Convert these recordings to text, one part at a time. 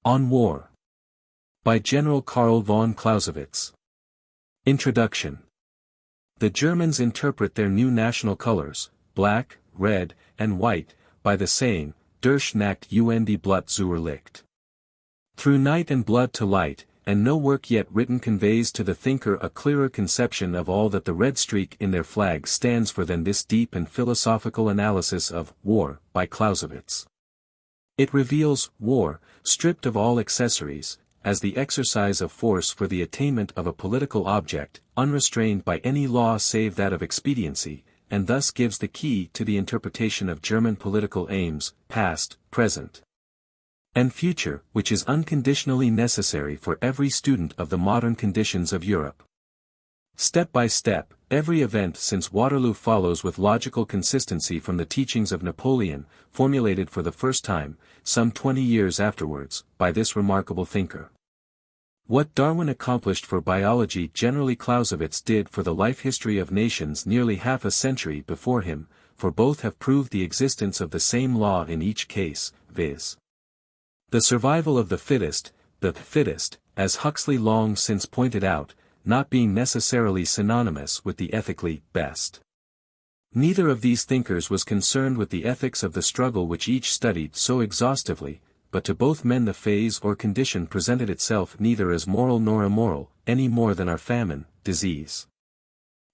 On War. By General Carl von Clausewitz. Introduction. The Germans interpret their new national colors, black, red, and white, by the saying, durch Nacht und Blut zur Licht. Through night and blood to light, and no work yet written conveys to the thinker a clearer conception of all that the red streak in their flag stands for than this deep and philosophical analysis of War, by Clausewitz. It reveals war, stripped of all accessories, as the exercise of force for the attainment of a political object, unrestrained by any law save that of expediency, and thus gives the key to the interpretation of German political aims, past, present, and future, which is unconditionally necessary for every student of the modern conditions of Europe. Step by step, every event since Waterloo follows with logical consistency from the teachings of Napoleon, formulated for the first time, some 20 years afterwards, by this remarkable thinker. What Darwin accomplished for biology generally Clausewitz did for the life history of nations nearly half a century before him, for both have proved the existence of the same law in each case, viz. The survival of the fittest, as Huxley long since pointed out, not being necessarily synonymous with the ethically best. Neither of these thinkers was concerned with the ethics of the struggle which each studied so exhaustively, but to both men the phase or condition presented itself neither as moral nor immoral, any more than are famine, disease,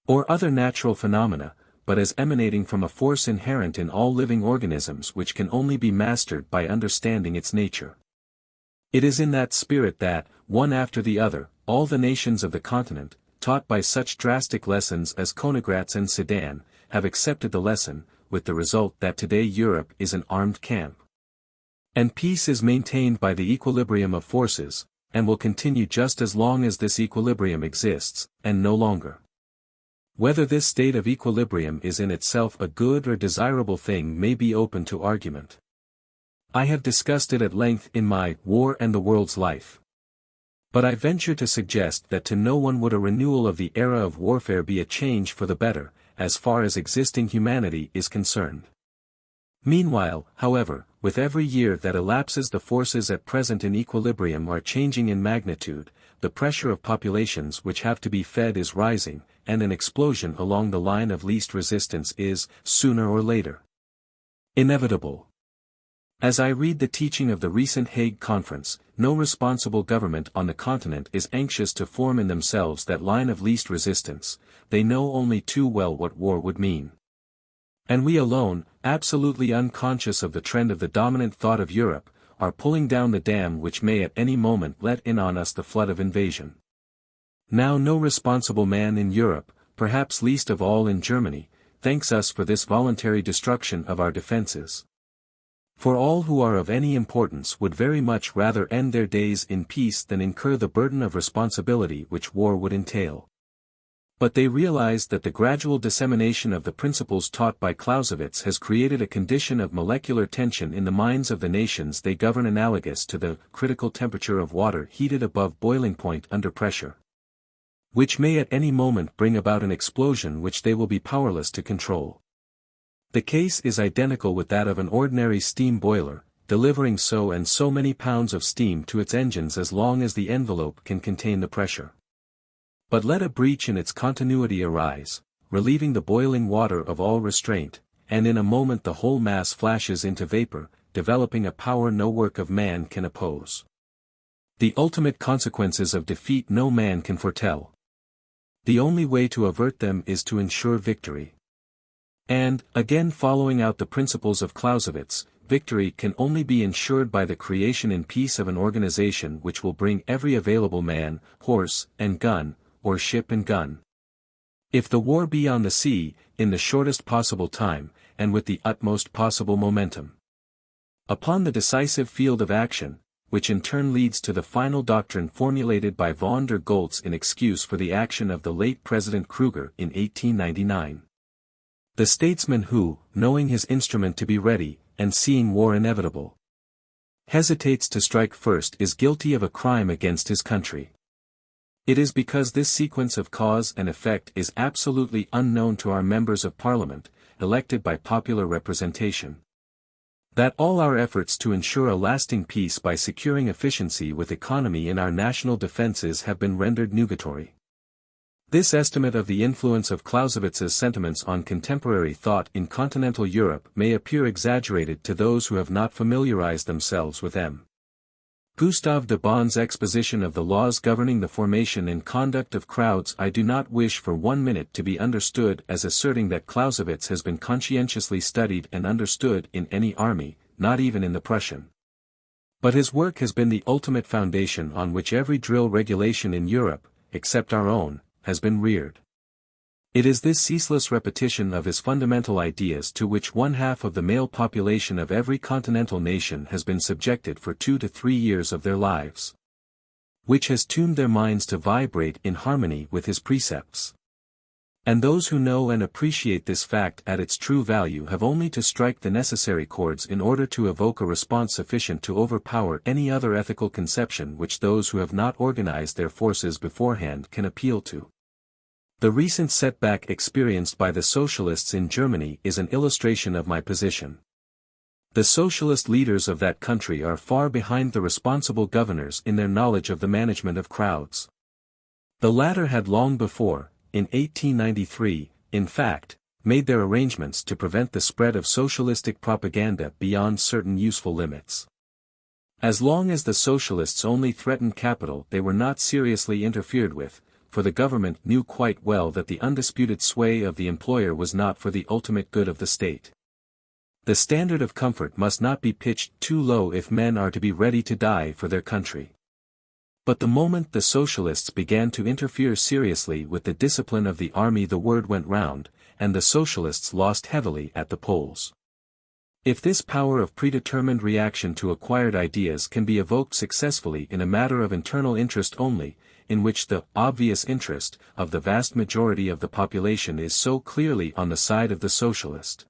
or other natural phenomena, but as emanating from a force inherent in all living organisms which can only be mastered by understanding its nature. It is in that spirit that, one after the other, all the nations of the continent, taught by such drastic lessons as Königgrätz and Sedan, have accepted the lesson, with the result that today Europe is an armed camp. And peace is maintained by the equilibrium of forces, and will continue just as long as this equilibrium exists, and no longer. Whether this state of equilibrium is in itself a good or desirable thing may be open to argument. I have discussed it at length in my War and the World's Life. But I venture to suggest that to no one would a renewal of the era of warfare be a change for the better, as far as existing humanity is concerned. Meanwhile, however, with every year that elapses the forces at present in equilibrium are changing in magnitude, the pressure of populations which have to be fed is rising, and an explosion along the line of least resistance is, sooner or later, inevitable. As I read the teaching of the recent Hague Conference, no responsible government on the continent is anxious to form in themselves that line of least resistance, they know only too well what war would mean. And we alone, absolutely unconscious of the trend of the dominant thought of Europe, are pulling down the dam which may at any moment let in on us the flood of invasion. Now no responsible man in Europe, perhaps least of all in Germany, thanks us for this voluntary destruction of our defenses. For all who are of any importance would very much rather end their days in peace than incur the burden of responsibility which war would entail. But they realize that the gradual dissemination of the principles taught by Clausewitz has created a condition of molecular tension in the minds of the nations they govern analogous to the critical temperature of water heated above boiling point under pressure, which may at any moment bring about an explosion which they will be powerless to control. The case is identical with that of an ordinary steam boiler, delivering so and so many pounds of steam to its engines as long as the envelope can contain the pressure. But let a breach in its continuity arise, relieving the boiling water of all restraint, and in a moment the whole mass flashes into vapor, developing a power no work of man can oppose. The ultimate consequences of defeat no man can foretell. The only way to avert them is to ensure victory. And, again following out the principles of Clausewitz, victory can only be ensured by the creation in peace of an organization which will bring every available man, horse, and gun, or ship and gun. If the war be on the sea, in the shortest possible time, and with the utmost possible momentum. Upon the decisive field of action, which in turn leads to the final doctrine formulated by von der Goltz in excuse for the action of the late President Kruger in 1899. The statesman who, knowing his instrument to be ready, and seeing war inevitable, hesitates to strike first is guilty of a crime against his country. It is because this sequence of cause and effect is absolutely unknown to our members of Parliament, elected by popular representation. That all our efforts to ensure a lasting peace by securing efficiency with economy in our national defenses have been rendered nugatory. This estimate of the influence of Clausewitz's sentiments on contemporary thought in continental Europe may appear exaggerated to those who have not familiarized themselves with M. Gustave de Bon's exposition of the laws governing the formation and conduct of crowds. I do not wish for 1 minute to be understood as asserting that Clausewitz has been conscientiously studied and understood in any army, not even in the Prussian. But his work has been the ultimate foundation on which every drill regulation in Europe, except our own, has been reared. It is this ceaseless repetition of his fundamental ideas to which 1/2 of the male population of every continental nation has been subjected for 2 to 3 years of their lives, which has tuned their minds to vibrate in harmony with his precepts. And those who know and appreciate this fact at its true value have only to strike the necessary chords in order to evoke a response sufficient to overpower any other ethical conception which those who have not organized their forces beforehand can appeal to. The recent setback experienced by the socialists in Germany is an illustration of my position. The socialist leaders of that country are far behind the responsible governors in their knowledge of the management of crowds. The latter had long before, in 1893, in fact, made their arrangements to prevent the spread of socialistic propaganda beyond certain useful limits. As long as the socialists only threatened capital, they were not seriously interfered with, for the government knew quite well that the undisputed sway of the employer was not for the ultimate good of the state. The standard of comfort must not be pitched too low if men are to be ready to die for their country. But the moment the socialists began to interfere seriously with the discipline of the army, the word went round, and the socialists lost heavily at the polls. If this power of predetermined reaction to acquired ideas can be evoked successfully in a matter of internal interest only, in which the obvious interest of the vast majority of the population is so clearly on the side of the socialist,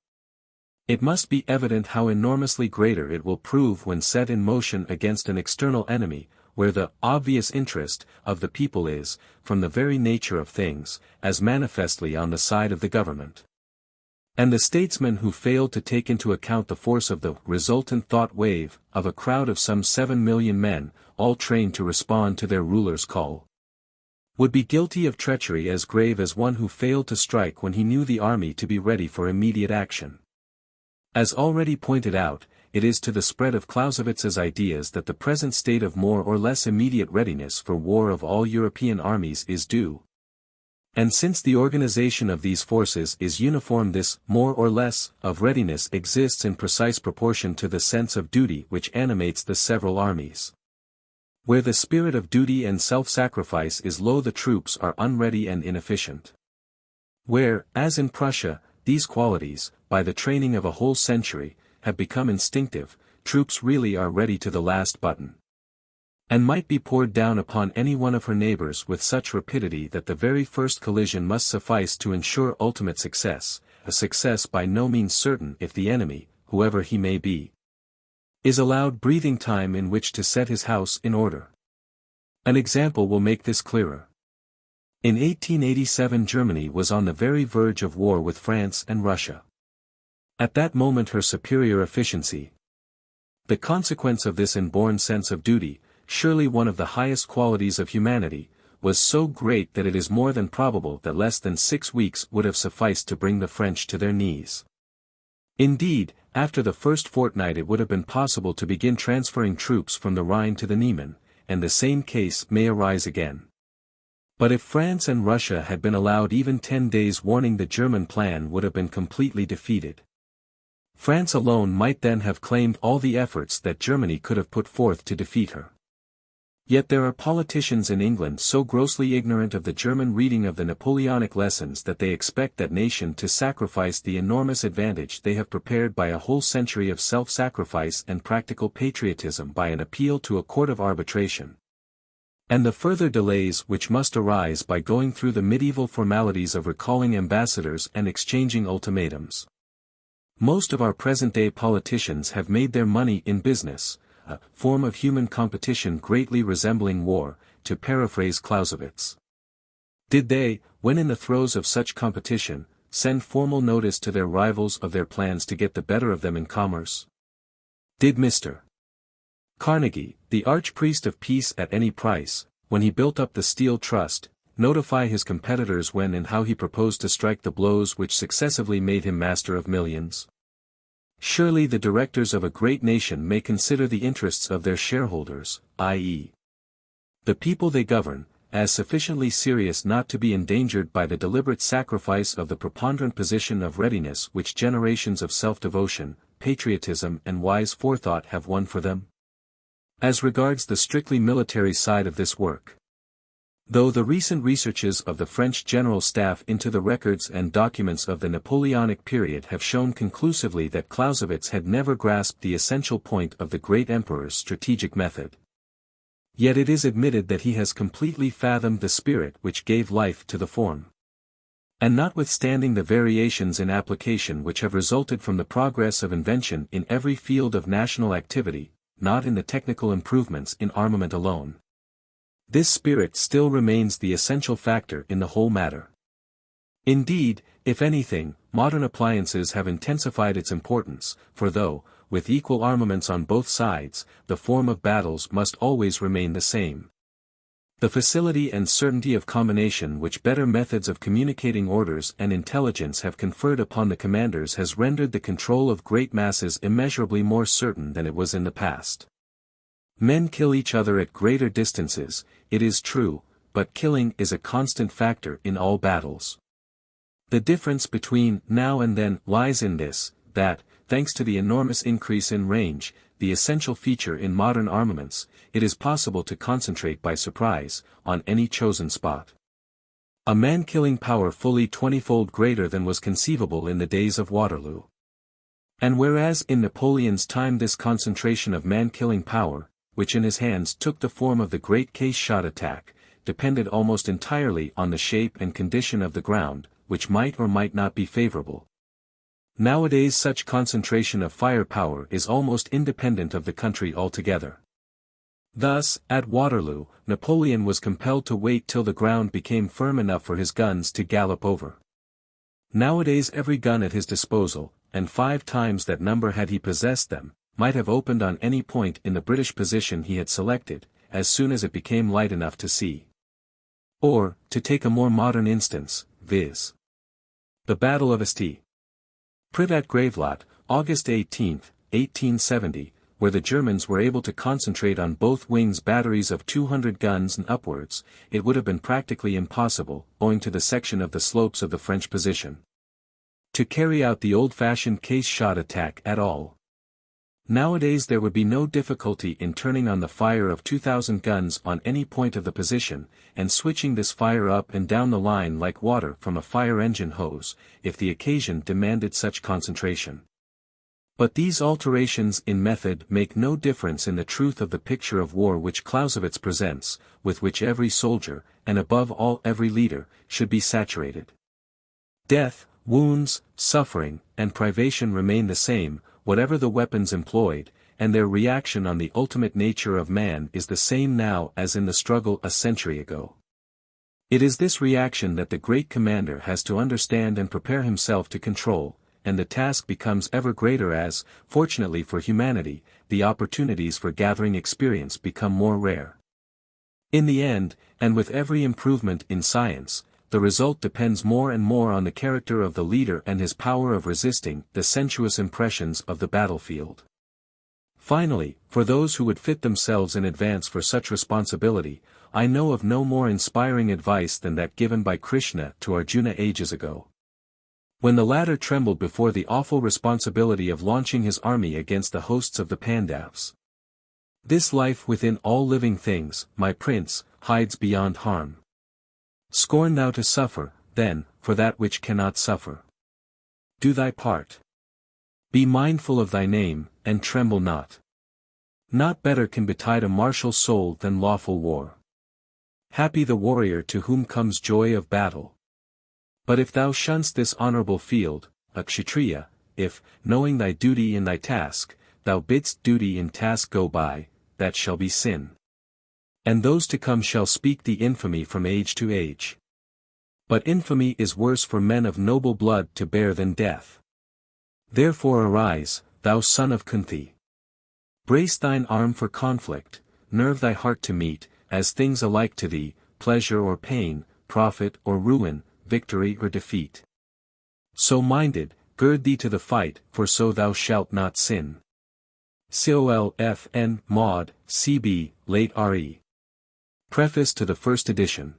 it must be evident how enormously greater it will prove when set in motion against an external enemy, where the obvious interest of the people is, from the very nature of things, as manifestly on the side of the government. And the statesmen who failed to take into account the force of the resultant thought wave of a crowd of some 7 million men, all trained to respond to their ruler's call, would be guilty of treachery as grave as one who failed to strike when he knew the army to be ready for immediate action. As already pointed out, it is to the spread of Clausewitz's ideas that the present state of more or less immediate readiness for war of all European armies is due. And since the organization of these forces is uniform, this more or less of readiness exists in precise proportion to the sense of duty which animates the several armies. Where the spirit of duty and self-sacrifice is low, the troops are unready and inefficient. Where, as in Prussia, these qualities, by the training of a whole century, have become instinctive, troops really are ready to the last button, and might be poured down upon any one of her neighbors with such rapidity that the very first collision must suffice to ensure ultimate success, a success by no means certain if the enemy, whoever he may be, is allowed breathing time in which to set his house in order. An example will make this clearer. In 1887 Germany was on the very verge of war with France and Russia. At that moment her superior efficiency, the consequence of this inborn sense of duty, surely one of the highest qualities of humanity, was so great that it is more than probable that less than 6 weeks would have sufficed to bring the French to their knees. Indeed, after the first fortnight it would have been possible to begin transferring troops from the Rhine to the Niemen, and the same case may arise again. But if France and Russia had been allowed even 10 days' warning, the German plan would have been completely defeated. France alone might then have claimed all the efforts that Germany could have put forth to defeat her. Yet there are politicians in England so grossly ignorant of the German reading of the Napoleonic lessons that they expect that nation to sacrifice the enormous advantage they have prepared by a whole century of self-sacrifice and practical patriotism by an appeal to a court of arbitration. And the further delays which must arise by going through the medieval formalities of recalling ambassadors and exchanging ultimatums. Most of our present-day politicians have made their money in business, a form of human competition greatly resembling war, to paraphrase Clausewitz. Did they, when in the throes of such competition, send formal notice to their rivals of their plans to get the better of them in commerce? Did Mr. Carnegie, the archpriest of peace at any price, when he built up the Steel Trust, notify his competitors when and how he proposed to strike the blows which successively made him master of millions? Surely the directors of a great nation may consider the interests of their shareholders, i.e., the people they govern, as sufficiently serious not to be endangered by the deliberate sacrifice of the preponderant position of readiness which generations of self-devotion, patriotism and wise forethought have won for them? As regards the strictly military side of this work, though the recent researches of the French General Staff into the records and documents of the Napoleonic period have shown conclusively that Clausewitz had never grasped the essential point of the great emperor's strategic method, yet it is admitted that he has completely fathomed the spirit which gave life to the form. And notwithstanding the variations in application which have resulted from the progress of invention in every field of national activity, not in the technical improvements in armament alone, this spirit still remains the essential factor in the whole matter. Indeed, if anything, modern appliances have intensified its importance, for though, with equal armaments on both sides, the form of battles must always remain the same, the facility and certainty of combination which better methods of communicating orders and intelligence have conferred upon the commanders has rendered the control of great masses immeasurably more certain than it was in the past. Men kill each other at greater distances, it is true, but killing is a constant factor in all battles. The difference between now and then lies in this, that, thanks to the enormous increase in range, the essential feature in modern armaments, it is possible to concentrate by surprise, on any chosen spot, a man-killing power fully 20-fold greater than was conceivable in the days of Waterloo. And whereas in Napoleon's time this concentration of man-killing power, which in his hands took the form of the great case-shot attack, depended almost entirely on the shape and condition of the ground, which might or might not be favorable, nowadays such concentration of firepower is almost independent of the country altogether. Thus, at Waterloo, Napoleon was compelled to wait till the ground became firm enough for his guns to gallop over. Nowadays every gun at his disposal, and 5 times that number had he possessed them, might have opened on any point in the British position he had selected, as soon as it became light enough to see. Or, to take a more modern instance, viz. the Battle of St. Pritt at Gravelotte, August 18, 1870, where the Germans were able to concentrate on both wings batteries of 200 guns and upwards, it would have been practically impossible, owing to the section of the slopes of the French position, to carry out the old-fashioned case-shot attack at all. Nowadays there would be no difficulty in turning on the fire of 2,000 guns on any point of the position, and switching this fire up and down the line like water from a fire-engine hose, if the occasion demanded such concentration. But these alterations in method make no difference in the truth of the picture of war which Clausewitz presents, with which every soldier, and above all every leader, should be saturated. Death, wounds, suffering, and privation remain the same, whatever the weapons employed, and their reaction on the ultimate nature of man is the same now as in the struggle a century ago. It is this reaction that the great commander has to understand and prepare himself to control, and the task becomes ever greater as, fortunately for humanity, the opportunities for gathering experience become more rare. In the end, and with every improvement in science, the result depends more and more on the character of the leader and his power of resisting the sensuous impressions of the battlefield. Finally, for those who would fit themselves in advance for such responsibility, I know of no more inspiring advice than that given by Krishna to Arjuna ages ago, when the latter trembled before the awful responsibility of launching his army against the hosts of the Pandavas. This life within all living things, my prince, hides beyond harm. Scorn thou to suffer, then, for that which cannot suffer. Do thy part. Be mindful of thy name, and tremble not. Not better can betide a martial soul than lawful war. Happy the warrior to whom comes joy of battle. But if thou shunst this honorable field, a Kshatriya, if, knowing thy duty in thy task, thou bidst duty in task go by, that shall be sin. And those to come shall speak thee infamy from age to age. But infamy is worse for men of noble blood to bear than death. Therefore arise, thou son of Kunti. Brace thine arm for conflict, nerve thy heart to meet, as things alike to thee, pleasure or pain, profit or ruin, victory or defeat. So minded, gird thee to the fight, for so thou shalt not sin. Colf.N. Maud, C.B., late R.E. Preface to the first edition.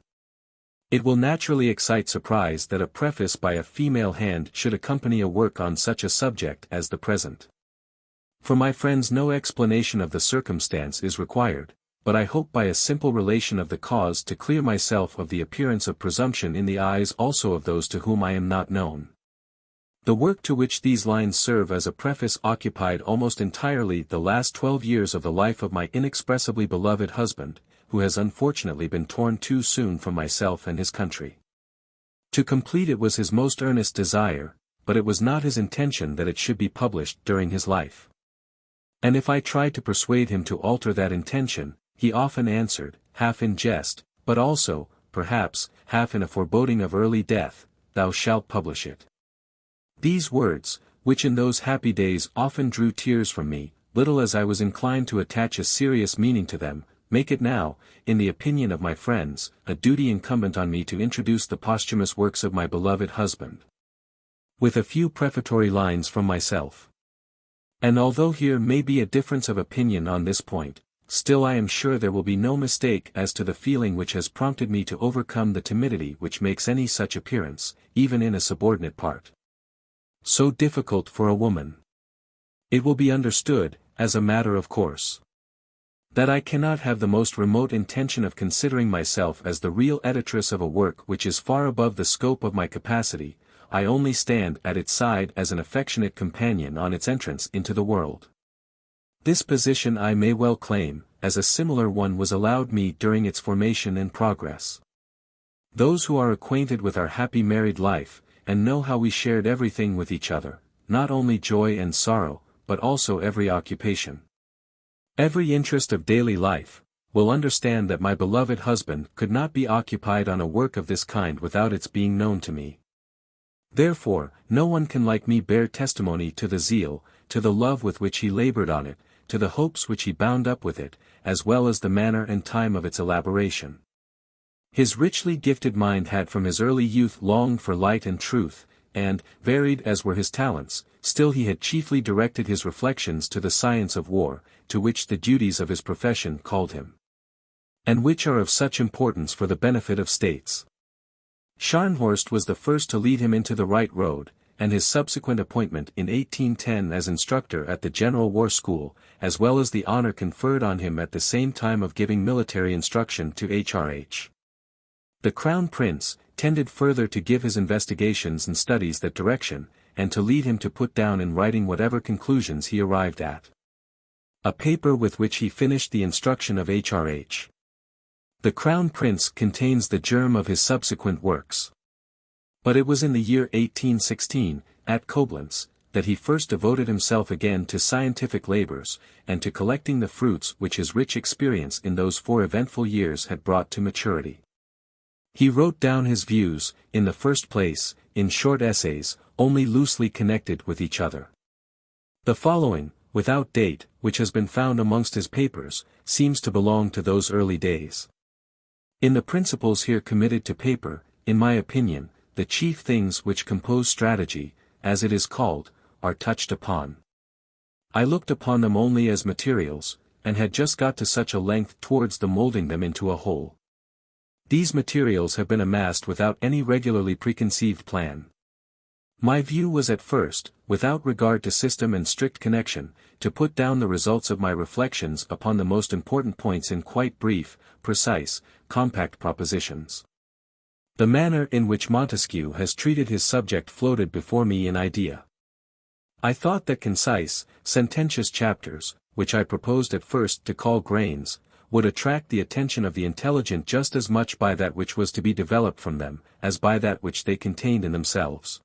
It will naturally excite surprise that a preface by a female hand should accompany a work on such a subject as the present. For my friends, no explanation of the circumstance is required, but I hope by a simple relation of the cause to clear myself of the appearance of presumption in the eyes also of those to whom I am not known. The work to which these lines serve as a preface occupied almost entirely the last 12 years of the life of my inexpressibly beloved husband, who has unfortunately been torn too soon from myself and his country. To complete it was his most earnest desire, but it was not his intention that it should be published during his life. And if I tried to persuade him to alter that intention, he often answered, half in jest, but also, perhaps, half in a foreboding of early death, "Thou shalt publish it." These words, which in those happy days often drew tears from me, little as I was inclined to attach a serious meaning to them, make it now, in the opinion of my friends, a duty incumbent on me to introduce the posthumous works of my beloved husband. With a few prefatory lines from myself. And although here may be a difference of opinion on this point, still I am sure there will be no mistake as to the feeling which has prompted me to overcome the timidity which makes any such appearance, even in a subordinate part, so difficult for a woman. It will be understood, as a matter of course, that I cannot have the most remote intention of considering myself as the real editress of a work which is far above the scope of my capacity. I only stand at its side as an affectionate companion on its entrance into the world. This position I may well claim, as a similar one was allowed me during its formation and progress. Those who are acquainted with our happy married life, and know how we shared everything with each other, not only joy and sorrow, but also every occupation, every interest of daily life, will understand that my beloved husband could not be occupied on a work of this kind without its being known to me. Therefore, no one can like me bear testimony to the zeal, to the love with which he labored on it, to the hopes which he bound up with it, as well as the manner and time of its elaboration. His richly gifted mind had from his early youth longed for light and truth, and, varied as were his talents, still he had chiefly directed his reflections to the science of war, to which the duties of his profession called him, and which are of such importance for the benefit of states. Scharnhorst was the first to lead him into the right road, and his subsequent appointment in 1810 as instructor at the General War School, as well as the honor conferred on him at the same time of giving military instruction to H.R.H. the Crown Prince, tended further to give his investigations and studies that direction, and to lead him to put down in writing whatever conclusions he arrived at. A paper with which he finished the instruction of H.R.H. the Crown Prince contains the germ of his subsequent works. But it was in the year 1816, at Koblenz, that he first devoted himself again to scientific labors, and to collecting the fruits which his rich experience in those 4 eventful years had brought to maturity. He wrote down his views, in the first place, in short essays, only loosely connected with each other. The following, without date, which has been found amongst his papers, seems to belong to those early days. In the principles here committed to paper, in my opinion, the chief things which compose strategy, as it is called, are touched upon. I looked upon them only as materials, and had just got to such a length towards the molding them into a whole. These materials have been amassed without any regularly preconceived plan. My view was at first, without regard to system and strict connection, to put down the results of my reflections upon the most important points in quite brief, precise, compact propositions. The manner in which Montesquieu has treated his subject floated before me in idea. I thought that concise, sententious chapters, which I proposed at first to call grains, would attract the attention of the intelligent just as much by that which was to be developed from them, as by that which they contained in themselves.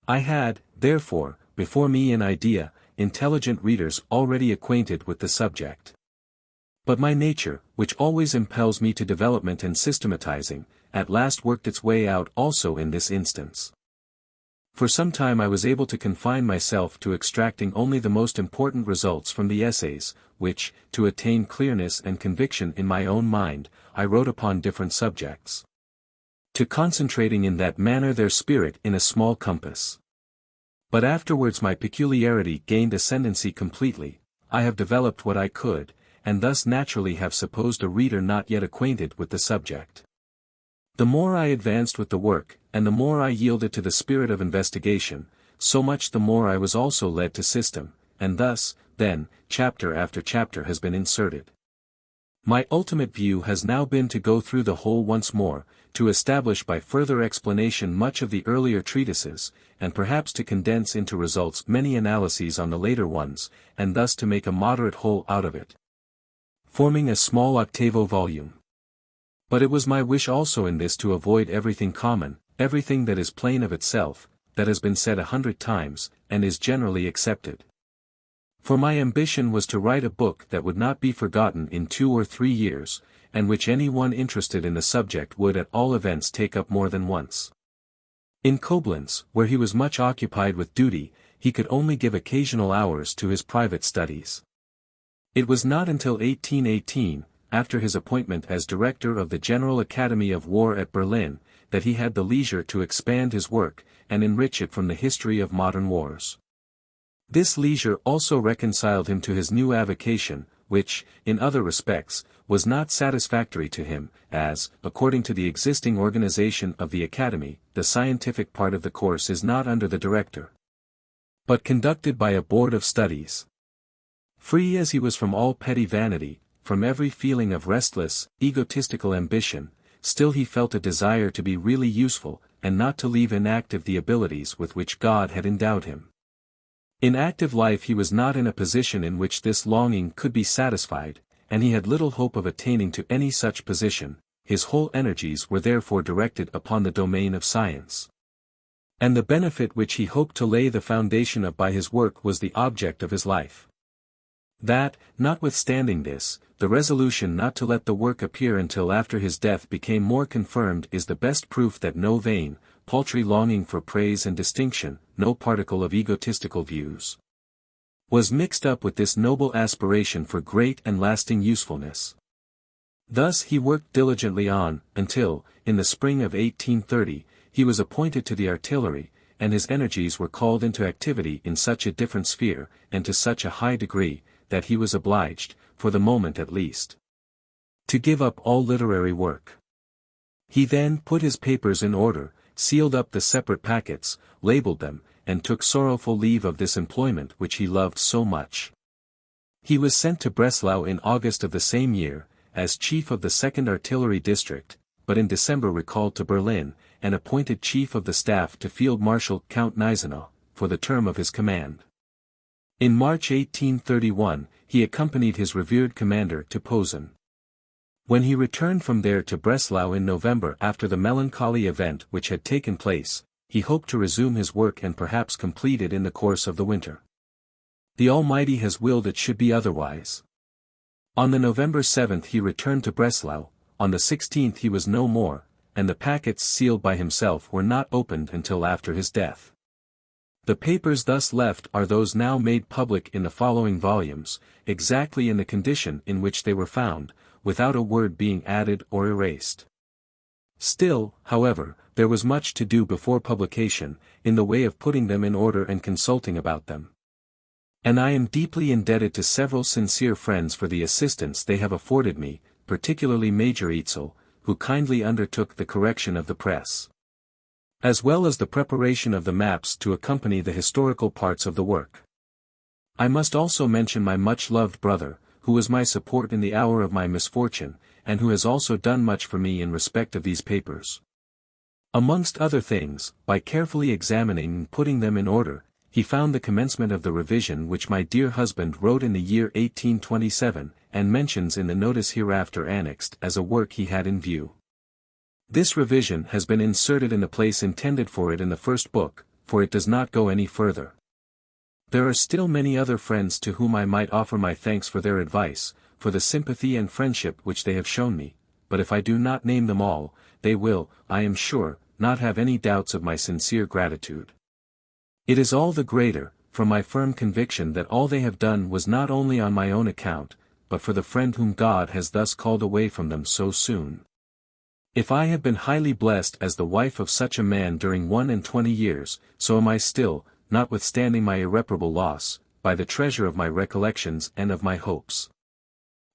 I had, therefore, before me an idea, intelligent readers already acquainted with the subject. But my nature, which always impels me to development and systematizing, at last worked its way out also in this instance. For some time I was able to confine myself to extracting only the most important results from the essays, which, to attain clearness and conviction in my own mind, I wrote upon different subjects. To concentrating in that manner their spirit in a small compass. But afterwards my peculiarity gained ascendancy completely, I have developed what I could, and thus naturally have supposed a reader not yet acquainted with the subject. The more I advanced with the work, and the more I yielded to the spirit of investigation, so much the more I was also led to system, and thus, then, chapter after chapter has been inserted. My ultimate view has now been to go through the whole once more, to establish by further explanation much of the earlier treatises, and perhaps to condense into results many analyses on the later ones, and thus to make a moderate whole out of it, forming a small octavo volume. But it was my wish also in this to avoid everything common, everything that is plain of itself, that has been said 100 times, and is generally accepted. For my ambition was to write a book that would not be forgotten in 2 or 3 years, and which any one interested in the subject would at all events take up more than once. In Koblenz, where he was much occupied with duty, he could only give occasional hours to his private studies. It was not until 1818, after his appointment as director of the General Academy of War at Berlin, that he had the leisure to expand his work, and enrich it from the history of modern wars. This leisure also reconciled him to his new avocation, which, in other respects, was not satisfactory to him, as, according to the existing organization of the Academy, the scientific part of the course is not under the director, but conducted by a board of studies. Free as he was from all petty vanity, from every feeling of restless, egotistical ambition, still he felt a desire to be really useful, and not to leave inactive the abilities with which God had endowed him. In active life he was not in a position in which this longing could be satisfied, and he had little hope of attaining to any such position, his whole energies were therefore directed upon the domain of science. And the benefit which he hoped to lay the foundation of by his work was the object of his life. That, notwithstanding this, the resolution not to let the work appear until after his death became more confirmed is the best proof that no vain, paltry longing for praise and distinction, no particle of egotistical views, was mixed up with this noble aspiration for great and lasting usefulness. Thus he worked diligently on, until, in the spring of 1830, he was appointed to the artillery, and his energies were called into activity in such a different sphere, and to such a high degree, that he was obliged, for the moment at least, to give up all literary work. He then put his papers in order, sealed up the separate packets, labeled them, and took sorrowful leave of this employment which he loved so much. He was sent to Breslau in August of the same year, as chief of the 2nd Artillery District, but in December recalled to Berlin, and appointed chief of the staff to Field Marshal Count Gneisenau, for the term of his command. In March 1831, he accompanied his revered commander to Posen. When he returned from there to Breslau in November after the melancholy event which had taken place, he hoped to resume his work and perhaps complete it in the course of the winter. The Almighty has willed it should be otherwise. On the November 7th he returned to Breslau, on the 16th he was no more, and the packets sealed by himself were not opened until after his death. The papers thus left are those now made public in the following volumes, exactly in the condition in which they were found, without a word being added or erased. Still, however, there was much to do before publication, in the way of putting them in order and consulting about them. And I am deeply indebted to several sincere friends for the assistance they have afforded me, particularly Major Eitzel, who kindly undertook the correction of the press, as well as the preparation of the maps to accompany the historical parts of the work. I must also mention my much-loved brother, who was my support in the hour of my misfortune, and who has also done much for me in respect of these papers. Amongst other things, by carefully examining and putting them in order, he found the commencement of the revision which my dear husband wrote in the year 1827, and mentions in the notice hereafter annexed as a work he had in view. This revision has been inserted in the place intended for it in the first book, for it does not go any further. There are still many other friends to whom I might offer my thanks for their advice, for the sympathy and friendship which they have shown me, but if I do not name them all, they will, I am sure, not have any doubts of my sincere gratitude. It is all the greater, from my firm conviction that all they have done was not only on my own account, but for the friend whom God has thus called away from them so soon. If I have been highly blessed as the wife of such a man during 21 years, so am I still, notwithstanding my irreparable loss, by the treasure of my recollections and of my hopes.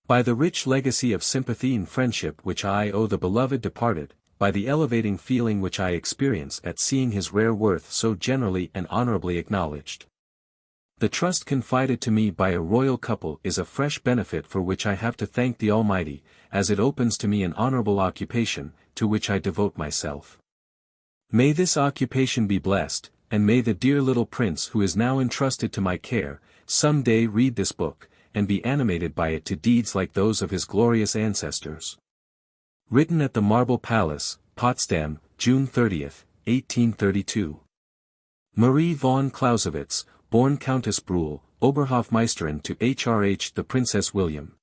By the rich legacy of sympathy and friendship which I owe the beloved departed, by the elevating feeling which I experience at seeing his rare worth so generally and honorably acknowledged. The trust confided to me by a royal couple is a fresh benefit for which I have to thank the Almighty, as it opens to me an honorable occupation, to which I devote myself. May this occupation be blessed, and may the dear little prince who is now entrusted to my care, some day read this book, and be animated by it to deeds like those of his glorious ancestors. Written at the Marble Palace, Potsdam, June 30, 1832. Marie von Clausewitz, born Countess Brühl, Oberhofmeisterin to HRH the Princess William.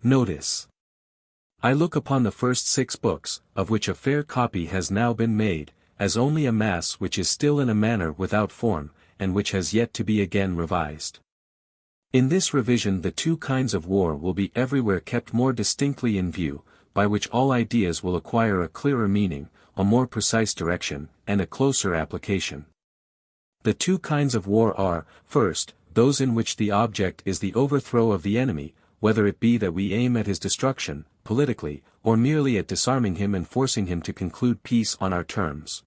Notice. I look upon the first 6 books, of which a fair copy has now been made, as only a mass which is still in a manner without form, and which has yet to be again revised. In this revision the 2 kinds of war will be everywhere kept more distinctly in view, by which all ideas will acquire a clearer meaning, a more precise direction, and a closer application. The 2 kinds of war are, first, those in which the object is the overthrow of the enemy, whether it be that we aim at his destruction, politically, or merely at disarming him and forcing him to conclude peace on our terms.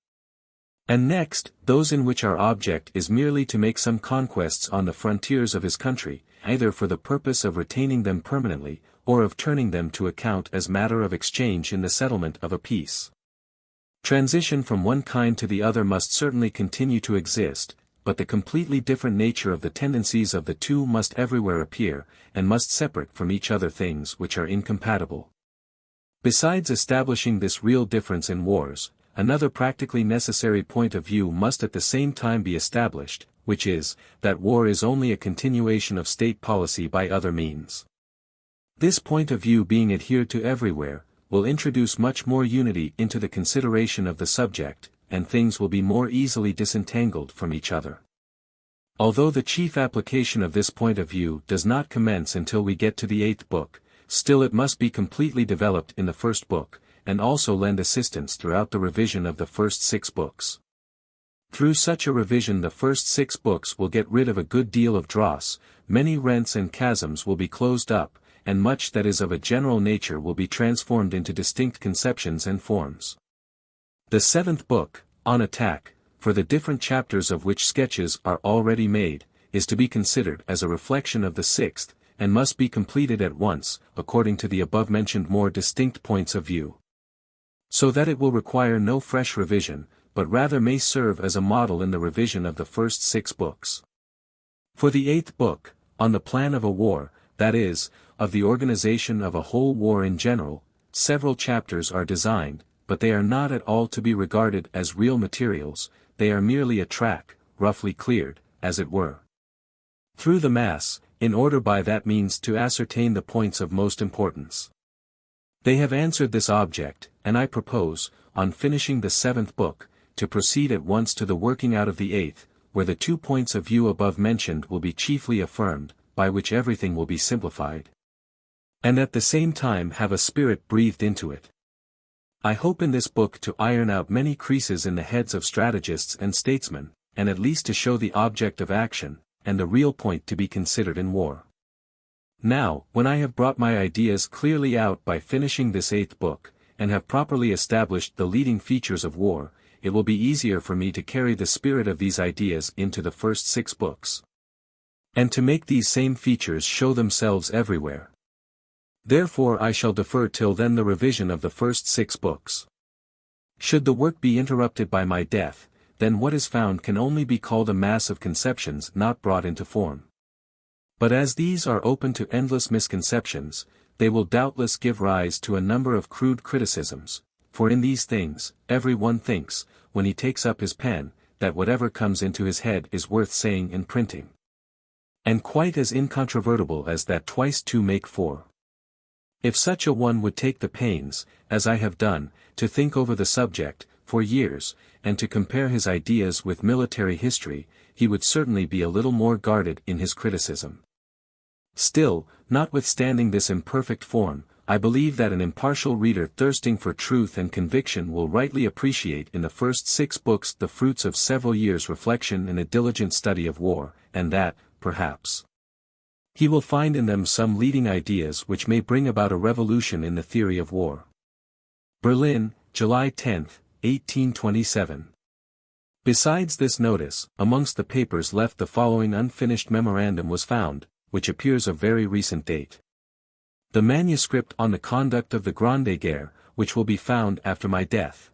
And next, those in which our object is merely to make some conquests on the frontiers of his country, either for the purpose of retaining them permanently, or of turning them to account as matter of exchange in the settlement of a peace. Transition from one kind to the other must certainly continue to exist, but the completely different nature of the tendencies of the 2 must everywhere appear, and must separate from each other things which are incompatible. Besides establishing this real difference in wars, another practically necessary point of view must at the same time be established, which is, that war is only a continuation of state policy by other means. This point of view being adhered to everywhere, will introduce much more unity into the consideration of the subject, and things will be more easily disentangled from each other. Although the chief application of this point of view does not commence until we get to the 8th book, still it must be completely developed in the 1st book, and also lend assistance throughout the revision of the first 6 books. Through such a revision the first 6 books will get rid of a good deal of dross, many rents and chasms will be closed up, and much that is of a general nature will be transformed into distinct conceptions and forms. The 7th book, On Attack, for the different chapters of which sketches are already made, is to be considered as a reflection of the 6th, and must be completed at once, according to the above-mentioned more distinct points of view. So that it will require no fresh revision, but rather may serve as a model in the revision of the first 6 books. For the 8th book, On the Plan of a War, that is, of the organization of a whole war in general, several chapters are designed, but they are not at all to be regarded as real materials, they are merely a track, roughly cleared, as it were, through the mass, in order by that means to ascertain the points of most importance. They have answered this object, and I propose, on finishing the 7th book, to proceed at once to the working out of the 8th, where the 2 points of view above mentioned will be chiefly affirmed, by which everything will be simplified, and at the same time have a spirit breathed into it. I hope in this book to iron out many creases in the heads of strategists and statesmen, and at least to show the object of action, and the real point to be considered in war. Now, when I have brought my ideas clearly out by finishing this 8th book, and have properly established the leading features of war, it will be easier for me to carry the spirit of these ideas into the first 6 books, and to make these same features show themselves everywhere. Therefore I shall defer till then the revision of the first 6 books. Should the work be interrupted by my death, then what is found can only be called a mass of conceptions not brought into form. But as these are open to endless misconceptions, they will doubtless give rise to a number of crude criticisms, for in these things, every one thinks, when he takes up his pen, that whatever comes into his head is worth saying and printing, and quite as incontrovertible as that twice 2 make 4. If such a one would take the pains, as I have done, to think over the subject, for years, and to compare his ideas with military history, he would certainly be a little more guarded in his criticism. Still, notwithstanding this imperfect form, I believe that an impartial reader thirsting for truth and conviction will rightly appreciate in the first 6 books the fruits of several years' reflection and a diligent study of war, and that, perhaps, he will find in them some leading ideas which may bring about a revolution in the theory of war. Berlin, July 10, 1827. Besides this notice, amongst the papers left the following unfinished memorandum was found, which appears of very recent date. The manuscript on the conduct of the Grande Guerre, which will be found after my death,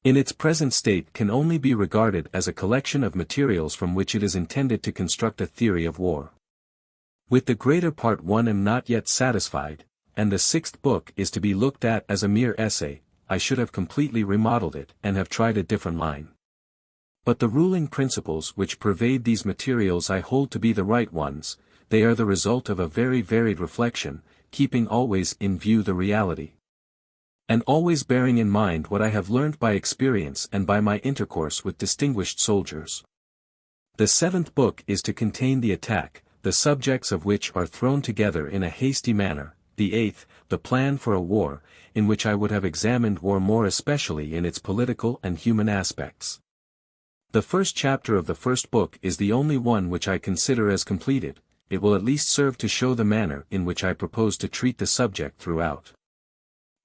in its present state can only be regarded as a collection of materials from which it is intended to construct a theory of war. With the greater part one am not yet satisfied, and the 6th book is to be looked at as a mere essay. I should have completely remodeled it and have tried a different line. But the ruling principles which pervade these materials I hold to be the right ones. They are the result of a very varied reflection, keeping always in view the reality, and always bearing in mind what I have learnt by experience and by my intercourse with distinguished soldiers. The 7th book is to contain the attack, the subjects of which are thrown together in a hasty manner. The 8th, the plan for a war, in which I would have examined war more especially in its political and human aspects. The first chapter of the first book is the only one which I consider as completed. It will at least serve to show the manner in which I propose to treat the subject throughout.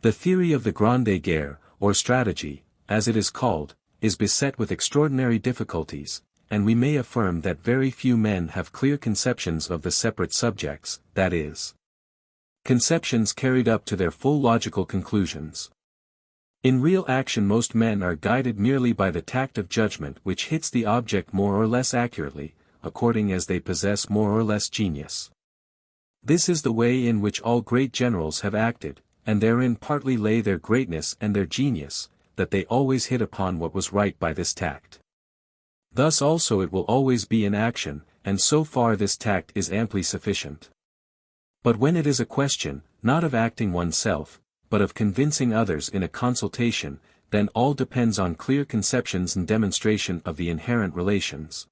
The theory of the Grande Guerre, or strategy, as it is called, is beset with extraordinary difficulties, and we may affirm that very few men have clear conceptions of the separate subjects, that is, conceptions carried up to their full logical conclusions. In real action most men are guided merely by the tact of judgment which hits the object more or less accurately, according as they possess more or less genius. This is the way in which all great generals have acted, and therein partly lay their greatness and their genius, that they always hit upon what was right by this tact. Thus also it will always be in action, and so far this tact is amply sufficient. But when it is a question, not of acting oneself, but of convincing others in a consultation, then all depends on clear conceptions and demonstration of the inherent relations.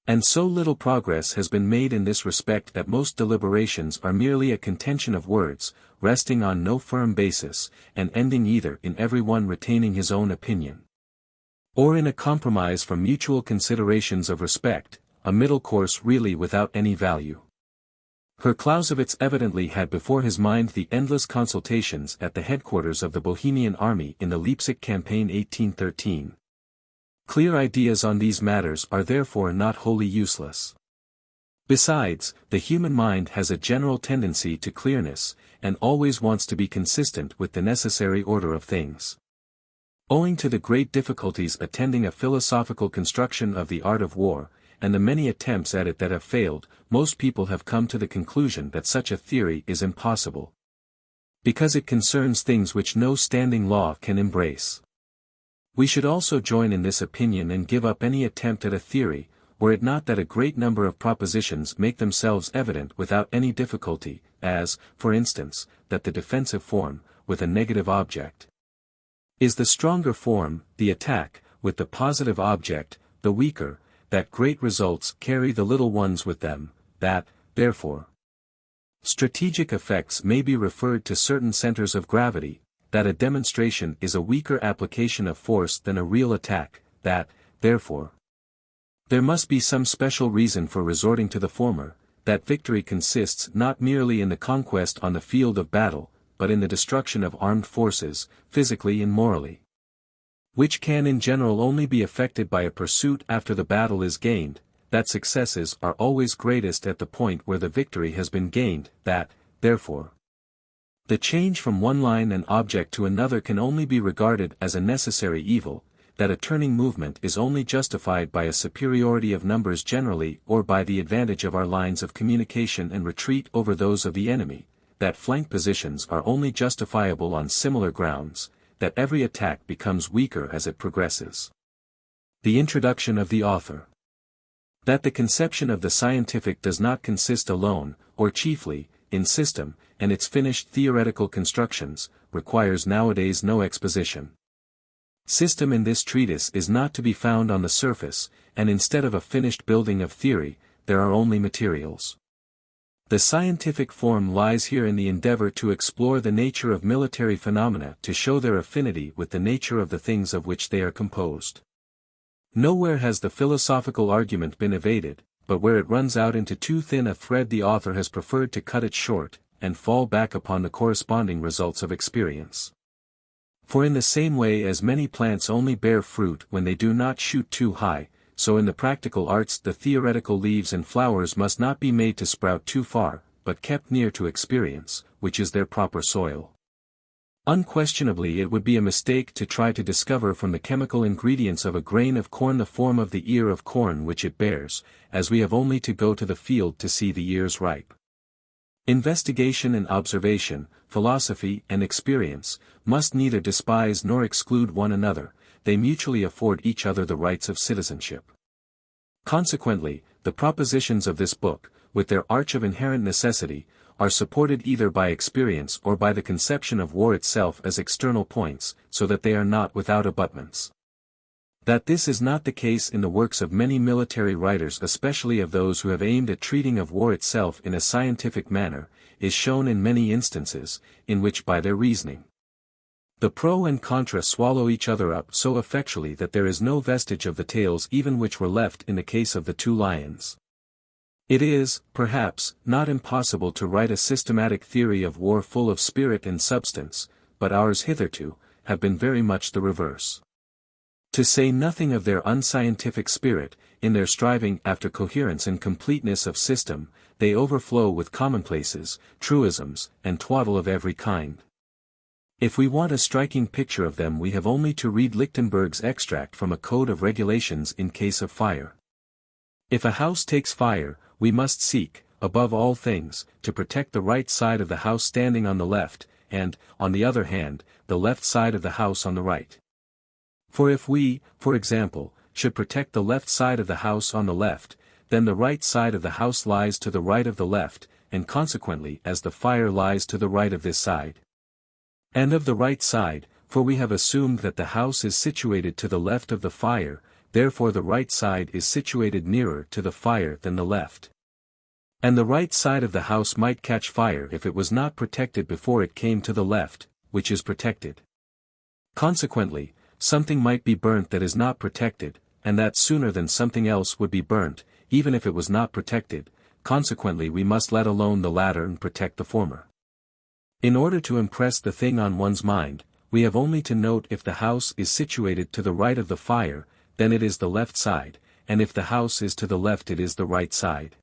And so little progress has been made in this respect that most deliberations are merely a contention of words, resting on no firm basis, and ending either in every one retaining his own opinion, or in a compromise from mutual considerations of respect, a middle course really without any value. Herr Clausewitz evidently had before his mind the endless consultations at the headquarters of the Bohemian army in the Leipzig campaign 1813. Clear ideas on these matters are therefore not wholly useless. Besides, the human mind has a general tendency to clearness, and always wants to be consistent with the necessary order of things. Owing to the great difficulties attending a philosophical construction of the art of war, and the many attempts at it that have failed, most people have come to the conclusion that such a theory is impossible, because it concerns things which no standing law can embrace. We should also join in this opinion and give up any attempt at a theory, were it not that a great number of propositions make themselves evident without any difficulty, as, for instance, that the defensive form, with a negative object, is the stronger form, the attack, with the positive object, the weaker, that great results carry the little ones with them, that, therefore, strategic effects may be referred to certain centers of gravity, that a demonstration is a weaker application of force than a real attack, that, therefore, there must be some special reason for resorting to the former, that victory consists not merely in the conquest on the field of battle, but in the destruction of armed forces, physically and morally, which can in general only be effected by a pursuit after the battle is gained, that successes are always greatest at the point where the victory has been gained, that, therefore, the change from one line and object to another can only be regarded as a necessary evil, that a turning movement is only justified by a superiority of numbers generally or by the advantage of our lines of communication and retreat over those of the enemy, that flank positions are only justifiable on similar grounds, that every attack becomes weaker as it progresses. The introduction of the author. That the conception of the scientific does not consist alone, or chiefly, in system, and its finished theoretical constructions, requires nowadays no exposition. System in this treatise is not to be found on the surface, and instead of a finished building of theory, there are only materials. The scientific form lies here in the endeavor to explore the nature of military phenomena to show their affinity with the nature of the things of which they are composed. Nowhere has the philosophical argument been evaded, but where it runs out into too thin a thread the author has preferred to cut it short, and fall back upon the corresponding results of experience. For in the same way as many plants only bear fruit when they do not shoot too high, so in the practical arts the theoretical leaves and flowers must not be made to sprout too far, but kept near to experience, which is their proper soil. Unquestionably it would be a mistake to try to discover from the chemical ingredients of a grain of corn the form of the ear of corn which it bears, as we have only to go to the field to see the ears ripe. Investigation and observation, philosophy and experience, must neither despise nor exclude one another, they mutually afford each other the rights of citizenship. Consequently, the propositions of this book, with their arch of inherent necessity, are supported either by experience or by the conception of war itself as external points, so that they are not without abutments. That this is not the case in the works of many military writers, especially of those who have aimed at treating of war itself in a scientific manner, is shown in many instances, in which by their reasoning, the pro and contra swallow each other up so effectually that there is no vestige of the tales even which were left in the case of the two lions. It is, perhaps, not impossible to write a systematic theory of war full of spirit and substance, but ours hitherto have been very much the reverse. To say nothing of their unscientific spirit, in their striving after coherence and completeness of system, they overflow with commonplaces, truisms, and twaddle of every kind. If we want a striking picture of them we have only to read Lichtenberg's extract from a code of regulations in case of fire. If a house takes fire, we must seek, above all things, to protect the right side of the house standing on the left, and, on the other hand, the left side of the house on the right. For if we, for example, should protect the left side of the house on the left, then the right side of the house lies to the right of the left, and consequently as the fire lies to the right of this side. And of the right side, for we have assumed that the house is situated to the left of the fire, therefore the right side is situated nearer to the fire than the left. And the right side of the house might catch fire if it was not protected before it came to the left, which is protected. Consequently, something might be burnt that is not protected, and that sooner than something else would be burnt, even if it was not protected, consequently we must let alone the latter and protect the former. In order to impress the thing on one's mind, we have only to note if the house is situated to the right of the fire, then it is the left side, and if the house is to the left it is the right side.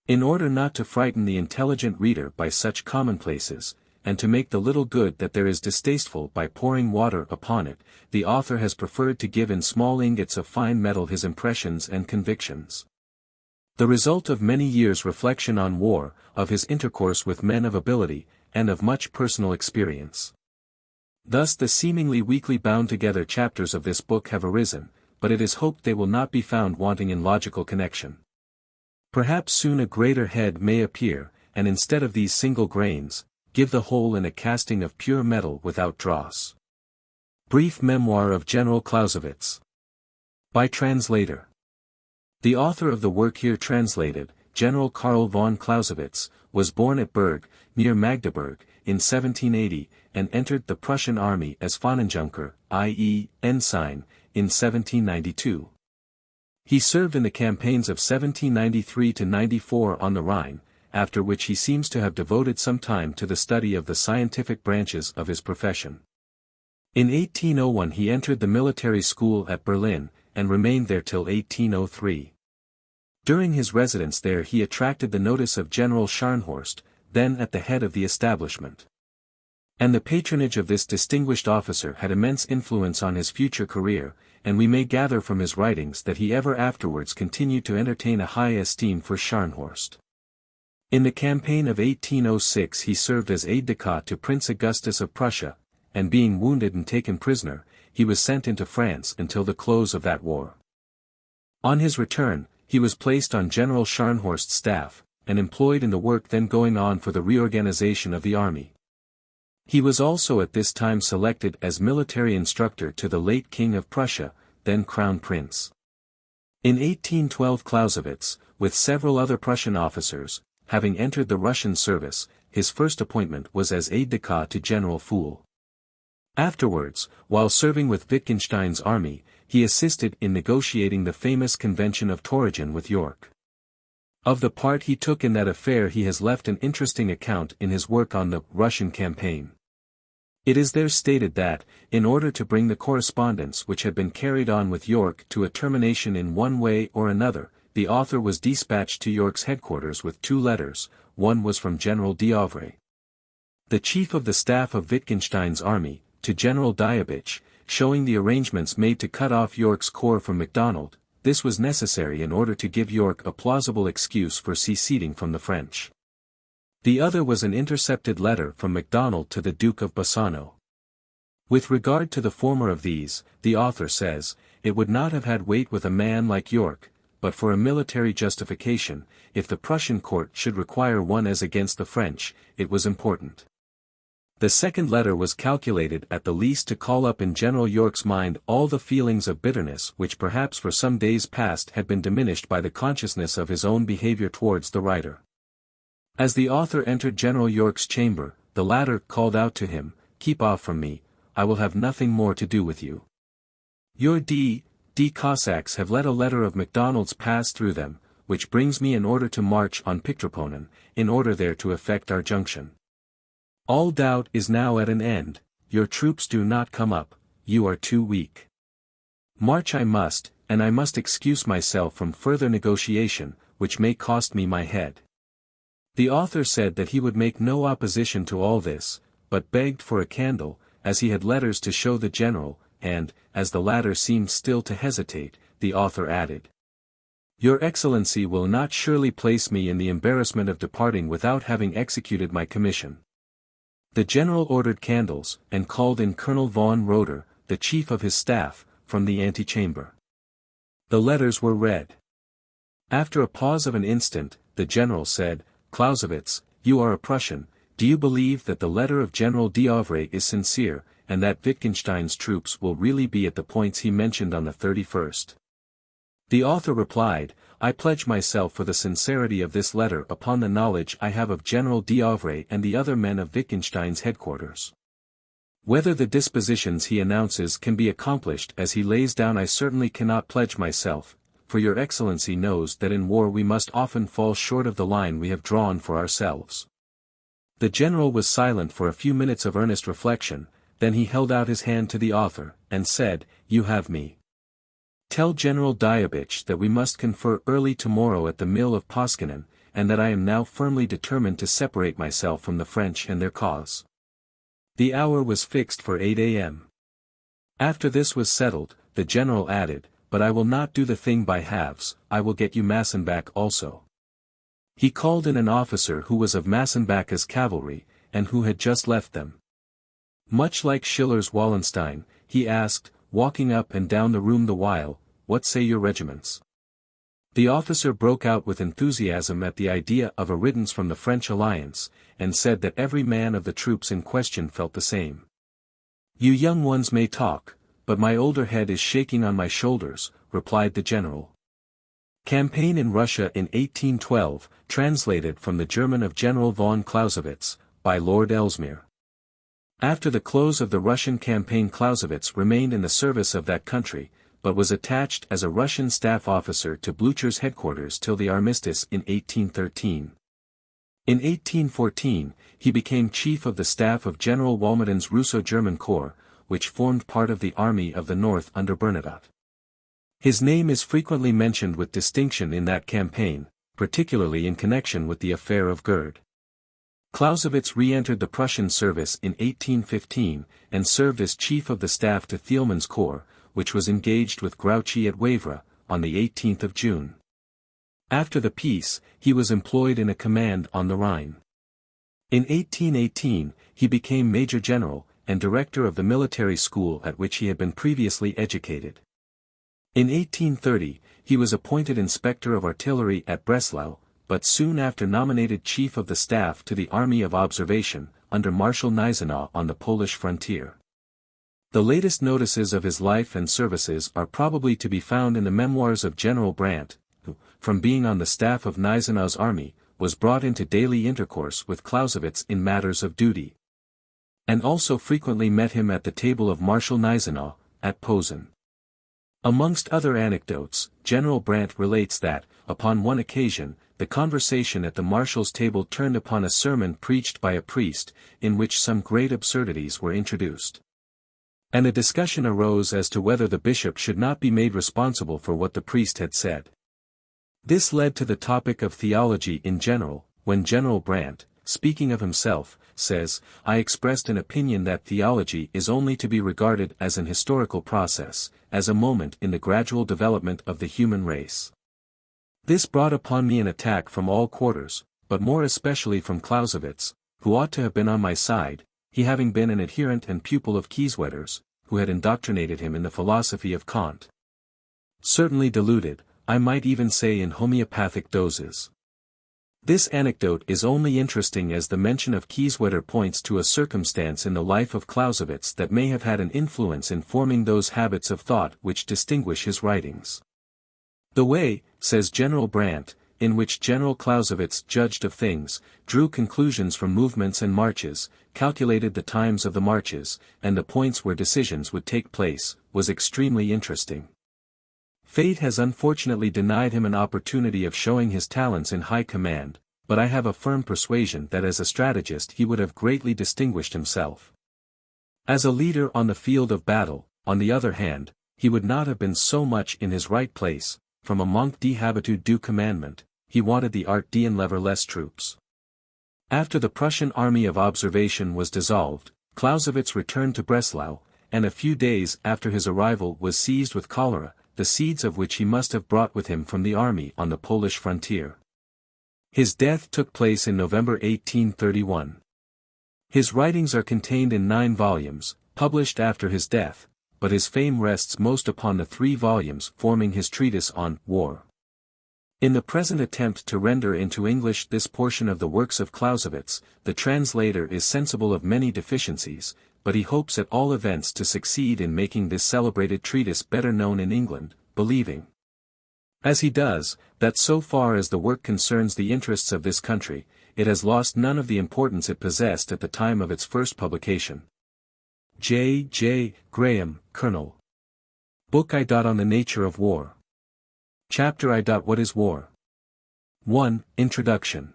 In order not to frighten the intelligent reader by such commonplaces, and to make the little good that there is distasteful by pouring water upon it, the author has preferred to give in small ingots of fine metal his impressions and convictions. The result of many years' reflection on war, of his intercourse with men of ability, and of much personal experience. Thus the seemingly weakly bound together chapters of this book have arisen, but it is hoped they will not be found wanting in logical connection. Perhaps soon a greater head may appear, and instead of these single grains, give the whole in a casting of pure metal without dross. Brief Memoir of General Clausewitz. By translator. The author of the work here translated, General Carl von Clausewitz, was born at Berg, near Magdeburg, in 1780, and entered the Prussian army as Fahnenjunker, i.e., ensign, in 1792. He served in the campaigns of 1793–94 on the Rhine, after which he seems to have devoted some time to the study of the scientific branches of his profession. In 1801 he entered the military school at Berlin, and remained there till 1803. During his residence there he attracted the notice of General Scharnhorst, then at the head of the establishment. And the patronage of this distinguished officer had immense influence on his future career, and we may gather from his writings that he ever afterwards continued to entertain a high esteem for Scharnhorst. In the campaign of 1806 he served as aide-de-camp to Prince Augustus of Prussia, and being wounded and taken prisoner, he was sent into France until the close of that war. On his return, he was placed on General Scharnhorst's staff, and employed in the work then going on for the reorganization of the army. He was also at this time selected as military instructor to the late King of Prussia, then Crown Prince. In 1812 Clausewitz, with several other Prussian officers, having entered the Russian service, his first appointment was as aide-de-camp to General Pfuel. Afterwards, while serving with Wittgenstein's army, he assisted in negotiating the famous Convention of Torringen with York. Of the part he took in that affair he has left an interesting account in his work on the Russian campaign. It is there stated that, in order to bring the correspondence which had been carried on with York to a termination in one way or another, the author was dispatched to York's headquarters with 2 letters. One was from General d'Auvray, the chief of the staff of Wittgenstein's army, to General Diebitsch, showing the arrangements made to cut off York's corps from MacDonald. This was necessary in order to give York a plausible excuse for seceding from the French. The other was an intercepted letter from MacDonald to the Duke of Bassano. With regard to the former of these, the author says, it would not have had weight with a man like York, but for a military justification, if the Prussian court should require one as against the French, it was important. The second letter was calculated at the least to call up in General York's mind all the feelings of bitterness which perhaps for some days past had been diminished by the consciousness of his own behavior towards the writer. As the author entered General York's chamber, the latter called out to him, "Keep off from me, I will have nothing more to do with you. Your D. Cossacks have let a letter of MacDonald's pass through them, which brings me an order to march on Pictroponen, in order there to effect our junction. All doubt is now at an end, your troops do not come up, you are too weak. March I must, and I must excuse myself from further negotiation, which may cost me my head." The author said that he would make no opposition to all this, but begged for a candle, as he had letters to show the general, and, as the latter seemed still to hesitate, the author added, "Your Excellency will not surely place me in the embarrassment of departing without having executed my commission." The general ordered candles, and called in Colonel von Roeder, the chief of his staff, from the antechamber. The letters were read. After a pause of an instant, the general said, "Clausewitz, you are a Prussian, do you believe that the letter of General d'Auvray is sincere, and that Wittgenstein's troops will really be at the points he mentioned on the 31st? The author replied, "I pledge myself for the sincerity of this letter upon the knowledge I have of General d'Auvray and the other men of Wittgenstein's headquarters. Whether the dispositions he announces can be accomplished as he lays down I certainly cannot pledge myself, for your Excellency knows that in war we must often fall short of the line we have drawn for ourselves." The general was silent for a few minutes of earnest reflection, then he held out his hand to the author, and said, "You have me. Tell General Diebitsch that we must confer early tomorrow at the mill of Poskinen, and that I am now firmly determined to separate myself from the French and their cause." The hour was fixed for 8 a.m. After this was settled, the general added, "But I will not do the thing by halves, I will get you Massenbach also." He called in an officer who was of Massenbach's cavalry, and who had just left them. Much like Schiller's Wallenstein, he asked, walking up and down the room the while, "What say your regiments?" The officer broke out with enthusiasm at the idea of a riddance from the French alliance, and said that every man of the troops in question felt the same. "You young ones may talk, but my older head is shaking on my shoulders," replied the general. Campaign in Russia in 1812, translated from the German of General von Clausewitz, by Lord Ellesmere. After the close of the Russian campaign Clausewitz remained in the service of that country, but was attached as a Russian staff officer to Blücher's headquarters till the armistice in 1813. In 1814, he became chief of the staff of General Walmeden's Russo-German Corps, which formed part of the Army of the North under Bernadotte. His name is frequently mentioned with distinction in that campaign, particularly in connection with the affair of Gerd. Clausewitz re-entered the Prussian service in 1815, and served as chief of the staff to Thielmann's corps, which was engaged with Grouchy at Wavre, on the 18th of June. After the peace, he was employed in a command on the Rhine. In 1818, he became Major General, and director of the military school at which he had been previously educated. In 1830, he was appointed Inspector of Artillery at Breslau, but soon after nominated Chief of the Staff to the Army of Observation, under Marshal Gneisenau on the Polish frontier. The latest notices of his life and services are probably to be found in the memoirs of General Brandt, who, from being on the staff of Gneisenau's army, was brought into daily intercourse with Clausewitz in matters of duty, and also frequently met him at the table of Marshal Gneisenau, at Posen. Amongst other anecdotes, General Brandt relates that, upon one occasion, the conversation at the Marshal's table turned upon a sermon preached by a priest, in which some great absurdities were introduced. And a discussion arose as to whether the bishop should not be made responsible for what the priest had said. This led to the topic of theology in general, when General Brandt, speaking of himself, says, "I expressed an opinion that theology is only to be regarded as an historical process, as a moment in the gradual development of the human race." This brought upon me an attack from all quarters, but more especially from Clausewitz, who ought to have been on my side, he having been an adherent and pupil of Kieswetter's, who had indoctrinated him in the philosophy of Kant. Certainly deluded, I might even say in homeopathic doses. This anecdote is only interesting as the mention of Kieswetter points to a circumstance in the life of Clausewitz that may have had an influence in forming those habits of thought which distinguish his writings. The way, says General Brandt, in which General Clausewitz judged of things, drew conclusions from movements and marches, calculated the times of the marches, and the points where decisions would take place, was extremely interesting. Fate has unfortunately denied him an opportunity of showing his talents in high command, but I have a firm persuasion that as a strategist he would have greatly distinguished himself. As a leader on the field of battle, on the other hand, he would not have been so much in his right place. From a manque de habitude du commandement, he wanted the art d'enlever les troops. After the Prussian army of observation was dissolved, Clausewitz returned to Breslau, and a few days after his arrival was seized with cholera, the seeds of which he must have brought with him from the army on the Polish frontier. His death took place in November 1831. His writings are contained in 9 volumes, published after his death, but his fame rests most upon the 3 volumes forming his treatise on War. In the present attempt to render into English this portion of the works of Clausewitz, the translator is sensible of many deficiencies, but he hopes at all events to succeed in making this celebrated treatise better known in England, believing, as he does, that so far as the work concerns the interests of this country, it has lost none of the importance it possessed at the time of its first publication. J. J. Graham, Colonel. Book I. On the Nature of War. Chapter I. What is War? 1. Introduction.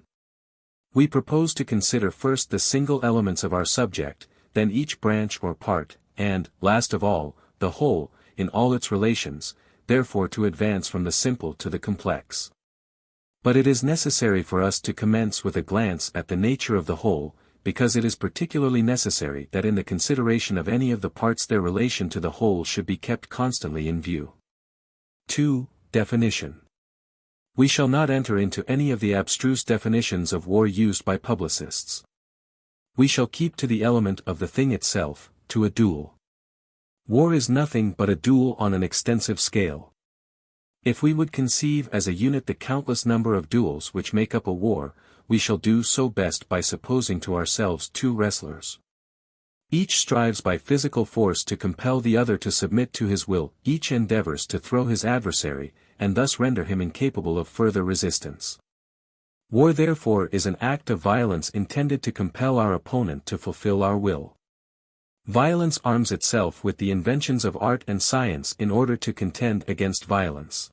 We propose to consider first the single elements of our subject, then each branch or part, and, last of all, the whole, in all its relations, therefore to advance from the simple to the complex. But it is necessary for us to commence with a glance at the nature of the whole, because it is particularly necessary that in the consideration of any of the parts their relation to the whole should be kept constantly in view. 2. Definition. We shall not enter into any of the abstruse definitions of war used by publicists. We shall keep to the element of the thing itself, to a duel. War is nothing but a duel on an extensive scale. If we would conceive as a unit the countless number of duels which make up a war, we shall do so best by supposing to ourselves 2 wrestlers. Each strives by physical force to compel the other to submit to his will, each endeavors to throw his adversary, and thus render him incapable of further resistance. War therefore is an act of violence intended to compel our opponent to fulfill our will. Violence arms itself with the inventions of art and science in order to contend against violence.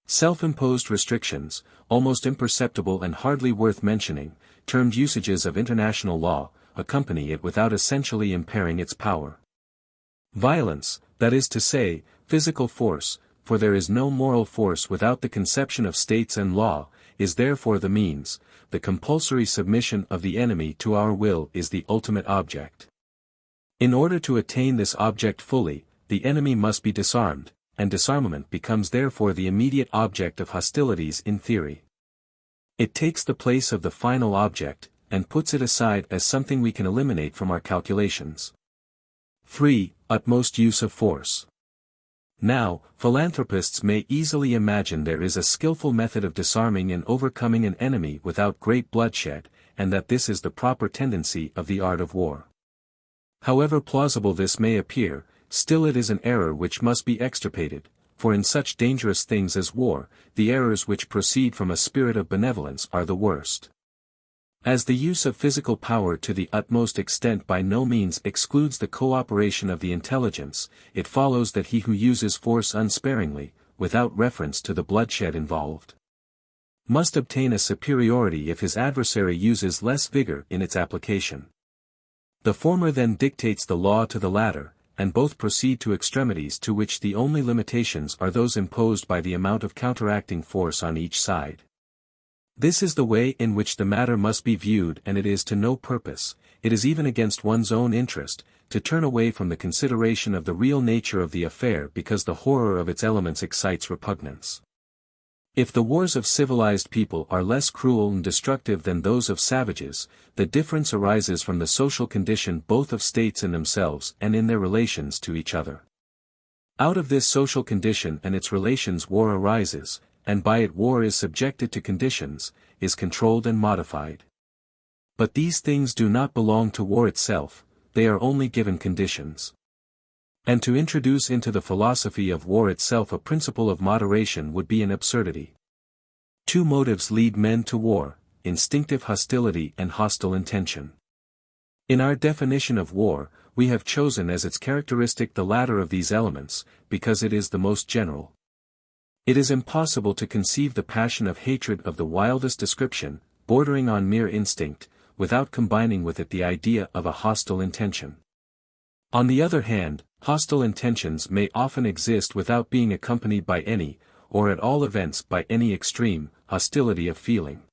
Self-imposed restrictions, almost imperceptible and hardly worth mentioning, termed usages of international law, accompany it without essentially impairing its power. Violence, that is to say, physical force, for there is no moral force without the conception of states and law, is therefore the means, the compulsory submission of the enemy to our will is the ultimate object. In order to attain this object fully, the enemy must be disarmed, and disarmament becomes therefore the immediate object of hostilities in theory. It takes the place of the final object, and puts it aside as something we can eliminate from our calculations. 3. Utmost use of force. Now, philanthropists may easily imagine there is a skillful method of disarming and overcoming an enemy without great bloodshed, and that this is the proper tendency of the art of war. However plausible this may appear, still it is an error which must be extirpated, for in such dangerous things as war, the errors which proceed from a spirit of benevolence are the worst. As the use of physical power to the utmost extent by no means excludes the cooperation of the intelligence, it follows that he who uses force unsparingly, without reference to the bloodshed involved, must obtain a superiority if his adversary uses less vigor in its application. The former then dictates the law to the latter, and both proceed to extremities to which the only limitations are those imposed by the amount of counteracting force on each side. This is the way in which the matter must be viewed, and it is to no purpose, it is even against one's own interest, to turn away from the consideration of the real nature of the affair because the horror of its elements excites repugnance. If the wars of civilized people are less cruel and destructive than those of savages, the difference arises from the social condition both of states in themselves and in their relations to each other. Out of this social condition and its relations war arises, and by it war is subjected to conditions, is controlled and modified. But these things do not belong to war itself, they are only given conditions. And to introduce into the philosophy of war itself a principle of moderation would be an absurdity. Two motives lead men to war: instinctive hostility and hostile intention. In our definition of war, we have chosen as its characteristic the latter of these elements, because it is the most general. It is impossible to conceive the passion of hatred of the wildest description, bordering on mere instinct, without combining with it the idea of a hostile intention. On the other hand, hostile intentions may often exist without being accompanied by any, or at all events by any extreme, hostility of feeling.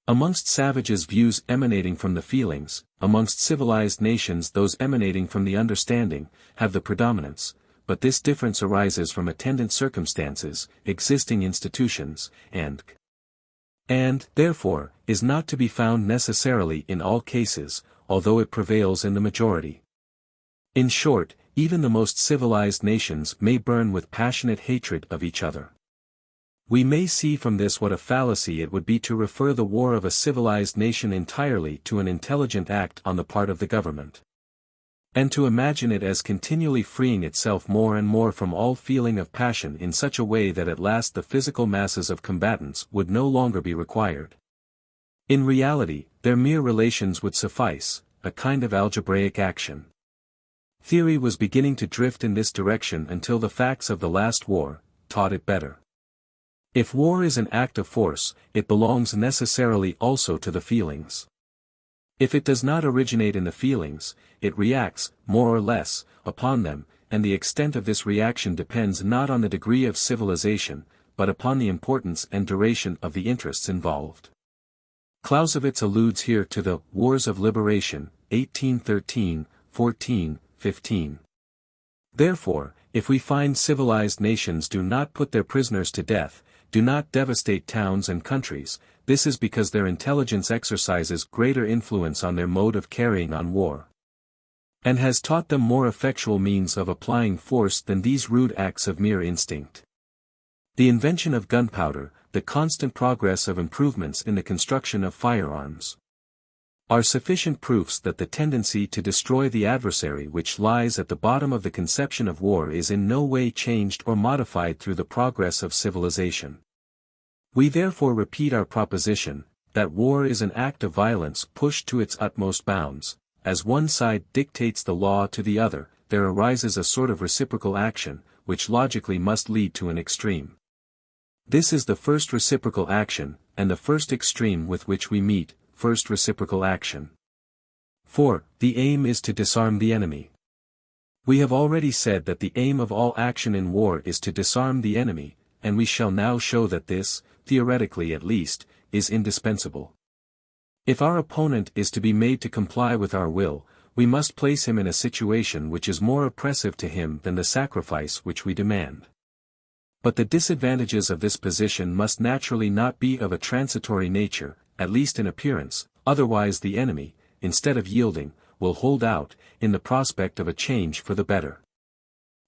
Amongst savages views emanating from the feelings, amongst civilized nations those emanating from the understanding, have the predominance, but this difference arises from attendant circumstances, existing institutions, and, therefore, is not to be found necessarily in all cases, although it prevails in the majority. In short, even the most civilized nations may burn with passionate hatred of each other. We may see from this what a fallacy it would be to refer the war of a civilized nation entirely to an intelligent act on the part of the government, and to imagine it as continually freeing itself more and more from all feeling of passion in such a way that at last the physical masses of combatants would no longer be required. In reality, their mere relations would suffice, a kind of algebraic action. Theory was beginning to drift in this direction until the facts of the last war taught it better. If war is an act of force, it belongs necessarily also to the feelings. If it does not originate in the feelings, it reacts, more or less, upon them, and the extent of this reaction depends not on the degree of civilization, but upon the importance and duration of the interests involved. Clausewitz alludes here to the Wars of Liberation, 1813, 14, 15. Therefore, if we find civilized nations do not put their prisoners to death, do not devastate towns and countries, this is because their intelligence exercises greater influence on their mode of carrying on war, and has taught them more effectual means of applying force than these rude acts of mere instinct. The invention of gunpowder, the constant progress of improvements in the construction of firearms, are sufficient proofs that the tendency to destroy the adversary which lies at the bottom of the conception of war is in no way changed or modified through the progress of civilization. We therefore repeat our proposition, that war is an act of violence pushed to its utmost bounds. As one side dictates the law to the other, there arises a sort of reciprocal action, which logically must lead to an extreme. This is the first reciprocal action, and the first extreme with which we meet, first reciprocal action. 4. The aim is to disarm the enemy. We have already said that the aim of all action in war is to disarm the enemy, and we shall now show that this, theoretically at least, is indispensable. If our opponent is to be made to comply with our will, we must place him in a situation which is more oppressive to him than the sacrifice which we demand. But the disadvantages of this position must naturally not be of a transitory nature, at least in appearance, otherwise the enemy, instead of yielding, will hold out, in the prospect of a change for the better.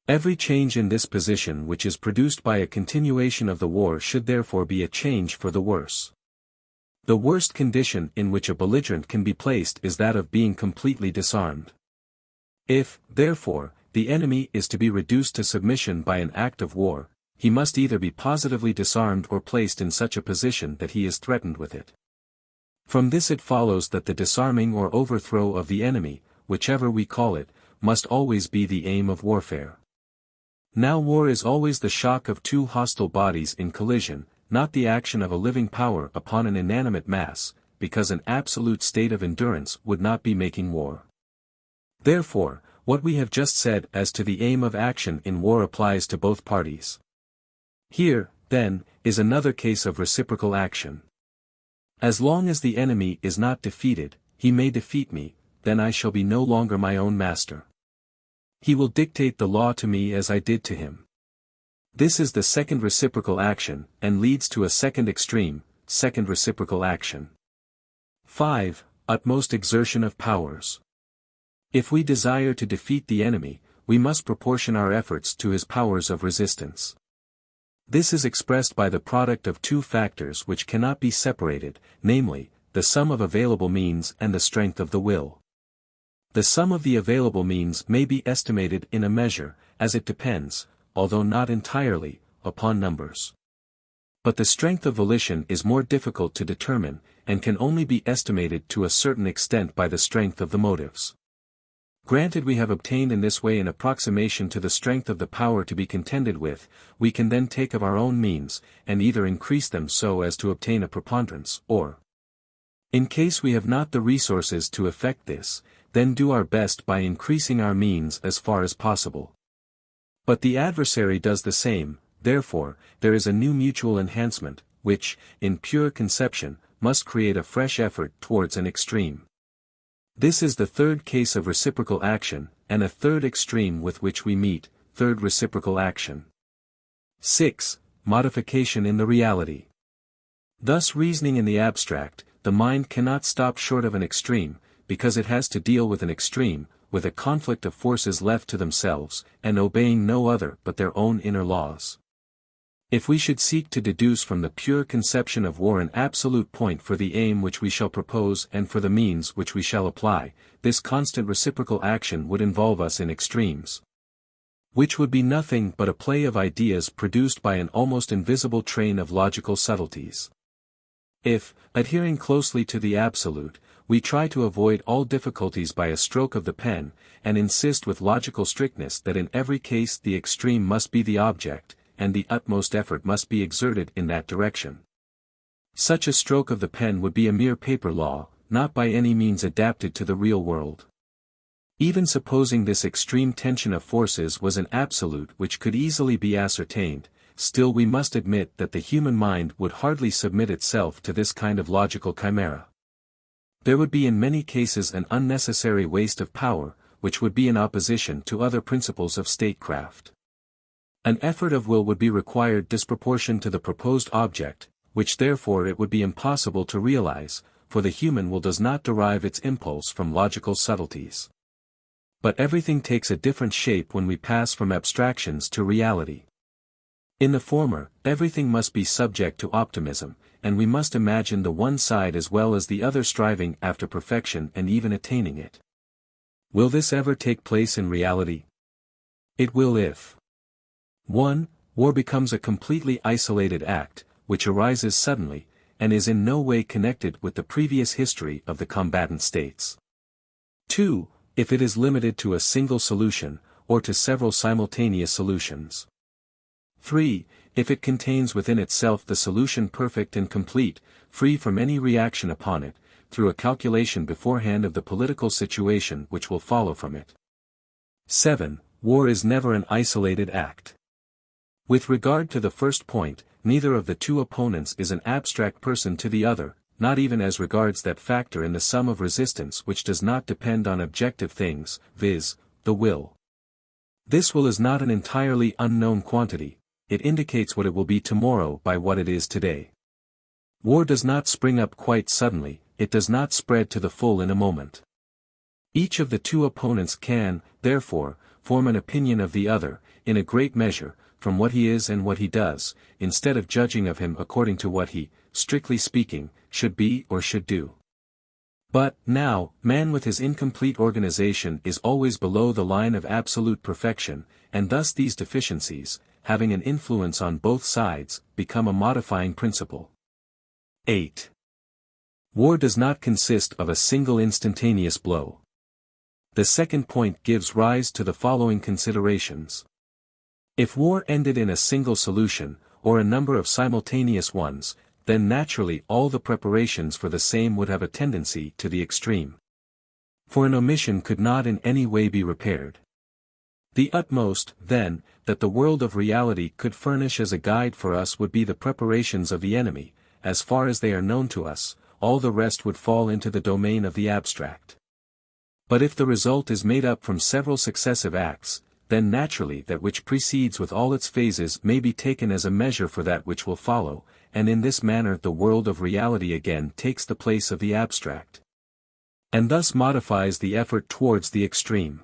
Every change in this position which is produced by a continuation of the war should therefore be a change for the worse. The worst condition in which a belligerent can be placed is that of being completely disarmed. If, therefore, the enemy is to be reduced to submission by an act of war, he must either be positively disarmed or placed in such a position that he is threatened with it. From this it follows that the disarming or overthrow of the enemy, whichever we call it, must always be the aim of warfare. Now war is always the shock of two hostile bodies in collision, not the action of a living power upon an inanimate mass, because an absolute state of endurance would not be making war. Therefore, what we have just said as to the aim of action in war applies to both parties. Here, then, is another case of reciprocal action. As long as the enemy is not defeated, he may defeat me, then I shall be no longer my own master. He will dictate the law to me as I did to him. This is the second reciprocal action, and leads to a second extreme, second reciprocal action. 5. Utmost exertion of powers. If we desire to defeat the enemy, we must proportion our efforts to his powers of resistance. This is expressed by the product of two factors which cannot be separated, namely, the sum of available means and the strength of the will. The sum of the available means may be estimated in a measure, as it depends, although not entirely, upon numbers. But the strength of volition is more difficult to determine, and can only be estimated to a certain extent by the strength of the motives. Granted we have obtained in this way an approximation to the strength of the power to be contended with, we can then take of our own means, and either increase them so as to obtain a preponderance, or, in case we have not the resources to effect this, then do our best by increasing our means as far as possible. But the adversary does the same, therefore, there is a new mutual enhancement, which, in pure conception, must create a fresh effort towards an extreme. This is the third case of reciprocal action, and a third extreme with which we meet, third reciprocal action. 6. Modification in the reality. Thus reasoning in the abstract, the mind cannot stop short of an extreme, because it has to deal with an extreme, with a conflict of forces left to themselves, and obeying no other but their own inner laws. If we should seek to deduce from the pure conception of war an absolute point for the aim which we shall propose and for the means which we shall apply, this constant reciprocal action would involve us in extremes, which would be nothing but a play of ideas produced by an almost invisible train of logical subtleties. If, adhering closely to the absolute, we try to avoid all difficulties by a stroke of the pen, and insist with logical strictness that in every case the extreme must be the object, and the utmost effort must be exerted in that direction, such a stroke of the pen would be a mere paper law, not by any means adapted to the real world. Even supposing this extreme tension of forces was an absolute which could easily be ascertained, still we must admit that the human mind would hardly submit itself to this kind of logical chimera. There would be in many cases an unnecessary waste of power, which would be in opposition to other principles of statecraft. An effort of will would be required disproportioned to the proposed object, which therefore it would be impossible to realize, for the human will does not derive its impulse from logical subtleties. But everything takes a different shape when we pass from abstractions to reality. In the former, everything must be subject to optimism, and we must imagine the one side as well as the other striving after perfection and even attaining it. Will this ever take place in reality? It will if 1. War becomes a completely isolated act, which arises suddenly, and is in no way connected with the previous history of the combatant states. 2. If it is limited to a single solution, or to several simultaneous solutions. 3. If it contains within itself the solution perfect and complete, free from any reaction upon it, through a calculation beforehand of the political situation which will follow from it. 7. War is never an isolated act. With regard to the first point, neither of the two opponents is an abstract person to the other, not even as regards that factor in the sum of resistance which does not depend on objective things, viz., the will. This will is not an entirely unknown quantity, it indicates what it will be tomorrow by what it is today. War does not spring up quite suddenly, it does not spread to the full in a moment. Each of the two opponents can, therefore, form an opinion of the other, in a great measure, from what he is and what he does, instead of judging of him according to what he, strictly speaking, should be or should do. But, now, man with his incomplete organization is always below the line of absolute perfection, and thus these deficiencies, having an influence on both sides, become a modifying principle. 8. War does not consist of a single instantaneous blow. The second point gives rise to the following considerations. If war ended in a single solution, or a number of simultaneous ones, then naturally all the preparations for the same would have a tendency to the extreme. For an omission could not in any way be repaired. The utmost, then, that the world of reality could furnish as a guide for us would be the preparations of the enemy, as far as they are known to us, all the rest would fall into the domain of the abstract. But if the result is made up from several successive acts, then naturally that which precedes with all its phases may be taken as a measure for that which will follow, and in this manner the world of reality again takes the place of the abstract. And thus modifies the effort towards the extreme.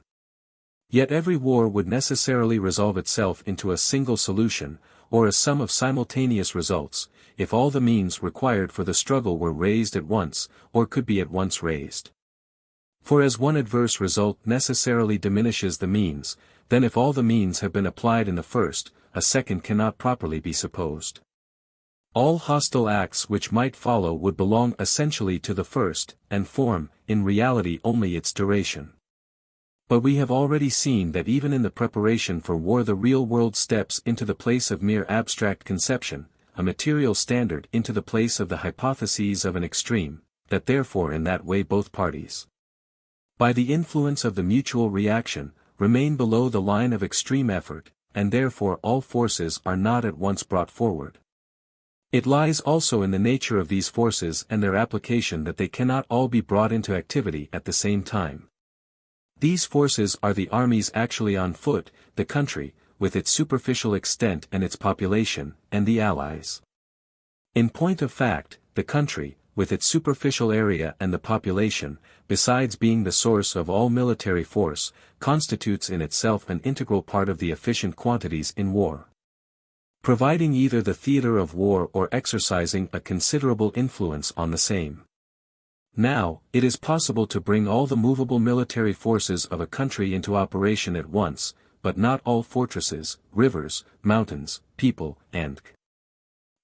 Yet every war would necessarily resolve itself into a single solution, or a sum of simultaneous results, if all the means required for the struggle were raised at once, or could be at once raised. For as one adverse result necessarily diminishes the means, then if all the means have been applied in the first, a second cannot properly be supposed. All hostile acts which might follow would belong essentially to the first, and form, in reality only its duration. But we have already seen that even in the preparation for war the real world steps into the place of mere abstract conception, a material standard into the place of the hypotheses of an extreme, that therefore in that way both parties, by the influence of the mutual reaction, remain below the line of extreme effort, and therefore all forces are not at once brought forward. It lies also in the nature of these forces and their application that they cannot all be brought into activity at the same time. These forces are the armies actually on foot, the country, with its superficial extent and its population, and the allies. In point of fact, the country, with its superficial area and the population, besides being the source of all military force, constitutes in itself an integral part of the efficient quantities in war. Providing either the theater of war or exercising a considerable influence on the same. Now, it is possible to bring all the movable military forces of a country into operation at once, but not all fortresses, rivers, mountains, people, and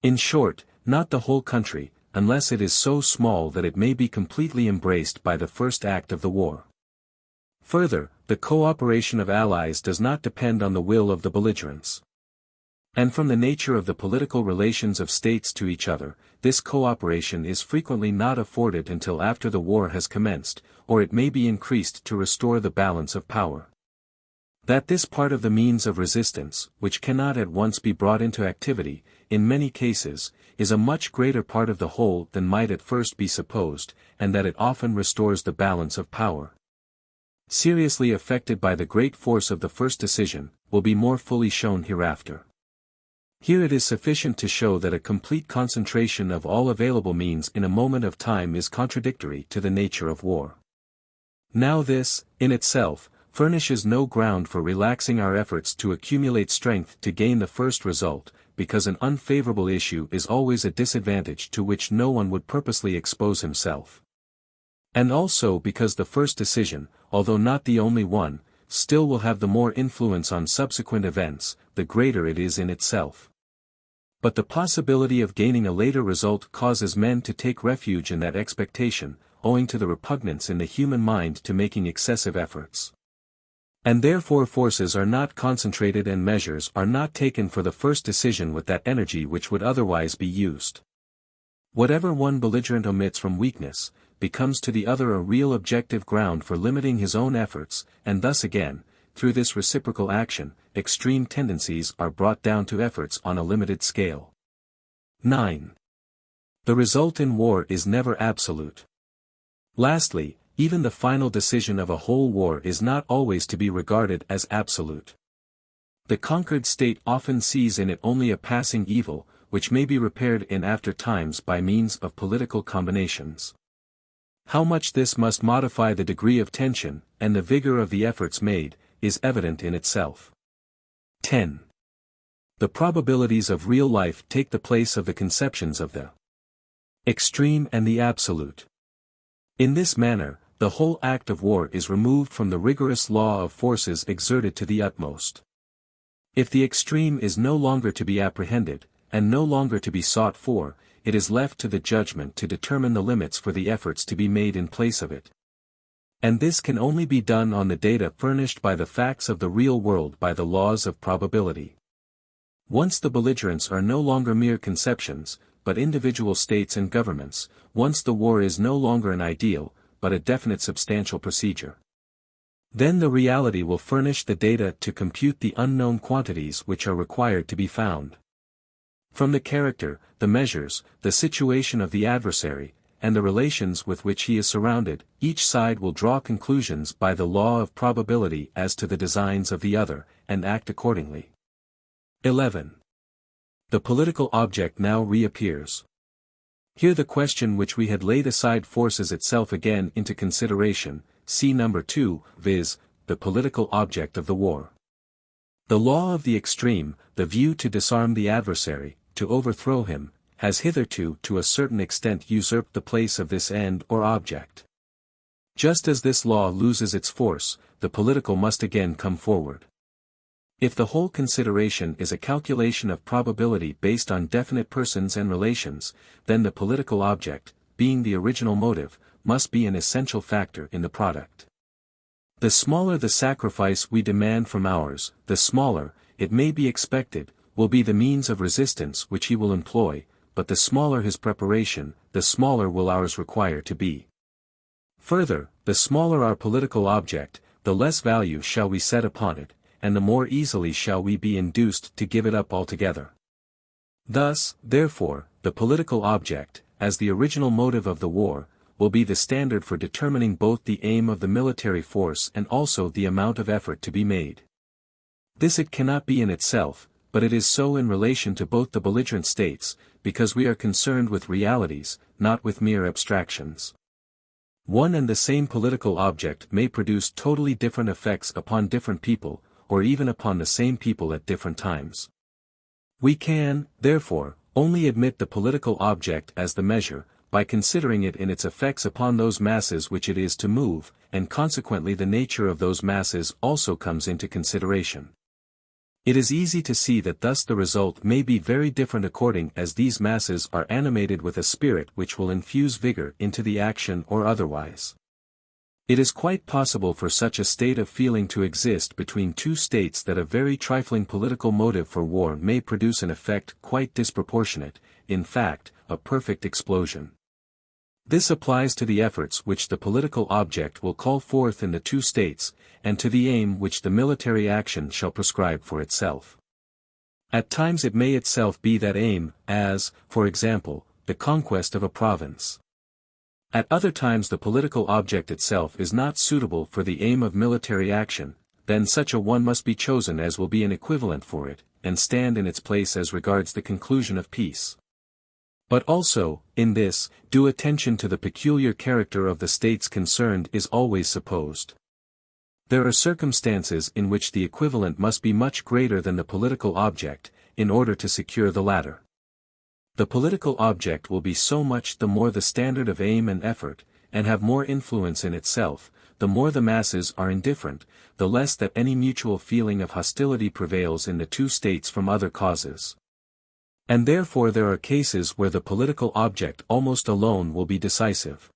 in short, not the whole country, unless it is so small that it may be completely embraced by the first act of the war. Further, the cooperation of allies does not depend on the will of the belligerents. And from the nature of the political relations of states to each other, this cooperation is frequently not afforded until after the war has commenced, or it may be increased to restore the balance of power. That this part of the means of resistance, which cannot at once be brought into activity, in many cases, is a much greater part of the whole than might at first be supposed, and that it often restores the balance of power, seriously affected by the great force of the first decision, will be more fully shown hereafter. Here it is sufficient to show that a complete concentration of all available means in a moment of time is contradictory to the nature of war. Now this, in itself, furnishes no ground for relaxing our efforts to accumulate strength to gain the first result, because an unfavorable issue is always a disadvantage to which no one would purposely expose himself. And also because the first decision, although not the only one, still will have the more influence on subsequent events, the greater it is in itself. But the possibility of gaining a later result causes men to take refuge in that expectation, owing to the repugnance in the human mind to making excessive efforts. And therefore forces are not concentrated and measures are not taken for the first decision with that energy which would otherwise be used. Whatever one belligerent omits from weakness, becomes to the other a real objective ground for limiting his own efforts, and thus again, through this reciprocal action, extreme tendencies are brought down to efforts on a limited scale. 9. The result in war is never absolute. Lastly, even the final decision of a whole war is not always to be regarded as absolute. The conquered state often sees in it only a passing evil, which may be repaired in after times by means of political combinations. How much this must modify the degree of tension, and the vigor of the efforts made, is evident in itself. 10. The probabilities of real life take the place of the conceptions of the Extreme and the absolute. In this manner, the whole act of war is removed from the rigorous law of forces exerted to the utmost. If the extreme is no longer to be apprehended, and no longer to be sought for, it is left to the judgment to determine the limits for the efforts to be made in place of it. And this can only be done on the data furnished by the facts of the real world by the laws of probability. Once the belligerents are no longer mere conceptions, but individual states and governments, once the war is no longer an ideal, but a definite substantial procedure. Then the reality will furnish the data to compute the unknown quantities which are required to be found. From the character, the measures, the situation of the adversary, and the relations with which he is surrounded, each side will draw conclusions by the law of probability as to the designs of the other, and act accordingly. 11. The political object now reappears. Here the question which we had laid aside forces itself again into consideration, see number 2, viz., the political object of the war. The law of the extreme, the view to disarm the adversary, to overthrow him, has hitherto to a certain extent usurped the place of this end or object. Just as this law loses its force, the political must again come forward. If the whole consideration is a calculation of probability based on definite persons and relations, then the political object, being the original motive, must be an essential factor in the product. The smaller the sacrifice we demand from ours, the smaller, it may be expected, will be the means of resistance which he will employ, but the smaller his preparation, the smaller will ours require to be. Further, the smaller our political object, the less value shall we set upon it, and the more easily shall we be induced to give it up altogether. Thus, therefore, the political object, as the original motive of the war, will be the standard for determining both the aim of the military force and also the amount of effort to be made. This it cannot be in itself, but it is so in relation to both the belligerent states, because we are concerned with realities, not with mere abstractions. One and the same political object may produce totally different effects upon different people, or even upon the same people at different times. We can, therefore, only admit the political object as the measure, by considering it in its effects upon those masses which it is to move, and consequently the nature of those masses also comes into consideration. It is easy to see that thus the result may be very different according as these masses are animated with a spirit which will infuse vigor into the action or otherwise. It is quite possible for such a state of feeling to exist between two states that a very trifling political motive for war may produce an effect quite disproportionate, in fact, a perfect explosion. This applies to the efforts which the political object will call forth in the two states, and to the aim which the military action shall prescribe for itself. At times it may itself be that aim, as, for example, the conquest of a province. At other times the political object itself is not suitable for the aim of military action, then such a one must be chosen as will be an equivalent for it, and stand in its place as regards the conclusion of peace. But also, in this, due attention to the peculiar character of the states concerned is always supposed. There are circumstances in which the equivalent must be much greater than the political object, in order to secure the latter. The political object will be so much the more the standard of aim and effort, and have more influence in itself, the more the masses are indifferent, the less that any mutual feeling of hostility prevails in the two states from other causes. And therefore there are cases where the political object almost alone will be decisive.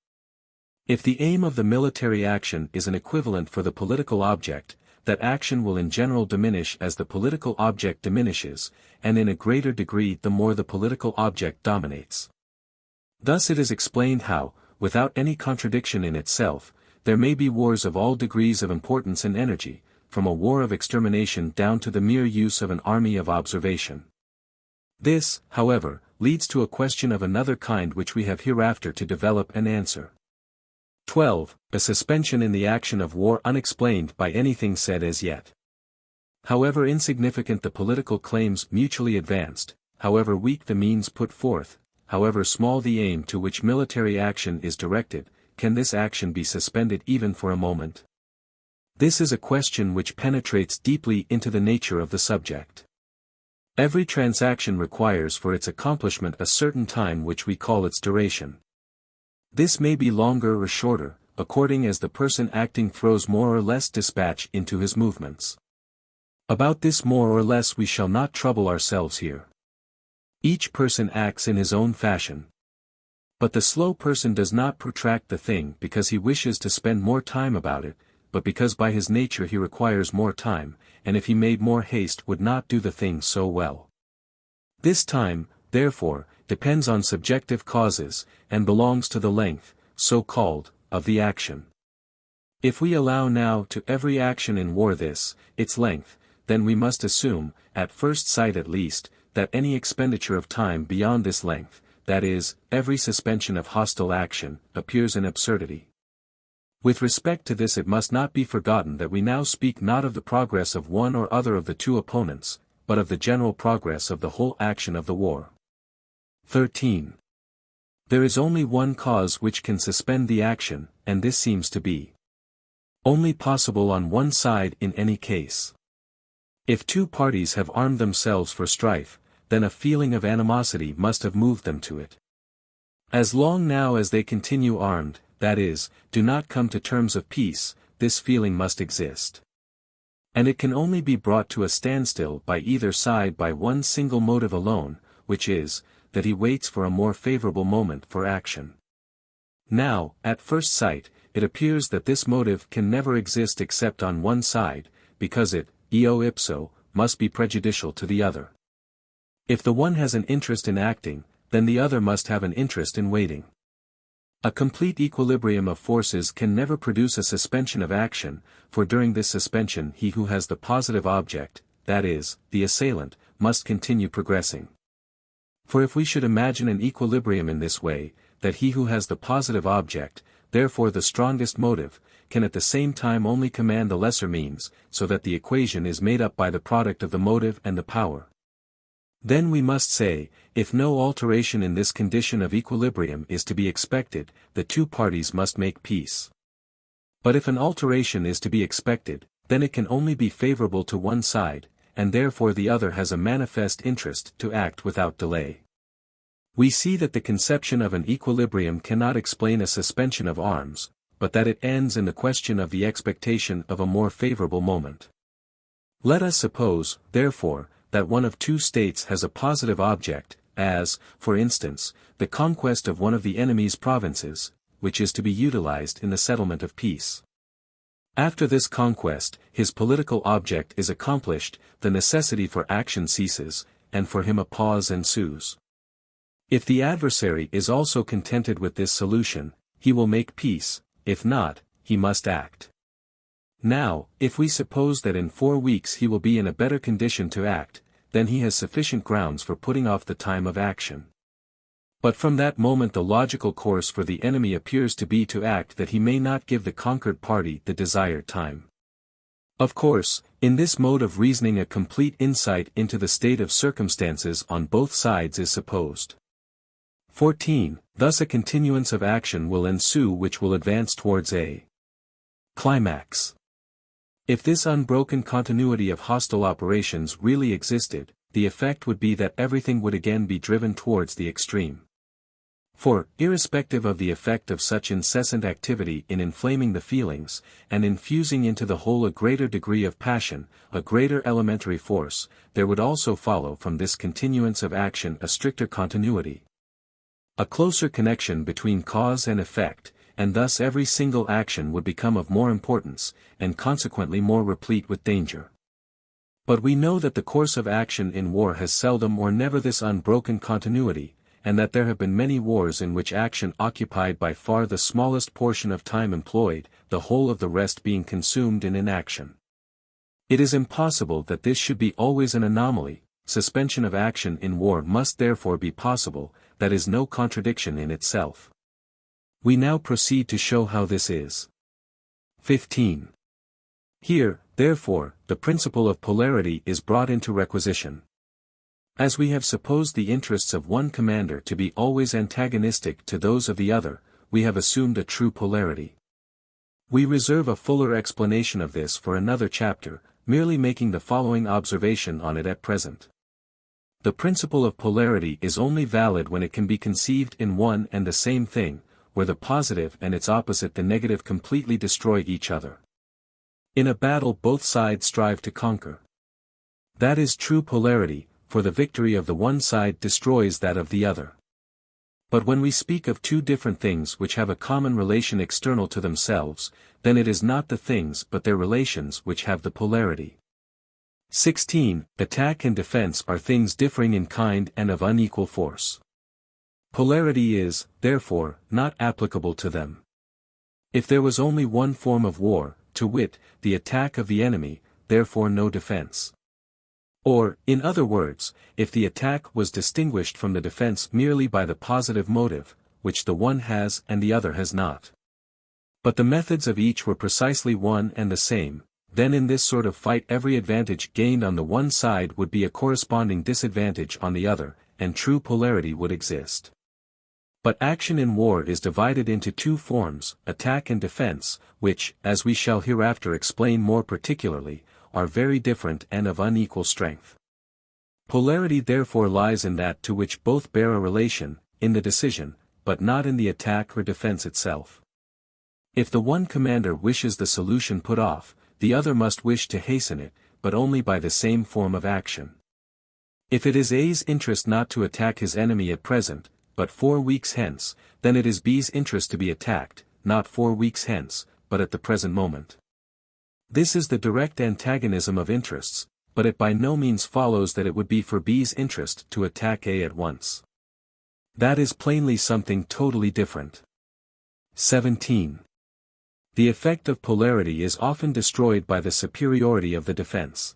If the aim of the military action is an equivalent for the political object, that action will in general diminish as the political object diminishes, and in a greater degree the more the political object dominates. Thus it is explained how, without any contradiction in itself, there may be wars of all degrees of importance and energy, from a war of extermination down to the mere use of an army of observation. This, however, leads to a question of another kind which we have hereafter to develop and answer. 12. A suspension in the action of war unexplained by anything said as yet. However insignificant the political claims mutually advanced, however weak the means put forth, however small the aim to which military action is directed, can this action be suspended even for a moment? This is a question which penetrates deeply into the nature of the subject. Every transaction requires for its accomplishment a certain time which we call its duration. This may be longer or shorter, according as the person acting throws more or less dispatch into his movements. About this more or less we shall not trouble ourselves here. Each person acts in his own fashion. But the slow person does not protract the thing because he wishes to spend more time about it, but because by his nature he requires more time, and if he made more haste would not do the thing so well. This time, therefore, depends on subjective causes, and belongs to the length, so called, of the action. If we allow now to every action in war its length, then we must assume, at first sight at least, that any expenditure of time beyond this length, that is, every suspension of hostile action, appears an absurdity. With respect to this it must not be forgotten that we now speak not of the progress of one or other of the two opponents, but of the general progress of the whole action of the war. 13. There is only one cause which can suspend the action, and this seems to be only possible on one side in any case. If two parties have armed themselves for strife, then a feeling of animosity must have moved them to it. As long now as they continue armed, that is, do not come to terms of peace, this feeling must exist. And it can only be brought to a standstill by either side by one single motive alone, which is, that he waits for a more favorable moment for action. Now, at first sight, it appears that this motive can never exist except on one side, because it, eo ipso, must be prejudicial to the other. If the one has an interest in acting, then the other must have an interest in waiting. A complete equilibrium of forces can never produce a suspension of action, for during this suspension he who has the positive object, that is, the assailant, must continue progressing. For if we should imagine an equilibrium in this way, that he who has the positive object, therefore the strongest motive, can at the same time only command the lesser means, so that the equation is made up by the product of the motive and the power. Then we must say, if no alteration in this condition of equilibrium is to be expected, the two parties must make peace. But if an alteration is to be expected, then it can only be favorable to one side, and therefore the other has a manifest interest to act without delay. We see that the conception of an equilibrium cannot explain a suspension of arms, but that it ends in the question of the expectation of a more favorable moment. Let us suppose, therefore, that one of two states has a positive object, as, for instance, the conquest of one of the enemy's provinces, which is to be utilized in the settlement of peace. After this conquest, his political object is accomplished, the necessity for action ceases, and for him a pause ensues. If the adversary is also contented with this solution, he will make peace, if not, he must act. Now, if we suppose that in 4 weeks he will be in a better condition to act, then he has sufficient grounds for putting off the time of action. But from that moment the logical course for the enemy appears to be to act that he may not give the conquered party the desired time. Of course, in this mode of reasoning a complete insight into the state of circumstances on both sides is supposed. 14. Thus a continuance of action will ensue which will advance towards a climax. If this unbroken continuity of hostile operations really existed, the effect would be that everything would again be driven towards the extreme. For, irrespective of the effect of such incessant activity in inflaming the feelings, and infusing into the whole a greater degree of passion, a greater elementary force, there would also follow from this continuance of action a stricter continuity, a closer connection between cause and effect, and thus every single action would become of more importance, and consequently more replete with danger. But we know that the course of action in war has seldom or never this unbroken continuity, and that there have been many wars in which action occupied by far the smallest portion of time employed, the whole of the rest being consumed in inaction. It is impossible that this should be always an anomaly. Suspension of action in war must therefore be possible, that is no contradiction in itself. We now proceed to show how this is. 15. Here, therefore, the principle of polarity is brought into requisition. As we have supposed the interests of one commander to be always antagonistic to those of the other, we have assumed a true polarity. We reserve a fuller explanation of this for another chapter, merely making the following observation on it at present. The principle of polarity is only valid when it can be conceived in one and the same thing, where the positive and its opposite the negative completely destroy each other. In a battle both sides strive to conquer. That is true polarity, for the victory of the one side destroys that of the other. But when we speak of two different things which have a common relation external to themselves, then it is not the things but their relations which have the polarity. 16. Attack and defense are things differing in kind and of unequal force. Polarity is, therefore, not applicable to them. If there was only one form of war, to wit, the attack of the enemy, therefore no defense. Or, in other words, if the attack was distinguished from the defense merely by the positive motive, which the one has and the other has not. But the methods of each were precisely one and the same, then in this sort of fight every advantage gained on the one side would be a corresponding disadvantage on the other, and true polarity would exist. But action in war is divided into two forms, attack and defense, which, as we shall hereafter explain more particularly, are very different and of unequal strength. Polarity therefore lies in that to which both bear a relation, in the decision, but not in the attack or defense itself. If the one commander wishes the solution put off, the other must wish to hasten it, but only by the same form of action. If it is A's interest not to attack his enemy at present, but 4 weeks hence, then it is B's interest to be attacked, not 4 weeks hence, but at the present moment. This is the direct antagonism of interests, but it by no means follows that it would be for B's interest to attack A at once. That is plainly something totally different. 17. The effect of polarity is often destroyed by the superiority of the defense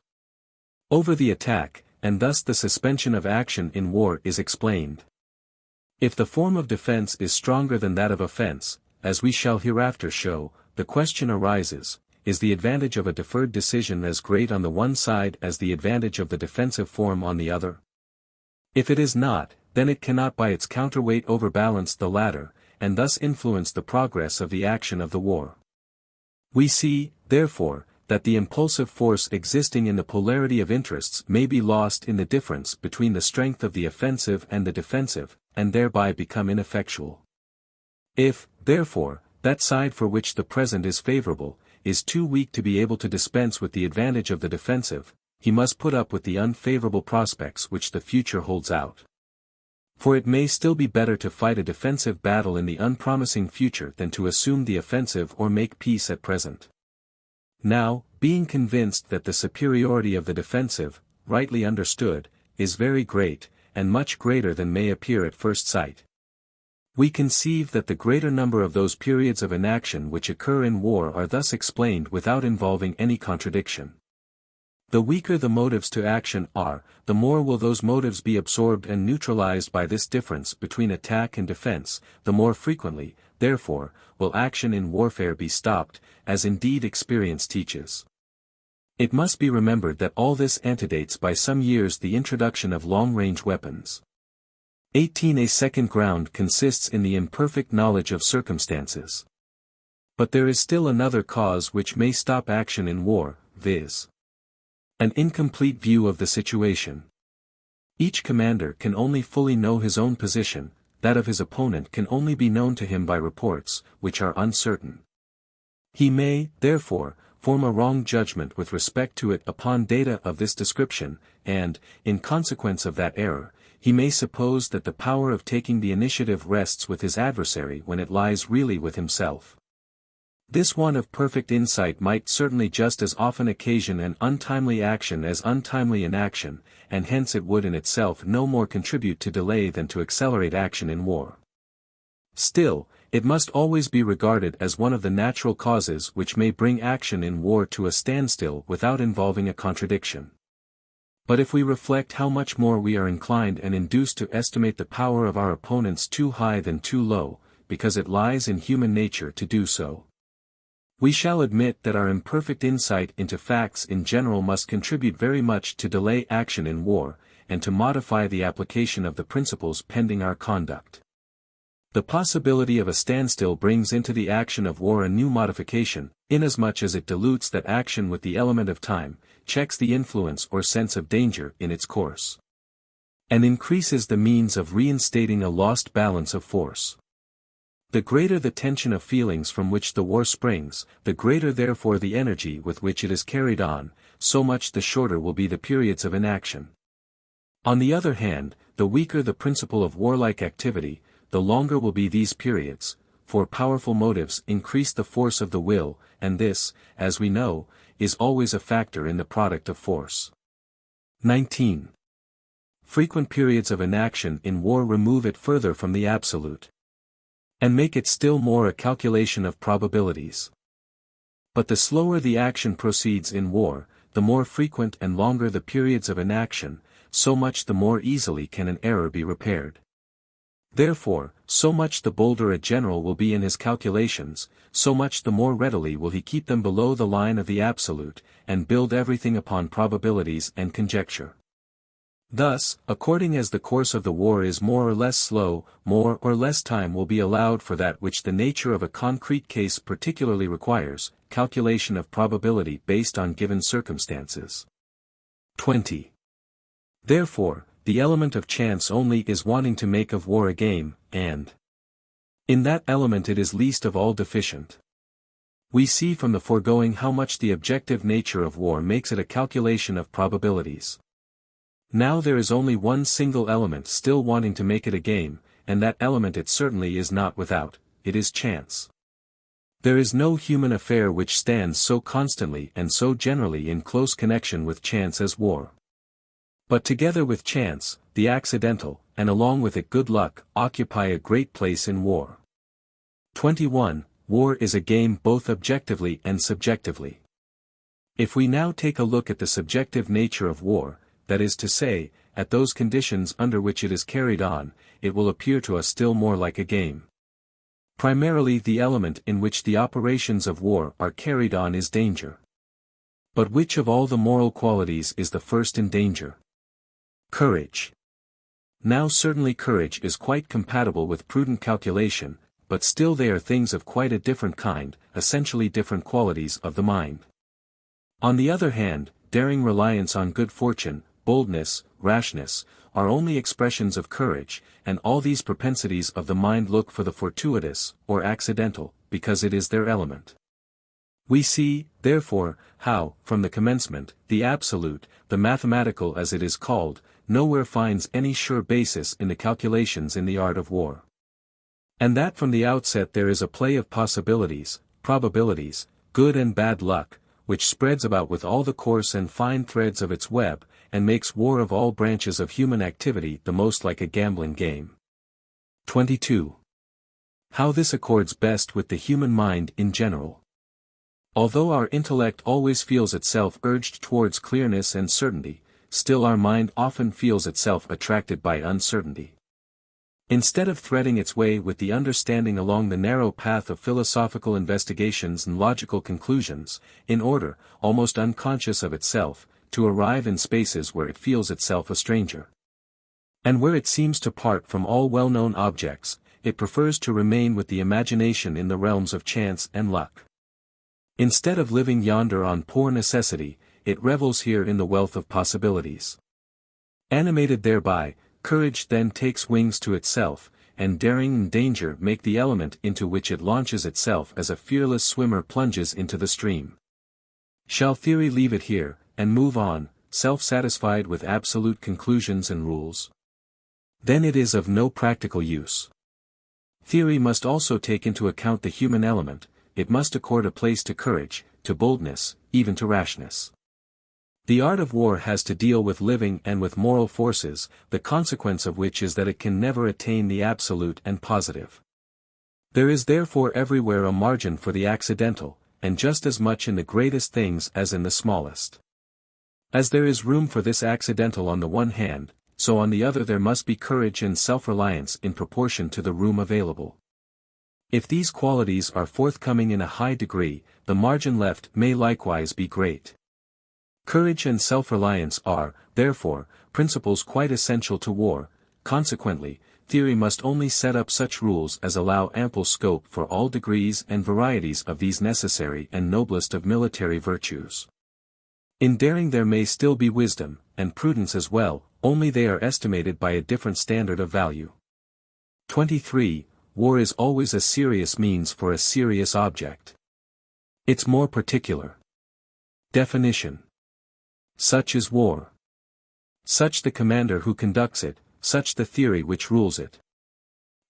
over the attack, and thus the suspension of action in war is explained. If the form of defense is stronger than that of offense, as we shall hereafter show, the question arises, is the advantage of a deferred decision as great on the one side as the advantage of the defensive form on the other? If it is not, then it cannot by its counterweight overbalance the latter, and thus influence the progress of the action of the war. We see, therefore, that the impulsive force existing in the polarity of interests may be lost in the difference between the strength of the offensive and the defensive, and thereby become ineffectual. If, therefore, that side for which the present is favorable, is too weak to be able to dispense with the advantage of the defensive, he must put up with the unfavorable prospects which the future holds out. For it may still be better to fight a defensive battle in the unpromising future than to assume the offensive or make peace at present. Now, being convinced that the superiority of the defensive, rightly understood, is very great, and much greater than may appear at first sight, we conceive that the greater number of those periods of inaction which occur in war are thus explained without involving any contradiction. The weaker the motives to action are, the more will those motives be absorbed and neutralized by this difference between attack and defense, the more frequently, therefore, will action in warfare be stopped, as indeed experience teaches. It must be remembered that all this antedates by some years the introduction of long-range weapons. 18. A second ground consists in the imperfect knowledge of circumstances. But there is still another cause which may stop action in war, viz. An incomplete view of the situation. Each commander can only fully know his own position, that of his opponent can only be known to him by reports, which are uncertain. He may, therefore, form a wrong judgment with respect to it upon data of this description, and, in consequence of that error, he may suppose that the power of taking the initiative rests with his adversary when it lies really with himself. This want of perfect insight might certainly just as often occasion an untimely action as untimely inaction, and hence it would in itself no more contribute to delay than to accelerate action in war. Still, it must always be regarded as one of the natural causes which may bring action in war to a standstill without involving a contradiction. But if we reflect how much more we are inclined and induced to estimate the power of our opponents too high than too low, because it lies in human nature to do so, we shall admit that our imperfect insight into facts in general must contribute very much to delay action in war, and to modify the application of the principles pending our conduct. The possibility of a standstill brings into the action of war a new modification, inasmuch as it dilutes that action with the element of time, checks the influence or sense of danger in its course. and increases the means of reinstating a lost balance of force. The greater the tension of feelings from which the war springs, the greater therefore the energy with which it is carried on, so much the shorter will be the periods of inaction. On the other hand, the weaker the principle of warlike activity, the longer will be these periods, for powerful motives increase the force of the will, and this, as we know, is always a factor in the product of force. 19. Frequent periods of inaction in war remove it further from the absolute, and make it still more a calculation of probabilities. But the slower the action proceeds in war, the more frequent and longer the periods of inaction, so much the more easily can an error be repaired. Therefore, so much the bolder a general will be in his calculations, so much the more readily will he keep them below the line of the absolute, and build everything upon probabilities and conjecture. Thus, according as the course of the war is more or less slow, more or less time will be allowed for that which the nature of a concrete case particularly requires, calculation of probability based on given circumstances. 20. Therefore, the element of chance only is wanting to make of war a game, and in that element it is least of all deficient. We see from the foregoing how much the objective nature of war makes it a calculation of probabilities. Now there is only one single element still wanting to make it a game, and that element it certainly is not without, it is chance. There is no human affair which stands so constantly and so generally in close connection with chance as war. But together with chance, the accidental, and along with it good luck, occupy a great place in war. 21. War is a game both objectively and subjectively. If we now take a look at the subjective nature of war, that is to say, at those conditions under which it is carried on, it will appear to us still more like a game. Primarily the element in which the operations of war are carried on is danger. But which of all the moral qualities is the first in danger? Courage. Now certainly courage is quite compatible with prudent calculation, but still they are things of quite a different kind, essentially different qualities of the mind. On the other hand, daring reliance on good fortune, boldness, rashness, are only expressions of courage, and all these propensities of the mind look for the fortuitous, or accidental, because it is their element. We see, therefore, how, from the commencement, the absolute, the mathematical as it is called, nowhere finds any sure basis in the calculations in the art of war. And that from the outset there is a play of possibilities, probabilities, good and bad luck, which spreads about with all the coarse and fine threads of its web, and makes war of all branches of human activity the most like a gambling game. 22. How this accords best with the human mind in general. Although our intellect always feels itself urged towards clearness and certainty, still our mind often feels itself attracted by uncertainty. Instead of threading its way with the understanding along the narrow path of philosophical investigations and logical conclusions, in order, almost unconscious of itself, to arrive in spaces where it feels itself a stranger, and where it seems to part from all well-known objects, it prefers to remain with the imagination in the realms of chance and luck. Instead of living yonder on poor necessity, it revels here in the wealth of possibilities. Animated thereby, courage then takes wings to itself, and daring and danger make the element into which it launches itself as a fearless swimmer plunges into the stream. Shall theory leave it here, and move on, self-satisfied with absolute conclusions and rules? Then it is of no practical use. Theory must also take into account the human element, it must accord a place to courage, to boldness, even to rashness. The art of war has to deal with living and with moral forces, the consequence of which is that it can never attain the absolute and positive. There is therefore everywhere a margin for the accidental, and just as much in the greatest things as in the smallest. As there is room for this accidental on the one hand, so on the other there must be courage and self-reliance in proportion to the room available. If these qualities are forthcoming in a high degree, the margin left may likewise be great. Courage and self-reliance are, therefore, principles quite essential to war. Consequently, theory must only set up such rules as allow ample scope for all degrees and varieties of these necessary and noblest of military virtues. In daring there may still be wisdom, and prudence as well, only they are estimated by a different standard of value. 23. War is always a serious means for a serious object. It's more particular. Definition. Such is war. Such the commander who conducts it, such the theory which rules it.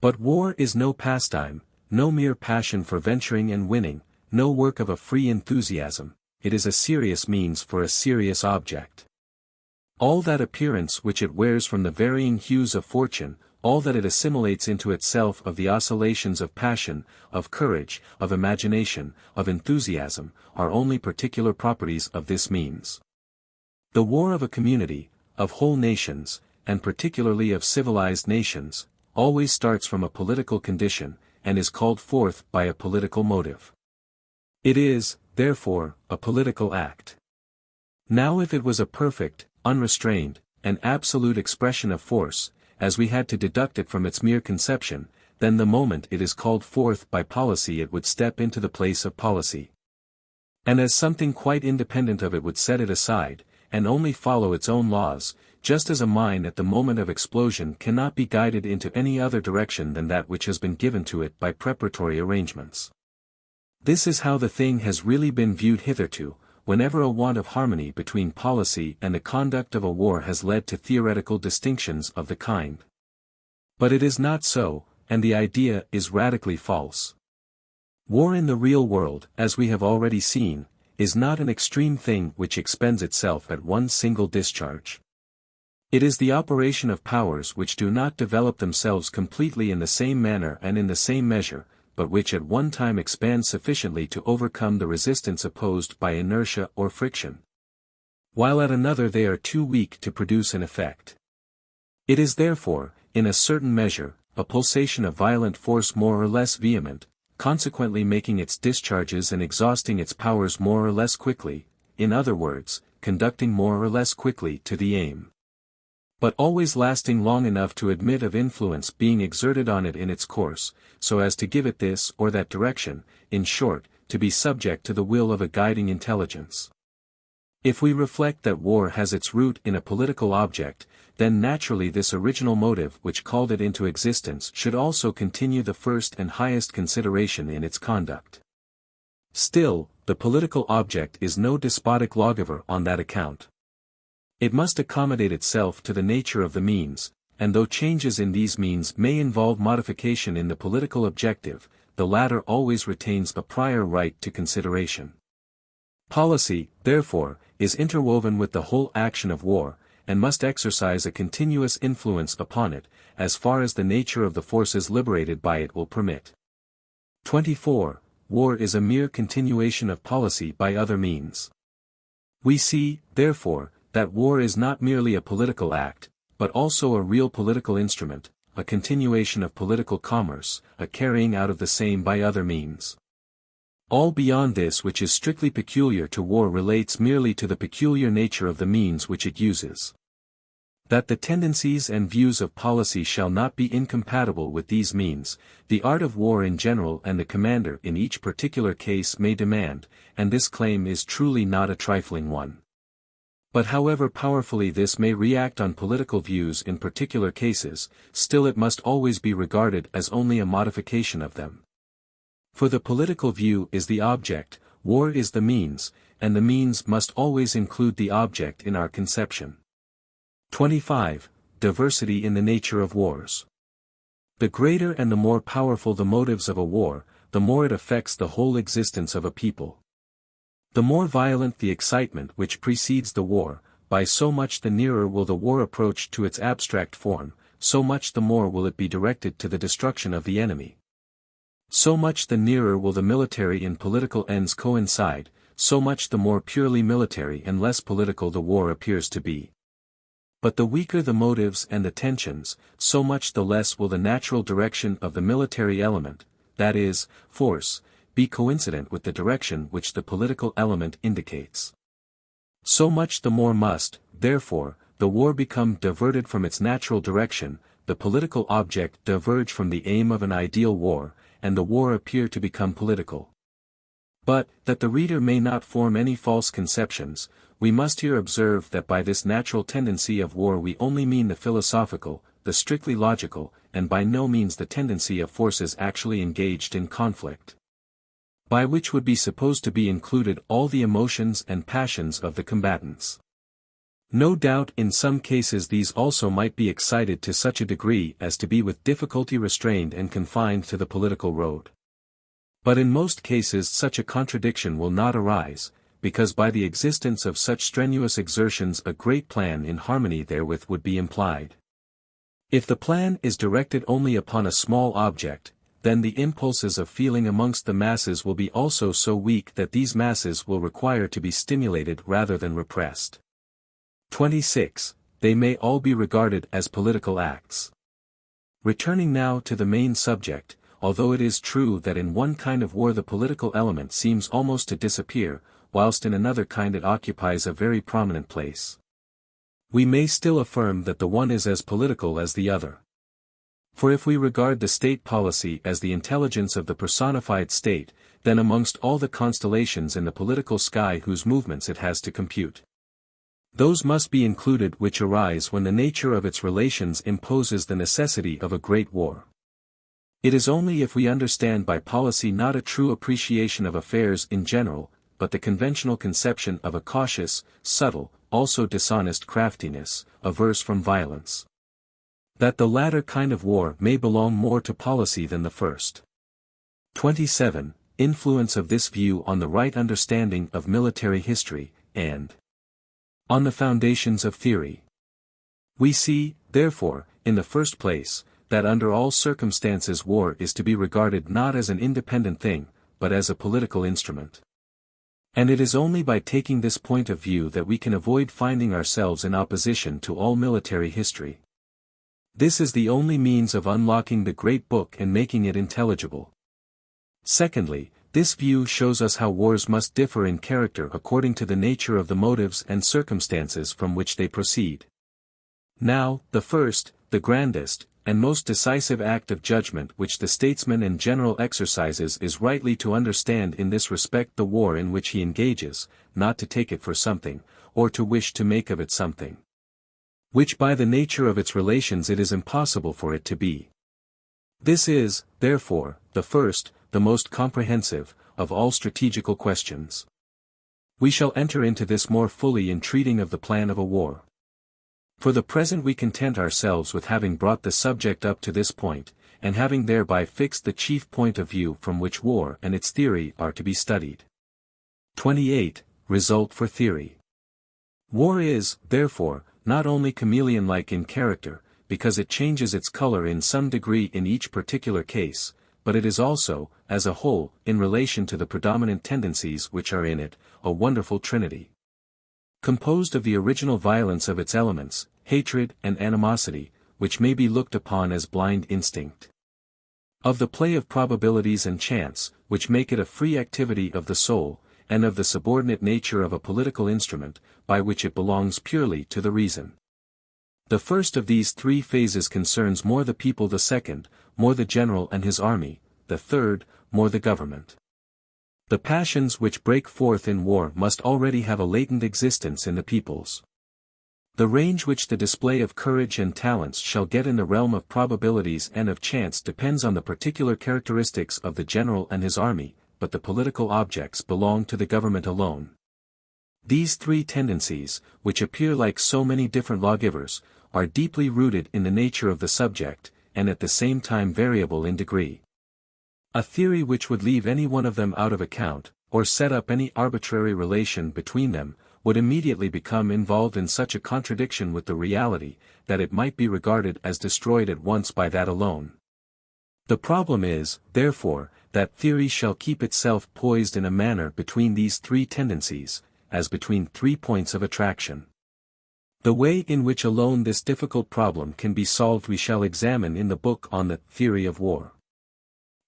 But war is no pastime, no mere passion for venturing and winning, no work of a free enthusiasm, it is a serious means for a serious object. All that appearance which it wears from the varying hues of fortune, all that it assimilates into itself of the oscillations of passion, of courage, of imagination, of enthusiasm, are only particular properties of this means. The war of a community, of whole nations, and particularly of civilized nations, always starts from a political condition, and is called forth by a political motive. It is, therefore, a political act. Now if it was a perfect, unrestrained, and absolute expression of force, as we had to deduct it from its mere conception, then the moment it is called forth by policy it would step into the place of policy. And as something quite independent of it would set it aside, and only follow its own laws, just as a mine at the moment of explosion cannot be guided into any other direction than that which has been given to it by preparatory arrangements. This is how the thing has really been viewed hitherto, whenever a want of harmony between policy and the conduct of a war has led to theoretical distinctions of the kind. But it is not so, and the idea is radically false. War in the real world, as we have already seen, is not an extreme thing which expends itself at one single discharge. It is the operation of powers which do not develop themselves completely in the same manner and in the same measure, but which at one time expand sufficiently to overcome the resistance opposed by inertia or friction, while at another they are too weak to produce an effect. It is therefore, in a certain measure, a pulsation of violent force more or less vehement, consequently making its discharges and exhausting its powers more or less quickly, in other words, conducting more or less quickly to the aim, but always lasting long enough to admit of influence being exerted on it in its course, so as to give it this or that direction, in short, to be subject to the will of a guiding intelligence. If we reflect that war has its root in a political object, then naturally this original motive which called it into existence should also continue the first and highest consideration in its conduct. Still, the political object is no despotic lawgiver on that account. It must accommodate itself to the nature of the means, and though changes in these means may involve modification in the political objective, the latter always retains a prior right to consideration. Policy, therefore, is interwoven with the whole action of war, and must exercise a continuous influence upon it, as far as the nature of the forces liberated by it will permit. 24. War is a mere continuation of policy by other means. We see, therefore, that war is not merely a political act, but also a real political instrument, a continuation of political commerce, a carrying out of the same by other means. All beyond this which is strictly peculiar to war relates merely to the peculiar nature of the means which it uses. That the tendencies and views of policy shall not be incompatible with these means, the art of war in general and the commander in each particular case may demand, and this claim is truly not a trifling one. But however powerfully this may react on political views in particular cases, still it must always be regarded as only a modification of them. For the political view is the object, war is the means, and the means must always include the object in our conception. 25. Diversity in the nature of wars. The greater and the more powerful the motives of a war, the more it affects the whole existence of a people. The more violent the excitement which precedes the war, by so much the nearer will the war approach to its abstract form, so much the more will it be directed to the destruction of the enemy. So much the nearer will the military and political ends coincide, so much the more purely military and less political the war appears to be. But the weaker the motives and the tensions, so much the less will the natural direction of the military element, that is, force, be coincident with the direction which the political element indicates. So much the more must, therefore, the war become diverted from its natural direction, the political object diverge from the aim of an ideal war, and the war appear to become political. But, that the reader may not form any false conceptions, we must here observe that by this natural tendency of war we only mean the philosophical, the strictly logical, and by no means the tendency of forces actually engaged in conflict. By which would be supposed to be included all the emotions and passions of the combatants. No doubt in some cases these also might be excited to such a degree as to be with difficulty restrained and confined to the political road. But in most cases such a contradiction will not arise, because by the existence of such strenuous exertions a great plan in harmony therewith would be implied. If the plan is directed only upon a small object, then the impulses of feeling amongst the masses will be also so weak that these masses will require to be stimulated rather than repressed. 26. They may all be regarded as political acts. Returning now to the main subject, although it is true that in one kind of war the political element seems almost to disappear, whilst in another kind it occupies a very prominent place, we may still affirm that the one is as political as the other. For if we regard the state policy as the intelligence of the personified state, then amongst all the constellations in the political sky whose movements it has to compute, those must be included which arise when the nature of its relations imposes the necessity of a great war. It is only if we understand by policy not a true appreciation of affairs in general, but the conventional conception of a cautious, subtle, also dishonest craftiness, averse from violence, that the latter kind of war may belong more to policy than the first. 27. Influence of this view on the right understanding of military history, and on the foundations of theory. We see, therefore, in the first place, that under all circumstances war is to be regarded not as an independent thing, but as a political instrument. And it is only by taking this point of view that we can avoid finding ourselves in opposition to all military history. This is the only means of unlocking the great book and making it intelligible. Secondly, this view shows us how wars must differ in character according to the nature of the motives and circumstances from which they proceed. Now, the first, the grandest, and most decisive act of judgment which the statesman and general exercises is rightly to understand in this respect the war in which he engages, not to take it for something, or to wish to make of it something, which by the nature of its relations it is impossible for it to be. This is, therefore, the first, the most comprehensive, of all strategical questions. We shall enter into this more fully in treating of the plan of a war. For the present we content ourselves with having brought the subject up to this point, and having thereby fixed the chief point of view from which war and its theory are to be studied. 28. Result for theory. War is, therefore, not only chameleon-like in character, because it changes its color in some degree in each particular case, but it is also, as a whole, in relation to the predominant tendencies which are in it, a wonderful trinity, composed of the original violence of its elements, hatred and animosity, which may be looked upon as blind instinct, of the play of probabilities and chance, which make it a free activity of the soul, and of the subordinate nature of a political instrument, by which it belongs purely to the reason. The first of these three phases concerns more the people, the second, more the general and his army, the third, more the government. The passions which break forth in war must already have a latent existence in the peoples. The range which the display of courage and talents shall get in the realm of probabilities and of chance depends on the particular characteristics of the general and his army, but the political objects belong to the government alone. These three tendencies, which appear like so many different lawgivers, are deeply rooted in the nature of the subject, and at the same time variable in degree. A theory which would leave any one of them out of account, or set up any arbitrary relation between them, would immediately become involved in such a contradiction with the reality, that it might be regarded as destroyed at once by that alone. The problem is, therefore, that theory shall keep itself poised in a manner between these three tendencies, as between 3 points of attraction. The way in which alone this difficult problem can be solved we shall examine in the book on the Theory of War.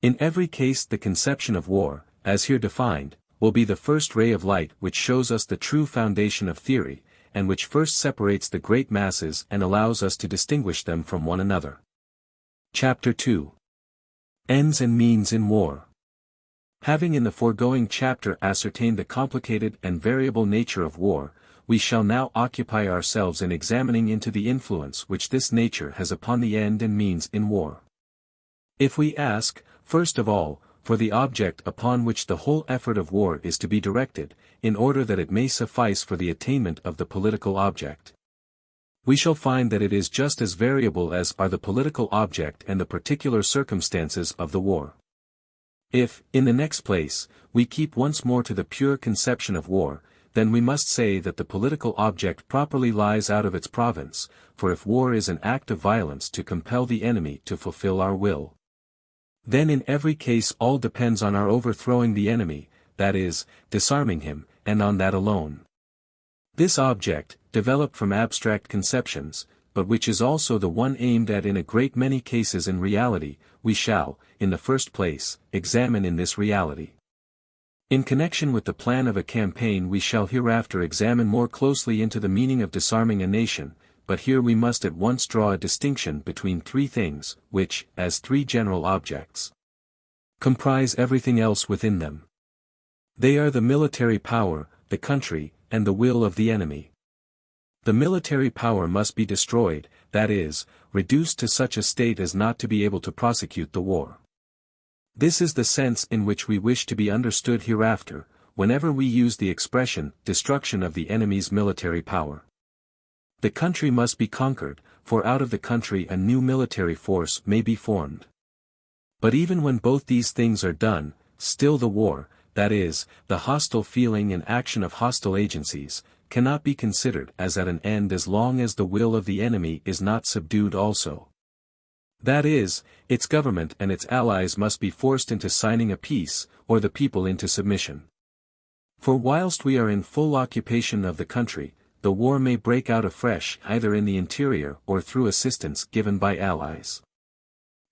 In every case the conception of war, as here defined, will be the first ray of light which shows us the true foundation of theory, and which first separates the great masses and allows us to distinguish them from one another. Chapter 2. Ends and Means in War. Having in the foregoing chapter ascertained the complicated and variable nature of war, we shall now occupy ourselves in examining into the influence which this nature has upon the end and means in war. If we ask, first of all, for the object upon which the whole effort of war is to be directed, in order that it may suffice for the attainment of the political object, we shall find that it is just as variable as are the political object and the particular circumstances of the war. If, in the next place, we keep once more to the pure conception of war, then we must say that the political object properly lies out of its province, for if war is an act of violence to compel the enemy to fulfill our will, then in every case all depends on our overthrowing the enemy, that is, disarming him, and on that alone. This object, developed from abstract conceptions, but which is also the one aimed at in a great many cases in reality, we shall, in the first place, examine in this reality. In connection with the plan of a campaign we shall hereafter examine more closely into the meaning of disarming a nation, but here we must at once draw a distinction between three things, which, as three general objects, comprise everything else within them. They are the military power, the country, and the will of the enemy. The military power must be destroyed, that is, reduced to such a state as not to be able to prosecute the war. This is the sense in which we wish to be understood hereafter, whenever we use the expression, destruction of the enemy's military power. The country must be conquered, for out of the country a new military force may be formed. But even when both these things are done, still the war, that is, the hostile feeling and action of hostile agencies, cannot be considered as at an end as long as the will of the enemy is not subdued also. That is, its government and its allies must be forced into signing a peace, or the people into submission. For whilst we are in full occupation of the country, the war may break out afresh either in the interior or through assistance given by allies.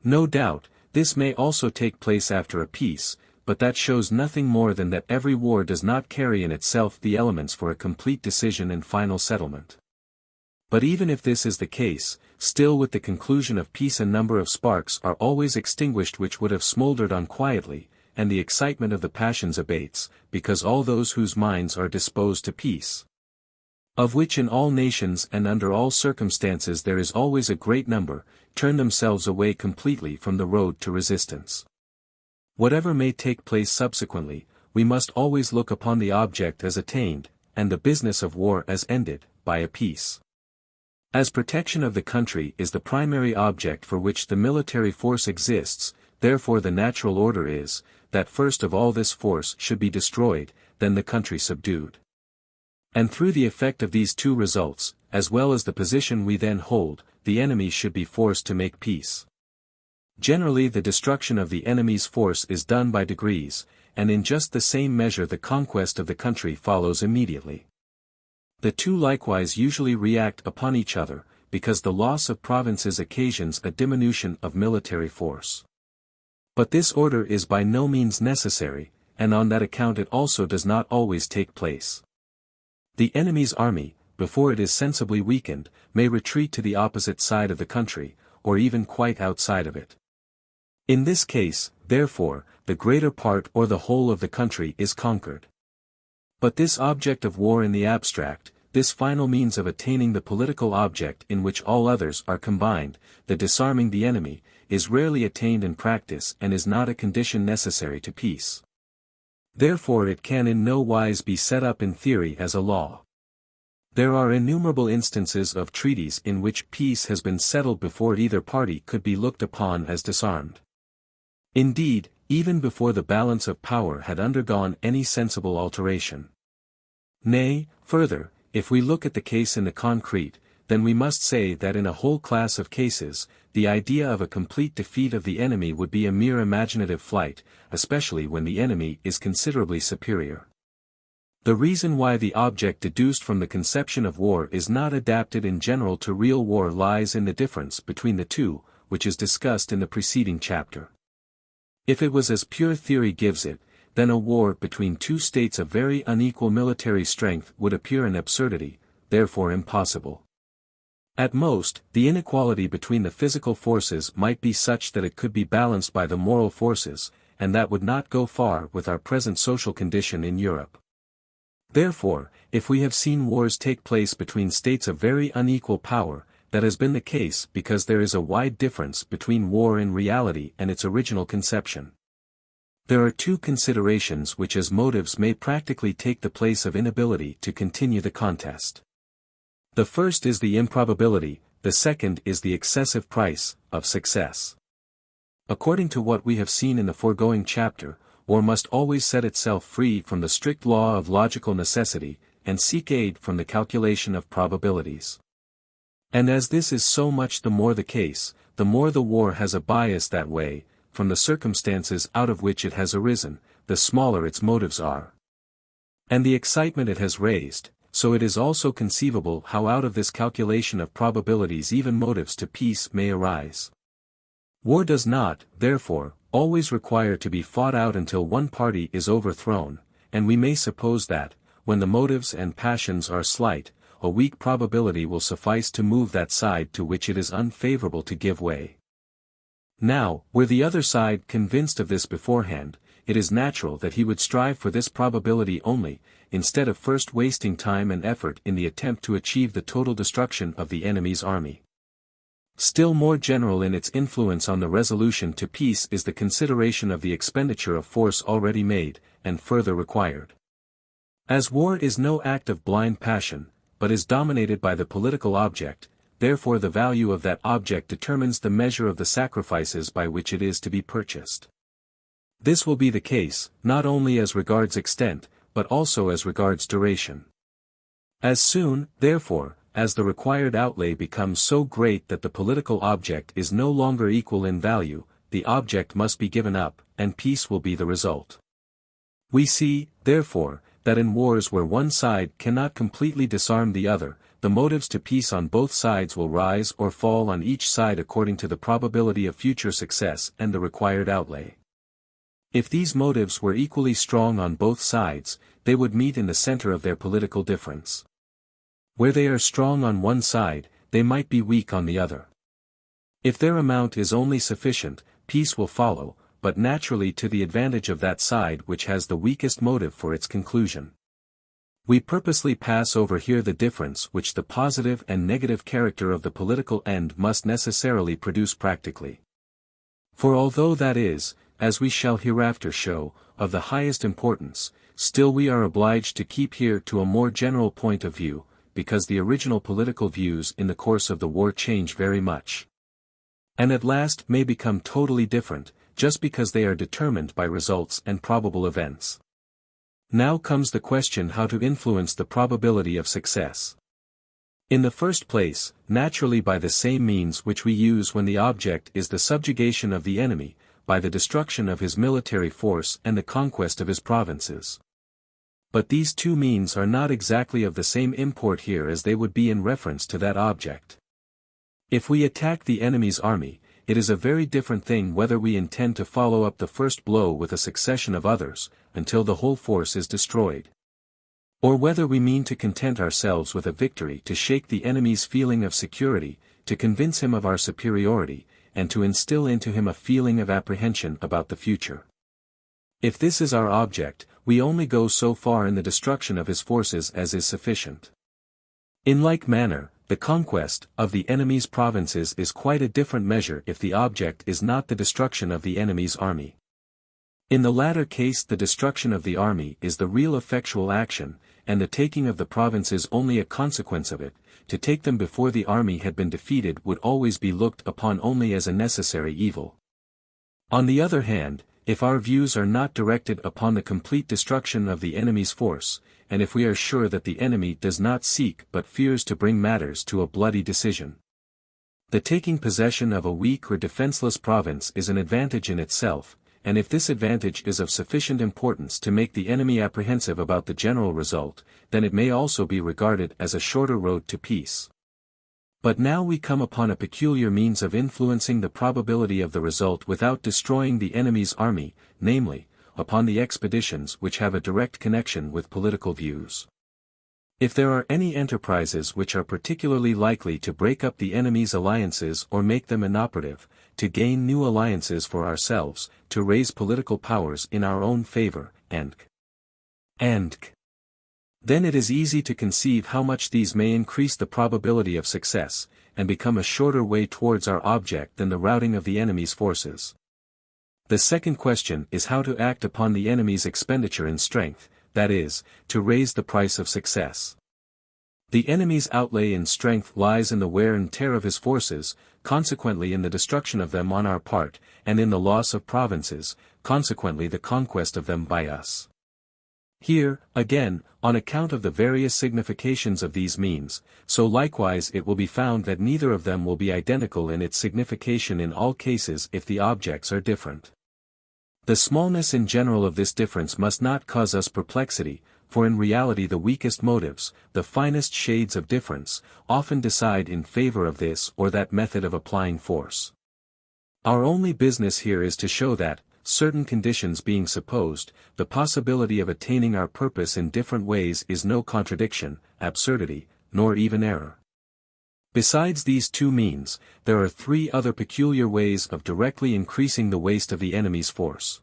No doubt, this may also take place after a peace, but that shows nothing more than that every war does not carry in itself the elements for a complete decision and final settlement. But even if this is the case, still with the conclusion of peace a number of sparks are always extinguished which would have smoldered on quietly, and the excitement of the passions abates, because all those whose minds are disposed to peace, of which in all nations and under all circumstances there is always a great number, turn themselves away completely from the road to resistance. Whatever may take place subsequently, we must always look upon the object as attained, and the business of war as ended, by a peace. As protection of the country is the primary object for which the military force exists, therefore the natural order is, that first of all this force should be destroyed, then the country subdued. And through the effect of these two results, as well as the position we then hold, the enemy should be forced to make peace. Generally the destruction of the enemy's force is done by degrees, and in just the same measure the conquest of the country follows immediately. The two likewise usually react upon each other, because the loss of provinces occasions a diminution of military force. But this order is by no means necessary, and on that account it also does not always take place. The enemy's army, before it is sensibly weakened, may retreat to the opposite side of the country, or even quite outside of it. In this case, therefore, the greater part or the whole of the country is conquered. But this object of war in the abstract, this final means of attaining the political object in which all others are combined, the disarming the enemy, is rarely attained in practice and is not a condition necessary to peace. Therefore it can in no wise be set up in theory as a law. There are innumerable instances of treaties in which peace has been settled before either party could be looked upon as disarmed. Indeed, even before the balance of power had undergone any sensible alteration. Nay, further, if we look at the case in the concrete, then we must say that in a whole class of cases, the idea of a complete defeat of the enemy would be a mere imaginative flight, especially when the enemy is considerably superior. The reason why the object deduced from the conception of war is not adapted in general to real war lies in the difference between the two, which is discussed in the preceding chapter. If it was as pure theory gives it, then a war between two states of very unequal military strength would appear an absurdity, therefore impossible. At most, the inequality between the physical forces might be such that it could be balanced by the moral forces, and that would not go far with our present social condition in Europe. Therefore, if we have seen wars take place between states of very unequal power, that has been the case because there is a wide difference between war in reality and its original conception. There are two considerations which as motives may practically take the place of inability to continue the contest. The first is the improbability, the second is the excessive price of success. According to what we have seen in the foregoing chapter, war must always set itself free from the strict law of logical necessity, and seek aid from the calculation of probabilities. And as this is so much the more the case, the more the war has a bias that way, from the circumstances out of which it has arisen, the smaller its motives are. And the excitement it has raised, so it is also conceivable how out of this calculation of probabilities even motives to peace may arise. War does not, therefore, always require to be fought out until one party is overthrown, and we may suppose that, when the motives and passions are slight, a weak probability will suffice to move that side to which it is unfavorable to give way. Now, were the other side convinced of this beforehand, it is natural that he would strive for this probability only, instead of first wasting time and effort in the attempt to achieve the total destruction of the enemy's army. Still more general in its influence on the resolution to peace is the consideration of the expenditure of force already made, and further required. As war is no act of blind passion, but is dominated by the political object, therefore the value of that object determines the measure of the sacrifices by which it is to be purchased. This will be the case, not only as regards extent, but also as regards duration. As soon, therefore, as the required outlay becomes so great that the political object is no longer equal in value, the object must be given up, and peace will be the result. We see, therefore, that in wars where one side cannot completely disarm the other, the motives to peace on both sides will rise or fall on each side according to the probability of future success and the required outlay. If these motives were equally strong on both sides, they would meet in the center of their political difference. Where they are strong on one side, they might be weak on the other. If their amount is only sufficient, peace will follow, but naturally to the advantage of that side which has the weakest motive for its conclusion. We purposely pass over here the difference which the positive and negative character of the political end must necessarily produce practically. For although that is, as we shall hereafter show, of the highest importance, still we are obliged to keep here to a more general point of view, because the original political views in the course of the war change very much, and at last may become totally different, just because they are determined by results and probable events. Now comes the question how to influence the probability of success. In the first place, naturally by the same means which we use when the object is the subjugation of the enemy, by the destruction of his military force and the conquest of his provinces. But these two means are not exactly of the same import here as they would be in reference to that object. If we attack the enemy's army, it is a very different thing whether we intend to follow up the first blow with a succession of others, until the whole force is destroyed. Or whether we mean to content ourselves with a victory to shake the enemy's feeling of security, to convince him of our superiority, and to instill into him a feeling of apprehension about the future. If this is our object, we only go so far in the destruction of his forces as is sufficient. In like manner, the conquest of the enemy's provinces is quite a different measure if the object is not the destruction of the enemy's army. In the latter case the destruction of the army is the real effectual action, and the taking of the provinces only a consequence of it. To take them before the army had been defeated would always be looked upon only as a necessary evil. On the other hand, if our views are not directed upon the complete destruction of the enemy's force, and if we are sure that the enemy does not seek but fears to bring matters to a bloody decision, the taking possession of a weak or defenseless province is an advantage in itself, and if this advantage is of sufficient importance to make the enemy apprehensive about the general result, then it may also be regarded as a shorter road to peace. But now we come upon a peculiar means of influencing the probability of the result without destroying the enemy's army, namely, upon the expeditions which have a direct connection with political views. If there are any enterprises which are particularly likely to break up the enemy's alliances or make them inoperative, to gain new alliances for ourselves, to raise political powers in our own favor, and Then it is easy to conceive how much these may increase the probability of success, and become a shorter way towards our object than the routing of the enemy's forces. The second question is how to act upon the enemy's expenditure in strength, that is, to raise the price of success. The enemy's outlay in strength lies in the wear and tear of his forces, consequently in the destruction of them on our part, and in the loss of provinces, consequently the conquest of them by us. Here, again, on account of the various significations of these means, so likewise it will be found that neither of them will be identical in its signification in all cases if the objects are different. The smallness in general of this difference must not cause us perplexity, for in reality the weakest motives, the finest shades of difference, often decide in favor of this or that method of applying force. Our only business here is to show that, certain conditions being supposed, the possibility of attaining our purpose in different ways is no contradiction, absurdity, nor even error. Besides these two means, there are three other peculiar ways of directly increasing the waste of the enemy's force.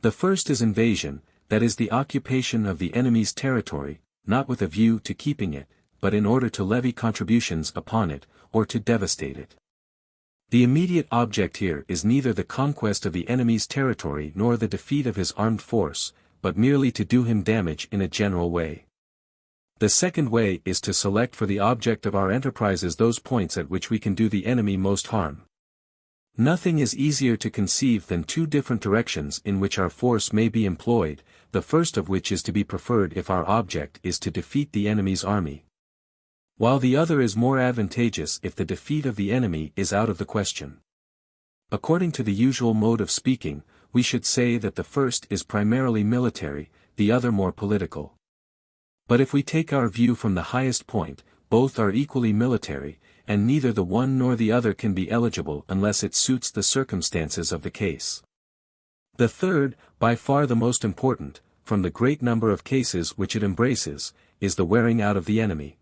The first is invasion, that is the occupation of the enemy's territory, not with a view to keeping it, but in order to levy contributions upon it, or to devastate it. The immediate object here is neither the conquest of the enemy's territory nor the defeat of his armed force, but merely to do him damage in a general way. The second way is to select for the object of our enterprises those points at which we can do the enemy most harm. Nothing is easier to conceive than two different directions in which our force may be employed, the first of which is to be preferred if our object is to defeat the enemy's army, while the other is more advantageous if the defeat of the enemy is out of the question. According to the usual mode of speaking, we should say that the first is primarily military, the other more political. But if we take our view from the highest point, both are equally military, and neither the one nor the other can be eligible unless it suits the circumstances of the case. The third, by far the most important, from the great number of cases which it embraces, is the wearing out of the enemy.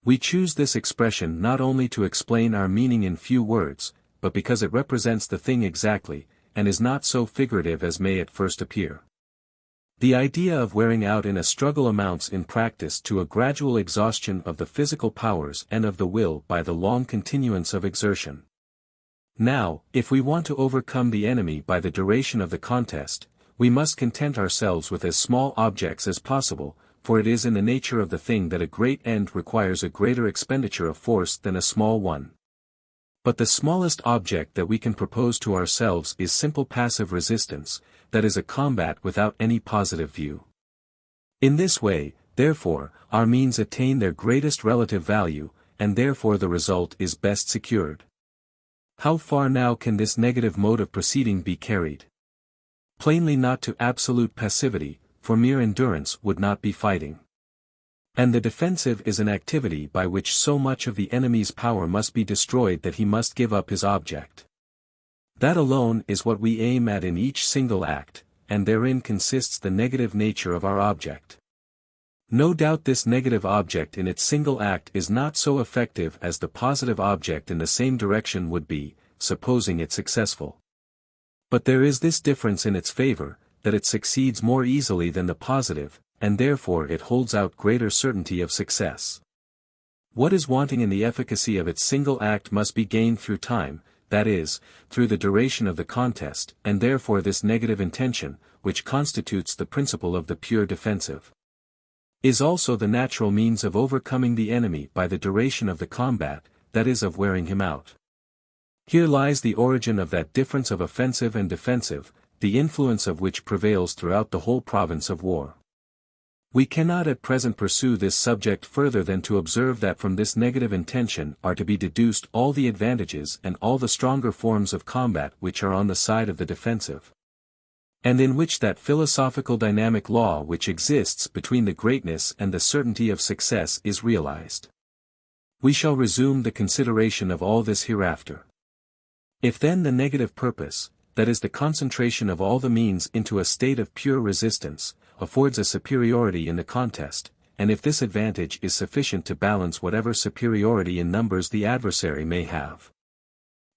We choose this expression not only to explain our meaning in few words, but because it represents the thing exactly, and is not so figurative as may at first appear. The idea of wearing out in a struggle amounts in practice to a gradual exhaustion of the physical powers and of the will by the long continuance of exertion. Now, if we want to overcome the enemy by the duration of the contest, we must content ourselves with as small objects as possible, for it is in the nature of the thing that a great end requires a greater expenditure of force than a small one. But the smallest object that we can propose to ourselves is simple passive resistance, that is a combat without any positive view. In this way, therefore, our means attain their greatest relative value, and therefore the result is best secured. How far now can this negative mode of proceeding be carried? Plainly not to absolute passivity, for mere endurance would not be fighting. And the defensive is an activity by which so much of the enemy's power must be destroyed that he must give up his object. That alone is what we aim at in each single act, and therein consists the negative nature of our object. No doubt this negative object in its single act is not so effective as the positive object in the same direction would be, supposing it successful. But there is this difference in its favor, that it succeeds more easily than the positive, and therefore it holds out greater certainty of success. What is wanting in the efficacy of its single act must be gained through time, that is, through the duration of the contest, and therefore this negative intention, which constitutes the principle of the pure defensive, is also the natural means of overcoming the enemy by the duration of the combat, that is of wearing him out. Here lies the origin of that difference of offensive and defensive, the influence of which prevails throughout the whole province of war. We cannot at present pursue this subject further than to observe that from this negative intention are to be deduced all the advantages and all the stronger forms of combat which are on the side of the defensive, and in which that philosophical dynamic law which exists between the greatness and the certainty of success is realized. We shall resume the consideration of all this hereafter. If then the negative purpose, that is the concentration of all the means into a state of pure resistance, affords a superiority in the contest, and if this advantage is sufficient to balance whatever superiority in numbers the adversary may have,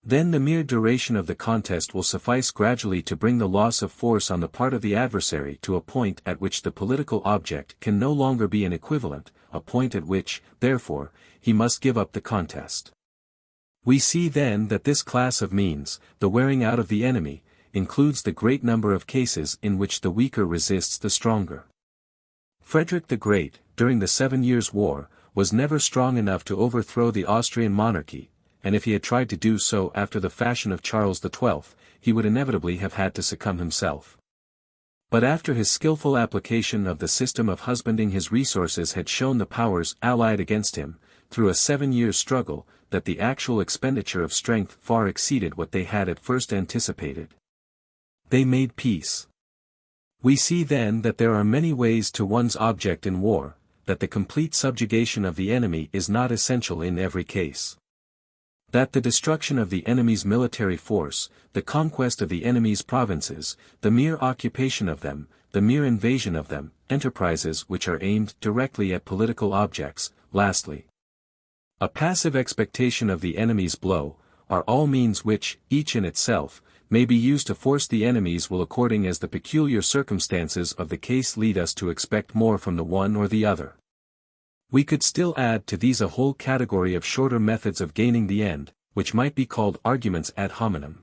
Then the mere duration of the contest will suffice gradually to bring the loss of force on the part of the adversary to a point at which the political object can no longer be an equivalent, a point at which, therefore, he must give up the contest. We see then that this class of means, the wearing out of the enemy, includes the great number of cases in which the weaker resists the stronger. Frederick the Great, during the 7 Years' War, was never strong enough to overthrow the Austrian monarchy, and if he had tried to do so after the fashion of Charles XII, he would inevitably have had to succumb himself. But after his skillful application of the system of husbanding his resources had shown the powers allied against him, through a 7 years' struggle, that the actual expenditure of strength far exceeded what they had at first anticipated. They made peace. We see then that there are many ways to one's object in war, that the complete subjugation of the enemy is not essential in every case. That the destruction of the enemy's military force, the conquest of the enemy's provinces, the mere occupation of them, the mere invasion of them, enterprises which are aimed directly at political objects, lastly, a passive expectation of the enemy's blow, are all means which, each in itself, may be used to force the enemies will according as the peculiar circumstances of the case lead us to expect more from the one or the other. We could still add to these a whole category of shorter methods of gaining the end, which might be called arguments ad hominem.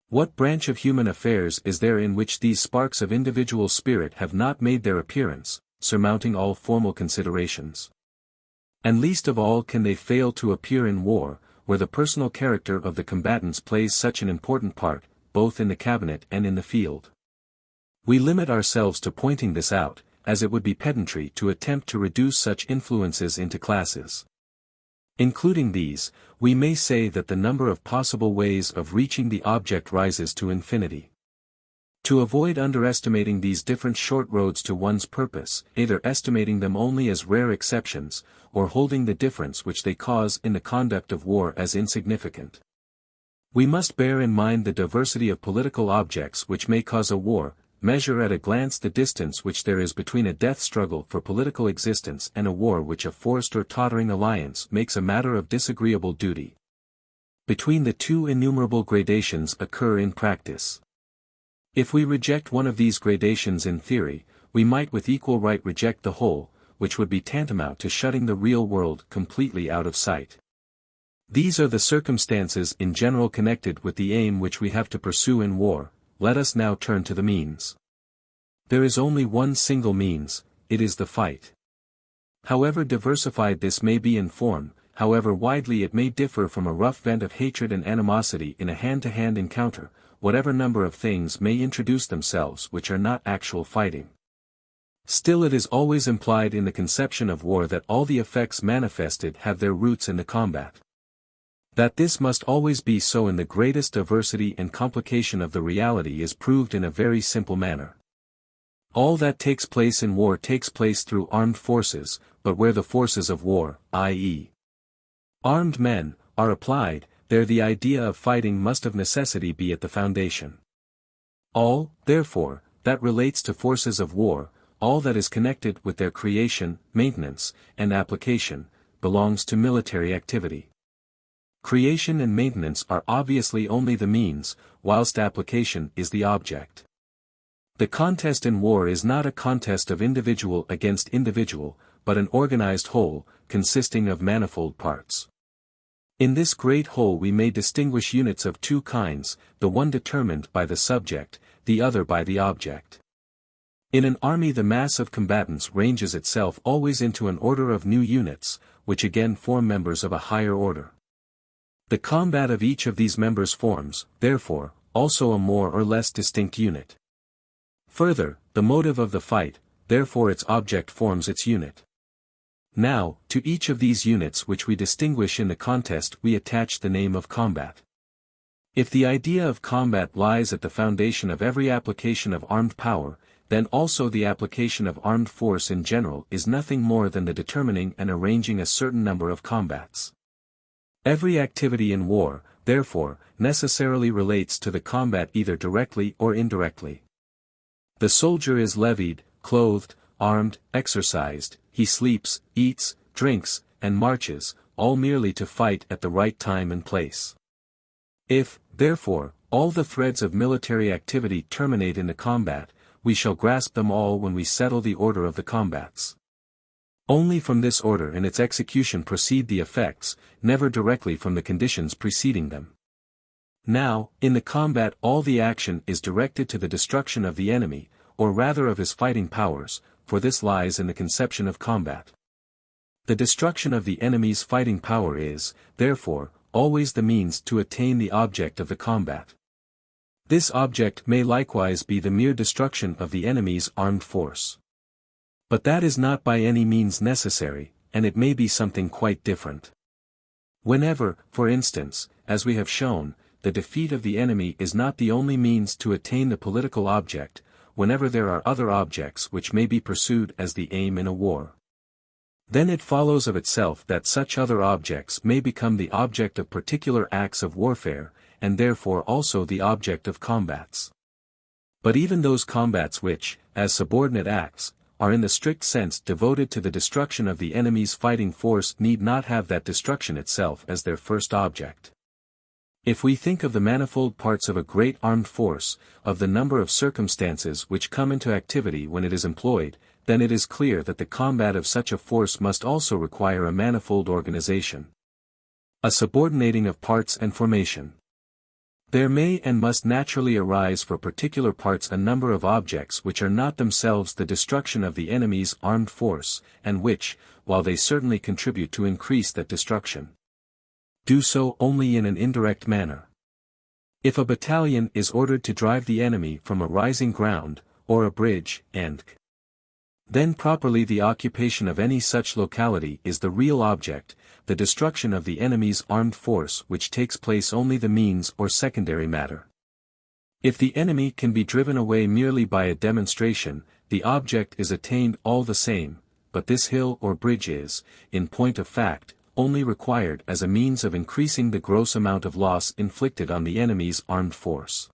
What branch of human affairs is there in which these sparks of individual spirit have not made their appearance, surmounting all formal considerations? And least of all can they fail to appear in war, where the personal character of the combatants plays such an important part, both in the cabinet and in the field. We limit ourselves to pointing this out, as it would be pedantry to attempt to reduce such influences into classes. Including these, we may say that the number of possible ways of reaching the object rises to infinity. To avoid underestimating these different short roads to one's purpose, either estimating them only as rare exceptions, or holding the difference which they cause in the conduct of war as insignificant, we must bear in mind the diversity of political objects which may cause a war, measure at a glance the distance which there is between a death struggle for political existence and a war which a forced or tottering alliance makes a matter of disagreeable duty. Between the two innumerable gradations occur in practice. If we reject one of these gradations in theory, we might with equal right reject the whole, which would be tantamount to shutting the real world completely out of sight. These are the circumstances in general connected with the aim which we have to pursue in war. Let us now turn to the means. There is only one single means, it is the fight. However diversified this may be in form, however widely it may differ from a rough vent of hatred and animosity in a hand-to-hand encounter, whatever number of things may introduce themselves which are not actual fighting, still it is always implied in the conception of war that all the effects manifested have their roots in the combat. That this must always be so in the greatest diversity and complication of the reality is proved in a very simple manner. All that takes place in war takes place through armed forces, but where the forces of war, i.e., armed men, are applied, there the idea of fighting must of necessity be at the foundation. All, therefore, that relates to forces of war, all that is connected with their creation, maintenance, and application, belongs to military activity. Creation and maintenance are obviously only the means, whilst application is the object. The contest in war is not a contest of individual against individual, but an organized whole, consisting of manifold parts. In this great whole we may distinguish units of two kinds, the one determined by the subject, the other by the object. In an army the mass of combatants ranges itself always into an order of new units, which again form members of a higher order. The combat of each of these members forms, therefore, also a more or less distinct unit. Further, the motive of the fight, therefore its object forms its unit. Now, to each of these units which we distinguish in the contest we attach the name of combat. If the idea of combat lies at the foundation of every application of armed power, then also the application of armed force in general is nothing more than the determining and arranging a certain number of combats. Every activity in war, therefore, necessarily relates to the combat either directly or indirectly. The soldier is levied, clothed, armed, exercised, he sleeps, eats, drinks, and marches, all merely to fight at the right time and place. If, therefore, all the threads of military activity terminate in the combat, we shall grasp them all when we settle the order of the combats. Only from this order and its execution proceed the effects, never directly from the conditions preceding them. Now, in the combat all the action is directed to the destruction of the enemy, or rather of his fighting powers, for this lies in the conception of combat. The destruction of the enemy's fighting power is, therefore, always the means to attain the object of the combat. This object may likewise be the mere destruction of the enemy's armed force. But that is not by any means necessary, and it may be something quite different. Whenever, for instance, as we have shown, the defeat of the enemy is not the only means to attain the political object, whenever there are other objects which may be pursued as the aim in a war, then it follows of itself that such other objects may become the object of particular acts of warfare, and therefore also the object of combats. But even those combats which, as subordinate acts, are in the strict sense devoted to the destruction of the enemy's fighting force need not have that destruction itself as their first object. If we think of the manifold parts of a great armed force, of the number of circumstances which come into activity when it is employed, then it is clear that the combat of such a force must also require a manifold organization. A subordinating of parts and formation. There may and must naturally arise for particular parts a number of objects which are not themselves the destruction of the enemy's armed force, and which, while they certainly contribute to increase that destruction, do so only in an indirect manner. If a battalion is ordered to drive the enemy from a rising ground, or a bridge, and then properly the occupation of any such locality is the real object, the destruction of the enemy's armed force which takes place only the means or secondary matter. If the enemy can be driven away merely by a demonstration, the object is attained all the same, but this hill or bridge is, in point of fact, only required as a means of increasing the gross amount of loss inflicted on the enemy's armed force.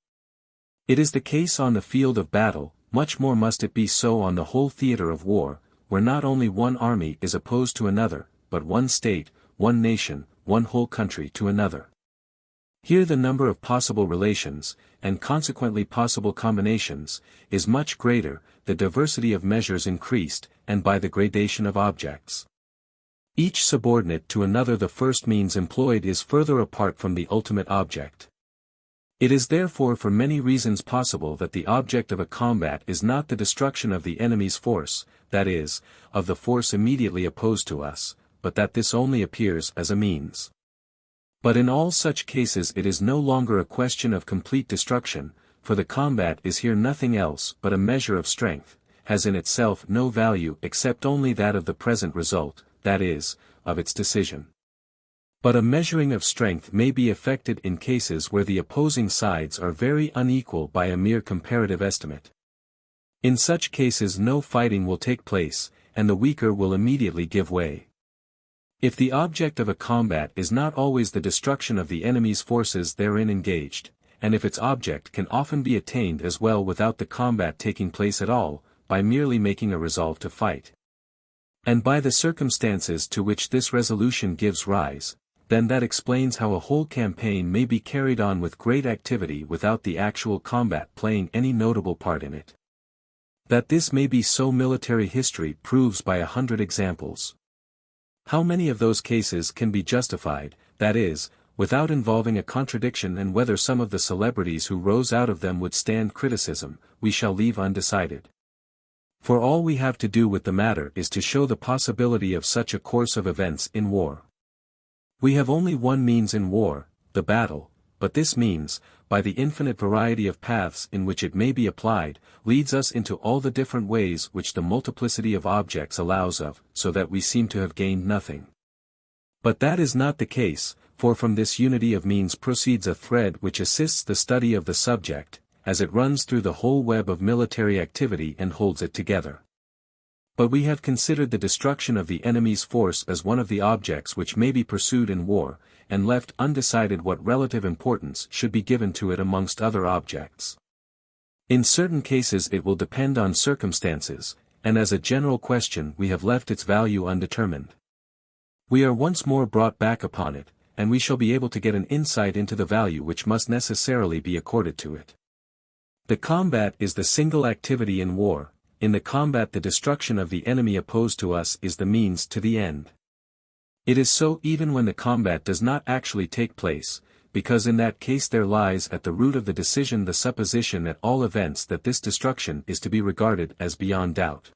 It is the case on the field of battle, much more must it be so on the whole theater of war, where not only one army is opposed to another, but one state, one nation, one whole country to another. Here the number of possible relations, and consequently possible combinations, is much greater, the diversity of measures increased, and by the gradation of objects. Each subordinate to another, the first means employed is further apart from the ultimate object. It is therefore for many reasons possible that the object of a combat is not the destruction of the enemy's force, that is, of the force immediately opposed to us, but that this only appears as a means. But in all such cases it is no longer a question of complete destruction, for the combat is here nothing else but a measure of strength, has in itself no value except only that of the present result, that is, of its decision. But a measuring of strength may be effected in cases where the opposing sides are very unequal by a mere comparative estimate. In such cases no fighting will take place, and the weaker will immediately give way. If the object of a combat is not always the destruction of the enemy's forces therein engaged, and if its object can often be attained as well without the combat taking place at all, by merely making a resolve to fight, and by the circumstances to which this resolution gives rise, then that explains how a whole campaign may be carried on with great activity without the actual combat playing any notable part in it. That this may be so military history proves by 100 examples. How many of those cases can be justified, that is, without involving a contradiction, and whether some of the celebrities who rose out of them would stand criticism, we shall leave undecided. For all we have to do with the matter is to show the possibility of such a course of events in war. We have only one means in war, the battle, but this means, by the infinite variety of paths in which it may be applied, leads us into all the different ways which the multiplicity of objects allows of, so that we seem to have gained nothing. But that is not the case, for from this unity of means proceeds a thread which assists the study of the subject, as it runs through the whole web of military activity and holds it together. But we have considered the destruction of the enemy's force as one of the objects which may be pursued in war, and left undecided what relative importance should be given to it amongst other objects. In certain cases it will depend on circumstances, and as a general question we have left its value undetermined. We are once more brought back upon it, and we shall be able to get an insight into the value which must necessarily be accorded to it. The combat is the single activity in war. In the combat the destruction of the enemy opposed to us is the means to the end. It is so even when the combat does not actually take place, because in that case there lies at the root of the decision the supposition at all events that this destruction is to be regarded as beyond doubt.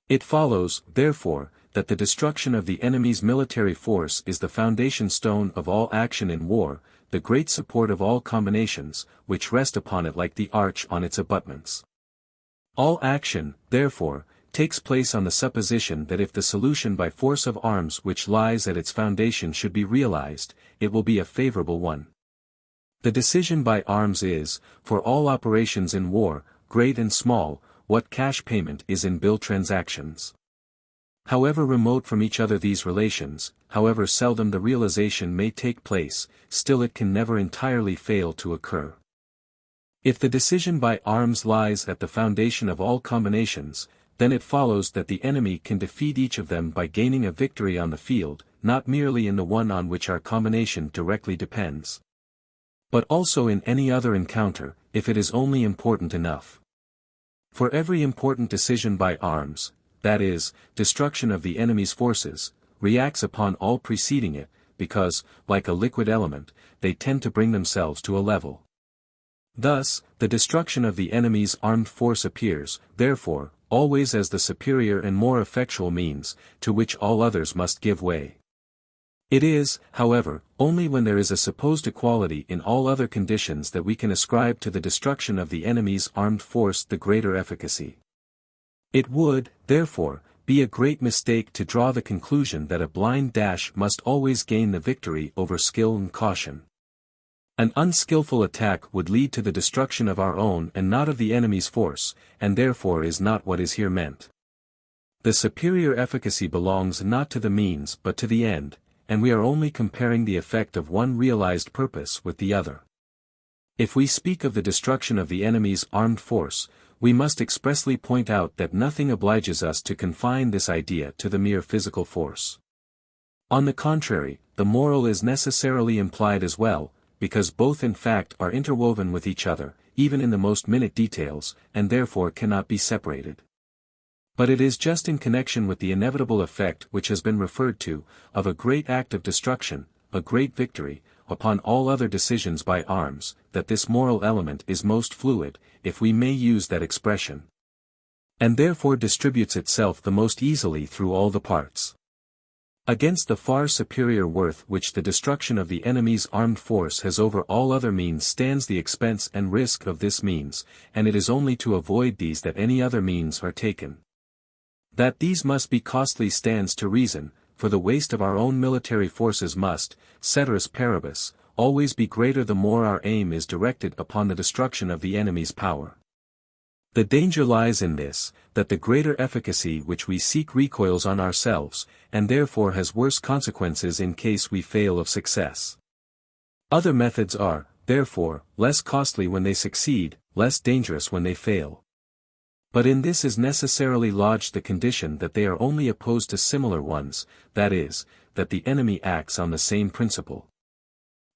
It follows, therefore, that the destruction of the enemy's military force is the foundation stone of all action in war, the great support of all combinations, which rest upon it like the arch on its abutments. All action, therefore, takes place on the supposition that if the solution by force of arms which lies at its foundation should be realized, it will be a favorable one. The decision by arms is, for all operations in war, great and small, what cash payment is in bill transactions. However remote from each other these relations, however seldom the realization may take place, still it can never entirely fail to occur. If the decision by arms lies at the foundation of all combinations, then it follows that the enemy can defeat each of them by gaining a victory on the field, not merely in the one on which our combination directly depends, but also in any other encounter, if it is only important enough. For every important decision by arms, that is, destruction of the enemy's forces, reacts upon all preceding it, because, like a liquid element, they tend to bring themselves to a level. Thus, the destruction of the enemy's armed force appears, therefore, always as the superior and more effectual means, to which all others must give way. It is, however, only when there is a supposed equality in all other conditions that we can ascribe to the destruction of the enemy's armed force the greater efficacy. It would, therefore, be a great mistake to draw the conclusion that a blind dash must always gain the victory over skill and caution. An unskillful attack would lead to the destruction of our own and not of the enemy's force, and therefore is not what is here meant. The superior efficacy belongs not to the means but to the end, and we are only comparing the effect of one realized purpose with the other. If we speak of the destruction of the enemy's armed force, we must expressly point out that nothing obliges us to confine this idea to the mere physical force. On the contrary, the moral is necessarily implied as well, because both in fact are interwoven with each other, even in the most minute details, and therefore cannot be separated. But it is just in connection with the inevitable effect which has been referred to, of a great act of destruction, a great victory, upon all other decisions by arms, that this moral element is most fluid, if we may use that expression, and therefore distributes itself the most easily through all the parts. Against the far superior worth which the destruction of the enemy's armed force has over all other means stands the expense and risk of this means, and it is only to avoid these that any other means are taken. That these must be costly stands to reason, for the waste of our own military forces must, ceteris paribus, always be greater the more our aim is directed upon the destruction of the enemy's power. The danger lies in this, that the greater efficacy which we seek recoils on ourselves, and therefore has worse consequences in case we fail of success. Other methods are, therefore, less costly when they succeed, less dangerous when they fail. But in this is necessarily lodged the condition that they are only opposed to similar ones, that is, that the enemy acts on the same principle.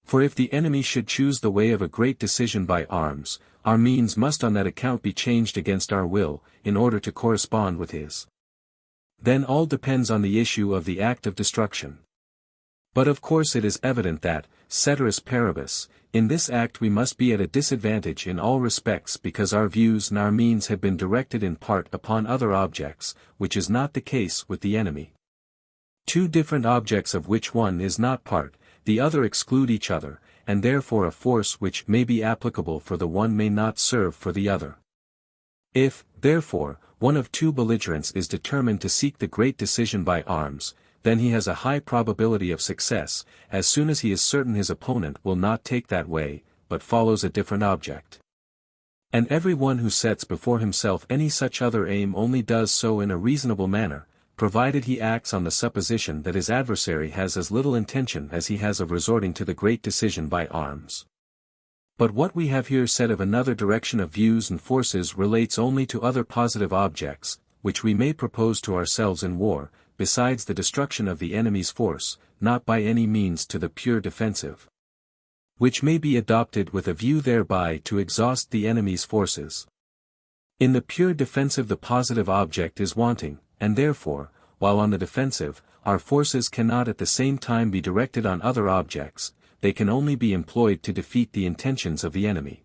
For if the enemy should choose the way of a great decision by arms, our means must on that account be changed against our will, in order to correspond with his. Then all depends on the issue of the act of destruction. But of course it is evident that, ceteris paribus, in this act we must be at a disadvantage in all respects because our views and our means have been directed in part upon other objects, which is not the case with the enemy. Two different objects of which one is not part, the other exclude each other, and therefore a force which may be applicable for the one may not serve for the other. If, therefore, one of two belligerents is determined to seek the great decision by arms, then he has a high probability of success, as soon as he is certain his opponent will not take that way, but follows a different object. And every one who sets before himself any such other aim only does so in a reasonable manner, provided he acts on the supposition that his adversary has as little intention as he has of resorting to the great decision by arms. But what we have here said of another direction of views and forces relates only to other positive objects, which we may propose to ourselves in war, besides the destruction of the enemy's force, not by any means to the pure defensive, which may be adopted with a view thereby to exhaust the enemy's forces. In the pure defensive the positive object is wanting, and therefore, while on the defensive, our forces cannot at the same time be directed on other objects, they can only be employed to defeat the intentions of the enemy.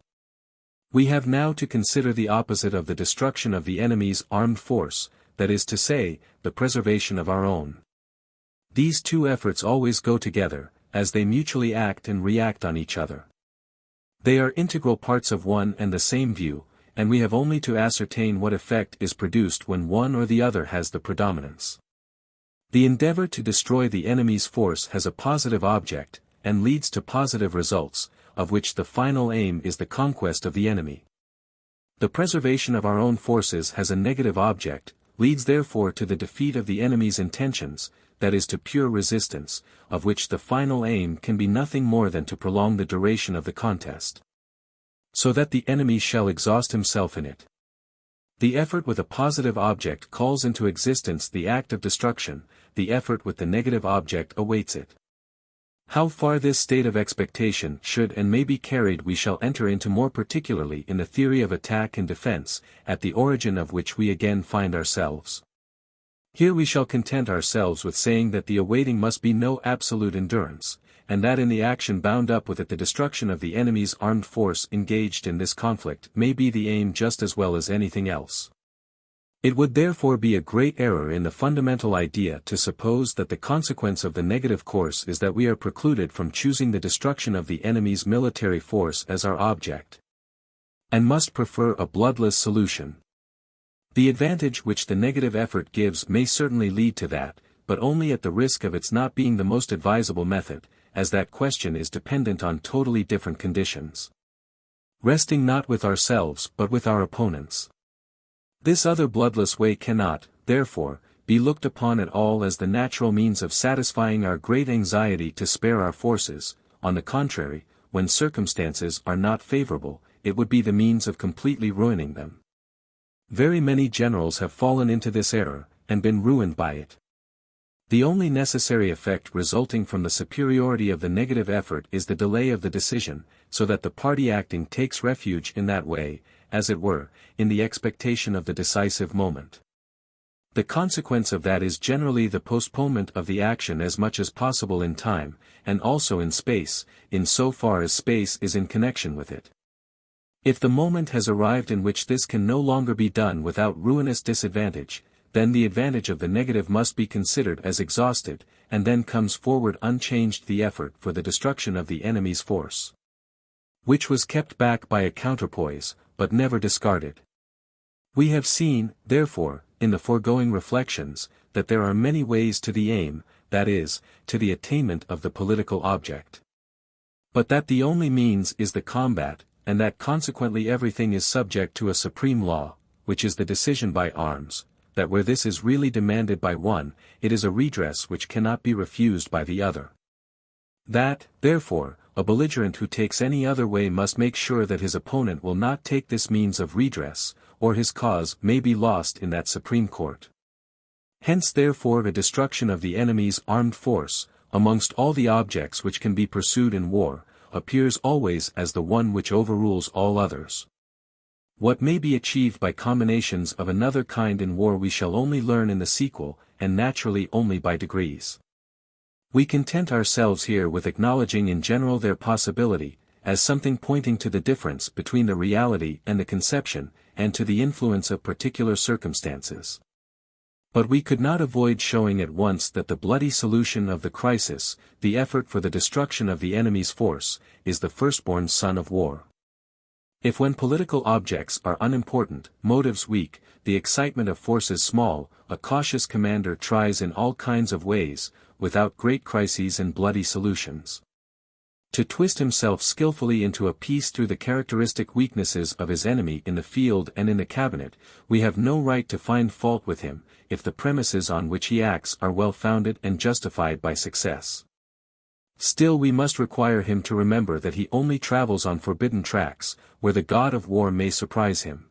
We have now to consider the opposite of the destruction of the enemy's armed force, that is to say, the preservation of our own. These two efforts always go together, as they mutually act and react on each other. They are integral parts of one and the same view, and we have only to ascertain what effect is produced when one or the other has the predominance. The endeavor to destroy the enemy's force has a positive object, and leads to positive results, of which the final aim is the conquest of the enemy. The preservation of our own forces has a negative object, leads therefore to the defeat of the enemy's intentions, that is to pure resistance, of which the final aim can be nothing more than to prolong the duration of the contest, so that the enemy shall exhaust himself in it. The effort with a positive object calls into existence the act of destruction, the effort with the negative object awaits it. How far this state of expectation should and may be carried we shall enter into more particularly in the theory of attack and defense, at the origin of which we again find ourselves. Here we shall content ourselves with saying that the awaiting must be no absolute endurance, and that in the action bound up with it the destruction of the enemy's armed force engaged in this conflict may be the aim just as well as anything else. It would therefore be a great error in the fundamental idea to suppose that the consequence of the negative course is that we are precluded from choosing the destruction of the enemy's military force as our object, and must prefer a bloodless solution. The advantage which the negative effort gives may certainly lead to that, but only at the risk of its not being the most advisable method, as that question is dependent on totally different conditions, resting not with ourselves but with our opponents. This other bloodless way cannot, therefore, be looked upon at all as the natural means of satisfying our great anxiety to spare our forces. On the contrary, when circumstances are not favorable, it would be the means of completely ruining them. Very many generals have fallen into this error, and been ruined by it. The only necessary effect resulting from the superiority of the negative effort is the delay of the decision, so that the party acting takes refuge in that way, as it were, in the expectation of the decisive moment. The consequence of that is generally the postponement of the action as much as possible in time, and also in space, in so far as space is in connection with it. If the moment has arrived in which this can no longer be done without ruinous disadvantage, then the advantage of the negative must be considered as exhausted, and then comes forward unchanged the effort for the destruction of the enemy's force, which was kept back by a counterpoise, but never discarded. We have seen, therefore, in the foregoing reflections, that there are many ways to the aim, that is, to the attainment of the political object. But that the only means is the combat, and that consequently everything is subject to a supreme law, which is the decision by arms, that where this is really demanded by one, it is a redress which cannot be refused by the other. That, therefore, a belligerent who takes any other way must make sure that his opponent will not take this means of redress, or his cause may be lost in that supreme court. Hence therefore the destruction of the enemy's armed force, amongst all the objects which can be pursued in war, appears always as the one which overrules all others. What may be achieved by combinations of another kind in war we shall only learn in the sequel, and naturally only by degrees. We content ourselves here with acknowledging in general their possibility, as something pointing to the difference between the reality and the conception, and to the influence of particular circumstances. But we could not avoid showing at once that the bloody solution of the crisis, the effort for the destruction of the enemy's force, is the firstborn son of war. If when political objects are unimportant, motives weak, the excitement of forces small, a cautious commander tries in all kinds of ways, without great crises and bloody solutions, to twist himself skillfully into a peace through the characteristic weaknesses of his enemy in the field and in the cabinet, we have no right to find fault with him, if the premises on which he acts are well founded and justified by success. Still we must require him to remember that he only travels on forbidden tracks, where the god of war may surprise him.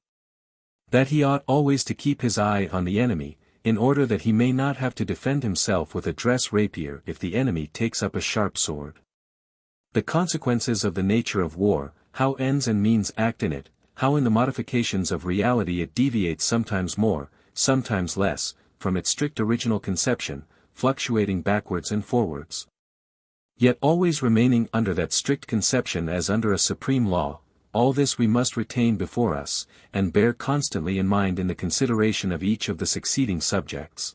That he ought always to keep his eye on the enemy, in order that he may not have to defend himself with a dress rapier if the enemy takes up a sharp sword. The consequences of the nature of war, how ends and means act in it, how in the modifications of reality it deviates sometimes more, sometimes less, from its strict original conception, fluctuating backwards and forwards, yet always remaining under that strict conception as under a supreme law, all this we must retain before us, and bear constantly in mind in the consideration of each of the succeeding subjects.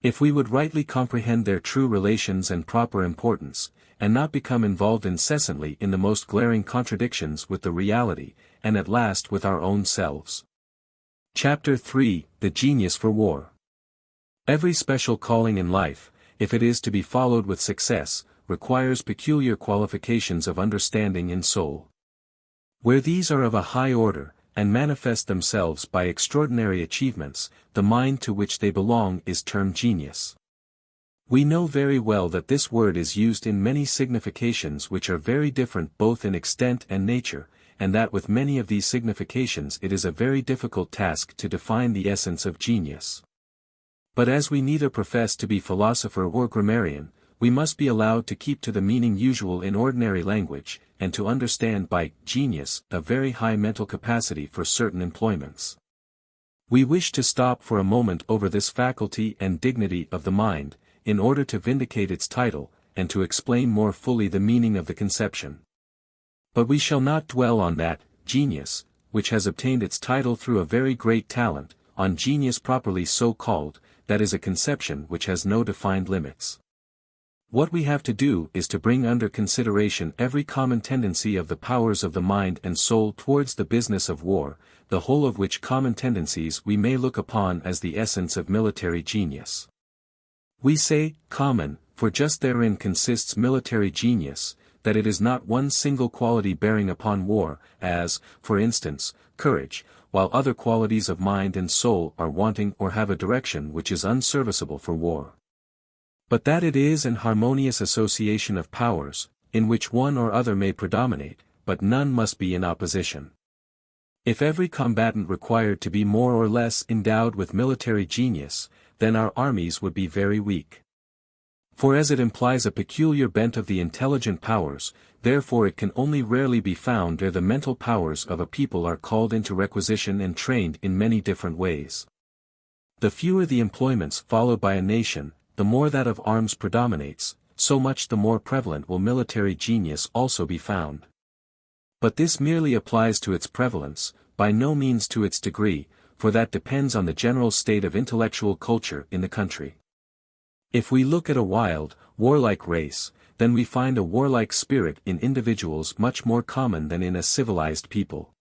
If we would rightly comprehend their true relations and proper importance, and not become involved incessantly in the most glaring contradictions with the reality, and at last with our own selves. Chapter 3: The Genius for War. Every special calling in life, if it is to be followed with success, requires peculiar qualifications of understanding and soul. Where these are of a high order, and manifest themselves by extraordinary achievements, the mind to which they belong is termed genius. We know very well that this word is used in many significations which are very different both in extent and nature, and that with many of these significations it is a very difficult task to define the essence of genius. But as we neither profess to be philosopher or grammarian, we must be allowed to keep to the meaning usual in ordinary language, and to understand by genius a very high mental capacity for certain employments. We wish to stop for a moment over this faculty and dignity of the mind, in order to vindicate its title, and to explain more fully the meaning of the conception. But we shall not dwell on that genius, which has obtained its title through a very great talent, on genius properly so called, that is a conception which has no defined limits. What we have to do is to bring under consideration every common tendency of the powers of the mind and soul towards the business of war, the whole of which common tendencies we may look upon as the essence of military genius. We say, common, for just therein consists military genius, that it is not one single quality bearing upon war, as, for instance, courage, while other qualities of mind and soul are wanting or have a direction which is unserviceable for war. But that it is an harmonious association of powers, in which one or other may predominate, but none must be in opposition. If every combatant required to be more or less endowed with military genius, then our armies would be very weak. For as it implies a peculiar bent of the intelligent powers, therefore it can only rarely be found where the mental powers of a people are called into requisition and trained in many different ways. The fewer the employments followed by a nation, the more that of arms predominates, so much the more prevalent will military genius also be found. But this merely applies to its prevalence, by no means to its degree, for that depends on the general state of intellectual culture in the country. If we look at a wild, warlike race, then we find a warlike spirit in individuals much more common than in a civilized people.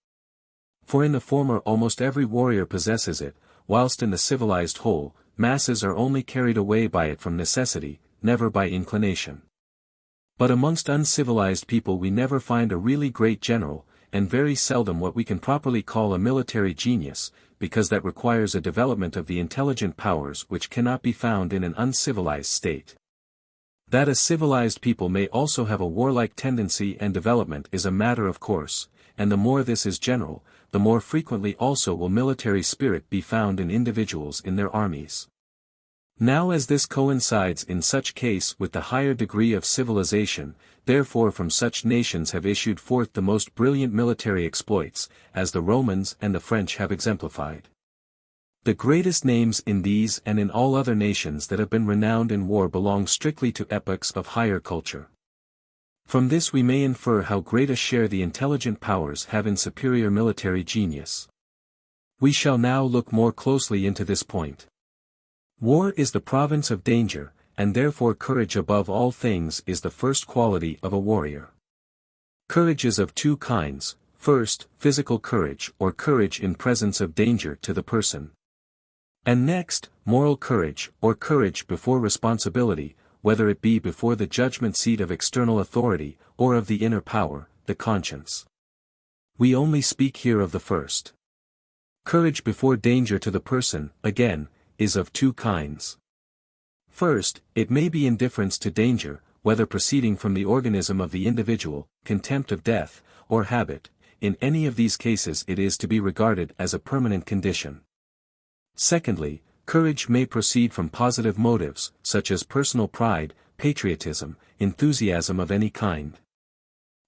For in the former almost every warrior possesses it, whilst in the civilized whole, masses are only carried away by it from necessity, never by inclination. But amongst uncivilized people we never find a really great general, and very seldom what we can properly call a military genius, because that requires a development of the intelligent powers which cannot be found in an uncivilized state. That a civilized people may also have a warlike tendency and development is a matter of course, and the more this is general, the more frequently also will military spirit be found in individuals in their armies. Now as this coincides in such case with the higher degree of civilization, therefore from such nations have issued forth the most brilliant military exploits, as the Romans and the French have exemplified. The greatest names in these and in all other nations that have been renowned in war belong strictly to epochs of higher culture. From this we may infer how great a share the intelligent powers have in superior military genius. We shall now look more closely into this point. War is the province of danger, and therefore courage above all things is the first quality of a warrior. Courage is of two kinds: first, physical courage or courage in presence of danger to the person. And next, moral courage or courage before responsibility, whether it be before the judgment seat of external authority, or of the inner power, the conscience. We only speak here of the first. Courage before danger to the person, again, is of two kinds. First, it may be indifference to danger, whether proceeding from the organism of the individual, contempt of death, or habit. In any of these cases it is to be regarded as a permanent condition. Secondly, courage may proceed from positive motives, such as personal pride, patriotism, enthusiasm of any kind.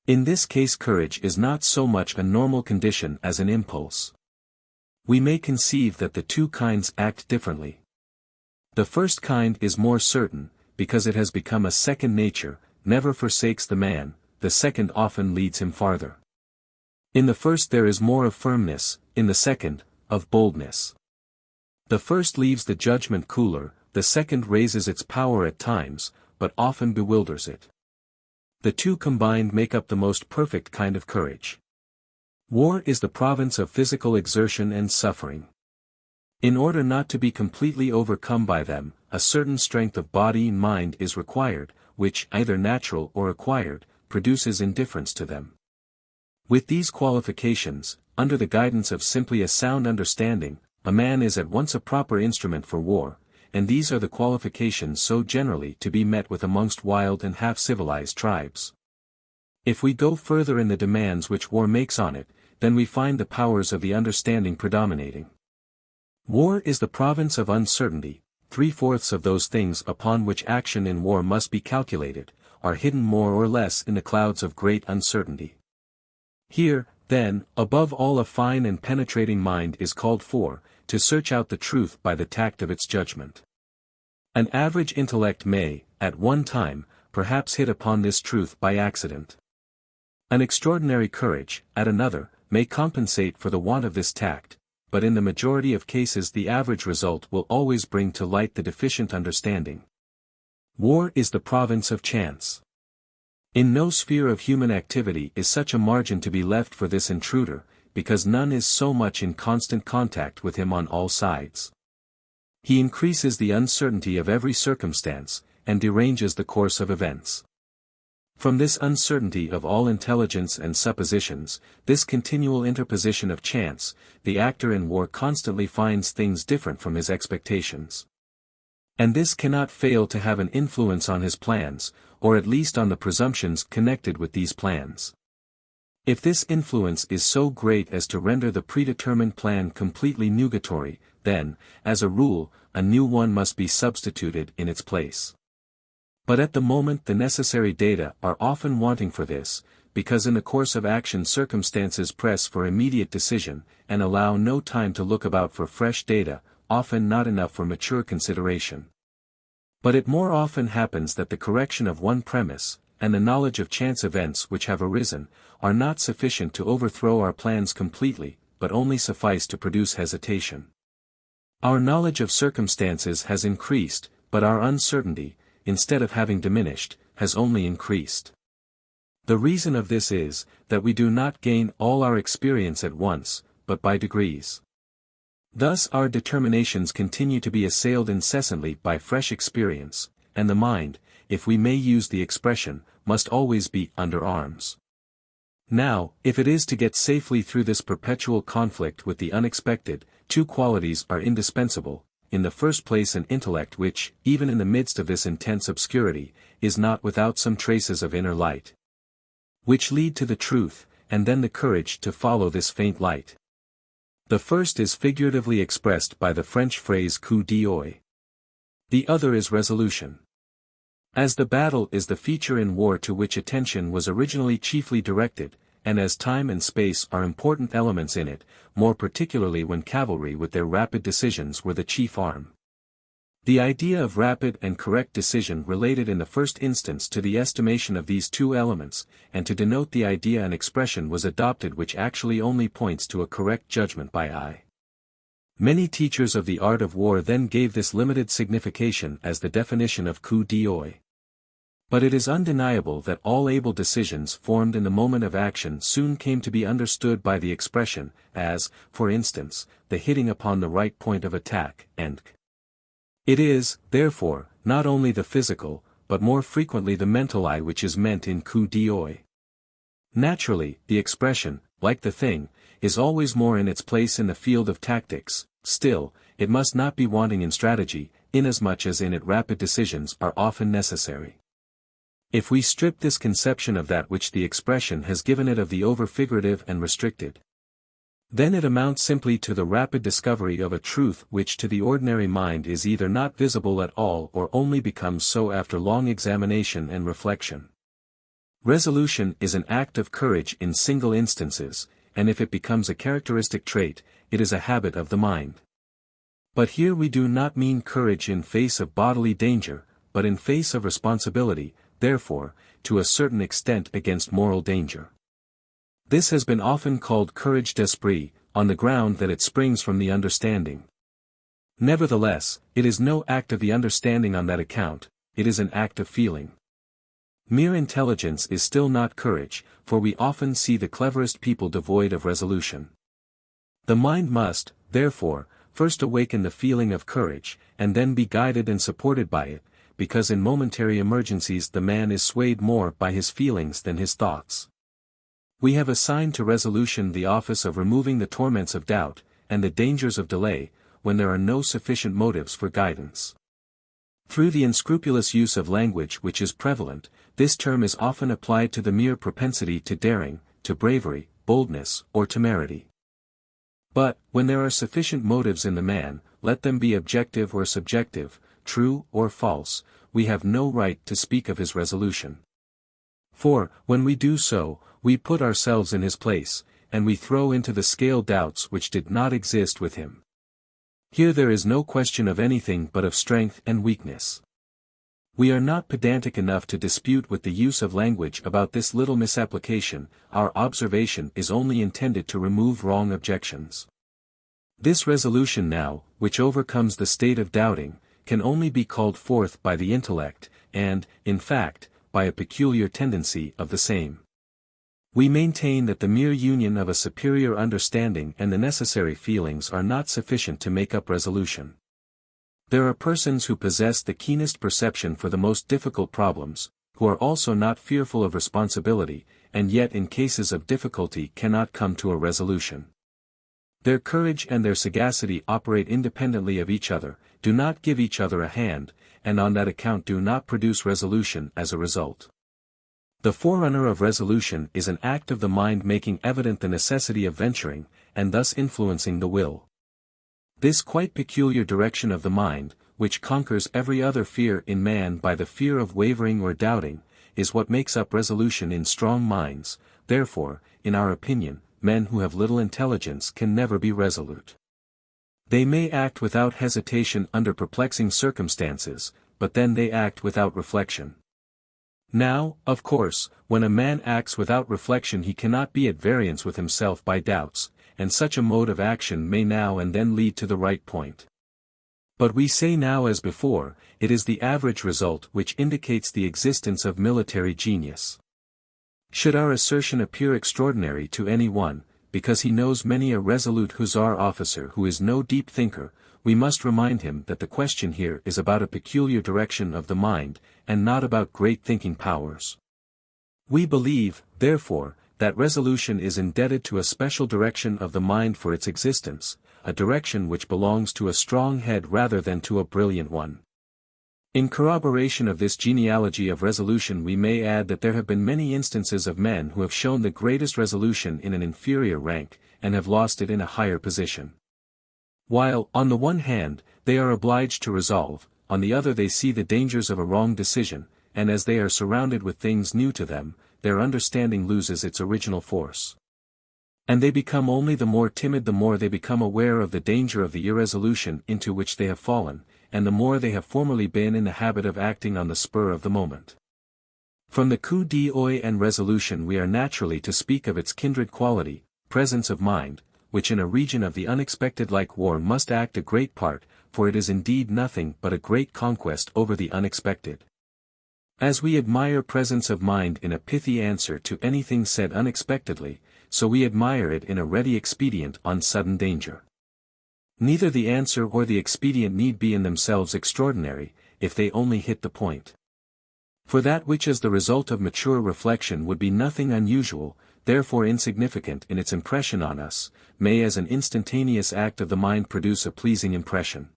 In this case courage is not so much a normal condition as an impulse. We may conceive that the two kinds act differently. The first kind is more certain, because it has become a second nature, never forsakes the man, the second often leads him farther. In the first there is more of firmness, in the second, of boldness. The first leaves the judgment cooler, the second raises its power at times, but often bewilders it. The two combined make up the most perfect kind of courage. War is the province of physical exertion and suffering. In order not to be completely overcome by them, a certain strength of body and mind is required, which, either natural or acquired, produces indifference to them. With these qualifications, under the guidance of simply a sound understanding, a man is at once a proper instrument for war, and these are the qualifications so generally to be met with amongst wild and half-civilized tribes. If we go further in the demands which war makes on it, then we find the powers of the understanding predominating. War is the province of uncertainty. 3/4 of those things upon which action in war must be calculated, are hidden more or less in the clouds of great uncertainty. Here, then, above all a fine and penetrating mind is called for, to search out the truth by the tact of its judgment. An average intellect may, at one time, perhaps hit upon this truth by accident. An extraordinary courage, at another, may compensate for the want of this tact, but in the majority of cases the average result will always bring to light the deficient understanding. War is the province of chance. In no sphere of human activity is such a margin to be left for this intruder, because none is so much in constant contact with him on all sides. He increases the uncertainty of every circumstance, and deranges the course of events. From this uncertainty of all intelligence and suppositions, this continual interposition of chance, the actor in war constantly finds things different from his expectations. And this cannot fail to have an influence on his plans, or at least on the presumptions connected with these plans. If this influence is so great as to render the predetermined plan completely nugatory, then, as a rule, a new one must be substituted in its place. But at the moment the necessary data are often wanting for this, because in the course of action circumstances press for immediate decision, and allow no time to look about for fresh data, often not enough for mature consideration. But it more often happens that the correction of one premise, and the knowledge of chance events which have arisen, are not sufficient to overthrow our plans completely, but only suffice to produce hesitation. Our knowledge of circumstances has increased, but our uncertainty, instead of having diminished, has only increased. The reason of this is, that we do not gain all our experience at once, but by degrees. Thus our determinations continue to be assailed incessantly by fresh experience, and the mind, if we may use the expression, must always be under arms. Now, if it is to get safely through this perpetual conflict with the unexpected, two qualities are indispensable. In the first place an intellect which, even in the midst of this intense obscurity, is not without some traces of inner light, which lead to the truth, and then the courage to follow this faint light. The first is figuratively expressed by the French phrase coup d'œil. The other is resolution. As the battle is the feature in war to which attention was originally chiefly directed, and as time and space are important elements in it, more particularly when cavalry with their rapid decisions were the chief arm. The idea of rapid and correct decision related in the first instance to the estimation of these two elements, and to denote the idea an expression was adopted which actually only points to a correct judgment by eye. Many teachers of the art of war then gave this limited signification as the definition of coup d'œil. But it is undeniable that all able decisions formed in the moment of action soon came to be understood by the expression, as, for instance, the hitting upon the right point of attack, and it is, therefore, not only the physical, but more frequently the mental eye which is meant in coup d'œil. Naturally, the expression, like the thing, is always more in its place in the field of tactics, still, it must not be wanting in strategy, inasmuch as in it rapid decisions are often necessary. If we strip this conception of that which the expression has given it of the over-figurative and restricted, Then it amounts simply to the rapid discovery of a truth which to the ordinary mind is either not visible at all or only becomes so after long examination and reflection. Resolution is an act of courage in single instances, and if it becomes a characteristic trait, it is a habit of the mind. But here we do not mean courage in face of bodily danger, but in face of responsibility, therefore, to a certain extent against moral danger. This has been often called courage d'esprit, on the ground that it springs from the understanding. Nevertheless, it is no act of the understanding on that account, it is an act of feeling. Mere intelligence is still not courage, for we often see the cleverest people devoid of resolution. The mind must, therefore, first awaken the feeling of courage, and then be guided and supported by it, because in momentary emergencies the man is swayed more by his feelings than his thoughts. We have assigned to resolution the office of removing the torments of doubt, and the dangers of delay, when there are no sufficient motives for guidance. Through the unscrupulous use of language which is prevalent, this term is often applied to the mere propensity to daring, to bravery, boldness, or temerity. But, when there are sufficient motives in the man, let them be objective or subjective, true or false, we have no right to speak of his resolution. For, when we do so, we put ourselves in his place, and we throw into the scale doubts which did not exist with him. Here there is no question of anything but of strength and weakness. We are not pedantic enough to dispute with the use of language about this little misapplication, our observation is only intended to remove wrong objections. This resolution now, which overcomes the state of doubting, can only be called forth by the intellect, and, in fact, by a peculiar tendency of the same. We maintain that the mere union of a superior understanding and the necessary feelings are not sufficient to make up resolution. There are persons who possess the keenest perception for the most difficult problems, who are also not fearful of responsibility, and yet in cases of difficulty cannot come to a resolution. Their courage and their sagacity operate independently of each other, do not give each other a hand, and on that account do not produce resolution as a result. The forerunner of resolution is an act of the mind making evident the necessity of venturing, and thus influencing the will. This quite peculiar direction of the mind, which conquers every other fear in man by the fear of wavering or doubting, is what makes up resolution in strong minds. Therefore, in our opinion, men who have little intelligence can never be resolute. They may act without hesitation under perplexing circumstances, but then they act without reflection. Now, of course, when a man acts without reflection he cannot be at variance with himself by doubts, and such a mode of action may now and then lead to the right point. But we say now as before, it is the average result which indicates the existence of military genius. Should our assertion appear extraordinary to any one, because he knows many a resolute hussar officer who is no deep thinker, we must remind him that the question here is about a peculiar direction of the mind, and not about great thinking powers. We believe, therefore, that resolution is indebted to a special direction of the mind for its existence, a direction which belongs to a strong head rather than to a brilliant one. In corroboration of this genealogy of resolution we may add that there have been many instances of men who have shown the greatest resolution in an inferior rank, and have lost it in a higher position. While, on the one hand, they are obliged to resolve, on the other they see the dangers of a wrong decision, and as they are surrounded with things new to them, their understanding loses its original force. And they become only the more timid the more they become aware of the danger of the irresolution into which they have fallen, and the more they have formerly been in the habit of acting on the spur of the moment. From the coup d'oeil and resolution we are naturally to speak of its kindred quality, presence of mind, which in a region of the unexpected like war must act a great part, for it is indeed nothing but a great conquest over the unexpected. As we admire presence of mind in a pithy answer to anything said unexpectedly, so we admire it in a ready expedient on sudden danger. Neither the answer or the expedient need be in themselves extraordinary, if they only hit the point. For that which is the result of mature reflection would be nothing unusual, therefore insignificant in its impression on us, may as an instantaneous act of the mind produce a pleasing impression.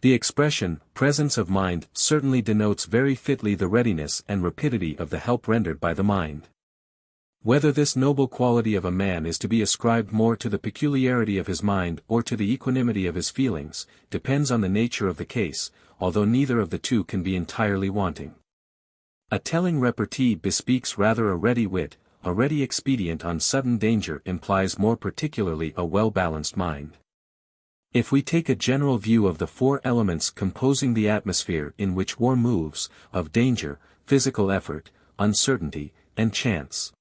The expression, presence of mind, certainly denotes very fitly the readiness and rapidity of the help rendered by the mind. Whether this noble quality of a man is to be ascribed more to the peculiarity of his mind or to the equanimity of his feelings, depends on the nature of the case, although neither of the two can be entirely wanting. A telling repartee bespeaks rather a ready wit, a ready expedient on sudden danger implies more particularly a well-balanced mind. If we take a general view of the four elements composing the atmosphere in which war moves, of danger, physical effort, uncertainty, and chance,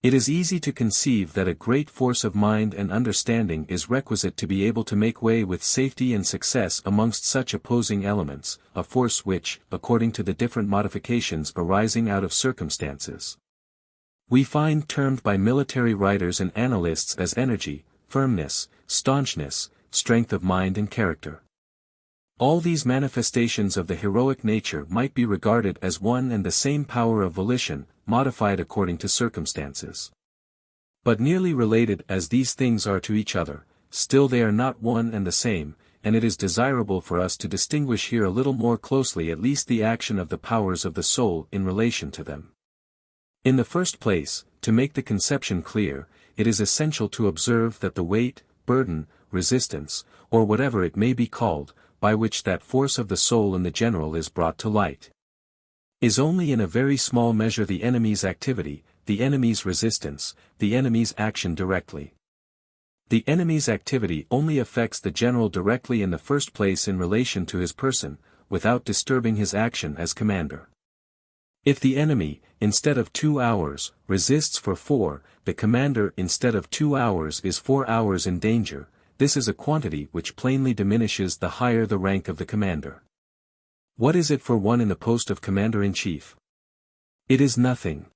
it is easy to conceive that a great force of mind and understanding is requisite to be able to make way with safety and success amongst such opposing elements, a force which, according to the different modifications arising out of circumstances, we find termed by military writers and analysts as energy, firmness, staunchness, strength of mind and character. All these manifestations of the heroic nature might be regarded as one and the same power of volition, modified according to circumstances. But nearly related as these things are to each other, still they are not one and the same, and it is desirable for us to distinguish here a little more closely at least the action of the powers of the soul in relation to them. In the first place, to make the conception clear, it is essential to observe that the weight, burden, resistance, or whatever it may be called, by which that force of the soul in the general is brought to light, is only in a very small measure the enemy's activity, the enemy's resistance, the enemy's action directly. The enemy's activity only affects the general directly in the first place in relation to his person, without disturbing his action as commander. If the enemy, instead of 2 hours, resists for 4, the commander instead of 2 hours is 4 hours in danger, this is a quantity which plainly diminishes the higher the rank of the commander. What is it for one in the post of commander-in-chief? It is nothing.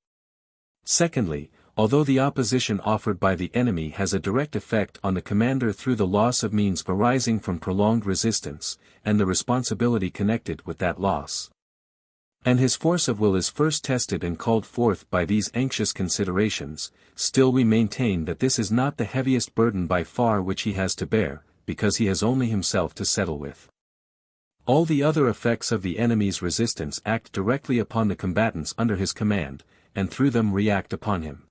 Secondly, although the opposition offered by the enemy has a direct effect on the commander through the loss of means arising from prolonged resistance, and the responsibility connected with that loss, and his force of will is first tested and called forth by these anxious considerations, still we maintain that this is not the heaviest burden by far which he has to bear, because he has only himself to settle with. All the other effects of the enemy's resistance act directly upon the combatants under his command, and through them react upon him.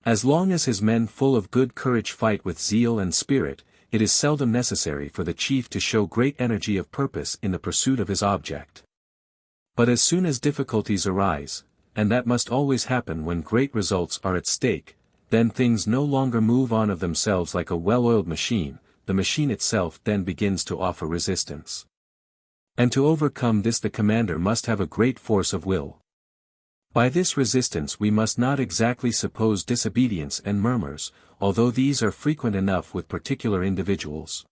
As long as his men full of good courage fight with zeal and spirit, it is seldom necessary for the chief to show great energy of purpose in the pursuit of his object. But as soon as difficulties arise, and that must always happen when great results are at stake, then things no longer move on of themselves like a well-oiled machine, the machine itself then begins to offer resistance. And to overcome this the commander must have a great force of will. By this resistance we must not exactly suppose disobedience and murmurs, although these are frequent enough with particular individuals.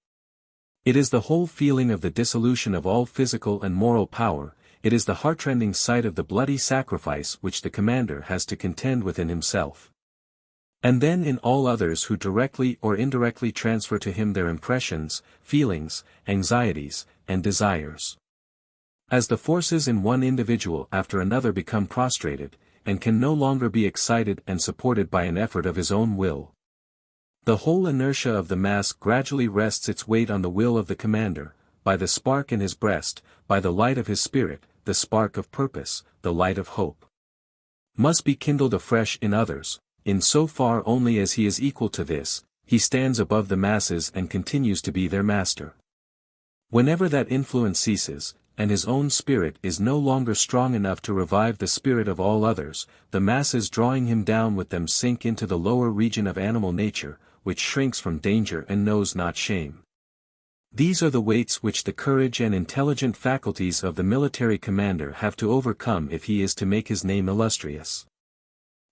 It is the whole feeling of the dissolution of all physical and moral power, it is the heartrending sight of the bloody sacrifice which the commander has to contend with in himself, and then in all others who directly or indirectly transfer to him their impressions, feelings, anxieties, and desires. As the forces in one individual after another become prostrated, and can no longer be excited and supported by an effort of his own will, the whole inertia of the mass gradually rests its weight on the will of the commander, by the spark in his breast, by the light of his spirit, the spark of purpose, the light of hope, must be kindled afresh in others, in so far only as he is equal to this, he stands above the masses and continues to be their master. Whenever that influence ceases, and his own spirit is no longer strong enough to revive the spirit of all others, the masses drawing him down with them sink into the lower region of animal nature, which shrinks from danger and knows not shame. These are the weights which the courage and intelligent faculties of the military commander have to overcome if he is to make his name illustrious.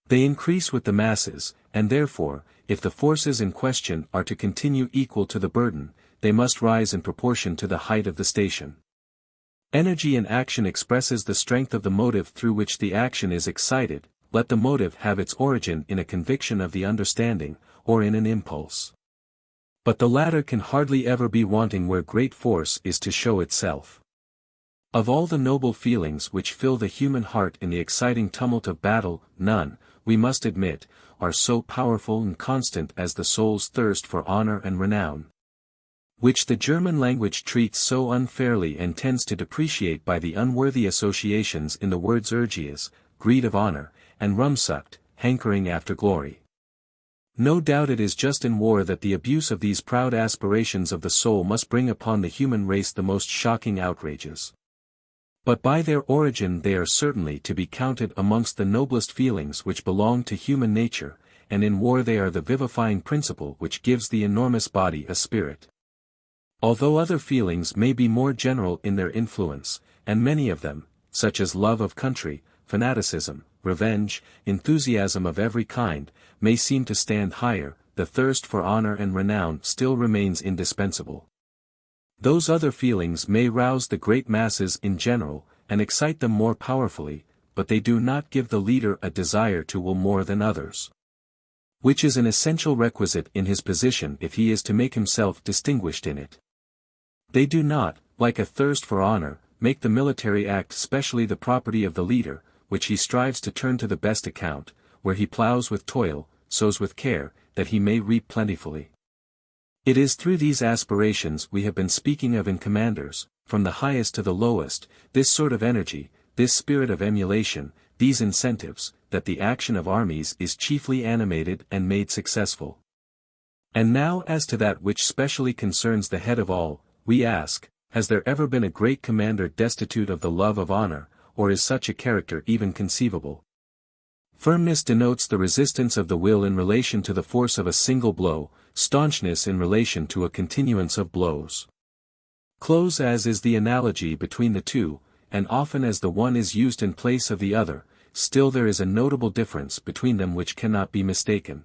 They increase with the masses, and therefore, if the forces in question are to continue equal to the burden, they must rise in proportion to the height of the station. Energy in action expresses the strength of the motive through which the action is excited, let the motive have its origin in a conviction of the understanding, or in an impulse. But the latter can hardly ever be wanting where great force is to show itself. Of all the noble feelings which fill the human heart in the exciting tumult of battle, none, we must admit, are so powerful and constant as the soul's thirst for honor and renown, which the German language treats so unfairly and tends to depreciate by the unworthy associations in the words urgias, greed of honor, and rumsucht, hankering after glory. No doubt it is just in war that the abuse of these proud aspirations of the soul must bring upon the human race the most shocking outrages. But by their origin they are certainly to be counted amongst the noblest feelings which belong to human nature, and in war they are the vivifying principle which gives the enormous body a spirit. Although other feelings may be more general in their influence, and many of them, such as love of country, fanaticism, revenge, enthusiasm of every kind, may seem to stand higher, the thirst for honor and renown still remains indispensable. Those other feelings may rouse the great masses in general, and excite them more powerfully, but they do not give the leader a desire to will more than others, which is an essential requisite in his position if he is to make himself distinguished in it. They do not, like a thirst for honor, make the military act specially the property of the leader, which he strives to turn to the best account, where he ploughs with toil, sows with care, that he may reap plentifully. It is through these aspirations we have been speaking of in commanders, from the highest to the lowest, this sort of energy, this spirit of emulation, these incentives, that the action of armies is chiefly animated and made successful. And now as to that which specially concerns the head of all, we ask, has there ever been a great commander destitute of the love of honor, or is such a character even conceivable? Firmness denotes the resistance of the will in relation to the force of a single blow, staunchness in relation to a continuance of blows. Close as is the analogy between the two, and often as the one is used in place of the other, still there is a notable difference between them which cannot be mistaken.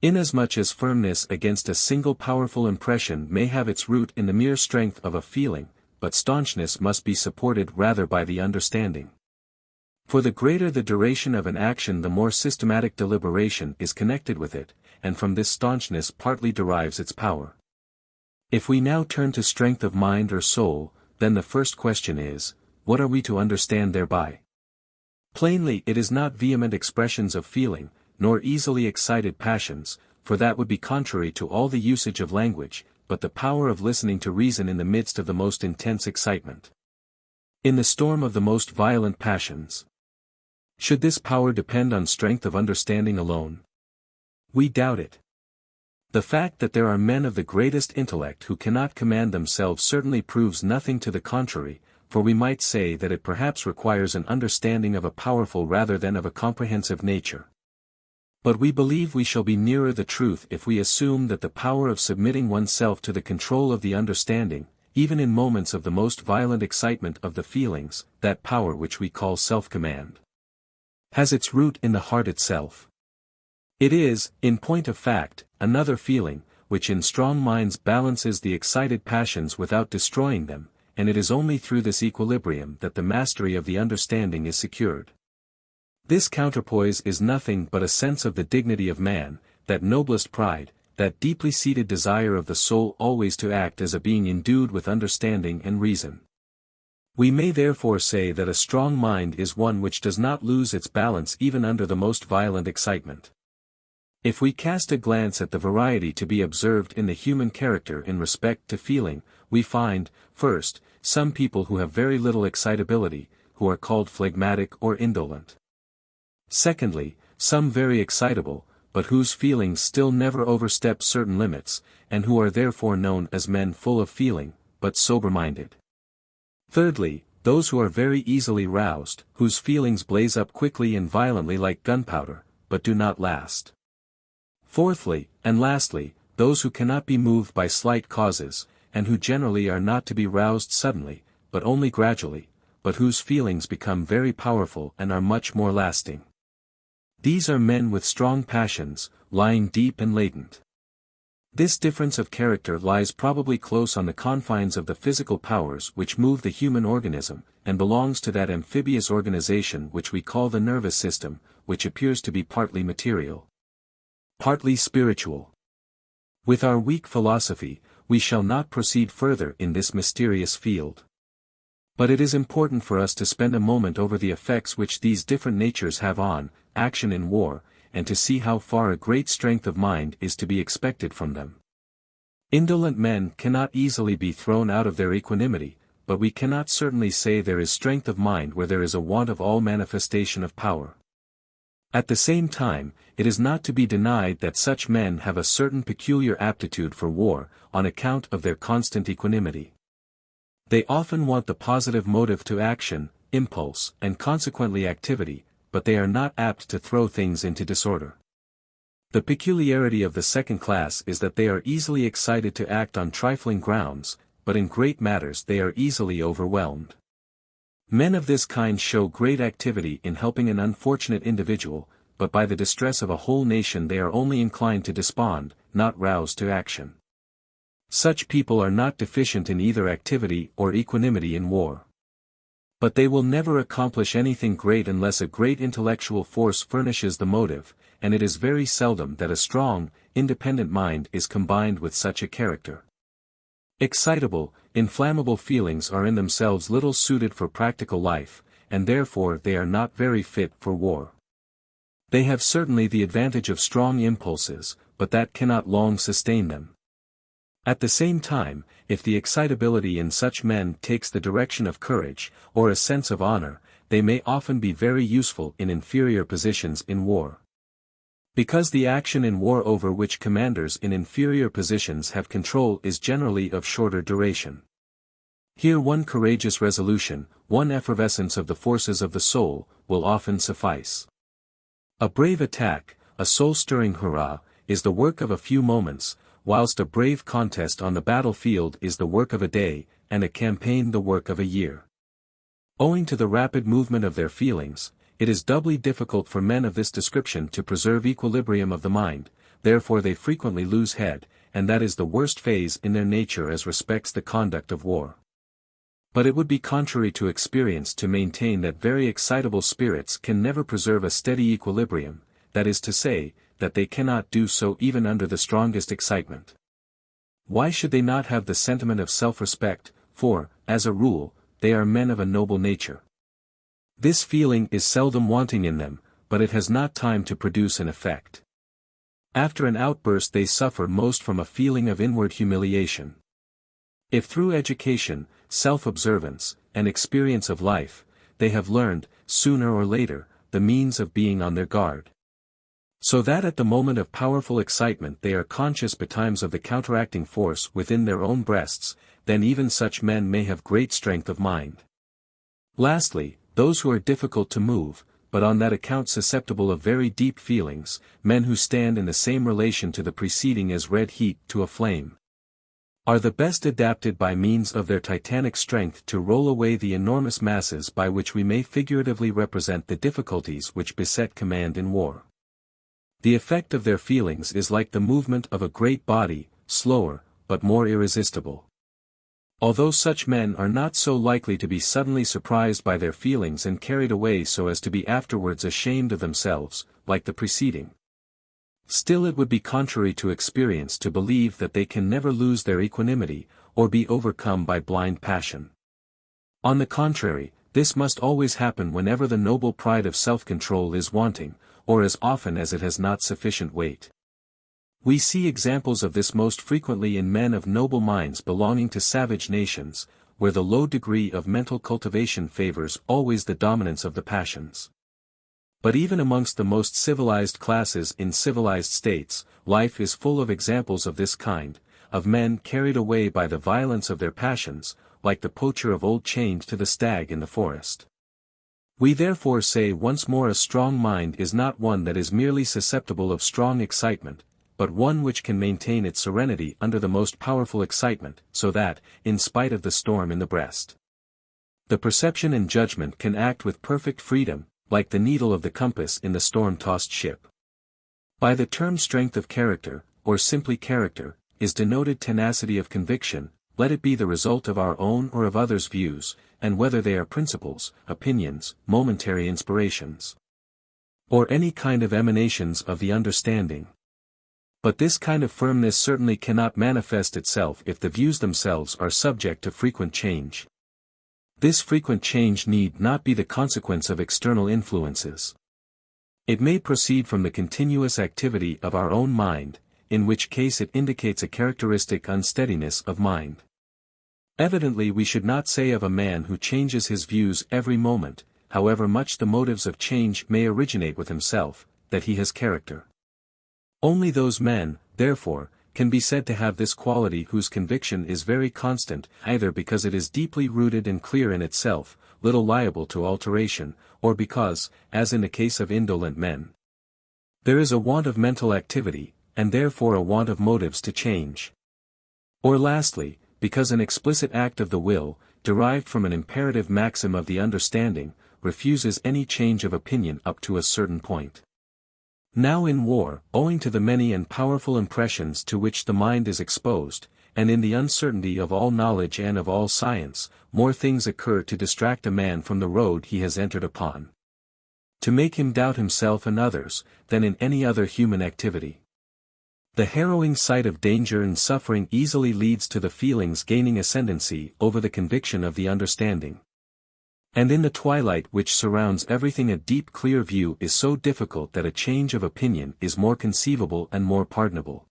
Inasmuch as firmness against a single powerful impression may have its root in the mere strength of a feeling, but staunchness must be supported rather by the understanding. For the greater the duration of an action the more systematic deliberation is connected with it, and from this staunchness partly derives its power. If we now turn to strength of mind or soul, then the first question is, what are we to understand thereby? Plainly it is not vehement expressions of feeling, nor easily excited passions, for that would be contrary to all the usage of language, but the power of listening to reason in the midst of the most intense excitement, in the storm of the most violent passions. Should this power depend on strength of understanding alone? We doubt it. The fact that there are men of the greatest intellect who cannot command themselves certainly proves nothing to the contrary, for we might say that it perhaps requires an understanding of a powerful rather than of a comprehensive nature. But we believe we shall be nearer the truth if we assume that the power of submitting oneself to the control of the understanding, even in moments of the most violent excitement of the feelings, that power which we call self-command, has its root in the heart itself. It is, in point of fact, another feeling, which in strong minds balances the excited passions without destroying them, and it is only through this equilibrium that the mastery of the understanding is secured. This counterpoise is nothing but a sense of the dignity of man, that noblest pride, that deeply seated desire of the soul always to act as a being endued with understanding and reason. We may therefore say that a strong mind is one which does not lose its balance even under the most violent excitement. If we cast a glance at the variety to be observed in the human character in respect to feeling, we find, first, some people who have very little excitability, who are called phlegmatic or indolent. Secondly, some very excitable, but whose feelings still never overstep certain limits, and who are therefore known as men full of feeling, but sober-minded. Thirdly, those who are very easily roused, whose feelings blaze up quickly and violently like gunpowder, but do not last. Fourthly, and lastly, those who cannot be moved by slight causes, and who generally are not to be roused suddenly, but only gradually, but whose feelings become very powerful and are much more lasting. These are men with strong passions, lying deep and latent. This difference of character lies probably close on the confines of the physical powers which move the human organism, and belongs to that amphibious organization which we call the nervous system, which appears to be partly material, partly spiritual. With our weak philosophy, we shall not proceed further in this mysterious field. But it is important for us to spend a moment over the effects which these different natures have on action in war, and to see how far a great strength of mind is to be expected from them. Indolent men cannot easily be thrown out of their equanimity, but we cannot certainly say there is strength of mind where there is a want of all manifestation of power. At the same time, it is not to be denied that such men have a certain peculiar aptitude for war, on account of their constant equanimity. They often want the positive motive to action, impulse, and consequently activity, but they are not apt to throw things into disorder. The peculiarity of the second class is that they are easily excited to act on trifling grounds, but in great matters they are easily overwhelmed. Men of this kind show great activity in helping an unfortunate individual, but by the distress of a whole nation they are only inclined to despond, not roused to action. Such people are not deficient in either activity or equanimity in war. But they will never accomplish anything great unless a great intellectual force furnishes the motive, and it is very seldom that a strong, independent mind is combined with such a character. Excitable, inflammable feelings are in themselves little suited for practical life, and therefore they are not very fit for war. They have certainly the advantage of strong impulses, but that cannot long sustain them. At the same time, if the excitability in such men takes the direction of courage, or a sense of honor, they may often be very useful in inferior positions in war. Because the action in war over which commanders in inferior positions have control is generally of shorter duration. Here one courageous resolution, one effervescence of the forces of the soul, will often suffice. A brave attack, a soul-stirring hurrah, is the work of a few moments, whilst a brave contest on the battlefield is the work of a day, and a campaign the work of a year. Owing to the rapid movement of their feelings, it is doubly difficult for men of this description to preserve equilibrium of the mind, therefore they frequently lose head, and that is the worst phase in their nature as respects the conduct of war. But it would be contrary to experience to maintain that very excitable spirits can never preserve a steady equilibrium, that is to say, that they cannot do so even under the strongest excitement. Why should they not have the sentiment of self-respect, for, as a rule, they are men of a noble nature? This feeling is seldom wanting in them, but it has not time to produce an effect. After an outburst they suffer most from a feeling of inward humiliation. If through education, self-observance, and experience of life, they have learned, sooner or later, the means of being on their guard, so that at the moment of powerful excitement they are conscious betimes of the counteracting force within their own breasts, then even such men may have great strength of mind. Lastly, those who are difficult to move, but on that account susceptible of very deep feelings, men who stand in the same relation to the preceding as red heat to a flame, are the best adapted by means of their titanic strength to roll away the enormous masses by which we may figuratively represent the difficulties which beset command in war. The effect of their feelings is like the movement of a great body, slower, but more irresistible. Although such men are not so likely to be suddenly surprised by their feelings and carried away so as to be afterwards ashamed of themselves, like the preceding, still it would be contrary to experience to believe that they can never lose their equanimity, or be overcome by blind passion. On the contrary, this must always happen whenever the noble pride of self-control is wanting, or as often as it has not sufficient weight. We see examples of this most frequently in men of noble minds belonging to savage nations, where the low degree of mental cultivation favors always the dominance of the passions. But even amongst the most civilized classes in civilized states, life is full of examples of this kind, of men carried away by the violence of their passions, like the poacher of old chained to the stag in the forest. We therefore say once more, a strong mind is not one that is merely susceptible of strong excitement, but one which can maintain its serenity under the most powerful excitement, so that, in spite of the storm in the breast, the perception and judgment can act with perfect freedom, like the needle of the compass in the storm-tossed ship. By the term strength of character, or simply character, is denoted tenacity of conviction, let it be the result of our own or of others' views, and whether they are principles, opinions, momentary inspirations, or any kind of emanations of the understanding. But this kind of firmness certainly cannot manifest itself if the views themselves are subject to frequent change. This frequent change need not be the consequence of external influences. It may proceed from the continuous activity of our own mind, in which case it indicates a characteristic unsteadiness of mind. Evidently we should not say of a man who changes his views every moment, however much the motives of change may originate with himself, that he has character. Only those men, therefore, can be said to have this quality whose conviction is very constant, either because it is deeply rooted and clear in itself, little liable to alteration, or because, as in the case of indolent men, there is a want of mental activity, and therefore a want of motives to change. Or lastly, because an explicit act of the will, derived from an imperative maxim of the understanding, refuses any change of opinion up to a certain point. Now in war, owing to the many and powerful impressions to which the mind is exposed, and in the uncertainty of all knowledge and of all science, more things occur to distract a man from the road he has entered upon, to make him doubt himself and others, than in any other human activity. The harrowing sight of danger and suffering easily leads to the feelings gaining ascendancy over the conviction of the understanding. And in the twilight which surrounds everything a deep clear view is so difficult that a change of opinion is more conceivable and more pardonable.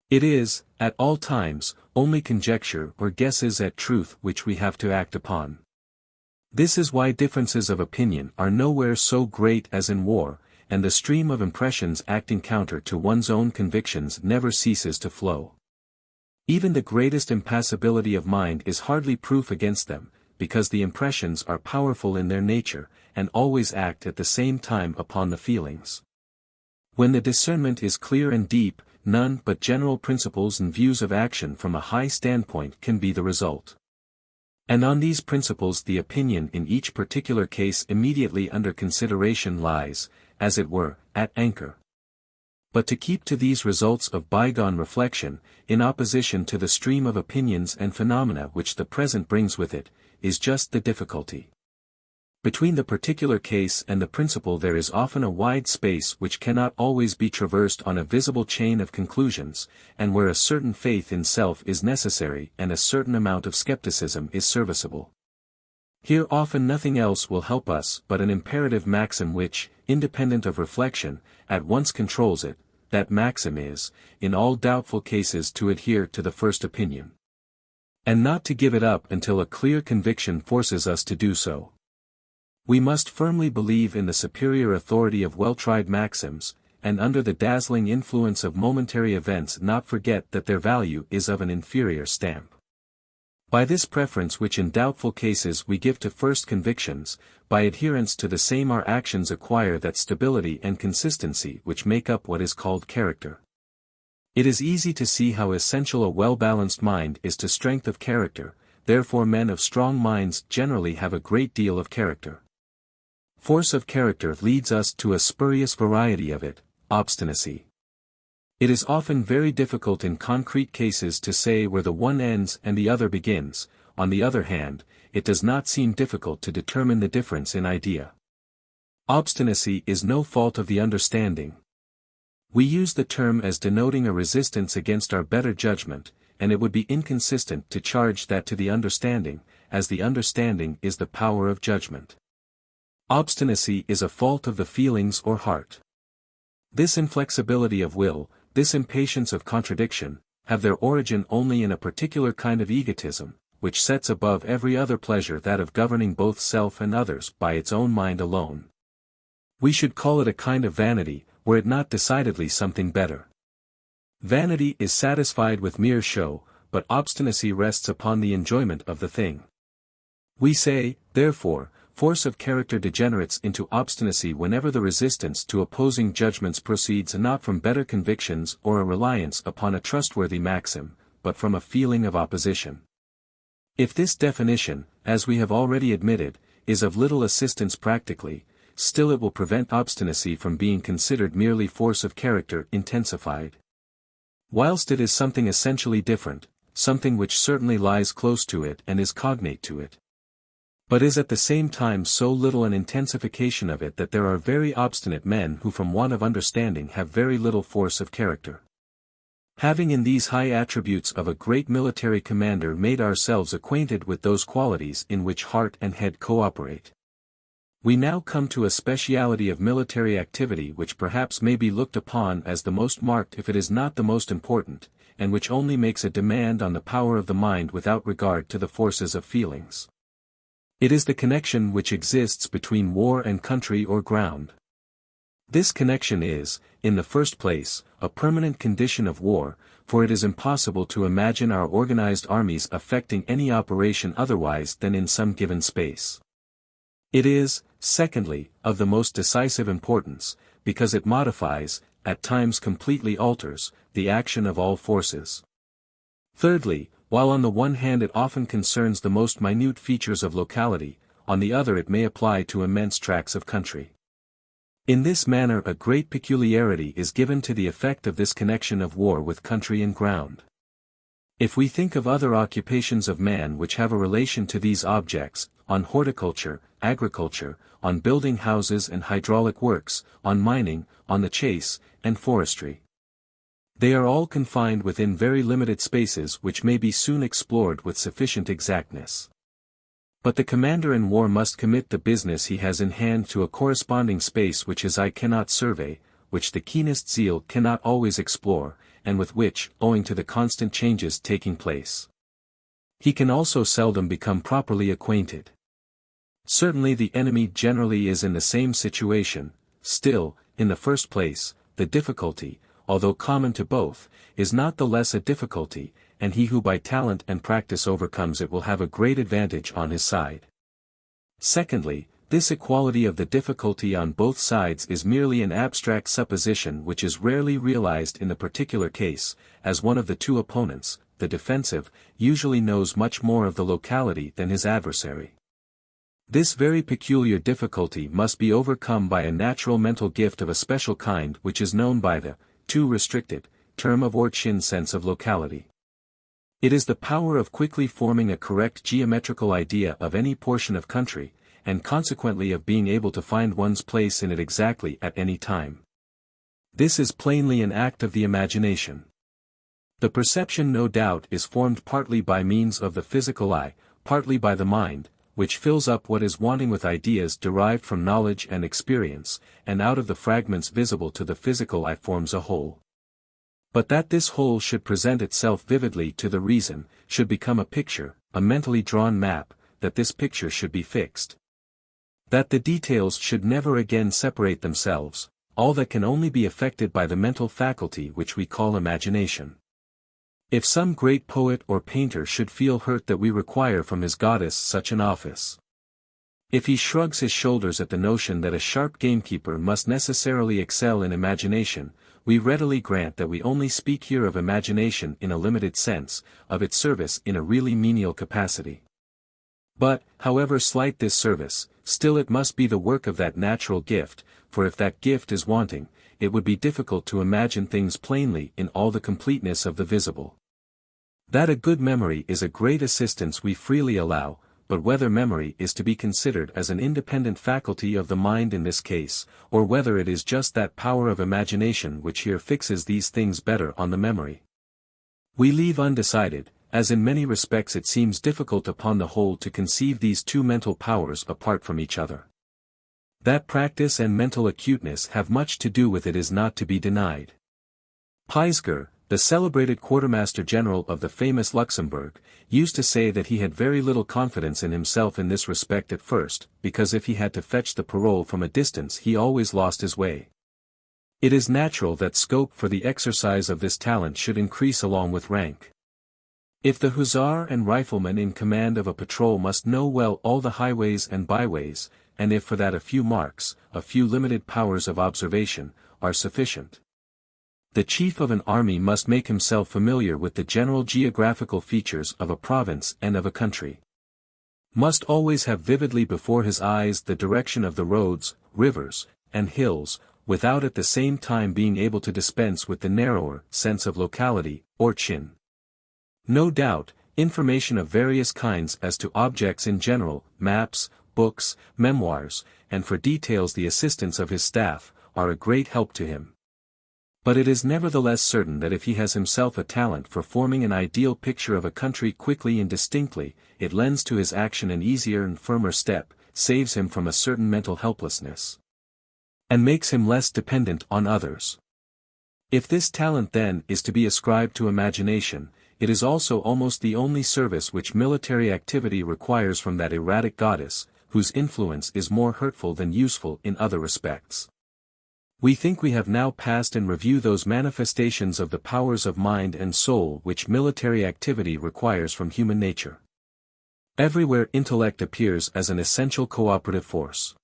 It is, at all times, only conjecture or guesses at truth which we have to act upon. This is why differences of opinion are nowhere so great as in war, and the stream of impressions acting counter to one's own convictions never ceases to flow. Even the greatest impassibility of mind is hardly proof against them, because the impressions are powerful in their nature, and always act at the same time upon the feelings. When the discernment is clear and deep, none but general principles and views of action from a high standpoint can be the result. And on these principles the opinion in each particular case immediately under consideration lies, as it were, at anchor. But to keep to these results of bygone reflection, in opposition to the stream of opinions and phenomena which the present brings with it, is just the difficulty. Between the particular case and the principle there is often a wide space which cannot always be traversed on a visible chain of conclusions, and where a certain faith in self is necessary and a certain amount of skepticism is serviceable. Here often nothing else will help us but an imperative maxim which, independent of reflection, at once controls it. That maxim is, in all doubtful cases to adhere to the first opinion, and not to give it up until a clear conviction forces us to do so. We must firmly believe in the superior authority of well-tried maxims, and under the dazzling influence of momentary events not forget that their value is of an inferior stamp. By this preference which in doubtful cases we give to first convictions, by adherence to the same our actions acquire that stability and consistency which make up what is called character. It is easy to see how essential a well-balanced mind is to strength of character, therefore men of strong minds generally have a great deal of character. Force of character leads us to a spurious variety of it, obstinacy. It is often very difficult in concrete cases to say where the one ends and the other begins. On the other hand, it does not seem difficult to determine the difference in idea. Obstinacy is no fault of the understanding. We use the term as denoting a resistance against our better judgment, and it would be inconsistent to charge that to the understanding, as the understanding is the power of judgment. Obstinacy is a fault of the feelings or heart. This inflexibility of will, this impatience of contradiction, have their origin only in a particular kind of egotism, which sets above every other pleasure that of governing both self and others by its own mind alone. We should call it a kind of vanity, were it not decidedly something better. Vanity is satisfied with mere show, but obstinacy rests upon the enjoyment of the thing. We say, therefore, force of character degenerates into obstinacy whenever the resistance to opposing judgments proceeds not from better convictions or a reliance upon a trustworthy maxim, but from a feeling of opposition. If this definition, as we have already admitted, is of little assistance practically, still it will prevent obstinacy from being considered merely force of character intensified. Whilst it is something essentially different, something which certainly lies close to it and is cognate to it, but is at the same time so little an intensification of it that there are very obstinate men who from want of understanding have very little force of character. Having in these high attributes of a great military commander made ourselves acquainted with those qualities in which heart and head cooperate, we now come to a speciality of military activity which perhaps may be looked upon as the most marked if it is not the most important, and which only makes a demand on the power of the mind without regard to the forces of feelings. It is the connection which exists between war and country or ground. This connection is, in the first place, a permanent condition of war, for it is impossible to imagine our organized armies affecting any operation otherwise than in some given space. It is, secondly, of the most decisive importance, because it modifies, at times completely alters, the action of all forces. Thirdly, while on the one hand it often concerns the most minute features of locality, on the other it may apply to immense tracts of country. In this manner a great peculiarity is given to the effect of this connection of war with country and ground. If we think of other occupations of man which have a relation to these objects, on horticulture, agriculture, on building houses and hydraulic works, on mining, on the chase, and forestry, they are all confined within very limited spaces which may be soon explored with sufficient exactness. But the commander in war must commit the business he has in hand to a corresponding space which his eye cannot survey, which the keenest zeal cannot always explore, and with which, owing to the constant changes taking place, he can also seldom become properly acquainted. Certainly the enemy generally is in the same situation, still, in the first place, the difficulty, although common to both, is not the less a difficulty, and he who by talent and practice overcomes it will have a great advantage on his side. Secondly, this equality of the difficulty on both sides is merely an abstract supposition which is rarely realized in the particular case, as one of the two opponents, the defensive, usually knows much more of the locality than his adversary. This very peculiar difficulty must be overcome by a natural mental gift of a special kind which is known by the too restricted term of Orchin sense of locality. It is the power of quickly forming a correct geometrical idea of any portion of country, and consequently of being able to find one's place in it exactly at any time. This is plainly an act of the imagination. The perception no doubt is formed partly by means of the physical eye, partly by the mind, which fills up what is wanting with ideas derived from knowledge and experience, and out of the fragments visible to the physical eye forms a whole. But that this whole should present itself vividly to the reason, should become a picture, a mentally drawn map, that this picture should be fixed. That the details should never again separate themselves, all that can only be effected by the mental faculty which we call imagination. If some great poet or painter should feel hurt that we require from his goddess such an office, if he shrugs his shoulders at the notion that a sharp gamekeeper must necessarily excel in imagination, we readily grant that we only speak here of imagination in a limited sense, of its service in a really menial capacity. But, however slight this service, still it must be the work of that natural gift, for if that gift is wanting, it would be difficult to imagine things plainly in all the completeness of the visible. That a good memory is a great assistance we freely allow, but whether memory is to be considered as an independent faculty of the mind in this case, or whether it is just that power of imagination which here fixes these things better on the memory, we leave undecided, as in many respects it seems difficult upon the whole to conceive these two mental powers apart from each other. That practice and mental acuteness have much to do with it is not to be denied. Peisger, the celebrated quartermaster-general of the famous Luxembourg, used to say that he had very little confidence in himself in this respect at first, because if he had to fetch the parole from a distance he always lost his way. It is natural that scope for the exercise of this talent should increase along with rank. If the hussar and rifleman in command of a patrol must know well all the highways and byways, and if for that a few marks, a few limited powers of observation, are sufficient, the chief of an army must make himself familiar with the general geographical features of a province and of a country. Must always have vividly before his eyes the direction of the roads, rivers, and hills, without at the same time being able to dispense with the narrower sense of locality, or chin. No doubt, information of various kinds as to objects in general, maps, books, memoirs, and for details the assistance of his staff, are a great help to him. But it is nevertheless certain that if he has himself a talent for forming an ideal picture of a country quickly and distinctly, it lends to his action an easier and firmer step, saves him from a certain mental helplessness, and makes him less dependent on others. If this talent then is to be ascribed to imagination, it is also almost the only service which military activity requires from that erratic goddess, whose influence is more hurtful than useful in other respects. We think we have now passed in review those manifestations of the powers of mind and soul which military activity requires from human nature. Everywhere intellect appears as an essential cooperative force.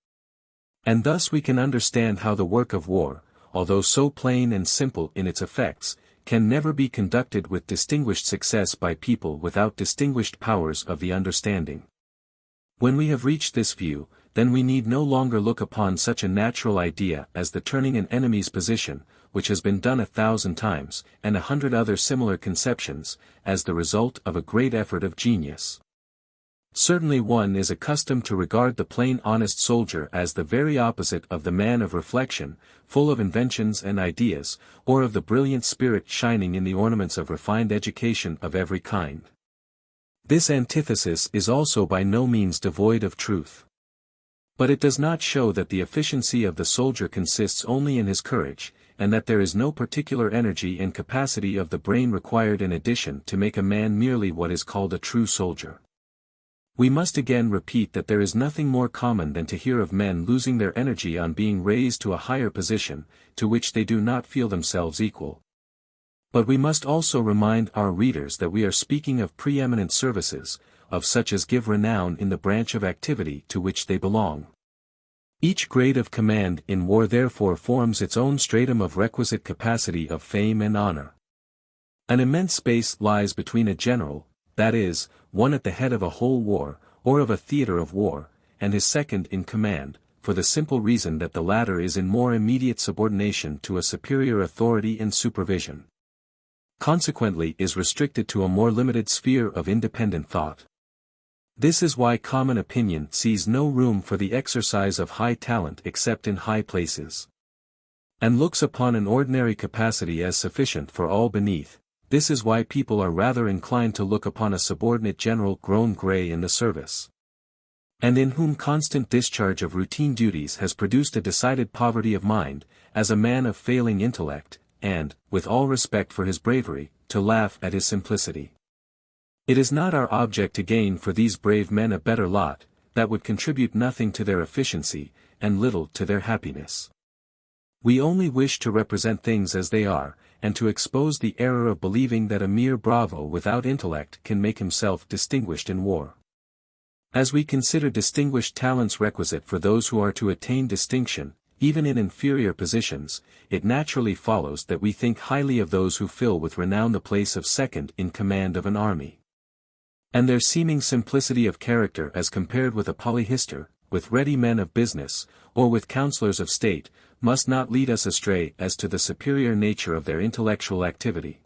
And thus we can understand how the work of war, although so plain and simple in its effects, can never be conducted with distinguished success by people without distinguished powers of the understanding. When we have reached this view, then we need no longer look upon such a natural idea as the turning an enemy's position, which has been done 1,000 times, and 100 other similar conceptions, as the result of a great effort of genius. Certainly one is accustomed to regard the plain honest soldier as the very opposite of the man of reflection, full of inventions and ideas, or of the brilliant spirit shining in the ornaments of refined education of every kind. This antithesis is also by no means devoid of truth. But it does not show that the efficiency of the soldier consists only in his courage, and that there is no particular energy and capacity of the brain required in addition to make a man merely what is called a true soldier. We must again repeat that there is nothing more common than to hear of men losing their energy on being raised to a higher position, to which they do not feel themselves equal. But we must also remind our readers that we are speaking of preeminent services, of such as give renown in the branch of activity to which they belong. Each grade of command in war therefore forms its own stratum of requisite capacity of fame and honor. An immense space lies between a general, that is, one at the head of a whole war, or of a theatre of war, and his second in command, for the simple reason that the latter is in more immediate subordination to a superior authority and supervision. Consequently is restricted to a more limited sphere of independent thought. This is why common opinion sees no room for the exercise of high talent except in high places, and looks upon an ordinary capacity as sufficient for all beneath. This is why people are rather inclined to look upon a subordinate general grown grey in the service, and in whom constant discharge of routine duties has produced a decided poverty of mind, as a man of failing intellect, and, with all respect for his bravery, to laugh at his simplicity. It is not our object to gain for these brave men a better lot, that would contribute nothing to their efficiency, and little to their happiness. We only wish to represent things as they are, and to expose the error of believing that a mere bravo without intellect can make himself distinguished in war. As we consider distinguished talents requisite for those who are to attain distinction, even in inferior positions, it naturally follows that we think highly of those who fill with renown the place of second in command of an army. And their seeming simplicity of character as compared with a polyhistor, with ready men of business, or with counselors of state, must not lead us astray as to the superior nature of their intellectual activity.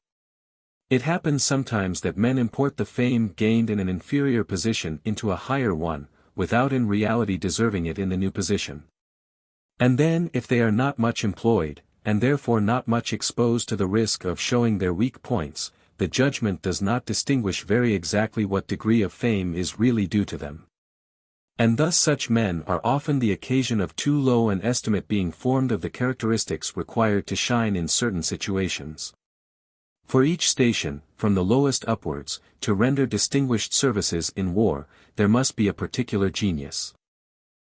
It happens sometimes that men import the fame gained in an inferior position into a higher one, without in reality deserving it in the new position. And then if they are not much employed, and therefore not much exposed to the risk of showing their weak points, the judgment does not distinguish very exactly what degree of fame is really due to them. And thus such men are often the occasion of too low an estimate being formed of the characteristics required to shine in certain situations. For each station, from the lowest upwards, to render distinguished services in war, there must be a particular genius.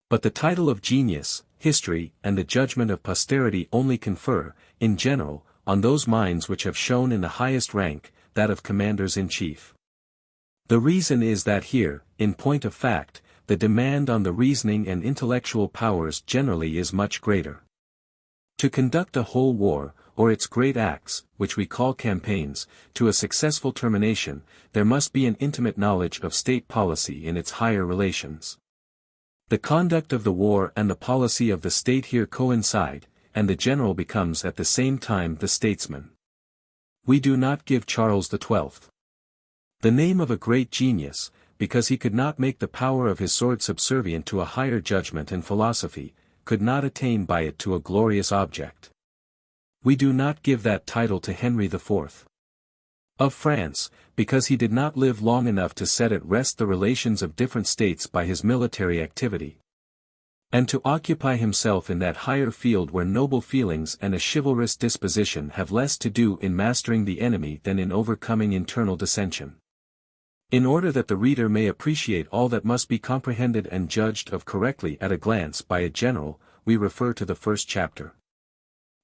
But the title of genius, history, and the judgment of posterity only confer, in general, on those minds which have shone in the highest rank, that of commanders-in-chief. The reason is that here, in point of fact, the demand on the reasoning and intellectual powers generally is much greater. To conduct a whole war, or its great acts, which we call campaigns, to a successful termination, there must be an intimate knowledge of state policy in its higher relations. The conduct of the war and the policy of the state here coincide, and the general becomes at the same time the statesman. We do not give Charles XII the name of a great genius, because he could not make the power of his sword subservient to a higher judgment and philosophy, could not attain by it to a glorious object. We do not give that title to Henry IV of France, because he did not live long enough to set at rest the relations of different states by his military activity. and to occupy himself in that higher field where noble feelings and a chivalrous disposition have less to do in mastering the enemy than in overcoming internal dissension. In order that the reader may appreciate all that must be comprehended and judged of correctly at a glance by a general, we refer to the first chapter.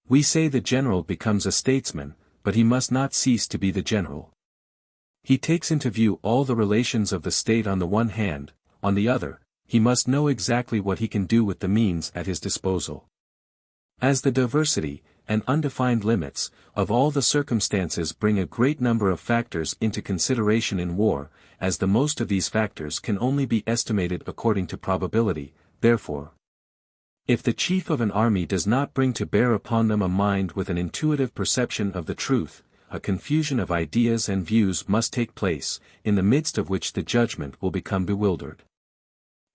We say the general becomes a statesman, but he must not cease to be the general. He takes into view all the relations of the state on the one hand, on the other, he must know exactly what he can do with the means at his disposal. As the diversity, and undefined limits, of all the circumstances bring a great number of factors into consideration in war, as the most of these factors can only be estimated according to probability, therefore, if the chief of an army does not bring to bear upon them a mind with an intuitive perception of the truth, a confusion of ideas and views must take place, in the midst of which the judgment will become bewildered.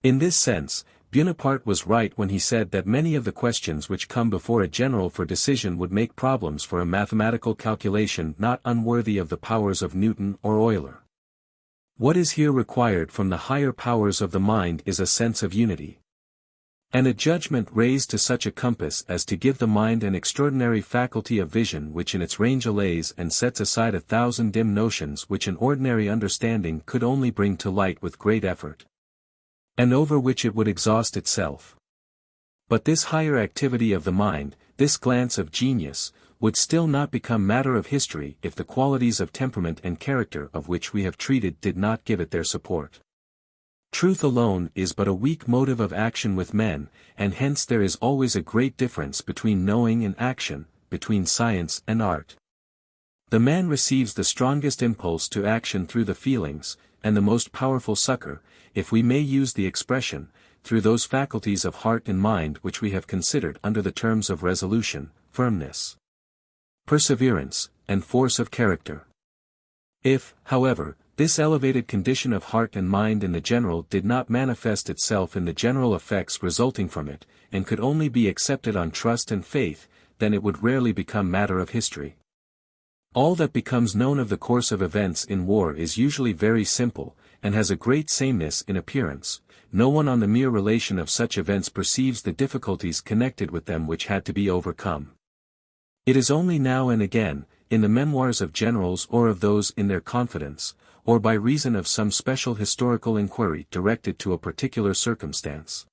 In this sense, Bonaparte was right when he said that many of the questions which come before a general for decision would make problems for a mathematical calculation not unworthy of the powers of Newton or Euler. What is here required from the higher powers of the mind is a sense of unity, and a judgment raised to such a compass as to give the mind an extraordinary faculty of vision which in its range allays and sets aside 1,000 dim notions which an ordinary understanding could only bring to light with great effort, and over which it would exhaust itself. But this higher activity of the mind, this glance of genius, would still not become matter of history if the qualities of temperament and character of which we have treated did not give it their support. Truth alone is but a weak motive of action with men, and hence there is always a great difference between knowing and action, between science and art. The man receives the strongest impulse to action through the feelings, and the most powerful succor, if we may use the expression, through those faculties of heart and mind which we have considered under the terms of resolution, firmness, perseverance, and force of character. If, however, this elevated condition of heart and mind in the general did not manifest itself in the general effects resulting from it, and could only be accepted on trust and faith, then it would rarely become matter of history. All that becomes known of the course of events in war is usually very simple, and has a great sameness in appearance. No one on the mere relation of such events perceives the difficulties connected with them which had to be overcome. It is only now and again, in the memoirs of generals or of those in their confidence, or by reason of some special historical inquiry directed to a particular circumstance,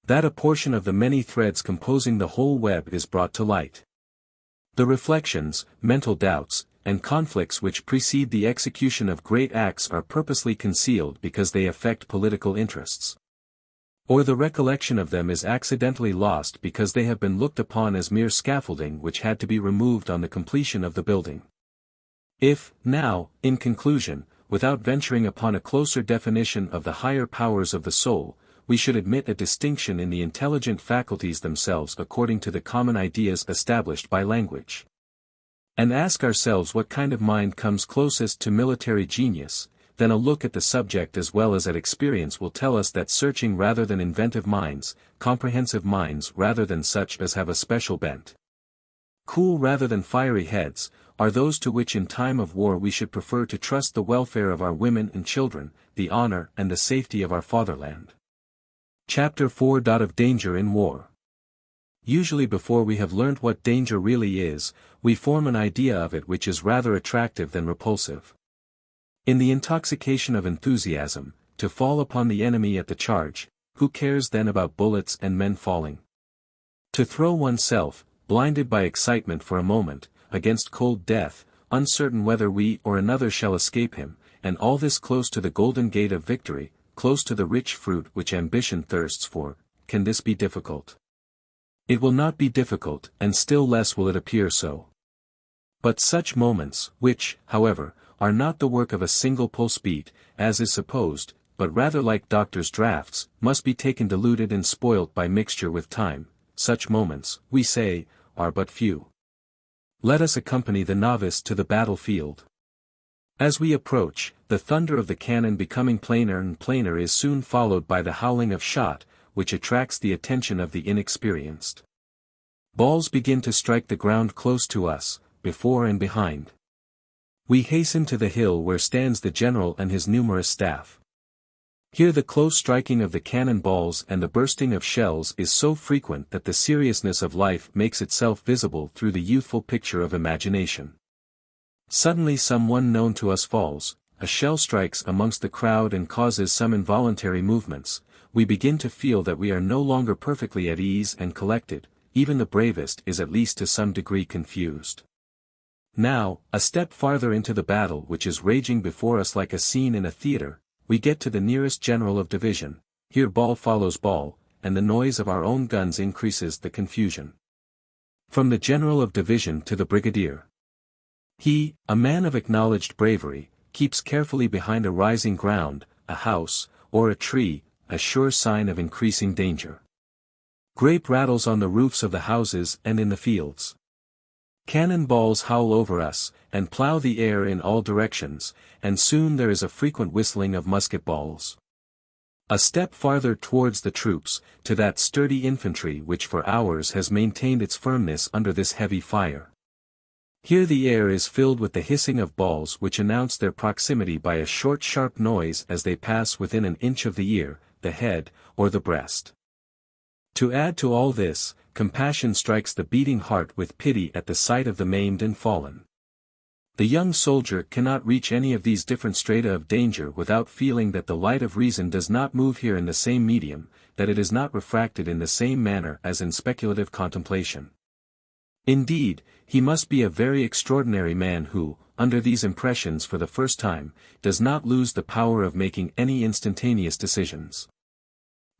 that a portion of the many threads composing the whole web is brought to light. The reflections, mental doubts, and conflicts which precede the execution of great acts are purposely concealed because they affect political interests, or the recollection of them is accidentally lost because they have been looked upon as mere scaffolding which had to be removed on the completion of the building. If, now, in conclusion, without venturing upon a closer definition of the higher powers of the soul, we should admit a distinction in the intelligent faculties themselves according to the common ideas established by language, and ask ourselves what kind of mind comes closest to military genius, then a look at the subject as well as at experience will tell us that searching rather than inventive minds, comprehensive minds rather than such as have a special bent, cool rather than fiery heads, are those to which in time of war we should prefer to trust the welfare of our women and children, the honor and the safety of our fatherland. Chapter 4. Of Danger in War. Usually before we have learnt what danger really is, we form an idea of it which is rather attractive than repulsive. In the intoxication of enthusiasm, to fall upon the enemy at the charge, who cares then about bullets and men falling? To throw oneself, blinded by excitement for a moment, against cold death, uncertain whether we or another shall escape him, and all this close to the golden gate of victory, close to the rich fruit which ambition thirsts for, can this be difficult? It will not be difficult, and still less will it appear so. But such moments, which, however, are not the work of a single pulse beat, as is supposed, but rather like doctor's draughts, must be taken diluted and spoilt by mixture with time. Such moments, we say, are but few. Let us accompany the novice to the battlefield. As we approach, the thunder of the cannon becoming plainer and plainer is soon followed by the howling of shot, which attracts the attention of the inexperienced. Balls begin to strike the ground close to us, before and behind. We hasten to the hill where stands the general and his numerous staff. Here the close striking of the cannon balls and the bursting of shells is so frequent that the seriousness of life makes itself visible through the youthful picture of imagination. Suddenly someone known to us falls, a shell strikes amongst the crowd and causes some involuntary movements, we begin to feel that we are no longer perfectly at ease and collected, even the bravest is at least to some degree confused. Now, a step farther into the battle which is raging before us like a scene in a theater, we get to the nearest general of division, here ball follows ball, and the noise of our own guns increases the confusion. From the general of division to the brigadier. He, a man of acknowledged bravery, keeps carefully behind a rising ground, a house, or a tree, a sure sign of increasing danger. Grape rattles on the roofs of the houses and in the fields. Cannon balls howl over us, and plough the air in all directions, and soon there is a frequent whistling of musket balls. A step farther towards the troops, to that sturdy infantry which for hours has maintained its firmness under this heavy fire. Here the air is filled with the hissing of balls which announce their proximity by a short sharp noise as they pass within an inch of the ear, the head, or the breast. To add to all this, compassion strikes the beating heart with pity at the sight of the maimed and fallen. The young soldier cannot reach any of these different strata of danger without feeling that the light of reason does not move here in the same medium, that it is not refracted in the same manner as in speculative contemplation. Indeed, he must be a very extraordinary man who, under these impressions for the first time, does not lose the power of making any instantaneous decisions.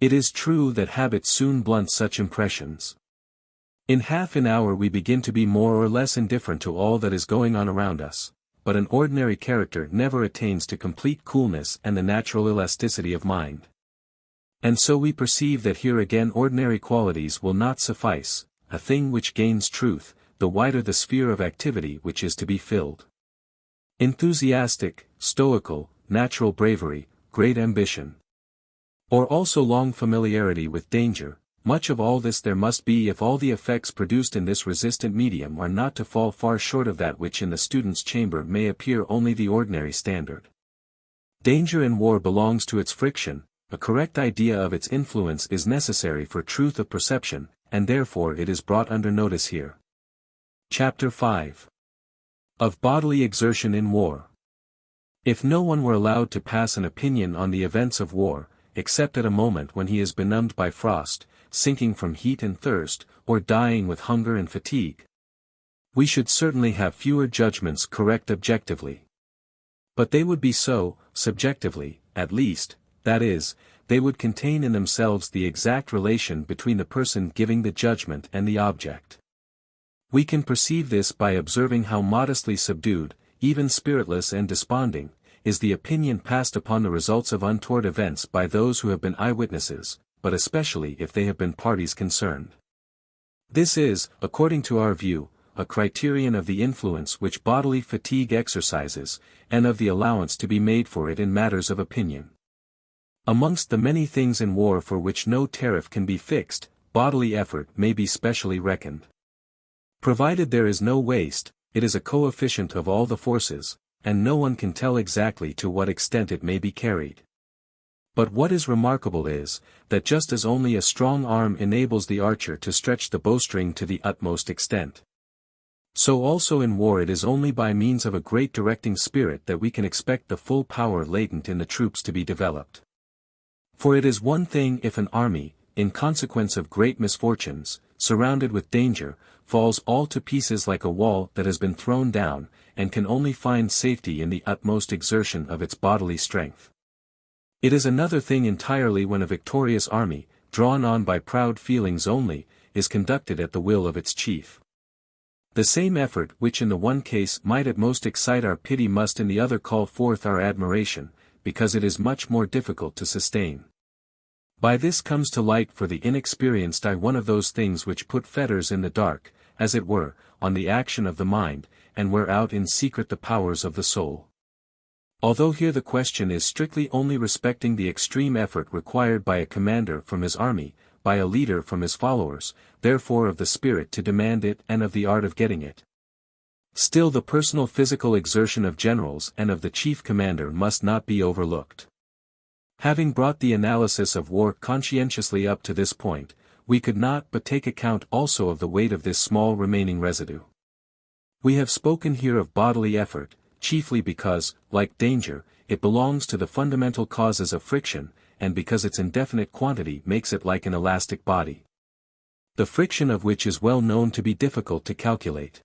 It is true that habit soon blunts such impressions. In half an hour we begin to be more or less indifferent to all that is going on around us, but an ordinary character never attains to complete coolness and the natural elasticity of mind. And so we perceive that here again ordinary qualities will not suffice, a thing which gains truth, the wider the sphere of activity which is to be filled. Enthusiastic, stoical, natural bravery, great ambition. Or also long familiarity with danger, much of all this there must be if all the effects produced in this resistant medium are not to fall far short of that which in the student's chamber may appear only the ordinary standard. Danger in war belongs to its friction, a correct idea of its influence is necessary for truth of perception, and therefore it is brought under notice here. Chapter 5. Of bodily exertion in war. If no one were allowed to pass an opinion on the events of war, except at a moment when he is benumbed by frost, sinking from heat and thirst, or dying with hunger and fatigue, we should certainly have fewer judgments correct objectively. But they would be so, subjectively, at least, that is, they would contain in themselves the exact relation between the person giving the judgment and the object. We can perceive this by observing how modestly subdued, even spiritless and desponding, is the opinion passed upon the results of untoward events by those who have been eyewitnesses, but especially if they have been parties concerned. This is, according to our view, a criterion of the influence which bodily fatigue exercises, and of the allowance to be made for it in matters of opinion. Amongst the many things in war for which no tariff can be fixed, bodily effort may be specially reckoned. Provided there is no waste, it is a coefficient of all the forces, and no one can tell exactly to what extent it may be carried. But what is remarkable is, that just as only a strong arm enables the archer to stretch the bowstring to the utmost extent, so also in war it is only by means of a great directing spirit that we can expect the full power latent in the troops to be developed. For it is one thing if an army, in consequence of great misfortunes, surrounded with danger, falls all to pieces like a wall that has been thrown down, and can only find safety in the utmost exertion of its bodily strength. It is another thing entirely when a victorious army, drawn on by proud feelings only, is conducted at the will of its chief. The same effort which in the one case might at most excite our pity must in the other call forth our admiration, because it is much more difficult to sustain. By this comes to light for the inexperienced eye one of those things which put fetters in the dark, as it were, on the action of the mind, and wear out in secret the powers of the soul. Although here the question is strictly only respecting the extreme effort required by a commander from his army, by a leader from his followers, therefore of the spirit to demand it and of the art of getting it. Still the personal physical exertion of generals and of the chief commander must not be overlooked. Having brought the analysis of war conscientiously up to this point, we could not but take account also of the weight of this small remaining residue. We have spoken here of bodily effort, chiefly because, like danger, it belongs to the fundamental causes of friction, and because its indefinite quantity makes it like an elastic body, the friction of which is well known to be difficult to calculate.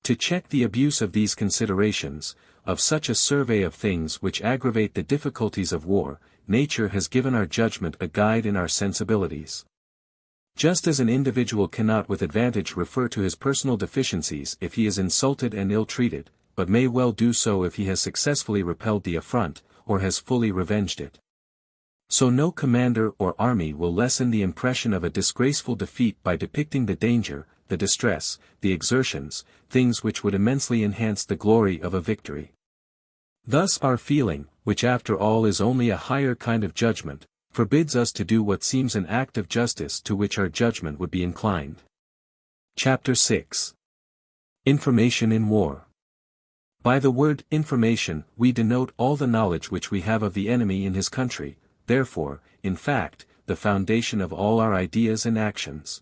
To check the abuse of these considerations, of such a survey of things which aggravate the difficulties of war, nature has given our judgment a guide in our sensibilities. Just as an individual cannot with advantage refer to his personal deficiencies if he is insulted and ill-treated, but may well do so if he has successfully repelled the affront, or has fully revenged it. So no commander or army will lessen the impression of a disgraceful defeat by depicting the danger, the distress, the exertions, things which would immensely enhance the glory of a victory. Thus our feeling, which after all is only a higher kind of judgment, forbids us to do what seems an act of justice to which our judgment would be inclined. Chapter 6. Information in War. By the word information we denote all the knowledge which we have of the enemy in his country, therefore, in fact, the foundation of all our ideas and actions.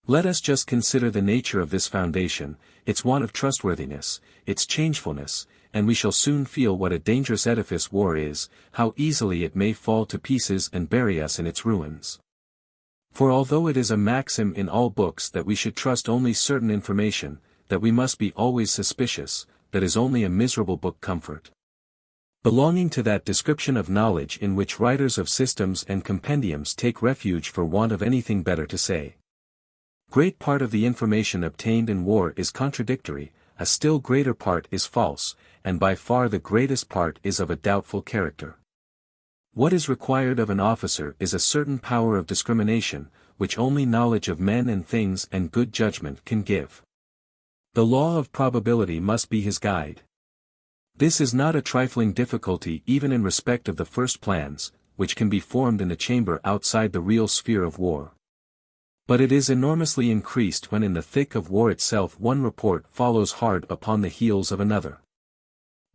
Let us just consider the nature of this foundation, its want of trustworthiness, its changefulness, and we shall soon feel what a dangerous edifice war is, how easily it may fall to pieces and bury us in its ruins. For although it is a maxim in all books that we should trust only certain information, that we must be always suspicious, that is only a miserable book comfort, belonging to that description of knowledge in which writers of systems and compendiums take refuge for want of anything better to say. Great part of the information obtained in war is contradictory, a still greater part is false, and by far the greatest part is of a doubtful character. What is required of an officer is a certain power of discrimination, which only knowledge of men and things and good judgment can give. The law of probability must be his guide. This is not a trifling difficulty even in respect of the first plans, which can be formed in a chamber outside the real sphere of war. But it is enormously increased when in the thick of war itself one report follows hard upon the heels of another.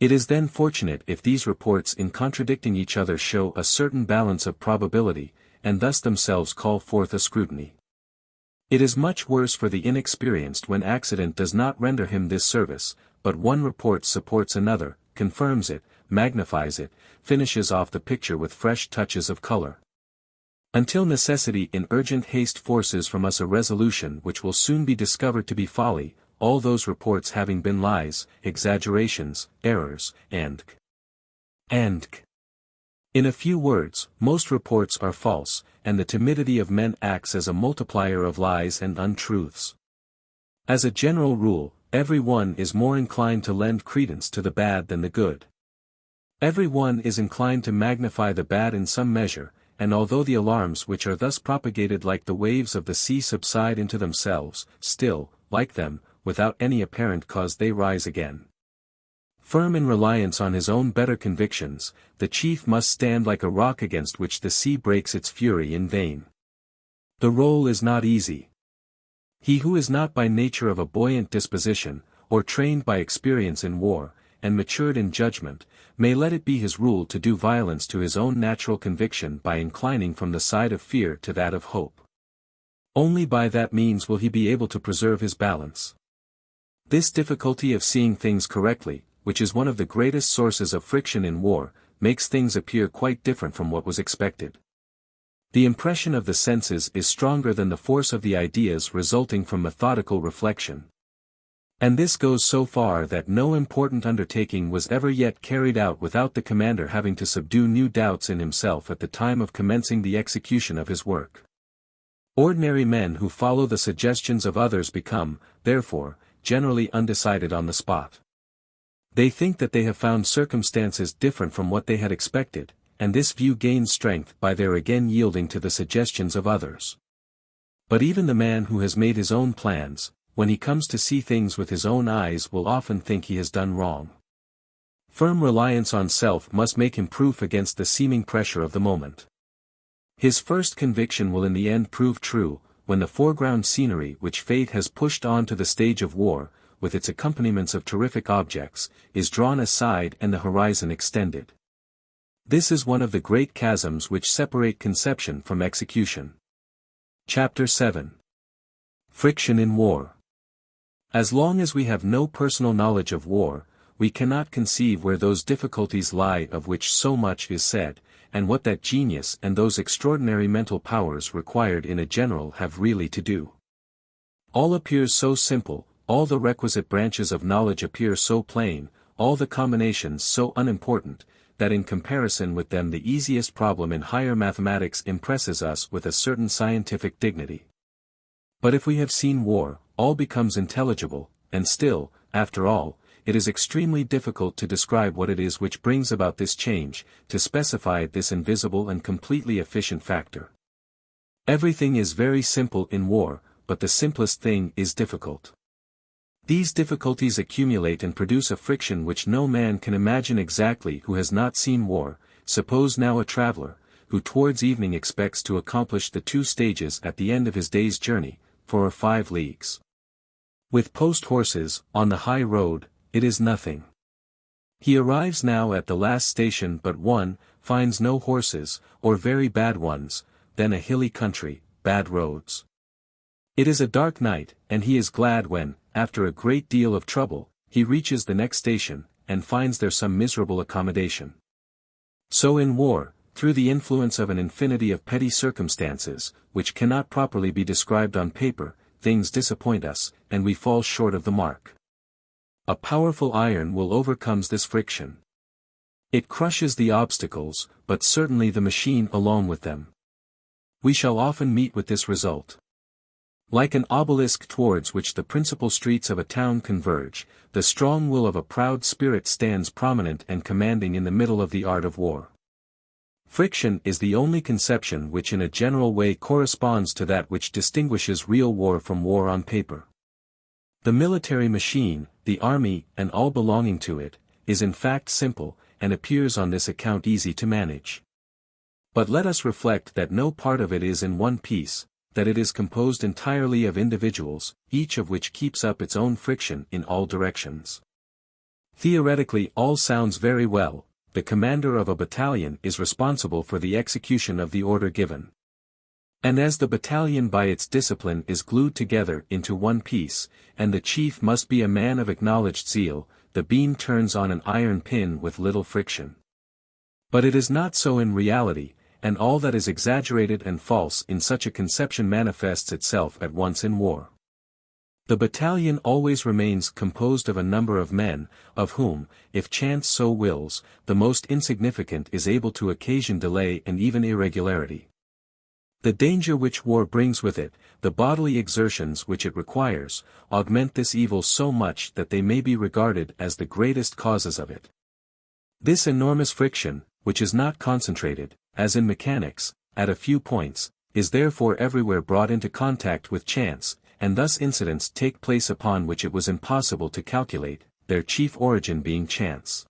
It is then fortunate if these reports in contradicting each other show a certain balance of probability, and thus themselves call forth a scrutiny. It is much worse for the inexperienced when accident does not render him this service, but one report supports another, confirms it, magnifies it, finishes off the picture with fresh touches of color. Until necessity in urgent haste forces from us a resolution which will soon be discovered to be folly, all those reports having been lies, exaggerations, errors, and in a few words, most reports are false, and the timidity of men acts as a multiplier of lies and untruths. As a general rule, every one is more inclined to lend credence to the bad than the good. Every one is inclined to magnify the bad in some measure, and although the alarms which are thus propagated like the waves of the sea subside into themselves, still, like them, without any apparent cause they rise again. Firm in reliance on his own better convictions, the chief must stand like a rock against which the sea breaks its fury in vain. The role is not easy. He who is not by nature of a buoyant disposition, or trained by experience in war, and matured in judgment, may let it be his rule to do violence to his own natural conviction by inclining from the side of fear to that of hope. Only by that means will he be able to preserve his balance. This difficulty of seeing things correctly, which is one of the greatest sources of friction in war, makes things appear quite different from what was expected. The impression of the senses is stronger than the force of the ideas resulting from methodical reflection. And this goes so far that no important undertaking was ever yet carried out without the commander having to subdue new doubts in himself at the time of commencing the execution of his work. Ordinary men who follow the suggestions of others become, therefore, generally undecided on the spot. They think that they have found circumstances different from what they had expected, and this view gains strength by their again yielding to the suggestions of others. But even the man who has made his own plans, when he comes to see things with his own eyes, will often think he has done wrong. Firm reliance on self must make him proof against the seeming pressure of the moment. His first conviction will in the end prove true, when the foreground scenery which fate has pushed on to the stage of war, with its accompaniments of terrific objects, is drawn aside and the horizon extended. This is one of the great chasms which separate conception from execution. Chapter 7. Friction in War. As long as we have no personal knowledge of war, we cannot conceive where those difficulties lie of which so much is said, and what that genius and those extraordinary mental powers required in a general have really to do. All appears so simple, all the requisite branches of knowledge appear so plain, all the combinations so unimportant, that in comparison with them the easiest problem in higher mathematics impresses us with a certain scientific dignity. But if we have seen war, all becomes intelligible, and still, after all, it is extremely difficult to describe what it is which brings about this change, to specify this invisible and completely efficient factor. Everything is very simple in war, but the simplest thing is difficult. These difficulties accumulate and produce a friction which no man can imagine exactly who has not seen war. Suppose now a traveler, who towards evening expects to accomplish the 2 stages at the end of his day's journey, 4 or 5 leagues. With post horses, on the high road, it is nothing. He arrives now at the last station but one, finds no horses, or very bad ones, then a hilly country, bad roads. It is a dark night, and he is glad when, after a great deal of trouble, he reaches the next station, and finds there some miserable accommodation. So in war, through the influence of an infinity of petty circumstances, which cannot properly be described on paper, things disappoint us, and we fall short of the mark. A powerful iron will overcome this friction. It crushes the obstacles, but certainly the machine along with them. We shall often meet with this result. Like an obelisk towards which the principal streets of a town converge, the strong will of a proud spirit stands prominent and commanding in the middle of the art of war. Friction is the only conception which in a general way corresponds to that which distinguishes real war from war on paper. The military machine, the army, and all belonging to it, is in fact simple, and appears on this account easy to manage. But let us reflect that no part of it is in one piece, that it is composed entirely of individuals, each of which keeps up its own friction in all directions. Theoretically all sounds very well. The commander of a battalion is responsible for the execution of the order given. And as the battalion by its discipline is glued together into one piece, and the chief must be a man of acknowledged zeal, the beam turns on an iron pin with little friction. But it is not so in reality, and all that is exaggerated and false in such a conception manifests itself at once in war. The battalion always remains composed of a number of men, of whom, if chance so wills, the most insignificant is able to occasion delay and even irregularity. The danger which war brings with it, the bodily exertions which it requires, augment this evil so much that they may be regarded as the greatest causes of it. This enormous friction, which is not concentrated, as in mechanics, at a few points, is therefore everywhere brought into contact with chance, and thus incidents take place upon which it was impossible to calculate, their chief origin being chance.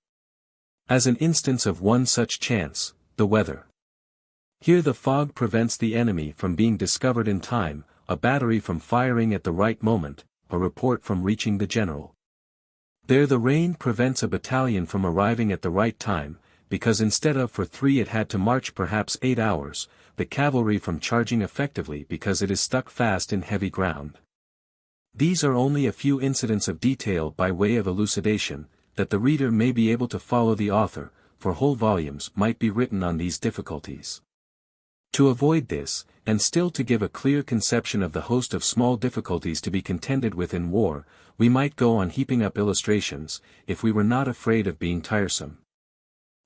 As an instance of one such chance, the weather. Here the fog prevents the enemy from being discovered in time, a battery from firing at the right moment, a report from reaching the general. There the rain prevents a battalion from arriving at the right time, because instead of for 3 it had to march perhaps 8 hours, the cavalry from charging effectively because it is stuck fast in heavy ground. These are only a few incidents of detail by way of elucidation, that the reader may be able to follow the author, for whole volumes might be written on these difficulties. To avoid this, and still to give a clear conception of the host of small difficulties to be contended with in war, we might go on heaping up illustrations, if we were not afraid of being tiresome.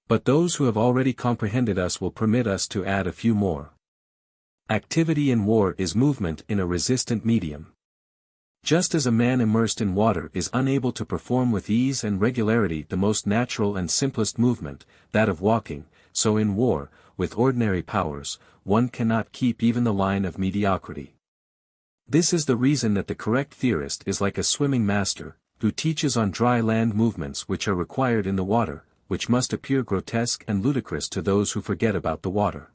But those who have already comprehended us will permit us to add a few more. Activity in war is movement in a resistant medium. Just as a man immersed in water is unable to perform with ease and regularity the most natural and simplest movement, that of walking, so in war, with ordinary powers, one cannot keep even the line of mediocrity. This is the reason that the correct theorist is like a swimming master, who teaches on dry land movements which are required in the water, which must appear grotesque and ludicrous to those who forget about the water.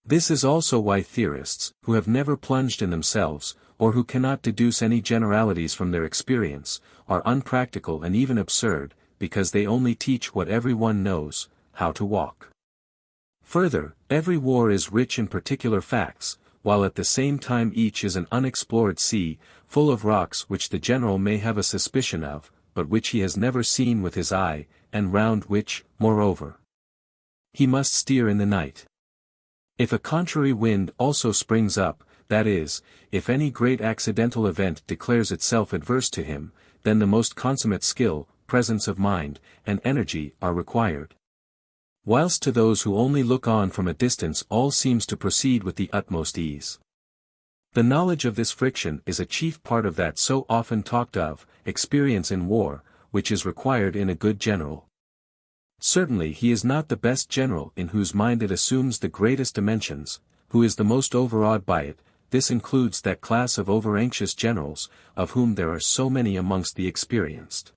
This is also why theorists, who have never plunged in themselves, or who cannot deduce any generalities from their experience, are unpractical and even absurd, because they only teach what everyone knows, how to walk. Further, every war is rich in particular facts, while at the same time each is an unexplored sea, full of rocks which the general may have a suspicion of, but which he has never seen with his eye, and round which, moreover, he must steer in the night. If a contrary wind also springs up, that is, if any great accidental event declares itself adverse to him, then the most consummate skill, presence of mind, and energy are required. Whilst to those who only look on from a distance all seems to proceed with the utmost ease. The knowledge of this friction is a chief part of that so often talked of, experience in war, which is required in a good general. Certainly he is not the best general in whose mind it assumes the greatest dimensions, who is the most overawed by it. This includes that class of over-anxious generals, of whom there are so many amongst the experienced.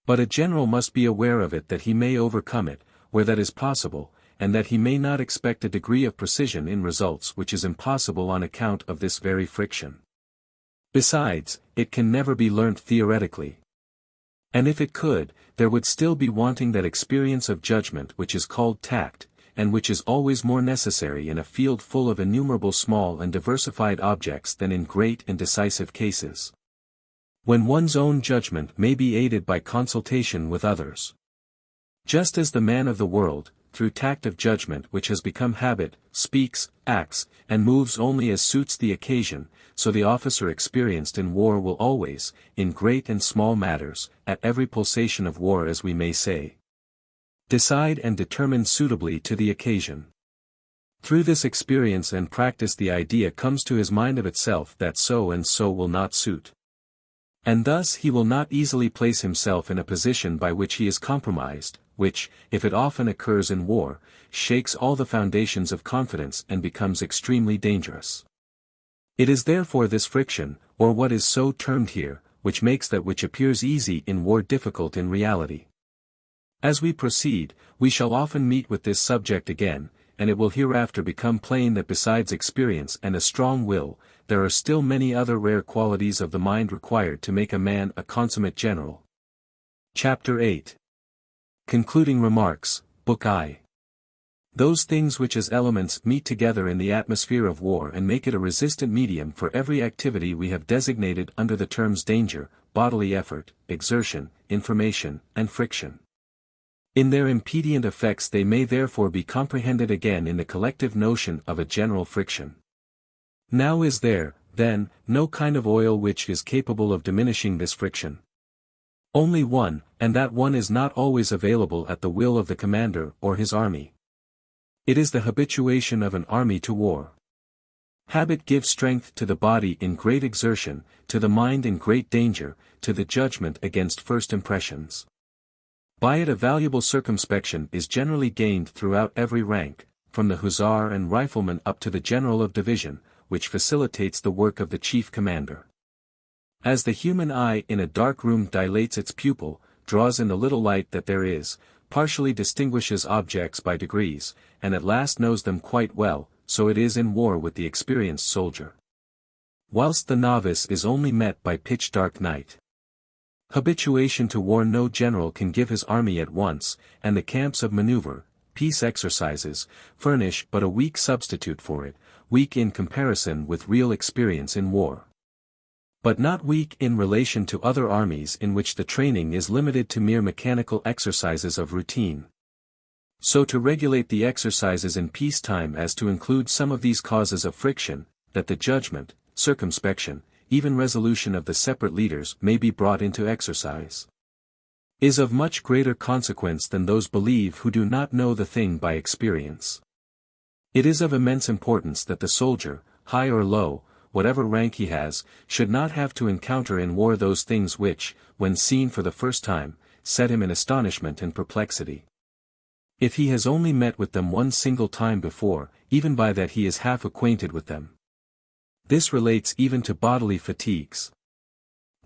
But a general must be aware of it, that he may overcome it, where that is possible, and that he may not expect a degree of precision in results which is impossible on account of this very friction. Besides, it can never be learnt theoretically. And if it could, there would still be wanting that experience of judgment which is called tact, and which is always more necessary in a field full of innumerable small and diversified objects than in great and decisive cases, when one's own judgment may be aided by consultation with others. Just as the man of the world, through tact of judgment which has become habit, speaks, acts, and moves only as suits the occasion, so the officer experienced in war will always, in great and small matters, at every pulsation of war as we may say, decide and determine suitably to the occasion. Through this experience and practice the idea comes to his mind of itself that so and so will not suit. And thus he will not easily place himself in a position by which he is compromised, which, if it often occurs in war, shakes all the foundations of confidence and becomes extremely dangerous. It is therefore this friction, or what is so termed here, which makes that which appears easy in war difficult in reality. As we proceed, we shall often meet with this subject again, and it will hereafter become plain that besides experience and a strong will, there are still many other rare qualities of the mind required to make a man a consummate general. Chapter 8. Concluding Remarks, Book I. Those things which as elements meet together in the atmosphere of war and make it a resistant medium for every activity we have designated under the terms danger, bodily effort, exertion, information, and friction. In their impedient effects they may therefore be comprehended again in the collective notion of a general friction. Now is there, then, no kind of oil which is capable of diminishing this friction. Only one, and that one is not always available at the will of the commander or his army. It is the habituation of an army to war. Habit gives strength to the body in great exertion, to the mind in great danger, to the judgment against first impressions. By it a valuable circumspection is generally gained throughout every rank, from the hussar and rifleman up to the general of division, which facilitates the work of the chief commander. As the human eye in a dark room dilates its pupil, draws in the little light that there is, partially distinguishes objects by degrees, and at last knows them quite well, so it is in war with the experienced soldier. Whilst the novice is only met by pitch-dark night. Habituation to war no general can give his army at once, and the camps of maneuver, peace exercises, furnish but a weak substitute for it, weak in comparison with real experience in war. But not weak in relation to other armies in which the training is limited to mere mechanical exercises of routine. So to regulate the exercises in peacetime as to include some of these causes of friction, that the judgment, circumspection, even resolution of the separate leaders may be brought into exercise, is of much greater consequence than those believe who do not know the thing by experience. It is of immense importance that the soldier, high or low, whatever rank he has, should not have to encounter in war those things which, when seen for the first time, set him in astonishment and perplexity. If he has only met with them one single time before, even by that he is half acquainted with them. This relates even to bodily fatigues.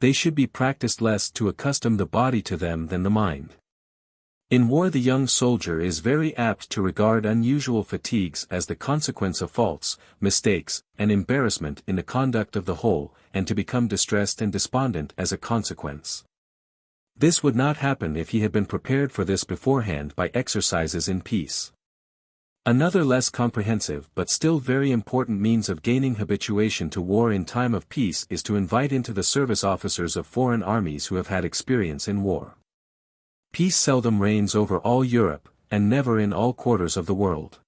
They should be practiced less to accustom the body to them than the mind. In war the young soldier is very apt to regard unusual fatigues as the consequence of faults, mistakes, and embarrassment in the conduct of the whole, and to become distressed and despondent as a consequence. This would not happen if he had been prepared for this beforehand by exercises in peace. Another less comprehensive but still very important means of gaining habituation to war in time of peace is to invite into the service officers of foreign armies who have had experience in war. Peace seldom reigns over all Europe, and never in all quarters of the world.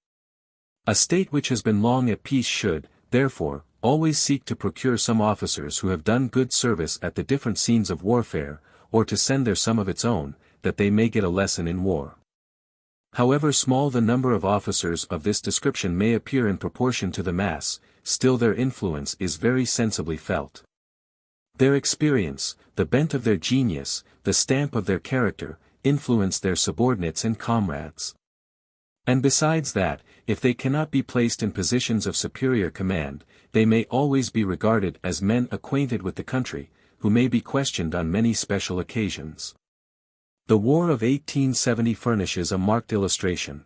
A state which has been long at peace should, therefore, always seek to procure some officers who have done good service at the different scenes of warfare, or to send there some of its own, that they may get a lesson in war. However small the number of officers of this description may appear in proportion to the mass, still their influence is very sensibly felt. Their experience, the bent of their genius, the stamp of their character, influence their subordinates and comrades. And besides that, if they cannot be placed in positions of superior command, they may always be regarded as men acquainted with the country, who may be questioned on many special occasions. The War of 1870 furnishes a marked illustration.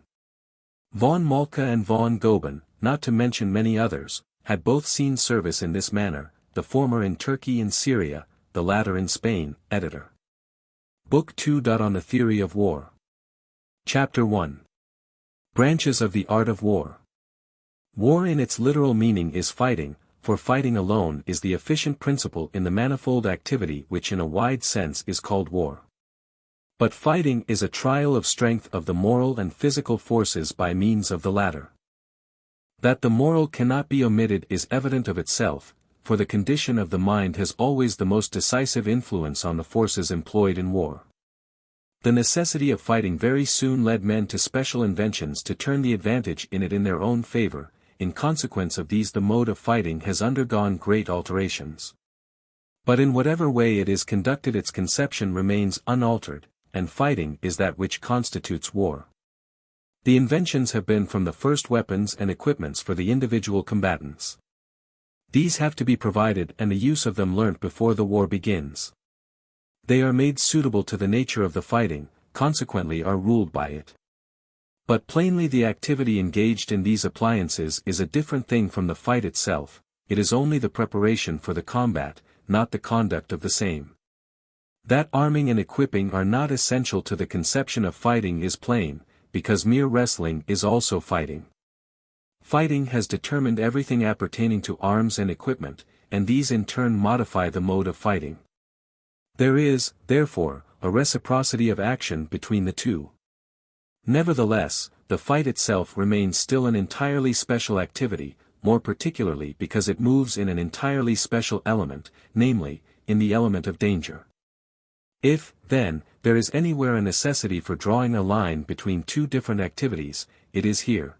Von Moltke and von Goeben, not to mention many others, had both seen service in this manner, the former in Turkey and Syria, the latter in Spain. Editor. Book 2. On the Theory of War. Chapter 1. Branches of the Art of War. War in its literal meaning is fighting, for fighting alone is the efficient principle in the manifold activity which in a wide sense is called war. But fighting is a trial of strength of the moral and physical forces by means of the latter. That the moral cannot be omitted is evident of itself, for the condition of the mind has always the most decisive influence on the forces employed in war. The necessity of fighting very soon led men to special inventions to turn the advantage in it in their own favor. In consequence of these the mode of fighting has undergone great alterations. But in whatever way it is conducted its conception remains unaltered, and fighting is that which constitutes war. The inventions have been from the first weapons and equipments for the individual combatants. These have to be provided and the use of them learnt before the war begins. They are made suitable to the nature of the fighting, consequently are ruled by it. But plainly the activity engaged in these appliances is a different thing from the fight itself, it is only the preparation for the combat, not the conduct of the same. That arming and equipping are not essential to the conception of fighting is plain, because mere wrestling is also fighting. Fighting has determined everything appertaining to arms and equipment, and these in turn modify the mode of fighting. There is, therefore, a reciprocity of action between the two. Nevertheless, the fight itself remains still an entirely special activity, more particularly because it moves in an entirely special element, namely, in the element of danger. If, then, there is anywhere a necessity for drawing a line between two different activities, it is here.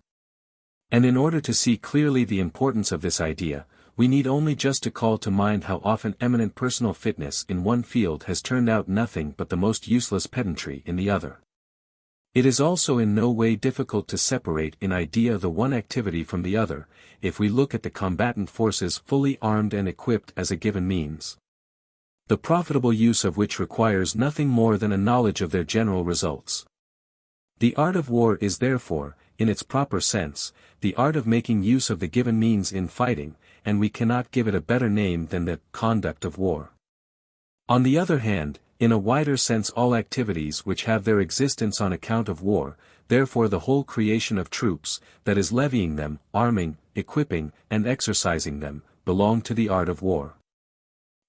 And in order to see clearly the importance of this idea, we need only just to call to mind how often eminent personal fitness in one field has turned out nothing but the most useless pedantry in the other. It is also in no way difficult to separate in idea the one activity from the other, if we look at the combatant forces fully armed and equipped as a given means. The profitable use of which requires nothing more than a knowledge of their general results. The art of war is therefore, in its proper sense, the art of making use of the given means in fighting, and we cannot give it a better name than the conduct of war. On the other hand, in a wider sense all activities which have their existence on account of war, therefore the whole creation of troops, that is levying them, arming, equipping, and exercising them, belong to the art of war.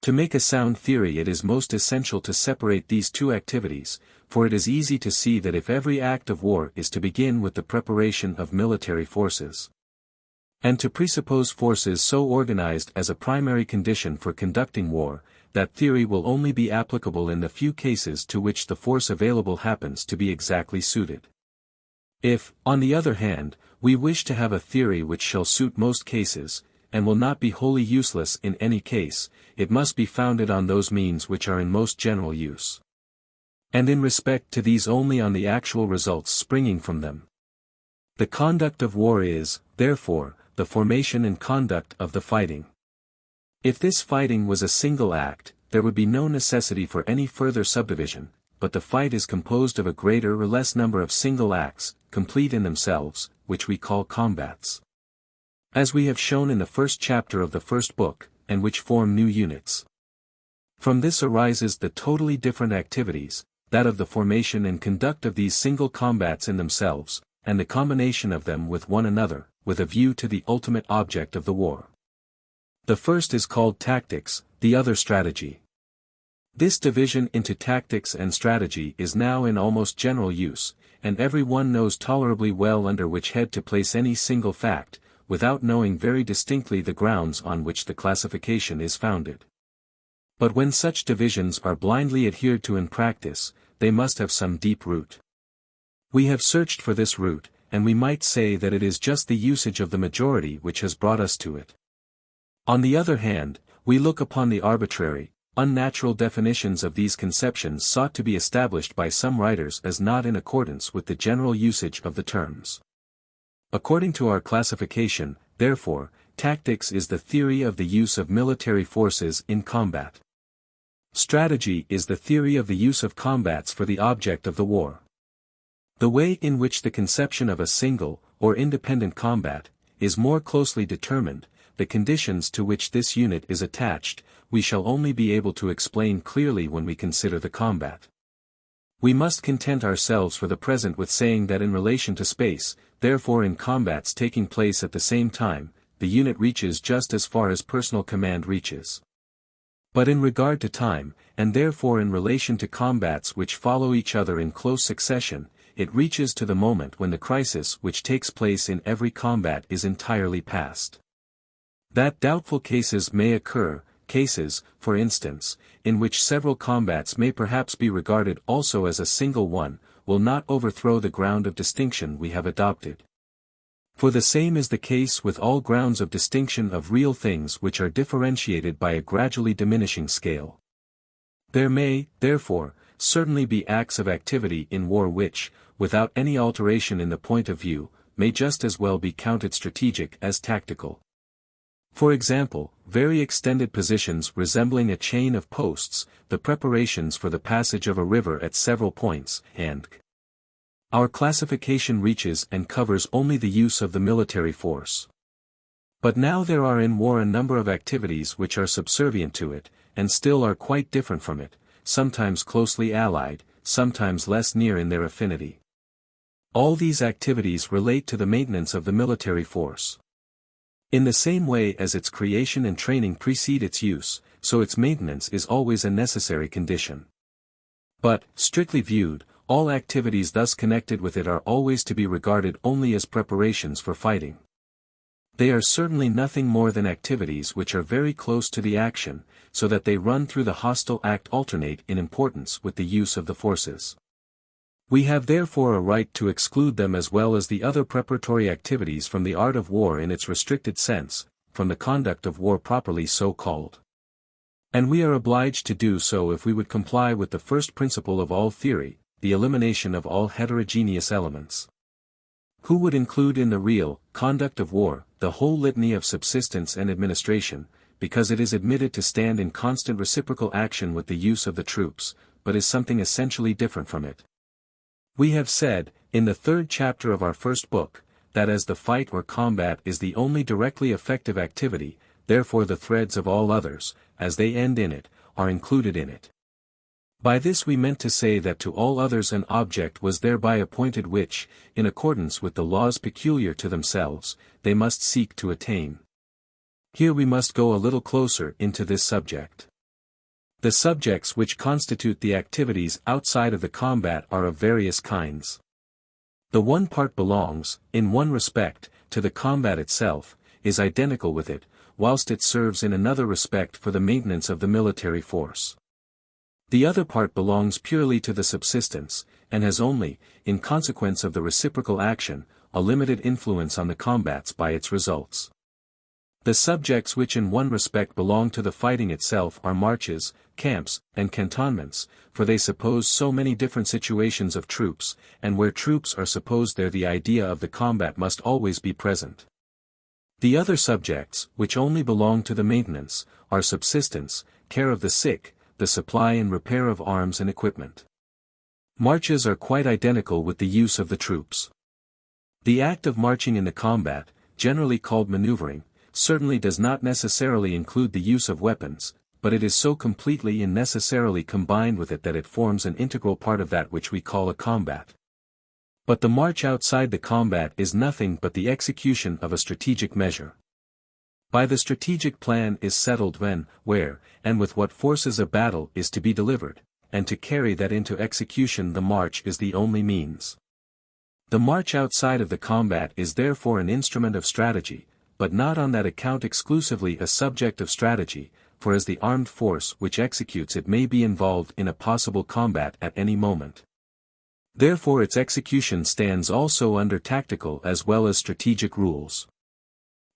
To make a sound theory it is most essential to separate these two activities, for it is easy to see that if every act of war is to begin with the preparation of military forces, and to presuppose forces so organized as a primary condition for conducting war, that theory will only be applicable in the few cases to which the force available happens to be exactly suited. If, on the other hand, we wish to have a theory which shall suit most cases, and will not be wholly useless in any case, it must be founded on those means which are in most general use. And in respect to these only on the actual results springing from them. The conduct of war is, therefore, the formation and conduct of the fighting. If this fighting was a single act, there would be no necessity for any further subdivision, but the fight is composed of a greater or less number of single acts, complete in themselves, which we call combats. As we have shown in the first chapter of the first book, and which form new units. From this arises the totally different activities, that of the formation and conduct of these single combats in themselves, and the combination of them with one another, with a view to the ultimate object of the war. The first is called tactics, the other strategy. This division into tactics and strategy is now in almost general use, and every one knows tolerably well under which head to place any single fact, without knowing very distinctly the grounds on which the classification is founded. But when such divisions are blindly adhered to in practice, they must have some deep root. We have searched for this root, and we might say that it is just the usage of the majority which has brought us to it. On the other hand, we look upon the arbitrary, unnatural definitions of these conceptions sought to be established by some writers as not in accordance with the general usage of the terms. According to our classification, therefore, tactics is the theory of the use of military forces in combat. Strategy is the theory of the use of combats for the object of the war. The way in which the conception of a single, or independent combat, is more closely determined, the conditions to which this unit is attached, we shall only be able to explain clearly when we consider the combat. We must content ourselves for the present with saying that in relation to space, therefore in combats taking place at the same time, the unit reaches just as far as personal command reaches. But in regard to time, and therefore in relation to combats which follow each other in close succession, it reaches to the moment when the crisis which takes place in every combat is entirely past. That doubtful cases may occur, cases, for instance, in which several combats may perhaps be regarded also as a single one, will not overthrow the ground of distinction we have adopted. For the same is the case with all grounds of distinction of real things which are differentiated by a gradually diminishing scale. There may, therefore, certainly be acts of activity in war which, without any alteration in the point of view, may just as well be counted strategic as tactical. For example, very extended positions resembling a chain of posts, the preparations for the passage of a river at several points, and our classification reaches and covers only the use of the military force. But now there are in war a number of activities which are subservient to it, and still are quite different from it, sometimes closely allied, sometimes less near in their affinity. All these activities relate to the maintenance of the military force. In the same way as its creation and training precede its use, so its maintenance is always a necessary condition. But, strictly viewed, all activities thus connected with it are always to be regarded only as preparations for fighting. They are certainly nothing more than activities which are very close to the action, so that they run through the hostile act alternate in importance with the use of the forces. We have therefore a right to exclude them as well as the other preparatory activities from the art of war in its restricted sense, from the conduct of war properly so called. And we are obliged to do so if we would comply with the first principle of all theory, the elimination of all heterogeneous elements. Who would include in the real conduct of war the whole litany of subsistence and administration, because it is admitted to stand in constant reciprocal action with the use of the troops, but is something essentially different from it. We have said, in the third chapter of our first book, that as the fight or combat is the only directly effective activity, therefore the threads of all others, as they end in it, are included in it. By this we meant to say that to all others an object was thereby appointed which, in accordance with the laws peculiar to themselves, they must seek to attain. Here we must go a little closer into this subject. The subjects which constitute the activities outside of the combat are of various kinds. The one part belongs, in one respect, to the combat itself, is identical with it, whilst it serves in another respect for the maintenance of the military force. The other part belongs purely to the subsistence, and has only, in consequence of the reciprocal action, a limited influence on the combats by its results. The subjects which in one respect belong to the fighting itself are marches, camps, and cantonments, for they suppose so many different situations of troops, and where troops are supposed there the idea of the combat must always be present. The other subjects, which only belong to the maintenance, are subsistence, care of the sick, the supply and repair of arms and equipment. Marches are quite identical with the use of the troops. The act of marching in the combat, generally called maneuvering, certainly does not necessarily include the use of weapons, but it is so completely and necessarily combined with it that it forms an integral part of that which we call a combat. But the march outside the combat is nothing but the execution of a strategic measure. By the strategic plan is settled when, where, and with what forces a battle is to be delivered, and to carry that into execution the march is the only means. The march outside of the combat is therefore an instrument of strategy, but not on that account exclusively a subject of strategy, for as the armed force which executes it may be involved in a possible combat at any moment. Therefore its execution stands also under tactical as well as strategic rules.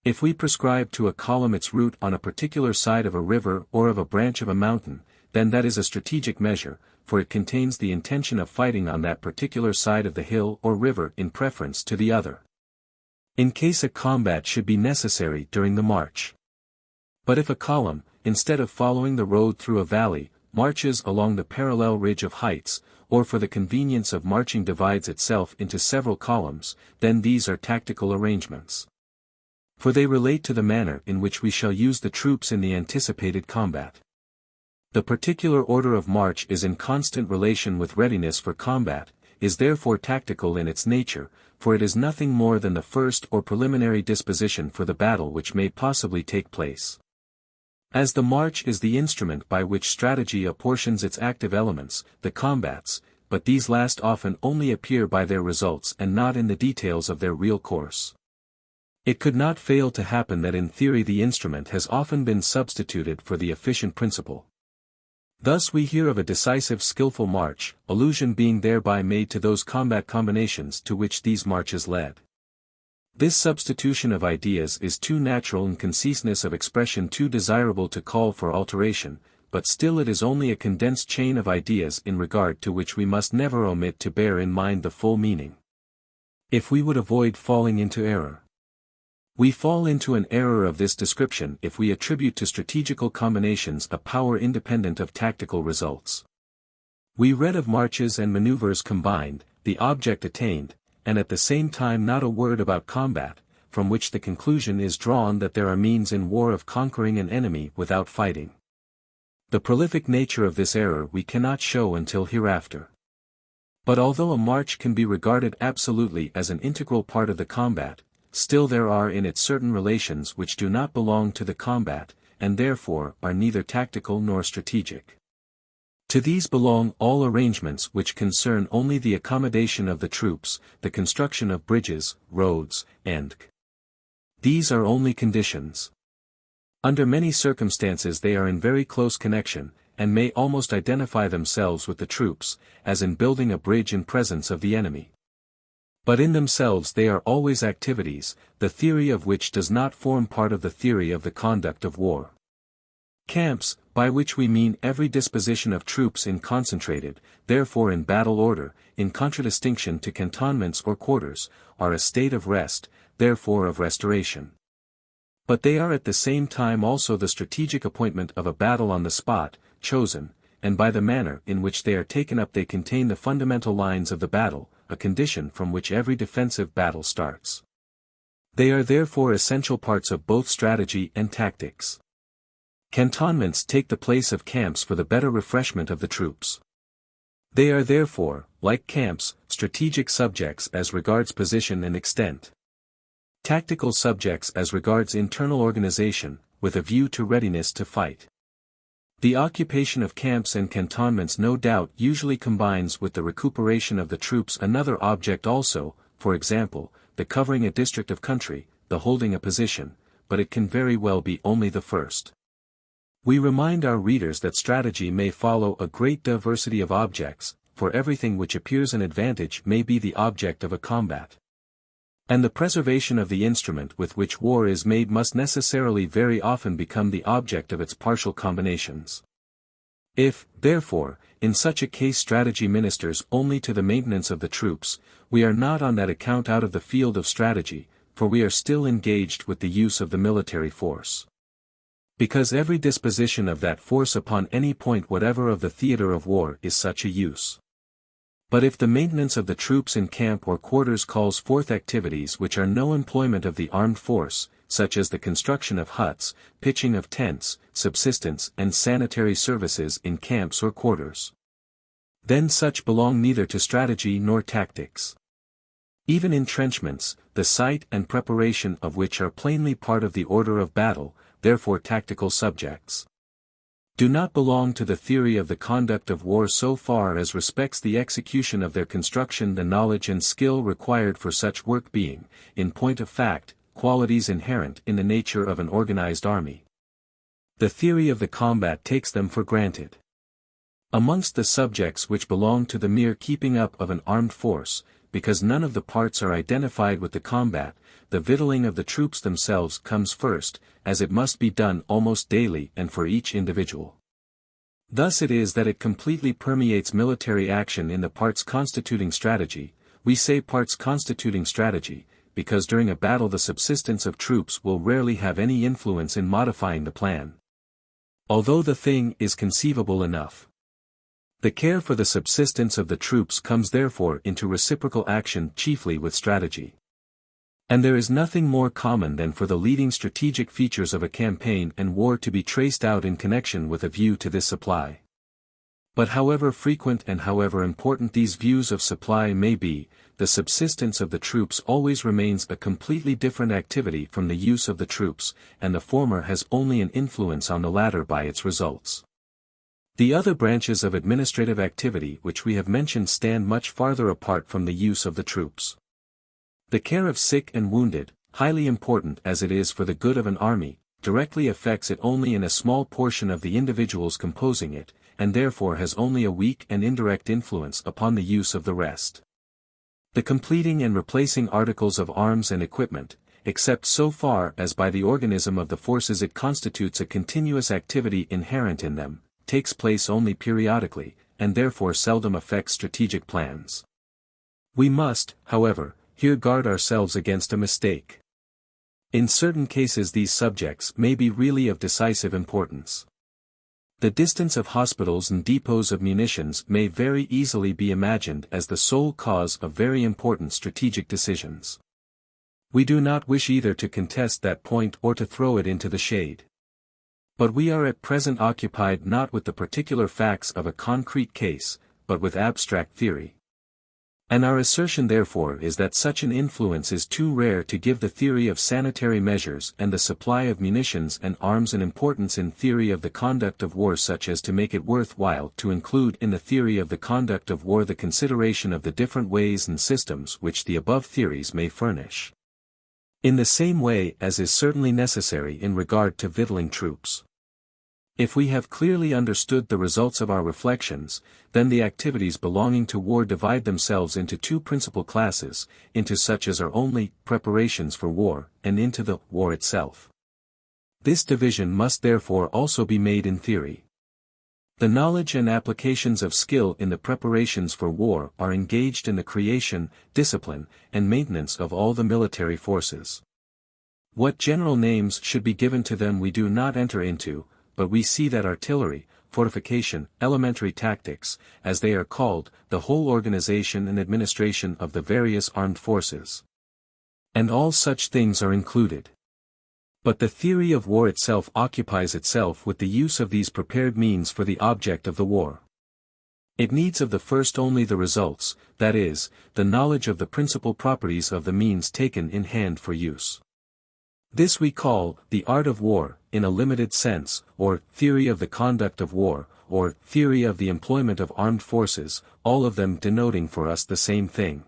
If we prescribe to a column its route on a particular side of a river or of a branch of a mountain, then that is a strategic measure, for it contains the intention of fighting on that particular side of the hill or river in preference to the other, in case a combat should be necessary during the march. But if a column, instead of following the road through a valley, marches along the parallel ridge of heights, or for the convenience of marching divides itself into several columns, then these are tactical arrangements. For they relate to the manner in which we shall use the troops in the anticipated combat. The particular order of march is in constant relation with readiness for combat, is therefore tactical in its nature, for it is nothing more than the first or preliminary disposition for the battle which may possibly take place. As the march is the instrument by which strategy apportions its active elements, the combats, but these last often only appear by their results and not in the details of their real course. It could not fail to happen that in theory the instrument has often been substituted for the efficient principle. Thus we hear of a decisive skillful march, allusion being thereby made to those combat combinations to which these marches led. This substitution of ideas is too natural and conciseness of expression too desirable to call for alteration, but still it is only a condensed chain of ideas in regard to which we must never omit to bear in mind the full meaning. If we would avoid falling into error. We fall into an error of this description if we attribute to strategical combinations a power independent of tactical results. We read of marches and maneuvers combined, the object attained, and at the same time not a word about combat, from which the conclusion is drawn that there are means in war of conquering an enemy without fighting. The prolific nature of this error we cannot show until hereafter. But although a march can be regarded absolutely as an integral part of the combat, still there are in it certain relations which do not belong to the combat, and therefore are neither tactical nor strategic. To these belong all arrangements which concern only the accommodation of the troops, the construction of bridges, roads, and these are only conditions. Under many circumstances they are in very close connection, and may almost identify themselves with the troops, as in building a bridge in presence of the enemy. But in themselves they are always activities, the theory of which does not form part of the theory of the conduct of war. Camps, by which we mean every disposition of troops in concentrated, therefore in battle order, in contradistinction to cantonments or quarters, are a state of rest, therefore of restoration. But they are at the same time also the strategic appointment of a battle on the spot, chosen, and by the manner in which they are taken up they contain the fundamental lines of the battle, a condition from which every defensive battle starts. They are therefore essential parts of both strategy and tactics. Cantonments take the place of camps for the better refreshment of the troops. They are therefore, like camps, strategic subjects as regards position and extent. Tactical subjects as regards internal organization, with a view to readiness to fight. The occupation of camps and cantonments no doubt usually combines with the recuperation of the troops another object also, for example, the covering a district of country, the holding a position, but it can very well be only the first. We remind our readers that strategy may follow a great diversity of objects, for everything which appears an advantage may be the object of a combat. And the preservation of the instrument with which war is made must necessarily very often become the object of its partial combinations. If, therefore, in such a case strategy ministers only to the maintenance of the troops, we are not on that account out of the field of strategy, for we are still engaged with the use of the military force. Because every disposition of that force upon any point whatever of the theater of war is such a use. But if the maintenance of the troops in camp or quarters calls forth activities which are no employment of the armed force, such as the construction of huts, pitching of tents, subsistence and sanitary services in camps or quarters, then such belong neither to strategy nor tactics. Even entrenchments, the site and preparation of which are plainly part of the order of battle, therefore tactical subjects, do not belong to the theory of the conduct of war so far as respects the execution of their construction, the knowledge and skill required for such work being, in point of fact, qualities inherent in the nature of an organized army. The theory of the combat takes them for granted. Amongst the subjects which belong to the mere keeping up of an armed force, because none of the parts are identified with the combat, the victualling of the troops themselves comes first, as it must be done almost daily and for each individual. Thus it is that it completely permeates military action in the parts constituting strategy. We say parts constituting strategy, because during a battle the subsistence of troops will rarely have any influence in modifying the plan. Although the thing is conceivable enough. The care for the subsistence of the troops comes therefore into reciprocal action chiefly with strategy. And there is nothing more common than for the leading strategic features of a campaign and war to be traced out in connection with a view to this supply. But however frequent and however important these views of supply may be, the subsistence of the troops always remains a completely different activity from the use of the troops, and the former has only an influence on the latter by its results. The other branches of administrative activity which we have mentioned stand much farther apart from the use of the troops. The care of sick and wounded, highly important as it is for the good of an army, directly affects it only in a small portion of the individuals composing it, and therefore has only a weak and indirect influence upon the use of the rest. The completing and replacing articles of arms and equipment, except so far as by the organism of the forces it constitutes a continuous activity inherent in them, takes place only periodically, and therefore seldom affects strategic plans. We must, however, here guard ourselves against a mistake. In certain cases these subjects may be really of decisive importance. The distance of hospitals and depots of munitions may very easily be imagined as the sole cause of very important strategic decisions. We do not wish either to contest that point or to throw it into the shade. But we are at present occupied not with the particular facts of a concrete case, but with abstract theory. And our assertion therefore is that such an influence is too rare to give the theory of sanitary measures and the supply of munitions and arms an importance in theory of the conduct of war such as to make it worth while to include in the theory of the conduct of war the consideration of the different ways and systems which the above theories may furnish. In the same way as is certainly necessary in regard to victualling troops. If we have clearly understood the results of our reflections, then the activities belonging to war divide themselves into two principal classes, into such as are only preparations for war, and into the war itself. This division must therefore also be made in theory. The knowledge and applications of skill in the preparations for war are engaged in the creation, discipline, and maintenance of all the military forces. What general names should be given to them we do not enter into, but we see that artillery, fortification, elementary tactics, as they are called, the whole organization and administration of the various armed forces. And all such things are included. But the theory of war itself occupies itself with the use of these prepared means for the object of the war. It needs of the first only the results, that is, the knowledge of the principal properties of the means taken in hand for use. This we call the art of war, in a limited sense, or theory of the conduct of war, or theory of the employment of armed forces, all of them denoting for us the same thing.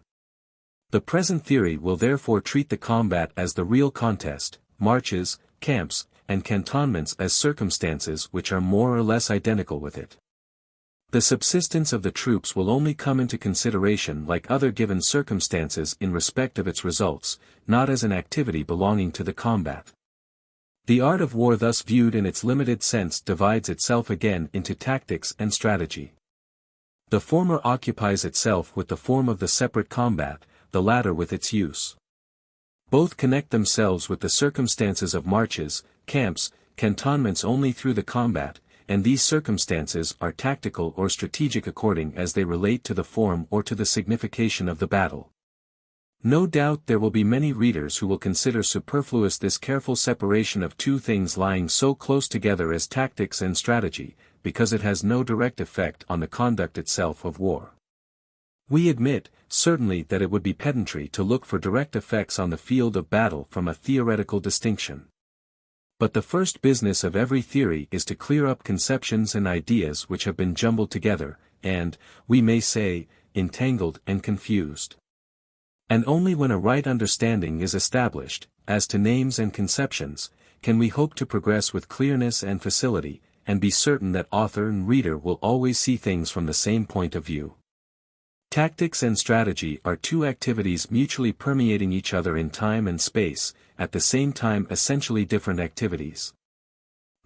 The present theory will therefore treat the combat as the real contest, marches, camps, and cantonments as circumstances which are more or less identical with it. The subsistence of the troops will only come into consideration like other given circumstances in respect of its results, not as an activity belonging to the combat. The art of war thus viewed in its limited sense divides itself again into tactics and strategy. The former occupies itself with the form of the separate combat, the latter with its use. Both connect themselves with the circumstances of marches, camps, cantonments only through the combat, and these circumstances are tactical or strategic according as they relate to the form or to the signification of the battle. No doubt there will be many readers who will consider superfluous this careful separation of two things lying so close together as tactics and strategy, because it has no direct effect on the conduct itself of war. We admit, certainly, that it would be pedantry to look for direct effects on the field of battle from a theoretical distinction. But the first business of every theory is to clear up conceptions and ideas which have been jumbled together, and, we may say, entangled and confused. And only when a right understanding is established, as to names and conceptions, can we hope to progress with clearness and facility, and be certain that author and reader will always see things from the same point of view. Tactics and strategy are two activities mutually permeating each other in time and space, at the same time essentially different activities.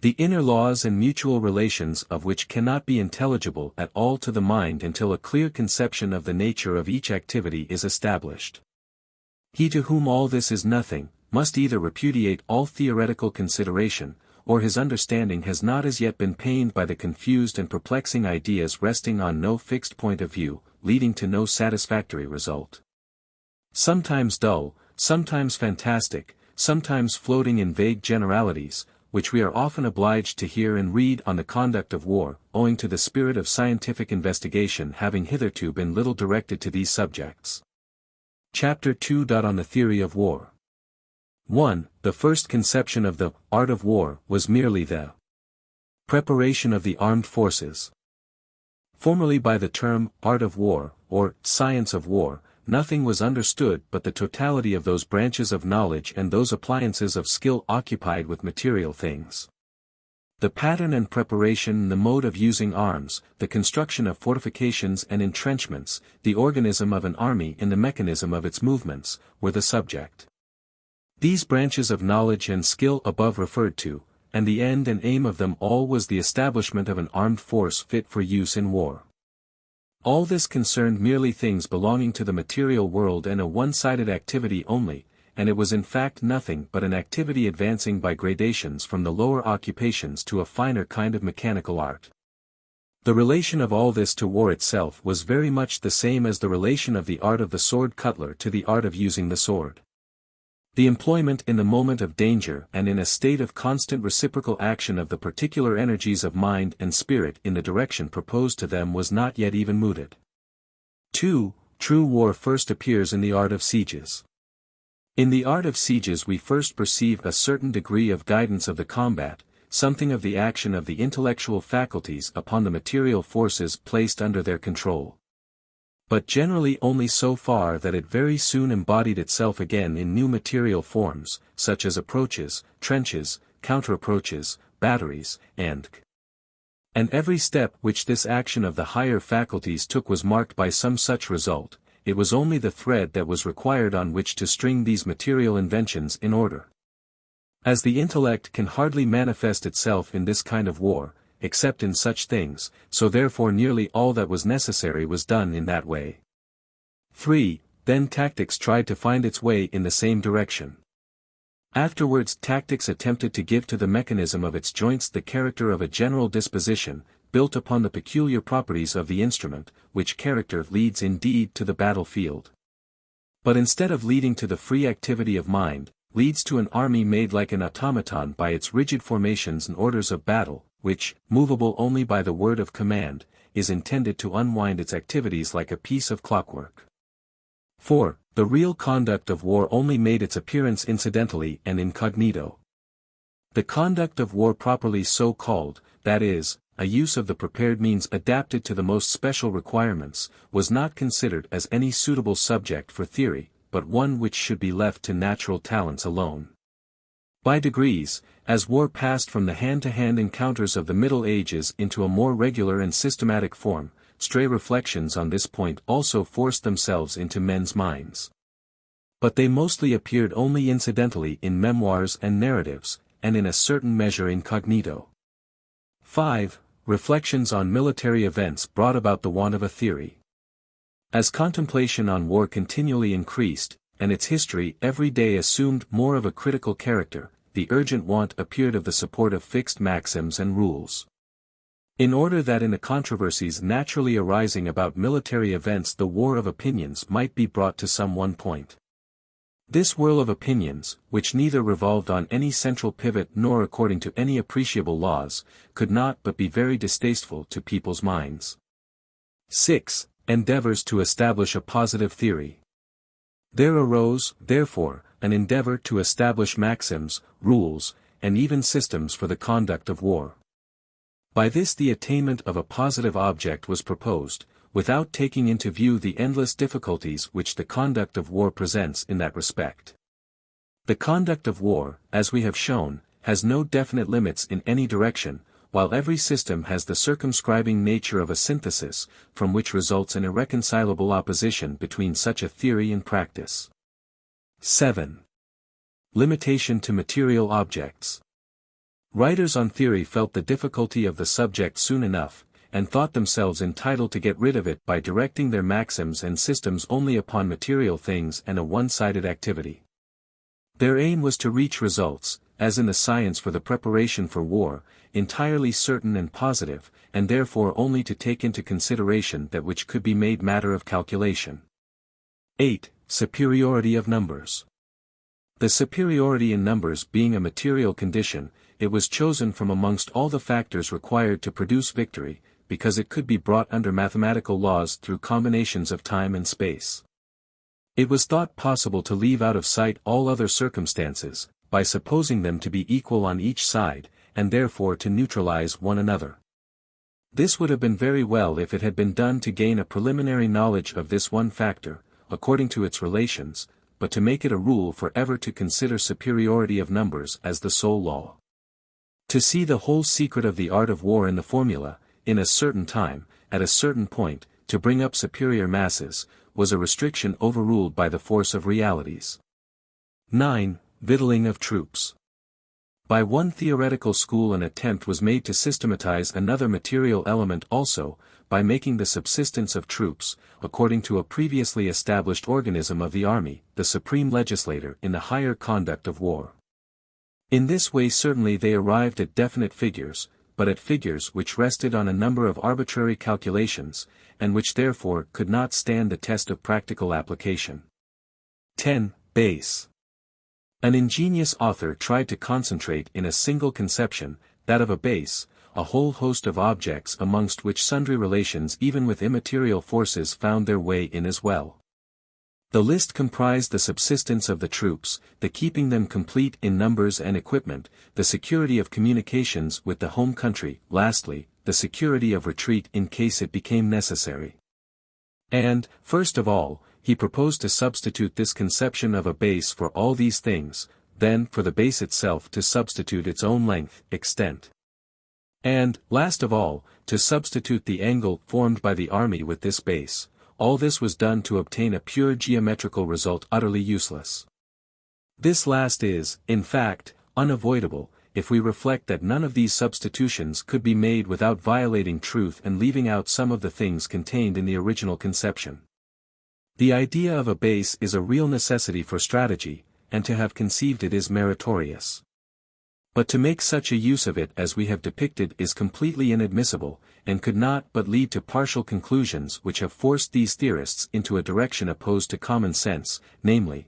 The inner laws and mutual relations of which cannot be intelligible at all to the mind until a clear conception of the nature of each activity is established. He to whom all this is nothing, must either repudiate all theoretical consideration, or his understanding has not as yet been pained by the confused and perplexing ideas resting on no fixed point of view, leading to no satisfactory result. Sometimes dull, sometimes fantastic, sometimes floating in vague generalities, which we are often obliged to hear and read on the conduct of war, owing to the spirit of scientific investigation having hitherto been little directed to these subjects. Chapter 2. On the theory of war. 1. The first conception of the art of war was merely the preparation of the armed forces. Formerly by the term art of war, or science of war, nothing was understood but the totality of those branches of knowledge and those appliances of skill occupied with material things. The pattern and preparation, the mode of using arms, the construction of fortifications and entrenchments, the organism of an army and the mechanism of its movements, were the subject. These branches of knowledge and skill above referred to, and the end and aim of them all was the establishment of an armed force fit for use in war. All this concerned merely things belonging to the material world and a one-sided activity only, and it was in fact nothing but an activity advancing by gradations from the lower occupations to a finer kind of mechanical art. The relation of all this to war itself was very much the same as the relation of the art of the sword cutler to the art of using the sword. The employment in the moment of danger and in a state of constant reciprocal action of the particular energies of mind and spirit in the direction proposed to them was not yet even mooted. 2. True war first appears in the art of sieges. In the art of sieges we first perceive a certain degree of guidance of the combat, something of the action of the intellectual faculties upon the material forces placed under their control. But generally only so far that it very soon embodied itself again in new material forms, such as approaches, trenches, counter-approaches, batteries, and every step which this action of the higher faculties took was marked by some such result. It was only the thread that was required on which to string these material inventions in order. As the intellect can hardly manifest itself in this kind of war, except in such things, so therefore nearly all that was necessary was done in that way. 3. Then tactics tried to find its way in the same direction. Afterwards tactics attempted to give to the mechanism of its joints the character of a general disposition, built upon the peculiar properties of the instrument, which character leads indeed to the battlefield. But instead of leading to the free activity of mind, leads to an army made like an automaton by its rigid formations and orders of battle, which, movable only by the word of command, is intended to unwind its activities like a piece of clockwork. 4. The real conduct of war only made its appearance incidentally and incognito. The conduct of war properly so called, that is, a use of the prepared means adapted to the most special requirements, was not considered as any suitable subject for theory, but one which should be left to natural talents alone. By degrees, as war passed from the hand-to-hand encounters of the Middle Ages into a more regular and systematic form, stray reflections on this point also forced themselves into men's minds. But they mostly appeared only incidentally in memoirs and narratives, and in a certain measure incognito. 5. Reflections on military events brought about the want of a theory. As contemplation on war continually increased, and its history every day assumed more of a critical character, the urgent want appeared of the support of fixed maxims and rules. In order that in the controversies naturally arising about military events the war of opinions might be brought to some one point. This whirl of opinions, which neither revolved on any central pivot nor according to any appreciable laws, could not but be very distasteful to people's minds. 6. Endeavors to establish a positive theory. There arose, therefore, an endeavor to establish maxims, rules, and even systems for the conduct of war. By this the attainment of a positive object was proposed, without taking into view the endless difficulties which the conduct of war presents in that respect. The conduct of war, as we have shown, has no definite limits in any direction, while every system has the circumscribing nature of a synthesis, from which results an irreconcilable opposition between such a theory and practice. 7. Limitation to material objects. Writers on theory felt the difficulty of the subject soon enough, and thought themselves entitled to get rid of it by directing their maxims and systems only upon material things and a one-sided activity. Their aim was to reach results, as in the science for the preparation for war, entirely certain and positive, and therefore only to take into consideration that which could be made matter of calculation. 8. Superiority of numbers. The superiority in numbers being a material condition, it was chosen from amongst all the factors required to produce victory, because it could be brought under mathematical laws through combinations of time and space. It was thought possible to leave out of sight all other circumstances, by supposing them to be equal on each side, and therefore to neutralize one another. This would have been very well if it had been done to gain a preliminary knowledge of this one factor, according to its relations, but to make it a rule for ever to consider superiority of numbers as the sole law. To see the whole secret of the art of war in the formula, in a certain time, at a certain point, to bring up superior masses, was a restriction overruled by the force of realities. 9. Victualling of troops. By one theoretical school an attempt was made to systematize another material element also, by making the subsistence of troops, according to a previously established organism of the army, the supreme legislator in the higher conduct of war. In this way certainly they arrived at definite figures, but at figures which rested on a number of arbitrary calculations, and which therefore could not stand the test of practical application. 10. Base. An ingenious author tried to concentrate in a single conception, that of a base, a whole host of objects amongst which sundry relations even with immaterial forces found their way in as well. The list comprised the subsistence of the troops, the keeping them complete in numbers and equipment, the security of communications with the home country, lastly, the security of retreat in case it became necessary. And, first of all, he proposed to substitute this conception of a base for all these things, then for the base itself to substitute its own length, extent. And, last of all, to substitute the angle formed by the army with this base. All this was done to obtain a pure geometrical result utterly useless. This last is, in fact, unavoidable, if we reflect that none of these substitutions could be made without violating truth and leaving out some of the things contained in the original conception. The idea of a base is a real necessity for strategy, and to have conceived it is meritorious. But to make such a use of it as we have depicted is completely inadmissible, and could not but lead to partial conclusions which have forced these theorists into a direction opposed to common sense, namely,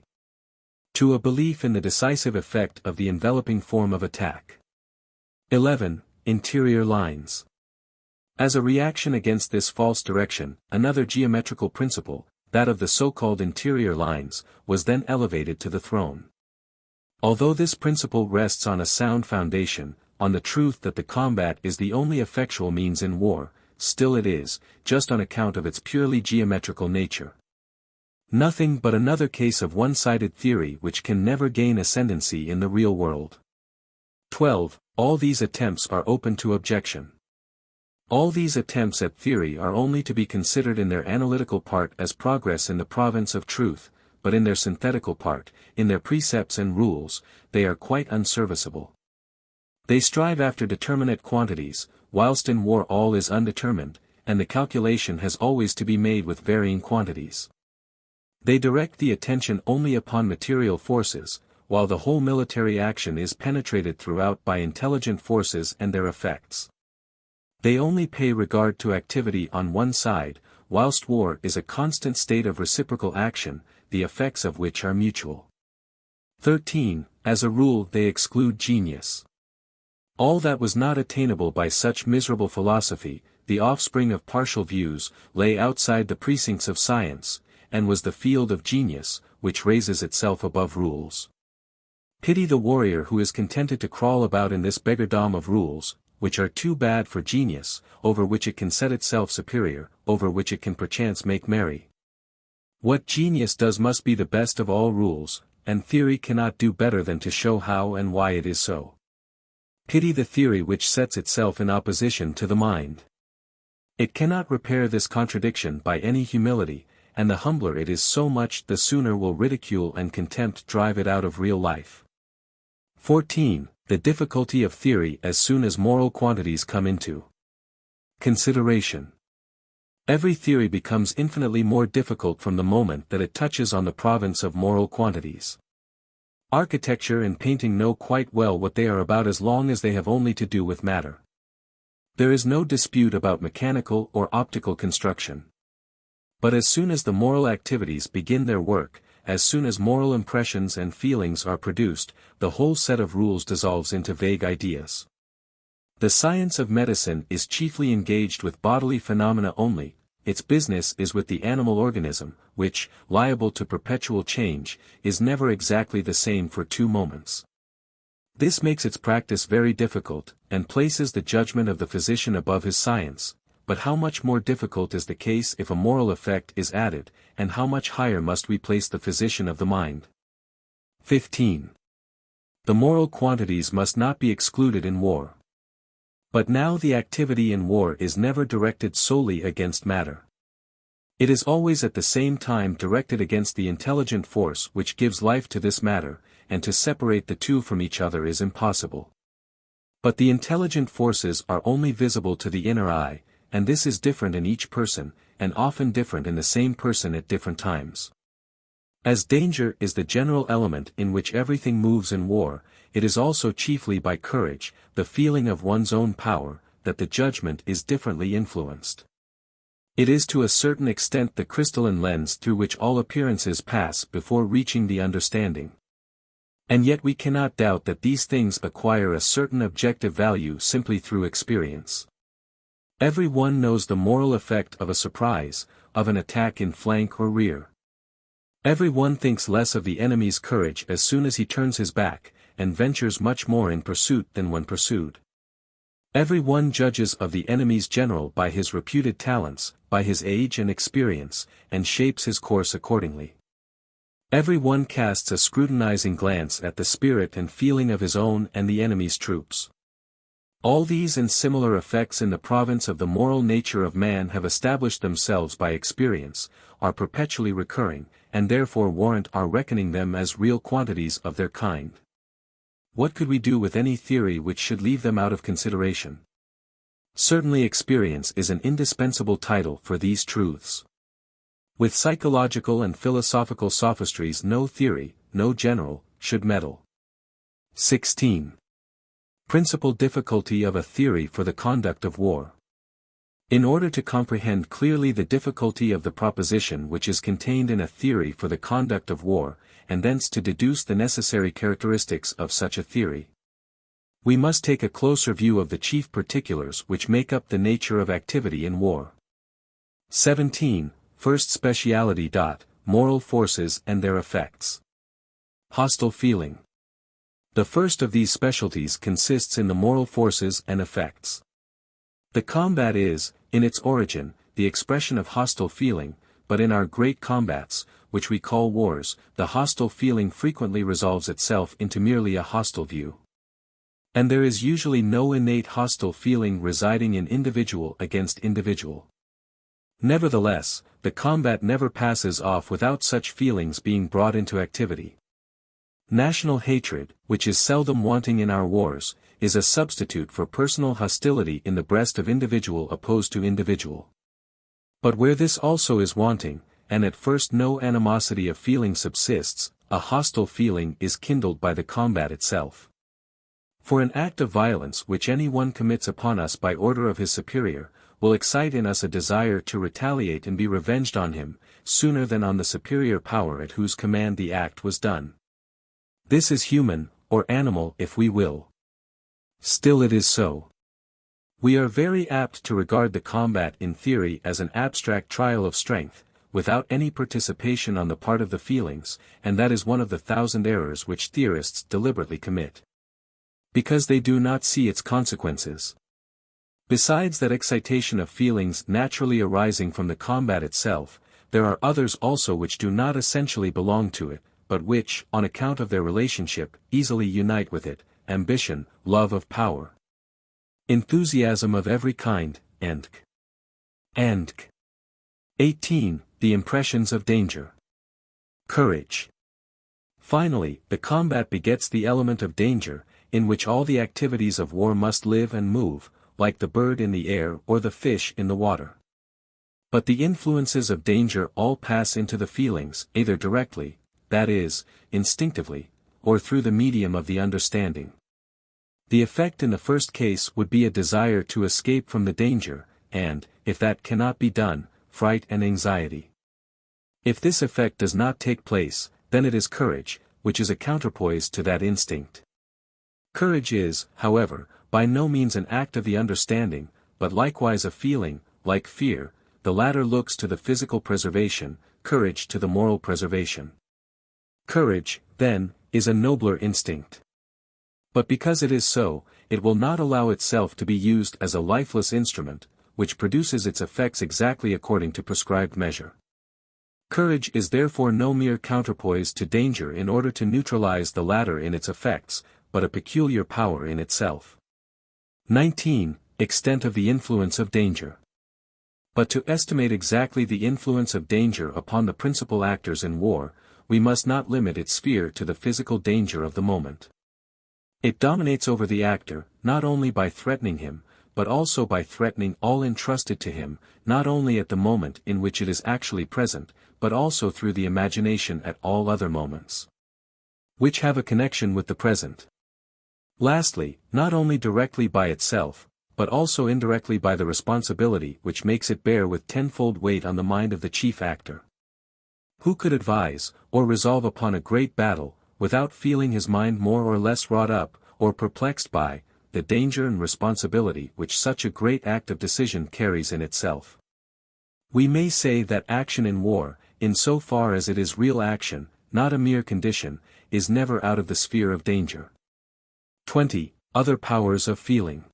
to a belief in the decisive effect of the enveloping form of attack. 11. Interior lines. As a reaction against this false direction, another geometrical principle, that of the so-called interior lines, was then elevated to the throne. Although this principle rests on a sound foundation, on the truth that the combat is the only effectual means in war, still it is, just on account of its purely geometrical nature, nothing but another case of one-sided theory which can never gain ascendancy in the real world. 12. All these attempts are open to objection. All these attempts at theory are only to be considered in their analytical part as progress in the province of truth, but in their synthetical part, in their precepts and rules, they are quite unserviceable. They strive after determinate quantities, whilst in war all is undetermined, and the calculation has always to be made with varying quantities. They direct the attention only upon material forces, while the whole military action is penetrated throughout by intelligent forces and their effects. They only pay regard to activity on one side, whilst war is a constant state of reciprocal action, the effects of which are mutual. 13. As a rule they exclude genius. All that was not attainable by such miserable philosophy, the offspring of partial views, lay outside the precincts of science, and was the field of genius, which raises itself above rules. Pity the warrior who is contented to crawl about in this beggardom of rules, which are too bad for genius, over which it can set itself superior, over which it can perchance make merry. What genius does must be the best of all rules, and theory cannot do better than to show how and why it is so. Pity the theory which sets itself in opposition to the mind. It cannot repair this contradiction by any humility, and the humbler it is so much the sooner will ridicule and contempt drive it out of real life. 14. The difficulty of theory as soon as moral quantities come into consideration. Every theory becomes infinitely more difficult from the moment that it touches on the province of moral quantities. Architecture and painting know quite well what they are about as long as they have only to do with matter. There is no dispute about mechanical or optical construction. But as soon as the moral activities begin their work, as soon as moral impressions and feelings are produced, the whole set of rules dissolves into vague ideas. The science of medicine is chiefly engaged with bodily phenomena only. Its business is with the animal organism, which, liable to perpetual change, is never exactly the same for 2 moments. This makes its practice very difficult, and places the judgment of the physician above his science, but how much more difficult is the case if a moral effect is added, and how much higher must we place the physician of the mind. 15. The moral quantities must not be excluded in war. But now the activity in war is never directed solely against matter. It is always at the same time directed against the intelligent force which gives life to this matter, and to separate the two from each other is impossible. But the intelligent forces are only visible to the inner eye, and this is different in each person, and often different in the same person at different times. As danger is the general element in which everything moves in war, it is also chiefly by courage, the feeling of one's own power, that the judgment is differently influenced. It is to a certain extent the crystalline lens through which all appearances pass before reaching the understanding. And yet we cannot doubt that these things acquire a certain objective value simply through experience. Every one knows the moral effect of a surprise, of an attack in flank or rear. Every one thinks less of the enemy's courage as soon as he turns his back, and ventures much more in pursuit than when pursued. Every one judges of the enemy's general by his reputed talents, by his age and experience, and shapes his course accordingly. Every one casts a scrutinizing glance at the spirit and feeling of his own and the enemy's troops. All these and similar effects in the province of the moral nature of man have established themselves by experience, are perpetually recurring, and therefore warrant our reckoning them as real quantities of their kind. What could we do with any theory which should leave them out of consideration? Certainly experience is an indispensable title for these truths. With psychological and philosophical sophistries no theory, no general, should meddle. 16. Principal difficulty of a theory for the conduct of war. In order to comprehend clearly the difficulty of the proposition which is contained in a theory for the conduct of war, and thence to deduce the necessary characteristics of such a theory, we must take a closer view of the chief particulars which make up the nature of activity in war. 17. First speciality. Moral forces and their effects. Hostile feeling. The first of these specialties consists in the moral forces and effects. The combat is, in its origin, the expression of hostile feeling, but in our great combats, which we call wars, the hostile feeling frequently resolves itself into merely a hostile view. And there is usually no innate hostile feeling residing in individual against individual. Nevertheless, the combat never passes off without such feelings being brought into activity. National hatred, which is seldom wanting in our wars, is a substitute for personal hostility in the breast of individual opposed to individual. But where this also is wanting, and at first no animosity of feeling subsists, a hostile feeling is kindled by the combat itself. For an act of violence which any one commits upon us by order of his superior, will excite in us a desire to retaliate and be revenged on him, sooner than on the superior power at whose command the act was done. This is human, or animal if we will. Still it is so. We are very apt to regard the combat in theory as an abstract trial of strength, without any participation on the part of the feelings, and that is one of the 1,000 errors which theorists deliberately commit. Because they do not see its consequences. Besides that excitation of feelings naturally arising from the combat itself, there are others also which do not essentially belong to it, but which, on account of their relationship, easily unite with it: ambition, love of power, enthusiasm of every kind, and 18. The impressions of danger. Courage. Finally, the combat begets the element of danger, in which all the activities of war must live and move, like the bird in the air or the fish in the water. But the influences of danger all pass into the feelings, either directly, that is, instinctively, or through the medium of the understanding. The effect in the first case would be a desire to escape from the danger, and, if that cannot be done, fright and anxiety. If this effect does not take place, then it is courage, which is a counterpoise to that instinct. Courage is, however, by no means an act of the understanding, but likewise a feeling, like fear. The latter looks to the physical preservation, courage to the moral preservation. Courage, then, is a nobler instinct. But because it is so, it will not allow itself to be used as a lifeless instrument, which produces its effects exactly according to prescribed measure. Courage is therefore no mere counterpoise to danger in order to neutralize the latter in its effects, but a peculiar power in itself. 19. Extent of the influence of danger. But to estimate exactly the influence of danger upon the principal actors in war, we must not limit its sphere to the physical danger of the moment. It dominates over the actor, not only by threatening him, but also by threatening all entrusted to him, not only at the moment in which it is actually present, but also through the imagination at all other moments, which have a connection with the present. Lastly, not only directly by itself, but also indirectly by the responsibility which makes it bear with tenfold weight on the mind of the chief actor. Who could advise, or resolve upon a great battle, without feeling his mind more or less wrought up, or perplexed by, the danger and responsibility which such a great act of decision carries in itself? We may say that action in war, in so far as it is real action, not a mere condition, is never out of the sphere of danger. 20. Other powers of feeling.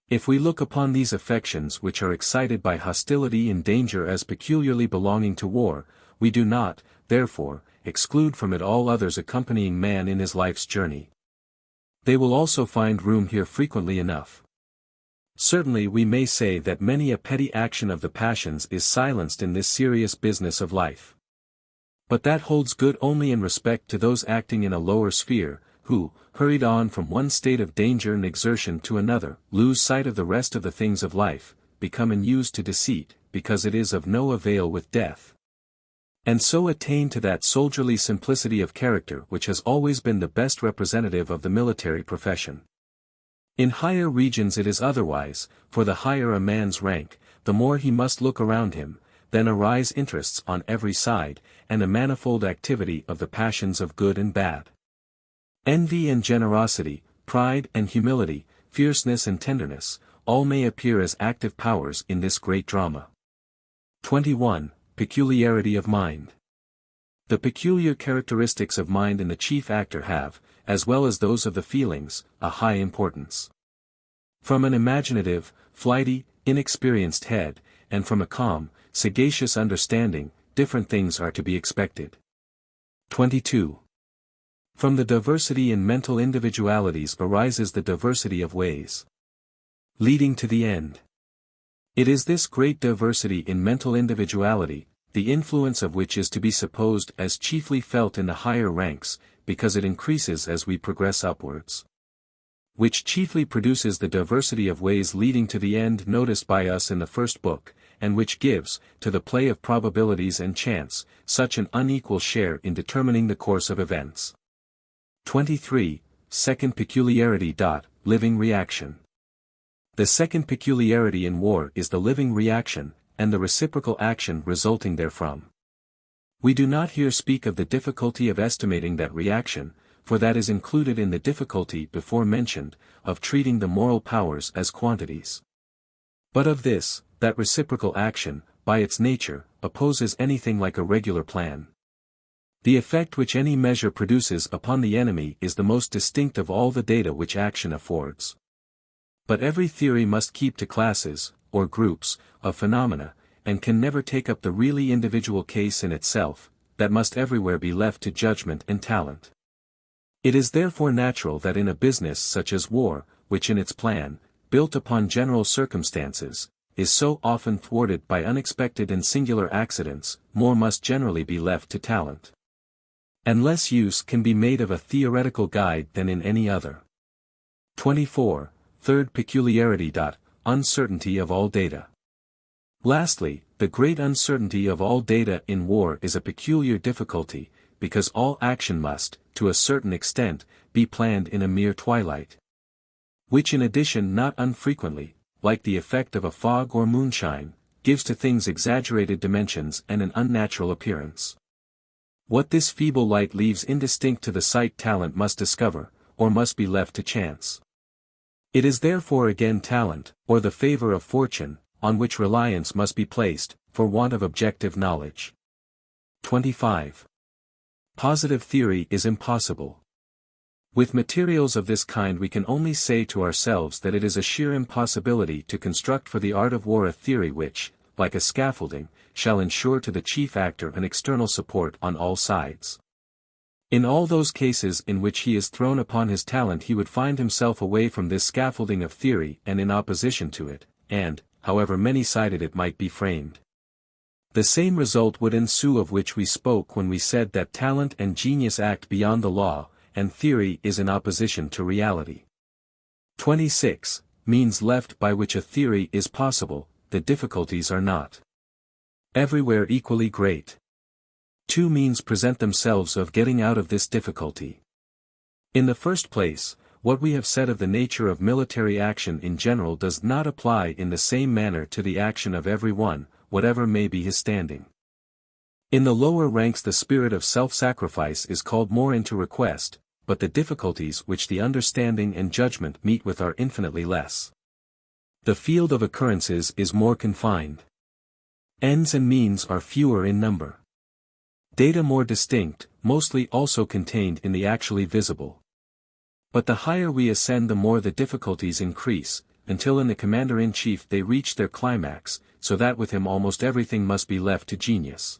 If we look upon these affections which are excited by hostility and danger as peculiarly belonging to war, we do not, therefore, exclude from it all others accompanying man in his life's journey. They will also find room here frequently enough. Certainly we may say that many a petty action of the passions is silenced in this serious business of life. But that holds good only in respect to those acting in a lower sphere, who, hurried on from one state of danger and exertion to another, lose sight of the rest of the things of life, become unused to deceit, because it is of no avail with death, and so attain to that soldierly simplicity of character which has always been the best representative of the military profession. In higher regions it is otherwise, for the higher a man's rank, the more he must look around him, then arise interests on every side, and a manifold activity of the passions of good and bad. Envy and generosity, pride and humility, fierceness and tenderness, all may appear as active powers in this great drama. 21. Peculiarity of mind. The peculiar characteristics of mind in the chief actor have, as well as those of the feelings, a high importance. From an imaginative, flighty, inexperienced head, and from a calm, sagacious understanding, different things are to be expected. 22. From the diversity in mental individualities arises the diversity of ways leading to the end. It is this great diversity in mental individuality, the influence of which is to be supposed as chiefly felt in the higher ranks, because it increases as we progress upwards, which chiefly produces the diversity of ways leading to the end noticed by us in the first book, and which gives, to the play of probabilities and chance, such an unequal share in determining the course of events. 23. Second peculiarity. Living reaction. The second peculiarity in war is the living reaction, and the reciprocal action resulting therefrom. We do not here speak of the difficulty of estimating that reaction, for that is included in the difficulty before mentioned, of treating the moral powers as quantities. But of this, that reciprocal action, by its nature, opposes anything like a regular plan. The effect which any measure produces upon the enemy is the most distinct of all the data which action affords. But every theory must keep to classes, or groups, of phenomena, and can never take up the really individual case in itself, that must everywhere be left to judgment and talent. It is therefore natural that in a business such as war, which in its plan, built upon general circumstances, is so often thwarted by unexpected and singular accidents, more must generally be left to talent. And less use can be made of a theoretical guide than in any other. 24. Third peculiarity. Uncertainty of all data. Lastly, the great uncertainty of all data in war is a peculiar difficulty, because all action must, to a certain extent, be planned in a mere twilight. Which in addition not unfrequently, like the effect of a fog or moonshine, gives to things exaggerated dimensions and an unnatural appearance. What this feeble light leaves indistinct to the sight talent must discover, or must be left to chance. It is therefore again talent, or the favor of fortune, on which reliance must be placed, for want of objective knowledge. 25. Positive theory is impossible. With materials of this kind we can only say to ourselves that it is a sheer impossibility to construct for the art of war a theory which, like a scaffolding, shall ensure to the chief actor an external support on all sides. In all those cases in which he is thrown upon his talent he would find himself away from this scaffolding of theory and in opposition to it, and, however many-sided it might be framed, the same result would ensue of which we spoke when we said that talent and genius act beyond the law, and theory is in opposition to reality. 26. Means left by which a theory is possible, the difficulties are not everywhere equally great. Two means present themselves of getting out of this difficulty. In the first place, what we have said of the nature of military action in general does not apply in the same manner to the action of every one, whatever may be his standing. In the lower ranks the spirit of self-sacrifice is called more into request, but the difficulties which the understanding and judgment meet with are infinitely less. The field of occurrences is more confined. Ends and means are fewer in number. Data more distinct, mostly also contained in the actually visible. But the higher we ascend the more the difficulties increase, until in the commander-in-chief they reach their climax, so that with him almost everything must be left to genius.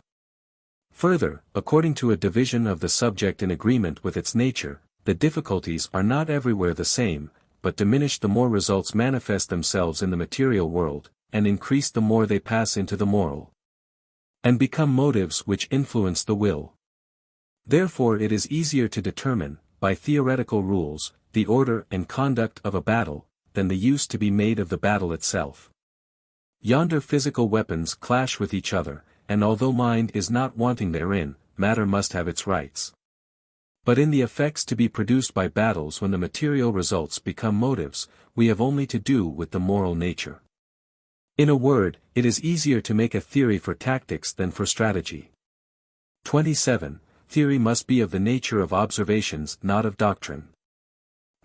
Further, according to a division of the subject in agreement with its nature, the difficulties are not everywhere the same, but diminish the more results manifest themselves in the material world, and increase the more they pass into the moral, and become motives which influence the will. Therefore it is easier to determine, by theoretical rules, the order and conduct of a battle, than the use to be made of the battle itself. Yonder physical weapons clash with each other, and although mind is not wanting therein, matter must have its rights. But in the effects to be produced by battles when the material results become motives, we have only to do with the moral nature. In a word, it is easier to make a theory for tactics than for strategy. 27. Theory must be of the nature of observations, not of doctrine.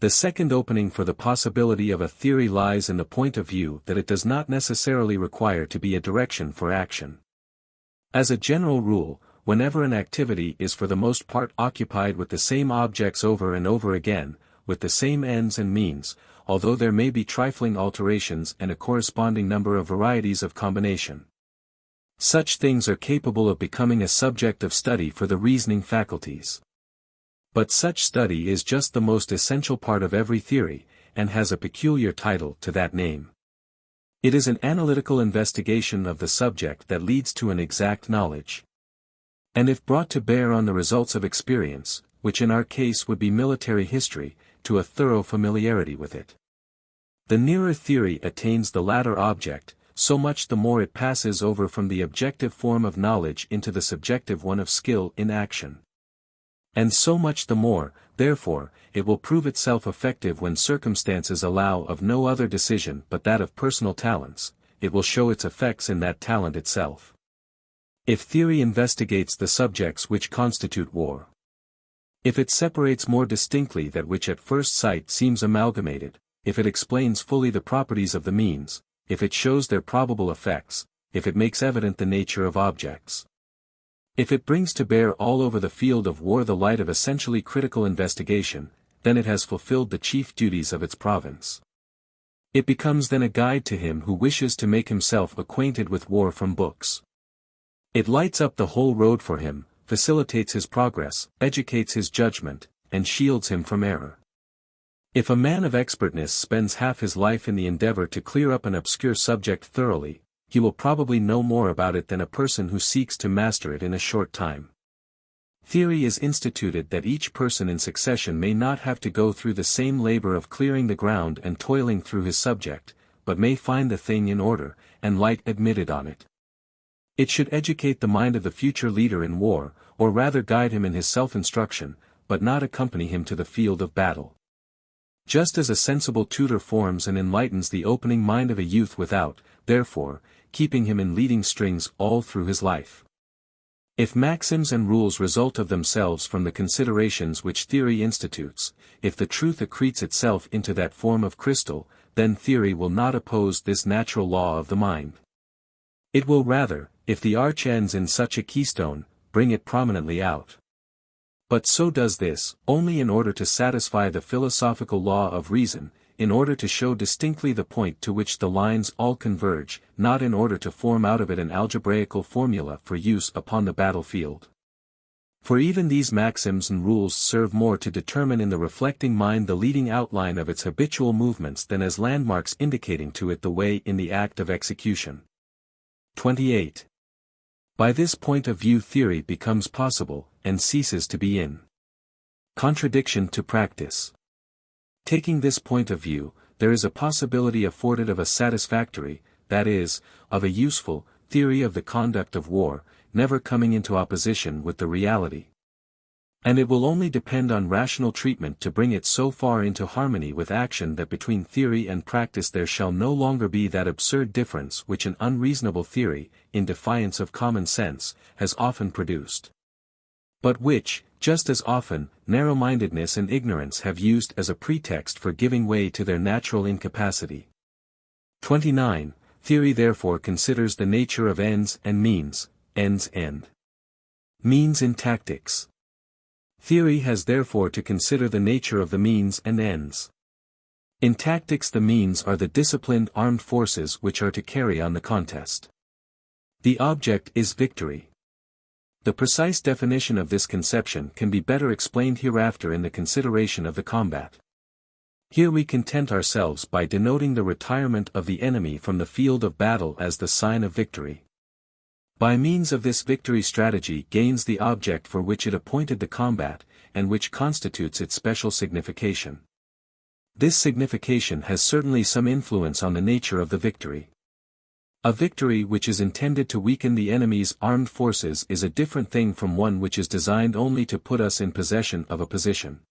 The second opening for the possibility of a theory lies in the point of view that it does not necessarily require to be a direction for action. As a general rule, whenever an activity is for the most part occupied with the same objects over and over again, with the same ends and means, although there may be trifling alterations and a corresponding number of varieties of combination, such things are capable of becoming a subject of study for the reasoning faculties. But such study is just the most essential part of every theory, and has a peculiar title to that name. It is an analytical investigation of the subject that leads to an exact knowledge. And if brought to bear on the results of experience, which in our case would be military history, to a thorough familiarity with it, the nearer theory attains the latter object, so much the more it passes over from the objective form of knowledge into the subjective one of skill in action. And so much the more, therefore, it will prove itself effective when circumstances allow of no other decision but that of personal talents, it will show its effects in that talent itself. If theory investigates the subjects which constitute war, If it separates more distinctly that which at first sight seems amalgamated, if it explains fully the properties of the means, if it shows their probable effects, if it makes evident the nature of objects. If it brings to bear all over the field of war the light of essentially critical investigation, then it has fulfilled the chief duties of its province. It becomes then a guide to him who wishes to make himself acquainted with war from books. It lights up the whole road for him, facilitates his progress, educates his judgment, and shields him from error. If a man of expertness spends half his life in the endeavor to clear up an obscure subject thoroughly, he will probably know more about it than a person who seeks to master it in a short time. Theory is instituted that each person in succession may not have to go through the same labor of clearing the ground and toiling through his subject, but may find the thing in order, and light admitted on it. It should educate the mind of the future leader in war, or rather guide him in his self-instruction, but not accompany him to the field of battle. Just as a sensible tutor forms and enlightens the opening mind of a youth without, therefore, keeping him in leading strings all through his life. If maxims and rules result of themselves from the considerations which theory institutes, if the truth accretes itself into that form of crystal, then theory will not oppose this natural law of the mind. It will rather, if the arch ends in such a keystone, bring it prominently out. But so does this, only in order to satisfy the philosophical law of reason, in order to show distinctly the point to which the lines all converge, not in order to form out of it an algebraical formula for use upon the battlefield. For even these maxims and rules serve more to determine in the reflecting mind the leading outline of its habitual movements than as landmarks indicating to it the way in the act of execution. 28. By this point of view theory becomes possible, and ceases to be in contradiction to practice. Taking this point of view, there is a possibility afforded of a satisfactory, that is, of a useful, theory of the conduct of war, never coming into opposition with the reality. And it will only depend on rational treatment to bring it so far into harmony with action that between theory and practice there shall no longer be that absurd difference which an unreasonable theory, in defiance of common sense, has often produced. But which, just as often, narrow-mindedness and ignorance have used as a pretext for giving way to their natural incapacity. 29. Theory therefore considers the nature of ends and means, ends and means in tactics. Theory has therefore to consider the nature of the means and ends. In tactics the means are the disciplined armed forces which are to carry on the contest. The object is victory. The precise definition of this conception can be better explained hereafter in the consideration of the combat. Here we content ourselves by denoting the retirement of the enemy from the field of battle as the sign of victory. By means of this victory strategy gains the object for which it appointed the combat, and which constitutes its special signification. This signification has certainly some influence on the nature of the victory. A victory which is intended to weaken the enemy's armed forces is a different thing from one which is designed only to put us in possession of a position.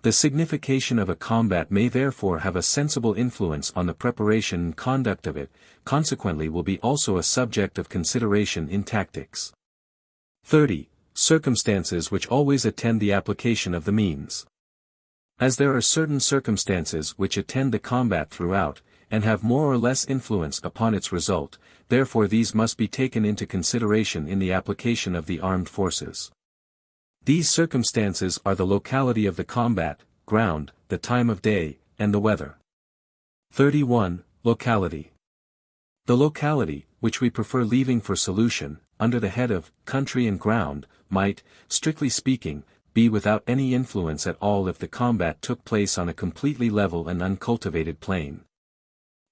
The signification of a combat may therefore have a sensible influence on the preparation and conduct of it, consequently will be also a subject of consideration in tactics. 30. Circumstances which always attend the application of the means. As there are certain circumstances which attend the combat throughout, and have more or less influence upon its result, therefore these must be taken into consideration in the application of the armed forces. These circumstances are the locality of the combat, ground, the time of day, and the weather. 31. Locality. The locality, which we prefer leaving for solution, under the head of country and ground, might, strictly speaking, be without any influence at all if the combat took place on a completely level and uncultivated plain.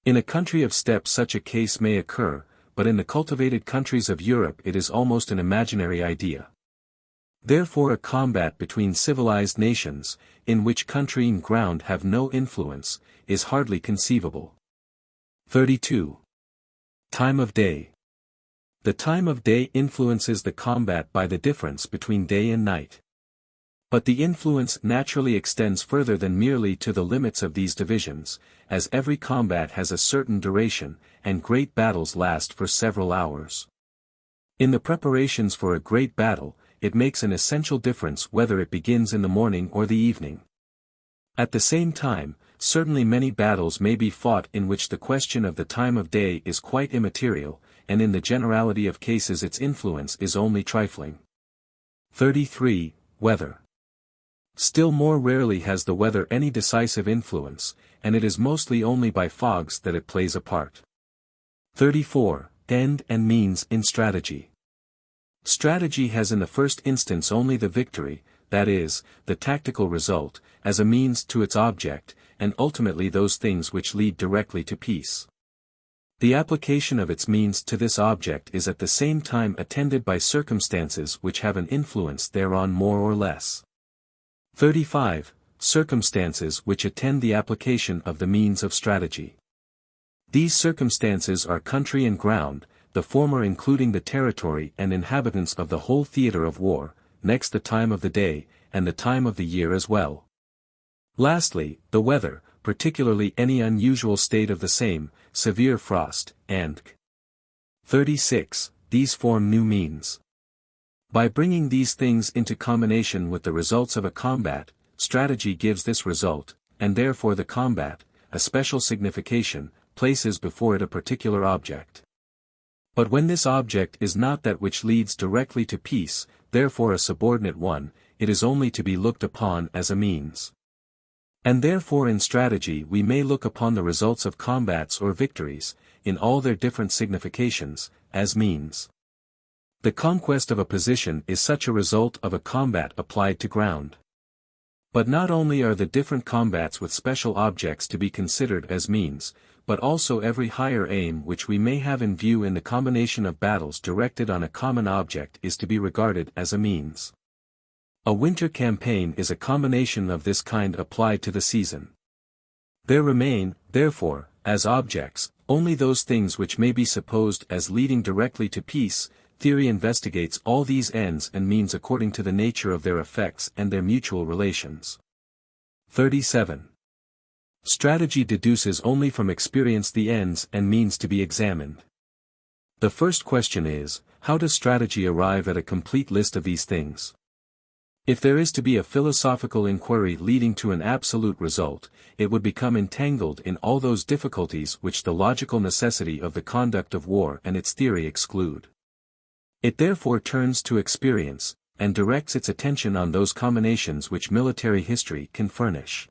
In a country of steppes such a case may occur, but in the cultivated countries of Europe it is almost an imaginary idea. Therefore a combat between civilized nations, in which country and ground have no influence, is hardly conceivable. 32. Time of day. The time of day influences the combat by the difference between day and night. But the influence naturally extends further than merely to the limits of these divisions, as every combat has a certain duration, and great battles last for several hours. In the preparations for a great battle, it makes an essential difference whether it begins in the morning or the evening. At the same time, certainly many battles may be fought in which the question of the time of day is quite immaterial, and in the generality of cases its influence is only trifling. 33. Weather. Still more rarely has the weather any decisive influence, and it is mostly only by fogs that it plays a part. 34. End and means in strategy. Strategy has in the first instance only the victory, that is, the tactical result, as a means to its object, and ultimately those things which lead directly to peace. The application of its means to this object is at the same time attended by circumstances which have an influence thereon more or less. 35. Circumstances which attend the application of the means of strategy. These circumstances are country and ground, the former including the territory and inhabitants of the whole theatre of war, next the time of the day, and the time of the year as well. Lastly, the weather, particularly any unusual state of the same, severe frost, and 36. These form new means. By bringing these things into combination with the results of a combat, strategy gives this result, and therefore the combat, a special signification, places before it a particular object. But when this object is not that which leads directly to peace, therefore a subordinate one, it is only to be looked upon as a means. And therefore in strategy we may look upon the results of combats or victories, in all their different significations, as means. The conquest of a position is such a result of a combat applied to ground. But not only are the different combats with special objects to be considered as means, but also every higher aim which we may have in view in the combination of battles directed on a common object is to be regarded as a means. A winter campaign is a combination of this kind applied to the season. There remain, therefore, as objects, only those things which may be supposed as leading directly to peace. Theory investigates all these ends and means according to the nature of their effects and their mutual relations. 37. Strategy deduces only from experience the ends and means to be examined. The first question is, how does strategy arrive at a complete list of these things? If there is to be a philosophical inquiry leading to an absolute result, it would become entangled in all those difficulties which the logical necessity of the conduct of war and its theory exclude. It therefore turns to experience, and directs its attention on those combinations which military history can furnish.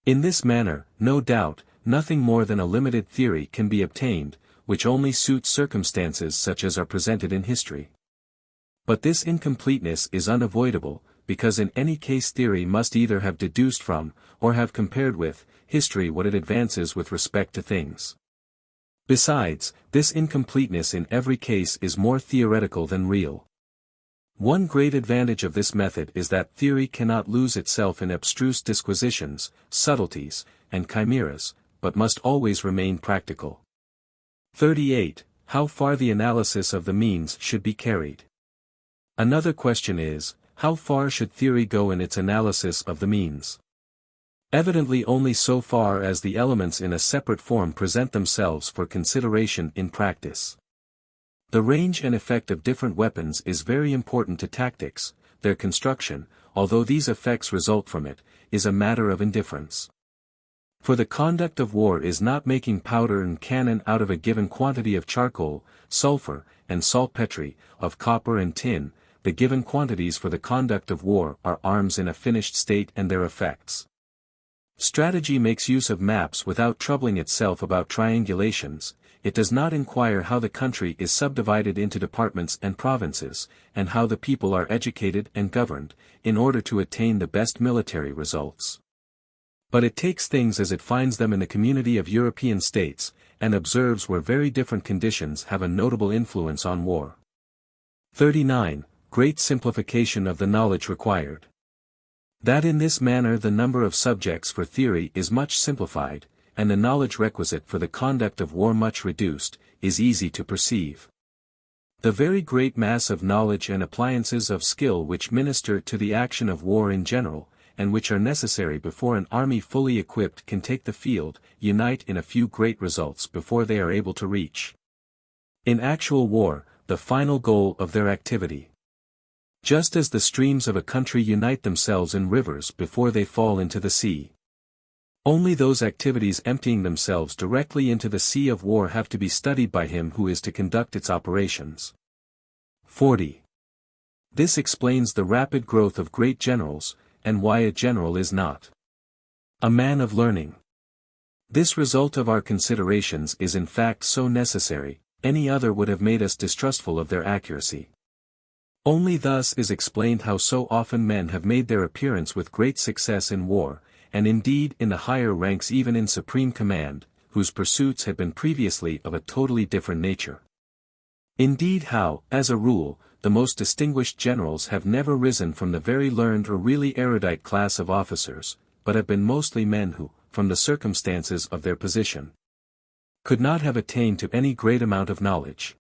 In this manner, no doubt, nothing more than a limited theory can be obtained, which only suits circumstances such as are presented in history. But this incompleteness is unavoidable, because in any case theory must either have deduced from, or have compared with, history what it advances with respect to things. Besides, this incompleteness in every case is more theoretical than real. One great advantage of this method is that theory cannot lose itself in abstruse disquisitions, subtleties, and chimeras, but must always remain practical. 38. How far the analysis of the means should be carried. Another question is, how far should theory go in its analysis of the means? Evidently only so far as the elements in a separate form present themselves for consideration in practice. The range and effect of different weapons is very important to tactics. Their construction, although these effects result from it, is a matter of indifference. For the conduct of war is not making powder and cannon out of a given quantity of charcoal, sulfur, and saltpetre, of copper and tin. The given quantities for the conduct of war are arms in a finished state and their effects. Strategy makes use of maps without troubling itself about triangulations. It does not inquire how the country is subdivided into departments and provinces, and how the people are educated and governed, in order to attain the best military results. But it takes things as it finds them in the community of European states, and observes where very different conditions have a notable influence on war. 39. Great simplification of the knowledge required. That in this manner the number of subjects for theory is much simplified, and the knowledge requisite for the conduct of war much reduced, is easy to perceive. The very great mass of knowledge and appliances of skill which minister to the action of war in general, and which are necessary before an army fully equipped can take the field, unite in a few great results before they are able to reach, in actual war, the final goal of their activity. Just as the streams of a country unite themselves in rivers before they fall into the sea. Only those activities emptying themselves directly into the sea of war have to be studied by him who is to conduct its operations. 40. This explains the rapid growth of great generals, and why a general is not a man of learning. This result of our considerations is in fact so necessary, any other would have made us distrustful of their accuracy. Only thus is explained how so often men have made their appearance with great success in war, and indeed in the higher ranks even in supreme command, whose pursuits had been previously of a totally different nature. Indeed how, as a rule, the most distinguished generals have never risen from the very learned or really erudite class of officers, but have been mostly men who, from the circumstances of their position, could not have attained to any great amount of knowledge.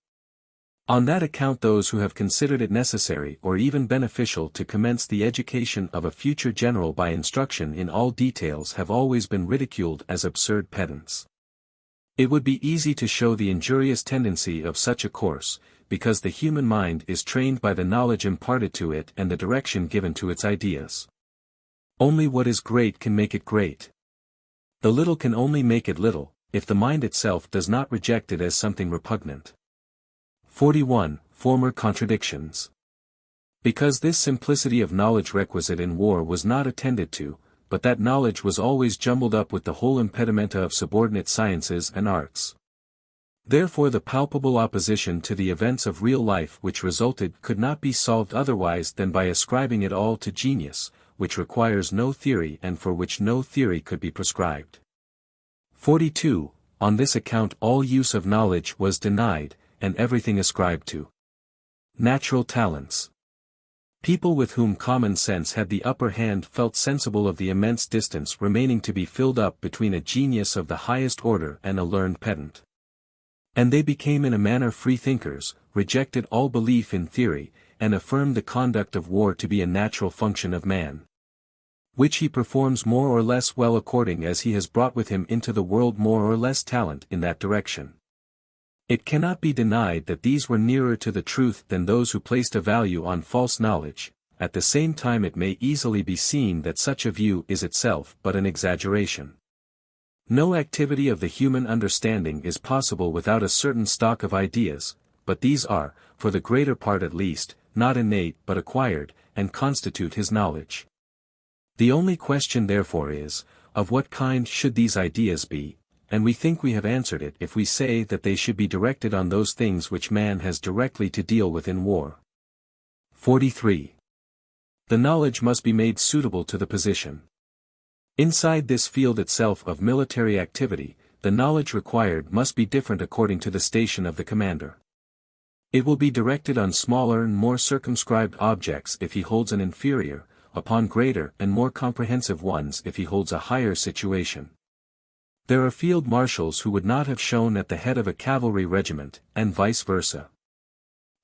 On that account those who have considered it necessary or even beneficial to commence the education of a future general by instruction in all details have always been ridiculed as absurd pedants. It would be easy to show the injurious tendency of such a course, because the human mind is trained by the knowledge imparted to it and the direction given to its ideas. Only what is great can make it great. The little can only make it little, if the mind itself does not reject it as something repugnant. 41. Former contradictions. Because this simplicity of knowledge requisite in war was not attended to, but that knowledge was always jumbled up with the whole impedimenta of subordinate sciences and arts. Therefore the palpable opposition to the events of real life which resulted could not be solved otherwise than by ascribing it all to genius, which requires no theory and for which no theory could be prescribed. 42. On this account all use of knowledge was denied, and everything ascribed to natural talents. People with whom common sense had the upper hand felt sensible of the immense distance remaining to be filled up between a genius of the highest order and a learned pedant. And they became in a manner freethinkers, rejected all belief in theory, and affirmed the conduct of war to be a natural function of man, which he performs more or less well according as he has brought with him into the world more or less talent in that direction. It cannot be denied that these were nearer to the truth than those who placed a value on false knowledge. At the same time it may easily be seen that such a view is itself but an exaggeration. No activity of the human understanding is possible without a certain stock of ideas, but these are, for the greater part at least, not innate but acquired, and constitute his knowledge. The only question therefore is, of what kind should these ideas be? And we think we have answered it if we say that they should be directed on those things which man has directly to deal with in war. 43. The knowledge must be made suitable to the position. Inside this field itself of military activity, the knowledge required must be different according to the station of the commander. It will be directed on smaller and more circumscribed objects if he holds an inferior, upon greater and more comprehensive ones if he holds a higher situation. There are field marshals who would not have shone at the head of a cavalry regiment, and vice versa.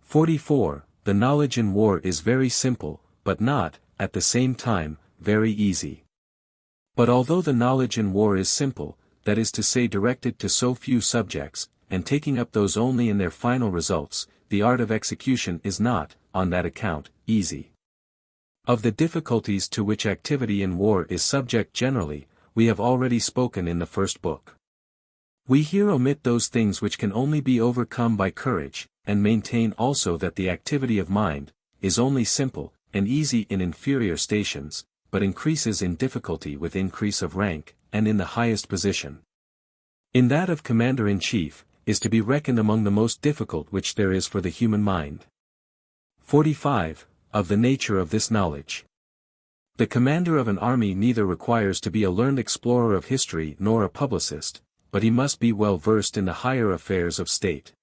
44. The knowledge in war is very simple, but not, at the same time, very easy. But although the knowledge in war is simple, that is to say directed to so few subjects, and taking up those only in their final results, the art of execution is not, on that account, easy. Of the difficulties to which activity in war is subject generally, we have already spoken in the first book. We here omit those things which can only be overcome by courage, and maintain also that the activity of mind is only simple and easy in inferior stations, but increases in difficulty with increase of rank, and in the highest position. In that of commander-in-chief, is to be reckoned among the most difficult which there is for the human mind. 45. Of the nature of this knowledge. The commander of an army neither requires to be a learned explorer of history nor a publicist, but he must be well versed in the higher affairs of state.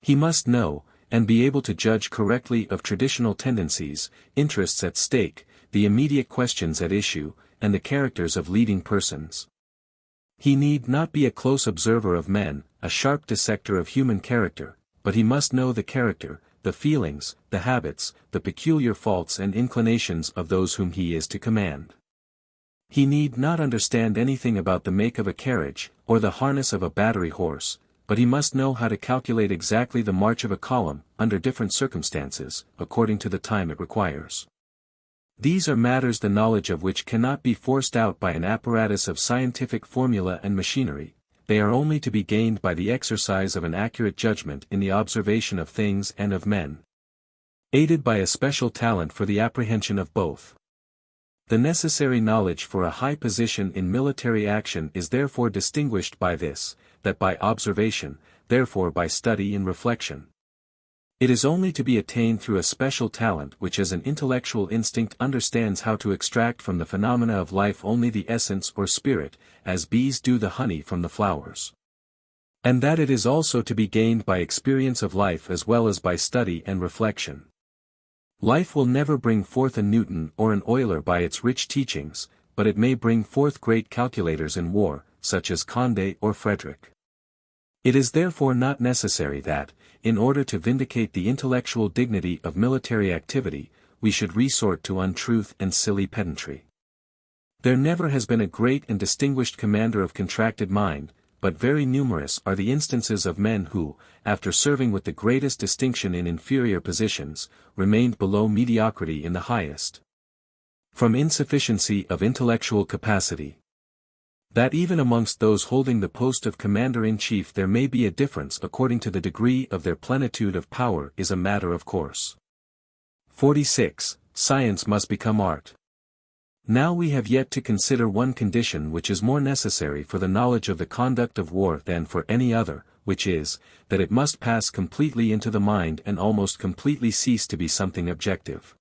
He must know, and be able to judge correctly of traditional tendencies, interests at stake, the immediate questions at issue, and the characters of leading persons. He need not be a close observer of men, a sharp dissector of human character, but he must know the character, the feelings, the habits, the peculiar faults and inclinations of those whom he is to command. He need not understand anything about the make of a carriage, or the harness of a battery horse, but he must know how to calculate exactly the march of a column, under different circumstances, according to the time it requires. These are matters the knowledge of which cannot be forced out by an apparatus of scientific formula and machinery, they are only to be gained by the exercise of an accurate judgment in the observation of things and of men, aided by a special talent for the apprehension of both. The necessary knowledge for a high position in military action is therefore distinguished by this, that by observation, therefore by study and reflection. It is only to be attained through a special talent which as an intellectual instinct understands how to extract from the phenomena of life only the essence or spirit, as bees do the honey from the flowers. And that it is also to be gained by experience of life as well as by study and reflection. Life will never bring forth a Newton or an Euler by its rich teachings, but it may bring forth great calculators in war, such as Condé or Frederick. It is therefore not necessary that, in order to vindicate the intellectual dignity of military activity, we should resort to untruth and silly pedantry. There never has been a great and distinguished commander of contracted mind, but very numerous are the instances of men who, after serving with the greatest distinction in inferior positions, remained below mediocrity in the highest. From insufficiency of intellectual capacity. That even amongst those holding the post of commander-in-chief there may be a difference according to the degree of their plenitude of power is a matter of course. 46. Science must become art. Now we have yet to consider one condition which is more necessary for the knowledge of the conduct of war than for any other, which is, that it must pass completely into the mind and almost completely cease to be something objective.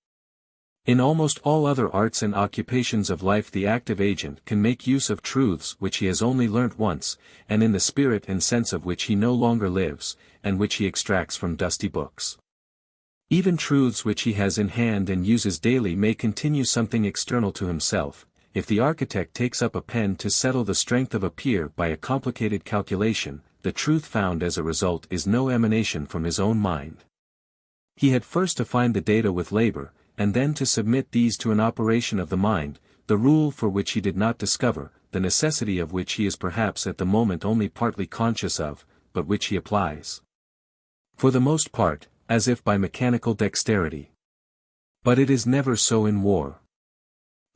In almost all other arts and occupations of life the active agent can make use of truths which he has only learnt once, and in the spirit and sense of which he no longer lives, and which he extracts from dusty books. Even truths which he has in hand and uses daily may continue something external to himself. If the architect takes up a pen to settle the strength of a pier by a complicated calculation, the truth found as a result is no emanation from his own mind. He had first to find the data with labor, and then to submit these to an operation of the mind, the rule for which he did not discover, the necessity of which he is perhaps at the moment only partly conscious of, but which he applies, for the most part, as if by mechanical dexterity. But it is never so in war.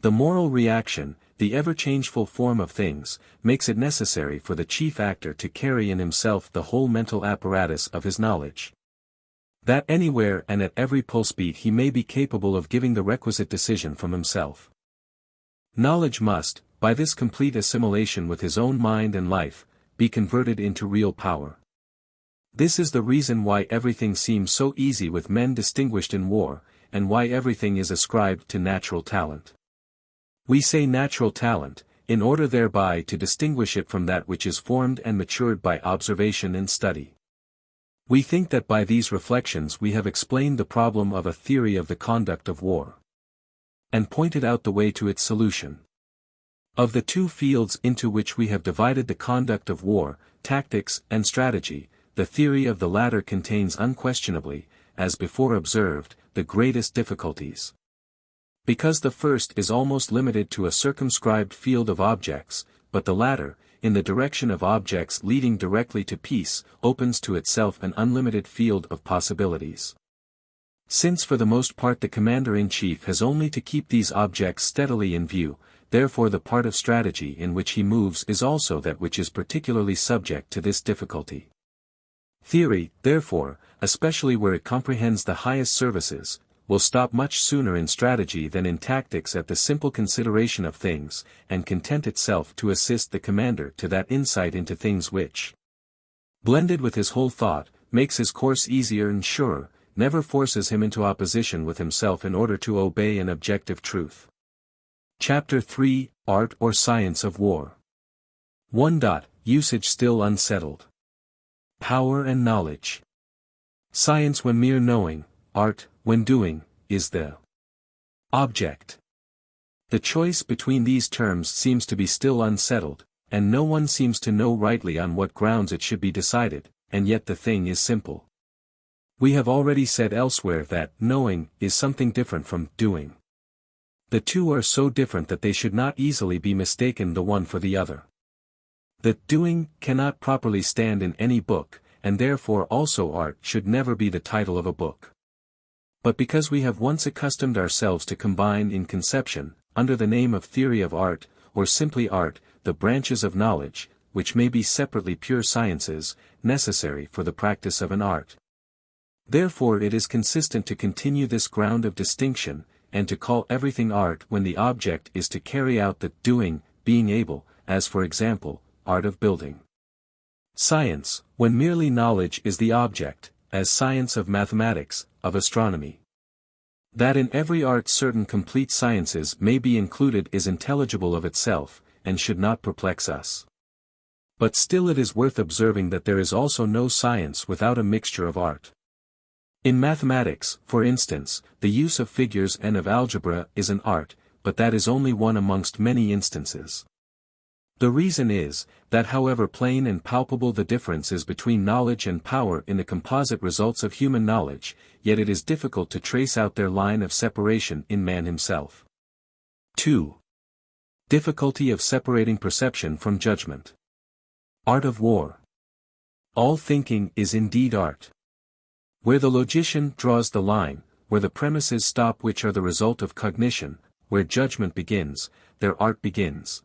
The moral reaction, the ever-changeful form of things, makes it necessary for the chief actor to carry in himself the whole mental apparatus of his knowledge. That anywhere and at every pulse beat he may be capable of giving the requisite decision from himself. Knowledge must, by this complete assimilation with his own mind and life, be converted into real power. This is the reason why everything seems so easy with men distinguished in war, and why everything is ascribed to natural talent. We say natural talent, in order thereby to distinguish it from that which is formed and matured by observation and study. We think that by these reflections we have explained the problem of a theory of the conduct of war, and pointed out the way to its solution. Of the two fields into which we have divided the conduct of war, tactics and strategy, the theory of the latter contains unquestionably, as before observed, the greatest difficulties. Because the first is almost limited to a circumscribed field of objects, but the latter, in the direction of objects leading directly to peace, opens to itself an unlimited field of possibilities. Since for the most part the commander-in-chief has only to keep these objects steadily in view, therefore the part of strategy in which he moves is also that which is particularly subject to this difficulty. Theory, therefore, especially where it comprehends the highest services, will stop much sooner in strategy than in tactics at the simple consideration of things, and content itself to assist the commander to that insight into things which, blended with his whole thought, makes his course easier and surer, never forces him into opposition with himself in order to obey an objective truth. Chapter 3, Art or Science of War. 1. Usage still unsettled. Power and knowledge. Science when mere knowing, art, when doing, is the object. The choice between these terms seems to be still unsettled, and no one seems to know rightly on what grounds it should be decided, and yet the thing is simple. We have already said elsewhere that knowing is something different from doing. The two are so different that they should not easily be mistaken the one for the other. That doing cannot properly stand in any book, and therefore also art should never be the title of a book. But because we have once accustomed ourselves to combine in conception, under the name of theory of art, or simply art, the branches of knowledge, which may be separately pure sciences, necessary for the practice of an art. Therefore it is consistent to continue this ground of distinction, and to call everything art when the object is to carry out the doing, being able, as for example, art of building. Science, when merely knowledge is the object, as science of mathematics, of astronomy. That in every art certain complete sciences may be included is intelligible of itself, and should not perplex us. But still it is worth observing that there is also no science without a mixture of art. In mathematics, for instance, the use of figures and of algebra is an art, but that is only one amongst many instances. The reason is, that however plain and palpable the difference is between knowledge and power in the composite results of human knowledge, yet it is difficult to trace out their line of separation in man himself. 2. Difficulty of separating perception from judgment. Art of war. All thinking is indeed art. Where the logician draws the line, where the premises stop which are the result of cognition, where judgment begins, there art begins.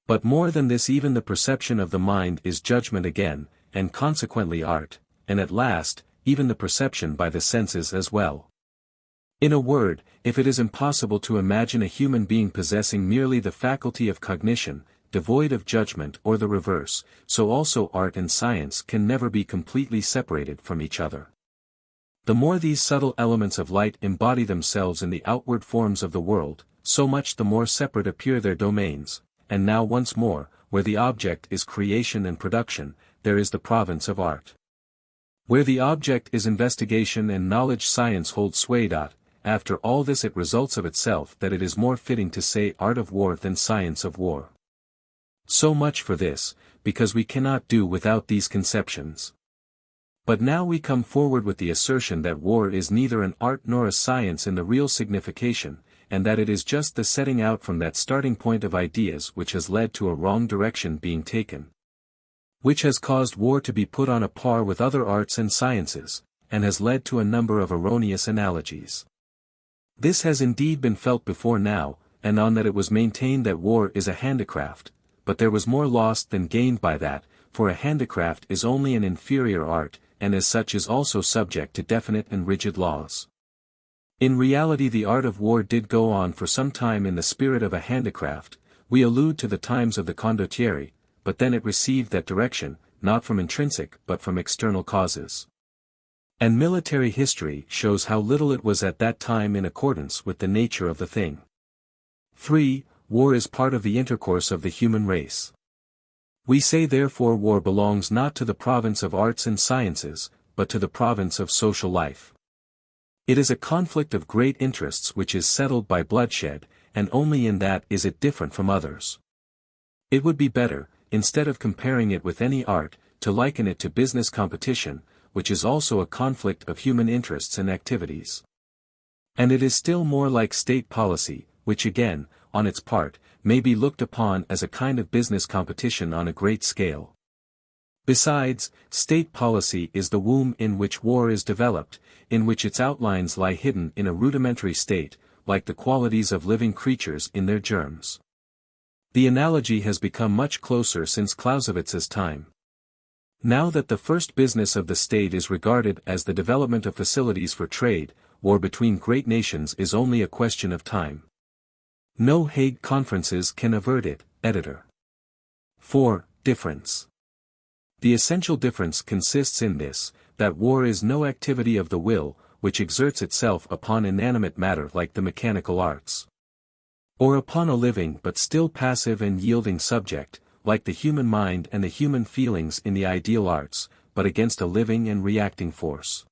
But more than this, even the perception of the mind is judgment again, and consequently art, and at last, even the perception by the senses as well. In a word, if it is impossible to imagine a human being possessing merely the faculty of cognition, devoid of judgment or the reverse, so also art and science can never be completely separated from each other. The more these subtle elements of light embody themselves in the outward forms of the world, so much the more separate appear their domains. And now once more, where the object is creation and production, there is the province of art. Where the object is investigation and knowledge, science holds sway. After all this it results of itself that it is more fitting to say art of war than science of war. So much for this, because we cannot do without these conceptions. But now we come forward with the assertion that war is neither an art nor a science in the real signification, and that it is just the setting out from that starting point of ideas which has led to a wrong direction being taken. Which has caused war to be put on a par with other arts and sciences, and has led to a number of erroneous analogies. This has indeed been felt before now, and on that it was maintained that war is a handicraft, but there was more lost than gained by that, for a handicraft is only an inferior art, and as such is also subject to definite and rigid laws. In reality the art of war did go on for some time in the spirit of a handicraft, we allude to the times of the condottieri, but then it received that direction, not from intrinsic but from external causes. And military history shows how little it was at that time in accordance with the nature of the thing. 3. War is part of the intercourse of the human race. We say therefore war belongs not to the province of arts and sciences, but to the province of social life. It is a conflict of great interests which is settled by bloodshed, and only in that is it different from others. It would be better, instead of comparing it with any art, to liken it to business competition, which is also a conflict of human interests and activities. And it is still more like state policy, which again, on its part, may be looked upon as a kind of business competition on a great scale. Besides, state policy is the womb in which war is developed, in which its outlines lie hidden in a rudimentary state, like the qualities of living creatures in their germs. The analogy has become much closer since Clausewitz's time. Now that the first business of the state is regarded as the development of facilities for trade, war between great nations is only a question of time. No Hague conferences can avert it. Editor. 4. Difference. The essential difference consists in this, that war is no activity of the will, which exerts itself upon inanimate matter like the mechanical arts. Or upon a living but still passive and yielding subject, like the human mind and the human feelings in the ideal arts, but against a living and reacting force.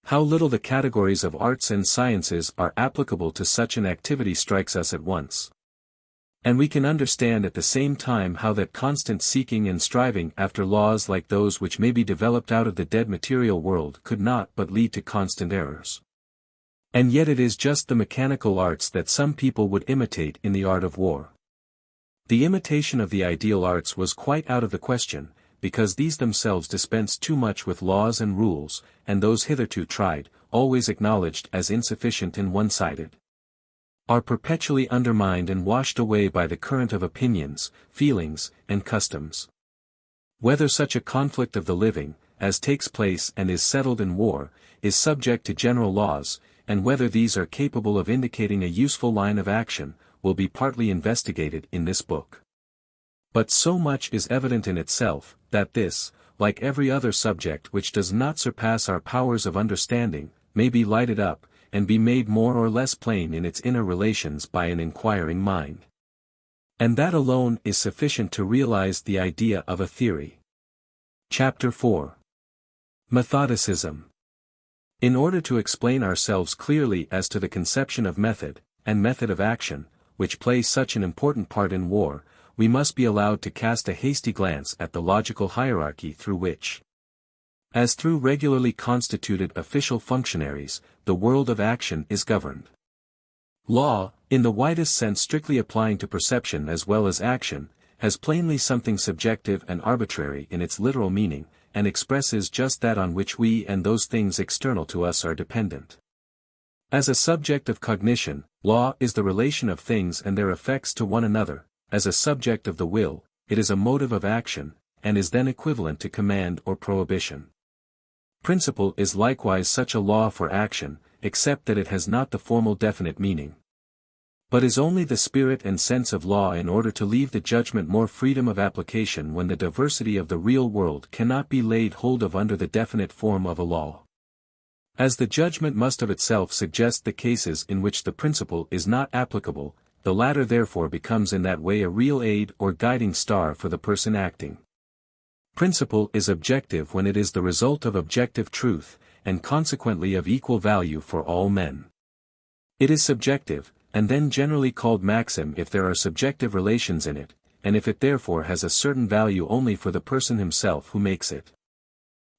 How little the categories of arts and sciences are applicable to such an activity strikes us at once. And we can understand at the same time how that constant seeking and striving after laws like those which may be developed out of the dead material world could not but lead to constant errors. And yet it is just the mechanical arts that some people would imitate in the art of war. The imitation of the ideal arts was quite out of the question, because these themselves dispense too much with laws and rules, and those hitherto tried, always acknowledged as insufficient and one-sided, are perpetually undermined and washed away by the current of opinions, feelings, and customs. Whether such a conflict of the living, as takes place and is settled in war, is subject to general laws, and whether these are capable of indicating a useful line of action, will be partly investigated in this book. But so much is evident in itself, that this, like every other subject which does not surpass our powers of understanding, may be lighted up, and be made more or less plain in its inner relations by an inquiring mind. And that alone is sufficient to realize the idea of a theory. Chapter 4. Methodicism. In order to explain ourselves clearly as to the conception of method, and method of action, which play such an important part in war, we must be allowed to cast a hasty glance at the logical hierarchy through which, as through regularly constituted official functionaries, the world of action is governed. Law, in the widest sense strictly applying to perception as well as action, has plainly something subjective and arbitrary in its literal meaning, and expresses just that on which we and those things external to us are dependent. As a subject of cognition, law is the relation of things and their effects to one another; as a subject of the will, it is a motive of action, and is then equivalent to command or prohibition. Principle is likewise such a law for action, except that it has not the formal definite meaning, but is only the spirit and sense of law in order to leave the judgment more freedom of application when the diversity of the real world cannot be laid hold of under the definite form of a law. As the judgment must of itself suggest the cases in which the principle is not applicable, the latter therefore becomes in that way a real aid or guiding star for the person acting. Principle is objective when it is the result of objective truth, and consequently of equal value for all men. It is subjective, and then generally called maxim if there are subjective relations in it, and if it therefore has a certain value only for the person himself who makes it.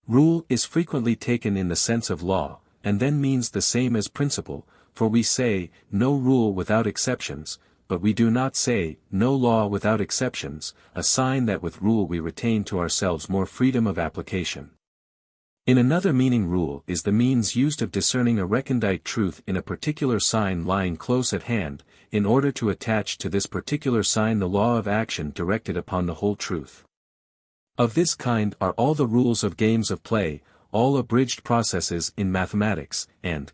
Rule is frequently taken in the sense of law, and then means the same as principle, for we say, no rule without exceptions, but we do not say, no law without exceptions, a sign that with rule we retain to ourselves more freedom of application. In another meaning, rule is the means used of discerning a recondite truth in a particular sign lying close at hand, in order to attach to this particular sign the law of action directed upon the whole truth. Of this kind are all the rules of games of play, all abridged processes in mathematics, and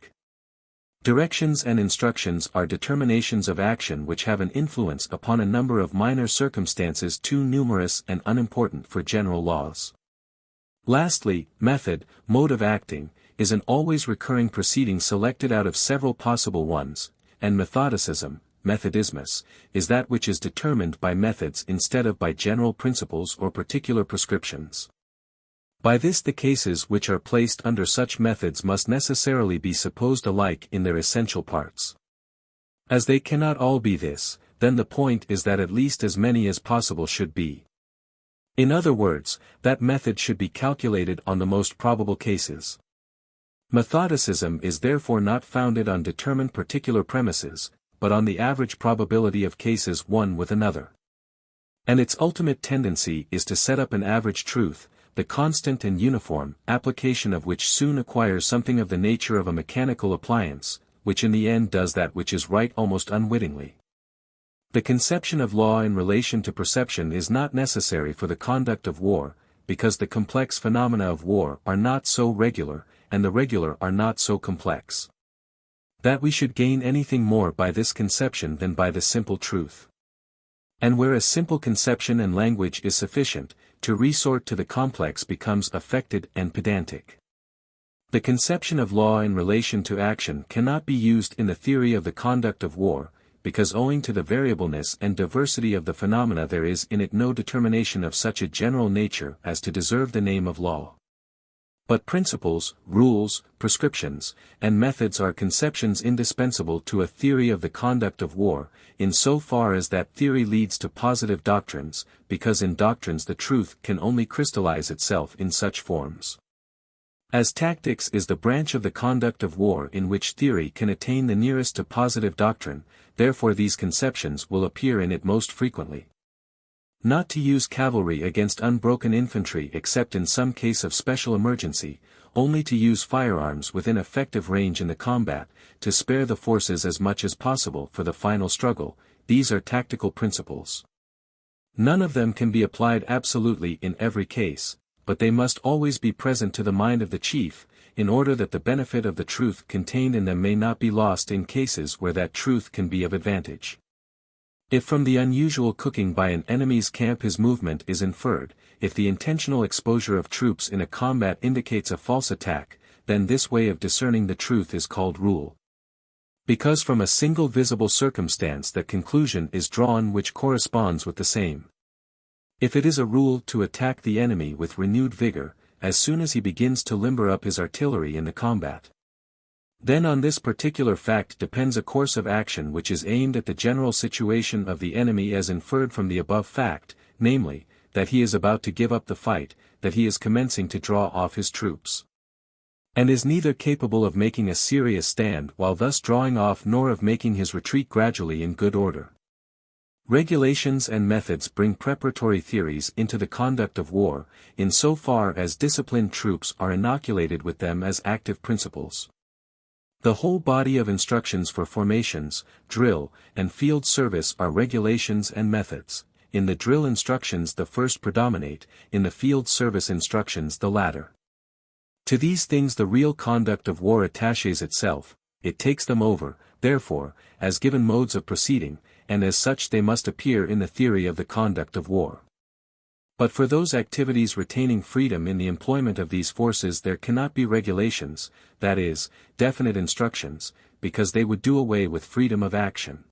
directions and instructions are determinations of action which have an influence upon a number of minor circumstances too numerous and unimportant for general laws. Lastly, method, mode of acting, is an always recurring proceeding selected out of several possible ones, and methodicism, methodismus, is that which is determined by methods instead of by general principles or particular prescriptions. By this the cases which are placed under such methods must necessarily be supposed alike in their essential parts. As they cannot all be this, then the point is that at least as many as possible should be. In other words, that method should be calculated on the most probable cases. Methodicism is therefore not founded on determined particular premises, but on the average probability of cases one with another. And its ultimate tendency is to set up an average truth, the constant and uniform application of which soon acquires something of the nature of a mechanical appliance, which in the end does that which is right almost unwittingly. The conception of law in relation to perception is not necessary for the conduct of war, because the complex phenomena of war are not so regular, and the regular are not so complex, that we should gain anything more by this conception than by the simple truth. And where a simple conception and language is sufficient, to resort to the complex becomes affected and pedantic. The conception of law in relation to action cannot be used in the theory of the conduct of war, because owing to the variableness and diversity of the phenomena there is in it no determination of such a general nature as to deserve the name of law. But principles, rules, prescriptions, and methods are conceptions indispensable to a theory of the conduct of war, in so far as that theory leads to positive doctrines, because in doctrines the truth can only crystallize itself in such forms. As tactics is the branch of the conduct of war in which theory can attain the nearest to positive doctrine, therefore these conceptions will appear in it most frequently. Not to use cavalry against unbroken infantry except in some case of special emergency, only to use firearms within effective range in the combat, to spare the forces as much as possible for the final struggle. These are tactical principles. None of them can be applied absolutely in every case, but they must always be present to the mind of the chief, in order that the benefit of the truth contained in them may not be lost in cases where that truth can be of advantage. If from the unusual cooking by an enemy's camp his movement is inferred, if the intentional exposure of troops in a combat indicates a false attack, then this way of discerning the truth is called rule. Because from a single visible circumstance that conclusion is drawn which corresponds with the same. If it is a rule to attack the enemy with renewed vigor, as soon as he begins to limber up his artillery in the combat, then on this particular fact depends a course of action which is aimed at the general situation of the enemy as inferred from the above fact, namely, that he is about to give up the fight, that he is commencing to draw off his troops, and is neither capable of making a serious stand while thus drawing off nor of making his retreat gradually in good order. Regulations and methods bring preparatory theories into the conduct of war, in so far as disciplined troops are inoculated with them as active principles. The whole body of instructions for formations, drill, and field service are regulations and methods. In the drill instructions the first predominate, in the field service instructions the latter. To these things the real conduct of war attaches itself, it takes them over, therefore, as given modes of proceeding, and as such they must appear in the theory of the conduct of war. But for those activities retaining freedom in the employment of these forces there cannot be regulations, that is, definite instructions, because they would do away with freedom of action.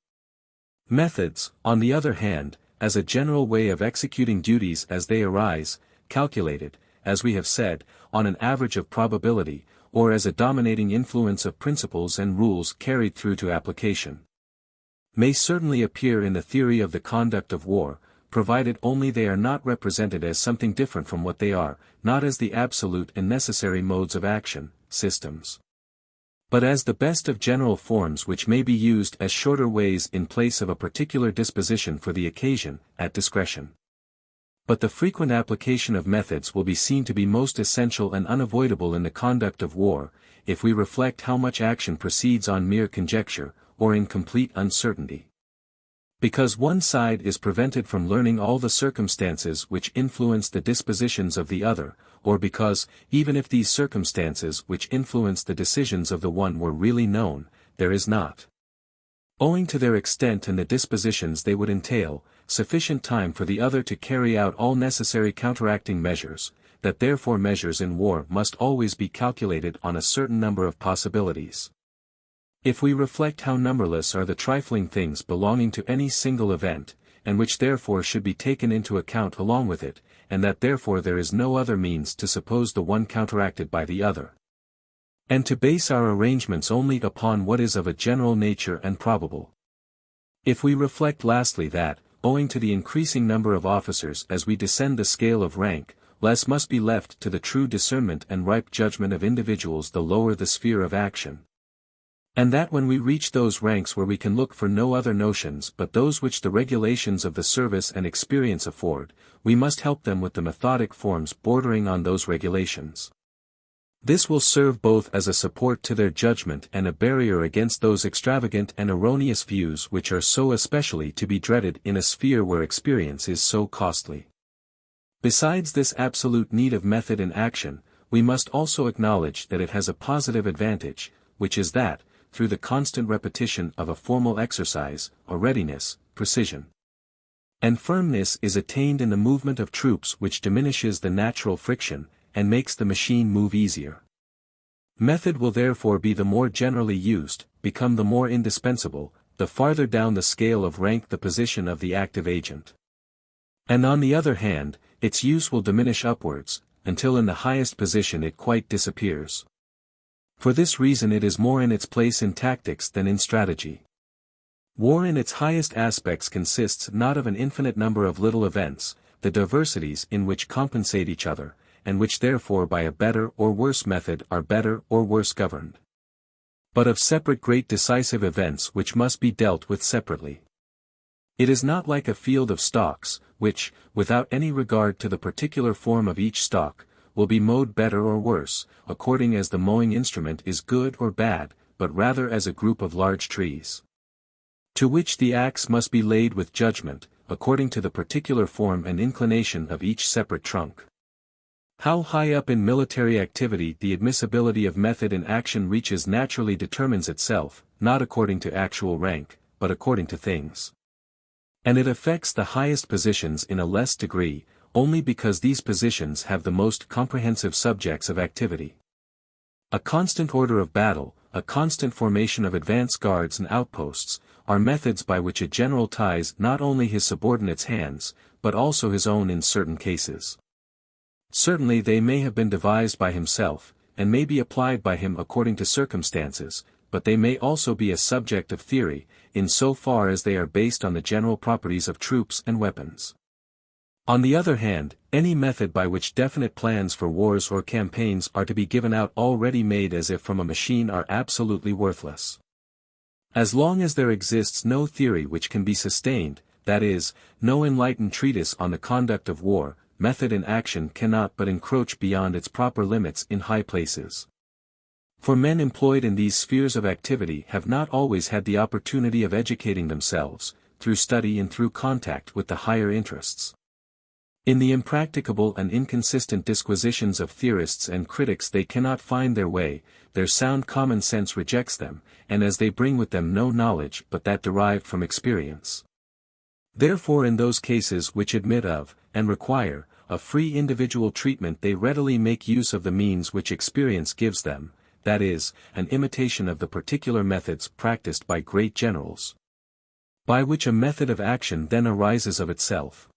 Methods, on the other hand, as a general way of executing duties as they arise, calculated, as we have said, on an average of probability, or as a dominating influence of principles and rules carried through to application, may certainly appear in the theory of the conduct of war, provided only they are not represented as something different from what they are, not as the absolute and necessary modes of action, systems, but as the best of general forms which may be used as shorter ways in place of a particular disposition for the occasion, at discretion. But the frequent application of methods will be seen to be most essential and unavoidable in the conduct of war, if we reflect how much action proceeds on mere conjecture, or in complete uncertainty. Because one side is prevented from learning all the circumstances which influence the dispositions of the other, or because, even if these circumstances which influence the decisions of the one were really known, there is not, owing to their extent and the dispositions they would entail, sufficient time for the other to carry out all necessary counteracting measures, that therefore measures in war must always be calculated on a certain number of possibilities. If we reflect how numberless are the trifling things belonging to any single event, and which therefore should be taken into account along with it, and that therefore there is no other means to suppose the one counteracted by the other, and to base our arrangements only upon what is of a general nature and probable. If we reflect lastly that, owing to the increasing number of officers as we descend the scale of rank, less must be left to the true discernment and ripe judgment of individuals the lower the sphere of action, and that when we reach those ranks where we can look for no other notions but those which the regulations of the service and experience afford, we must help them with the methodic forms bordering on those regulations. This will serve both as a support to their judgment and a barrier against those extravagant and erroneous views which are so especially to be dreaded in a sphere where experience is so costly. Besides this absolute need of method in action, we must also acknowledge that it has a positive advantage, which is that, through the constant repetition of a formal exercise, a readiness, precision, and firmness is attained in the movement of troops which diminishes the natural friction, and makes the machine move easier. Method will therefore be the more generally used, become the more indispensable, the farther down the scale of rank the position of the active agent. And on the other hand, its use will diminish upwards, until in the highest position it quite disappears. For this reason it is more in its place in tactics than in strategy. War in its highest aspects consists not of an infinite number of little events, the diversities in which compensate each other, and which therefore by a better or worse method are better or worse governed, but of separate great decisive events which must be dealt with separately. It is not like a field of stalks, which, without any regard to the particular form of each stalk, will be mowed better or worse, according as the mowing instrument is good or bad, but rather as a group of large trees, to which the axe must be laid with judgment, according to the particular form and inclination of each separate trunk. How high up in military activity the admissibility of method in action reaches naturally determines itself, not according to actual rank, but according to things. And it affects the highest positions in a less degree, only because these positions have the most comprehensive subjects of activity. A constant order of battle, a constant formation of advance guards and outposts, are methods by which a general ties not only his subordinates' hands, but also his own in certain cases. Certainly they may have been devised by himself, and may be applied by him according to circumstances, but they may also be a subject of theory, in so far as they are based on the general properties of troops and weapons. On the other hand, any method by which definite plans for wars or campaigns are to be given out already made as if from a machine are absolutely worthless. As long as there exists no theory which can be sustained, that is, no enlightened treatise on the conduct of war, method in action cannot but encroach beyond its proper limits in high places. For men employed in these spheres of activity have not always had the opportunity of educating themselves, through study and through contact with the higher interests. In the impracticable and inconsistent disquisitions of theorists and critics they cannot find their way, their sound common sense rejects them, and as they bring with them no knowledge but that derived from experience. Therefore in those cases which admit of, and require, a free individual treatment they readily make use of the means which experience gives them, that is, an imitation of the particular methods practiced by great generals, by which a method of action then arises of itself.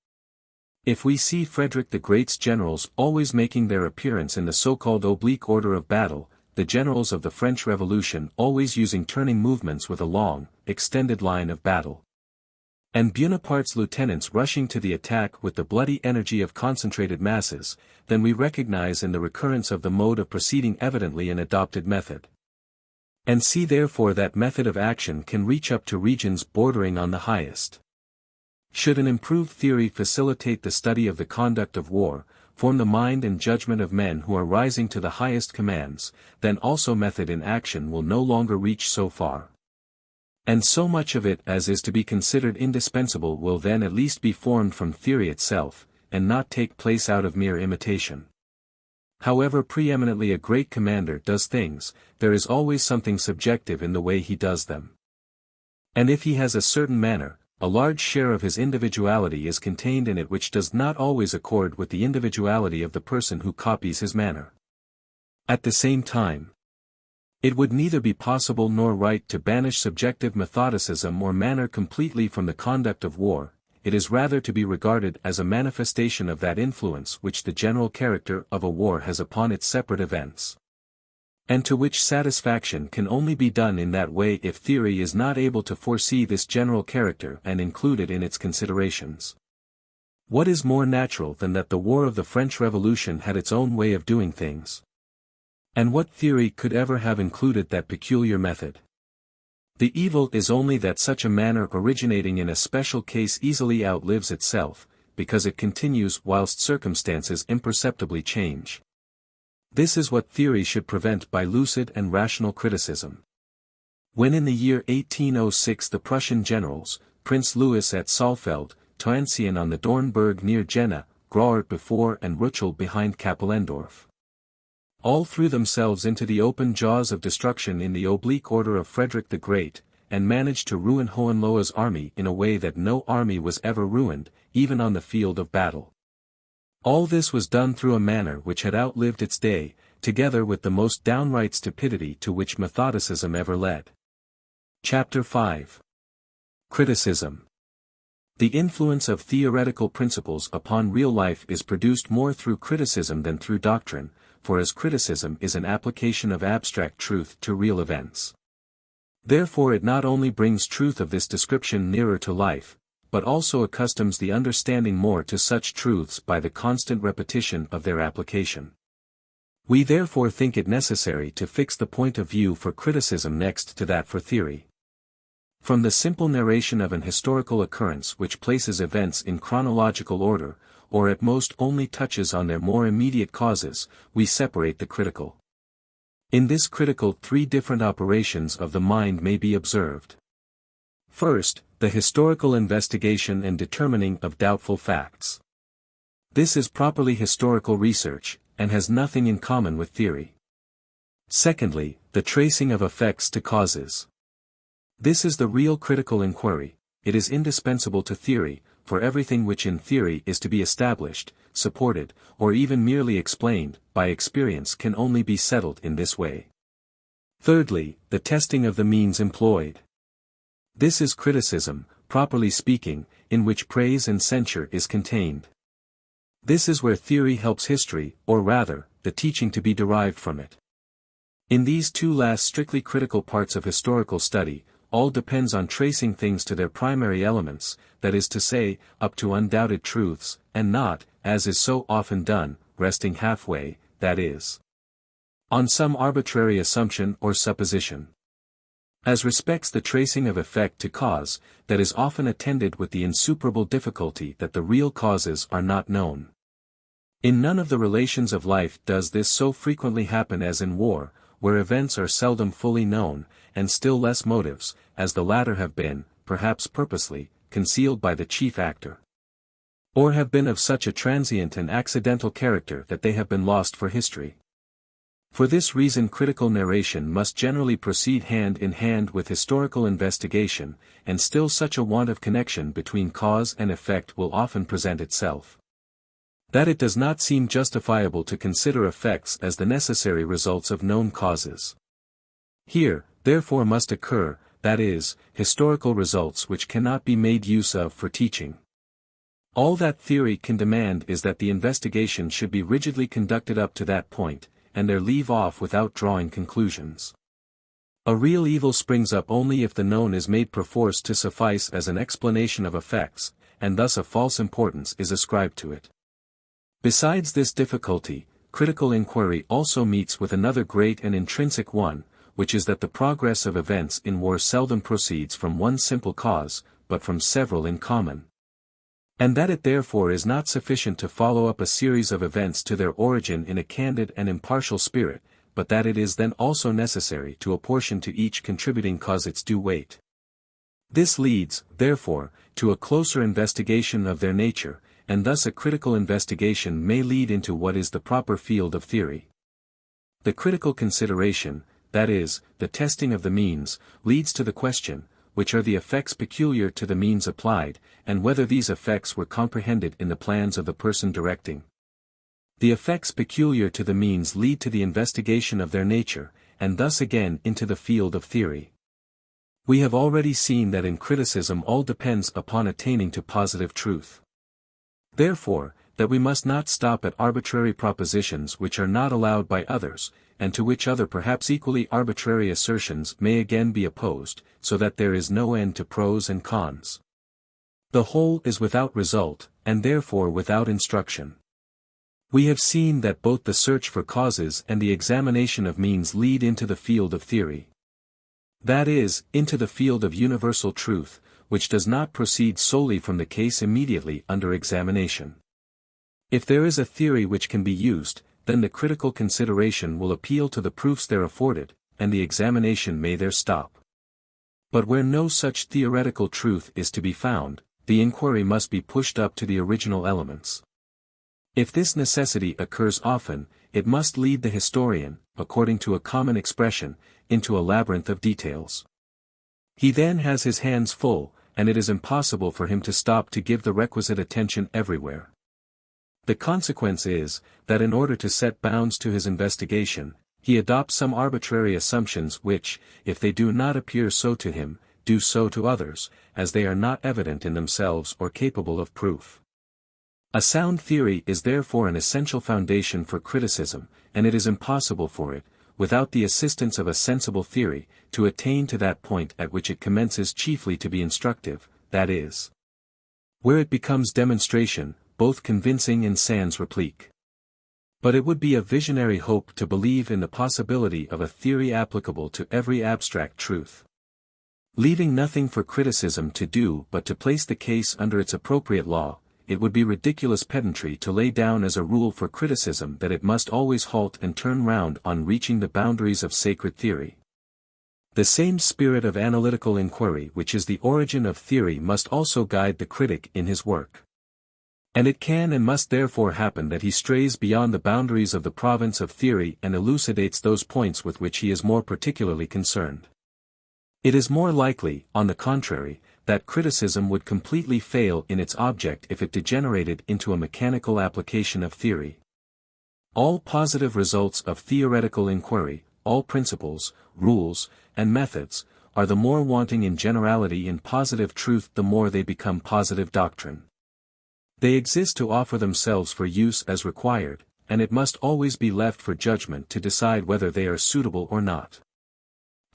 If we see Frederick the Great's generals always making their appearance in the so-called oblique order of battle, the generals of the French Revolution always using turning movements with a long, extended line of battle, and Bonaparte's lieutenants rushing to the attack with the bloody energy of concentrated masses, then we recognize in the recurrence of the mode of proceeding evidently an adopted method. And see therefore that method of action can reach up to regions bordering on the highest. Should an improved theory facilitate the study of the conduct of war, form the mind and judgment of men who are rising to the highest commands, then also method in action will no longer reach so far. And so much of it as is to be considered indispensable will then at least be formed from theory itself, and not take place out of mere imitation. However preeminently a great commander does things, there is always something subjective in the way he does them. And if he has a certain manner, a large share of his individuality is contained in it which does not always accord with the individuality of the person who copies his manner. At the same time, it would neither be possible nor right to banish subjective methodicism or manner completely from the conduct of war, it is rather to be regarded as a manifestation of that influence which the general character of a war has upon its separate events, and to which satisfaction can only be done in that way if theory is not able to foresee this general character and include it in its considerations. What is more natural than that the war of the French Revolution had its own way of doing things? And what theory could ever have included that peculiar method? The evil is only that such a manner originating in a special case easily outlives itself, because it continues whilst circumstances imperceptibly change. This is what theory should prevent by lucid and rational criticism. When in the year 1806 the Prussian generals, Prince Louis at Saalfeld, Toensien on the Dornberg near Jena, Graurt before and Rüchel behind Kapellendorf, all threw themselves into the open jaws of destruction in the oblique order of Frederick the Great, and managed to ruin Hohenlohe's army in a way that no army was ever ruined, even on the field of battle. All this was done through a manner which had outlived its day, together with the most downright stupidity to which methodicism ever led. Chapter 5. Criticism. The influence of theoretical principles upon real life is produced more through criticism than through doctrine, for as criticism is an application of abstract truth to real events. Therefore it not only brings truth of this description nearer to life, but also accustoms the understanding more to such truths by the constant repetition of their application. We therefore think it necessary to fix the point of view for criticism next to that for theory. From the simple narration of an historical occurrence which places events in chronological order, or at most only touches on their more immediate causes, we separate the critical. In this critical, three different operations of the mind may be observed. First, the historical investigation and determining of doubtful facts. This is properly historical research, and has nothing in common with theory. Secondly, the tracing of effects to causes. This is the real critical inquiry. It is indispensable to theory, for everything which in theory is to be established, supported, or even merely explained, by experience can only be settled in this way. Thirdly, the testing of the means employed. This is criticism, properly speaking, in which praise and censure is contained. This is where theory helps history, or rather, the teaching to be derived from it. In these two last strictly critical parts of historical study, all depends on tracing things to their primary elements, that is to say, up to undoubted truths, and not, as is so often done, resting halfway, that is, on some arbitrary assumption or supposition. As respects the tracing of effect to cause, that is often attended with the insuperable difficulty that the real causes are not known. In none of the relations of life does this so frequently happen as in war, where events are seldom fully known, and still less motives, as the latter have been, perhaps purposely, concealed by the chief actor. Or have been of such a transient and accidental character that they have been lost for history. For this reason critical narration must generally proceed hand in hand with historical investigation, and still such a want of connection between cause and effect will often present itself, that it does not seem justifiable to consider effects as the necessary results of known causes. Here, therefore must occur, that is, historical results which cannot be made use of for teaching. All that theory can demand is that the investigation should be rigidly conducted up to that point, and there leave off without drawing conclusions. A real evil springs up only if the known is made perforce to suffice as an explanation of effects, and thus a false importance is ascribed to it. Besides this difficulty, critical inquiry also meets with another great and intrinsic one, which is that the progress of events in war seldom proceeds from one simple cause, but from several in common. And that it therefore is not sufficient to follow up a series of events to their origin in a candid and impartial spirit, but that it is then also necessary to apportion to each contributing cause its due weight. This leads, therefore, to a closer investigation of their nature, and thus a critical investigation may lead into what is the proper field of theory. The critical consideration, that is, the testing of the means, leads to the question, which are the effects peculiar to the means applied, and whether these effects were comprehended in the plans of the person directing. The effects peculiar to the means lead to the investigation of their nature, and thus again into the field of theory. We have already seen that in criticism all depends upon attaining to positive truth. Therefore, that we must not stop at arbitrary propositions which are not allowed by others, and to which other perhaps equally arbitrary assertions may again be opposed, so that there is no end to pros and cons. The whole is without result, and therefore without instruction. We have seen that both the search for causes and the examination of means lead into the field of theory. That is, into the field of universal truth, which does not proceed solely from the case immediately under examination. If there is a theory which can be used, then the critical consideration will appeal to the proofs there afforded, and the examination may there stop. But where no such theoretical truth is to be found, the inquiry must be pushed up to the original elements. If this necessity occurs often, it must lead the historian, according to a common expression, into a labyrinth of details. He then has his hands full, and it is impossible for him to stop to give the requisite attention everywhere. The consequence is, that in order to set bounds to his investigation, he adopts some arbitrary assumptions which, if they do not appear so to him, do so to others, as they are not evident in themselves or capable of proof. A sound theory is therefore an essential foundation for criticism, and it is impossible for it, without the assistance of a sensible theory, to attain to that point at which it commences chiefly to be instructive, that is, where it becomes demonstration, both convincing and sans replique. But it would be a visionary hope to believe in the possibility of a theory applicable to every abstract truth. Leaving nothing for criticism to do but to place the case under its appropriate law, it would be ridiculous pedantry to lay down as a rule for criticism that it must always halt and turn round on reaching the boundaries of sacred theory. The same spirit of analytical inquiry which is the origin of theory must also guide the critic in his work. And it can and must therefore happen that he strays beyond the boundaries of the province of theory and elucidates those points with which he is more particularly concerned. It is more likely, on the contrary, that criticism would completely fail in its object if it degenerated into a mechanical application of theory. All positive results of theoretical inquiry, all principles, rules, and methods, are the more wanting in generality in positive truth the more they become positive doctrine. They exist to offer themselves for use as required, and it must always be left for judgment to decide whether they are suitable or not.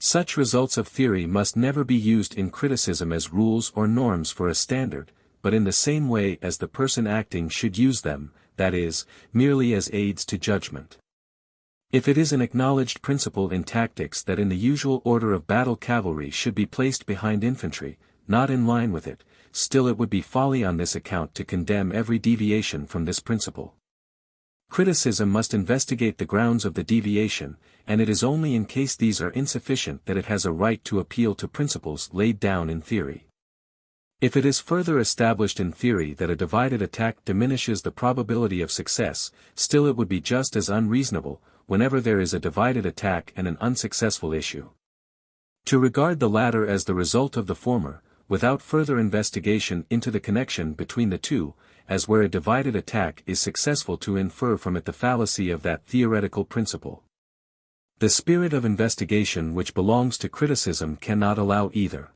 Such results of theory must never be used in criticism as rules or norms for a standard, but in the same way as the person acting should use them, that is, merely as aids to judgment. If it is an acknowledged principle in tactics that in the usual order of battle cavalry should be placed behind infantry, not in line with it, still it would be folly on this account to condemn every deviation from this principle. Criticism must investigate the grounds of the deviation, and it is only in case these are insufficient that it has a right to appeal to principles laid down in theory. If it is further established in theory that a divided attack diminishes the probability of success, still it would be just as unreasonable, whenever there is a divided attack and an unsuccessful issue, to regard the latter as the result of the former, without further investigation into the connection between the two, as where a divided attack is successful to infer from it the fallacy of that theoretical principle. The spirit of investigation which belongs to criticism cannot allow either.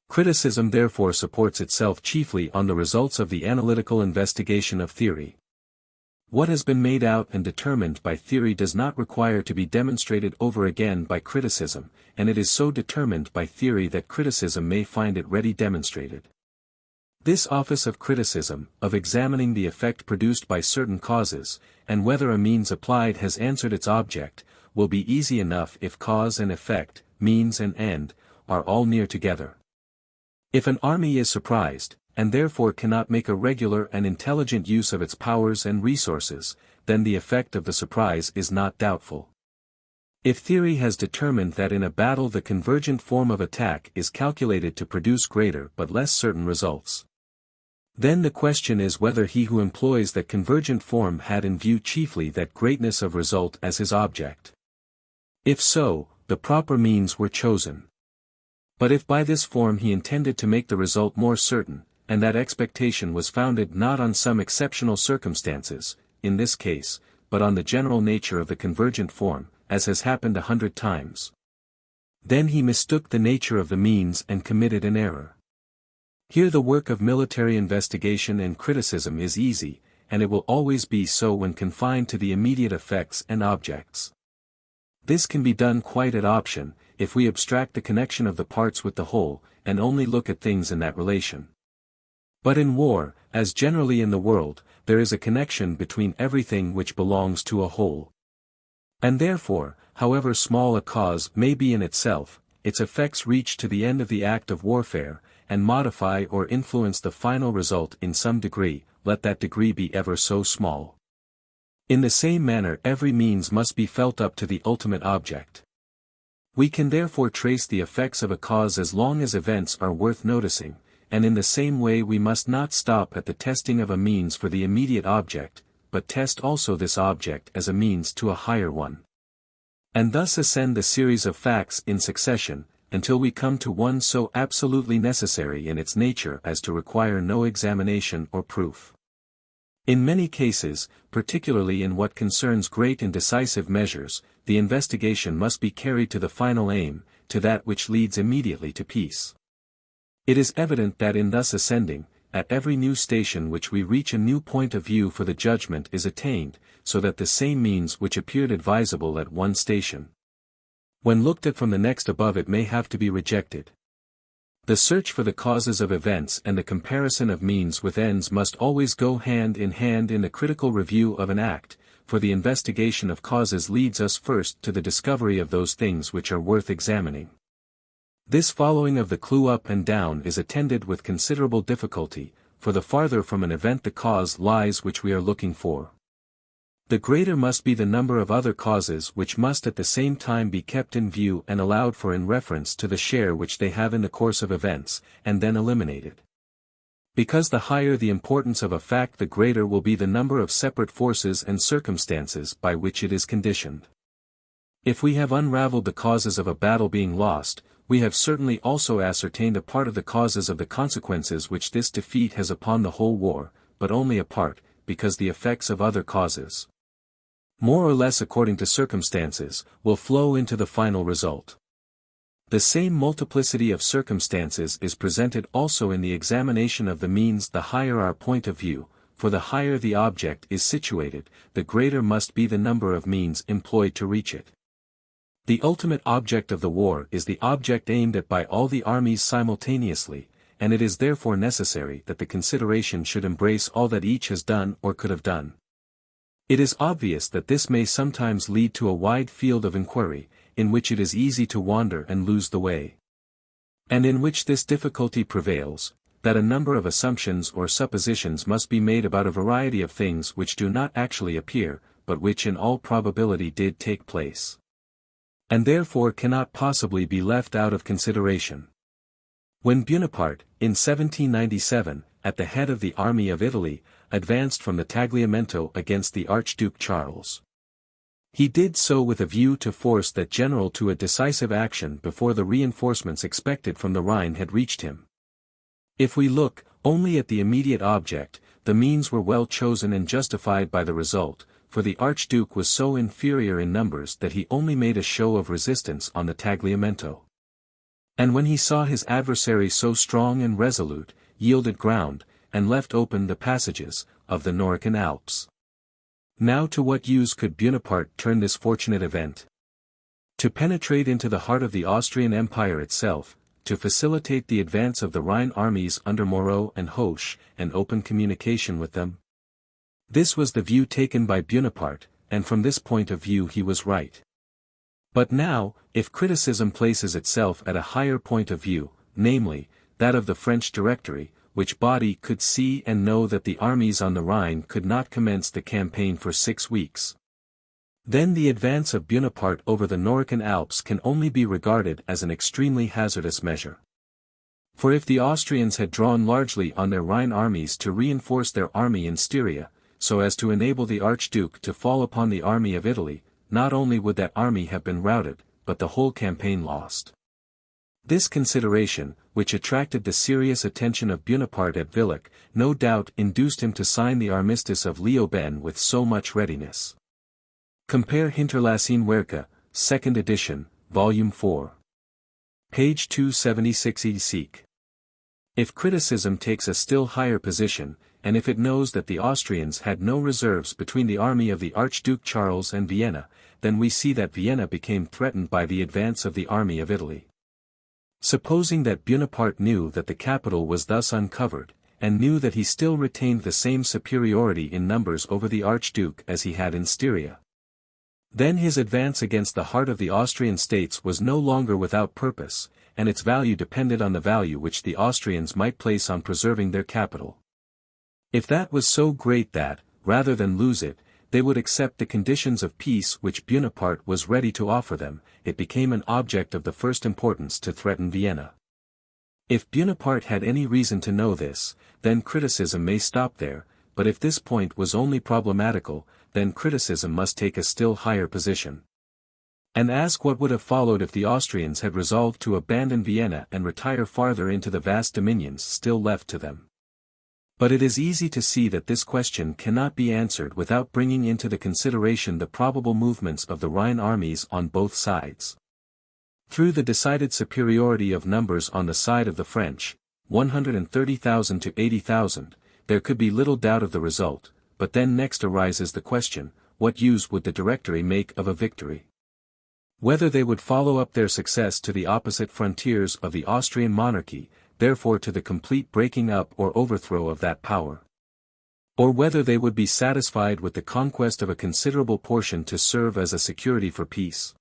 Criticism therefore supports itself chiefly on the results of the analytical investigation of theory. What has been made out and determined by theory does not require to be demonstrated over again by criticism, and it is so determined by theory that criticism may find it ready demonstrated. This office of criticism, of examining the effect produced by certain causes, and whether a means applied has answered its object, will be easy enough if cause and effect, means and end, are all near together. If an army is surprised, and therefore cannot make a regular and intelligent use of its powers and resources, then the effect of the surprise is not doubtful. If theory has determined that in a battle the convergent form of attack is calculated to produce greater but less certain results, then the question is whether he who employs that convergent form had in view chiefly that greatness of result as his object. If so, the proper means were chosen. But if by this form he intended to make the result more certain, and that expectation was founded not on some exceptional circumstances, in this case, but on the general nature of the convergent form, as has happened 100 times, then he mistook the nature of the means and committed an error. Here the work of military investigation and criticism is easy, and it will always be so when confined to the immediate effects and objects. This can be done quite at option, if we abstract the connection of the parts with the whole, and only look at things in that relation. But in war, as generally in the world, there is a connection between everything which belongs to a whole. And therefore, however small a cause may be in itself, its effects reach to the end of the act of warfare, and modify or influence the final result in some degree, let that degree be ever so small. In the same manner every means must be felt up to the ultimate object. We can therefore trace the effects of a cause as long as events are worth noticing, and in the same way we must not stop at the testing of a means for the immediate object, but test also this object as a means to a higher one. And thus ascend the series of facts in succession, until we come to one so absolutely necessary in its nature as to require no examination or proof. In many cases, particularly in what concerns great and decisive measures, the investigation must be carried to the final aim, to that which leads immediately to peace. It is evident that in thus ascending, at every new station which we reach a new point of view for the judgment is attained, so that the same means which appeared advisable at one station, when looked at from the next above it, may have to be rejected. The search for the causes of events and the comparison of means with ends must always go hand in the critical review of an act, for the investigation of causes leads us first to the discovery of those things which are worth examining. This following of the clue up and down is attended with considerable difficulty, for the farther from an event the cause lies which we are looking for, the greater must be the number of other causes which must at the same time be kept in view and allowed for in reference to the share which they have in the course of events, and then eliminated. Because the higher the importance of a fact, the greater will be the number of separate forces and circumstances by which it is conditioned. If we have unraveled the causes of a battle being lost, we have certainly also ascertained a part of the causes of the consequences which this defeat has upon the whole war, but only a part, because the effects of other causes, more or less according to circumstances, will flow into the final result. The same multiplicity of circumstances is presented also in the examination of the means. The higher our point of view, for the higher the object is situated, the greater must be the number of means employed to reach it. The ultimate object of the war is the object aimed at by all the armies simultaneously, and it is therefore necessary that the consideration should embrace all that each has done or could have done. It is obvious that this may sometimes lead to a wide field of inquiry, in which it is easy to wander and lose the way. And in which this difficulty prevails, that a number of assumptions or suppositions must be made about a variety of things which do not actually appear, but which in all probability did take place, and therefore cannot possibly be left out of consideration. When Bonaparte, in 1797, at the head of the army of Italy, advanced from the Tagliamento against the Archduke Charles, he did so with a view to force that general to a decisive action before the reinforcements expected from the Rhine had reached him. If we look only at the immediate object, the means were well chosen and justified by the result, for the Archduke was so inferior in numbers that he only made a show of resistance on the Tagliamento. And when he saw his adversary so strong and resolute, yielded ground, and left open the passages of the Norican Alps. Now to what use could Bonaparte turn this fortunate event? To penetrate into the heart of the Austrian Empire itself, to facilitate the advance of the Rhine armies under Moreau and Hoche, and open communication with them. This was the view taken by Bonaparte, and from this point of view he was right. But now, if criticism places itself at a higher point of view, namely, that of the French Directory, which body could see and know that the armies on the Rhine could not commence the campaign for 6 weeks, then the advance of Bonaparte over the Norican Alps can only be regarded as an extremely hazardous measure. For if the Austrians had drawn largely on their Rhine armies to reinforce their army in Styria, so as to enable the Archduke to fall upon the army of Italy, not only would that army have been routed, but the whole campaign lost. This consideration, which attracted the serious attention of Bonaparte at Villach, no doubt induced him to sign the armistice of Leoben with so much readiness. Compare Hinterlassene Werke, 2nd edition, Volume 4. Page 276 Seek. If criticism takes a still higher position, and if it knows that the Austrians had no reserves between the army of the Archduke Charles and Vienna, then we see that Vienna became threatened by the advance of the army of Italy. Supposing that Bonaparte knew that the capital was thus uncovered, and knew that he still retained the same superiority in numbers over the Archduke as he had in Styria, then his advance against the heart of the Austrian states was no longer without purpose, and its value depended on the value which the Austrians might place on preserving their capital. If that was so great that, rather than lose it, they would accept the conditions of peace which Bonaparte was ready to offer them, it became an object of the first importance to threaten Vienna. If Bonaparte had any reason to know this, then criticism may stop there, but if this point was only problematical, then criticism must take a still higher position, and ask what would have followed if the Austrians had resolved to abandon Vienna and retire farther into the vast dominions still left to them. But it is easy to see that this question cannot be answered without bringing into the consideration the probable movements of the Rhine armies on both sides. Through the decided superiority of numbers on the side of the French, 130,000 to 80,000, there could be little doubt of the result, but then next arises the question, what use would the Directory make of a victory? Whether they would follow up their success to the opposite frontiers of the Austrian monarchy, therefore to the complete breaking up or overthrow of that power. Or whether they would be satisfied with the conquest of a considerable portion to serve as a security for peace.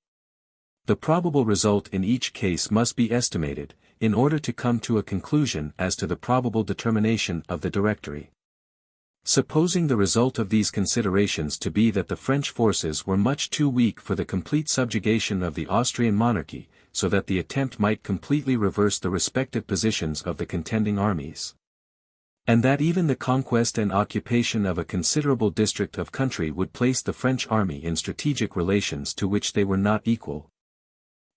The probable result in each case must be estimated, in order to come to a conclusion as to the probable determination of the Directory. Supposing the result of these considerations to be that the French forces were much too weak for the complete subjugation of the Austrian monarchy, so that the attempt might completely reverse the respective positions of the contending armies, and that even the conquest and occupation of a considerable district of country would place the French army in strategic relations to which they were not equal,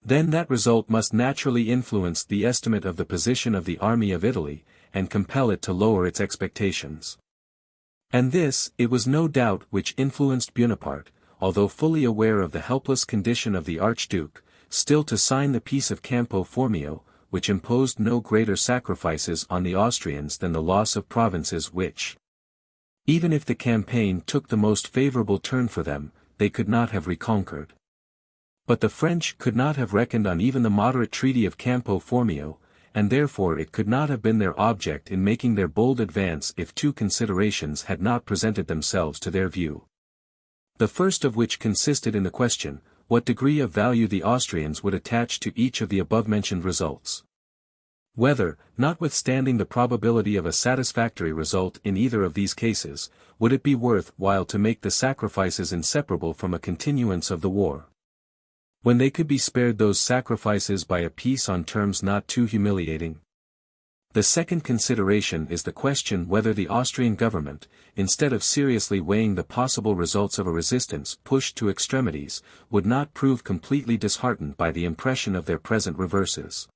then that result must naturally influence the estimate of the position of the army of Italy, and compel it to lower its expectations. And this, it was no doubt, which influenced Bonaparte, although fully aware of the helpless condition of the Archduke, still to sign the Peace of Campo Formio, which imposed no greater sacrifices on the Austrians than the loss of provinces which, even if the campaign took the most favorable turn for them, they could not have reconquered. But the French could not have reckoned on even the moderate treaty of Campo Formio, and therefore it could not have been their object in making their bold advance if two considerations had not presented themselves to their view. The first of which consisted in the question, what degree of value the Austrians would attach to each of the above-mentioned results. Whether, notwithstanding the probability of a satisfactory result in either of these cases, would it be worth while to make the sacrifices inseparable from a continuance of the war, when they could be spared those sacrifices by a peace on terms not too humiliating. The second consideration is the question whether the Austrian government, instead of seriously weighing the possible results of a resistance pushed to extremities, would not prove completely disheartened by the impression of their present reverses.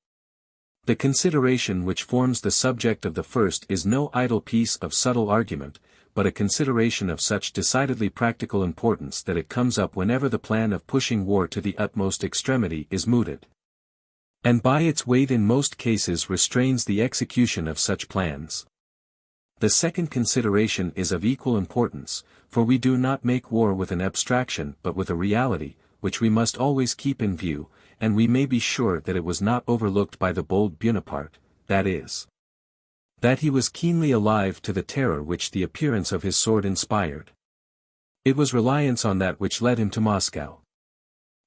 The consideration which forms the subject of the first is no idle piece of subtle argument, but a consideration of such decidedly practical importance that it comes up whenever the plan of pushing war to the utmost extremity is mooted, and by its weight in most cases restrains the execution of such plans. The second consideration is of equal importance, for we do not make war with an abstraction but with a reality, which we must always keep in view, and we may be sure that it was not overlooked by the bold Bonaparte, that is, that he was keenly alive to the terror which the appearance of his sword inspired. It was reliance on that which led him to Moscow.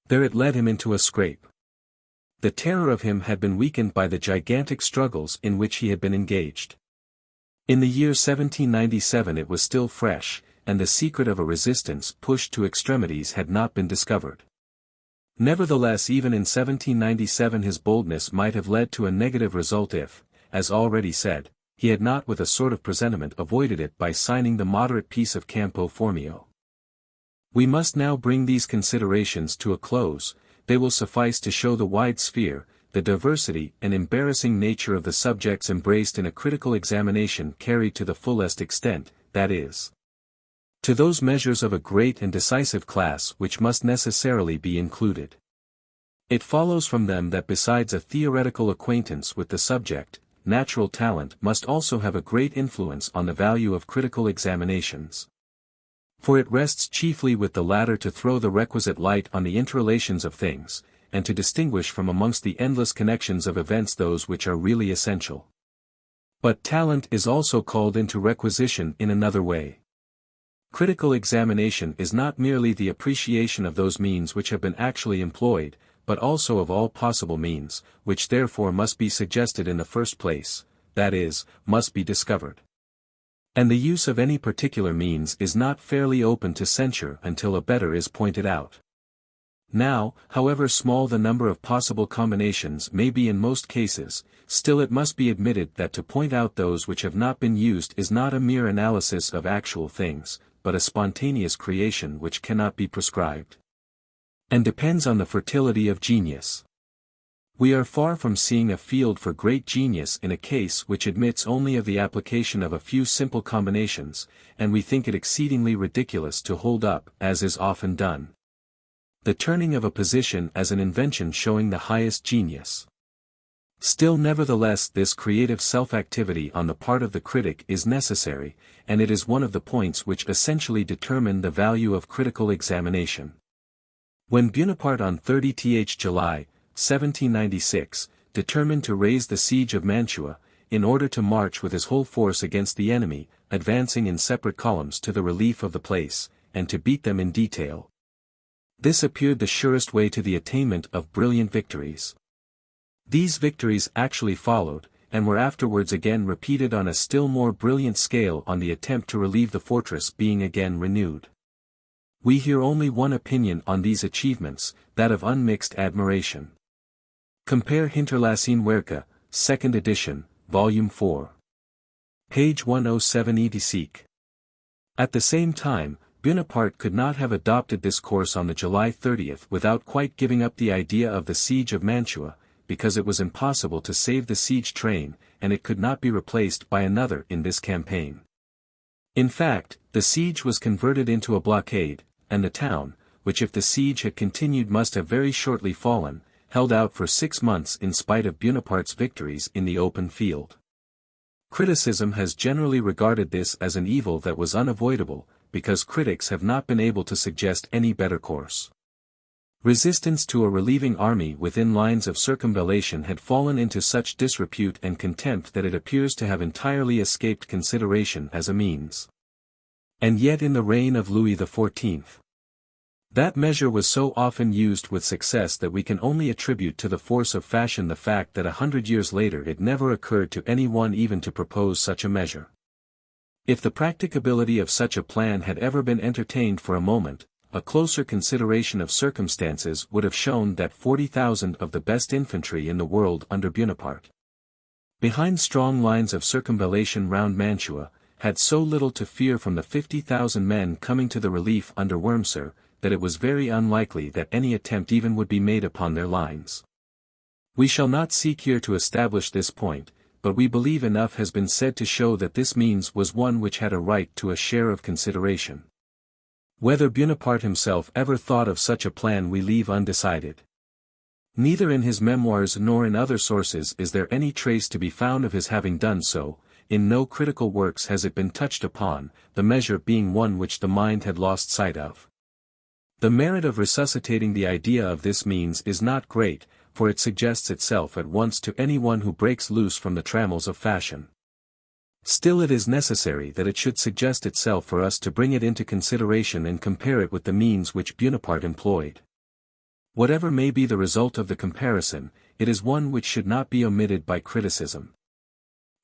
There it led him into a scrape. The terror of him had been weakened by the gigantic struggles in which he had been engaged. In the year 1797 it was still fresh, and the secret of a resistance pushed to extremities had not been discovered. Nevertheless, even in 1797 his boldness might have led to a negative result if, as already said, he had not with a sort of presentiment avoided it by signing the moderate Peace of Campo Formio. We must now bring these considerations to a close. They will suffice to show the wide sphere, the diversity and embarrassing nature of the subjects embraced in a critical examination carried to the fullest extent, that is, to those measures of a great and decisive class which must necessarily be included. It follows from them that besides a theoretical acquaintance with the subject, natural talent must also have a great influence on the value of critical examinations. For it rests chiefly with the latter to throw the requisite light on the interrelations of things, and to distinguish from amongst the endless connections of events those which are really essential. But talent is also called into requisition in another way. Critical examination is not merely the appreciation of those means which have been actually employed, but also of all possible means, which therefore must be suggested in the first place, that is, must be discovered. And the use of any particular means is not fairly open to censure until a better is pointed out. Now, however small the number of possible combinations may be in most cases, still it must be admitted that to point out those which have not been used is not a mere analysis of actual things, but a spontaneous creation which cannot be prescribed, and depends on the fertility of genius. We are far from seeing a field for great genius in a case which admits only of the application of a few simple combinations, and we think it exceedingly ridiculous to hold up, as is often done, the turning of a position as an invention showing the highest genius. Still nevertheless this creative self-activity on the part of the critic is necessary, and it is one of the points which essentially determine the value of critical examination. When Bonaparte on 30th July, 1796, determined to raise the siege of Mantua, in order to march with his whole force against the enemy, advancing in separate columns to the relief of the place, and to beat them in detail, This appeared the surest way to the attainment of brilliant victories. These victories actually followed, and were afterwards again repeated on a still more brilliant scale on the attempt to relieve the fortress being again renewed. We hear only one opinion on these achievements, that of unmixed admiration. Compare Hinterlassene Werke, 2nd edition, Volume 4. Page 107 etc. At the same time, Bonaparte could not have adopted this course on the July 30th without quite giving up the idea of the siege of Mantua, because it was impossible to save the siege train, and it could not be replaced by another in this campaign. In fact, the siege was converted into a blockade, and the town, which if the siege had continued must have very shortly fallen, held out for 6 months in spite of Bonaparte's victories in the open field. Criticism has generally regarded this as an evil that was unavoidable, because critics have not been able to suggest any better course. Resistance to a relieving army within lines of circumvallation had fallen into such disrepute and contempt that it appears to have entirely escaped consideration as a means. And yet in the reign of Louis XIV, that measure was so often used with success that we can only attribute to the force of fashion the fact that 100 years later it never occurred to anyone even to propose such a measure. If the practicability of such a plan had ever been entertained for a moment, a closer consideration of circumstances would have shown that 40,000 of the best infantry in the world under Bonaparte, behind strong lines of circumvallation round Mantua, had so little to fear from the 50,000 men coming to the relief under Wurmser, that it was very unlikely that any attempt even would be made upon their lines. We shall not seek here to establish this point, but we believe enough has been said to show that this means was one which had a right to a share of consideration. Whether Bonaparte himself ever thought of such a plan we leave undecided. Neither in his memoirs nor in other sources is there any trace to be found of his having done so, in no critical works has it been touched upon, the measure being one which the mind had lost sight of. The merit of resuscitating the idea of this means is not great, for it suggests itself at once to anyone who breaks loose from the trammels of fashion. Still it is necessary that it should suggest itself for us to bring it into consideration and compare it with the means which Bonaparte employed. Whatever may be the result of the comparison, it is one which should not be omitted by criticism.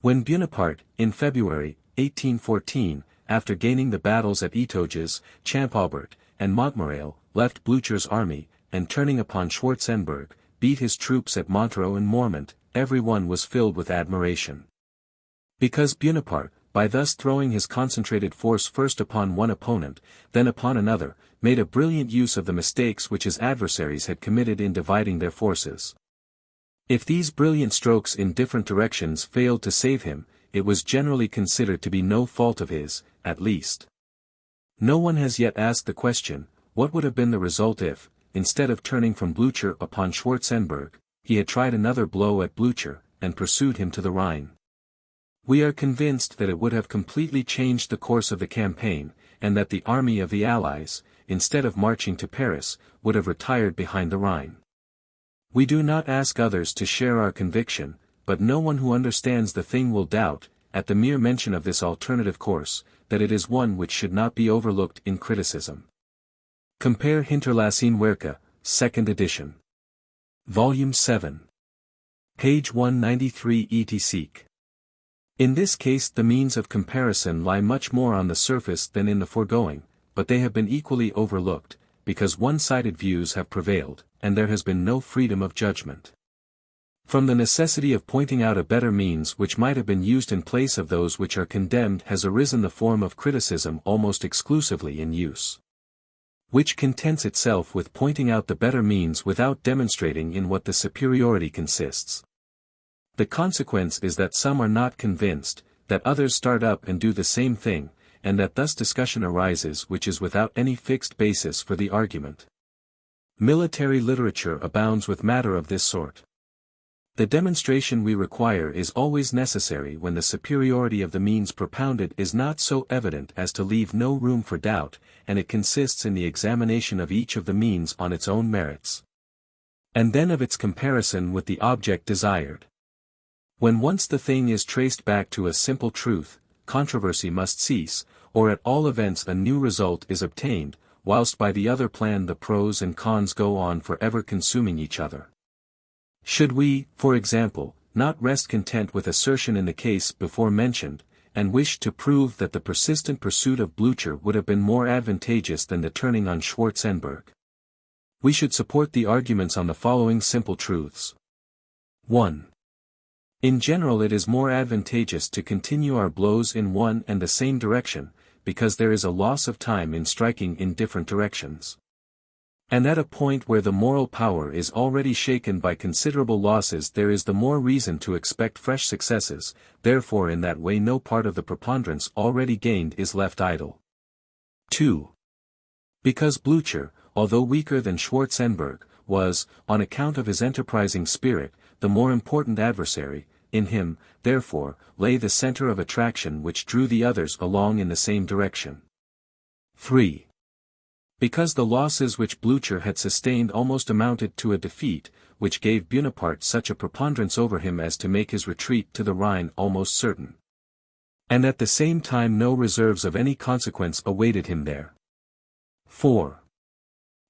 When Bonaparte, in February, 1814, after gaining the battles at Etoges, Champaubert, and Montmirail, left Blücher's army, and turning upon Schwarzenberg, beat his troops at Montereau and Mormont, every one was filled with admiration. Because Bonaparte, by thus throwing his concentrated force first upon one opponent, then upon another, made a brilliant use of the mistakes which his adversaries had committed in dividing their forces. If these brilliant strokes in different directions failed to save him, it was generally considered to be no fault of his, at least. No one has yet asked the question, what would have been the result if, instead of turning from Blücher upon Schwarzenberg, he had tried another blow at Blücher, and pursued him to the Rhine? We are convinced that it would have completely changed the course of the campaign, and that the army of the Allies, instead of marching to Paris, would have retired behind the Rhine. We do not ask others to share our conviction, but no one who understands the thing will doubt, at the mere mention of this alternative course, that it is one which should not be overlooked in criticism. Compare Hinterlassene Werke, 2nd edition. Volume 7. Page 193 etc. In this case the means of comparison lie much more on the surface than in the foregoing, but they have been equally overlooked, because one-sided views have prevailed, and there has been no freedom of judgment. From the necessity of pointing out a better means which might have been used in place of those which are condemned has arisen the form of criticism almost exclusively in use, which contents itself with pointing out the better means without demonstrating in what the superiority consists. The consequence is that some are not convinced, that others start up and do the same thing, and that thus discussion arises which is without any fixed basis for the argument. Military literature abounds with matter of this sort. The demonstration we require is always necessary when the superiority of the means propounded is not so evident as to leave no room for doubt, and it consists in the examination of each of the means on its own merits, and then of its comparison with the object desired. When once the thing is traced back to a simple truth, controversy must cease, or at all events a new result is obtained, whilst by the other plan the pros and cons go on for ever consuming each other. Should we, for example, not rest content with assertion in the case before mentioned, and wish to prove that the persistent pursuit of Blücher would have been more advantageous than the turning on Schwarzenberg? We should support the arguments on the following simple truths. 1. In general it is more advantageous to continue our blows in one and the same direction, because there is a loss of time in striking in different directions. And at a point where the moral power is already shaken by considerable losses there is the more reason to expect fresh successes, therefore in that way no part of the preponderance already gained is left idle. 2. Because Blücher, although weaker than Schwarzenberg, was, on account of his enterprising spirit, the more important adversary, in him, therefore, lay the center of attraction which drew the others along in the same direction. 3. Because the losses which Blücher had sustained almost amounted to a defeat, which gave Bonaparte such a preponderance over him as to make his retreat to the Rhine almost certain. And at the same time no reserves of any consequence awaited him there. 4.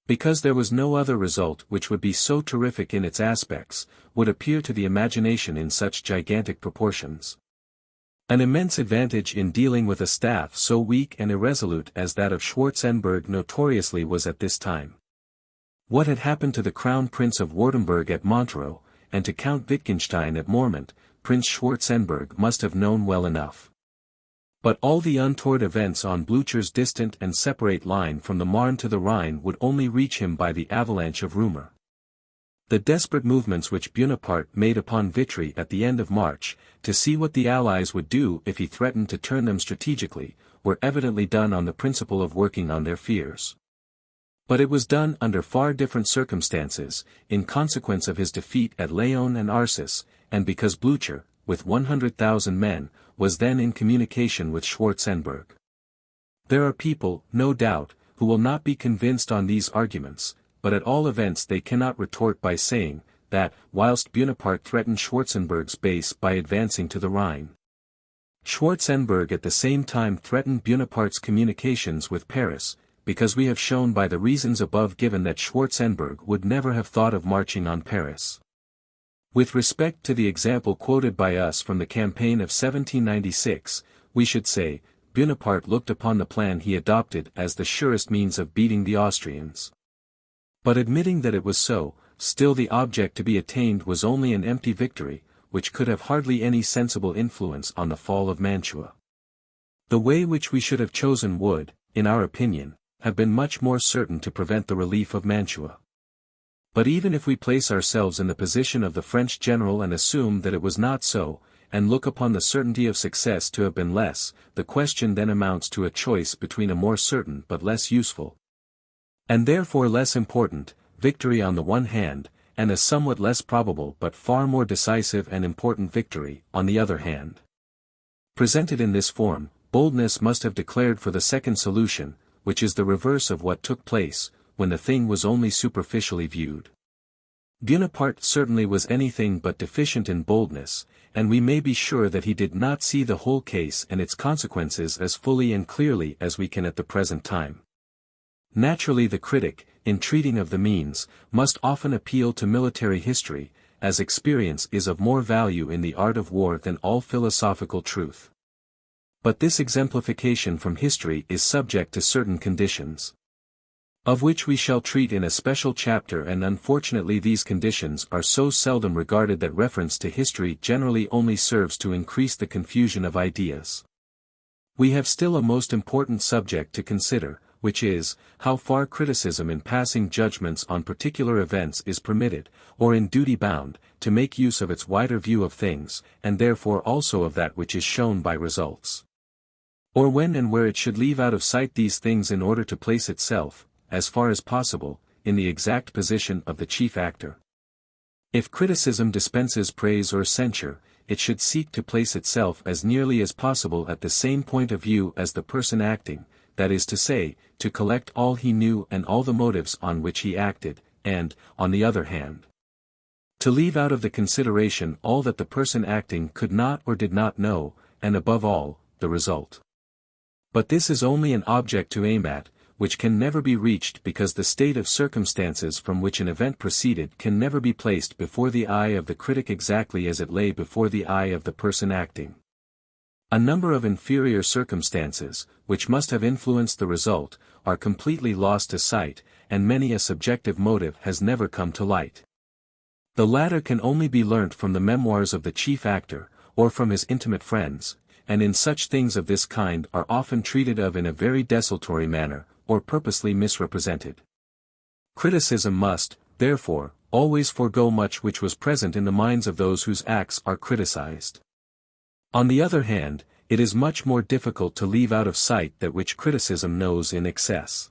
Because there was no other result which would be so terrific in its aspects, would appear to the imagination in such gigantic proportions. An immense advantage in dealing with a staff so weak and irresolute as that of Schwarzenberg notoriously was at this time. What had happened to the Crown Prince of Württemberg at Montereau, and to Count Wittgenstein at Mormont, Prince Schwarzenberg must have known well enough. But all the untoward events on Blücher's distant and separate line from the Marne to the Rhine would only reach him by the avalanche of rumor. The desperate movements which Bonaparte made upon Vitry at the end of March, to see what the Allies would do if he threatened to turn them strategically, were evidently done on the principle of working on their fears. But it was done under far different circumstances, in consequence of his defeat at Laon and Arcis, and because Blücher, with 100,000 men, was then in communication with Schwarzenberg. There are people, no doubt, who will not be convinced on these arguments, but at all events they cannot retort by saying, that, whilst Bonaparte threatened Schwarzenberg's base by advancing to the Rhine, Schwarzenberg at the same time threatened Bonaparte's communications with Paris, because we have shown by the reasons above given that Schwarzenberg would never have thought of marching on Paris. With respect to the example quoted by us from the campaign of 1796, we should say, Bonaparte looked upon the plan he adopted as the surest means of beating the Austrians. But admitting that it was so, still the object to be attained was only an empty victory, which could have hardly any sensible influence on the fall of Mantua. The way which we should have chosen would, in our opinion, have been much more certain to prevent the relief of Mantua. But even if we place ourselves in the position of the French general and assume that it was not so, and look upon the certainty of success to have been less, the question then amounts to a choice between a more certain but less useful, and therefore less important, victory on the one hand, and a somewhat less probable but far more decisive and important victory, on the other hand. Presented in this form, boldness must have declared for the second solution, which is the reverse of what took place, when the thing was only superficially viewed. Bonaparte certainly was anything but deficient in boldness, and we may be sure that he did not see the whole case and its consequences as fully and clearly as we can at the present time. Naturally the critic, in treating of the means, must often appeal to military history, as experience is of more value in the art of war than all philosophical truth. But this exemplification from history is subject to certain conditions, of which we shall treat in a special chapter, and unfortunately these conditions are so seldom regarded that reference to history generally only serves to increase the confusion of ideas. We have still a most important subject to consider, which is, how far criticism in passing judgments on particular events is permitted, or in duty bound, to make use of its wider view of things, and therefore also of that which is shown by results. Or when and where it should leave out of sight these things in order to place itself, as far as possible, in the exact position of the chief actor. If criticism dispenses praise or censure, it should seek to place itself as nearly as possible at the same point of view as the person acting, that is to say, to collect all he knew and all the motives on which he acted, and, on the other hand, to leave out of the consideration all that the person acting could not or did not know, and above all, the result. But this is only an object to aim at, which can never be reached because the state of circumstances from which an event proceeded can never be placed before the eye of the critic exactly as it lay before the eye of the person acting. A number of inferior circumstances, which must have influenced the result, are completely lost to sight, and many a subjective motive has never come to light. The latter can only be learnt from the memoirs of the chief actor, or from his intimate friends, and in such things of this kind are often treated of in a very desultory manner, or purposely misrepresented. Criticism must, therefore, always forego much which was present in the minds of those whose acts are criticized. On the other hand, it is much more difficult to leave out of sight that which criticism knows in excess.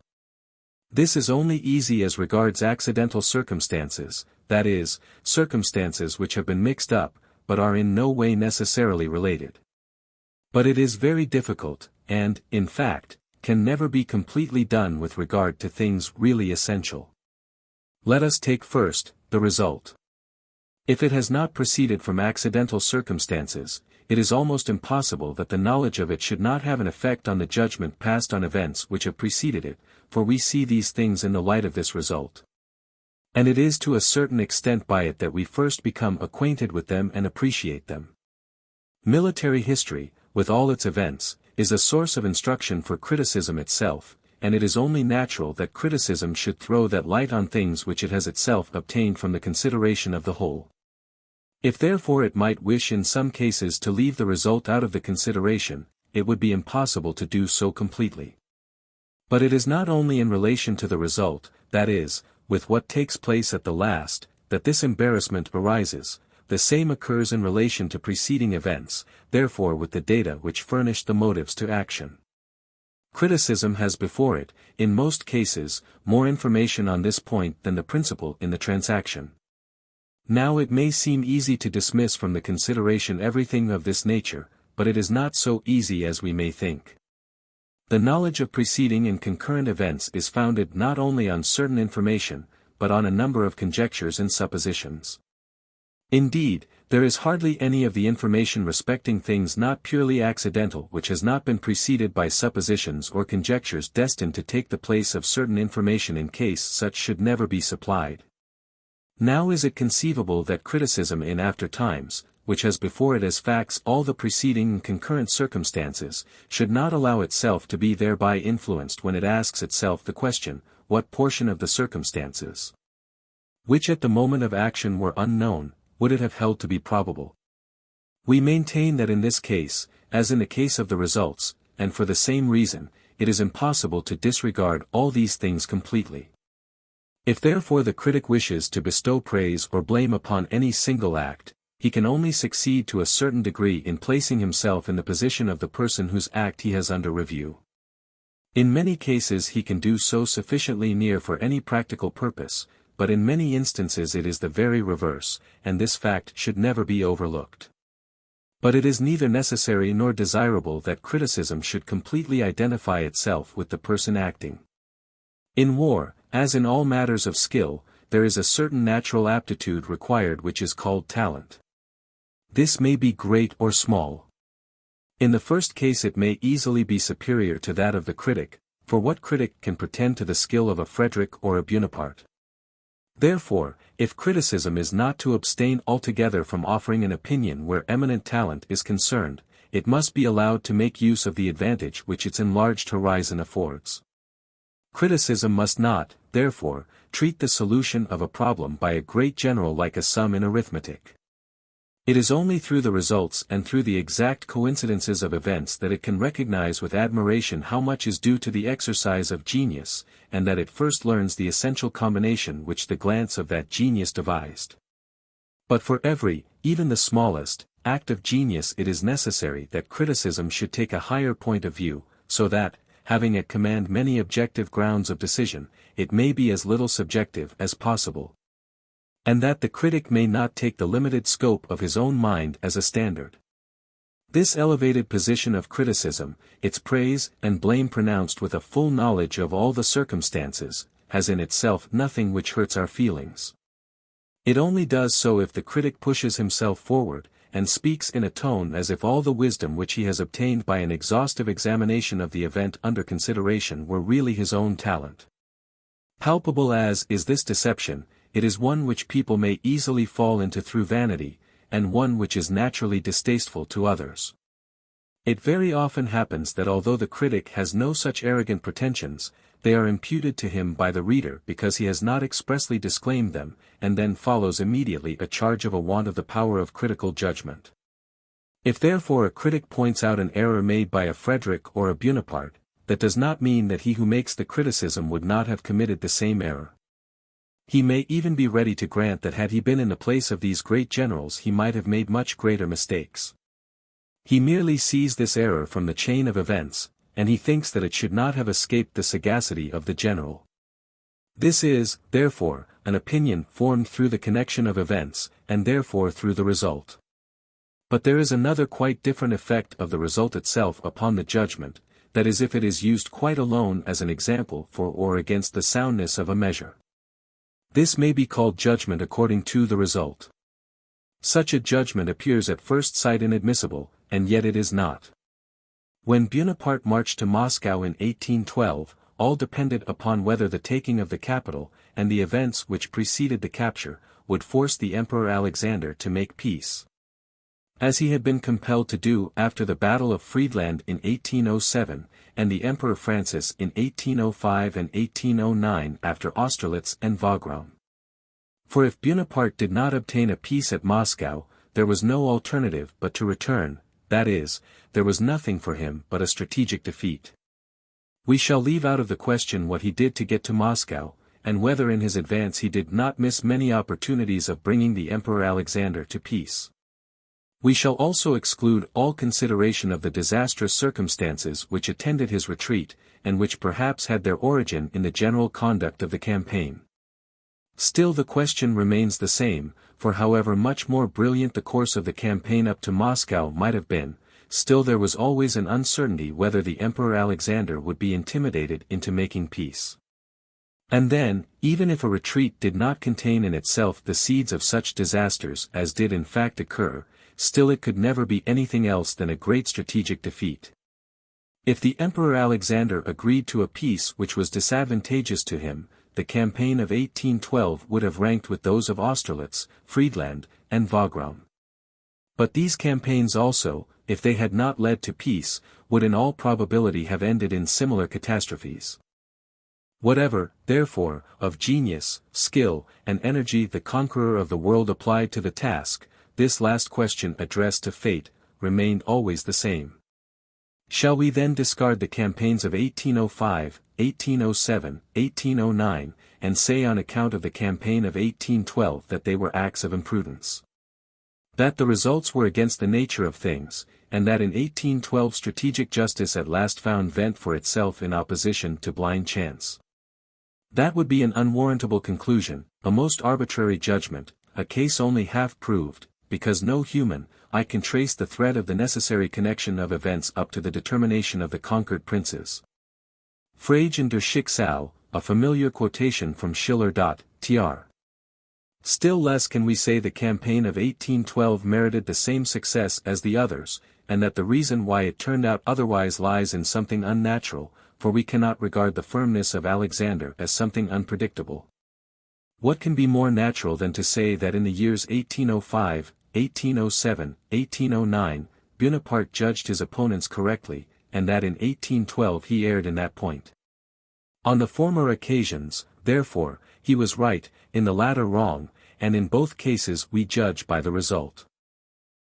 This is only easy as regards accidental circumstances, that is, circumstances which have been mixed up, but are in no way necessarily related. But it is very difficult, and, in fact, can never be completely done with regard to things really essential. Let us take first, the result. If it has not proceeded from accidental circumstances, it is almost impossible that the knowledge of it should not have an effect on the judgment passed on events which have preceded it, for we see these things in the light of this result. And it is to a certain extent by it that we first become acquainted with them and appreciate them. Military history, with all its events, is a source of instruction for criticism itself, and it is only natural that criticism should throw that light on things which it has itself obtained from the consideration of the whole. If therefore it might wish in some cases to leave the result out of the consideration, it would be impossible to do so completely. But it is not only in relation to the result, that is, with what takes place at the last, that this embarrassment arises, the same occurs in relation to preceding events, therefore with the data which furnish the motives to action. Criticism has before it, in most cases, more information on this point than the principal in the transaction. Now it may seem easy to dismiss from the consideration everything of this nature, but it is not so easy as we may think. The knowledge of preceding and concurrent events is founded not only on certain information, but on a number of conjectures and suppositions. Indeed, there is hardly any of the information respecting things not purely accidental which has not been preceded by suppositions or conjectures destined to take the place of certain information in case such should never be supplied. Now is it conceivable that criticism in after times, which has before it as facts all the preceding and concurrent circumstances, should not allow itself to be thereby influenced when it asks itself the question, what portion of the circumstances, which at the moment of action were unknown, would it have held to be probable? We maintain that in this case, as in the case of the results, and for the same reason, it is impossible to disregard all these things completely. If therefore the critic wishes to bestow praise or blame upon any single act, he can only succeed to a certain degree in placing himself in the position of the person whose act he has under review. In many cases he can do so sufficiently near for any practical purpose, but in many instances it is the very reverse, and this fact should never be overlooked. But it is neither necessary nor desirable that criticism should completely identify itself with the person acting. In war, as in all matters of skill, there is a certain natural aptitude required which is called talent. This may be great or small. In the first case it may easily be superior to that of the critic, for what critic can pretend to the skill of a Frederick or a Bonaparte? Therefore, if criticism is not to abstain altogether from offering an opinion where eminent talent is concerned, it must be allowed to make use of the advantage which its enlarged horizon affords. Criticism must not, therefore, treat the solution of a problem by a great general like a sum in arithmetic. It is only through the results and through the exact coincidences of events that it can recognize with admiration how much is due to the exercise of genius, and that it first learns the essential combination which the glance of that genius devised. But for every, even the smallest, act of genius it is necessary that criticism should take a higher point of view, so that, having at command many objective grounds of decision, it may be as little subjective as possible. And that the critic may not take the limited scope of his own mind as a standard. This elevated position of criticism, its praise and blame pronounced with a full knowledge of all the circumstances, has in itself nothing which hurts our feelings. It only does so if the critic pushes himself forward, and speaks in a tone as if all the wisdom which he has obtained by an exhaustive examination of the event under consideration were really his own talent. Palpable as is this deception, it is one which people may easily fall into through vanity, and one which is naturally distasteful to others. It very often happens that although the critic has no such arrogant pretensions, they are imputed to him by the reader because he has not expressly disclaimed them, and then follows immediately a charge of a want of the power of critical judgment. If therefore a critic points out an error made by a Frederick or a Bonaparte, that does not mean that he who makes the criticism would not have committed the same error. He may even be ready to grant that had he been in the place of these great generals he might have made much greater mistakes. He merely sees this error from the chain of events, and he thinks that it should not have escaped the sagacity of the general. This is, therefore, an opinion formed through the connection of events, and therefore through the result. But there is another quite different effect of the result itself upon the judgment, that is if it is used quite alone as an example for or against the soundness of a measure. This may be called judgment according to the result. Such a judgment appears at first sight inadmissible, and yet it is not. When Bonaparte marched to Moscow in 1812, all depended upon whether the taking of the capital, and the events which preceded the capture, would force the Emperor Alexander to make peace. As he had been compelled to do after the Battle of Friedland in 1807, and the Emperor Francis in 1805 and 1809 after Austerlitz and Wagram. For if Bonaparte did not obtain a peace at Moscow, there was no alternative but to return, that is, there was nothing for him but a strategic defeat. We shall leave out of the question what he did to get to Moscow, and whether in his advance he did not miss many opportunities of bringing the Emperor Alexander to peace. We shall also exclude all consideration of the disastrous circumstances which attended his retreat, and which perhaps had their origin in the general conduct of the campaign. Still the question remains the same, for however much more brilliant the course of the campaign up to Moscow might have been, still there was always an uncertainty whether the Emperor Alexander would be intimidated into making peace. And then, even if a retreat did not contain in itself the seeds of such disasters as did in fact occur, still it could never be anything else than a great strategic defeat. If the Emperor Alexander agreed to a peace which was disadvantageous to him, the campaign of 1812 would have ranked with those of Austerlitz, Friedland, and Wagram. But these campaigns also, if they had not led to peace, would in all probability have ended in similar catastrophes. Whatever, therefore, of genius, skill, and energy the conqueror of the world applied to the task, this last question addressed to fate, remained always the same. Shall we then discard the campaigns of 1805, 1807, 1809, and say on account of the campaign of 1812 that they were acts of imprudence? That the results were against the nature of things, and that in 1812 strategic justice at last found vent for itself in opposition to blind chance? That would be an unwarrantable conclusion, a most arbitrary judgment, a case only half proved, because no human eye can trace the thread of the necessary connection of events up to the determination of the conquered princes. Fragen der Schicksal, a familiar quotation from Schiller. Tr. Still less can we say the campaign of 1812 merited the same success as the others, and that the reason why it turned out otherwise lies in something unnatural, for we cannot regard the firmness of Alexander as something unpredictable. What can be more natural than to say that in the years 1805, 1807, 1809, Bonaparte judged his opponents correctly, and that in 1812 he erred in that point? On the former occasions, therefore, he was right, in the latter wrong, and in both cases we judge by the result.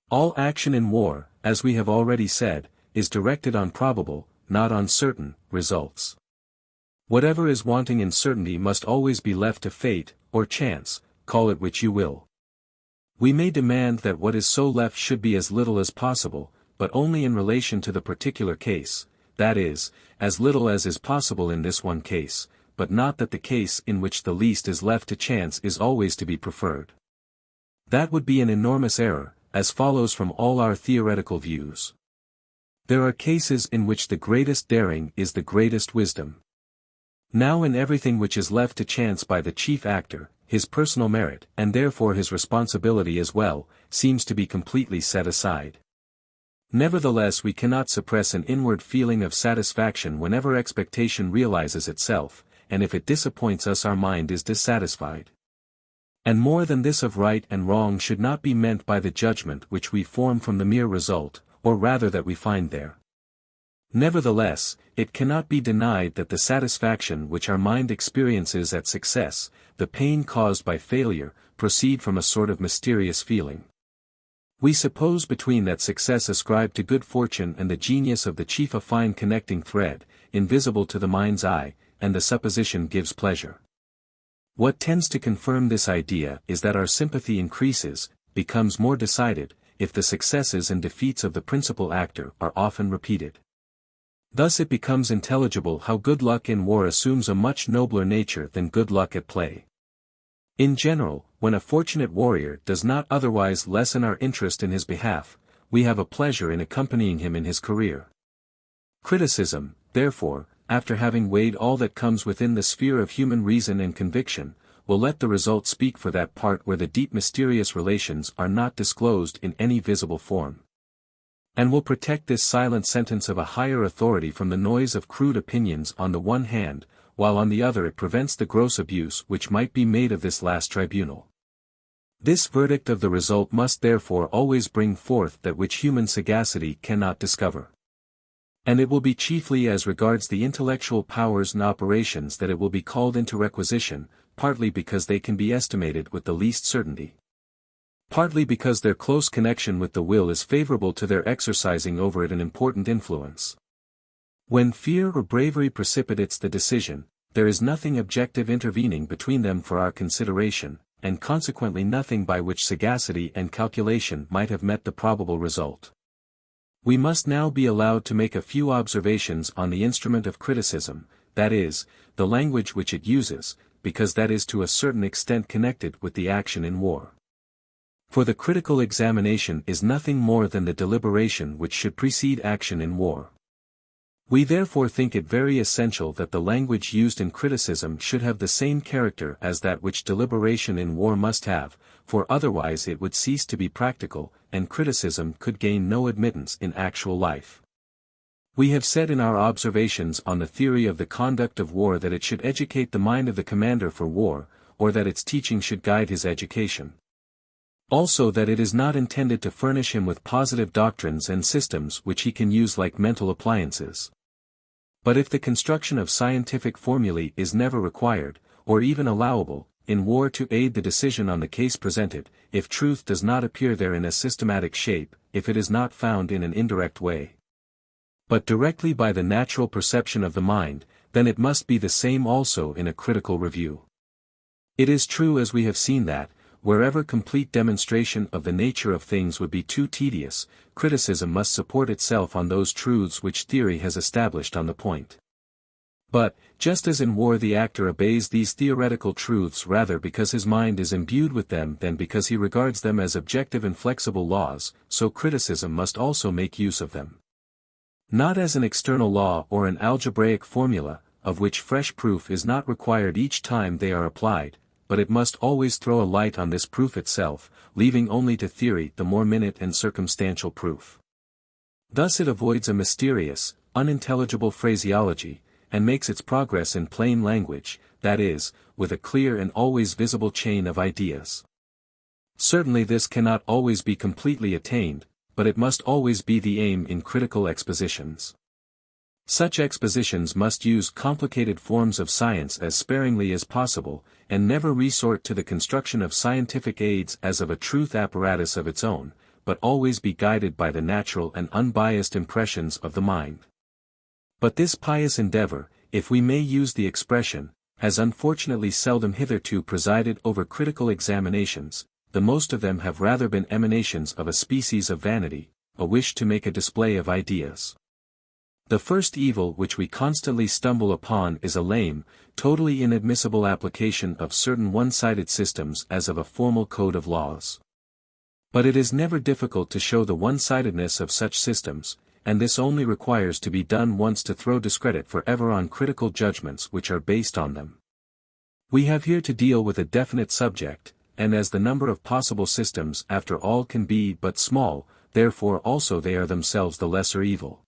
All action in war, as we have already said, is directed on probable, not on certain, results. Whatever is wanting in certainty must always be left to fate, or chance, call it which you will. We may demand that what is so left should be as little as possible, but only in relation to the particular case, that is, as little as is possible in this one case, but not that the case in which the least is left to chance is always to be preferred. That would be an enormous error, as follows from all our theoretical views. There are cases in which the greatest daring is the greatest wisdom. Now in everything which is left to chance by the chief actor, his personal merit, and therefore his responsibility as well, seems to be completely set aside. Nevertheless, we cannot suppress an inward feeling of satisfaction whenever expectation realizes itself, and if it disappoints us our mind is dissatisfied. And more than this, of right and wrong should not be meant by the judgment which we form from the mere result, or rather that we find there. Nevertheless, it cannot be denied that the satisfaction which our mind experiences at success, the pain caused by failure, proceed from a sort of mysterious feeling. We suppose between that success ascribed to good fortune and the genius of the chief a fine connecting thread, invisible to the mind's eye, and the supposition gives pleasure. What tends to confirm this idea is that our sympathy increases, becomes more decided, if the successes and defeats of the principal actor are often repeated. Thus it becomes intelligible how good luck in war assumes a much nobler nature than good luck at play. In general, when a fortunate warrior does not otherwise lessen our interest in his behalf, we have a pleasure in accompanying him in his career. Criticism, therefore, after having weighed all that comes within the sphere of human reason and conviction, will let the result speak for that part where the deep mysterious relations are not disclosed in any visible form. And will protect this silent sentence of a higher authority from the noise of crude opinions on the one hand, while on the other it prevents the gross abuse which might be made of this last tribunal. This verdict of the result must therefore always bring forth that which human sagacity cannot discover. And it will be chiefly as regards the intellectual powers and operations that it will be called into requisition, partly because they can be estimated with the least certainty, partly because their close connection with the will is favorable to their exercising over it an important influence. When fear or bravery precipitates the decision, there is nothing objective intervening between them for our consideration, and consequently nothing by which sagacity and calculation might have met the probable result. We must now be allowed to make a few observations on the instrument of criticism, that is, the language which it uses, because that is to a certain extent connected with the action in war. For the critical examination is nothing more than the deliberation which should precede action in war. We therefore think it very essential that the language used in criticism should have the same character as that which deliberation in war must have, for otherwise it would cease to be practical, and criticism could gain no admittance in actual life. We have said in our observations on the theory of the conduct of war that it should educate the mind of the commander for war, or that its teaching should guide his education. Also that it is not intended to furnish him with positive doctrines and systems which he can use like mental appliances. But if the construction of scientific formulae is never required, or even allowable, in war to aid the decision on the case presented, if truth does not appear there in a systematic shape, if it is not found in an indirect way, but directly by the natural perception of the mind, then it must be the same also in a critical review. It is true as we have seen that, wherever complete demonstration of the nature of things would be too tedious, criticism must support itself on those truths which theory has established on the point. But, just as in war the actor obeys these theoretical truths rather because his mind is imbued with them than because he regards them as objective and flexible laws, so criticism must also make use of them. Not as an external law or an algebraic formula, of which fresh proof is not required each time they are applied, but it must always throw a light on this proof itself, leaving only to theory the more minute and circumstantial proof. Thus it avoids a mysterious, unintelligible phraseology, and makes its progress in plain language, that is, with a clear and always visible chain of ideas. Certainly this cannot always be completely attained, but it must always be the aim in critical expositions. Such expositions must use complicated forms of science as sparingly as possible, and never resort to the construction of scientific aids as of a truth apparatus of its own, but always be guided by the natural and unbiased impressions of the mind. But this pious endeavor, if we may use the expression, has unfortunately seldom hitherto presided over critical examinations. The most of them have rather been emanations of a species of vanity, a wish to make a display of ideas. The first evil which we constantly stumble upon is a lame, totally inadmissible application of certain one-sided systems as of a formal code of laws. But it is never difficult to show the one-sidedness of such systems, and this only requires to be done once to throw discredit forever on critical judgments which are based on them. We have here to deal with a definite subject, and as the number of possible systems after all can be but small, therefore also they are themselves the lesser evil.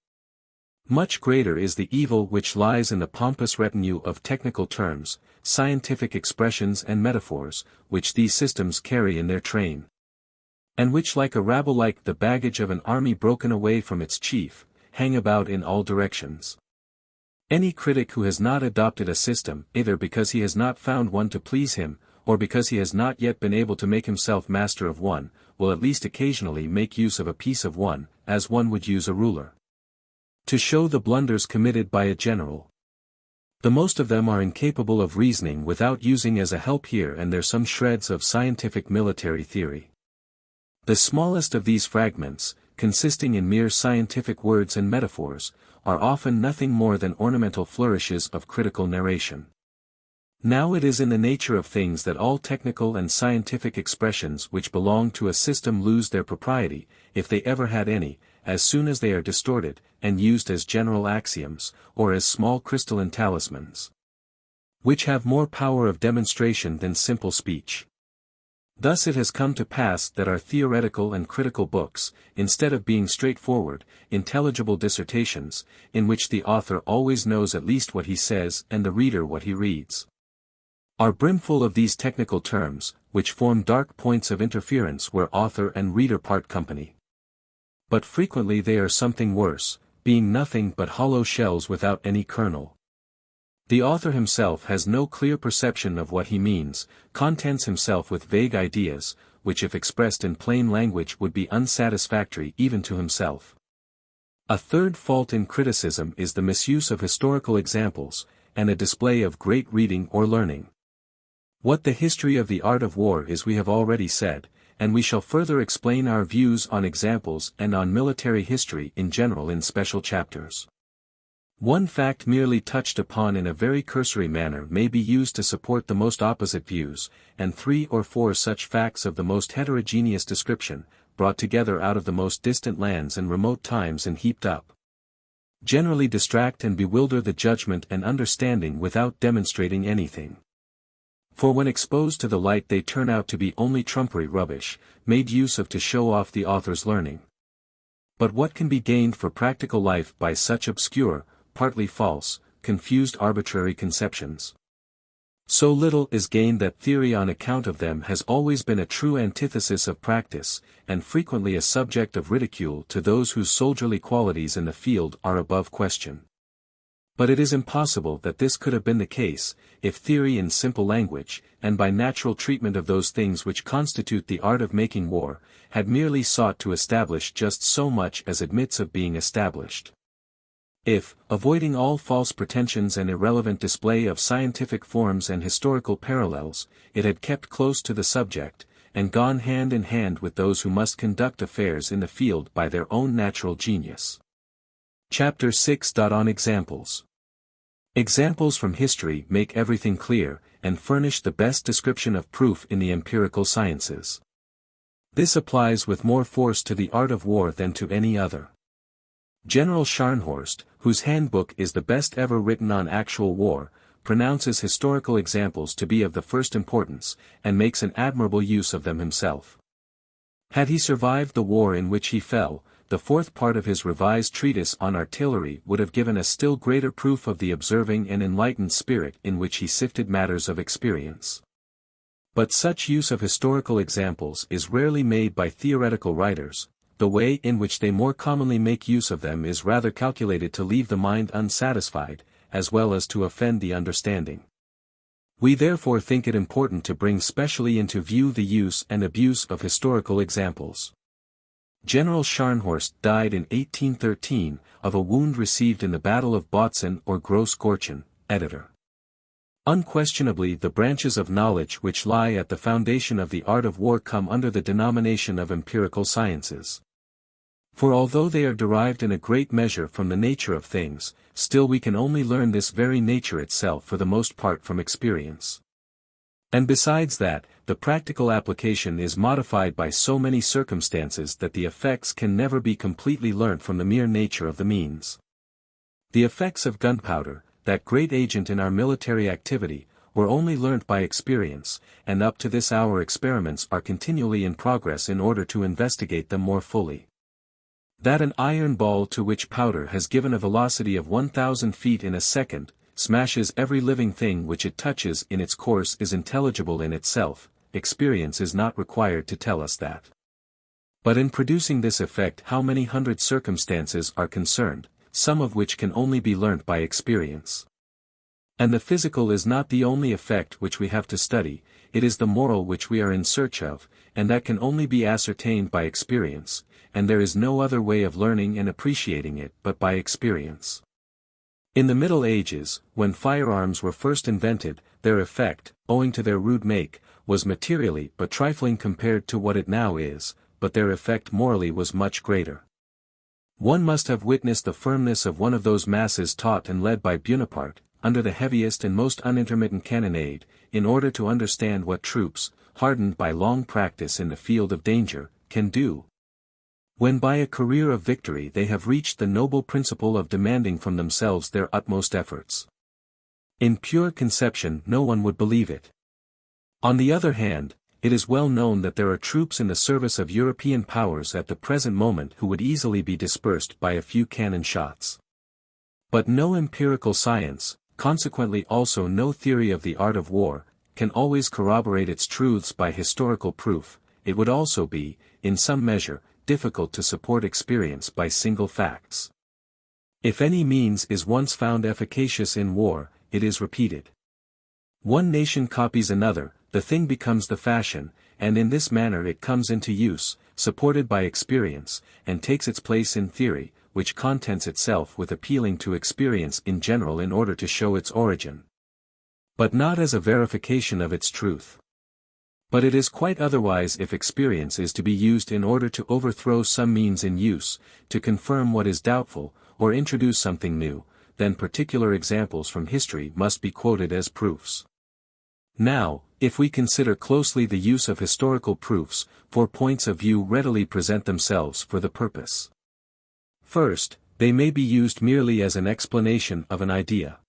Much greater is the evil which lies in the pompous retinue of technical terms, scientific expressions and metaphors, which these systems carry in their train. And which like a rabble, like the baggage of an army broken away from its chief, hang about in all directions. Any critic who has not adopted a system, either because he has not found one to please him, or because he has not yet been able to make himself master of one, will at least occasionally make use of a piece of one, as one would use a ruler, to show the blunders committed by a general. The most of them are incapable of reasoning without using as a help here and there some shreds of scientific military theory. The smallest of these fragments, consisting in mere scientific words and metaphors, are often nothing more than ornamental flourishes of critical narration. Now it is in the nature of things that all technical and scientific expressions which belong to a system lose their propriety, if they ever had any, as soon as they are distorted, and used as general axioms, or as small crystalline talismans, which have more power of demonstration than simple speech. Thus it has come to pass that our theoretical and critical books, instead of being straightforward, intelligible dissertations, in which the author always knows at least what he says and the reader what he reads, are brimful of these technical terms, which form dark points of interference where author and reader part company. But frequently they are something worse, being nothing but hollow shells without any kernel. The author himself has no clear perception of what he means, contents himself with vague ideas, which if expressed in plain language would be unsatisfactory even to himself. A third fault in criticism is the misuse of historical examples, and a display of great reading or learning. What the history of the art of war is we have already said, and we shall further explain our views on examples and on military history in general in special chapters. One fact merely touched upon in a very cursory manner may be used to support the most opposite views, and 3 or 4 such facts of the most heterogeneous description, brought together out of the most distant lands and remote times and heaped up, generally distract and bewilder the judgment and understanding without demonstrating anything. For when exposed to the light they turn out to be only trumpery rubbish, made use of to show off the author's learning. But what can be gained for practical life by such obscure, partly false, confused arbitrary conceptions? So little is gained that theory on account of them has always been a true antithesis of practice, and frequently a subject of ridicule to those whose soldierly qualities in the field are above question. But it is impossible that this could have been the case, if theory in simple language, and by natural treatment of those things which constitute the art of making war, had merely sought to establish just so much as admits of being established. If, avoiding all false pretensions and irrelevant display of scientific forms and historical parallels, it had kept close to the subject, and gone hand in hand with those who must conduct affairs in the field by their own natural genius. Chapter 6. On examples. Examples from history make everything clear, and furnish the best description of proof in the empirical sciences. This applies with more force to the art of war than to any other. General Scharnhorst, whose handbook is the best ever written on actual war, pronounces historical examples to be of the first importance, and makes an admirable use of them himself. Had he survived the war in which he fell, the 4th part of his revised treatise on artillery would have given a still greater proof of the observing and enlightened spirit in which he sifted matters of experience. But such use of historical examples is rarely made by theoretical writers. The way in which they more commonly make use of them is rather calculated to leave the mind unsatisfied, as well as to offend the understanding. We therefore think it important to bring specially into view the use and abuse of historical examples. General Scharnhorst died in 1813, of a wound received in the Battle of Bautzen or Gross-Gorchen, editor. Unquestionably the branches of knowledge which lie at the foundation of the art of war come under the denomination of empirical sciences. For although they are derived in a great measure from the nature of things, still we can only learn this very nature itself for the most part from experience. And besides that, the practical application is modified by so many circumstances that the effects can never be completely learnt from the mere nature of the means. The effects of gunpowder, that great agent in our military activity, were only learnt by experience, and up to this hour experiments are continually in progress in order to investigate them more fully. That an iron ball to which powder has given a velocity of 1,000 feet in a second, smashes every living thing which it touches in its course is intelligible in itself, experience is not required to tell us that. But in producing this effect how many hundred circumstances are concerned, some of which can only be learnt by experience. And the physical is not the only effect which we have to study, it is the moral which we are in search of, and that can only be ascertained by experience, and there is no other way of learning and appreciating it but by experience. In the Middle Ages, when firearms were first invented, their effect, owing to their rude make, was materially but trifling compared to what it now is, but their effect morally was much greater. One must have witnessed the firmness of one of those masses taught and led by Bonaparte, under the heaviest and most unintermittent cannonade, in order to understand what troops, hardened by long practice in the field of danger, can do. When by a career of victory they have reached the noble principle of demanding from themselves their utmost efforts. In pure conception no one would believe it. On the other hand, it is well known that there are troops in the service of European powers at the present moment who would easily be dispersed by a few cannon shots. But no empirical science, consequently also no theory of the art of war, can always corroborate its truths by historical proof. It would also be, in some measure, difficult to support experience by single facts. If any means is once found efficacious in war, it is repeated. One nation copies another, the thing becomes the fashion, and in this manner it comes into use, supported by experience, and takes its place in theory, which contents itself with appealing to experience in general in order to show its origin. But not as a verification of its truth. But it is quite otherwise if experience is to be used in order to overthrow some means in use, to confirm what is doubtful, or introduce something new, then particular examples from history must be quoted as proofs. Now, if we consider closely the use of historical proofs, 4 points of view readily present themselves for the purpose. First, they may be used merely as an explanation of an idea.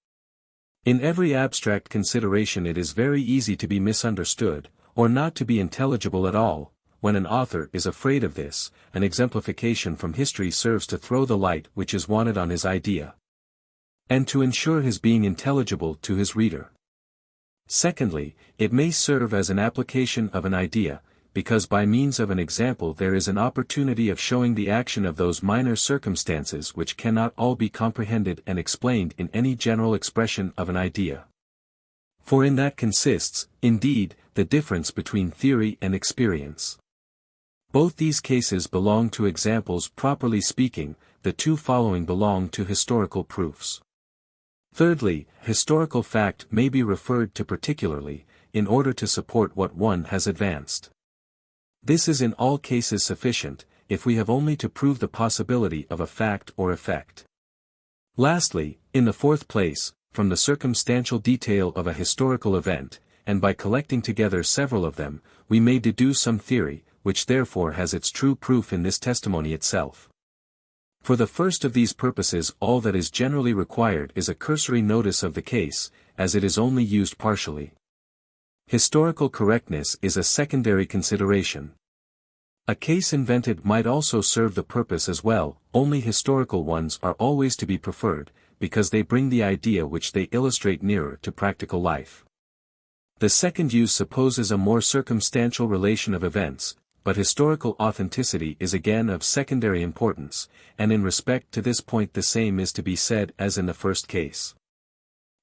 In every abstract consideration it is very easy to be misunderstood, or not to be intelligible at all. When an author is afraid of this, an exemplification from history serves to throw the light which is wanted on his idea, and to ensure his being intelligible to his reader. Secondly, it may serve as an application of an idea, because by means of an example there is an opportunity of showing the action of those minor circumstances which cannot all be comprehended and explained in any general expression of an idea. For in that consists, indeed, the difference between theory and experience. Both these cases belong to examples. Properly speaking, the two following belong to historical proofs. Thirdly, historical fact may be referred to particularly, in order to support what one has advanced. This is in all cases sufficient, if we have only to prove the possibility of a fact or effect. Lastly, in the fourth place, from the circumstantial detail of a historical event, and by collecting together several of them, we may deduce some theory, which therefore has its true proof in this testimony itself. For the first of these purposes all that is generally required is a cursory notice of the case, as it is only used partially. Historical correctness is a secondary consideration. A case invented might also serve the purpose as well, only historical ones are always to be preferred, because they bring the idea which they illustrate nearer to practical life. The second use supposes a more circumstantial relation of events, but historical authenticity is again of secondary importance, and in respect to this point the same is to be said as in the first case.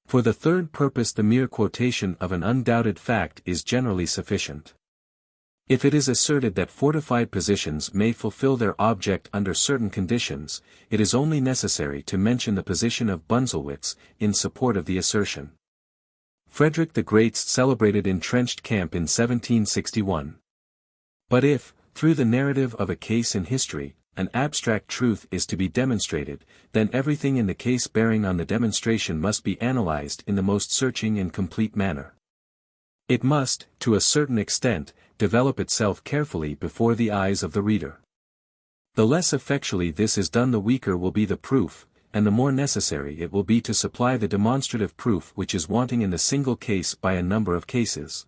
For the third purpose the mere quotation of an undoubted fact is generally sufficient. If it is asserted that fortified positions may fulfill their object under certain conditions, it is only necessary to mention the position of Bunzelwitz in support of the assertion. Frederick the Great's celebrated entrenched camp in 1761. But if, through the narrative of a case in history, an abstract truth is to be demonstrated, then everything in the case bearing on the demonstration must be analyzed in the most searching and complete manner. It must, to a certain extent, develop itself carefully before the eyes of the reader. The less effectually this is done the weaker will be the proof, and the more necessary it will be to supply the demonstrative proof which is wanting in the single case by a number of cases.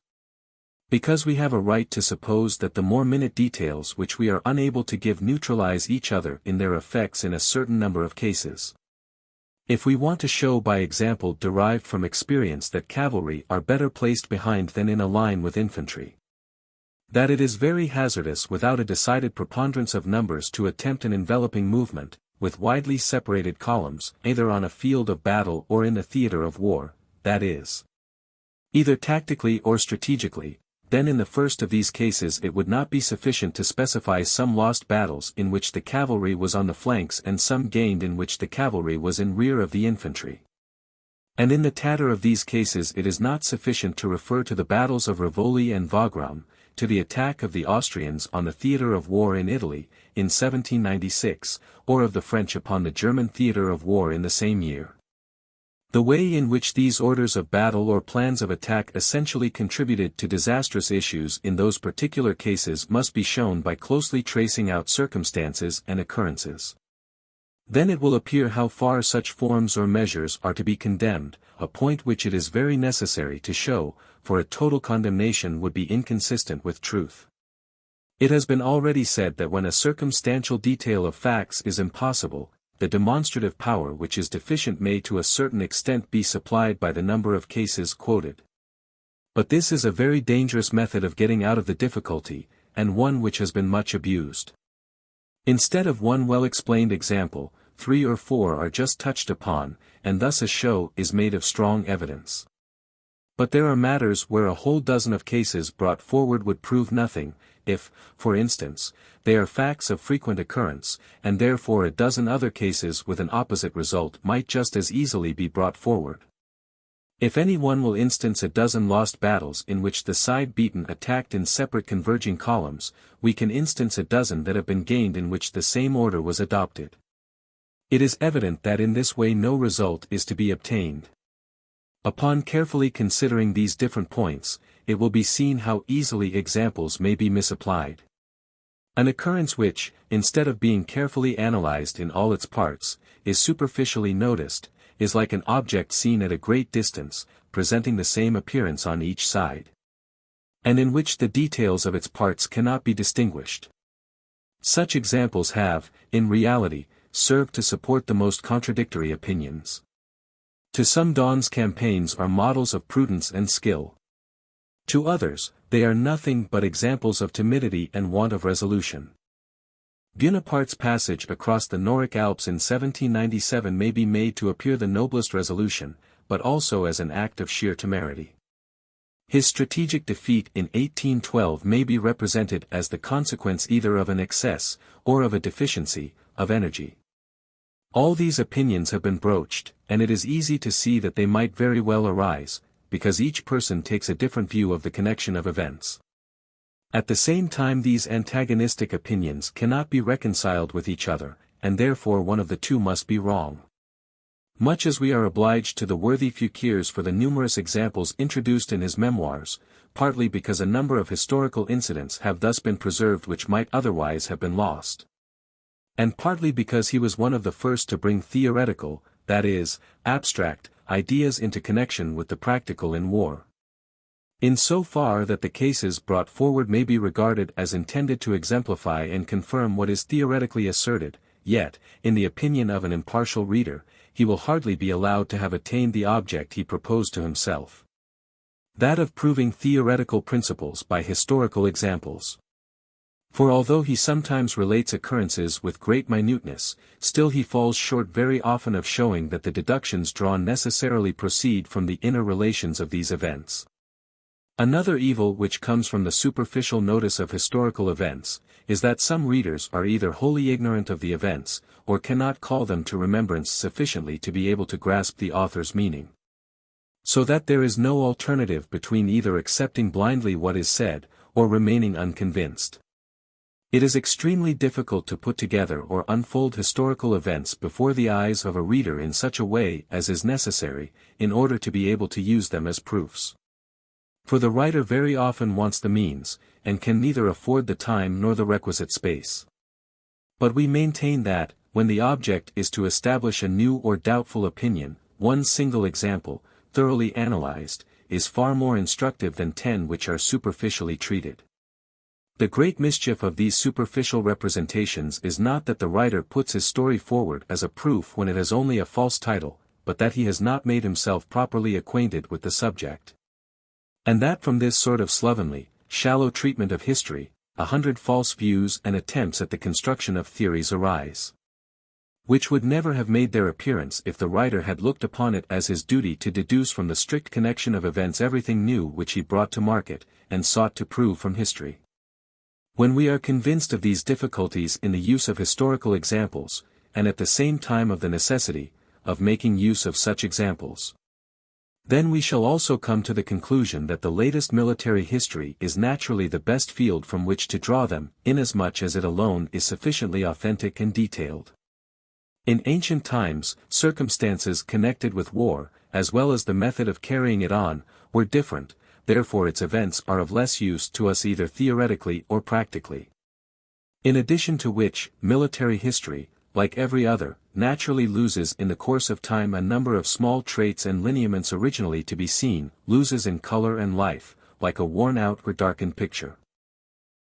Because we have a right to suppose that the more minute details which we are unable to give neutralize each other in their effects in a certain number of cases. If we want to show by example derived from experience that cavalry are better placed behind than in a line with infantry, that it is very hazardous without a decided preponderance of numbers to attempt an enveloping movement, with widely separated columns, either on a field of battle or in the theater of war, that is, either tactically or strategically, then in the first of these cases it would not be sufficient to specify some lost battles in which the cavalry was on the flanks and some gained in which the cavalry was in rear of the infantry. And in the tatter of these cases it is not sufficient to refer to the battles of Rivoli and Wagram, to the attack of the Austrians on the theatre of war in Italy, in 1796, or of the French upon the German theatre of war in the same year. The way in which these orders of battle or plans of attack essentially contributed to disastrous issues in those particular cases must be shown by closely tracing out circumstances and occurrences. Then it will appear how far such forms or measures are to be condemned, a point which it is very necessary to show, for a total condemnation would be inconsistent with truth. It has been already said that when a circumstantial detail of facts is impossible, the demonstrative power which is deficient may to a certain extent be supplied by the number of cases quoted. But this is a very dangerous method of getting out of the difficulty, and one which has been much abused. Instead of one well-explained example, 3 or 4 are just touched upon, and thus a show is made of strong evidence. But there are matters where a whole dozen of cases brought forward would prove nothing, if, for instance, they are facts of frequent occurrence, and therefore a dozen other cases with an opposite result might just as easily be brought forward. If any one will instance a dozen lost battles in which the side beaten attacked in separate converging columns, we can instance a dozen that have been gained in which the same order was adopted. It is evident that in this way no result is to be obtained. Upon carefully considering these different points, it will be seen how easily examples may be misapplied. An occurrence which, instead of being carefully analyzed in all its parts, is superficially noticed, is like an object seen at a great distance, presenting the same appearance on each side, and in which the details of its parts cannot be distinguished. Such examples have, in reality, served to support the most contradictory opinions. To some Daun's campaigns are models of prudence and skill. To others, they are nothing but examples of timidity and want of resolution. Buonaparte's passage across the Noric Alps in 1797 may be made to appear the noblest resolution, but also as an act of sheer temerity. His strategic defeat in 1812 may be represented as the consequence either of an excess, or of a deficiency, of energy. All these opinions have been broached, and it is easy to see that they might very well arise, because each person takes a different view of the connection of events. At the same time these antagonistic opinions cannot be reconciled with each other, and therefore one of the two must be wrong. Much as we are obliged to the worthy Fouquiers for the numerous examples introduced in his memoirs, partly because a number of historical incidents have thus been preserved which might otherwise have been lost, and partly because he was one of the first to bring theoretical, that is, abstract, ideas into connection with the practical in war. In so far that the cases brought forward may be regarded as intended to exemplify and confirm what is theoretically asserted, yet, in the opinion of an impartial reader, he will hardly be allowed to have attained the object he proposed to himself. That of proving theoretical principles by historical examples. For although he sometimes relates occurrences with great minuteness, still he falls short very often of showing that the deductions drawn necessarily proceed from the inner relations of these events. Another evil which comes from the superficial notice of historical events, is that some readers are either wholly ignorant of the events, or cannot call them to remembrance sufficiently to be able to grasp the author's meaning. So that there is no alternative between either accepting blindly what is said, or remaining unconvinced. It is extremely difficult to put together or unfold historical events before the eyes of a reader in such a way as is necessary, in order to be able to use them as proofs. For the writer very often wants the means, and can neither afford the time nor the requisite space. But we maintain that, when the object is to establish a new or doubtful opinion, one single example, thoroughly analyzed, is far more instructive than 10 which are superficially treated. The great mischief of these superficial representations is not that the writer puts his story forward as a proof when it has only a false title, but that he has not made himself properly acquainted with the subject. And that from this sort of slovenly, shallow treatment of history, 100 false views and attempts at the construction of theories arise, which would never have made their appearance if the writer had looked upon it as his duty to deduce from the strict connection of events everything new which he brought to market, and sought to prove from history. When we are convinced of these difficulties in the use of historical examples, and at the same time of the necessity of making use of such examples, then we shall also come to the conclusion that the latest military history is naturally the best field from which to draw them, inasmuch as it alone is sufficiently authentic and detailed. In ancient times, circumstances connected with war, as well as the method of carrying it on, were different, therefore its events are of less use to us either theoretically or practically. In addition to which, military history, like every other, naturally loses in the course of time a number of small traits and lineaments originally to be seen, loses in color and life, like a worn-out or darkened picture.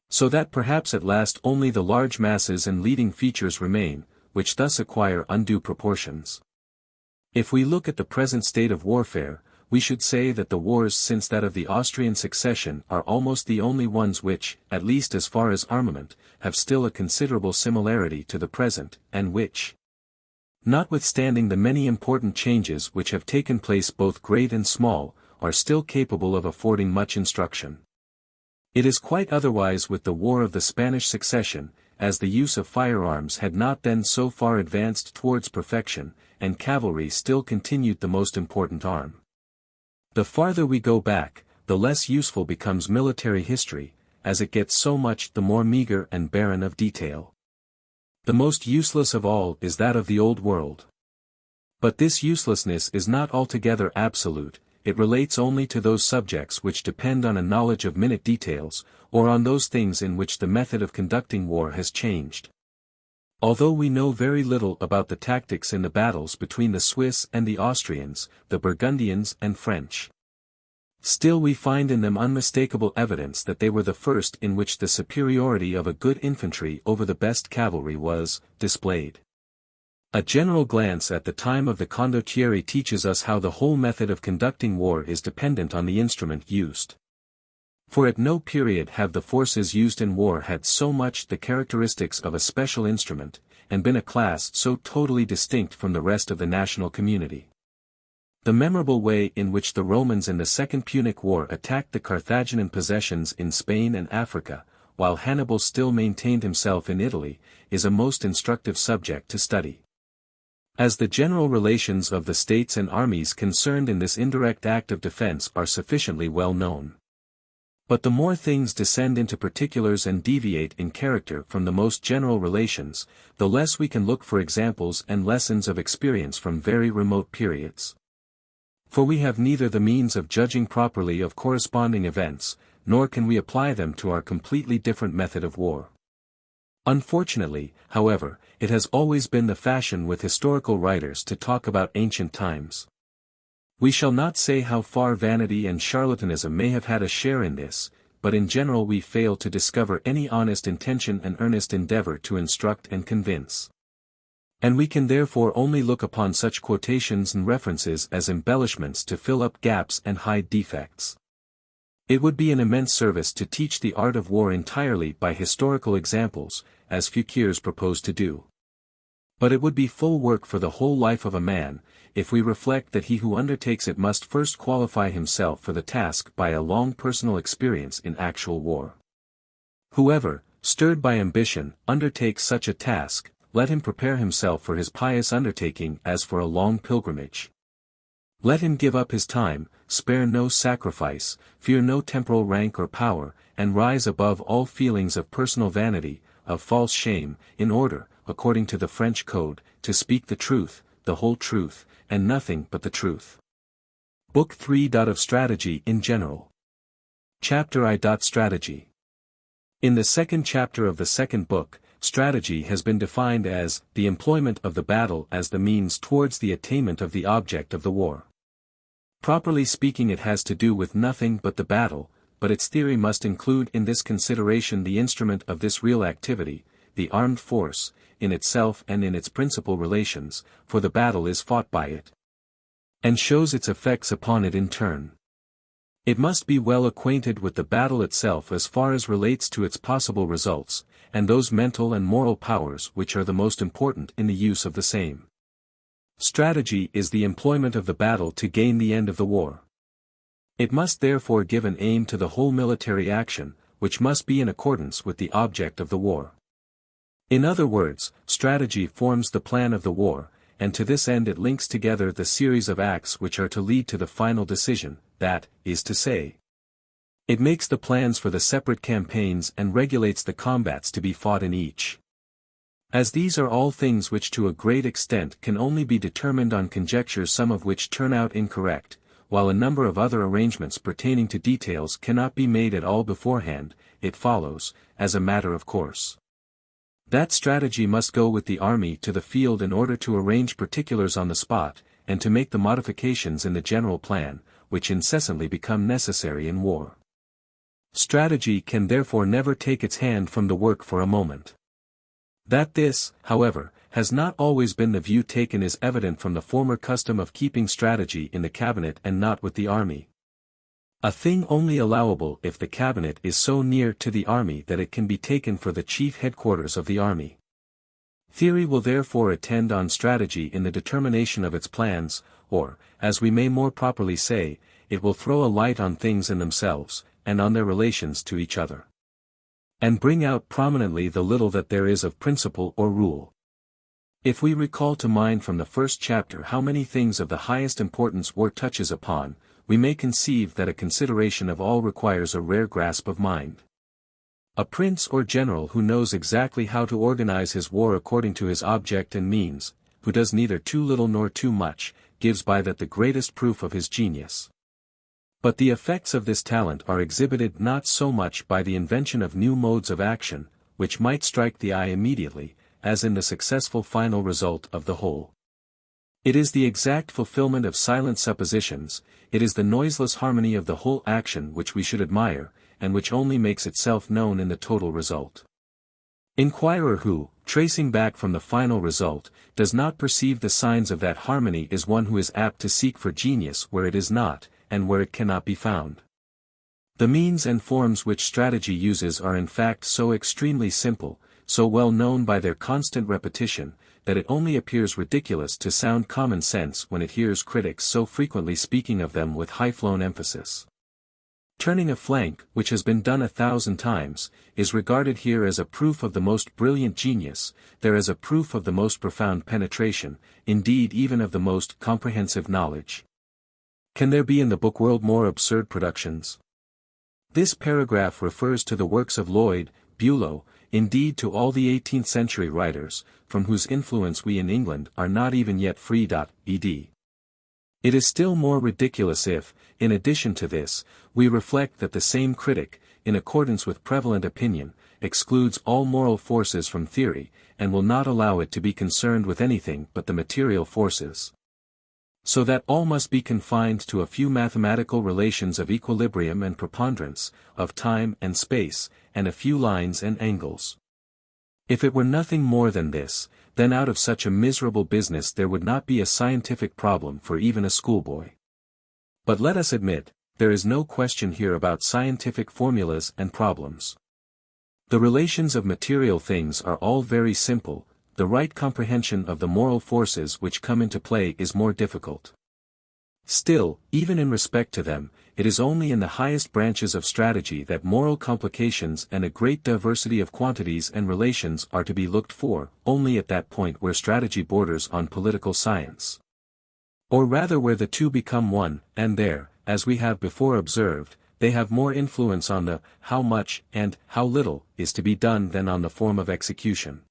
So that perhaps at last only the large masses and leading features remain, which thus acquire undue proportions. If we look at the present state of warfare, we should say that the wars since that of the Austrian succession are almost the only ones which, at least as far as armament, have still a considerable similarity to the present, and which, notwithstanding the many important changes which have taken place both great and small, are still capable of affording much instruction. It is quite otherwise with the War of the Spanish Succession, as the use of firearms had not then so far advanced towards perfection, and cavalry still continued the most important arm. The farther we go back, the less useful becomes military history, as it gets so much the more meager and barren of detail. The most useless of all is that of the Old World. But this uselessness is not altogether absolute, it relates only to those subjects which depend on a knowledge of minute details, or on those things in which the method of conducting war has changed. Although we know very little about the tactics in the battles between the Swiss and the Austrians, the Burgundians and French, still we find in them unmistakable evidence that they were the first in which the superiority of a good infantry over the best cavalry was displayed. A general glance at the time of the condottieri teaches us how the whole method of conducting war is dependent on the instrument used. For at no period have the forces used in war had so much the characteristics of a special instrument, and been a class so totally distinct from the rest of the national community. The memorable way in which the Romans in the Second Punic War attacked the Carthaginian possessions in Spain and Africa, while Hannibal still maintained himself in Italy, is a most instructive subject to study. As the general relations of the states and armies concerned in this indirect act of defense are sufficiently well known. But the more things descend into particulars and deviate in character from the most general relations, the less we can look for examples and lessons of experience from very remote periods. For we have neither the means of judging properly of corresponding events, nor can we apply them to our completely different method of war. Unfortunately, however, it has always been the fashion with historical writers to talk about ancient times. We shall not say how far vanity and charlatanism may have had a share in this, but in general we fail to discover any honest intention and earnest endeavor to instruct and convince. And we can therefore only look upon such quotations and references as embellishments to fill up gaps and hide defects. It would be an immense service to teach the art of war entirely by historical examples, as Fouquiers proposed to do. But it would be full work for the whole life of a man, if we reflect that he who undertakes it must first qualify himself for the task by a long personal experience in actual war. Whoever, stirred by ambition, undertakes such a task, let him prepare himself for his pious undertaking as for a long pilgrimage. Let him give up his time, spare no sacrifice, fear no temporal rank or power, and rise above all feelings of personal vanity, of false shame, in order, according to the French code, to speak the truth, the whole truth, and nothing but the truth. Book 3. Of Strategy in General. Chapter I. Strategy. In the second chapter of the second book, strategy has been defined as the employment of the battle as the means towards the attainment of the object of the war. Properly speaking, it has to do with nothing but the battle, but its theory must include in this consideration the instrument of this real activity, the armed force, in itself and in its principal relations, for the battle is fought by it, and shows its effects upon it in turn. It must be well acquainted with the battle itself as far as relates to its possible results, and those mental and moral powers which are the most important in the use of the same. Strategy is the employment of the battle to gain the end of the war. It must therefore give an aim to the whole military action, which must be in accordance with the object of the war. In other words, strategy forms the plan of the war, and to this end it links together the series of acts which are to lead to the final decision, that is to say, it makes the plans for the separate campaigns and regulates the combats to be fought in each. As these are all things which to a great extent can only be determined on conjectures, some of which turn out incorrect, while a number of other arrangements pertaining to details cannot be made at all beforehand, it follows, as a matter of course, that strategy must go with the army to the field in order to arrange particulars on the spot, and to make the modifications in the general plan, which incessantly become necessary in war. Strategy can therefore never take its hand from the work for a moment. That this, however, has not always been the view taken is evident from the former custom of keeping strategy in the cabinet and not with the army. A thing only allowable if the cabinet is so near to the army that it can be taken for the chief headquarters of the army. Theory will therefore attend on strategy in the determination of its plans, or, as we may more properly say, it will throw a light on things in themselves, and on their relations to each other, and bring out prominently the little that there is of principle or rule. If we recall to mind from the first chapter how many things of the highest importance war touches upon, we may conceive that a consideration of all requires a rare grasp of mind. A prince or general who knows exactly how to organize his war according to his object and means, who does neither too little nor too much, gives by that the greatest proof of his genius. But the effects of this talent are exhibited not so much by the invention of new modes of action, which might strike the eye immediately, as in the successful final result of the whole. It is the exact fulfillment of silent suppositions, it is the noiseless harmony of the whole action which we should admire, and which only makes itself known in the total result. Inquirer who, tracing back from the final result, does not perceive the signs of that harmony is one who is apt to seek for genius where it is not, and where it cannot be found. The means and forms which strategy uses are in fact so extremely simple, so well known by their constant repetition, that it only appears ridiculous to sound common sense when it hears critics so frequently speaking of them with high-flown emphasis. Turning a flank, which has been done 1,000 times, is regarded here as a proof of the most brilliant genius, there as a proof of the most profound penetration, indeed even of the most comprehensive knowledge. Can there be in the book world more absurd productions? This paragraph refers to the works of Lloyd, Bülow, indeed to all the 18th-century writers, from whose influence we in England are not even yet free. Ed. It is still more ridiculous if, in addition to this, we reflect that the same critic, in accordance with prevalent opinion, excludes all moral forces from theory, and will not allow it to be concerned with anything but the material forces. So that all must be confined to a few mathematical relations of equilibrium and preponderance, of time and space, and a few lines and angles. If it were nothing more than this, then out of such a miserable business there would not be a scientific problem for even a schoolboy. But let us admit, there is no question here about scientific formulas and problems. The relations of material things are all very simple, the right comprehension of the moral forces which come into play is more difficult. Still, even in respect to them, it is only in the highest branches of strategy that moral complications and a great diversity of quantities and relations are to be looked for, only at that point where strategy borders on political science. Or rather where the two become one, and there, as we have before observed, they have more influence on the how much and how little is to be done than on the form of execution.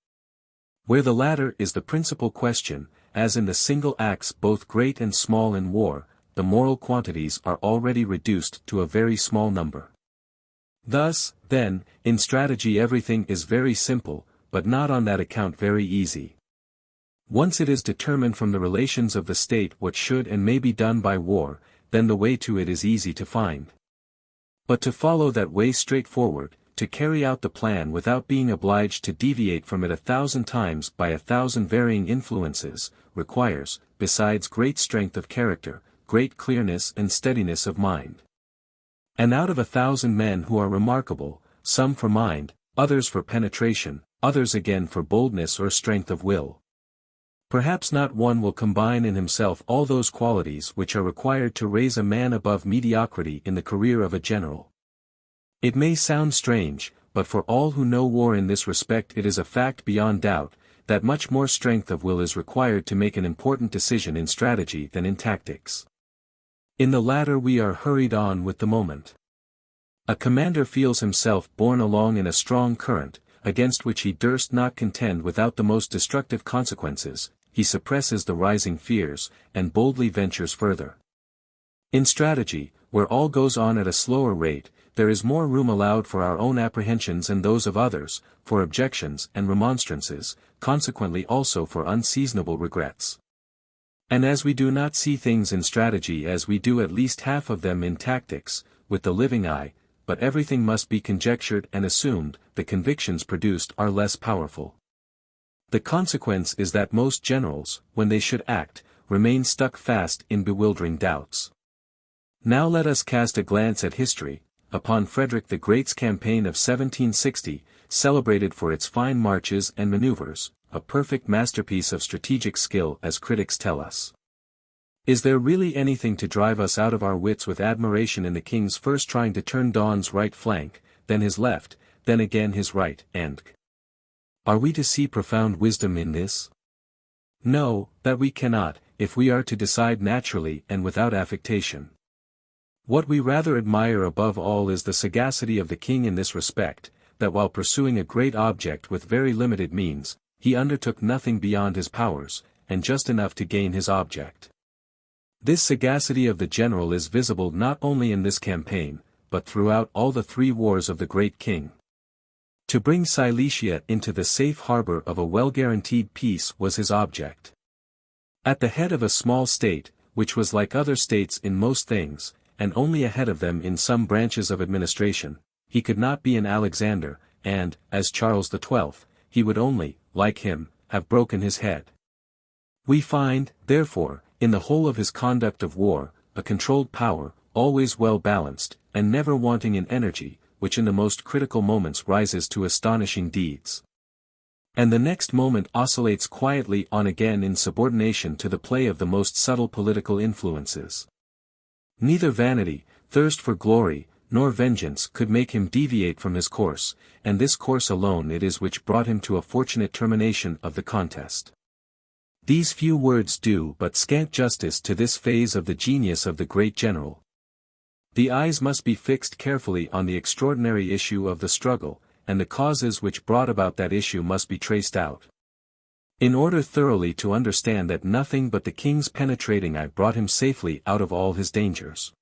Where the latter is the principal question, as in the single acts both great and small in war, the moral quantities are already reduced to a very small number. Thus, then, in strategy everything is very simple, but not on that account very easy. Once it is determined from the relations of the state what should and may be done by war, then the way to it is easy to find. But to follow that way straightforward, to carry out the plan without being obliged to deviate from it 1,000 times by 1,000 varying influences, requires, besides great strength of character, great clearness and steadiness of mind. And out of 1,000 men who are remarkable, some for mind, others for penetration, others again for boldness or strength of will, perhaps not one will combine in himself all those qualities which are required to raise a man above mediocrity in the career of a general. It may sound strange, but for all who know war in this respect it is a fact beyond doubt, that much more strength of will is required to make an important decision in strategy than in tactics. In the latter we are hurried on with the moment. A commander feels himself borne along in a strong current, against which he durst not contend without the most destructive consequences. He suppresses the rising fears, and boldly ventures further. In strategy, where all goes on at a slower rate, there is more room allowed for our own apprehensions and those of others, for objections and remonstrances, consequently also for unseasonable regrets. And as we do not see things in strategy as we do at least half of them in tactics, with the living eye, but everything must be conjectured and assumed, the convictions produced are less powerful. The consequence is that most generals, when they should act, remain stuck fast in bewildering doubts. Now let us cast a glance at history, upon Frederick the Great's campaign of 1760, celebrated for its fine marches and maneuvers, a perfect masterpiece of strategic skill as critics tell us. Is there really anything to drive us out of our wits with admiration in the king's first trying to turn Daun's right flank, then his left, then again his right, and are we to see profound wisdom in this? No, that we cannot, if we are to decide naturally and without affectation. What we rather admire above all is the sagacity of the king in this respect, that while pursuing a great object with very limited means, he undertook nothing beyond his powers, and just enough to gain his object. This sagacity of the general is visible not only in this campaign, but throughout all the 3 wars of the great king. To bring Silesia into the safe harbor of a well-guaranteed peace was his object. At the head of a small state, which was like other states in most things, and only ahead of them in some branches of administration, he could not be an Alexander, and, as Charles XII, he would only, like him, have broken his head. We find, therefore, in the whole of his conduct of war, a controlled power, always well balanced, and never wanting in energy, which in the most critical moments rises to astonishing deeds, and the next moment oscillates quietly on again in subordination to the play of the most subtle political influences. Neither vanity, thirst for glory, nor vengeance could make him deviate from his course, and this course alone it is which brought him to a fortunate termination of the contest. These few words do but scant justice to this phase of the genius of the great general. The eyes must be fixed carefully on the extraordinary issue of the struggle, and the causes which brought about that issue must be traced out, in order thoroughly to understand that nothing but the king's penetrating eye brought him safely out of all his dangers.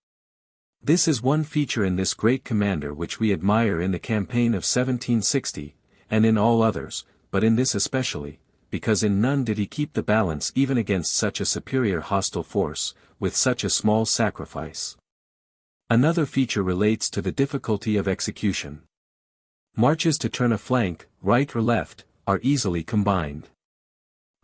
This is one feature in this great commander which we admire in the campaign of 1760, and in all others, but in this especially, because in none did he keep the balance even against such a superior hostile force, with such a small sacrifice. Another feature relates to the difficulty of execution. Marches to turn a flank, right or left, are easily combined.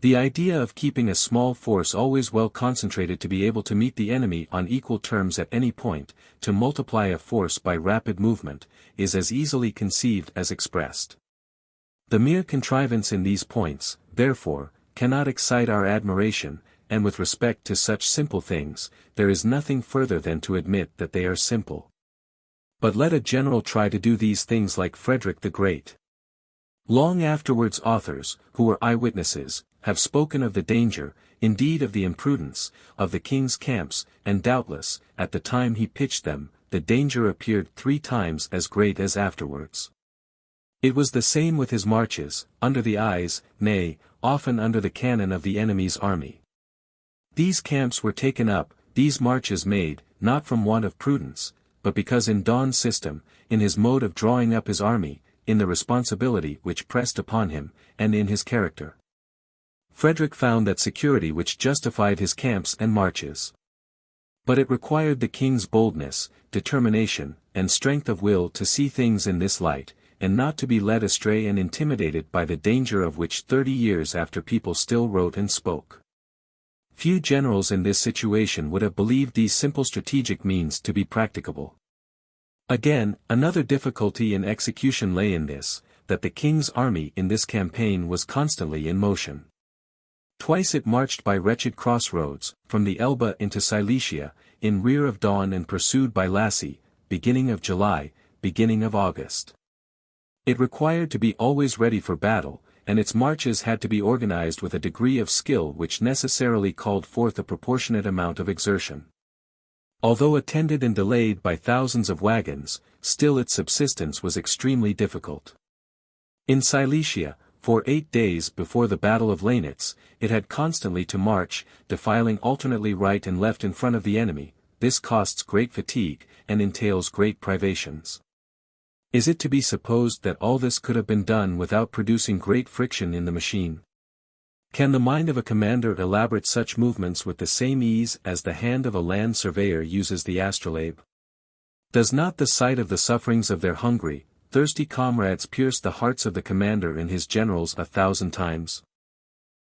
The idea of keeping a small force always well concentrated to be able to meet the enemy on equal terms at any point, to multiply a force by rapid movement, is as easily conceived as expressed. The mere contrivance in these points, therefore, cannot excite our admiration, and with respect to such simple things, there is nothing further than to admit that they are simple. But let a general try to do these things like Frederick the Great. Long afterwards authors, who were eyewitnesses, have spoken of the danger, indeed of the imprudence, of the king's camps, and doubtless, at the time he pitched them, the danger appeared 3 times as great as afterwards. It was the same with his marches, under the eyes, nay, often under the cannon of the enemy's army. These camps were taken up, these marches made, not from want of prudence, but because in Daun's system, in his mode of drawing up his army, in the responsibility which pressed upon him, and in his character. Frederick found that security which justified his camps and marches. But it required the king's boldness, determination, and strength of will to see things in this light, and not to be led astray and intimidated by the danger of which 30 years after people still wrote and spoke. Few generals in this situation would have believed these simple strategic means to be practicable. Again, another difficulty in execution lay in this, that the king's army in this campaign was constantly in motion. Twice it marched by wretched crossroads, from the Elbe into Silesia, in rear of Daun and pursued by Lacy, beginning of July, beginning of August. It required to be always ready for battle, and its marches had to be organized with a degree of skill which necessarily called forth a proportionate amount of exertion. Although attended and delayed by thousands of wagons, still its subsistence was extremely difficult. In Silesia, for 8 days before the Battle of Lanitz, it had constantly to march, defiling alternately right and left in front of the enemy. This costs great fatigue, and entails great privations. Is it to be supposed that all this could have been done without producing great friction in the machine? Can the mind of a commander elaborate such movements with the same ease as the hand of a land surveyor uses the astrolabe? Does not the sight of the sufferings of their hungry, thirsty comrades pierce the hearts of the commander and his generals 1,000 times?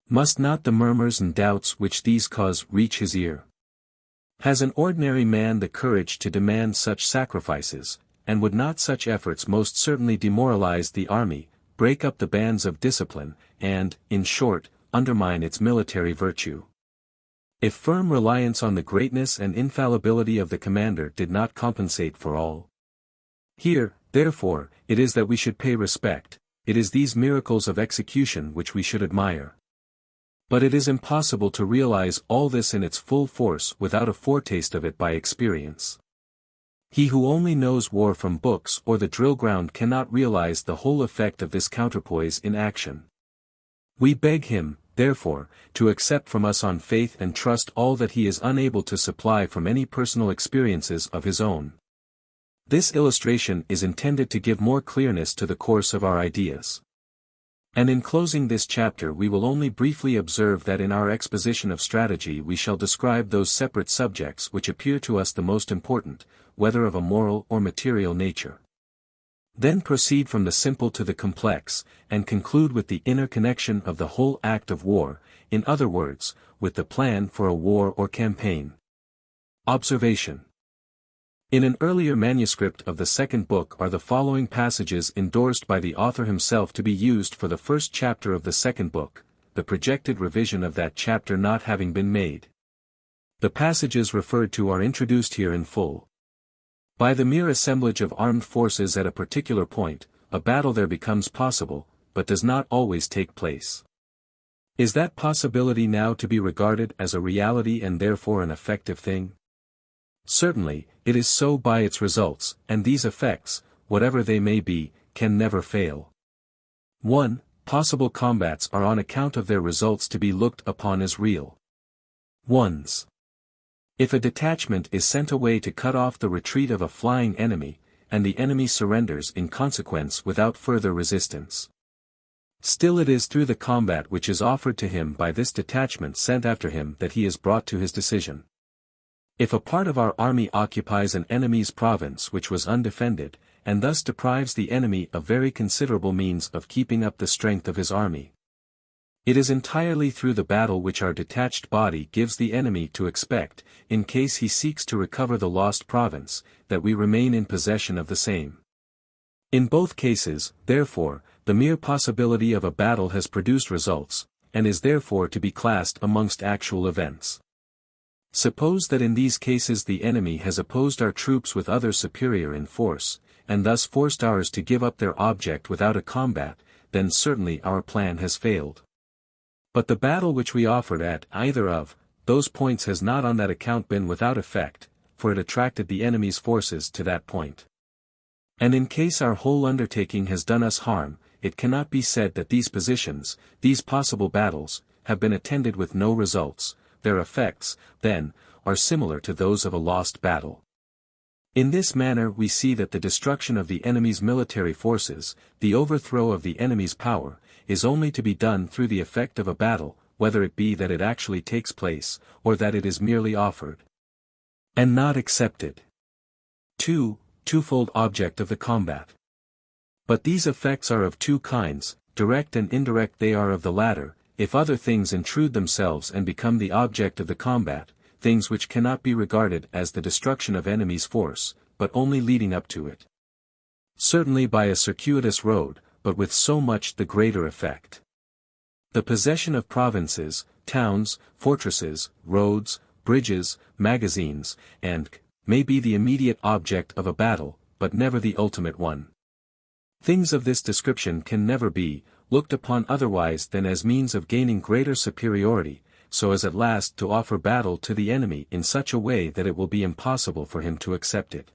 Must not the murmurs and doubts which these cause reach his ear? Has an ordinary man the courage to demand such sacrifices, and would not such efforts most certainly demoralize the army, break up the bands of discipline, and, in short, undermine its military virtue? If firm reliance on the greatness and infallibility of the commander did not compensate for all. Here, therefore, it is that we should pay respect, it is these miracles of execution which we should admire. But it is impossible to realize all this in its full force without a foretaste of it by experience. He who only knows war from books or the drill ground cannot realize the whole effect of this counterpoise in action. We beg him, therefore, to accept from us on faith and trust all that he is unable to supply from any personal experiences of his own. This illustration is intended to give more clearness to the course of our ideas. And in closing this chapter we will only briefly observe that in our exposition of strategy we shall describe those separate subjects which appear to us the most important, whether of a moral or material nature. Then proceed from the simple to the complex, and conclude with the inner connection of the whole act of war, in other words, with the plan for a war or campaign. Observation. In an earlier manuscript of the second book are the following passages endorsed by the author himself to be used for the first chapter of the second book, the projected revision of that chapter not having been made. The passages referred to are introduced here in full. By the mere assemblage of armed forces at a particular point, a battle there becomes possible, but does not always take place. Is that possibility now to be regarded as a reality and therefore an effective thing? Certainly, it is so by its results, and these effects, whatever they may be, can never fail. 1. Possible combats are on account of their results to be looked upon as real. 1. If a detachment is sent away to cut off the retreat of a flying enemy, and the enemy surrenders in consequence without further resistance, still it is through the combat which is offered to him by this detachment sent after him that he is brought to his decision. If a part of our army occupies an enemy's province which was undefended, and thus deprives the enemy of very considerable means of keeping up the strength of his army, it is entirely through the battle which our detached body gives the enemy to expect, in case he seeks to recover the lost province, that we remain in possession of the same. In both cases, therefore, the mere possibility of a battle has produced results, and is therefore to be classed amongst actual events. Suppose that in these cases the enemy has opposed our troops with others superior in force, and thus forced ours to give up their object without a combat, then certainly our plan has failed. But the battle which we offered at either of those points has not on that account been without effect, for it attracted the enemy's forces to that point. And in case our whole undertaking has done us harm, it cannot be said that these positions, these possible battles, have been attended with no results. Their effects, then, are similar to those of a lost battle. In this manner we see that the destruction of the enemy's military forces, the overthrow of the enemy's power, is only to be done through the effect of a battle, whether it be that it actually takes place, or that it is merely offered and not accepted. 2. Twofold object of the combat. But these effects are of two kinds, direct and indirect. They are of the latter, if other things intrude themselves and become the object of the combat, things which cannot be regarded as the destruction of enemy's force, but only leading up to it. Certainly by a circuitous road, but with so much the greater effect. The possession of provinces, towns, fortresses, roads, bridges, magazines, and may be the immediate object of a battle, but never the ultimate one. Things of this description can never be looked upon otherwise than as means of gaining greater superiority, so as at last to offer battle to the enemy in such a way that it will be impossible for him to accept it.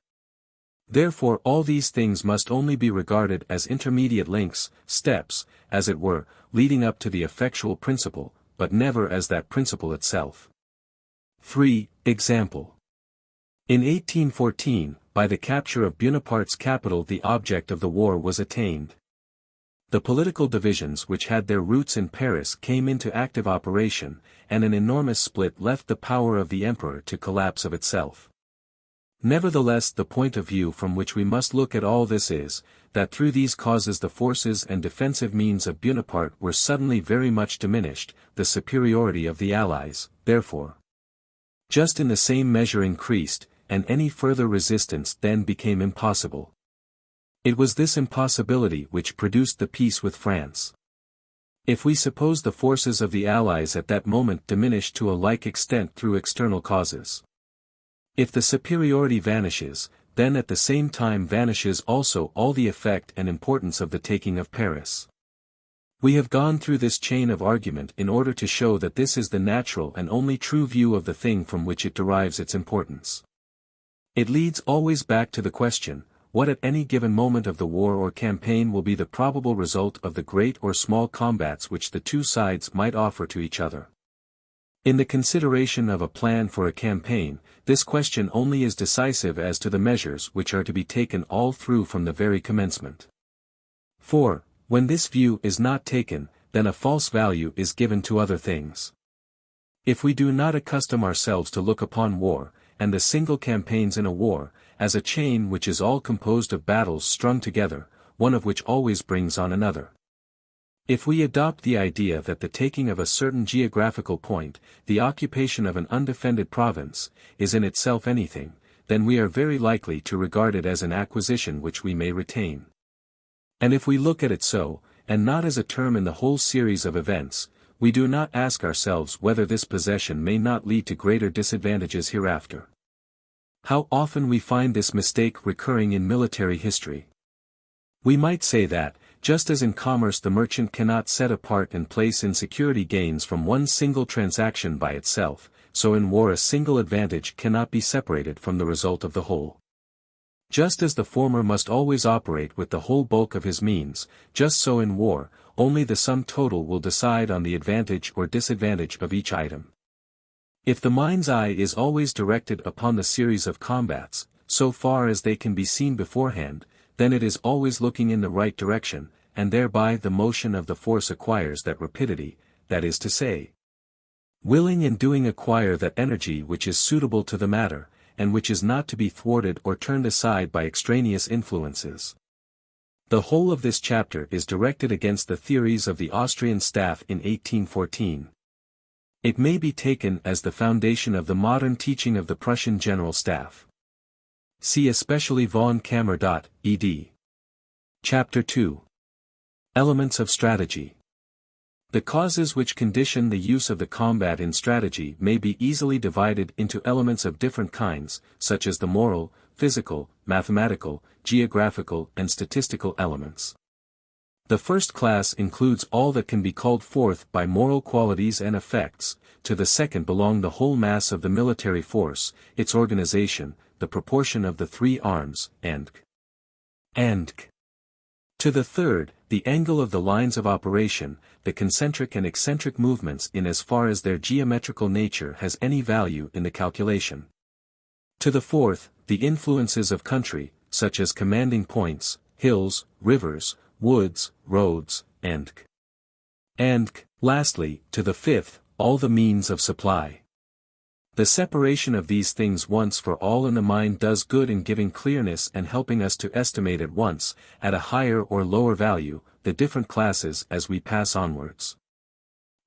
Therefore all these things must only be regarded as intermediate links, steps, as it were, leading up to the effectual principle, but never as that principle itself. 3. Example. In 1814, by the capture of Bonaparte's capital the object of the war was attained. The political divisions which had their roots in Paris came into active operation, and an enormous split left the power of the emperor to collapse of itself. Nevertheless the point of view from which we must look at all this is, that through these causes the forces and defensive means of Bonaparte were suddenly very much diminished, the superiority of the Allies, therefore, just in the same measure increased, and any further resistance then became impossible. It was this impossibility which produced the peace with France. If we suppose the forces of the Allies at that moment diminished to a like extent through external causes. If the superiority vanishes, then at the same time vanishes also all the effect and importance of the taking of Paris. We have gone through this chain of argument in order to show that this is the natural and only true view of the thing from which it derives its importance. It leads always back to the question, what at any given moment of the war or campaign will be the probable result of the great or small combats which the two sides might offer to each other. In the consideration of a plan for a campaign, this question only is decisive as to the measures which are to be taken all through from the very commencement. 4. When this view is not taken, then a false value is given to other things. If we do not accustom ourselves to look upon war, and the single campaigns in a war, as a chain which is all composed of battles strung together, one of which always brings on another. If we adopt the idea that the taking of a certain geographical point, the occupation of an undefended province, is in itself anything, then we are very likely to regard it as an acquisition which we may retain. And if we look at it so, and not as a term in the whole series of events, we do not ask ourselves whether this possession may not lead to greater disadvantages hereafter. How often we find this mistake recurring in military history. We might say that, just as in commerce the merchant cannot set apart and place in security gains from one single transaction by itself, so in war a single advantage cannot be separated from the result of the whole. Just as the former must always operate with the whole bulk of his means, just so in war, only the sum total will decide on the advantage or disadvantage of each item. If the mind's eye is always directed upon the series of combats, so far as they can be seen beforehand, then it is always looking in the right direction, and thereby the motion of the force acquires that rapidity, that is to say, willing and doing acquire that energy which is suitable to the matter, and which is not to be thwarted or turned aside by extraneous influences. The whole of this chapter is directed against the theories of the Austrian staff in 1814. It may be taken as the foundation of the modern teaching of the Prussian General Staff. See especially von Kammer. Ed. Chapter 2. Elements of Strategy. The causes which condition the use of the combat in strategy may be easily divided into elements of different kinds, such as the moral, physical, mathematical, geographical and statistical elements. The first class includes all that can be called forth by moral qualities and effects, to the second belong the whole mass of the military force, its organization, the proportion of the three arms, and to the third, the angle of the lines of operation, the concentric and eccentric movements in as far as their geometrical nature has any value in the calculation. To the fourth, the influences of country, such as commanding points, hills, rivers, woods, roads, and lastly, to the fifth, all the means of supply. The separation of these things once for all in the mind does good in giving clearness and helping us to estimate at once, at a higher or lower value, the different classes as we pass onwards.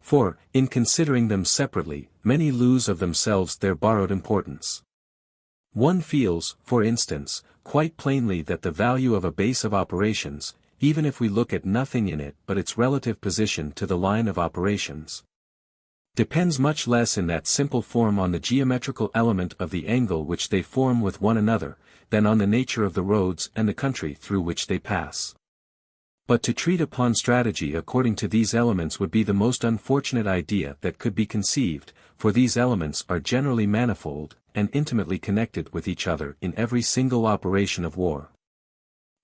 For, in considering them separately, many lose of themselves their borrowed importance. One feels, for instance, quite plainly that the value of a base of operations, even if we look at nothing in it but its relative position to the line of operations, depends much less in that simple form on the geometrical element of the angle which they form with one another, than on the nature of the roads and the country through which they pass. But to treat upon strategy according to these elements would be the most unfortunate idea that could be conceived, for these elements are generally manifold, and intimately connected with each other in every single operation of war.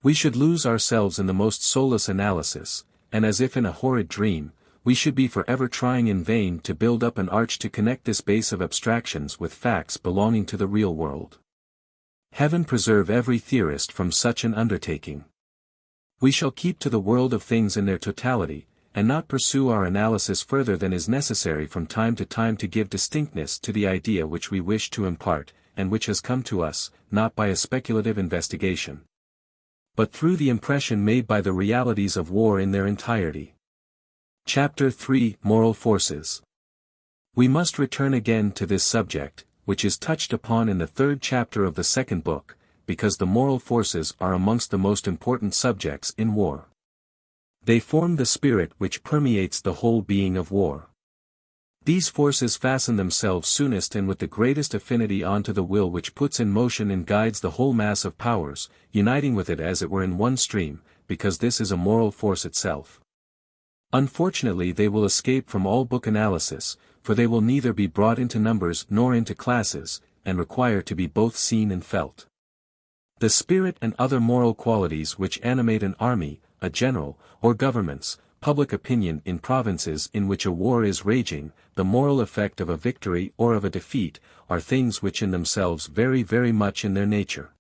We should lose ourselves in the most soulless analysis, and as if in a horrid dream, we should be forever trying in vain to build up an arch to connect this base of abstractions with facts belonging to the real world. Heaven preserve every theorist from such an undertaking. We shall keep to the world of things in their totality, and not pursue our analysis further than is necessary from time to time to give distinctness to the idea which we wish to impart, and which has come to us, not by a speculative investigation, but through the impression made by the realities of war in their entirety. Chapter 3 Moral Forces. We must return again to this subject, which is touched upon in the third chapter of the second book, because the moral forces are amongst the most important subjects in war. They form the spirit which permeates the whole being of war. These forces fasten themselves soonest and with the greatest affinity onto the will which puts in motion and guides the whole mass of powers, uniting with it as it were in one stream, because this is a moral force itself. Unfortunately they will escape from all book analysis, for they will neither be brought into numbers nor into classes, and require to be both seen and felt. The spirit and other moral qualities which animate an army, a general, or governments, public opinion in provinces in which a war is raging, the moral effect of a victory or of a defeat, are things which in themselves vary very much in their nature,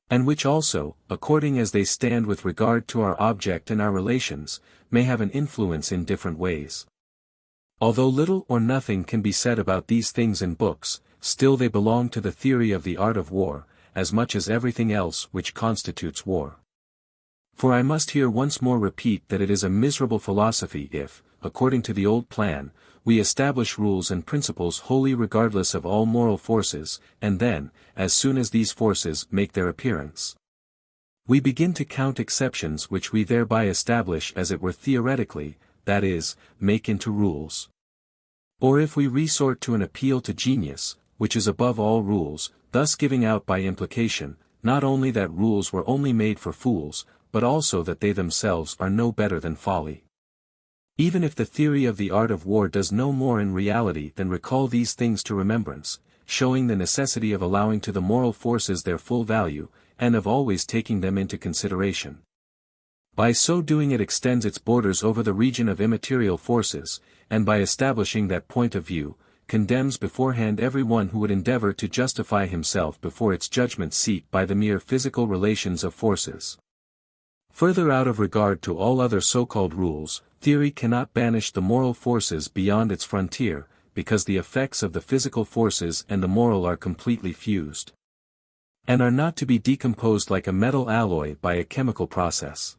and which also, according as they stand with regard to our object and our relations, may have an influence in different ways. Although little or nothing can be said about these things in books, still they belong to the theory of the art of war, as much as everything else which constitutes war. For I must here once more repeat that it is a miserable philosophy if, according to the old plan, we establish rules and principles wholly regardless of all moral forces, and then, as soon as these forces make their appearance, we begin to count exceptions which we thereby establish as it were theoretically, that is, make into rules. Or if we resort to an appeal to genius, which is above all rules, thus giving out by implication, not only that rules were only made for fools, but also that they themselves are no better than folly. Even if the theory of the art of war does no more in reality than recall these things to remembrance, showing the necessity of allowing to the moral forces their full value, and of always taking them into consideration. By so doing it extends its borders over the region of immaterial forces, and by establishing that point of view, condemns beforehand every one who would endeavor to justify himself before its judgment seat by the mere physical relations of forces. Further, out of regard to all other so-called rules, theory cannot banish the moral forces beyond its frontier, because the effects of the physical forces and the moral are completely fused, and are not to be decomposed like a metal alloy by a chemical process.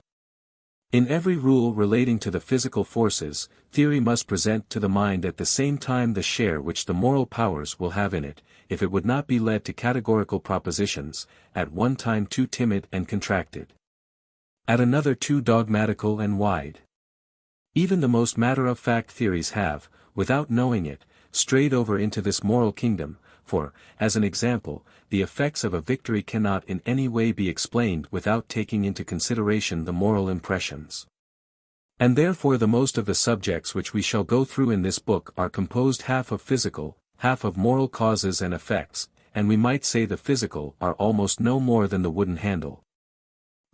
In every rule relating to the physical forces, theory must present to the mind at the same time the share which the moral powers will have in it, if it would not be led to categorical propositions, at one time too timid and contracted, at another too dogmatical and wide. Even the most matter-of-fact theories have, without knowing it, strayed over into this moral kingdom, for, as an example, the effects of a victory cannot in any way be explained without taking into consideration the moral impressions. And therefore the most of the subjects which we shall go through in this book are composed half of physical, half of moral causes and effects, and we might say the physical are almost no more than the wooden handle,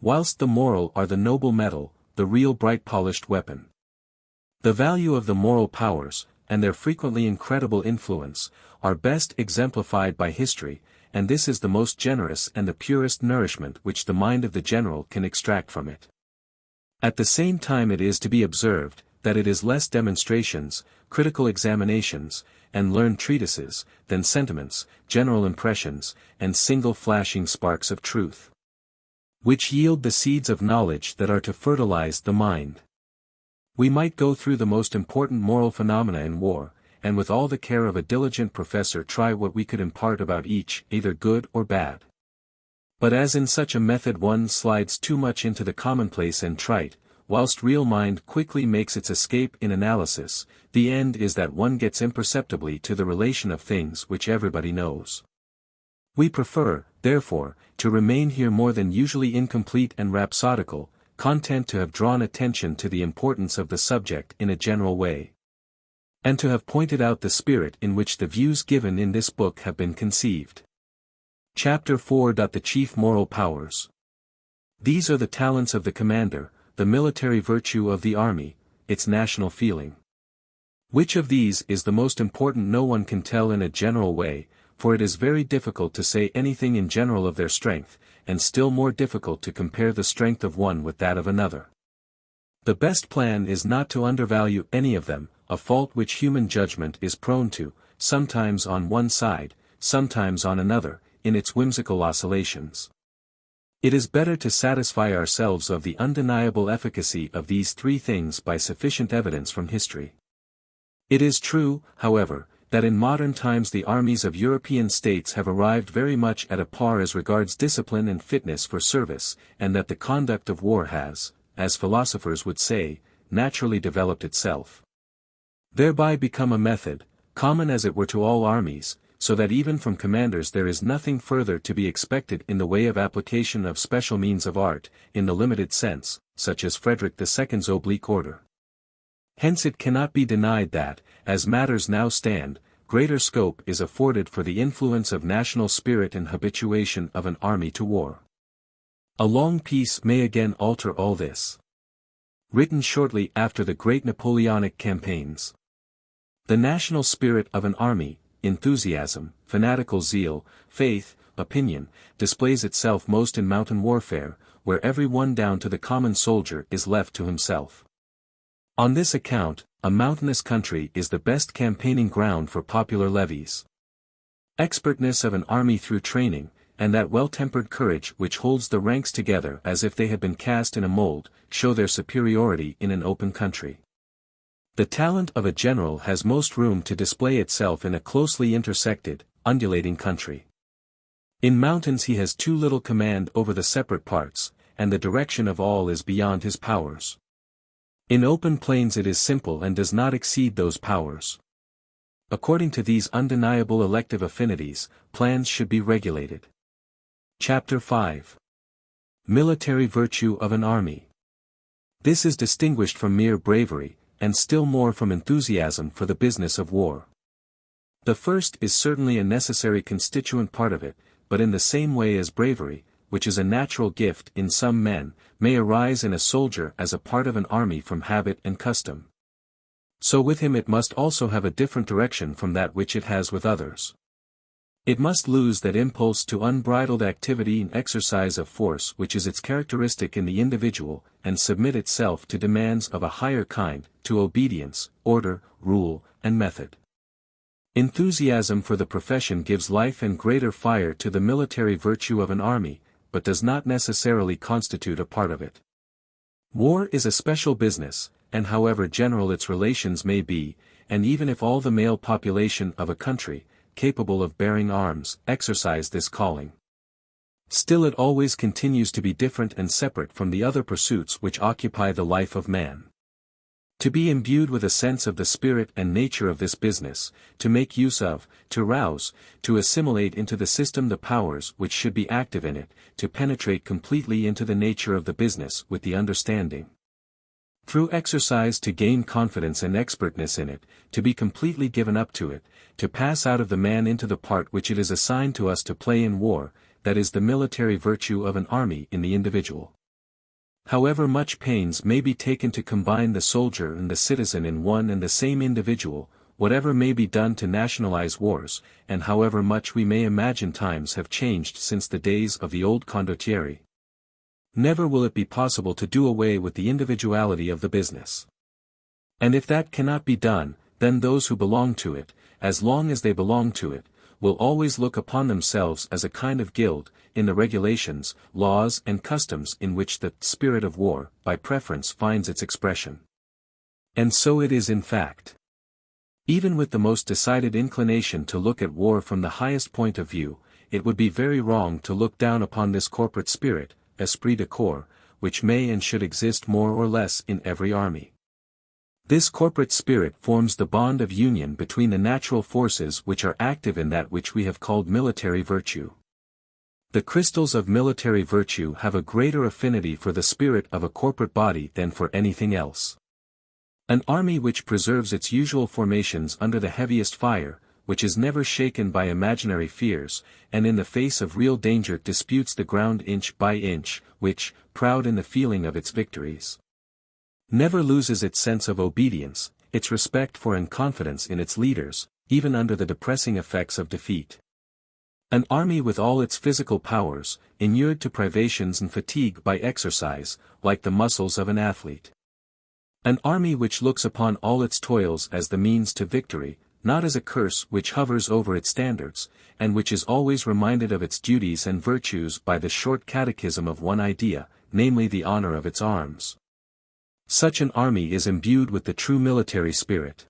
whilst the moral are the noble metal, the real bright polished weapon. The value of the moral powers, and their frequently incredible influence, are best exemplified by history, and this is the most generous and the purest nourishment which the mind of the general can extract from it. At the same time it is to be observed, that it is less demonstrations, critical examinations, and learned treatises, than sentiments, general impressions, and single flashing sparks of truth, which yield the seeds of knowledge that are to fertilize the mind. We might go through the most important moral phenomena in war, and with all the care of a diligent professor try what we could impart about each, either good or bad. But as in such a method one slides too much into the commonplace and trite, whilst real mind quickly makes its escape in analysis, the end is that one gets imperceptibly to the relation of things which everybody knows. We prefer, therefore, to remain here more than usually incomplete and rhapsodical, content to have drawn attention to the importance of the subject in a general way, and to have pointed out the spirit in which the views given in this book have been conceived. Chapter 4. The chief moral powers. These are the talents of the commander, the military virtue of the army, its national feeling. Which of these is the most important no one can tell in a general way, for it is very difficult to say anything in general of their strength, and still more difficult to compare the strength of one with that of another. The best plan is not to undervalue any of them, a fault which human judgment is prone to, sometimes on one side, sometimes on another, in its whimsical oscillations. It is better to satisfy ourselves of the undeniable efficacy of these three things by sufficient evidence from history. It is true, however, that in modern times the armies of European states have arrived very much at a par as regards discipline and fitness for service, and that the conduct of war has, as philosophers would say, naturally developed itself, thereby become a method, common as it were to all armies, so that even from commanders there is nothing further to be expected in the way of application of special means of art, in the limited sense, such as Frederick II's oblique order. Hence it cannot be denied that, as matters now stand, greater scope is afforded for the influence of national spirit and habituation of an army to war. A long peace may again alter all this. Written shortly after the great Napoleonic campaigns. The national spirit of an army, enthusiasm, fanatical zeal, faith, opinion, displays itself most in mountain warfare, where every one down to the common soldier is left to himself. On this account, a mountainous country is the best campaigning ground for popular levies. Expertness of an army through training, and that well-tempered courage which holds the ranks together as if they had been cast in a mold, show their superiority in an open country. The talent of a general has most room to display itself in a closely intersected, undulating country. In mountains he has too little command over the separate parts, and the direction of all is beyond his powers. In open plains it is simple and does not exceed those powers. According to these undeniable elective affinities, plans should be regulated. Chapter 5. Military virtue of an army. This is distinguished from mere bravery, and still more from enthusiasm for the business of war. The first is certainly a necessary constituent part of it, but in the same way as bravery, which is a natural gift in some men, may arise in a soldier as a part of an army from habit and custom. So with him it must also have a different direction from that which it has with others. It must lose that impulse to unbridled activity and exercise of force which is its characteristic in the individual, and submit itself to demands of a higher kind, to obedience, order, rule, and method. Enthusiasm for the profession gives life and greater fire to the military virtue of an army, but does not necessarily constitute a part of it. War is a special business, and however general its relations may be, and even if all the male population of a country, capable of bearing arms, exercise this calling, still it always continues to be different and separate from the other pursuits which occupy the life of man. To be imbued with a sense of the spirit and nature of this business, to make use of, to rouse, to assimilate into the system the powers which should be active in it, to penetrate completely into the nature of the business with the understanding. Through exercise to gain confidence and expertness in it, to be completely given up to it, to pass out of the man into the part which it is assigned to us to play in war, that is the military virtue of an army in the individual. However much pains may be taken to combine the soldier and the citizen in one and the same individual, whatever may be done to nationalize wars, and however much we may imagine times have changed since the days of the old condottieri, never will it be possible to do away with the individuality of the business. And if that cannot be done, then those who belong to it, as long as they belong to it, will always look upon themselves as a kind of guild, in the regulations, laws and customs in which the spirit of war, by preference finds its expression. And so it is in fact. Even with the most decided inclination to look at war from the highest point of view, it would be very wrong to look down upon this corporate spirit, esprit de corps, which may and should exist more or less in every army. This corporate spirit forms the bond of union between the natural forces which are active in that which we have called military virtue. The crystals of military virtue have a greater affinity for the spirit of a corporate body than for anything else. An army which preserves its usual formations under the heaviest fire, which is never shaken by imaginary fears, and in the face of real danger disputes the ground inch by inch, which, proud in the feeling of its victories, never loses its sense of obedience, its respect for and confidence in its leaders, even under the depressing effects of defeat. An army with all its physical powers, inured to privations and fatigue by exercise, like the muscles of an athlete. An army which looks upon all its toils as the means to victory, not as a curse which hovers over its standards, and which is always reminded of its duties and virtues by the short catechism of one idea, namely the honor of its arms. Such an army is imbued with the true military spirit.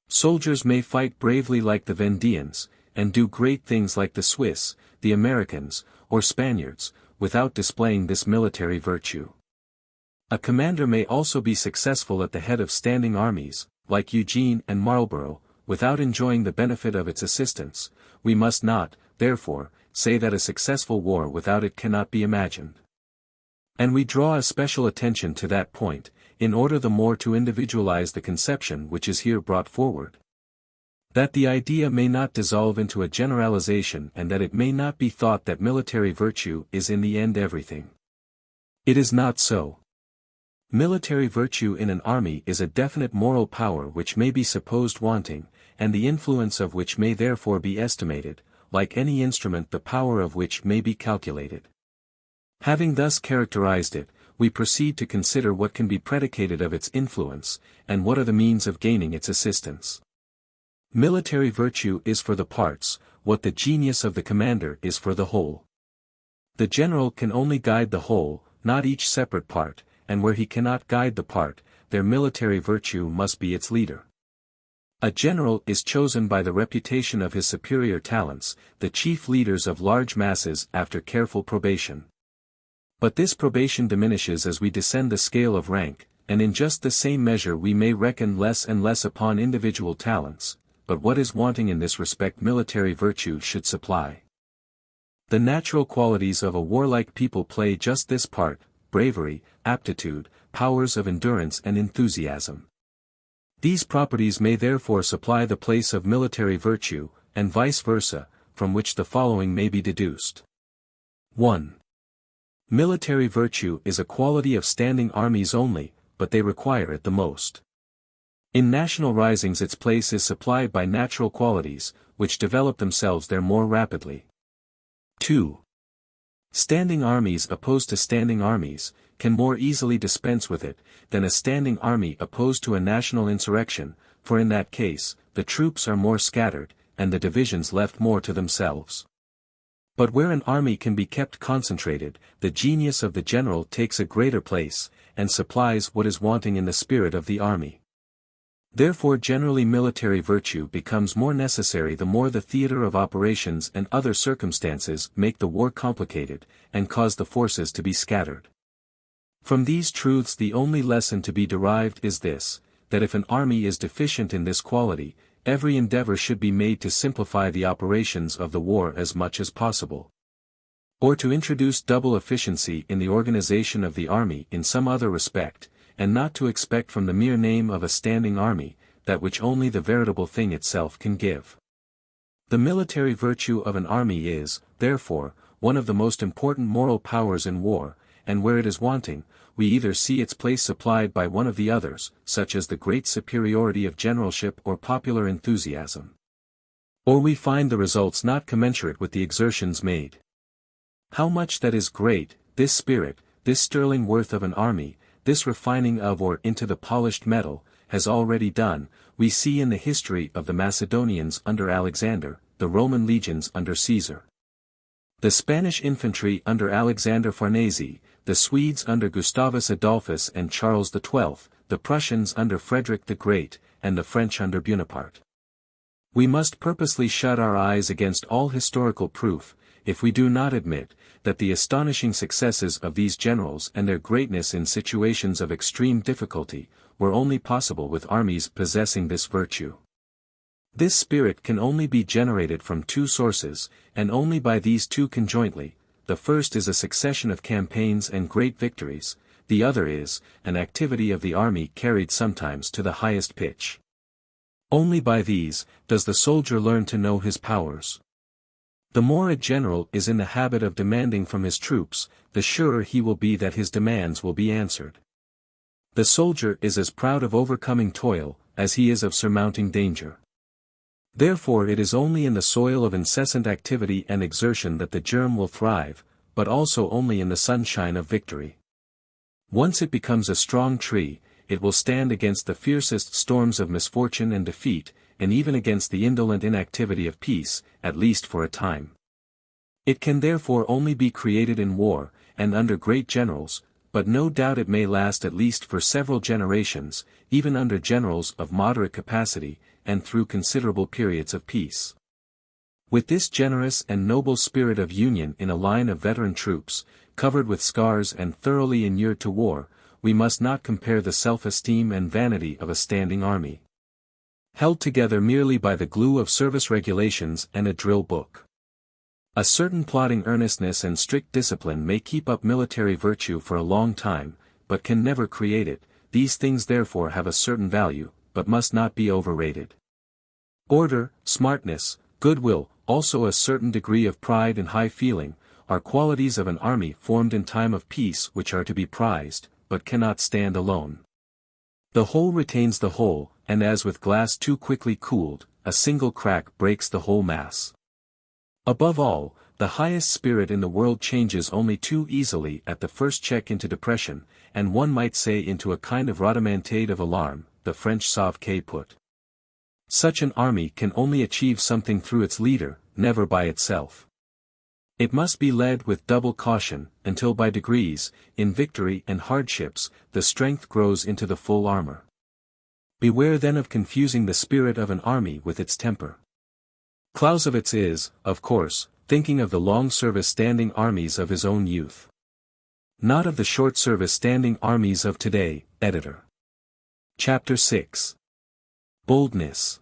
Soldiers may fight bravely like the Vendeans, and do great things like the Swiss, the Americans, or Spaniards, without displaying this military virtue. A commander may also be successful at the head of standing armies, like Eugene and Marlborough, without enjoying the benefit of its assistance. We must not, therefore, say that a successful war without it cannot be imagined. And we draw especial attention to that point, in order the more to individualize the conception which is here brought forward. That the idea may not dissolve into a generalization and that it may not be thought that military virtue is in the end everything. It is not so. Military virtue in an army is a definite moral power which may be supposed wanting, and the influence of which may therefore be estimated, like any instrument the power of which may be calculated. Having thus characterized it, we proceed to consider what can be predicated of its influence, and what are the means of gaining its assistance. Military virtue is for the parts, what the genius of the commander is for the whole. The general can only guide the whole, not each separate part, and where he cannot guide the part, their military virtue must be its leader. A general is chosen by the reputation of his superior talents, the chief leaders of large masses after careful probation. But this probation diminishes as we descend the scale of rank, and in just the same measure we may reckon less and less upon individual talents, but what is wanting in this respect military virtue should supply. The natural qualities of a warlike people play just this part: bravery, aptitude, powers of endurance and enthusiasm. These properties may therefore supply the place of military virtue, and vice versa, from which the following may be deduced. 1. Military virtue is a quality of standing armies only, but they require it the most. In national risings its place is supplied by natural qualities, which develop themselves there more rapidly. 2. Standing armies opposed to standing armies, can more easily dispense with it, than a standing army opposed to a national insurrection, for in that case, the troops are more scattered, and the divisions left more to themselves. But where an army can be kept concentrated, the genius of the general takes a greater place, and supplies what is wanting in the spirit of the army. Therefore generally military virtue becomes more necessary the more the theater of operations and other circumstances make the war complicated, and cause the forces to be scattered. From these truths the only lesson to be derived is this, that if an army is deficient in this quality, every endeavor should be made to simplify the operations of the war as much as possible. Or to introduce double efficiency in the organization of the army in some other respect, and not to expect from the mere name of a standing army, that which only the veritable thing itself can give. The military virtue of an army is, therefore, one of the most important moral powers in war, and where it is wanting, we either see its place supplied by one of the others, such as the great superiority of generalship or popular enthusiasm. Or we find the results not commensurate with the exertions made. How much that is great, this spirit, this sterling worth of an army, this refining of or into the polished metal, has already done, we see in the history of the Macedonians under Alexander, the Roman legions under Caesar, the Spanish infantry under Alexander Farnese, the Swedes under Gustavus Adolphus and Charles XII, the Prussians under Frederick the Great, and the French under Bonaparte. We must purposely shut our eyes against all historical proof, if we do not admit, that the astonishing successes of these generals and their greatness in situations of extreme difficulty, were only possible with armies possessing this virtue. This spirit can only be generated from two sources, and only by these two conjointly. The first is a succession of campaigns and great victories, the other is, an activity of the army carried sometimes to the highest pitch. Only by these, does the soldier learn to know his powers. The more a general is in the habit of demanding from his troops, the surer he will be that his demands will be answered. The soldier is as proud of overcoming toil, as he is of surmounting danger. Therefore it is only in the soil of incessant activity and exertion that the germ will thrive, but also only in the sunshine of victory. Once it becomes a strong tree, it will stand against the fiercest storms of misfortune and defeat, and even against the indolent inactivity of peace, at least for a time. It can therefore only be created in war, and under great generals, but no doubt it may last at least for several generations, even under generals of moderate capacity, and through considerable periods of peace. With this generous and noble spirit of union in a line of veteran troops, covered with scars and thoroughly inured to war, we must not compare the self-esteem and vanity of a standing army, held together merely by the glue of service regulations and a drill book. A certain plodding earnestness and strict discipline may keep up military virtue for a long time, but can never create it. These things therefore have a certain value, but must not be overrated. Order, smartness, goodwill, also a certain degree of pride and high feeling, are qualities of an army formed in time of peace which are to be prized, but cannot stand alone. The whole retains the whole, and as with glass too quickly cooled, a single crack breaks the whole mass. Above all, the highest spirit in the world changes only too easily at the first check into depression, and one might say into a kind of rhodomantade of alarm, the French sauve-qui-put. Such an army can only achieve something through its leader, never by itself. It must be led with double caution, until by degrees, in victory and hardships, the strength grows into the full armor. Beware then of confusing the spirit of an army with its temper. Clausewitz is, of course, thinking of the long-service standing armies of his own youth. Not of the short-service standing armies of today, editor. Chapter 6. Boldness.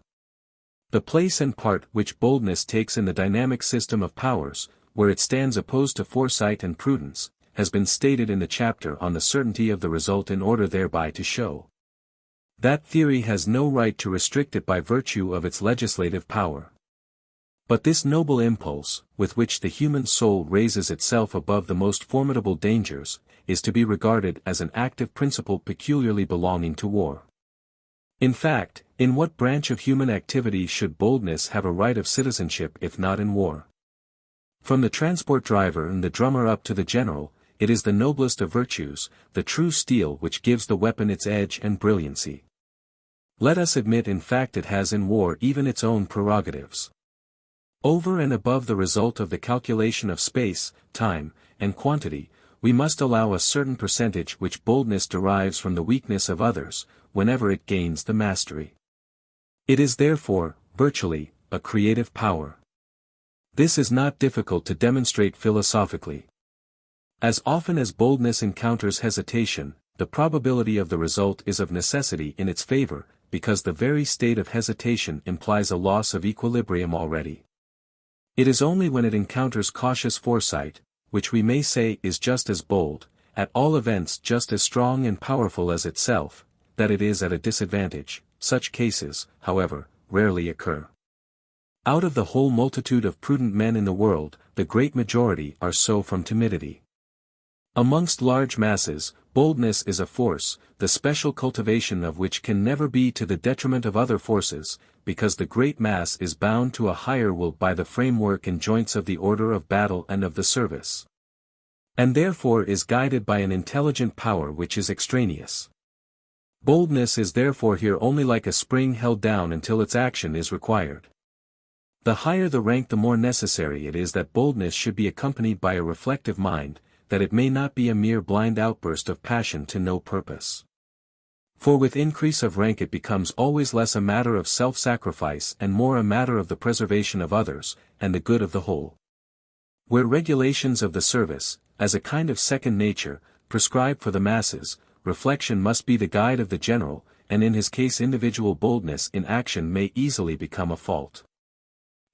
The place and part which boldness takes in the dynamic system of powers, where it stands opposed to foresight and prudence, has been stated in the chapter on the certainty of the result in order thereby to show that theory has no right to restrict it by virtue of its legislative power. But this noble impulse, with which the human soul raises itself above the most formidable dangers, is to be regarded as an active principle peculiarly belonging to war. In fact, in what branch of human activity should boldness have a right of citizenship if not in war? From the transport driver and the drummer up to the general, it is the noblest of virtues, the true steel which gives the weapon its edge and brilliancy. Let us admit in fact it has in war even its own prerogatives. Over and above the result of the calculation of space, time, and quantity, we must allow a certain percentage which boldness derives from the weakness of others, whenever it gains the mastery. It is therefore, virtually, a creative power. This is not difficult to demonstrate philosophically. As often as boldness encounters hesitation, the probability of the result is of necessity in its favor, because the very state of hesitation implies a loss of equilibrium already. It is only when it encounters cautious foresight, which we may say is just as bold, at all events just as strong and powerful as itself, that it is at a disadvantage. Such cases, however, rarely occur. Out of the whole multitude of prudent men in the world, the great majority are so from timidity. Amongst large masses, Boldness is a force, the special cultivation of which can never be to the detriment of other forces, because the great mass is bound to a higher will by the framework and joints of the order of battle and of the service. And therefore is guided by an intelligent power which is extraneous. Boldness is therefore here only like a spring held down until its action is required. The higher the rank, the more necessary it is that boldness should be accompanied by a reflective mind, that it may not be a mere blind outburst of passion to no purpose. For with increase of rank it becomes always less a matter of self-sacrifice and more a matter of the preservation of others, and the good of the whole. Where regulations of the service, as a kind of second nature, prescribe for the masses, reflection must be the guide of the general, and in his case individual boldness in action may easily become a fault.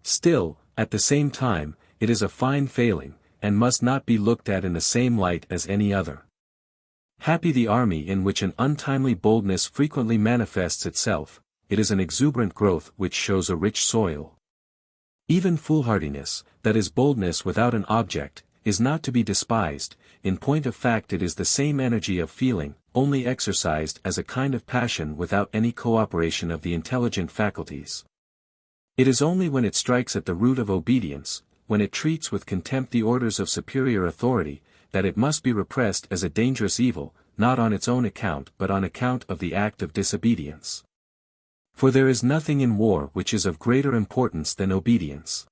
Still, at the same time, it is a fine failing, and must not be looked at in the same light as any other. Happy the army in which an untimely boldness frequently manifests itself, it is an exuberant growth which shows a rich soil. Even foolhardiness, that is boldness without an object, is not to be despised. In point of fact it is the same energy of feeling, only exercised as a kind of passion without any cooperation of the intelligent faculties. It is only when it strikes at the root of obedience, when it treats with contempt the orders of superior authority, that it must be repressed as a dangerous evil, not on its own account but on account of the act of disobedience. For there is nothing in war which is of greater importance than obedience.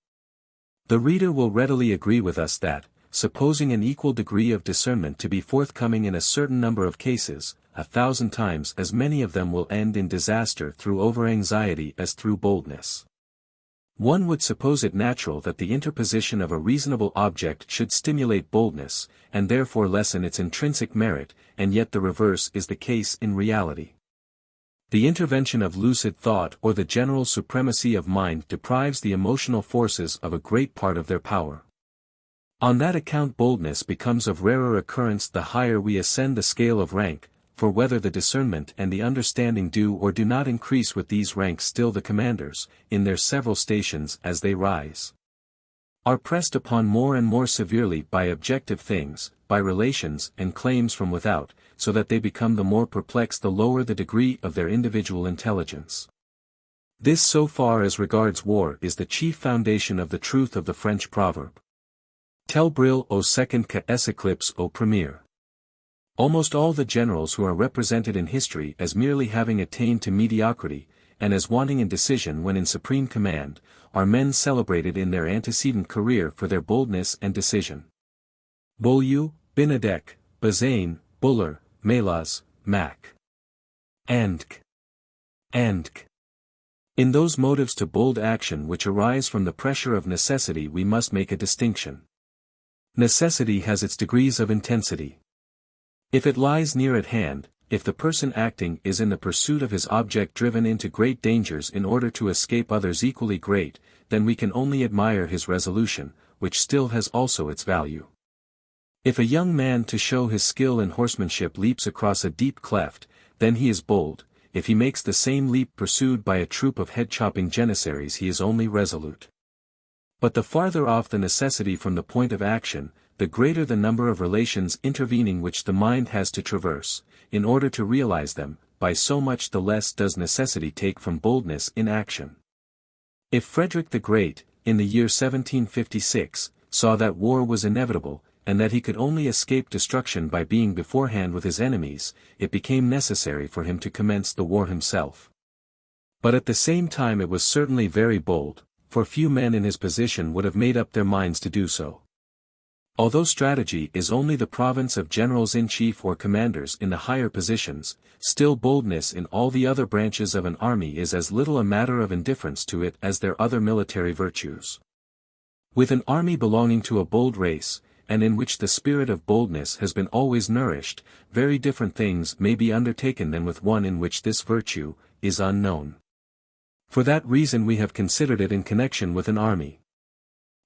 The reader will readily agree with us that, supposing an equal degree of discernment to be forthcoming in a certain number of cases, 1,000 times as many of them will end in disaster through over-anxiety as through boldness. One would suppose it natural that the interposition of a reasonable object should stimulate boldness, and therefore lessen its intrinsic merit, and yet the reverse is the case in reality. The intervention of lucid thought or the general supremacy of mind deprives the emotional forces of a great part of their power. On that account boldness becomes of rarer occurrence the higher we ascend the scale of rank, for whether the discernment and the understanding do or do not increase with these ranks, still the commanders, in their several stations as they rise, are pressed upon more and more severely by objective things, by relations and claims from without, so that they become the more perplexed the lower the degree of their individual intelligence. This, so far as regards war, is the chief foundation of the truth of the French proverb. Tel brille au second que s'éclipse au premier. Almost all the generals who are represented in history as merely having attained to mediocrity, and as wanting in decision when in supreme command, are men celebrated in their antecedent career for their boldness and decision. Beaulieu, Benedek, Bazaine, Buller, Melas, Mack. And in those motives to bold action which arise from the pressure of necessity we must make a distinction. Necessity has its degrees of intensity. If it lies near at hand, if the person acting is in the pursuit of his object driven into great dangers in order to escape others equally great, then we can only admire his resolution, which still has also its value. If a young man to show his skill in horsemanship leaps across a deep cleft, then he is bold. If he makes the same leap pursued by a troop of head-chopping janissaries, he is only resolute. But the farther off the necessity from the point of action, the greater the number of relations intervening which the mind has to traverse, in order to realize them, by so much the less does necessity take from boldness in action. If Frederick the Great, in the year 1756, saw that war was inevitable, and that he could only escape destruction by being beforehand with his enemies, it became necessary for him to commence the war himself. But at the same time it was certainly very bold, for few men in his position would have made up their minds to do so. Although strategy is only the province of generals-in-chief or commanders in the higher positions, still boldness in all the other branches of an army is as little a matter of indifference to it as their other military virtues. With an army belonging to a bold race, and in which the spirit of boldness has been always nourished, very different things may be undertaken than with one in which this virtue is unknown. For that reason we have considered it in connection with an army.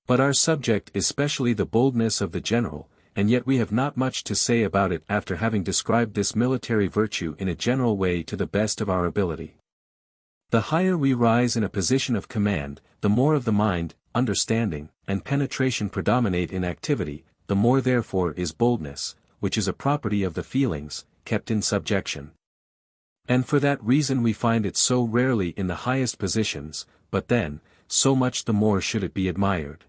But our subject is specially the boldness of the general, and yet we have not much to say about it after having described this military virtue in a general way to the best of our ability. The higher we rise in a position of command, the more of the mind, understanding, and penetration predominate in activity, the more therefore is boldness, which is a property of the feelings, kept in subjection. And for that reason we find it so rarely in the highest positions, but then, so much the more should it be admired.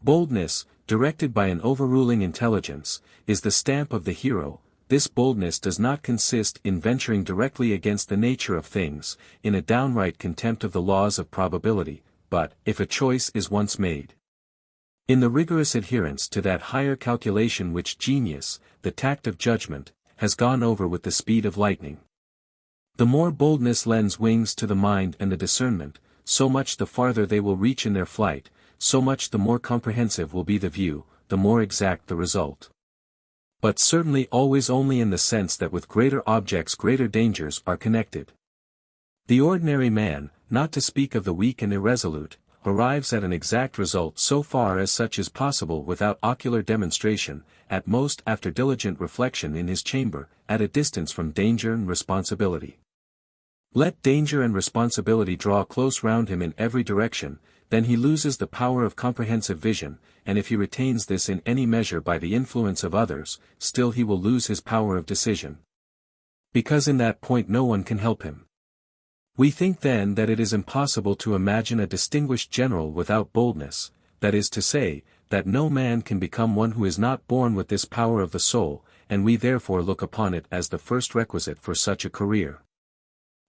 Boldness, directed by an overruling intelligence, is the stamp of the hero. This boldness does not consist in venturing directly against the nature of things, in a downright contempt of the laws of probability, but, if a choice is once made, in the rigorous adherence to that higher calculation which genius, the tact of judgment, has gone over with the speed of lightning. The more boldness lends wings to the mind and the discernment, so much the farther they will reach in their flight, so much the more comprehensive will be the view, the more exact the result. But certainly always only in the sense that with greater objects greater dangers are connected. The ordinary man, not to speak of the weak and irresolute, arrives at an exact result so far as such is possible without ocular demonstration, at most after diligent reflection in his chamber, at a distance from danger and responsibility. Let danger and responsibility draw close round him in every direction, then he loses the power of comprehensive vision, and if he retains this in any measure by the influence of others, still he will lose his power of decision. Because in that point no one can help him. We think then that it is impossible to imagine a distinguished general without boldness, that is to say, that no man can become one who is not born with this power of the soul, and we therefore look upon it as the first requisite for such a career.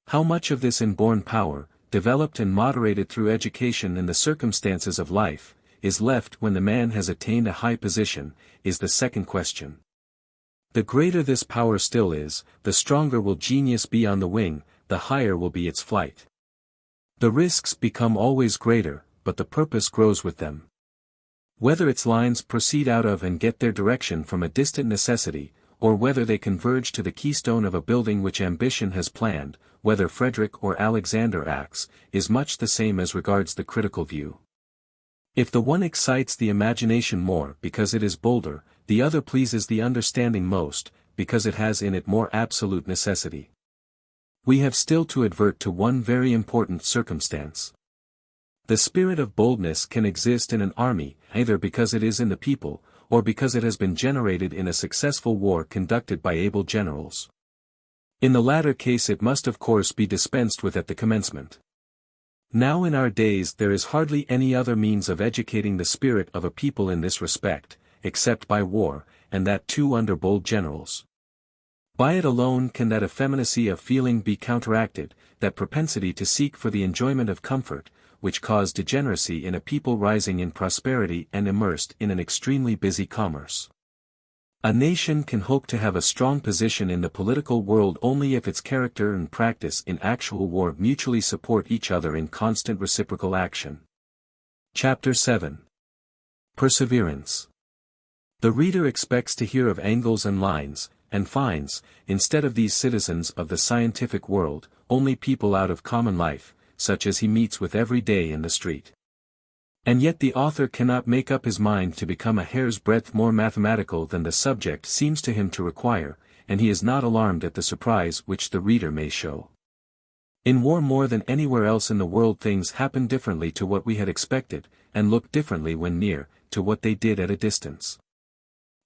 How much of this inborn power, developed and moderated through education and the circumstances of life, is left when the man has attained a high position, is the second question. The greater this power still is, the stronger will genius be on the wing, the higher will be its flight. The risks become always greater, but the purpose grows with them. Whether its lines proceed out of and get their direction from a distant necessity, or whether they converge to the keystone of a building which ambition has planned, whether Frederick or Alexander acts, is much the same as regards the critical view. If the one excites the imagination more because it is bolder, the other pleases the understanding most, because it has in it more absolute necessity. We have still to advert to one very important circumstance. The spirit of boldness can exist in an army, either because it is in the people, or because it has been generated in a successful war conducted by able generals. In the latter case it must of course be dispensed with at the commencement. Now in our days there is hardly any other means of educating the spirit of a people in this respect, except by war, and that too under bold generals. By it alone can that effeminacy of feeling be counteracted, that propensity to seek for the enjoyment of comfort, which cause degeneracy in a people rising in prosperity and immersed in an extremely busy commerce. A nation can hope to have a strong position in the political world only if its character and practice in actual war mutually support each other in constant reciprocal action. Chapter 7. Perseverance. The reader expects to hear of angles and lines, and finds, instead of these citizens of the scientific world, only people out of common life, such as he meets with every day in the street. And yet the author cannot make up his mind to become a hair's breadth more mathematical than the subject seems to him to require, and he is not alarmed at the surprise which the reader may show. In war more than anywhere else in the world things happen differently to what we had expected, and look differently when near, to what they did at a distance.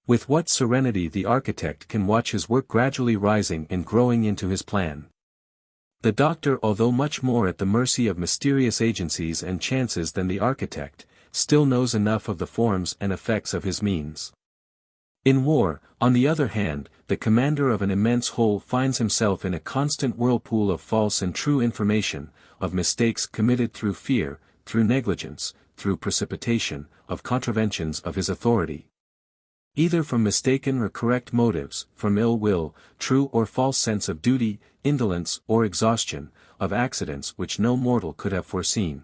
With what serenity the architect can watch his work gradually rising and growing into his plan. The doctor, although much more at the mercy of mysterious agencies and chances than the architect, still knows enough of the forms and effects of his means. In war, on the other hand, the commander of an immense whole finds himself in a constant whirlpool of false and true information, of mistakes committed through fear, through negligence, through precipitation, of contraventions of his authority. Either from mistaken or correct motives, from ill will, true or false sense of duty, indolence or exhaustion, of accidents which no mortal could have foreseen.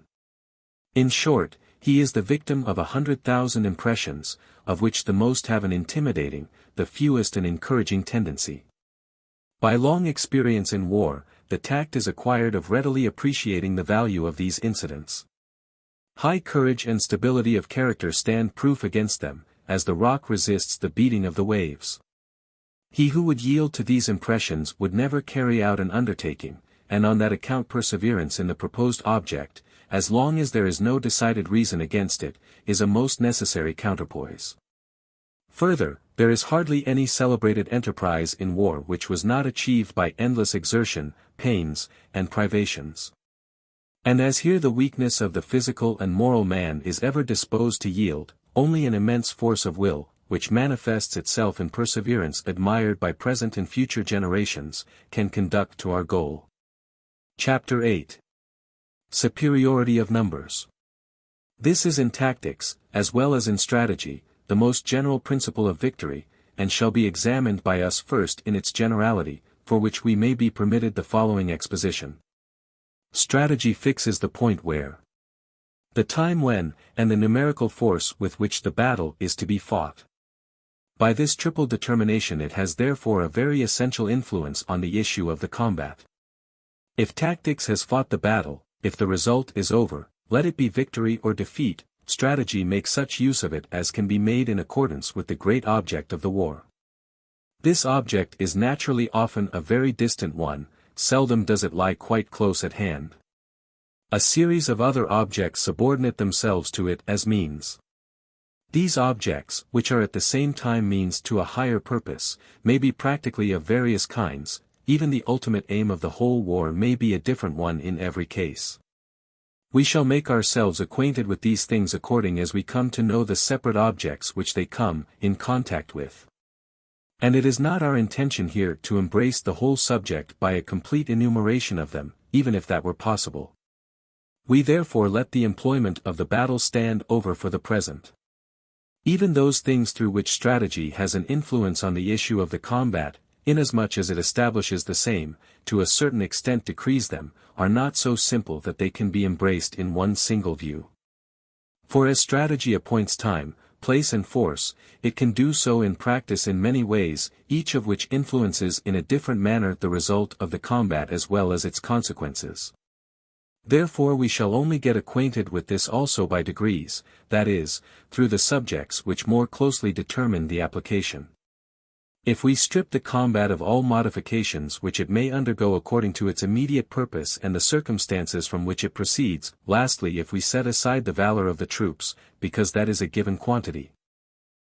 In short, he is the victim of 100,000 impressions, of which the most have an intimidating, the fewest an encouraging tendency. By long experience in war, the tact is acquired of readily appreciating the value of these incidents. High courage and stability of character stand proof against them, as the rock resists the beating of the waves. He who would yield to these impressions would never carry out an undertaking, and on that account perseverance in the proposed object, as long as there is no decided reason against it, is a most necessary counterpoise. Further, There is hardly any celebrated enterprise in war which was not achieved by endless exertion, pains, and privations. And as here the weakness of the physical and moral man is ever disposed to yield, only an immense force of will, which manifests itself in perseverance admired by present and future generations, can conduct to our goal. Chapter 8. Superiority of Numbers. This is in tactics, as well as in strategy, the most general principle of victory, and shall be examined by us first in its generality, for which we may be permitted the following exposition. Strategy fixes the point where, the time when, and the numerical force with which the battle is to be fought. By this triple determination it has therefore a very essential influence on the issue of the combat. If tactics has fought the battle, if the result is over, let it be victory or defeat, strategy makes such use of it as can be made in accordance with the great object of the war. This object is naturally often a very distant one, seldom does it lie quite close at hand. A series of other objects subordinate themselves to it as means. These objects, which are at the same time means to a higher purpose, may be practically of various kinds, even the ultimate aim of the whole war may be a different one in every case. We shall make ourselves acquainted with these things according as we come to know the separate objects which they come in contact with. And it is not our intention here to embrace the whole subject by a complete enumeration of them, even if that were possible. We therefore let the employment of the battle stand over for the present. Even those things through which strategy has an influence on the issue of the combat, inasmuch as it establishes the same, to a certain extent decrees them, are not so simple that they can be embraced in one single view. For as strategy appoints time, place and force, it can do so in practice in many ways, each of which influences in a different manner the result of the combat as well as its consequences. Therefore we shall only get acquainted with this also by degrees, that is, through the subjects which more closely determine the application. If we strip the combat of all modifications which it may undergo according to its immediate purpose and the circumstances from which it proceeds, lastly if we set aside the valor of the troops, because that is a given quantity,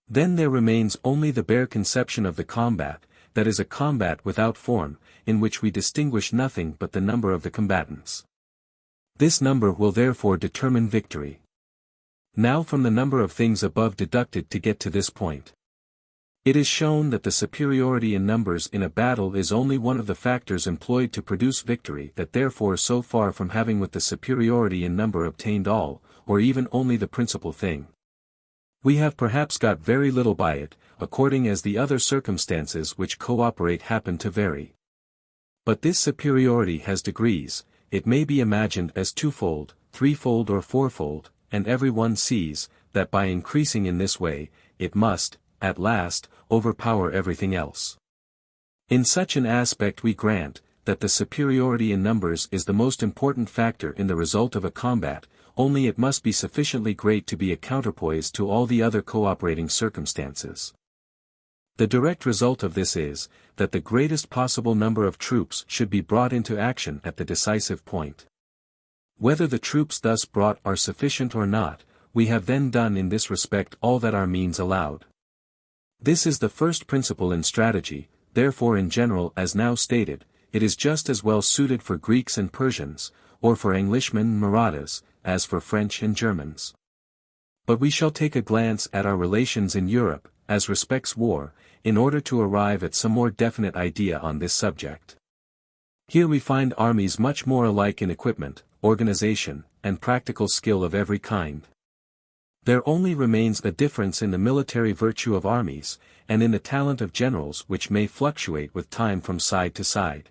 then there remains only the bare conception of the combat, that is a combat without form, in which we distinguish nothing but the number of the combatants. This number will therefore determine victory. Now from the number of things above deducted to get to this point. It is shown that the superiority in numbers in a battle is only one of the factors employed to produce victory, that therefore so far from having with the superiority in number obtained all, or even only the principal thing, we have perhaps got very little by it, according as the other circumstances which co-operate happen to vary. But this superiority has degrees, it may be imagined as twofold, threefold or fourfold, and every one sees, that by increasing in this way, it must, at last, overpower everything else. In such an aspect we grant, that the superiority in numbers is the most important factor in the result of a combat, only it must be sufficiently great to be a counterpoise to all the other co-operating circumstances. The direct result of this is, that the greatest possible number of troops should be brought into action at the decisive point. Whether the troops thus brought are sufficient or not, we have then done in this respect all that our means allowed. This is the first principle in strategy, therefore in general as now stated, it is just as well suited for Greeks and Persians, or for Englishmen and Marathas, as for French and Germans. But we shall take a glance at our relations in Europe, as respects war, in order to arrive at some more definite idea on this subject. Here we find armies much more alike in equipment, organization, and practical skill of every kind. There only remains a difference in the military virtue of armies, and in the talent of generals which may fluctuate with time from side to side.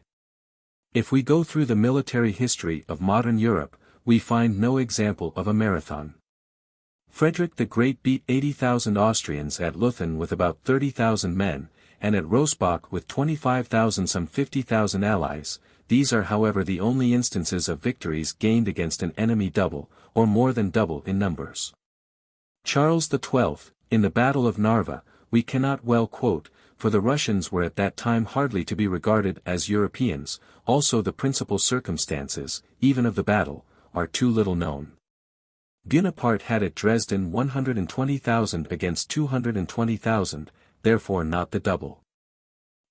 If we go through the military history of modern Europe, we find no example of a marathon. Frederick the Great beat 80,000 Austrians at Leuthen with about 30,000 men, and at Rosbach with 25,000 some 50,000 allies. These are however the only instances of victories gained against an enemy double, or more than double in numbers. Charles XII, in the Battle of Narva, we cannot well quote, for the Russians were at that time hardly to be regarded as Europeans, also the principal circumstances, even of the battle, are too little known. Bonaparte had at Dresden 120,000 against 220,000, therefore not the double.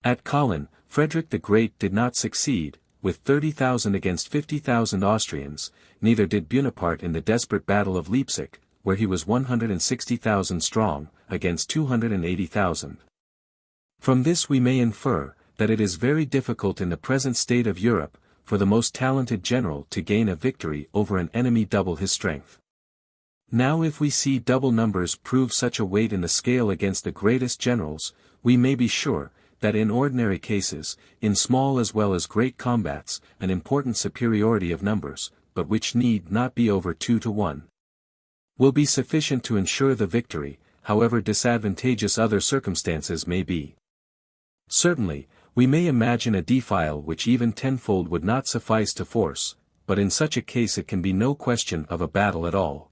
At Kolin, Frederick the Great did not succeed, with 30,000 against 50,000 Austrians, neither did Bonaparte in the desperate Battle of Leipzig, where he was 160,000 strong, against 280,000. From this we may infer, that it is very difficult in the present state of Europe, for the most talented general to gain a victory over an enemy double his strength. Now if we see double numbers prove such a weight in the scale against the greatest generals, we may be sure, that in ordinary cases, in small as well as great combats, an important superiority of numbers, but which need not be over 2 to 1, will be sufficient to ensure the victory, however disadvantageous other circumstances may be. Certainly, we may imagine a defile which even tenfold would not suffice to force, but in such a case it can be no question of a battle at all.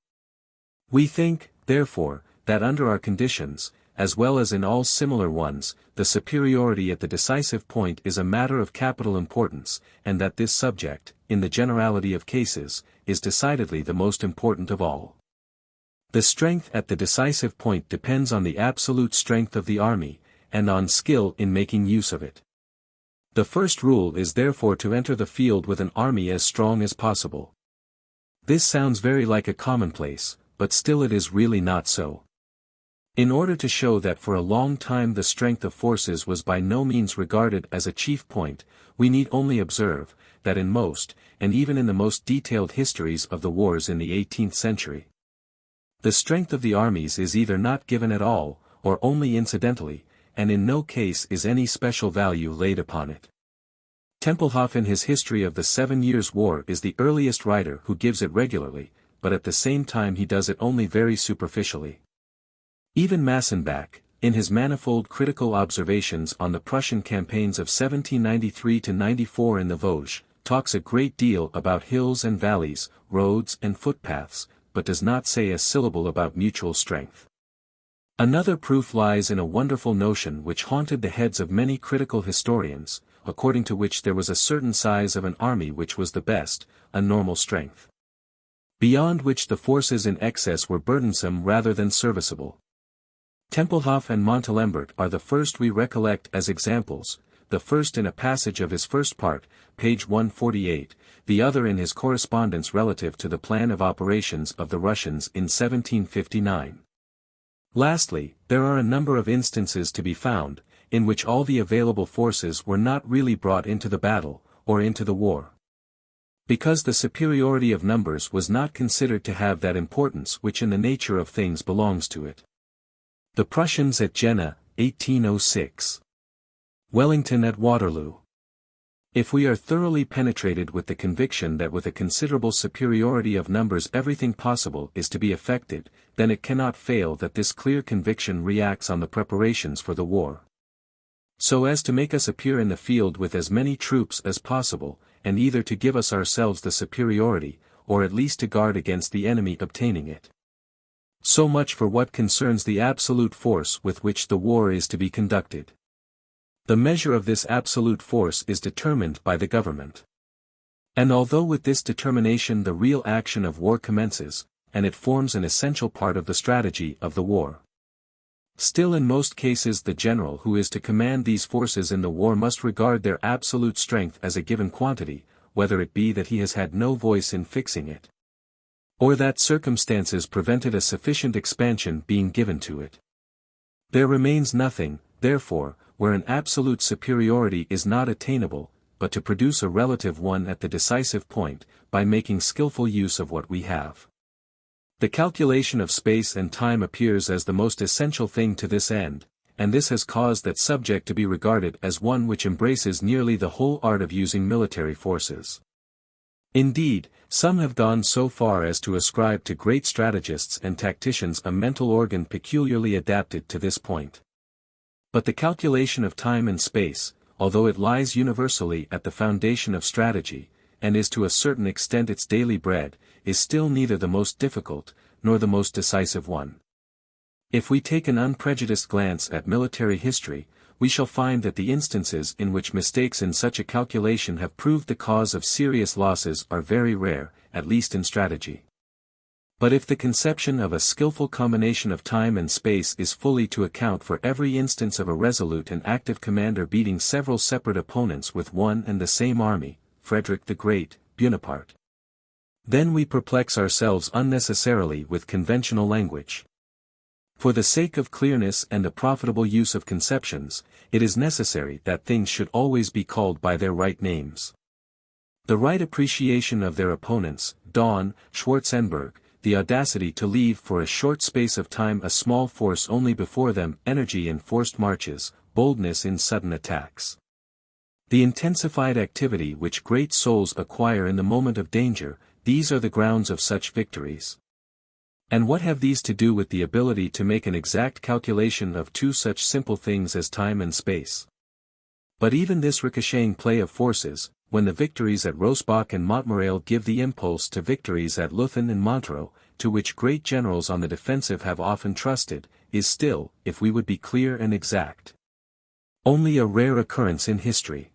We think, therefore, that under our conditions, as well as in all similar ones, the superiority at the decisive point is a matter of capital importance, and that this subject, in the generality of cases, is decidedly the most important of all. The strength at the decisive point depends on the absolute strength of the army, and on skill in making use of it. The first rule is therefore to enter the field with an army as strong as possible. This sounds very like a commonplace, but still it is really not so. In order to show that for a long time the strength of forces was by no means regarded as a chief point, we need only observe, that in most, and even in the most detailed histories of the wars in the 18th century, the strength of the armies is either not given at all, or only incidentally, and in no case is any special value laid upon it. Tempelhof in his History of the 7 Years' War is the earliest writer who gives it regularly, but at the same time he does it only very superficially. Even Massenbach, in his manifold critical observations on the Prussian campaigns of 1793–94 in the Vosges, talks a great deal about hills and valleys, roads and footpaths, but does not say a syllable about mutual strength. Another proof lies in a wonderful notion which haunted the heads of many critical historians, according to which there was a certain size of an army which was the best, a normal strength, beyond which the forces in excess were burdensome rather than serviceable. Tempelhof and Montalembert are the first we recollect as examples, the first in a passage of his first part, page 148, the other in his correspondence relative to the plan of operations of the Russians in 1759. Lastly, there are a number of instances to be found, in which all the available forces were not really brought into the battle, or into the war, because the superiority of numbers was not considered to have that importance which in the nature of things belongs to it. The Prussians at Jena, 1806. Wellington at Waterloo. If we are thoroughly penetrated with the conviction that with a considerable superiority of numbers everything possible is to be effected, then it cannot fail that this clear conviction reacts on the preparations for the war, so as to make us appear in the field with as many troops as possible, and either to give us ourselves the superiority, or at least to guard against the enemy obtaining it. So much for what concerns the absolute force with which the war is to be conducted. The measure of this absolute force is determined by the government. And although with this determination the real action of war commences, and it forms an essential part of the strategy of the war, still in most cases the general who is to command these forces in the war must regard their absolute strength as a given quantity, whether it be that he has had no voice in fixing it, or that circumstances prevented a sufficient expansion being given to it. There remains nothing, therefore, where an absolute superiority is not attainable, but to produce a relative one at the decisive point, by making skillful use of what we have. The calculation of space and time appears as the most essential thing to this end, and this has caused that subject to be regarded as one which embraces nearly the whole art of using military forces. Indeed, some have gone so far as to ascribe to great strategists and tacticians a mental organ peculiarly adapted to this point. But the calculation of time and space, although it lies universally at the foundation of strategy, and is to a certain extent its daily bread, is still neither the most difficult, nor the most decisive one. If we take an unprejudiced glance at military history, we shall find that the instances in which mistakes in such a calculation have proved the cause of serious losses are very rare, at least in strategy. But if the conception of a skillful combination of time and space is fully to account for every instance of a resolute and active commander beating several separate opponents with one and the same army, Frederick the Great, Bonaparte, then we perplex ourselves unnecessarily with conventional language. For the sake of clearness and the profitable use of conceptions, it is necessary that things should always be called by their right names. The right appreciation of their opponents, Daun, Schwarzenberg, the audacity to leave for a short space of time a small force only before them, energy in forced marches, boldness in sudden attacks. The intensified activity which great souls acquire in the moment of danger, these are the grounds of such victories. And what have these to do with the ability to make an exact calculation of two such simple things as time and space? But even this ricocheting play of forces, when the victories at Rosbach and Montmirail give the impulse to victories at Leuthen and Montreux, to which great generals on the defensive have often trusted, is still, if we would be clear and exact, only a rare occurrence in history.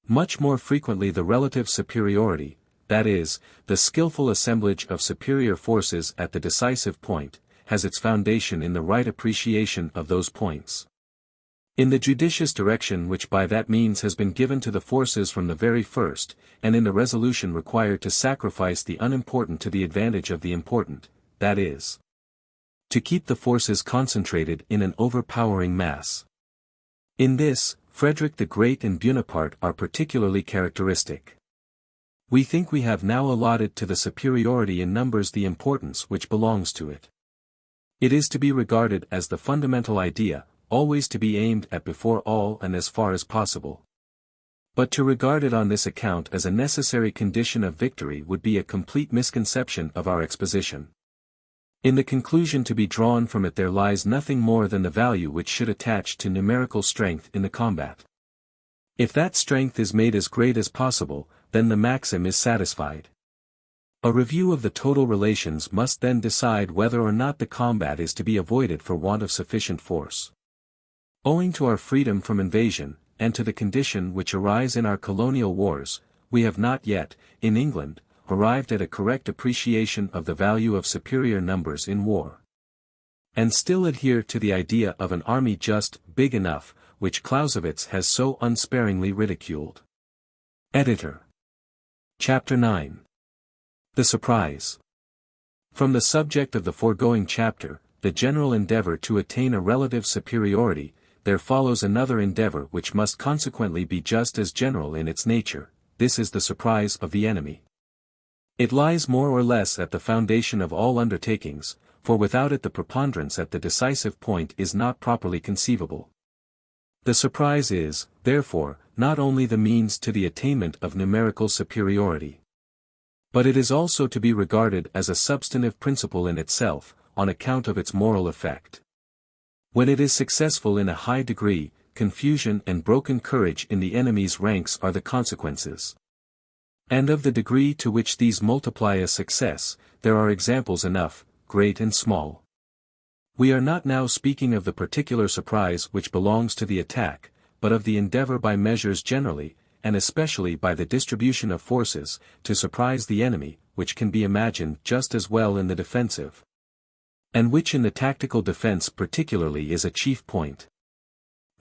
Much more frequently the relative superiority, that is, the skillful assemblage of superior forces at the decisive point, has its foundation in the right appreciation of those points. In the judicious direction which by that means has been given to the forces from the very first, and in the resolution required to sacrifice the unimportant to the advantage of the important, that is, to keep the forces concentrated in an overpowering mass. In this, Frederick the Great and Bonaparte are particularly characteristic. We think we have now allotted to the superiority in numbers the importance which belongs to it. It is to be regarded as the fundamental idea, always to be aimed at before all and as far as possible. But to regard it on this account as a necessary condition of victory would be a complete misconception of our exposition. In the conclusion to be drawn from it there lies nothing more than the value which should attach to numerical strength in the combat. If that strength is made as great as possible, then the maxim is satisfied. A review of the total relations must then decide whether or not the combat is to be avoided for want of sufficient force. Owing to our freedom from invasion, and to the condition which arise in our colonial wars, we have not yet, in England, arrived at a correct appreciation of the value of superior numbers in war. And still adhere to the idea of an army just big enough, which Clausewitz has so unsparingly ridiculed. Editor. Chapter 9. The Surprise. From the subject of the foregoing chapter, the general endeavor to attain a relative superiority, there follows another endeavor which must consequently be just as general in its nature. This is the surprise of the enemy. It lies more or less at the foundation of all undertakings, for without it the preponderance at the decisive point is not properly conceivable. The surprise is, therefore, not only the means to the attainment of numerical superiority, but it is also to be regarded as a substantive principle in itself, on account of its moral effect. When it is successful in a high degree, confusion and broken courage in the enemy's ranks are the consequences. And of the degree to which these multiply a success, there are examples enough, great and small. We are not now speaking of the particular surprise which belongs to the attack, but of the endeavor by measures generally, and especially by the distribution of forces, to surprise the enemy, which can be imagined just as well in the defensive, and which in the tactical defense particularly is a chief point.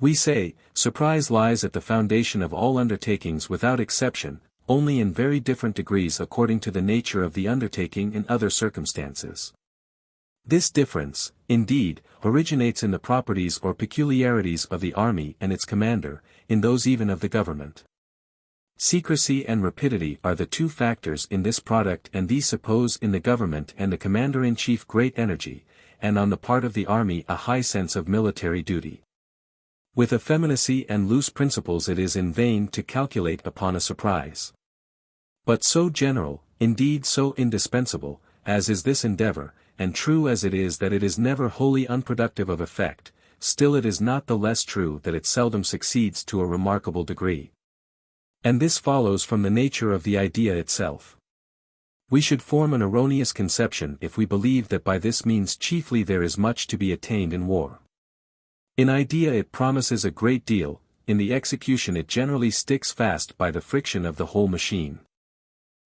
We say, surprise lies at the foundation of all undertakings without exception, only in very different degrees according to the nature of the undertaking and other circumstances. This difference, indeed, originates in the properties or peculiarities of the army and its commander, in those even of the government. Secrecy and rapidity are the two factors in this product, and these suppose in the government and the commander-in-chief great energy, and on the part of the army a high sense of military duty. With effeminacy and loose principles it is in vain to calculate upon a surprise. But so general, indeed so indispensable, as is this endeavor, and true as it is that it is never wholly unproductive of effect, still it is not the less true that it seldom succeeds to a remarkable degree. And this follows from the nature of the idea itself. We should form an erroneous conception if we believe that by this means chiefly there is much to be attained in war. In idea it promises a great deal, in the execution it generally sticks fast by the friction of the whole machine.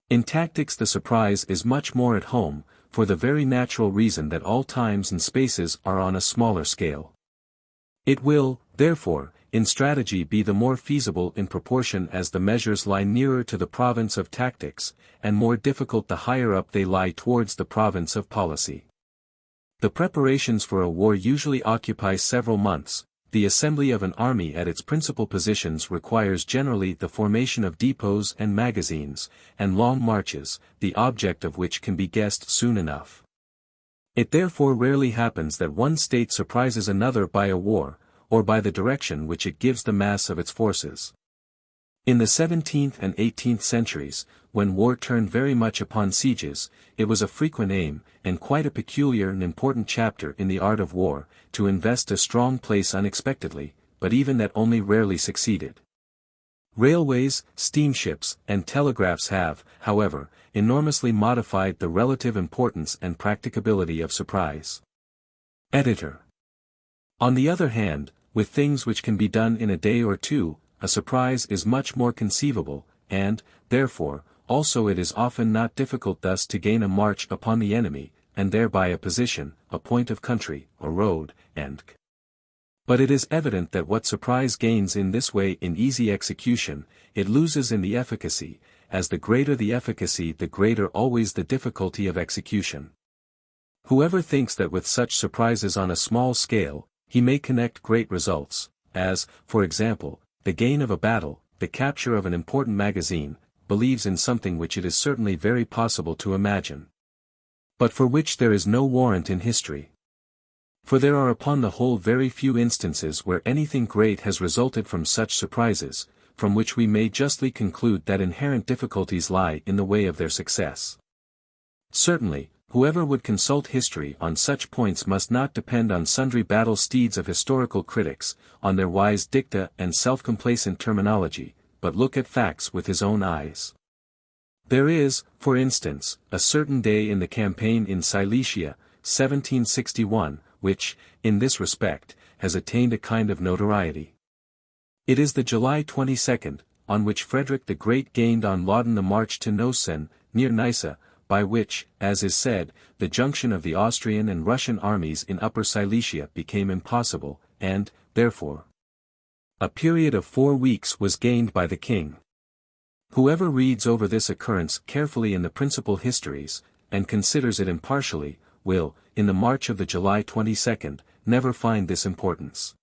In tactics the surprise is much more at home, for the very natural reason that all times and spaces are on a smaller scale. It will, therefore, in strategy be the more feasible in proportion as the measures lie nearer to the province of tactics, and more difficult the higher up they lie towards the province of policy. The preparations for a war usually occupy several months. The assembly of an army at its principal positions requires generally the formation of depots and magazines, and long marches, the object of which can be guessed soon enough. It therefore rarely happens that one state surprises another by a war, or by the direction which it gives the mass of its forces. In the 17th and 18th centuries, when war turned very much upon sieges, it was a frequent aim, and quite a peculiar and important chapter in the art of war, to invest a strong place unexpectedly, but even that only rarely succeeded. Railways, steamships, and telegraphs have, however, enormously modified the relative importance and practicability of surprise. Editor. On the other hand, with things which can be done in a day or two, a surprise is much more conceivable, and, therefore, also it is often not difficult thus to gain a march upon the enemy, and thereby a position, a point of country, a road, and. But it is evident that what surprise gains in this way in easy execution, it loses in the efficacy, as the greater the efficacy the greater always the difficulty of execution. Whoever thinks that with such surprises on a small scale, he may connect great results, as, for example, the gain of a battle, the capture of an important magazine, believes in something which it is certainly very possible to imagine, but for which there is no warrant in history. For there are upon the whole very few instances where anything great has resulted from such surprises, from which we may justly conclude that inherent difficulties lie in the way of their success. Certainly, whoever would consult history on such points must not depend on sundry battle steeds of historical critics, on their wise dicta and self-complacent terminology, but look at facts with his own eyes. There is, for instance, a certain day in the campaign in Silesia, 1761, which, in this respect, has attained a kind of notoriety. It is the July 22nd, on which Frederick the Great gained on Laudon the march to Nosen, near Nysa, by which, as is said, the junction of the Austrian and Russian armies in Upper Silesia became impossible, and, therefore, a period of 4 weeks was gained by the king. Whoever reads over this occurrence carefully in the principal histories, and considers it impartially, will, in the march of the July 22nd, never find this importance.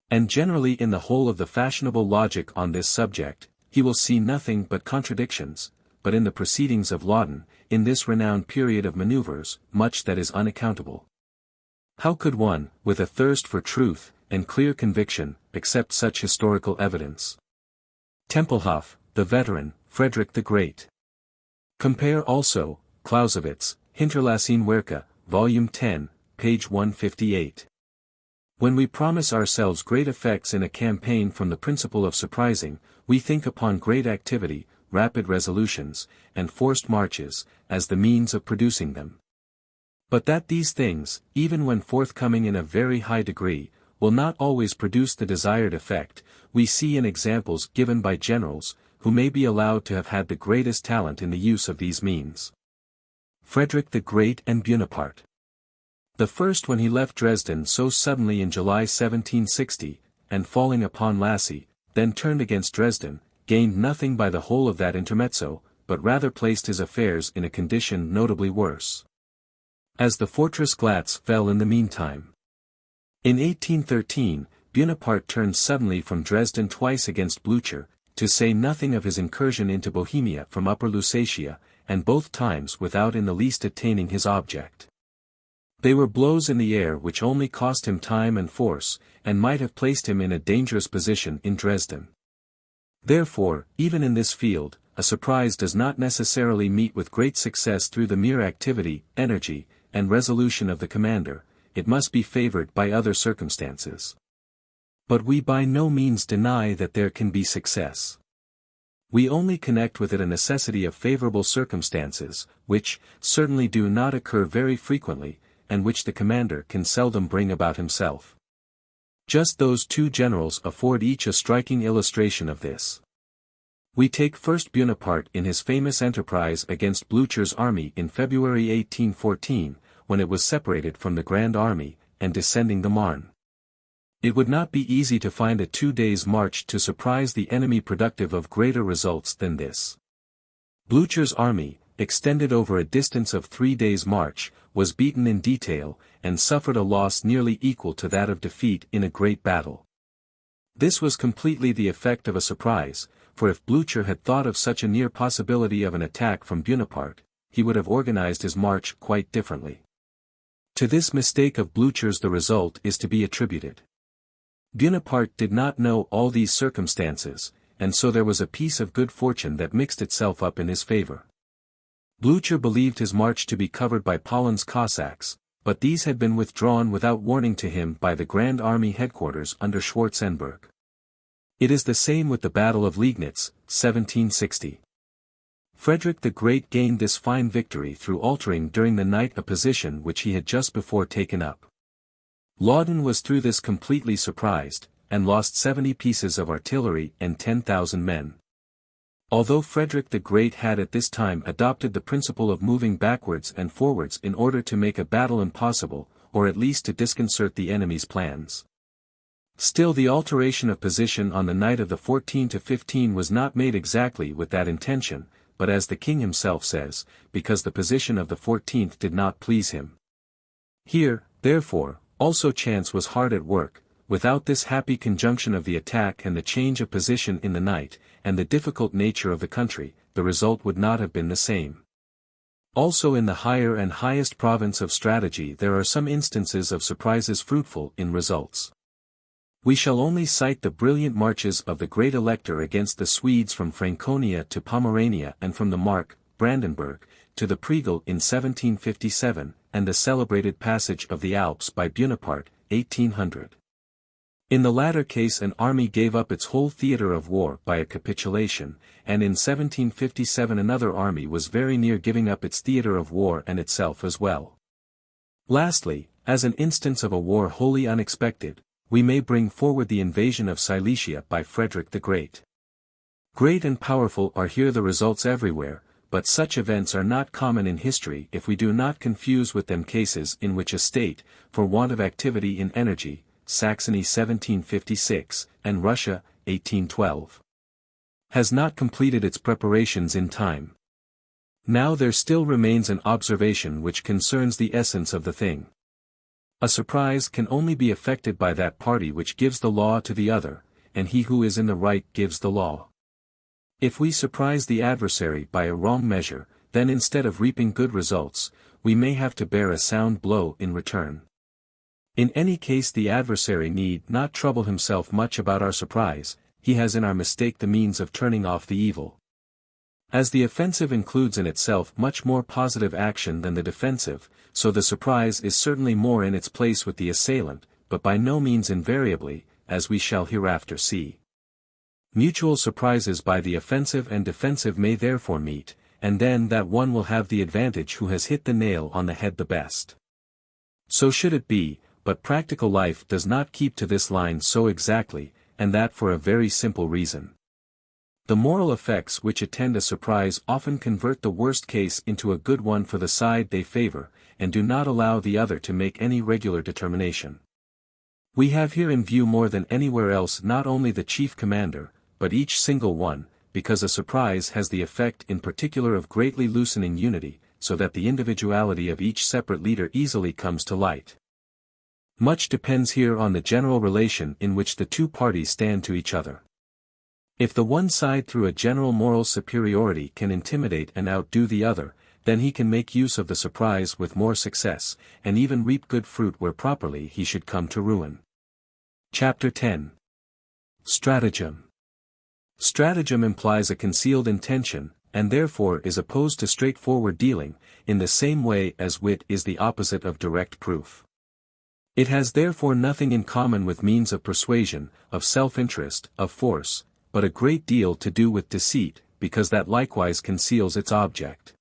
And generally in the whole of the fashionable logic on this subject, he will see nothing but contradictions, but in the proceedings of Laudon, in this renowned period of maneuvers, much that is unaccountable. How could one, with a thirst for truth, and clear conviction, accept such historical evidence? Tempelhof, the veteran, Frederick the Great. Compare also, Clausewitz, Hinterlassene Werke, Volume 10, page 158. When we promise ourselves great effects in a campaign from the principle of surprising, we think upon great activity, rapid resolutions, and forced marches, as the means of producing them. But that these things, even when forthcoming in a very high degree, will not always produce the desired effect, we see in examples given by generals, who may be allowed to have had the greatest talent in the use of these means. Frederick the Great and Bonaparte. The first when he left Dresden so suddenly in July 1760, and falling upon Lacy, then turned against Dresden, gained nothing by the whole of that intermezzo, but rather placed his affairs in a condition notably worse. As the fortress Glatz fell in the meantime. In 1813, Bonaparte turned suddenly from Dresden twice against Blucher, to say nothing of his incursion into Bohemia from Upper Lusatia, and both times without in the least attaining his object. They were blows in the air which only cost him time and force, and might have placed him in a dangerous position in Dresden. Therefore, even in this field, a surprise does not necessarily meet with great success through the mere activity, energy, and resolution of the commander, it must be favored by other circumstances. But we by no means deny that there can be success. We only connect with it a necessity of favorable circumstances, which, certainly do not occur very frequently, and which the commander can seldom bring about himself. Just those two generals afford each a striking illustration of this. We take first Bonaparte in his famous enterprise against Blücher's army in February 1814, when it was separated from the Grand Army, and descending the Marne. It would not be easy to find a 2 days' march to surprise the enemy productive of greater results than this. Blücher's army, extended over a distance of 3 days' march, was beaten in detail, and suffered a loss nearly equal to that of defeat in a great battle. This was completely the effect of a surprise, for if Blücher had thought of such a near possibility of an attack from Bonaparte, he would have organized his march quite differently. To this mistake of Blücher's the result is to be attributed. Bonaparte did not know all these circumstances, and so there was a piece of good fortune that mixed itself up in his favor. Blücher believed his march to be covered by Paulun's Cossacks, but these had been withdrawn without warning to him by the Grand Army headquarters under Schwarzenberg. It is the same with the Battle of Liegnitz, 1760. Frederick the Great gained this fine victory through altering during the night a position which he had just before taken up. Laudon was through this completely surprised, and lost 70 pieces of artillery and 10,000 men. Although Frederick the Great had at this time adopted the principle of moving backwards and forwards in order to make a battle impossible, or at least to disconcert the enemy's plans. Still the alteration of position on the night of the 14 to 15 was not made exactly with that intention, but as the king himself says, because the position of the 14th did not please him. Here, therefore, also chance was hard at work. Without this happy conjunction of the attack and the change of position in the night, and the difficult nature of the country, the result would not have been the same. Also in the higher and highest province of strategy there are some instances of surprises fruitful in results. We shall only cite the brilliant marches of the great Elector against the Swedes from Franconia to Pomerania and from the Mark, Brandenburg, to the Pregel in 1757, and the celebrated passage of the Alps by Bonaparte, 1800. In the latter case an army gave up its whole theatre of war by a capitulation, and in 1757 another army was very near giving up its theatre of war and itself as well. Lastly, as an instance of a war wholly unexpected, we may bring forward the invasion of Silesia by Frederick the Great. Great and powerful are here the results everywhere, but such events are not common in history if we do not confuse with them cases in which a state, for want of activity in energy, Saxony 1756, and Russia, 1812, has not completed its preparations in time. Now there still remains an observation which concerns the essence of the thing. A surprise can only be effected by that party which gives the law to the other, and he who is in the right gives the law. If we surprise the adversary by a wrong measure, then instead of reaping good results, we may have to bear a sound blow in return. In any case the adversary need not trouble himself much about our surprise, he has in our mistake the means of turning off the evil. As the offensive includes in itself much more positive action than the defensive, so the surprise is certainly more in its place with the assailant, but by no means invariably, as we shall hereafter see. Mutual surprises by the offensive and defensive may therefore meet, and then that one will have the advantage who has hit the nail on the head the best. So should it be, but practical life does not keep to this line so exactly, and that for a very simple reason. The moral effects which attend a surprise often convert the worst case into a good one for the side they favor, and do not allow the other to make any regular determination. We have here in view more than anywhere else not only the chief commander, but each single one, because a surprise has the effect in particular of greatly loosening unity, so that the individuality of each separate leader easily comes to light. Much depends here on the general relation in which the two parties stand to each other. If the one side through a general moral superiority can intimidate and outdo the other, then he can make use of the surprise with more success, and even reap good fruit where properly he should come to ruin. Chapter 10. Stratagem. Stratagem implies a concealed intention, and therefore is opposed to straightforward dealing, in the same way as wit is the opposite of direct proof. It has therefore nothing in common with means of persuasion, of self-interest, of force, but a great deal to do with deceit, because that likewise conceals its object.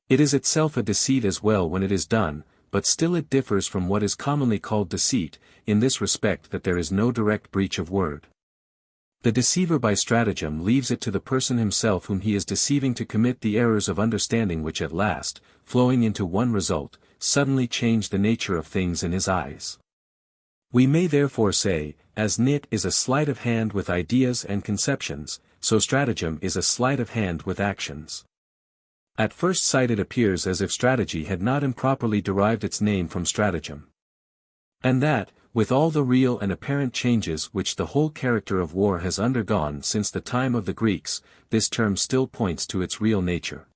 It is itself a deceit as well when it is done, but still it differs from what is commonly called deceit, in this respect that there is no direct breach of word. The deceiver by stratagem leaves it to the person himself whom he is deceiving to commit the errors of understanding which at last, flowing into one result, suddenly change the nature of things in his eyes. We may therefore say, as nit is a sleight of hand with ideas and conceptions, so stratagem is a sleight of hand with actions. At first sight it appears as if strategy had not improperly derived its name from stratagem. And that, with all the real and apparent changes which the whole character of war has undergone since the time of the Greeks, this term still points to its real nature.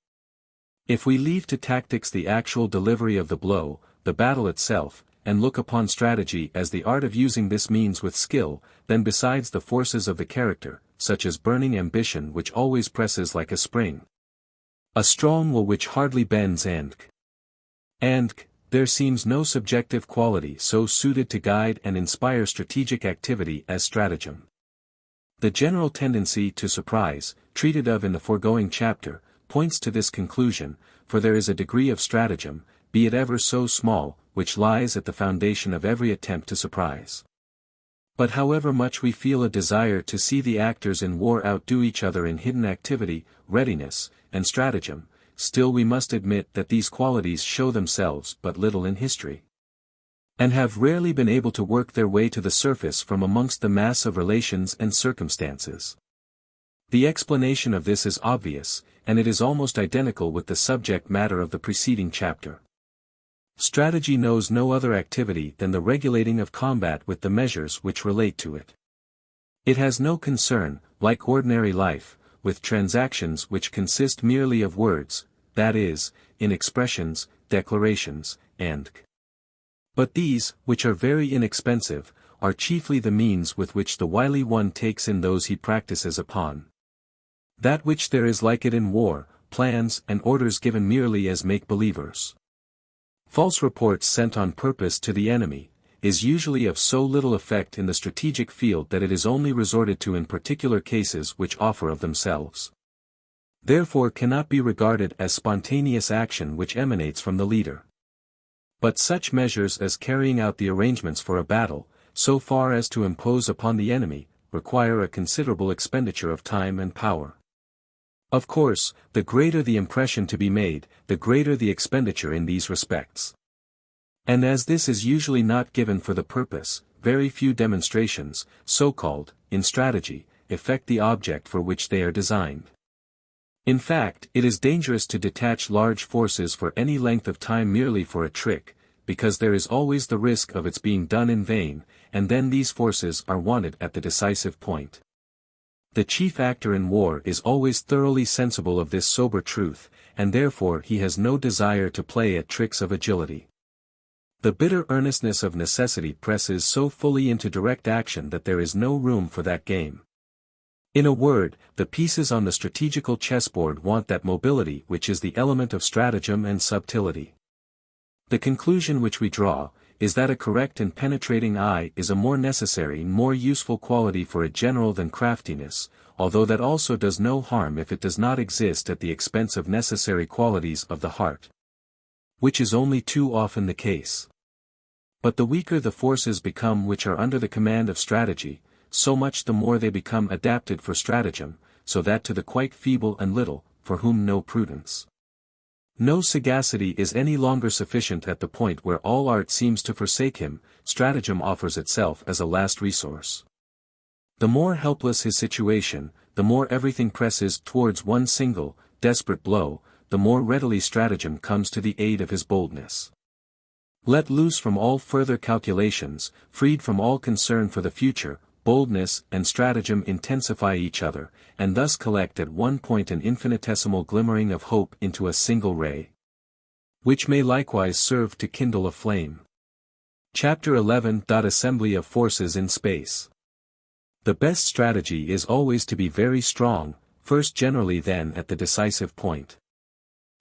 If we leave to tactics the actual delivery of the blow, the battle itself, and look upon strategy as the art of using this means with skill, then besides the forces of the character, such as burning ambition which always presses like a spring, a strong will which hardly bends and there seems no subjective quality so suited to guide and inspire strategic activity as stratagem. The general tendency to surprise, treated of in the foregoing chapter, points to this conclusion, for there is a degree of stratagem, be it ever so small, which lies at the foundation of every attempt to surprise. But however much we feel a desire to see the actors in war outdo each other in hidden activity, readiness, and stratagem, still we must admit that these qualities show themselves but little in history, and have rarely been able to work their way to the surface from amongst the mass of relations and circumstances. The explanation of this is obvious, and it is almost identical with the subject matter of the preceding chapter. Strategy knows no other activity than the regulating of combat with the measures which relate to it. It has no concern, like ordinary life, with transactions which consist merely of words, that is, in expressions, declarations, but these, which are very inexpensive, are chiefly the means with which the wily one takes in those he practices upon. That which there is like it in war, plans and orders given merely as make-believers. False reports sent on purpose to the enemy, is usually of so little effect in the strategic field that it is only resorted to in particular cases which offer of themselves. Therefore cannot be regarded as spontaneous action which emanates from the leader. But such measures as carrying out the arrangements for a battle, so far as to impose upon the enemy, require a considerable expenditure of time and power. Of course, the greater the impression to be made, the greater the expenditure in these respects. And as this is usually not given for the purpose, very few demonstrations, so-called, in strategy, effect the object for which they are designed. In fact, it is dangerous to detach large forces for any length of time merely for a trick, because there is always the risk of its being done in vain, and then these forces are wanted at the decisive point. The chief actor in war is always thoroughly sensible of this sober truth, and therefore he has no desire to play at tricks of agility. The bitter earnestness of necessity presses so fully into direct action that there is no room for that game. In a word, the pieces on the strategical chessboard want that mobility which is the element of stratagem and subtlety. The conclusion which we draw, is that a correct and penetrating eye is a more necessary and more useful quality for a general than craftiness, although that also does no harm if it does not exist at the expense of necessary qualities of the heart, which is only too often the case. But the weaker the forces become which are under the command of strategy, so much the more they become adapted for stratagem, so that to the quite feeble and little, for whom no prudence, no sagacity is any longer sufficient at the point where all art seems to forsake him, stratagem offers itself as a last resource. The more helpless his situation, the more everything presses towards one single, desperate blow, the more readily stratagem comes to the aid of his boldness. Let loose from all further calculations, freed from all concern for the future, boldness and stratagem intensify each other, and thus collect at one point an infinitesimal glimmering of hope into a single ray, which may likewise serve to kindle a flame. Chapter 11. Assembly of forces in space. The best strategy is always to be very strong, first generally then at the decisive point.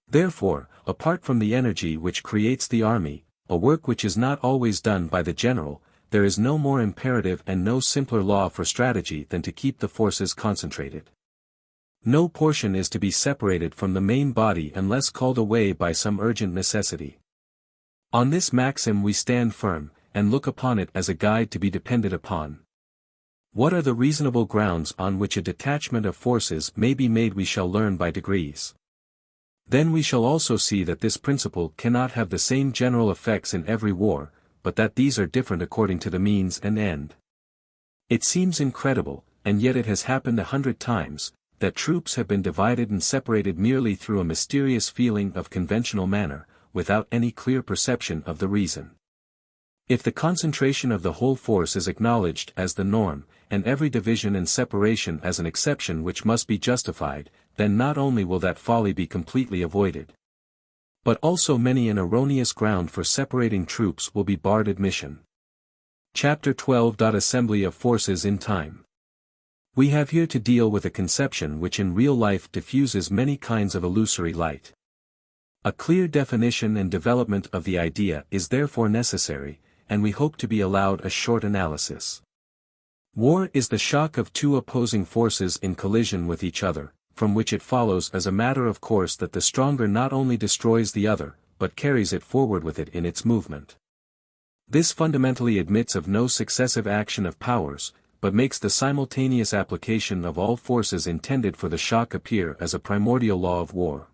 Therefore, apart from the energy which creates the army, a work which is not always done by the general, there is no more imperative and no simpler law for strategy than to keep the forces concentrated. No portion is to be separated from the main body unless called away by some urgent necessity. On this maxim we stand firm, and look upon it as a guide to be depended upon. What are the reasonable grounds on which a detachment of forces may be made we shall learn by degrees. Then we shall also see that this principle cannot have the same general effects in every war, but that these are different according to the means and end. It seems incredible, and yet it has happened 100 times, that troops have been divided and separated merely through a mysterious feeling of conventional manner, without any clear perception of the reason. If the concentration of the whole force is acknowledged as the norm, and every division and separation as an exception which must be justified, then not only will that folly be completely avoided, but also many an erroneous ground for separating troops will be barred admission. Chapter 12. Assembly of forces in time. We have here to deal with a conception which in real life diffuses many kinds of illusory light. A clear definition and development of the idea is therefore necessary, and we hope to be allowed a short analysis. War is the shock of two opposing forces in collision with each other, from which it follows as a matter of course that the stronger not only destroys the other, but carries it forward with it in its movement. This fundamentally admits of no successive action of powers, but makes the simultaneous application of all forces intended for the shock appear as a primordial law of war.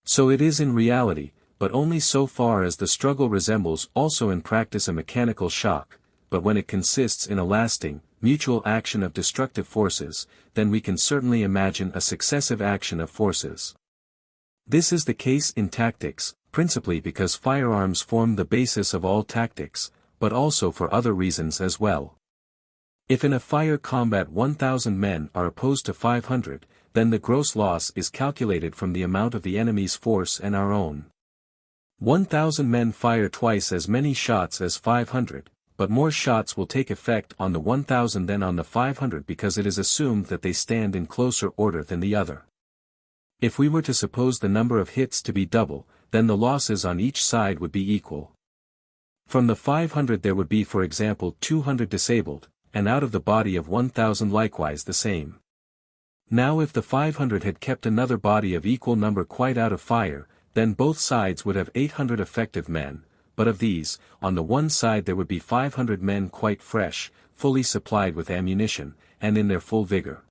So it is in reality, but only so far as the struggle resembles also in practice a mechanical shock, but when it consists in a lasting, mutual action of destructive forces, then we can certainly imagine a successive action of forces. This is the case in tactics, principally because firearms form the basis of all tactics, but also for other reasons as well. If in a fire combat 1,000 men are opposed to 500, then the gross loss is calculated from the amount of the enemy's force and our own. 1,000 men fire twice as many shots as 500, but more shots will take effect on the 1,000 than on the 500 because it is assumed that they stand in closer order than the other. If we were to suppose the number of hits to be double, then the losses on each side would be equal. From the 500 there would be for example 200 disabled, and out of the body of 1,000 likewise the same. Now if the 500 had kept another body of equal number quite out of fire, then both sides would have 800 effective men, but of these, on the one side there would be 500 men quite fresh, fully supplied with ammunition, and in their full vigor.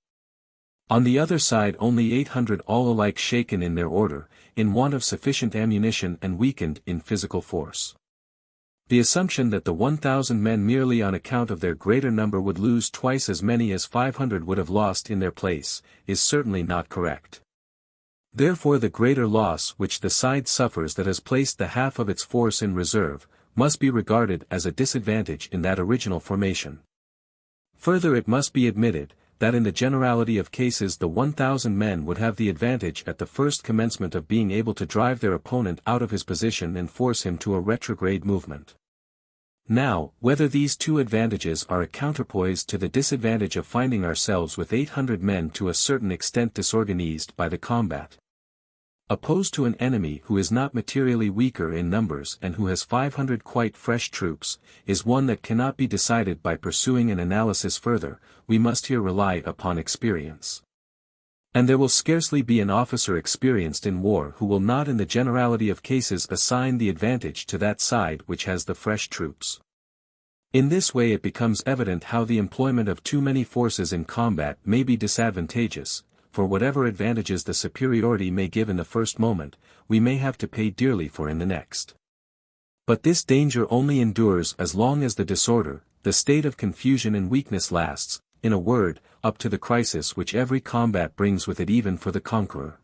On the other side only 800 all alike shaken in their order, in want of sufficient ammunition and weakened in physical force. The assumption that the 1,000 men merely on account of their greater number would lose twice as many as 500 would have lost in their place, is certainly not correct. Therefore the greater loss which the side suffers that has placed the half of its force in reserve, must be regarded as a disadvantage in that original formation. Further it must be admitted, that in the generality of cases the 1,000 men would have the advantage at the first commencement of being able to drive their opponent out of his position and force him to a retrograde movement. Now, whether these two advantages are a counterpoise to the disadvantage of finding ourselves with 800 men to a certain extent disorganized by the combat, opposed to an enemy who is not materially weaker in numbers and who has 500 quite fresh troops, is one that cannot be decided by pursuing an analysis further, we must here rely upon experience. And there will scarcely be an officer experienced in war who will not in the generality of cases assign the advantage to that side which has the fresh troops. In this way it becomes evident how the employment of too many forces in combat may be disadvantageous, for whatever advantages the superiority may give in the first moment, we may have to pay dearly for in the next. But this danger only endures as long as the disorder, the state of confusion and weakness lasts, in a word, up to the crisis which every combat brings with it even for the conqueror.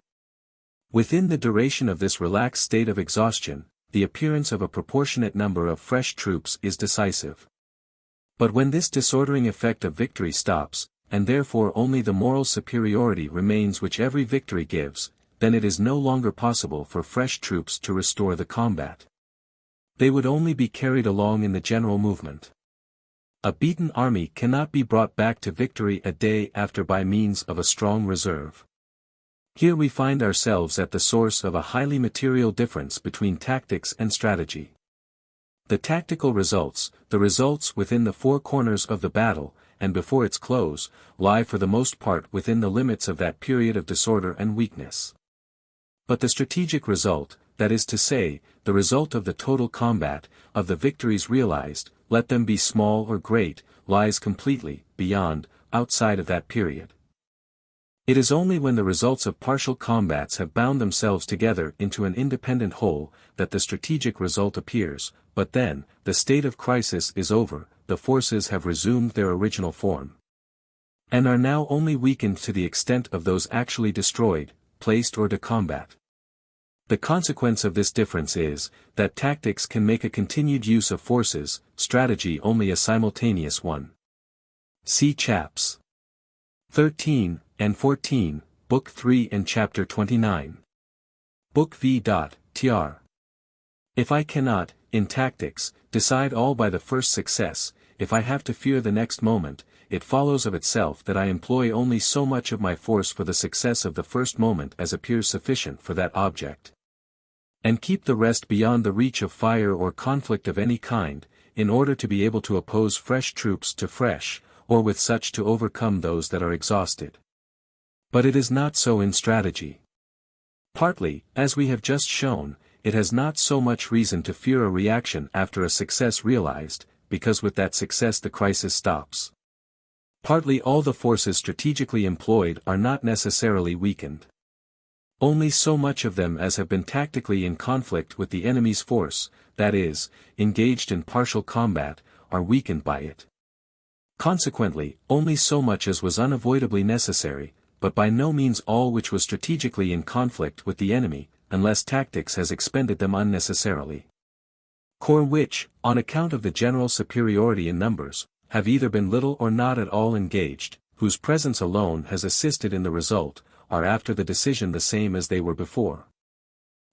Within the duration of this relaxed state of exhaustion, the appearance of a proportionate number of fresh troops is decisive. But when this disordering effect of victory stops, and therefore only the moral superiority remains which every victory gives, then it is no longer possible for fresh troops to restore the combat. They would only be carried along in the general movement. A beaten army cannot be brought back to victory a day after by means of a strong reserve. Here we find ourselves at the source of a highly material difference between tactics and strategy. The tactical results, the results within the four corners of the battle, and before its close, lie for the most part within the limits of that period of disorder and weakness. But the strategic result, that is to say, the result of the total combat, of the victories realized, let them be small or great, lies completely, beyond, outside of that period. It is only when the results of partial combats have bound themselves together into an independent whole, that the strategic result appears, but then, the state of crisis is over, the forces have resumed their original form, and are now only weakened to the extent of those actually destroyed, placed hors de combat. The consequence of this difference is, that tactics can make a continued use of forces, strategy only a simultaneous one. See chaps 13 and 14, Book 3 and Chapter 29. Book v.tr. If I cannot, in tactics, decide all by the first success, if I have to fear the next moment, it follows of itself that I employ only so much of my force for the success of the first moment as appears sufficient for that object, and keep the rest beyond the reach of fire or conflict of any kind, in order to be able to oppose fresh troops to fresh, or with such to overcome those that are exhausted. But it is not so in strategy. Partly, as we have just shown, it has not so much reason to fear a reaction after a success realized, because with that success the crisis stops. Partly all the forces strategically employed are not necessarily weakened. Only so much of them as have been tactically in conflict with the enemy's force, that is, engaged in partial combat, are weakened by it. Consequently, only so much as was unavoidably necessary, but by no means all which was strategically in conflict with the enemy, unless tactics has expended them unnecessarily. Corps which, on account of the general superiority in numbers, have either been little or not at all engaged, whose presence alone has assisted in the result, are after the decision the same as they were before,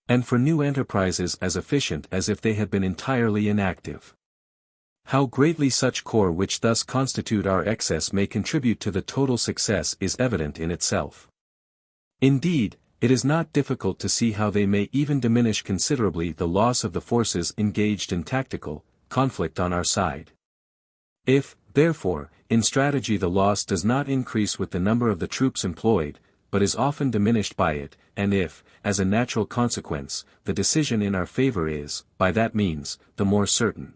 and for new enterprises as efficient as if they had been entirely inactive. How greatly such corps which thus constitute our excess may contribute to the total success is evident in itself. Indeed, it is not difficult to see how they may even diminish considerably the loss of the forces engaged in tactical conflict on our side. If, therefore, in strategy the loss does not increase with the number of the troops employed, but is often diminished by it, and if, as a natural consequence, the decision in our favor is, by that means, the more certain,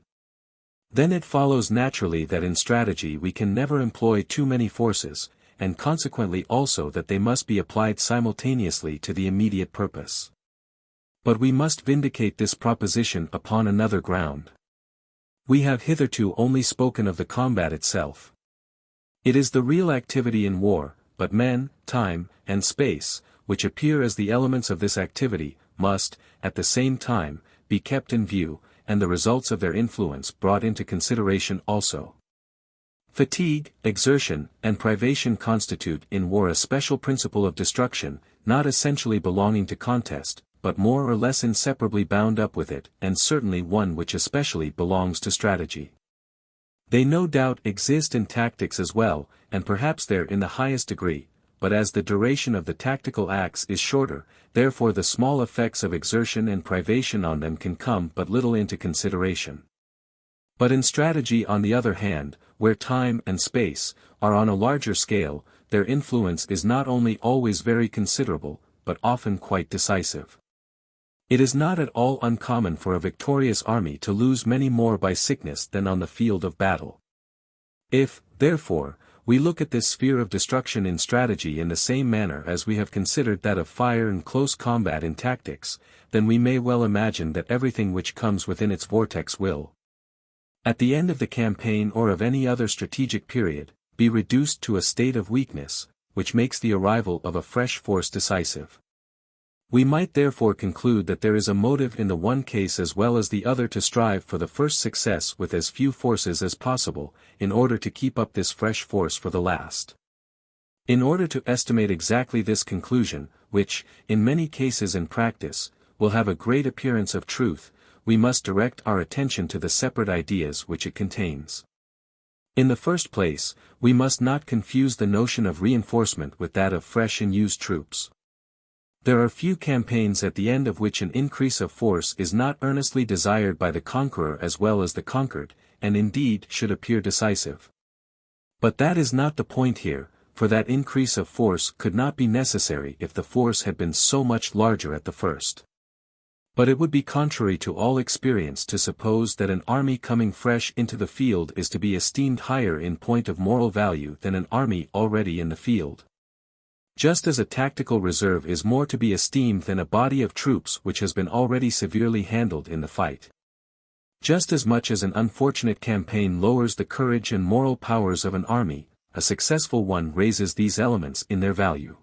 then it follows naturally that in strategy we can never employ too many forces, and consequently also that they must be applied simultaneously to the immediate purpose. But we must vindicate this proposition upon another ground. We have hitherto only spoken of the combat itself. It is the real activity in war, but men, time, and space, which appear as the elements of this activity, must, at the same time, be kept in view, and the results of their influence brought into consideration also. Fatigue, exertion, and privation constitute in war a special principle of destruction, not essentially belonging to contest, but more or less inseparably bound up with it, and certainly one which especially belongs to strategy. They no doubt exist in tactics as well, and perhaps there in the highest degree, but as the duration of the tactical acts is shorter, therefore the small effects of exertion and privation on them can come but little into consideration. But in strategy on the other hand, where time and space are on a larger scale, their influence is not only always very considerable, but often quite decisive. It is not at all uncommon for a victorious army to lose many more by sickness than on the field of battle. If, therefore, we look at this sphere of destruction in strategy in the same manner as we have considered that of fire and close combat in tactics, then we may well imagine that everything which comes within its vortex will, at the end of the campaign or of any other strategic period, be reduced to a state of weakness, which makes the arrival of a fresh force decisive. We might therefore conclude that there is a motive in the one case as well as the other to strive for the first success with as few forces as possible, in order to keep up this fresh force for the last. In order to estimate exactly this conclusion, which, in many cases in practice, will have a great appearance of truth, we must direct our attention to the separate ideas which it contains. In the first place, we must not confuse the notion of reinforcement with that of fresh and used troops. There are few campaigns at the end of which an increase of force is not earnestly desired by the conqueror as well as the conquered, and indeed should appear decisive. But that is not the point here, for that increase of force could not be necessary if the force had been so much larger at the first. But it would be contrary to all experience to suppose that an army coming fresh into the field is to be esteemed higher in point of moral value than an army already in the field. Just as a tactical reserve is more to be esteemed than a body of troops which has been already severely handled in the fight. Just as much as an unfortunate campaign lowers the courage and moral powers of an army, a successful one raises these elements in their value.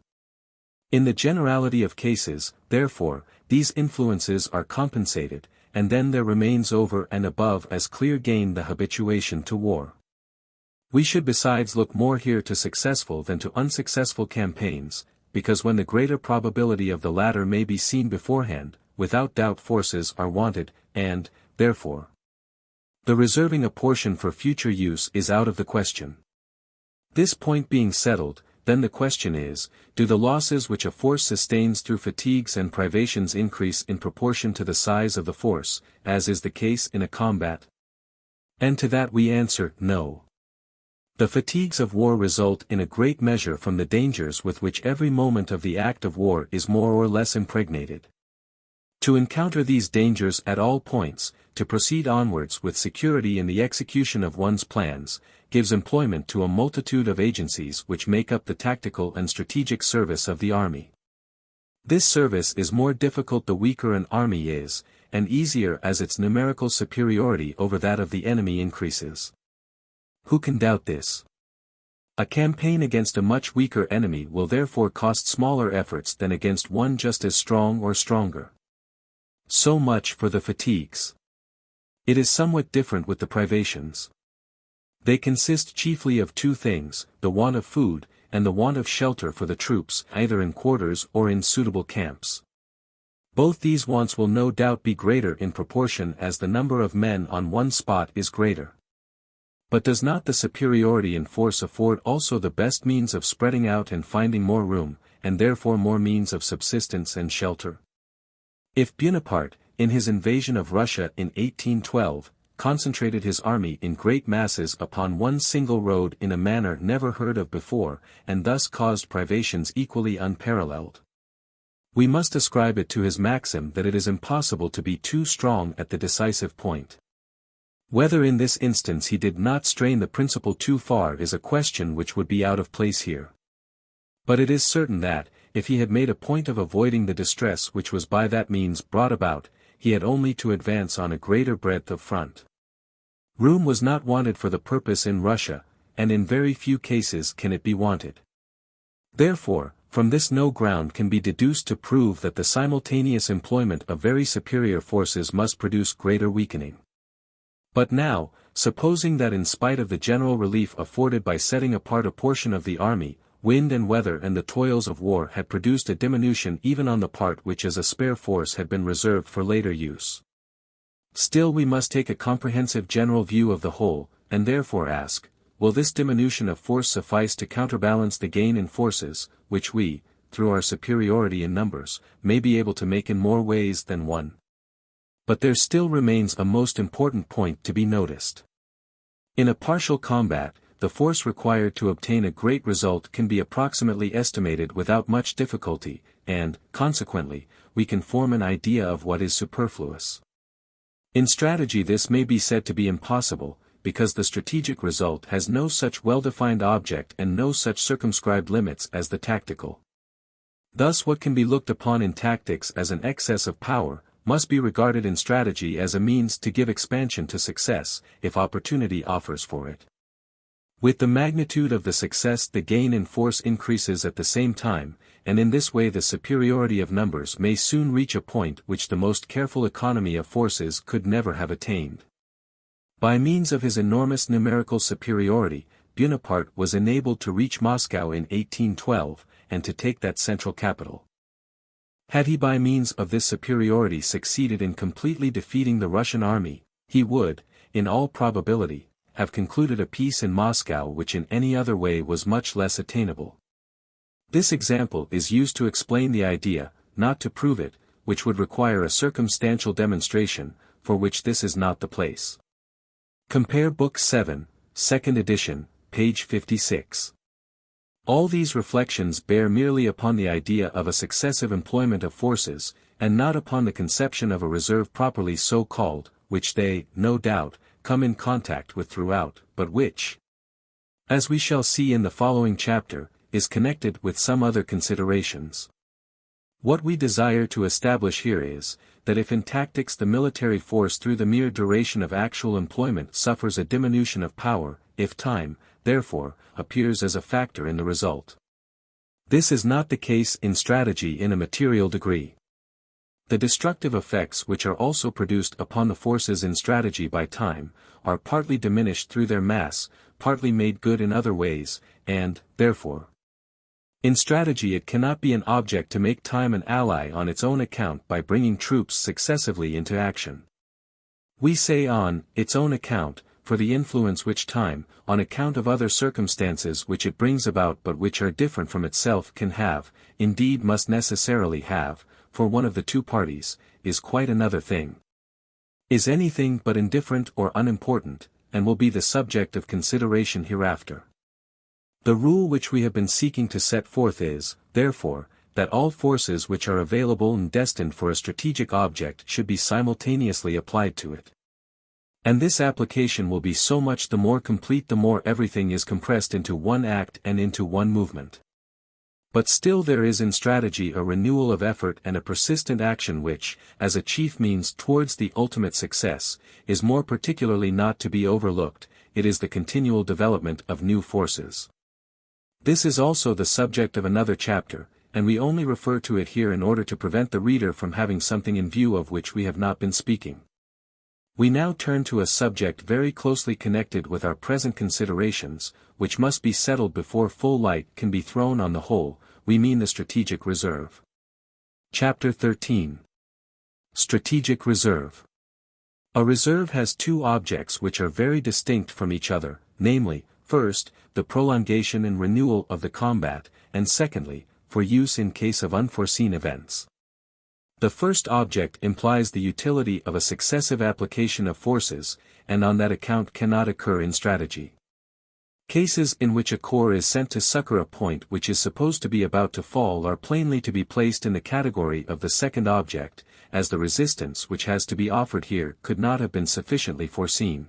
In the generality of cases, therefore, these influences are compensated, and then there remains over and above as clear gain the habituation to war. We should besides look more here to successful than to unsuccessful campaigns, because when the greater probability of the latter may be seen beforehand, without doubt forces are wanted, and, therefore, the reserving a portion for future use is out of the question. This point being settled, then the question is, do the losses which a force sustains through fatigues and privations increase in proportion to the size of the force, as is the case in a combat? And to that we answer, no. The fatigues of war result in a great measure from the dangers with which every moment of the act of war is more or less impregnated. To encounter these dangers at all points, to proceed onwards with security in the execution of one's plans, gives employment to a multitude of agencies which make up the tactical and strategic service of the army. This service is more difficult the weaker an army is, and easier as its numerical superiority over that of the enemy increases. Who can doubt this? A campaign against a much weaker enemy will therefore cost smaller efforts than against one just as strong or stronger. So much for the fatigues. It is somewhat different with the privations. They consist chiefly of two things, the want of food, and the want of shelter for the troops, either in quarters or in suitable camps. Both these wants will no doubt be greater in proportion as the number of men on one spot is greater. But does not the superiority in force afford also the best means of spreading out and finding more room, and therefore more means of subsistence and shelter? If Bonaparte, in his invasion of Russia in 1812, concentrated his army in great masses upon one single road in a manner never heard of before, and thus caused privations equally unparalleled, we must ascribe it to his maxim that it is impossible to be too strong at the decisive point. Whether in this instance he did not strain the principle too far is a question which would be out of place here. But it is certain that, if he had made a point of avoiding the distress which was by that means brought about, he had only to advance on a greater breadth of front. Room was not wanted for the purpose in Russia, and in very few cases can it be wanted. Therefore, from this no ground can be deduced to prove that the simultaneous employment of very superior forces must produce greater weakening. But now, supposing that in spite of the general relief afforded by setting apart a portion of the army, wind and weather and the toils of war had produced a diminution even on the part which as a spare force had been reserved for later use. Still we must take a comprehensive general view of the whole, and therefore ask, will this diminution of force suffice to counterbalance the gain in forces, which we, through our superiority in numbers, may be able to make in more ways than one? But there still remains a most important point to be noticed. In a partial combat, the force required to obtain a great result can be approximately estimated without much difficulty, and, consequently, we can form an idea of what is superfluous. In strategy this may be said to be impossible, because the strategic result has no such well-defined object and no such circumscribed limits as the tactical. Thus what can be looked upon in tactics as an excess of power, must be regarded in strategy as a means to give expansion to success, if opportunity offers for it. With the magnitude of the success the gain in force increases at the same time, and in this way the superiority of numbers may soon reach a point which the most careful economy of forces could never have attained. By means of his enormous numerical superiority, Bonaparte was enabled to reach Moscow in 1812, and to take that central capital. Had he by means of this superiority succeeded in completely defeating the Russian army, he would, in all probability, have concluded a peace in Moscow which in any other way was much less attainable. This example is used to explain the idea, not to prove it, which would require a circumstantial demonstration, for which this is not the place. Compare Book 7, 2nd edition, page 56. All these reflections bear merely upon the idea of a successive employment of forces, and not upon the conception of a reserve properly so called, which they, no doubt, come in contact with throughout, but which, as we shall see in the following chapter, is connected with some other considerations. What we desire to establish here is, that if in tactics the military force through the mere duration of actual employment suffers a diminution of power, if time, therefore, appears as a factor in the result. This is not the case in strategy in a material degree. The destructive effects which are also produced upon the forces in strategy by time, are partly diminished through their mass, partly made good in other ways, and, therefore, in strategy it cannot be an object to make time an ally on its own account by bringing troops successively into action. We say on its own account, for the influence which time, on account of other circumstances which it brings about but which are different from itself can have, indeed must necessarily have, for one of the two parties, is quite another thing. Is anything but indifferent or unimportant, and will be the subject of consideration hereafter. The rule which we have been seeking to set forth is, therefore, that all forces which are available and destined for a strategic object should be simultaneously applied to it. And this application will be so much the more complete the more everything is compressed into one act and into one movement. But still there is in strategy a renewal of effort and a persistent action which, as a chief means towards the ultimate success, is more particularly not to be overlooked. It is the continual development of new forces. This is also the subject of another chapter, and we only refer to it here in order to prevent the reader from having something in view of which we have not been speaking. We now turn to a subject very closely connected with our present considerations, which must be settled before full light can be thrown on the whole. We mean the strategic reserve. Chapter 13. Strategic Reserve. A reserve has two objects which are very distinct from each other, namely, first, the prolongation and renewal of the combat, and secondly, for use in case of unforeseen events. The first object implies the utility of a successive application of forces, and on that account cannot occur in strategy. Cases in which a corps is sent to succor a point which is supposed to be about to fall are plainly to be placed in the category of the second object, as the resistance which has to be offered here could not have been sufficiently foreseen.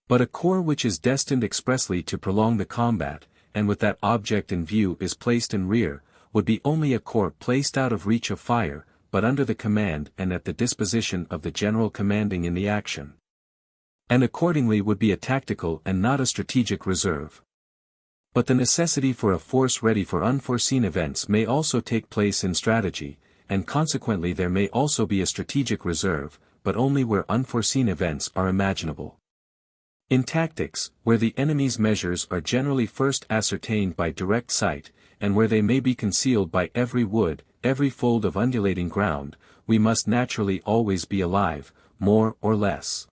But a corps which is destined expressly to prolong the combat, and with that object in view is placed in rear, would be only a corps placed out of reach of fire, but under the command and at the disposition of the general commanding in the action. And accordingly would be a tactical and not a strategic reserve. But the necessity for a force ready for unforeseen events may also take place in strategy, and consequently there may also be a strategic reserve, but only where unforeseen events are imaginable. In tactics, where the enemy's measures are generally first ascertained by direct sight, and where they may be concealed by every wood, every fold of undulating ground, we must naturally always be alive, more or less,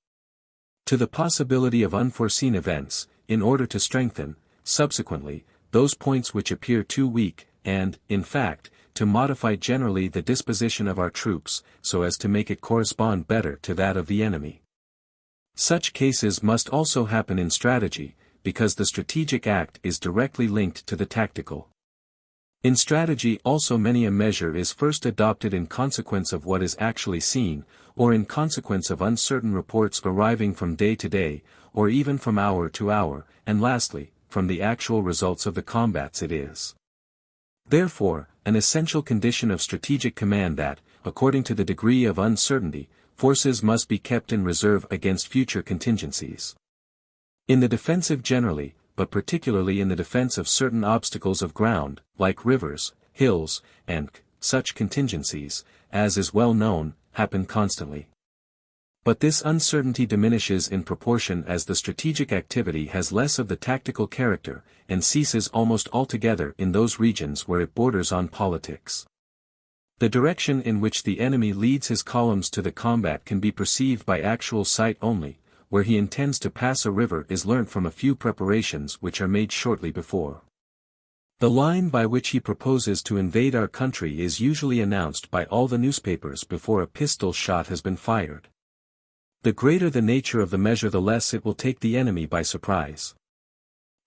to the possibility of unforeseen events, in order to strengthen, subsequently, those points which appear too weak, and, in fact, to modify generally the disposition of our troops, so as to make it correspond better to that of the enemy. Such cases must also happen in strategy, because the strategic act is directly linked to the tactical. In strategy also many a measure is first adopted in consequence of what is actually seen, or in consequence of uncertain reports arriving from day to day, or even from hour to hour, and lastly, from the actual results of the combats it is. Therefore, an essential condition of strategic command that, according to the degree of uncertainty, forces must be kept in reserve against future contingencies. In the defensive generally, but particularly in the defense of certain obstacles of ground, like rivers, hills, and such contingencies, as is well known, happen constantly. But this uncertainty diminishes in proportion as the strategic activity has less of the tactical character, and ceases almost altogether in those regions where it borders on politics. The direction in which the enemy leads his columns to the combat can be perceived by actual sight only. Where he intends to pass a river is learnt from a few preparations which are made shortly before. The line by which he proposes to invade our country is usually announced by all the newspapers before a pistol shot has been fired. The greater the nature of the measure the less it will take the enemy by surprise.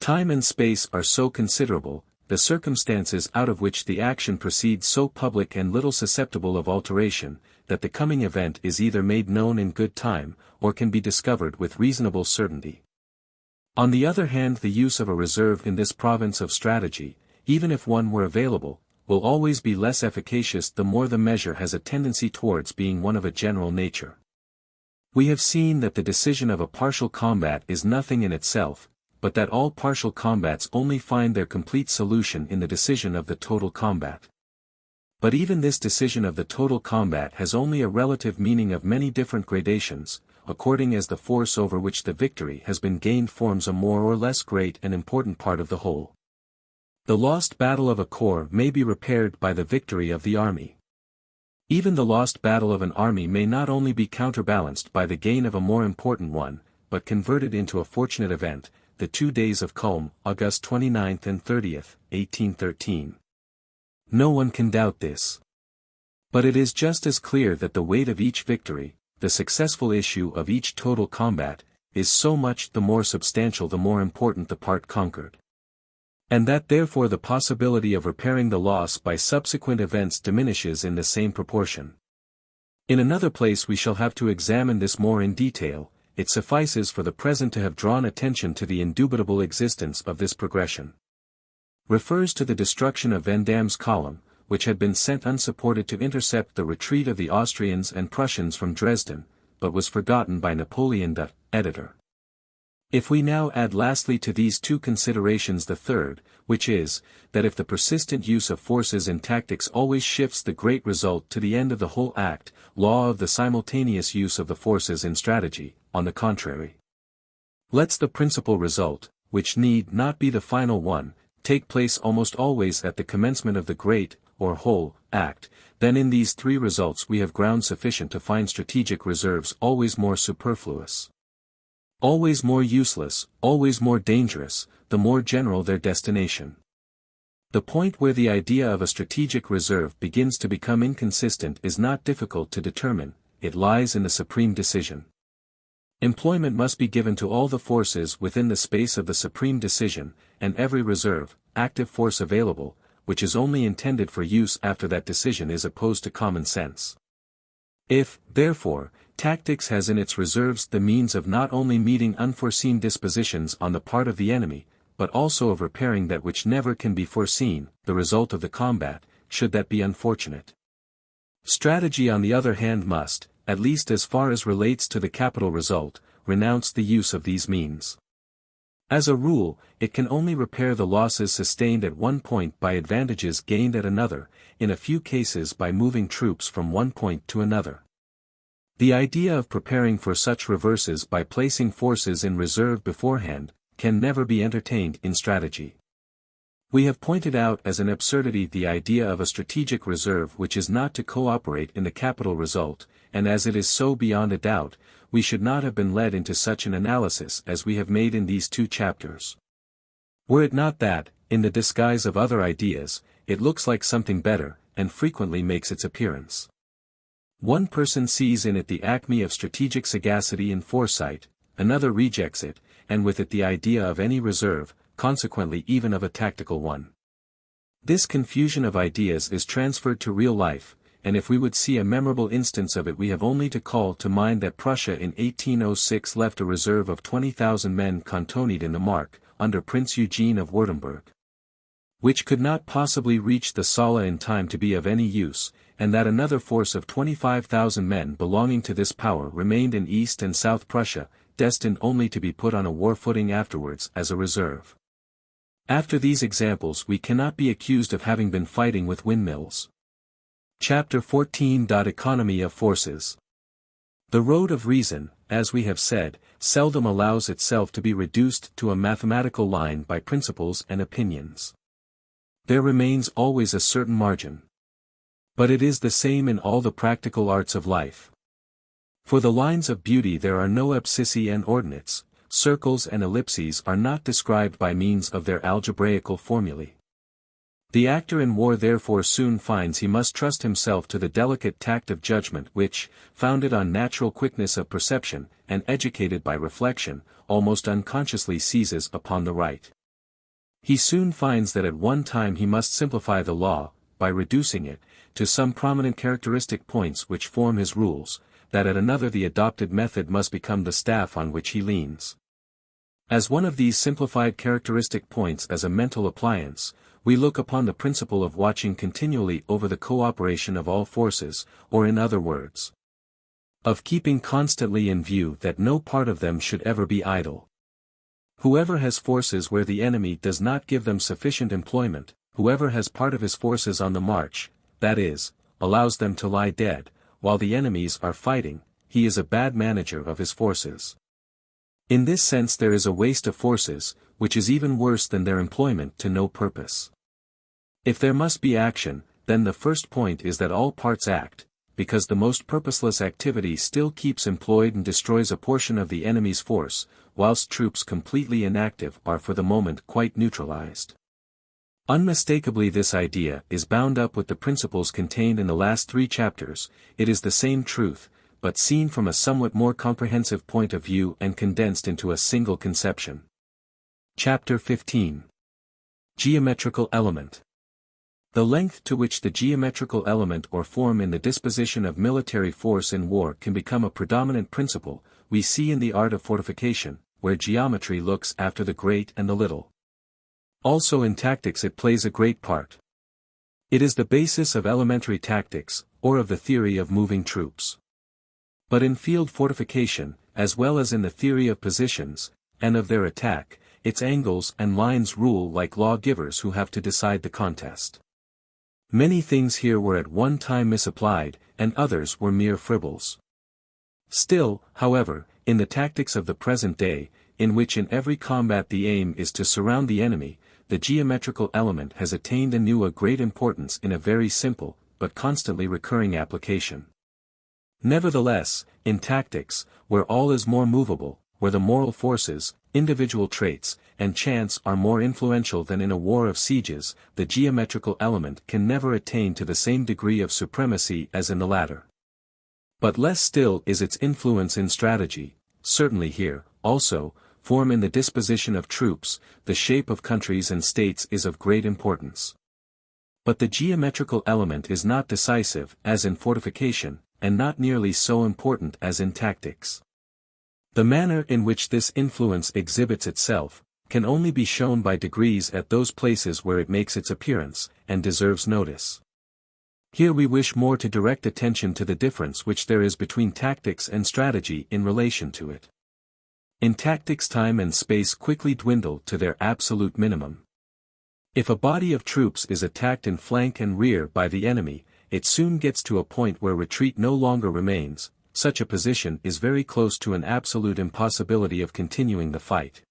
Time and space are so considerable, the circumstances out of which the action proceeds so public and little susceptible of alteration, that the coming event is either made known in good time, or can be discovered with reasonable certainty. On the other hand, the use of a reserve in this province of strategy, even if one were available, will always be less efficacious the more the measure has a tendency towards being one of a general nature. We have seen that the decision of a partial combat is nothing in itself, but that all partial combats only find their complete solution in the decision of the total combat. But even this decision of the total combat has only a relative meaning of many different gradations, according as the force over which the victory has been gained forms a more or less great and important part of the whole. The lost battle of a corps may be repaired by the victory of the army. Even the lost battle of an army may not only be counterbalanced by the gain of a more important one, but converted into a fortunate event, the 2 days of Culm, August 29th and 30th, 1813. No one can doubt this. But it is just as clear that the weight of each victory, the successful issue of each total combat, is so much the more substantial the more important the part conquered. And that therefore the possibility of repairing the loss by subsequent events diminishes in the same proportion. In another place we shall have to examine this more in detail. It suffices for the present to have drawn attention to the indubitable existence of this progression. Refers to the destruction of Vandam's column, which had been sent unsupported to intercept the retreat of the Austrians and Prussians from Dresden, but was forgotten by Napoleon. The editor. If we now add lastly to these two considerations the third, which is, that if the persistent use of forces in tactics always shifts the great result to the end of the whole act, law of the simultaneous use of the forces in strategy, on the contrary, lets the principal result, which need not be the final one, take place almost always at the commencement of the great, or whole, act, then in these three results we have ground sufficient to find strategic reserves always more superfluous, always more useless, always more dangerous, the more general their destination. The point where the idea of a strategic reserve begins to become inconsistent is not difficult to determine, it lies in the supreme decision. Employment must be given to all the forces within the space of the supreme decision, and every reserve, active force available, which is only intended for use after that decision is opposed to common sense. If, therefore, tactics has in its reserves the means of not only meeting unforeseen dispositions on the part of the enemy, but also of repairing that which never can be foreseen, the result of the combat, should that be unfortunate. Strategy on the other hand must, at least as far as relates to the capital result, renounce the use of these means. As a rule, it can only repair the losses sustained at one point by advantages gained at another, in a few cases by moving troops from one point to another. The idea of preparing for such reverses by placing forces in reserve beforehand, can never be entertained in strategy. We have pointed out as an absurdity the idea of a strategic reserve which is not to cooperate in the capital result, and as it is so beyond a doubt, we should not have been led into such an analysis as we have made in these 2 chapters. Were it not that, in the disguise of other ideas, it looks like something better, and frequently makes its appearance. One person sees in it the acme of strategic sagacity and foresight, another rejects it, and with it the idea of any reserve, consequently even of a tactical one. This confusion of ideas is transferred to real life, and if we would see a memorable instance of it we have only to call to mind that Prussia in 1806 left a reserve of 20,000 men cantoned in the Mark, under Prince Eugene of Württemberg, which could not possibly reach the Sala in time to be of any use, and that another force of 25,000 men belonging to this power remained in East and South Prussia, destined only to be put on a war footing afterwards as a reserve. After these examples we cannot be accused of having been fighting with windmills. Chapter 14. Economy of forces. The road of reason, as we have said, seldom allows itself to be reduced to a mathematical line by principles and opinions. There remains always a certain margin. But it is the same in all the practical arts of life. For the lines of beauty there are no abscissae and ordinates, circles and ellipses are not described by means of their algebraical formulae. The actor in war therefore soon finds he must trust himself to the delicate tact of judgment which, founded on natural quickness of perception, and educated by reflection, almost unconsciously seizes upon the right. He soon finds that at one time he must simplify the law, by reducing it, to some prominent characteristic points which form his rules, that at another the adopted method must become the staff on which he leans. As one of these simplified characteristic points as a mental appliance, we look upon the principle of watching continually over the cooperation of all forces, or in other words, of keeping constantly in view that no part of them should ever be idle. Whoever has forces where the enemy does not give them sufficient employment, whoever has part of his forces on the march, that is, allows them to lie dead, while the enemies are fighting, he is a bad manager of his forces. In this sense there is a waste of forces, which is even worse than their employment to no purpose. If there must be action, then the first point is that all parts act, because the most purposeless activity still keeps employed and destroys a portion of the enemy's force, whilst troops completely inactive are for the moment quite neutralized. Unmistakably this idea is bound up with the principles contained in the last 3 chapters. It is the same truth, but seen from a somewhat more comprehensive point of view and condensed into a single conception. Chapter 15. Geometrical Element. The length to which the geometrical element or form in the disposition of military force in war can become a predominant principle, we see in the art of fortification, where geometry looks after the great and the little. Also in tactics it plays a great part. It is the basis of elementary tactics, or of the theory of moving troops. But in field fortification, as well as in the theory of positions, and of their attack, its angles and lines rule like law-givers who have to decide the contest. Many things here were at one time misapplied, and others were mere fribbles. Still, however, in the tactics of the present day, in which in every combat the aim is to surround the enemy, the geometrical element has attained anew a great importance in a very simple, but constantly recurring application. Nevertheless, in tactics, where all is more movable, where the moral forces, individual traits, and chance are more influential than in a war of sieges, the geometrical element can never attain to the same degree of supremacy as in the latter. But less still is its influence in strategy. Certainly here, also, form in the disposition of troops, the shape of countries and states is of great importance. But the geometrical element is not decisive as in fortification, and not nearly so important as in tactics. The manner in which this influence exhibits itself, can only be shown by degrees at those places where it makes its appearance, and deserves notice. Here we wish more to direct attention to the difference which there is between tactics and strategy in relation to it. In tactics time and space quickly dwindle to their absolute minimum. If a body of troops is attacked in flank and rear by the enemy, it soon gets to a point where retreat no longer remains. Such a position is very close to an absolute impossibility of continuing the fight.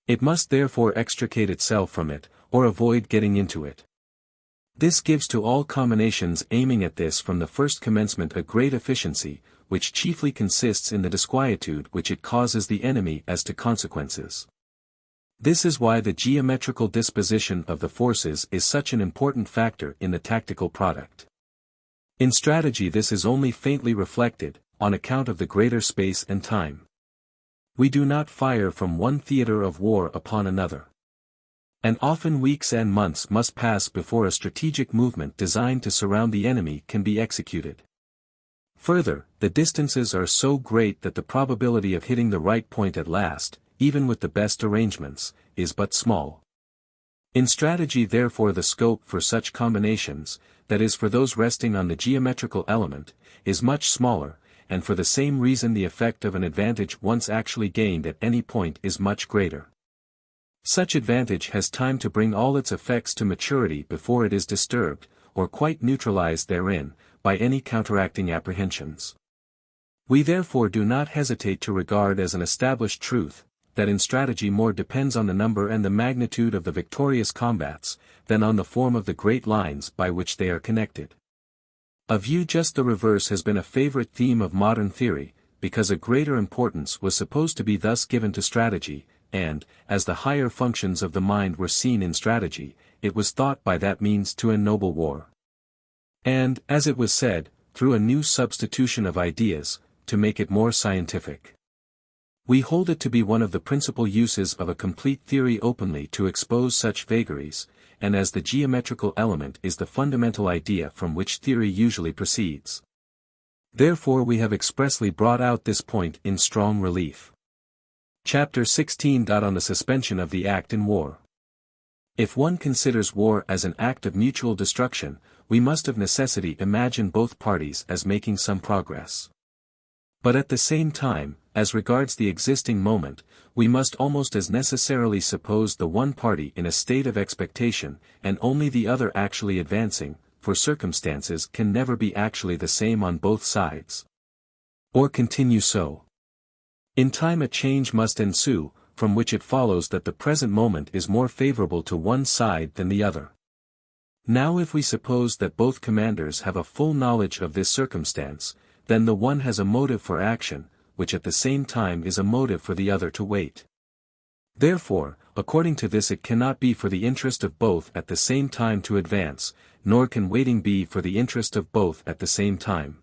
It must therefore extricate itself from it, or avoid getting into it. This gives to all combinations aiming at this from the first commencement a great efficiency, which chiefly consists in the disquietude which it causes the enemy as to consequences. This is why the geometrical disposition of the forces is such an important factor in the tactical product. In strategy this is only faintly reflected, on account of the greater space and time. We do not fire from one theater of war upon another. And often weeks and months must pass before a strategic movement designed to surround the enemy can be executed. Further, the distances are so great that the probability of hitting the right point at last, even with the best arrangements, is but small. In strategy therefore the scope for such combinations, that is for those resting on the geometrical element, is much smaller, and for the same reason the effect of an advantage once actually gained at any point is much greater. Such advantage has time to bring all its effects to maturity before it is disturbed, or quite neutralized therein, by any counteracting apprehensions. We therefore do not hesitate to regard as an established truth, that in strategy more depends on the number and the magnitude of the victorious combats, than on the form of the great lines by which they are connected. A view just the reverse has been a favorite theme of modern theory, because a greater importance was supposed to be thus given to strategy, and, as the higher functions of the mind were seen in strategy, it was thought by that means to ennoble war. And, as it was said, through a new substitution of ideas, to make it more scientific. We hold it to be one of the principal uses of a complete theory openly to expose such vagaries, and as the geometrical element is the fundamental idea from which theory usually proceeds. Therefore we have expressly brought out this point in strong relief. Chapter 16. On the suspension of the act in war. If one considers war as an act of mutual destruction, we must of necessity imagine both parties as making some progress. But at the same time, as regards the existing moment, we must almost as necessarily suppose the one party in a state of expectation, and only the other actually advancing, for circumstances can never be actually the same on both sides. Or continue so. In time a change must ensue, from which it follows that the present moment is more favorable to one side than the other. Now if we suppose that both commanders have a full knowledge of this circumstance, then the one has a motive for action, which at the same time is a motive for the other to wait. Therefore, according to this it cannot be for the interest of both at the same time to advance, nor can waiting be for the interest of both at the same time.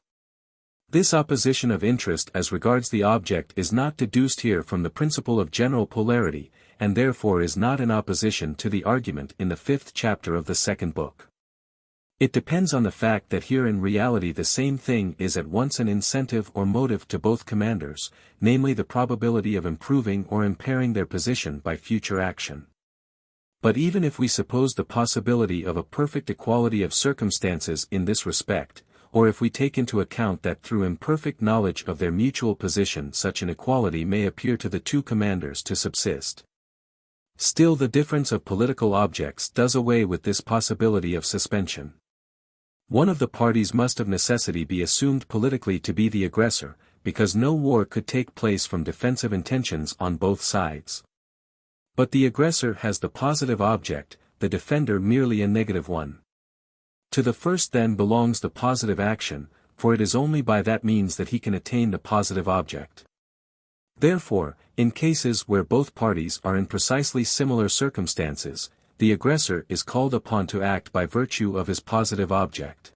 This opposition of interest as regards the object is not deduced here from the principle of general polarity, and therefore is not in opposition to the argument in the 5th chapter of the 2nd book. It depends on the fact that here in reality the same thing is at once an incentive or motive to both commanders, namely the probability of improving or impairing their position by future action. But even if we suppose the possibility of a perfect equality of circumstances in this respect, or if we take into account that through imperfect knowledge of their mutual position such an equality may appear to the two commanders to subsist, still the difference of political objects does away with this possibility of suspension. One of the parties must of necessity be assumed politically to be the aggressor, because no war could take place from defensive intentions on both sides. But the aggressor has the positive object, the defender merely a negative one. To the first then belongs the positive action, for it is only by that means that he can attain the positive object. Therefore, in cases where both parties are in precisely similar circumstances, the aggressor is called upon to act by virtue of his positive object.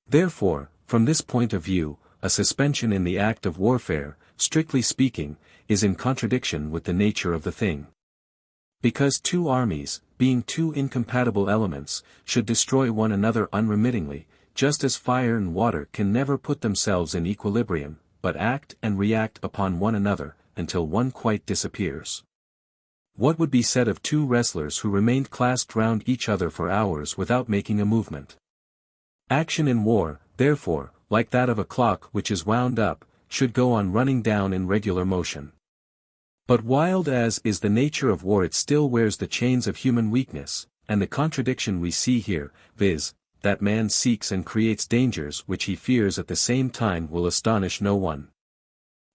Therefore, from this point of view, a suspension in the act of warfare, strictly speaking, is in contradiction with the nature of the thing. Because two armies, being two incompatible elements, should destroy one another unremittingly, just as fire and water can never put themselves in equilibrium, but act and react upon one another, until one quite disappears. What would be said of two wrestlers who remained clasped round each other for hours without making a movement? Action in war, therefore, like that of a clock which is wound up, should go on running down in regular motion. But wild as is the nature of war, it still wears the chains of human weakness, and the contradiction we see here, viz., that man seeks and creates dangers which he fears at the same time, will astonish no one.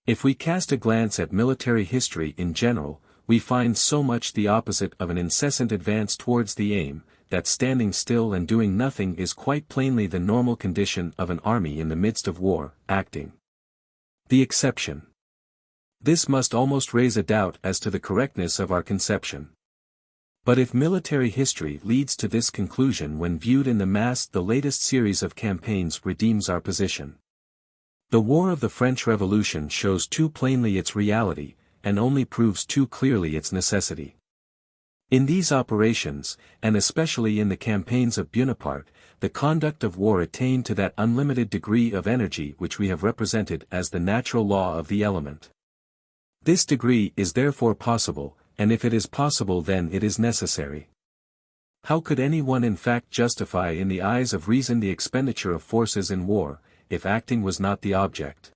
If we cast a glance at military history in general, we find so much the opposite of an incessant advance towards the aim, that standing still and doing nothing is quite plainly the normal condition of an army in the midst of war, acting. The exception. This must almost raise a doubt as to the correctness of our conception. But if military history leads to this conclusion when viewed in the mass, the latest series of campaigns redeems our position. The War of the French Revolution shows too plainly its reality, and only proves too clearly its necessity. In these operations, and especially in the campaigns of Bonaparte, the conduct of war attained to that unlimited degree of energy which we have represented as the natural law of the element. This degree is therefore possible, and if it is possible then it is necessary. How could any one in fact justify in the eyes of reason the expenditure of forces in war, if acting was not the object?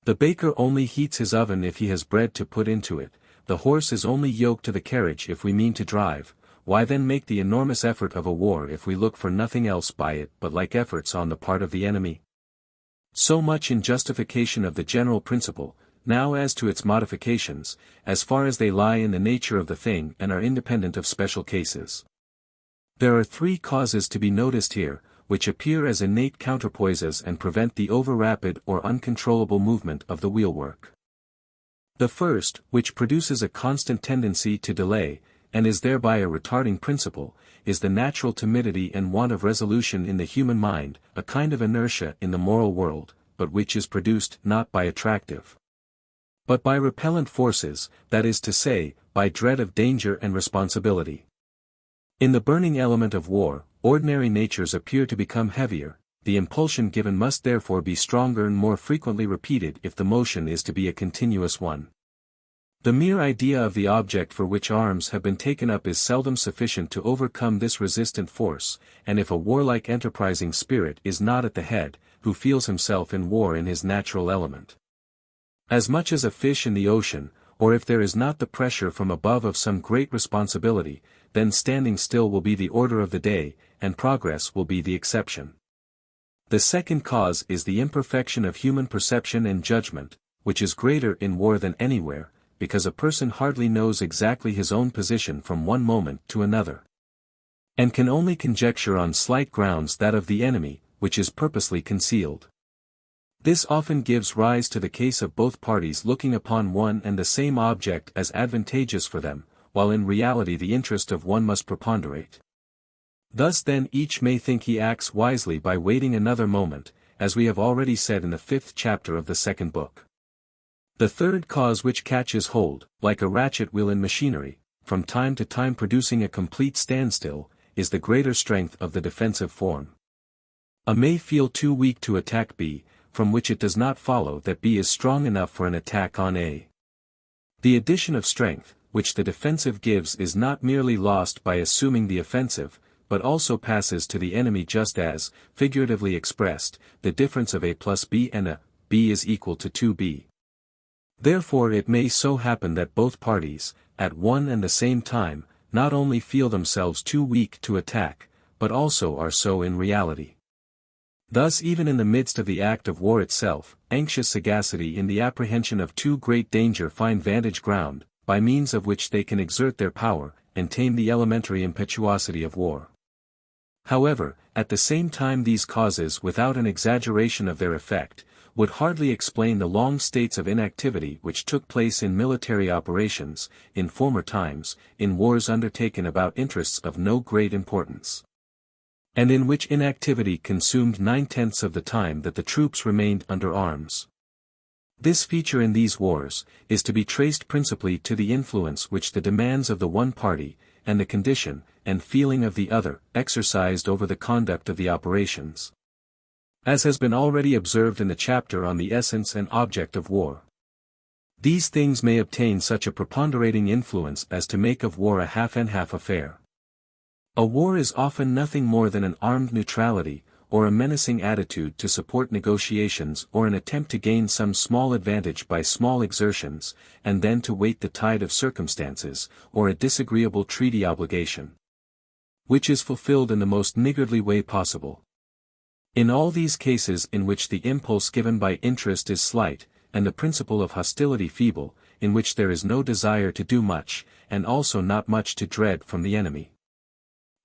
The baker only heats his oven if he has bread to put into it, the horse is only yoked to the carriage if we mean to drive, why then make the enormous effort of a war if we look for nothing else by it but like efforts on the part of the enemy? So much in justification of the general principle. Now as to its modifications, as far as they lie in the nature of the thing and are independent of special cases. There are three causes to be noticed here, which appear as innate counterpoises and prevent the over-rapid or uncontrollable movement of the wheelwork. The first, which produces a constant tendency to delay, and is thereby a retarding principle, is the natural timidity and want of resolution in the human mind, a kind of inertia in the moral world, but which is produced not by attractive but by repellent forces, that is to say, by dread of danger and responsibility. In the burning element of war, ordinary natures appear to become heavier, the impulsion given must therefore be stronger and more frequently repeated if the motion is to be a continuous one. The mere idea of the object for which arms have been taken up is seldom sufficient to overcome this resistant force, and if a warlike enterprising spirit is not at the head, who feels himself in war in his natural element, as much as a fish in the ocean, or if there is not the pressure from above of some great responsibility, then standing still will be the order of the day, and progress will be the exception. The second cause is the imperfection of human perception and judgment, which is greater in war than anywhere, because a person hardly knows exactly his own position from one moment to another, and can only conjecture on slight grounds that of the enemy, which is purposely concealed. This often gives rise to the case of both parties looking upon one and the same object as advantageous for them, while in reality the interest of one must preponderate. Thus then each may think he acts wisely by waiting another moment, as we have already said in the 5th chapter of the 2nd book. The third cause which catches hold, like a ratchet wheel in machinery, from time to time producing a complete standstill, is the greater strength of the defensive form. A may feel too weak to attack B, from which it does not follow that B is strong enough for an attack on A. The addition of strength, which the defensive gives is not merely lost by assuming the offensive, but also passes to the enemy just as, figuratively expressed, the difference of A plus B and A, B is equal to 2B. Therefore it may so happen that both parties, at one and the same time, not only feel themselves too weak to attack, but also are so in reality. Thus even in the midst of the act of war itself, anxious sagacity in the apprehension of too great danger find vantage ground, by means of which they can exert their power, and tame the elementary impetuosity of war. However, at the same time these causes without an exaggeration of their effect, would hardly explain the long states of inactivity which took place in military operations, in former times, in wars undertaken about interests of no great importance, and in which inactivity consumed 9/10 of the time that the troops remained under arms. This feature in these wars, is to be traced principally to the influence which the demands of the one party, and the condition, and feeling of the other, exercised over the conduct of the operations. As has been already observed in the chapter on the essence and object of war, these things may obtain such a preponderating influence as to make of war a half-and-half affair. A war is often nothing more than an armed neutrality, or a menacing attitude to support negotiations or an attempt to gain some small advantage by small exertions, and then to wait the tide of circumstances, or a disagreeable treaty obligation, which is fulfilled in the most niggardly way possible. In all these cases in which the impulse given by interest is slight, and the principle of hostility feeble, in which there is no desire to do much, and also not much to dread from the enemy.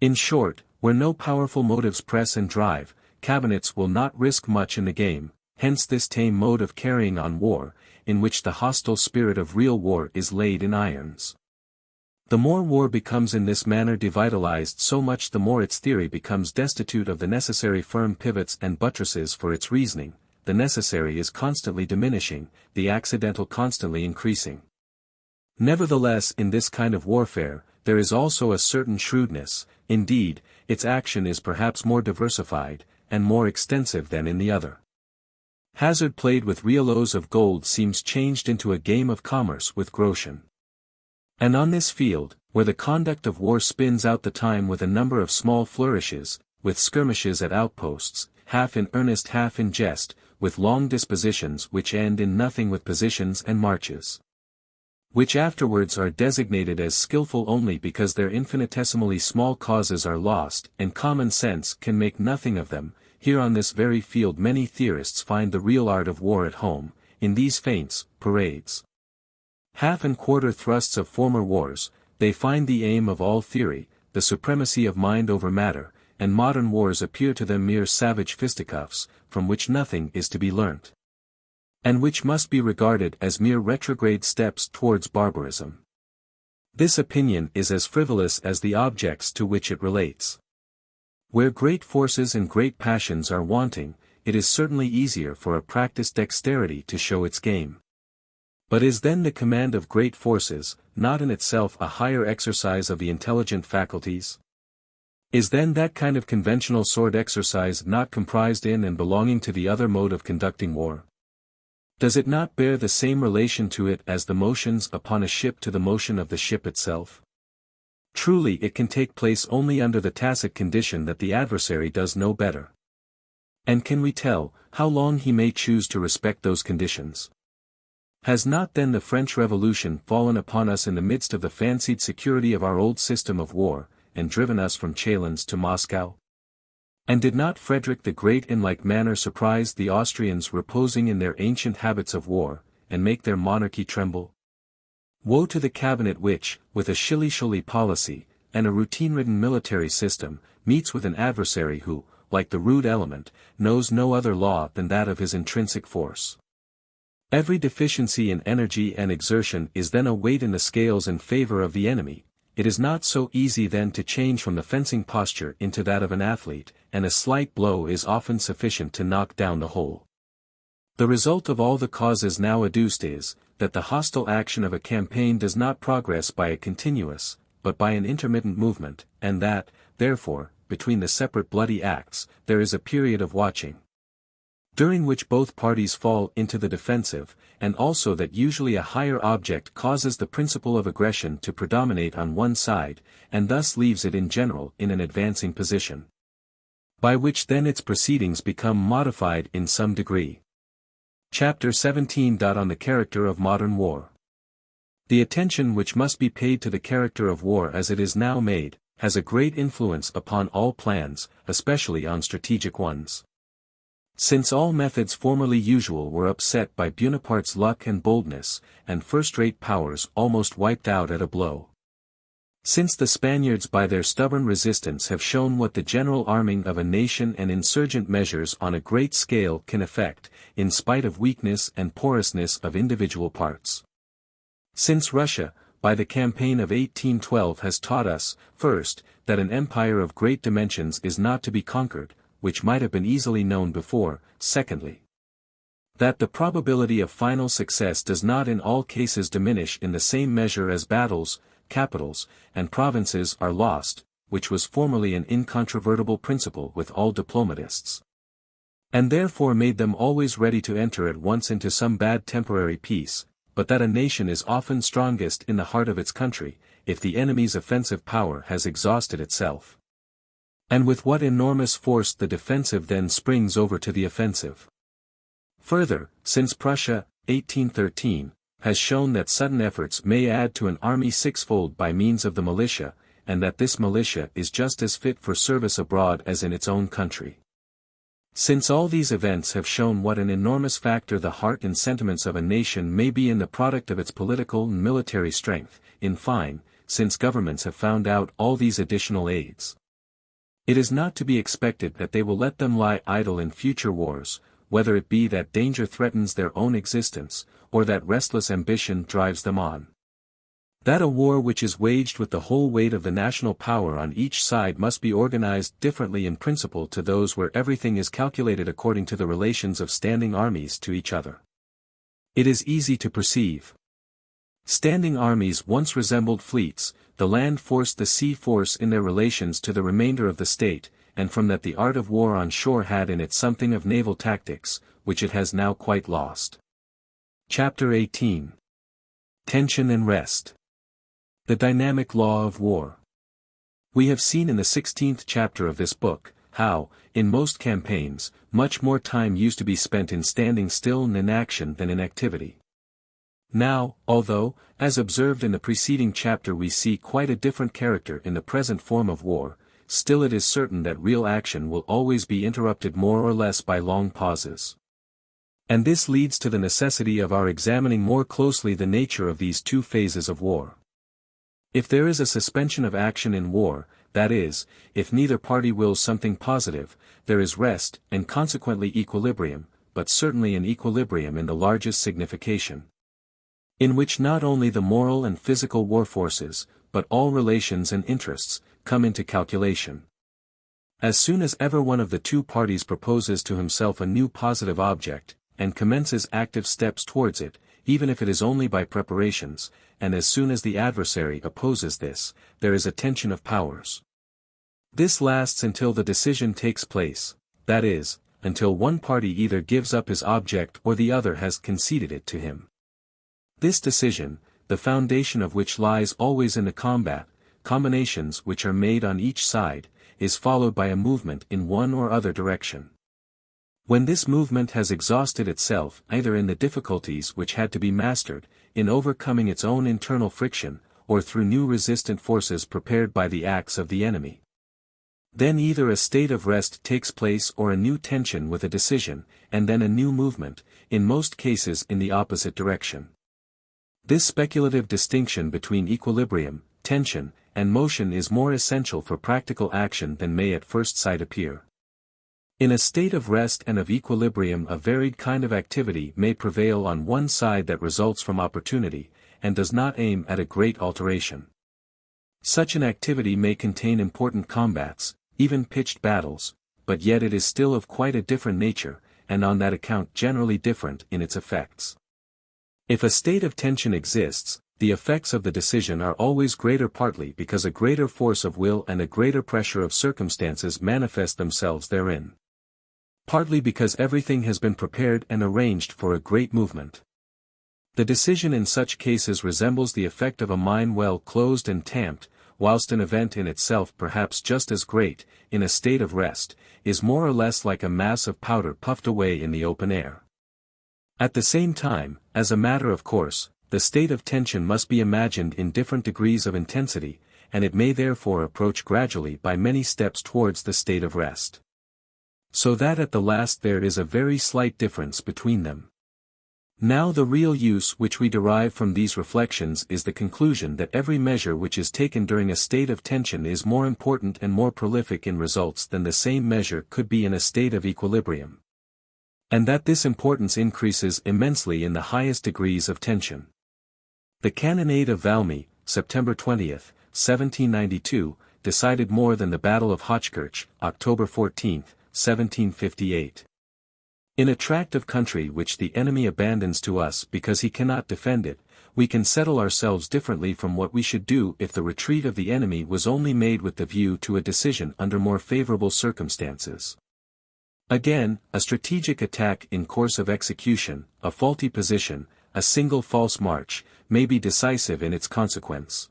In short, where no powerful motives press and drive, cabinets will not risk much in the game, hence this tame mode of carrying on war, in which the hostile spirit of real war is laid in irons. The more war becomes in this manner devitalized, so much the more its theory becomes destitute of the necessary firm pivots and buttresses for its reasoning. The necessary is constantly diminishing, the accidental constantly increasing. Nevertheless in this kind of warfare, there is also a certain shrewdness, indeed, its action is perhaps more diversified, and more extensive than in the other. Hazard played with reals of gold seems changed into a game of commerce with groschen. And on this field, where the conduct of war spins out the time with a number of small flourishes, with skirmishes at outposts, half in earnest half in jest, with long dispositions which end in nothing with positions and marches, which afterwards are designated as skillful only because their infinitesimally small causes are lost and common sense can make nothing of them, here on this very field many theorists find the real art of war at home, in these feints, parades, half and quarter thrusts of former wars. They find the aim of all theory, the supremacy of mind over matter, and modern wars appear to them mere savage fisticuffs, from which nothing is to be learnt, and which must be regarded as mere retrograde steps towards barbarism. This opinion is as frivolous as the objects to which it relates. Where great forces and great passions are wanting, it is certainly easier for a practiced dexterity to show its game. But is then the command of great forces, not in itself a higher exercise of the intelligent faculties? Is then that kind of conventional sword exercise not comprised in and belonging to the other mode of conducting war? Does it not bear the same relation to it as the motions upon a ship to the motion of the ship itself? Truly it can take place only under the tacit condition that the adversary does no better. And can we tell, how long he may choose to respect those conditions? Has not then the French Revolution fallen upon us in the midst of the fancied security of our old system of war, and driven us from Chalons to Moscow? And did not Frederick the Great in like manner surprise the Austrians reposing in their ancient habits of war, and make their monarchy tremble? Woe to the cabinet which, with a shilly-shally policy, and a routine-ridden military system, meets with an adversary who, like the rude element, knows no other law than that of his intrinsic force. Every deficiency in energy and exertion is then a weight in the scales in favor of the enemy. It is not so easy then to change from the fencing posture into that of an athlete, and a slight blow is often sufficient to knock down the whole. The result of all the causes now adduced is, that the hostile action of a campaign does not progress by a continuous, but by an intermittent movement, and that, therefore, between the separate bloody acts, there is a period of watching, during which both parties fall into the defensive, and also that usually a higher object causes the principle of aggression to predominate on one side, and thus leaves it in general in an advancing position, by which then its proceedings become modified in some degree. Chapter 17. On the character of modern war. The attention which must be paid to the character of war as it is now made, has a great influence upon all plans, especially on strategic ones. Since all methods formerly usual were upset by Buonaparte's luck and boldness, and first-rate powers almost wiped out at a blow. Since the Spaniards by their stubborn resistance have shown what the general arming of a nation and insurgent measures on a great scale can effect, in spite of weakness and porousness of individual parts. Since Russia, by the campaign of 1812 has taught us, first, that an empire of great dimensions is not to be conquered, which might have been easily known before, secondly, that the probability of final success does not in all cases diminish in the same measure as battles, capitals, and provinces are lost, which was formerly an incontrovertible principle with all diplomatists, and therefore made them always ready to enter at once into some bad temporary peace, but that a nation is often strongest in the heart of its country, if the enemy's offensive power has exhausted itself. And with what enormous force the defensive then springs over to the offensive. Further, since Prussia, 1813, has shown that sudden efforts may add to an army sixfold by means of the militia, and that this militia is just as fit for service abroad as in its own country. Since all these events have shown what an enormous factor the heart and sentiments of a nation may be in the product of its political and military strength, in fine, since governments have found out all these additional aids, it is not to be expected that they will let them lie idle in future wars, whether it be that danger threatens their own existence, or that restless ambition drives them on. That a war which is waged with the whole weight of the national power on each side must be organized differently in principle to those where everything is calculated according to the relations of standing armies to each other. It is easy to perceive. Standing armies once resembled fleets, the land force the sea force in their relations to the remainder of the state, and from that the art of war on shore had in it something of naval tactics, which it has now quite lost. Chapter 18. Tension and Rest. The dynamic law of war. We have seen in the 16th chapter of this book, how, in most campaigns, much more time used to be spent in standing still and inaction than in activity. Now, although, as observed in the preceding chapter we see quite a different character in the present form of war, still it is certain that real action will always be interrupted more or less by long pauses. And this leads to the necessity of our examining more closely the nature of these two phases of war. If there is a suspension of action in war, that is, if neither party wills something positive, there is rest and consequently equilibrium, but certainly an equilibrium in the largest signification, in which not only the moral and physical war forces, but all relations and interests, come into calculation. As soon as ever one of the two parties proposes to himself a new positive object, and commences active steps towards it, even if it is only by preparations, and as soon as the adversary opposes this, there is a tension of powers. This lasts until the decision takes place, that is, until one party either gives up his object or the other has conceded it to him. This decision, the foundation of which lies always in the combat, combinations which are made on each side, is followed by a movement in one or other direction. When this movement has exhausted itself either in the difficulties which had to be mastered, in overcoming its own internal friction, or through new resistant forces prepared by the acts of the enemy, then either a state of rest takes place or a new tension with a decision, and then a new movement, in most cases in the opposite direction. This speculative distinction between equilibrium, tension, and motion is more essential for practical action than may at first sight appear. In a state of rest and of equilibrium, a varied kind of activity may prevail on one side that results from opportunity, and does not aim at a great alteration. Such an activity may contain important combats, even pitched battles, but yet it is still of quite a different nature, and on that account generally different in its effects. If a state of tension exists, the effects of the decision are always greater, partly because a greater force of will and a greater pressure of circumstances manifest themselves therein. Partly because everything has been prepared and arranged for a great movement. The decision in such cases resembles the effect of a mine well closed and tamped, whilst an event in itself perhaps just as great, in a state of rest, is more or less like a mass of powder puffed away in the open air. At the same time, as a matter of course, the state of tension must be imagined in different degrees of intensity, and it may therefore approach gradually by many steps towards the state of rest. So that at the last there is a very slight difference between them. Now the real use which we derive from these reflections is the conclusion that every measure which is taken during a state of tension is more important and more prolific in results than the same measure could be in a state of equilibrium. And that this importance increases immensely in the highest degrees of tension. The cannonade of Valmy, September 20, 1792, decided more than the Battle of Hochkirch, October 14, 1758. In a tract of country which the enemy abandons to us because he cannot defend it, we can settle ourselves differently from what we should do if the retreat of the enemy was only made with the view to a decision under more favorable circumstances. Again, a strategic attack in course of execution, a faulty position, a single false march, may be decisive in its consequence.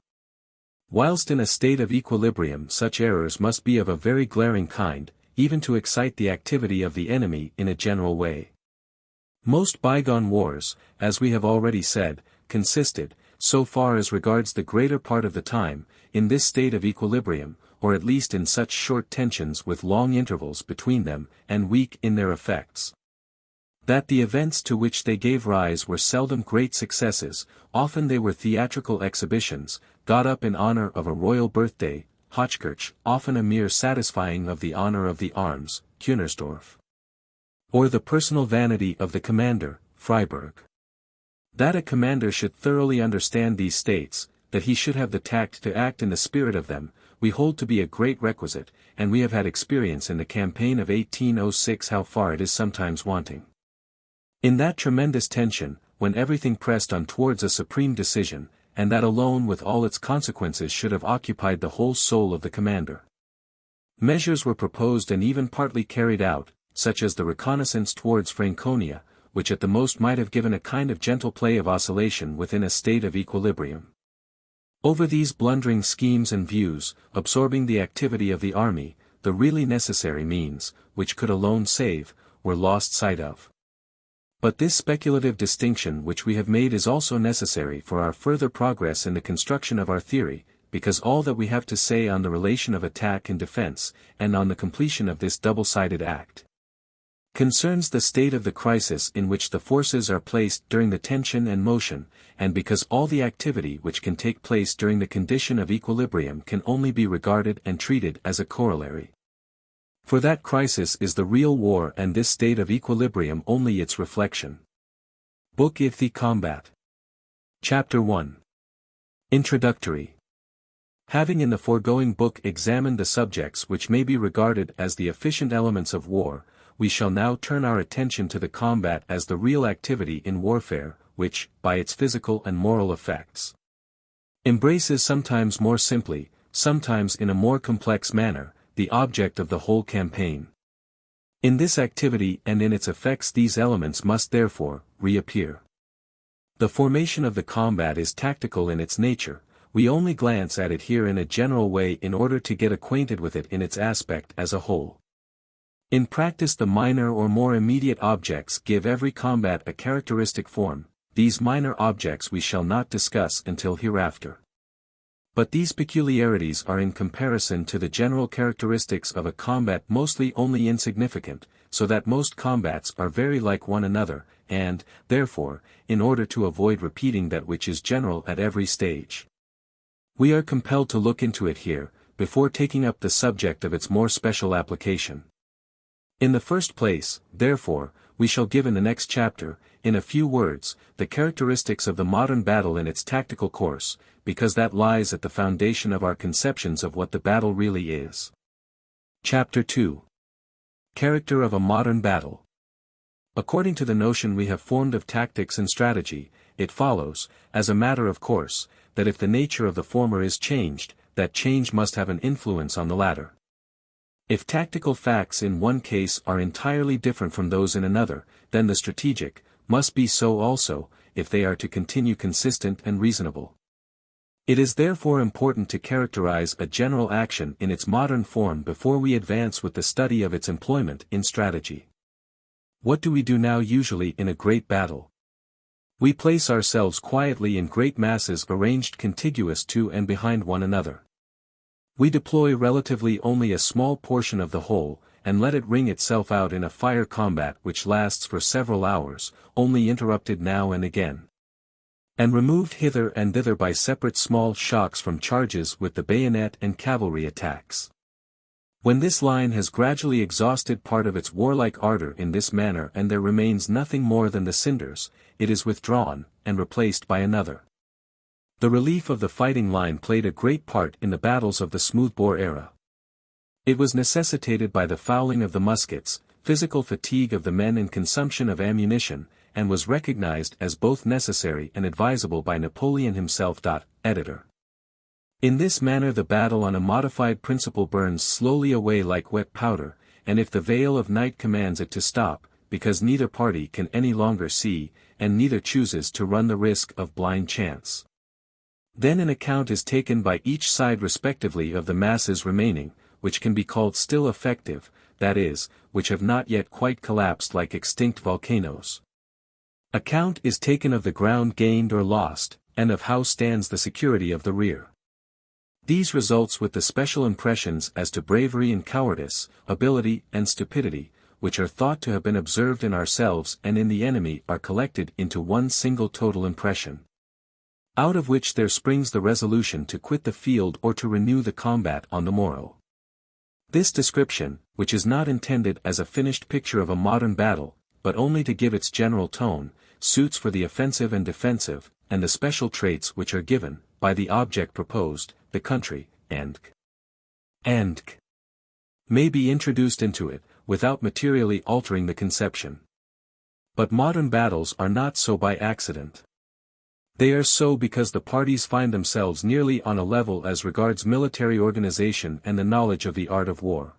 Whilst in a state of equilibrium such errors must be of a very glaring kind, even to excite the activity of the enemy in a general way. Most bygone wars, as we have already said, consisted, so far as regards the greater part of the time, in this state of equilibrium, or at least in such short tensions with long intervals between them, and weak in their effects. That the events to which they gave rise were seldom great successes, often they were theatrical exhibitions, got up in honor of a royal birthday, Hochkirch, often a mere satisfying of the honor of the arms, Kunersdorf. Or the personal vanity of the commander, Freiburg. That a commander should thoroughly understand these states, that he should have the tact to act in the spirit of them, we hold to be a great requisite, and we have had experience in the campaign of 1806 how far it is sometimes wanting. In that tremendous tension, when everything pressed on towards a supreme decision, and that alone with all its consequences should have occupied the whole soul of the commander. Measures were proposed and even partly carried out, such as the reconnaissance towards Franconia, which at the most might have given a kind of gentle play of oscillation within a state of equilibrium. Over these blundering schemes and views, absorbing the activity of the army, the really necessary means, which could alone save, were lost sight of. But this speculative distinction which we have made is also necessary for our further progress in the construction of our theory, because all that we have to say on the relation of attack and defense, and on the completion of this double-sided act, concerns the state of the crisis in which the forces are placed during the tension and motion, and because all the activity which can take place during the condition of equilibrium can only be regarded and treated as a corollary. For that crisis is the real war and this state of equilibrium only its reflection. Book If the Combat. Chapter 1. Introductory. Having in the foregoing book examined the subjects which may be regarded as the efficient elements of war, we shall now turn our attention to the combat as the real activity in warfare, which, by its physical and moral effects, embraces sometimes more simply, sometimes in a more complex manner, the object of the whole campaign. In this activity and in its effects these elements must therefore, reappear. The formation of the combat is tactical in its nature, we only glance at it here in a general way in order to get acquainted with it in its aspect as a whole. In practice the minor or more immediate objects give every combat a characteristic form, these minor objects we shall not discuss until hereafter. But these peculiarities are in comparison to the general characteristics of a combat mostly only insignificant, so that most combats are very like one another, and, therefore, in order to avoid repeating that which is general at every stage, we are compelled to look into it here, before taking up the subject of its more special application. In the first place, therefore, we shall give in the next chapter, in a few words, the characteristics of the modern battle in its tactical course, because that lies at the foundation of our conceptions of what the battle really is. Chapter 2. Character of a modern battle. According to the notion we have formed of tactics and strategy, it follows, as a matter of course, that if the nature of the former is changed, that change must have an influence on the latter. If tactical facts in one case are entirely different from those in another, then the strategic must be so also, if they are to continue consistent and reasonable. It is therefore important to characterize a general action in its modern form before we advance with the study of its employment in strategy. What do we do now usually in a great battle? We place ourselves quietly in great masses arranged contiguous to and behind one another. We deploy relatively only a small portion of the whole, and let it ring itself out in a fire combat which lasts for several hours, only interrupted now and again, and removed hither and thither by separate small shocks from charges with the bayonet and cavalry attacks. When this line has gradually exhausted part of its warlike ardor in this manner and there remains nothing more than the cinders, it is withdrawn, and replaced by another. The relief of the fighting line played a great part in the battles of the smoothbore era. It was necessitated by the fouling of the muskets, physical fatigue of the men and consumption of ammunition, and was recognized as both necessary and advisable by Napoleon himself. Editor. In this manner the battle on a modified principle burns slowly away like wet powder, and if the veil of night commands it to stop, because neither party can any longer see, and neither chooses to run the risk of blind chance, then an account is taken by each side respectively of the masses remaining, which can be called still effective, that is, which have not yet quite collapsed like extinct volcanoes. Account is taken of the ground gained or lost, and of how stands the security of the rear. These results with the special impressions as to bravery and cowardice, ability and stupidity, which are thought to have been observed in ourselves and in the enemy are collected into one single total impression, out of which there springs the resolution to quit the field or to renew the combat on the morrow. This description, which is not intended as a finished picture of a modern battle, but only to give its general tone, suits for the offensive and defensive, and the special traits which are given, by the object proposed, the country, and may be introduced into it, without materially altering the conception. But modern battles are not so by accident. They are so because the parties find themselves nearly on a level as regards military organization and the knowledge of the art of war.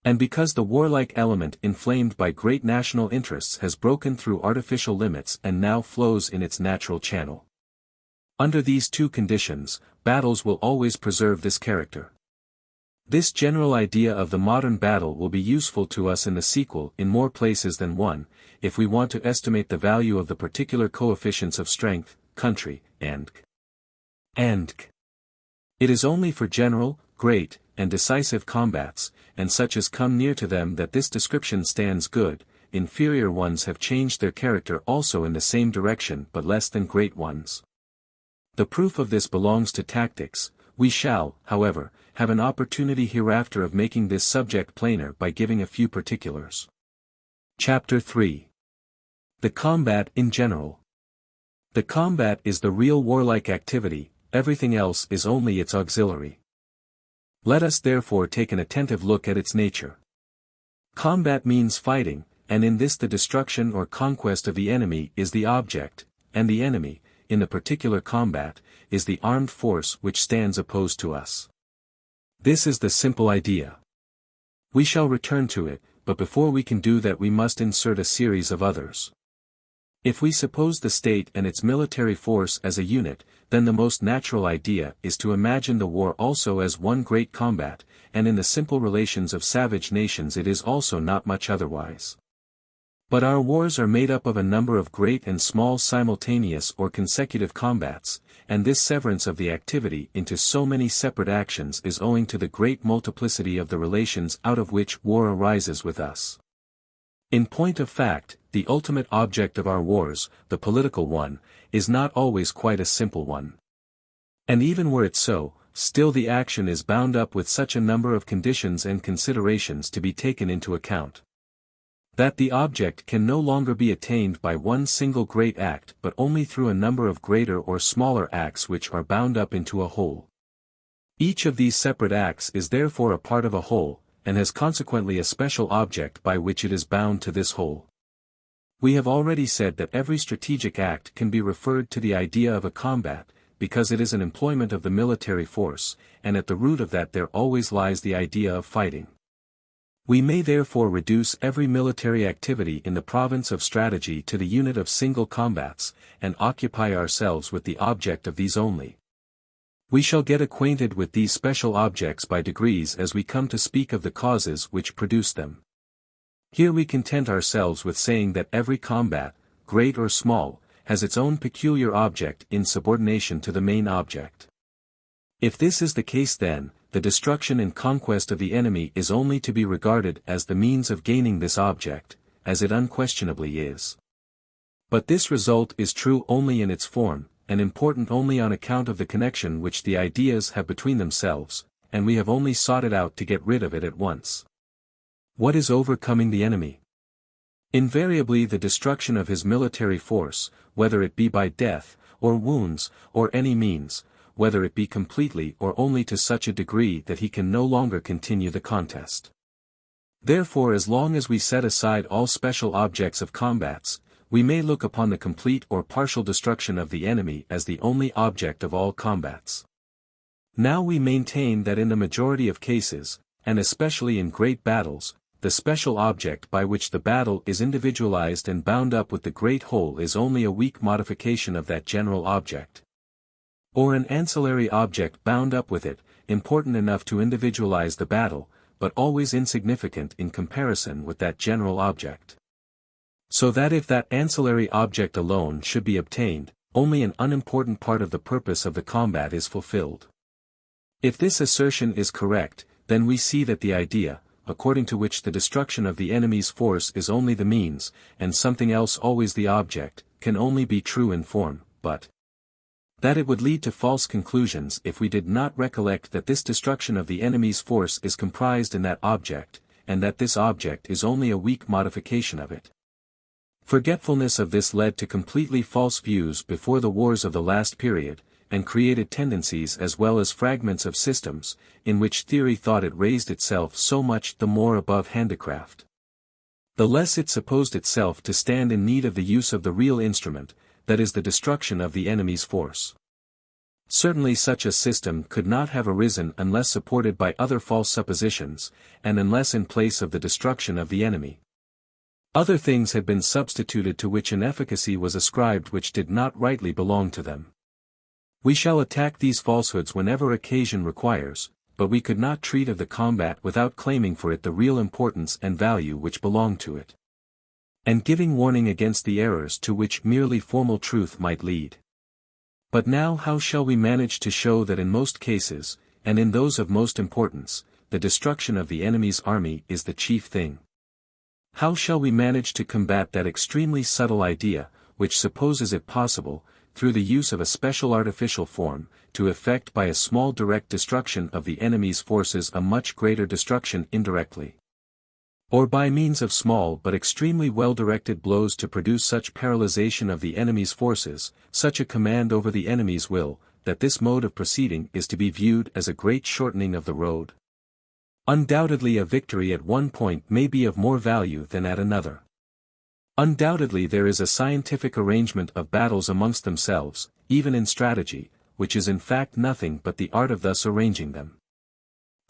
And because the warlike element inflamed by great national interests has broken through artificial limits and now flows in its natural channel. Under these two conditions, battles will always preserve this character. This general idea of the modern battle will be useful to us in the sequel in more places than one, if we want to estimate the value of the particular coefficients of strength, country, and it is only for general, great, and decisive combats, and such as come near to them that this description stands good. Inferior ones have changed their character also in the same direction but less than great ones. The proof of this belongs to tactics. We shall, however, have an opportunity hereafter of making this subject plainer by giving a few particulars. Chapter 3. The combat in general. The combat is the real warlike activity, everything else is only its auxiliary. Let us therefore take an attentive look at its nature. Combat means fighting, and in this the destruction or conquest of the enemy is the object, and the enemy, in the particular combat, is the armed force which stands opposed to us. This is the simple idea. We shall return to it, but before we can do that we must insert a series of others. If we suppose the state and its military force as a unit, then the most natural idea is to imagine the war also as one great combat, and in the simple relations of savage nations it is also not much otherwise. But our wars are made up of a number of great and small simultaneous or consecutive combats, and this severance of the activity into so many separate actions is owing to the great multiplicity of the relations out of which war arises with us. In point of fact, the ultimate object of our wars, the political one, is not always quite a simple one. And even were it so, still the action is bound up with such a number of conditions and considerations to be taken into account, that the object can no longer be attained by one single great act but only through a number of greater or smaller acts which are bound up into a whole. Each of these separate acts is therefore a part of a whole, and has consequently a special object by which it is bound to this whole. We have already said that every strategic act can be referred to the idea of a combat, because it is an employment of the military force, and at the root of that there always lies the idea of fighting. We may therefore reduce every military activity in the province of strategy to the unit of single combats, and occupy ourselves with the object of these only. We shall get acquainted with these special objects by degrees as we come to speak of the causes which produce them. Here we content ourselves with saying that every combat, great or small, has its own peculiar object in subordination to the main object. If this is the case then, the destruction and conquest of the enemy is only to be regarded as the means of gaining this object, as it unquestionably is. But this result is true only in its form, and important only on account of the connection which the ideas have between themselves, and we have only sought it out to get rid of it at once. What is overcoming the enemy? Invariably the destruction of his military force, whether it be by death, or wounds, or any means, whether it be completely or only to such a degree that he can no longer continue the contest. Therefore as long as we set aside all special objects of combats, we may look upon the complete or partial destruction of the enemy as the only object of all combats. Now we maintain that in the majority of cases, and especially in great battles, the special object by which the battle is individualized and bound up with the great whole is only a weak modification of that general object, or an ancillary object bound up with it, important enough to individualize the battle, but always insignificant in comparison with that general object. So that if that ancillary object alone should be obtained, only an unimportant part of the purpose of the combat is fulfilled. If this assertion is correct, then we see that the idea, according to which the destruction of the enemy's force is only the means, and something else always the object, can only be true in form, but that it would lead to false conclusions if we did not recollect that this destruction of the enemy's force is comprised in that object, and that this object is only a weak modification of it. Forgetfulness of this led to completely false views before the wars of the last period, and created tendencies as well as fragments of systems, in which theory thought it raised itself so much the more above handicraft, the less it supposed itself to stand in need of the use of the real instrument, that is the destruction of the enemy's force. Certainly such a system could not have arisen unless supported by other false suppositions, and unless in place of the destruction of the enemy, other things had been substituted to which an efficacy was ascribed which did not rightly belong to them. We shall attack these falsehoods whenever occasion requires, but we could not treat of the combat without claiming for it the real importance and value which belong to it, and giving warning against the errors to which merely formal truth might lead. But now how shall we manage to show that in most cases, and in those of most importance, the destruction of the enemy's army is the chief thing? How shall we manage to combat that extremely subtle idea, which supposes it possible, through the use of a special artificial form, to effect by a small direct destruction of the enemy's forces a much greater destruction indirectly? Or by means of small but extremely well-directed blows to produce such paralyzation of the enemy's forces, such a command over the enemy's will, that this mode of proceeding is to be viewed as a great shortening of the road? Undoubtedly a victory at one point may be of more value than at another. Undoubtedly there is a scientific arrangement of battles amongst themselves, even in strategy, which is in fact nothing but the art of thus arranging them.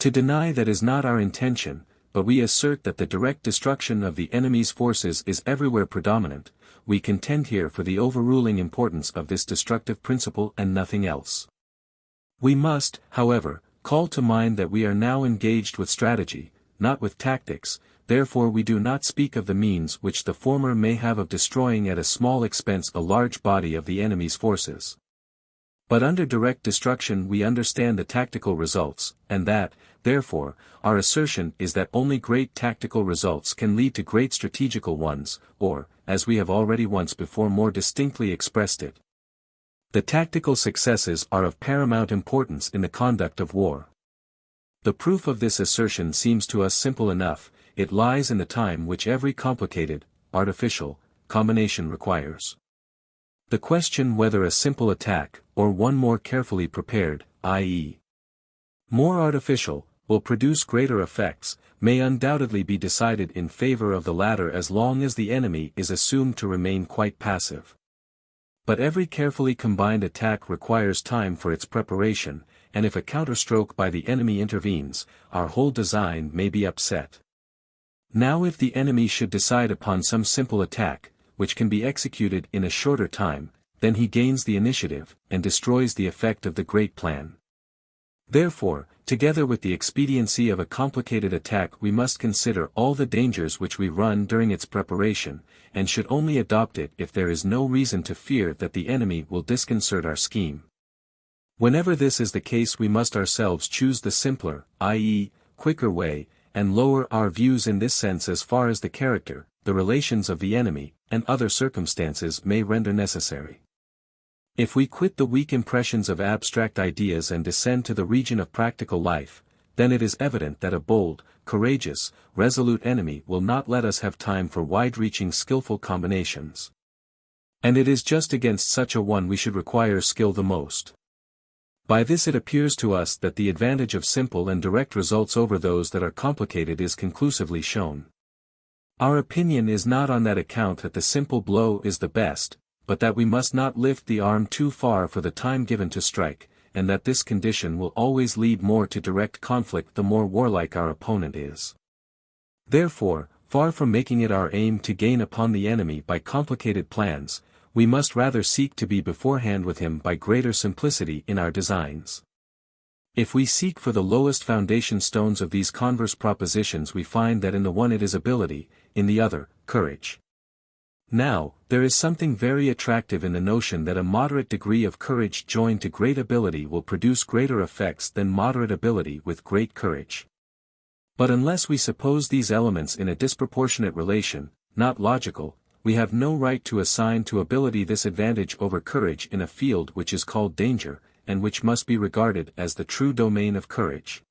To deny that is not our intention, but we assert that the direct destruction of the enemy's forces is everywhere predominant. We contend here for the overruling importance of this destructive principle and nothing else. We must, however, call to mind that we are now engaged with strategy, not with tactics, therefore we do not speak of the means which the former may have of destroying at a small expense a large body of the enemy's forces. But under direct destruction we understand the tactical results, and that, therefore, our assertion is that only great tactical results can lead to great strategical ones, or, as we have already once before more distinctly expressed it, the tactical successes are of paramount importance in the conduct of war. The proof of this assertion seems to us simple enough. It lies in the time which every complicated, artificial, combination requires. The question whether a simple attack, or one more carefully prepared, i.e., more artificial, will produce greater effects, may undoubtedly be decided in favor of the latter as long as the enemy is assumed to remain quite passive. But every carefully combined attack requires time for its preparation, and if a counterstroke by the enemy intervenes, our whole design may be upset. Now if the enemy should decide upon some simple attack, which can be executed in a shorter time, then he gains the initiative, and destroys the effect of the great plan. Therefore, together with the expediency of a complicated attack we must consider all the dangers which we run during its preparation, and should only adopt it if there is no reason to fear that the enemy will disconcert our scheme. Whenever this is the case we must ourselves choose the simpler, i.e., quicker way, and lower our views in this sense as far as the character, the relations of the enemy, and other circumstances may render necessary. If we quit the weak impressions of abstract ideas and descend to the region of practical life, then it is evident that a bold, courageous, resolute enemy will not let us have time for wide-reaching skillful combinations. And it is just against such a one we should require skill the most. By this it appears to us that the advantage of simple and direct results over those that are complicated is conclusively shown. Our opinion is not on that account that the simple blow is the best, but that we must not lift the arm too far for the time given to strike, and that this condition will always lead more to direct conflict the more warlike our opponent is. Therefore, far from making it our aim to gain upon the enemy by complicated plans, we must rather seek to be beforehand with him by greater simplicity in our designs. If we seek for the lowest foundation stones of these converse propositions we find that in the one it is ability, in the other, courage. Now, there is something very attractive in the notion that a moderate degree of courage joined to great ability will produce greater effects than moderate ability with great courage. But unless we suppose these elements in a disproportionate relation, not logical, we have no right to assign to ability this advantage over courage in a field which is called danger, and which must be regarded as the true domain of courage.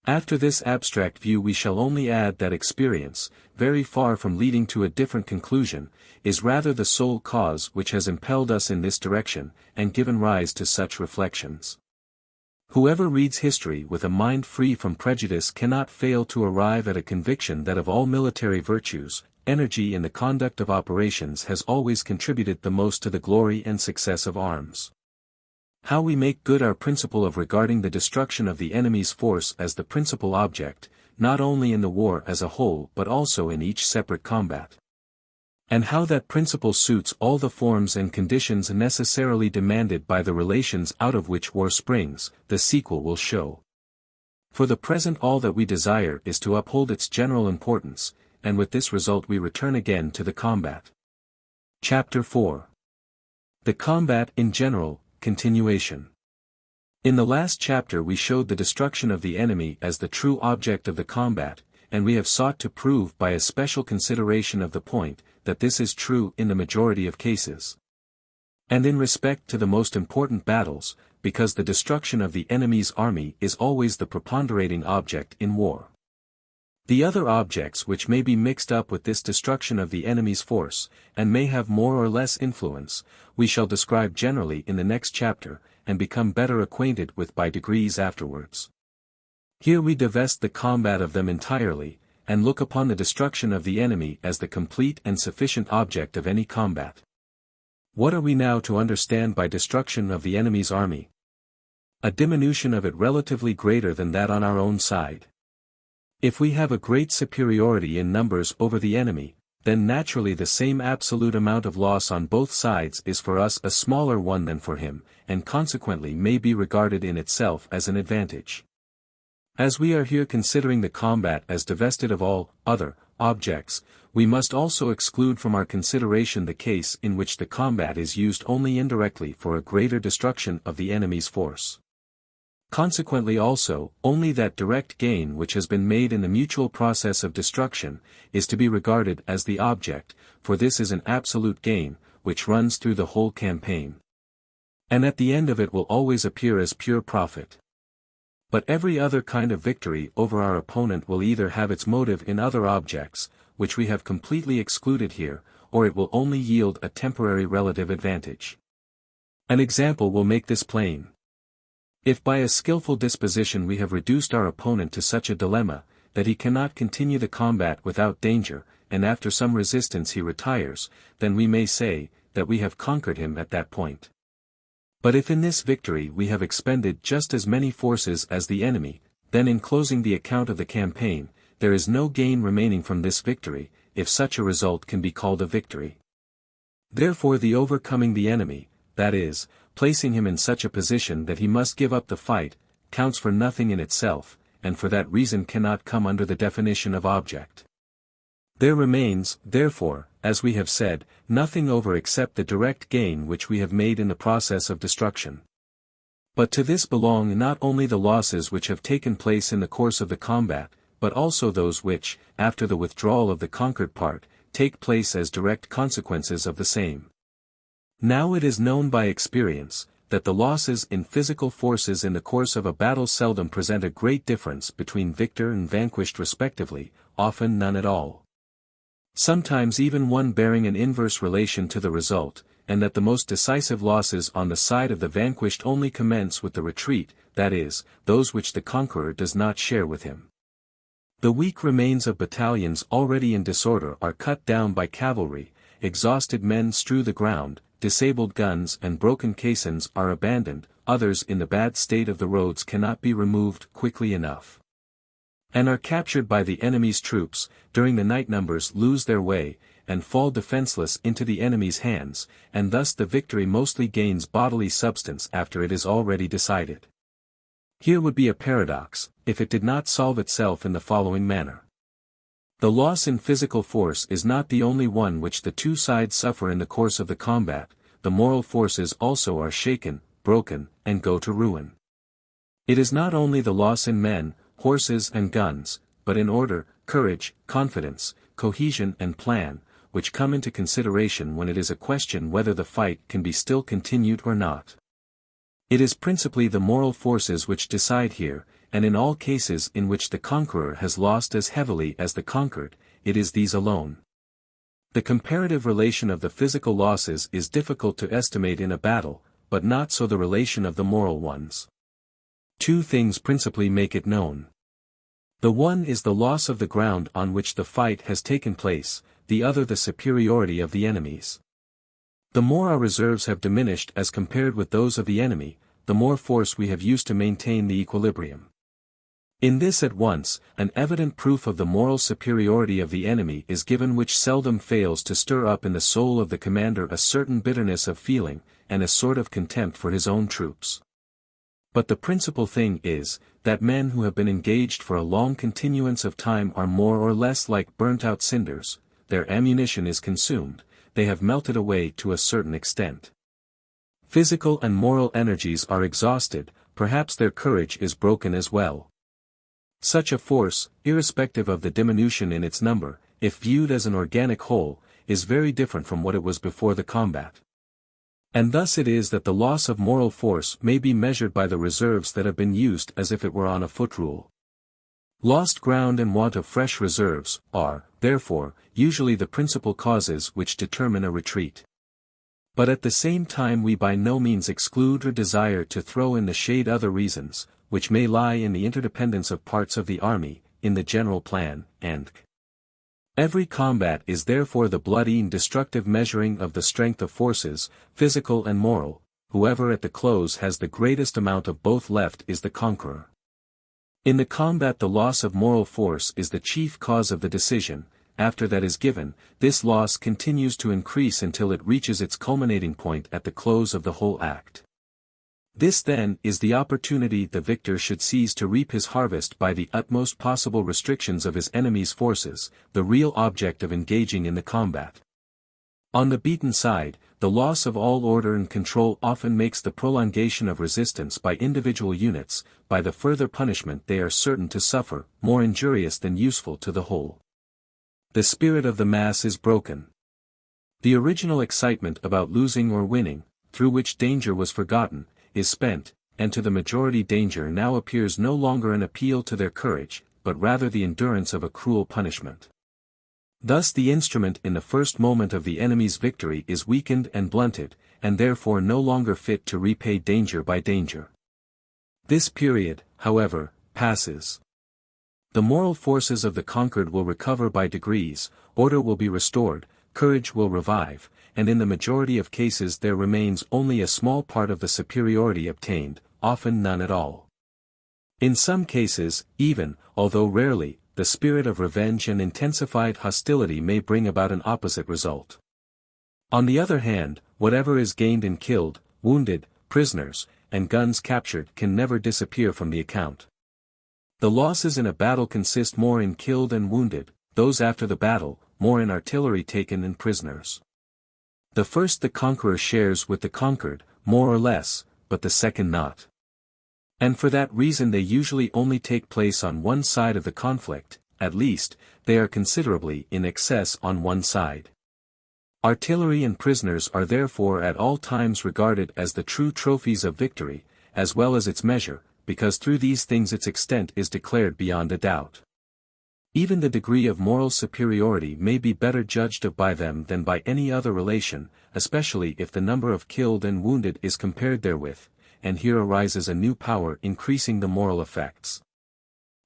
After this abstract view we shall only add that experience, very far from leading to a different conclusion, is rather the sole cause which has impelled us in this direction, and given rise to such reflections. Whoever reads history with a mind free from prejudice cannot fail to arrive at a conviction that of all military virtues, energy in the conduct of operations has always contributed the most to the glory and success of arms. How we make good our principle of regarding the destruction of the enemy's force as the principal object, not only in the war as a whole but also in each separate combat. And how that principle suits all the forms and conditions necessarily demanded by the relations out of which war springs, the sequel will show. For the present all that we desire is to uphold its general importance, and with this result we return again to the combat. Chapter 4. The combat in general. Continuation. In the last chapter we showed the destruction of the enemy as the true object of the combat, and we have sought to prove by a special consideration of the point, that this is true in the majority of cases. And in respect to the most important battles, because the destruction of the enemy's army is always the preponderating object in war. The other objects which may be mixed up with this destruction of the enemy's force, and may have more or less influence, we shall describe generally in the next chapter, and become better acquainted with by degrees afterwards. Here we divest the combat of them entirely, and look upon the destruction of the enemy as the complete and sufficient object of any combat. What are we now to understand by destruction of the enemy's army? A diminution of it relatively greater than that on our own side. If we have a great superiority in numbers over the enemy, then naturally the same absolute amount of loss on both sides is for us a smaller one than for him, and consequently may be regarded in itself as an advantage. As we are here considering the combat as divested of all other objects, we must also exclude from our consideration the case in which the combat is used only indirectly for a greater destruction of the enemy's force. Consequently also, only that direct gain which has been made in the mutual process of destruction, is to be regarded as the object, for this is an absolute gain, which runs through the whole campaign. And at the end of it will always appear as pure profit. But every other kind of victory over our opponent will either have its motive in other objects, which we have completely excluded here, or it will only yield a temporary relative advantage. An example will make this plain. If by a skillful disposition we have reduced our opponent to such a dilemma, that he cannot continue the combat without danger, and after some resistance he retires, then we may say, that we have conquered him at that point. But if in this victory we have expended just as many forces as the enemy, then in closing the account of the campaign, there is no gain remaining from this victory, if such a result can be called a victory. Therefore the overcoming the enemy, that is, placing him in such a position that he must give up the fight, counts for nothing in itself, and for that reason cannot come under the definition of object. There remains, therefore, as we have said, nothing over except the direct gain which we have made in the process of destruction. But to this belong not only the losses which have taken place in the course of the combat, but also those which, after the withdrawal of the conquered part, take place as direct consequences of the same. Now it is known by experience, that the losses in physical forces in the course of a battle seldom present a great difference between victor and vanquished respectively, often none at all. Sometimes even one bearing an inverse relation to the result, and that the most decisive losses on the side of the vanquished only commence with the retreat, that is, those which the conqueror does not share with him. The weak remains of battalions already in disorder are cut down by cavalry, exhausted men strew the ground, disabled guns and broken caissons are abandoned, others in the bad state of the roads cannot be removed quickly enough, and are captured by the enemy's troops. During the night numbers lose their way, and fall defenseless into the enemy's hands, and thus the victory mostly gains bodily substance after it is already decided. Here would be a paradox, if it did not solve itself in the following manner. The loss in physical force is not the only one which the two sides suffer in the course of the combat, the moral forces also are shaken, broken, and go to ruin. It is not only the loss in men, horses and guns, but in order, courage, confidence, cohesion and plan, which come into consideration when it is a question whether the fight can be still continued or not. It is principally the moral forces which decide here, and in all cases in which the conqueror has lost as heavily as the conquered, it is these alone. The comparative relation of the physical losses is difficult to estimate in a battle, but not so the relation of the moral ones. Two things principally make it known. The one is the loss of the ground on which the fight has taken place, the other the superiority of the enemies. The more our reserves have diminished as compared with those of the enemy, the more force we have used to maintain the equilibrium. In this at once, an evident proof of the moral superiority of the enemy is given which seldom fails to stir up in the soul of the commander a certain bitterness of feeling, and a sort of contempt for his own troops. But the principal thing is, that men who have been engaged for a long continuance of time are more or less like burnt-out cinders, their ammunition is consumed, they have melted away to a certain extent. Physical and moral energies are exhausted, perhaps their courage is broken as well. Such a force, irrespective of the diminution in its number, if viewed as an organic whole, is very different from what it was before the combat. And thus it is that the loss of moral force may be measured by the reserves that have been used as if it were on a foot rule. Lost ground and want of fresh reserves are, therefore, usually the principal causes which determine a retreat. But at the same time we by no means exclude or desire to throw in the shade other reasons, which may lie in the interdependence of parts of the army, in the general plan, and every combat is therefore the bloody and destructive measuring of the strength of forces, physical and moral. Whoever at the close has the greatest amount of both left is the conqueror. In the combat the loss of moral force is the chief cause of the decision. After that is given, this loss continues to increase until it reaches its culminating point at the close of the whole act. This then is the opportunity the victor should seize to reap his harvest by the utmost possible restrictions of his enemy's forces, the real object of engaging in the combat. On the beaten side, the loss of all order and control often makes the prolongation of resistance by individual units, by the further punishment they are certain to suffer, more injurious than useful to the whole. The spirit of the mass is broken. The original excitement about losing or winning, through which danger was forgotten, is spent, and to the majority danger now appears no longer an appeal to their courage, but rather the endurance of a cruel punishment. Thus the instrument in the first moment of the enemy's victory is weakened and blunted, and therefore no longer fit to repay danger by danger. This period, however, passes. The moral forces of the conquered will recover by degrees, order will be restored, courage will revive, and in the majority of cases there remains only a small part of the superiority obtained, often none at all. In some cases, even, although rarely, the spirit of revenge and intensified hostility may bring about an opposite result. On the other hand, whatever is gained in killed, wounded, prisoners, and guns captured can never disappear from the account. The losses in a battle consist more in killed and wounded, those after the battle, more in artillery taken and prisoners. The first the conqueror shares with the conquered, more or less, but the second not. And for that reason they usually only take place on one side of the conflict, at least, they are considerably in excess on one side. Artillery and prisoners are therefore at all times regarded as the true trophies of victory, as well as its measure, because through these things its extent is declared beyond a doubt. Even the degree of moral superiority may be better judged of by them than by any other relation, especially if the number of killed and wounded is compared therewith, and here arises a new power increasing the moral effects.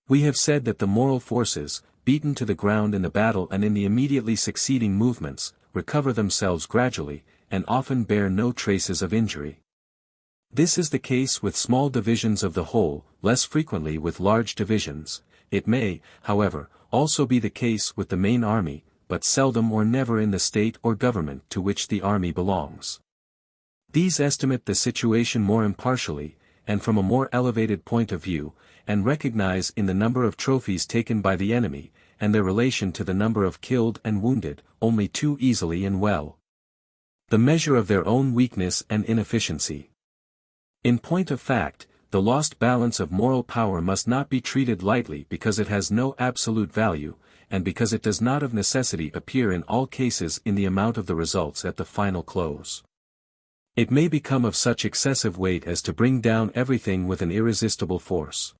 We have said that the moral forces, beaten to the ground in the battle and in the immediately succeeding movements, recover themselves gradually, and often bear no traces of injury. This is the case with small divisions of the whole, less frequently with large divisions. It may, however, also be the case with the main army, but seldom or never in the state or government to which the army belongs. These estimate the situation more impartially, and from a more elevated point of view, and recognize in the number of trophies taken by the enemy, and their relation to the number of killed and wounded, only too easily and well, the measure of their own weakness and inefficiency. In point of fact, the lost balance of moral power must not be treated lightly because it has no absolute value, and because it does not of necessity appear in all cases in the amount of the results at the final close. It may become of such excessive weight as to bring down everything with an irresistible force.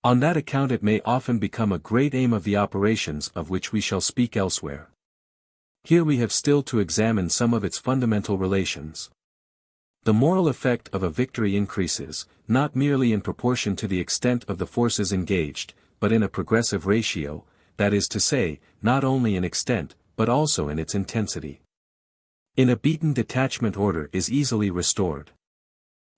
On that account it may often become a great aim of the operations of which we shall speak elsewhere. Here we have still to examine some of its fundamental relations. The moral effect of a victory increases, not merely in proportion to the extent of the forces engaged, but in a progressive ratio, that is to say, not only in extent, but also in its intensity. In a beaten detachment order is easily restored.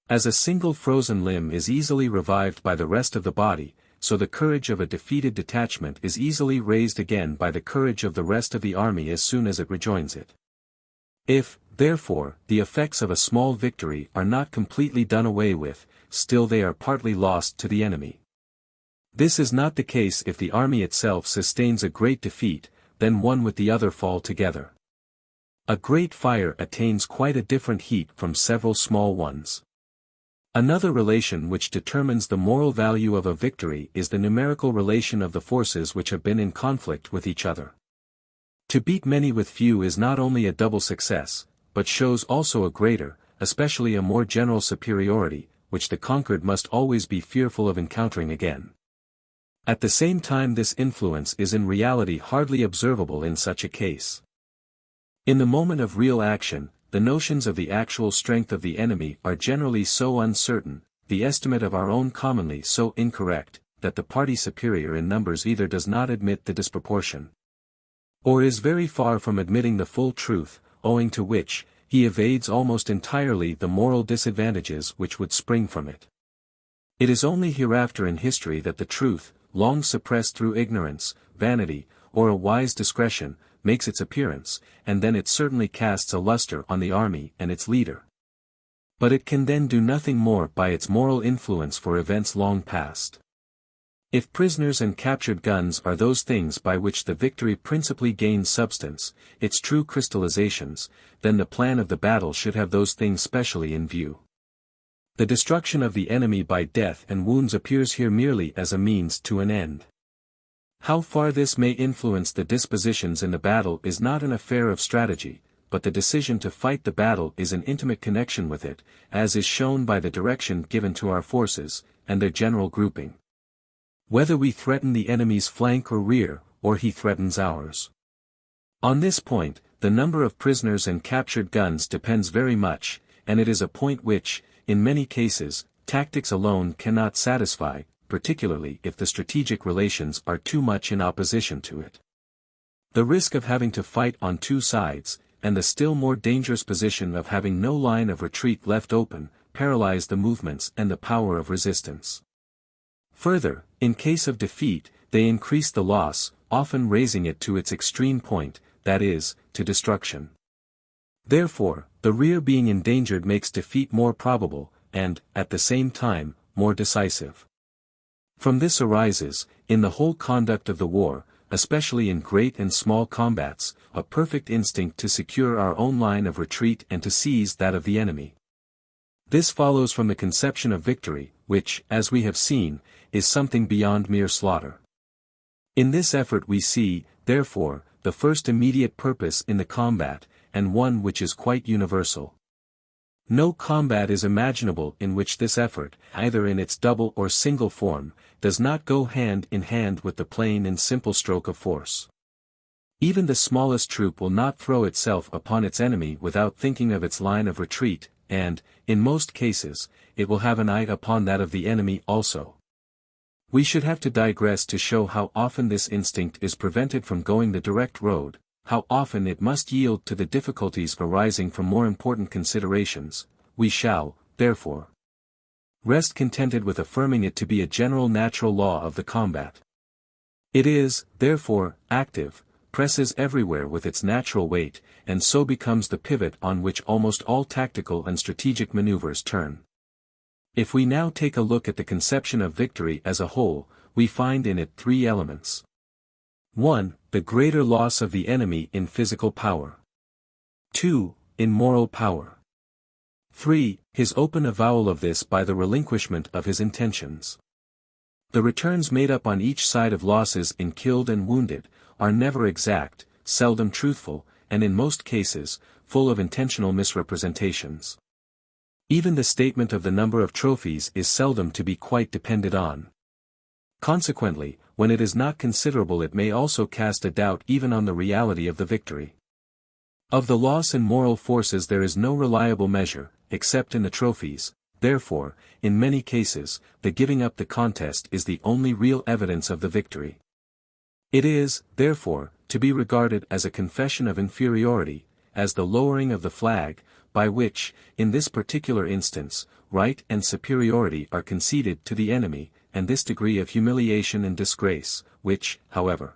As a single frozen limb is easily revived by the rest of the body, so the courage of a defeated detachment is easily raised again by the courage of the rest of the army as soon as it rejoins it. If, therefore, the effects of a small victory are not completely done away with, still they are partly lost to the enemy. This is not the case if the army itself sustains a great defeat, then one with the other fall together. A great fire attains quite a different heat from several small ones. Another relation which determines the moral value of a victory is the numerical relation of the forces which have been in conflict with each other. To beat many with few is not only a double success, but shows also a greater, especially a more general superiority, which the conquered must always be fearful of encountering again. At the same time this influence is in reality hardly observable in such a case. In the moment of real action, the notions of the actual strength of the enemy are generally so uncertain, the estimate of our own commonly so incorrect, that the party superior in numbers either does not admit the disproportion, or is very far from admitting the full truth, owing to which, he evades almost entirely the moral disadvantages which would spring from it. It is only hereafter in history that the truth, long suppressed through ignorance, vanity, or a wise discretion, makes its appearance, and then it certainly casts a luster on the army and its leader. But it can then do nothing more by its moral influence for events long past. If prisoners and captured guns are those things by which the victory principally gains substance, its true crystallizations, then the plan of the battle should have those things specially in view. The destruction of the enemy by death and wounds appears here merely as a means to an end. How far this may influence the dispositions in the battle is not an affair of strategy, but the decision to fight the battle is in intimate connection with it, as is shown by the direction given to our forces, and their general grouping. Whether we threaten the enemy's flank or rear, or he threatens ours. On this point, the number of prisoners and captured guns depends very much, and it is a point which, in many cases, tactics alone cannot satisfy, particularly if the strategic relations are too much in opposition to it. The risk of having to fight on two sides, and the still more dangerous position of having no line of retreat left open, paralyze the movements and the power of resistance. Further, in case of defeat, they increase the loss, often raising it to its extreme point, that is, to destruction. Therefore, the rear being endangered makes defeat more probable, and, at the same time, more decisive. From this arises, in the whole conduct of the war, especially in great and small combats, a perfect instinct to secure our own line of retreat and to seize that of the enemy. This follows from the conception of victory, which, as we have seen, is something beyond mere slaughter. In this effort we see, therefore, the first immediate purpose in the combat, and one which is quite universal. No combat is imaginable in which this effort, either in its double or single form, does not go hand in hand with the plain and simple stroke of force. Even the smallest troop will not throw itself upon its enemy without thinking of its line of retreat, and, in most cases, it will have an eye upon that of the enemy also. We should have to digress to show how often this instinct is prevented from going the direct road, how often it must yield to the difficulties arising from more important considerations. We shall, therefore, rest contented with affirming it to be a general natural law of the combat. It is, therefore, active, presses everywhere with its natural weight, and so becomes the pivot on which almost all tactical and strategic maneuvers turn. If we now take a look at the conception of victory as a whole, we find in it three elements. 1. The greater loss of the enemy in physical power. 2. In moral power. 3. His open avowal of this by the relinquishment of his intentions. The returns made up on each side of losses in killed and wounded, are never exact, seldom truthful, and in most cases, full of intentional misrepresentations. Even the statement of the number of trophies is seldom to be quite depended on. Consequently, when it is not considerable it may also cast a doubt even on the reality of the victory. Of the loss in moral forces there is no reliable measure, except in the trophies, therefore, in many cases, the giving up the contest is the only real evidence of the victory. It is, therefore, to be regarded as a confession of inferiority, as the lowering of the flag, by which, in this particular instance, right and superiority are conceded to the enemy, and this degree of humiliation and disgrace, which, however,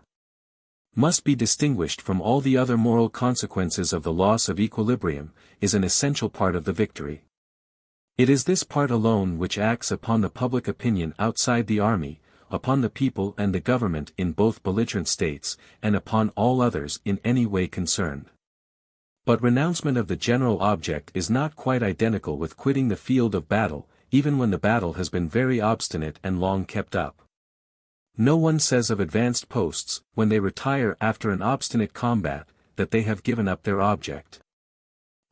must be distinguished from all the other moral consequences of the loss of equilibrium, is an essential part of the victory. It is this part alone which acts upon the public opinion outside the army, upon the people and the government in both belligerent states, and upon all others in any way concerned. But renouncement of the general object is not quite identical with quitting the field of battle, even when the battle has been very obstinate and long kept up. No one says of advanced posts, when they retire after an obstinate combat, that they have given up their object.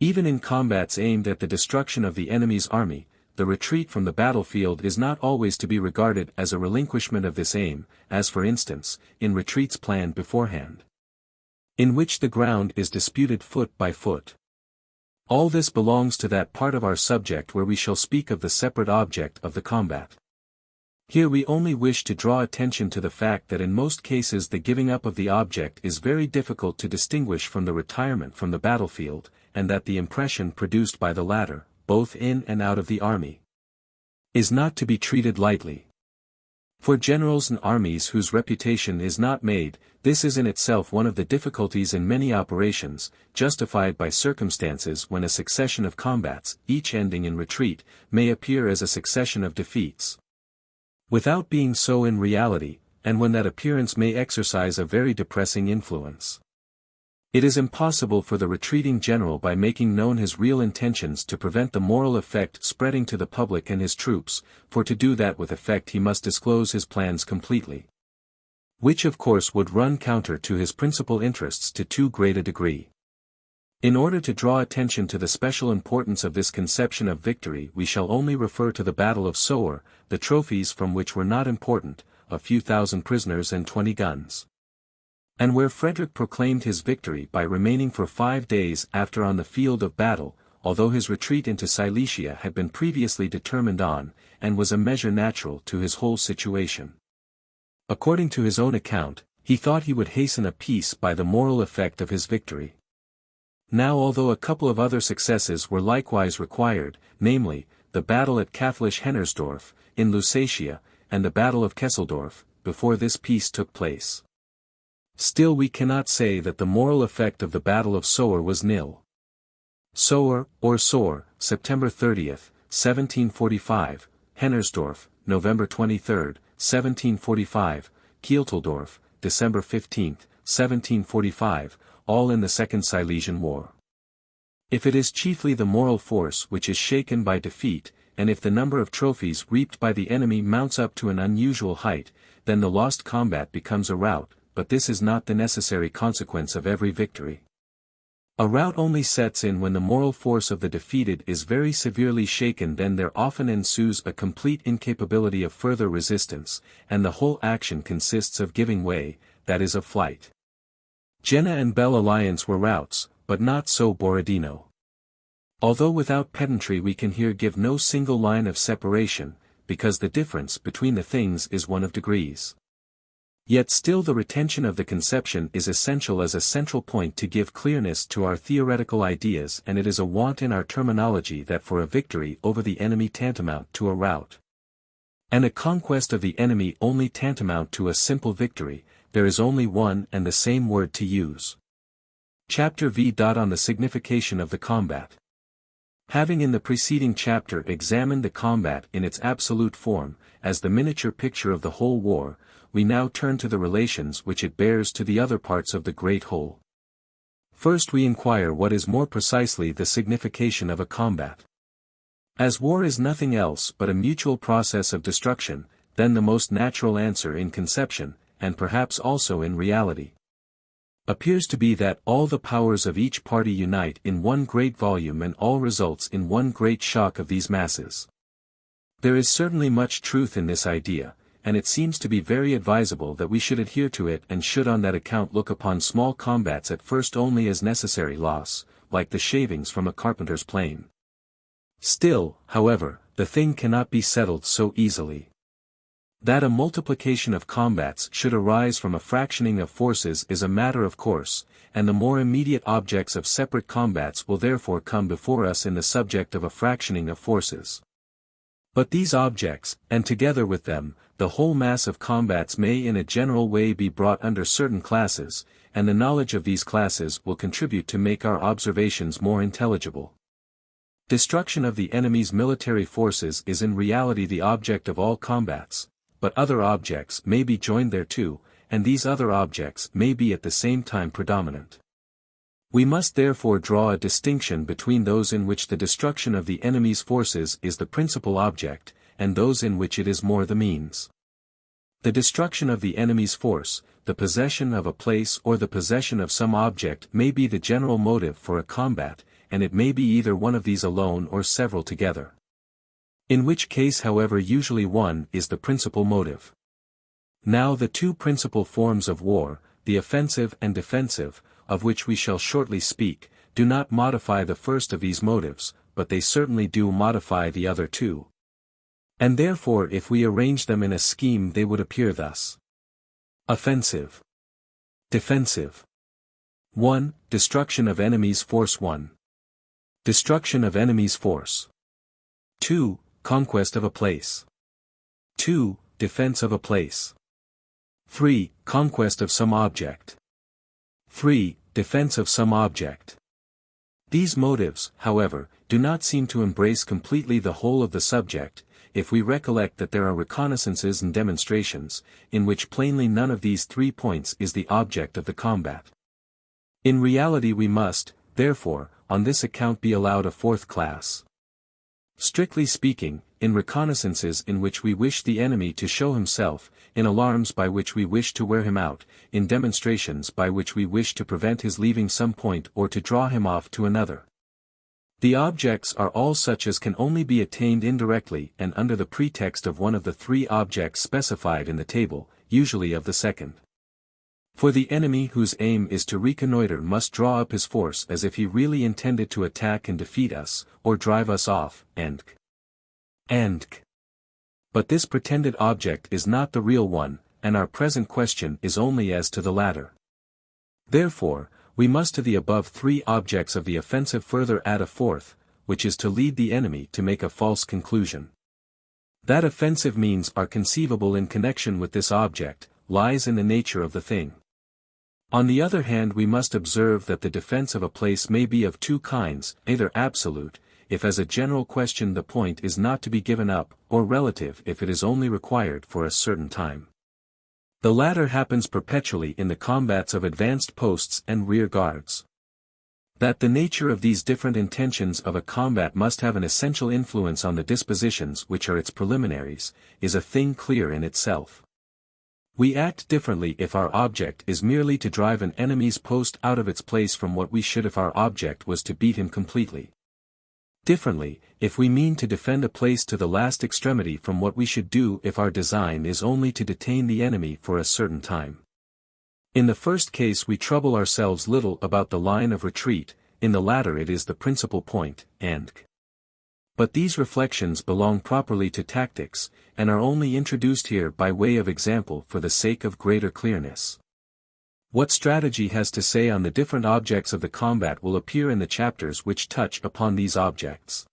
Even in combats aimed at the destruction of the enemy's army, the retreat from the battlefield is not always to be regarded as a relinquishment of this aim, as for instance, in retreats planned beforehand, in which the ground is disputed foot by foot. All this belongs to that part of our subject where we shall speak of the separate object of the combat. Here we only wish to draw attention to the fact that in most cases the giving up of the object is very difficult to distinguish from the retirement from the battlefield, and that the impression produced by the latter, both in and out of the army, is not to be treated lightly. For generals and armies whose reputation is not made, this is in itself one of the difficulties in many operations, justified by circumstances when a succession of combats, each ending in retreat, may appear as a succession of defeats, without being so in reality, and when that appearance may exercise a very depressing influence. It is impossible for the retreating general by making known his real intentions to prevent the moral effect spreading to the public and his troops, for to do that with effect he must disclose his plans completely, which of course would run counter to his principal interests to too great a degree. In order to draw attention to the special importance of this conception of victory we shall only refer to the Battle of Soor, the trophies from which were not important, a few thousand prisoners and 20 guns. And where Frederick proclaimed his victory by remaining for 5 days after on the field of battle, although his retreat into Silesia had been previously determined on, and was a measure natural to his whole situation. According to his own account, he thought he would hasten a peace by the moral effect of his victory. Now although a couple of other successes were likewise required, namely, the battle at Kathlich-Hennersdorf, in Lusatia, and the battle of Kesseldorf, before this peace took place, still we cannot say that the moral effect of the Battle of Soor was nil. Soor, or Soor, September 30, 1745, Hennersdorf, November 23, 1745, Kielteldorf, December 15, 1745, all in the Second Silesian War. If it is chiefly the moral force which is shaken by defeat, and if the number of trophies reaped by the enemy mounts up to an unusual height, then the lost combat becomes a rout, but this is not the necessary consequence of every victory. A rout only sets in when the moral force of the defeated is very severely shaken, then there often ensues a complete incapability of further resistance, and the whole action consists of giving way, that is of flight. Jena and Belle Alliance were routs, but not so Borodino. Although without pedantry we can here give no single line of separation, because the difference between the things is one of degrees. Yet still the retention of the conception is essential as a central point to give clearness to our theoretical ideas, and it is a want in our terminology that for a victory over the enemy tantamount to a rout, and a conquest of the enemy only tantamount to a simple victory, there is only one and the same word to use. Chapter V. On the signification of the combat. Having in the preceding chapter examined the combat in its absolute form, as the miniature picture of the whole war, we now turn to the relations which it bears to the other parts of the great whole. First we inquire what is more precisely the signification of a combat. As war is nothing else but a mutual process of destruction, then the most natural answer in conception, and perhaps also in reality, appears to be that all the powers of each party unite in one great volume and all results in one great shock of these masses. There is certainly much truth in this idea, and it seems to be very advisable that we should adhere to it and should on that account look upon small combats at first only as necessary loss, like the shavings from a carpenter's plane. Still, however, the thing cannot be settled so easily. That a multiplication of combats should arise from a fractioning of forces is a matter of course, and the more immediate objects of separate combats will therefore come before us in the subject of a fractioning of forces. But these objects, and together with them, the whole mass of combats may in a general way be brought under certain classes, and the knowledge of these classes will contribute to make our observations more intelligible. Destruction of the enemy's military forces is in reality the object of all combats, but other objects may be joined thereto, and these other objects may be at the same time predominant. We must therefore draw a distinction between those in which the destruction of the enemy's forces is the principal object, and those in which it is more the means. The destruction of the enemy's force, the possession of a place or the possession of some object may be the general motive for a combat, and it may be either one of these alone or several together. In which case however usually one is the principal motive. Now the two principal forms of war, the offensive and defensive, of which we shall shortly speak, do not modify the first of these motives, but they certainly do modify the other two. And therefore if we arrange them in a scheme they would appear thus. Offensive. Defensive. 1. Destruction of enemy's force. 1. Destruction of enemy's force. 2. Conquest of a place. 2. Defense of a place. 3. Conquest of some object. 3. Defense of some object. These motives, however, do not seem to embrace completely the whole of the subject, if we recollect that there are reconnaissances and demonstrations, in which plainly none of these 3 points is the object of the combat. In reality we must, therefore, on this account be allowed a 4th class. Strictly speaking, in reconnaissances in which we wish the enemy to show himself, in alarms by which we wish to wear him out, in demonstrations by which we wish to prevent his leaving some point or to draw him off to another. The objects are all such as can only be attained indirectly and under the pretext of one of the 3 objects specified in the table, usually of the second. For the enemy whose aim is to reconnoiter must draw up his force as if he really intended to attack and defeat us, or drive us off, and But this pretended object is not the real one, and our present question is only as to the latter. Therefore, we must to the above 3 objects of the offensive further add a 4th, which is to lead the enemy to make a false conclusion. That offensive means are conceivable in connection with this object, lies in the nature of the thing. On the other hand we must observe that the defense of a place may be of 2 kinds, either absolute, if as a general question the point is not to be given up, or relative if it is only required for a certain time. The latter happens perpetually in the combats of advanced posts and rear guards. That the nature of these different intentions of a combat must have an essential influence on the dispositions which are its preliminaries, is a thing clear in itself. We act differently if our object is merely to drive an enemy's post out of its place from what we should if our object was to beat him completely. Differently, if we mean to defend a place to the last extremity from what we should do if our design is only to detain the enemy for a certain time. In the first case we trouble ourselves little about the line of retreat, in the latter it is the principal point, But these reflections belong properly to tactics, and are only introduced here by way of example for the sake of greater clearness. What strategy has to say on the different objects of the combat will appear in the chapters which touch upon these objects.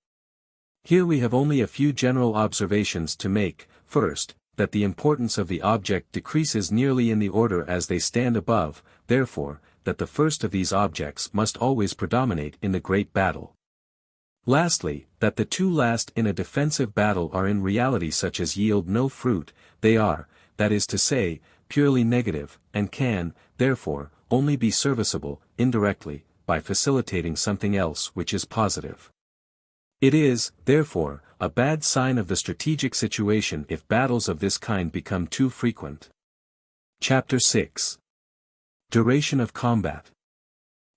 Here we have only a few general observations to make. First, that the importance of the object decreases nearly in the order as they stand above, therefore, that the first of these objects must always predominate in the great battle. Lastly, that the 2 last in a defensive battle are in reality such as yield no fruit, they are, that is to say, purely negative, and can, therefore, only be serviceable, indirectly, by facilitating something else which is positive. It is, therefore, a bad sign of the strategic situation if battles of this kind become too frequent. Chapter 6. Duration of combat.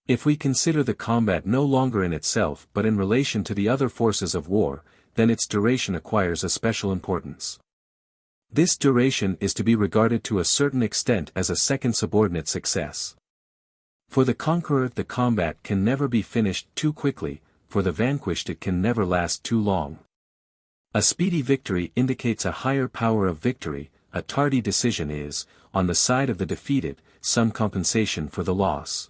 If we consider the combat no longer in itself but in relation to the other forces of war, then its duration acquires a special importance. This duration is to be regarded to a certain extent as a second subordinate success. For the conqueror the combat can never be finished too quickly, for the vanquished it can never last too long. A speedy victory indicates a higher power of victory, a tardy decision is, on the side of the defeated, some compensation for the loss.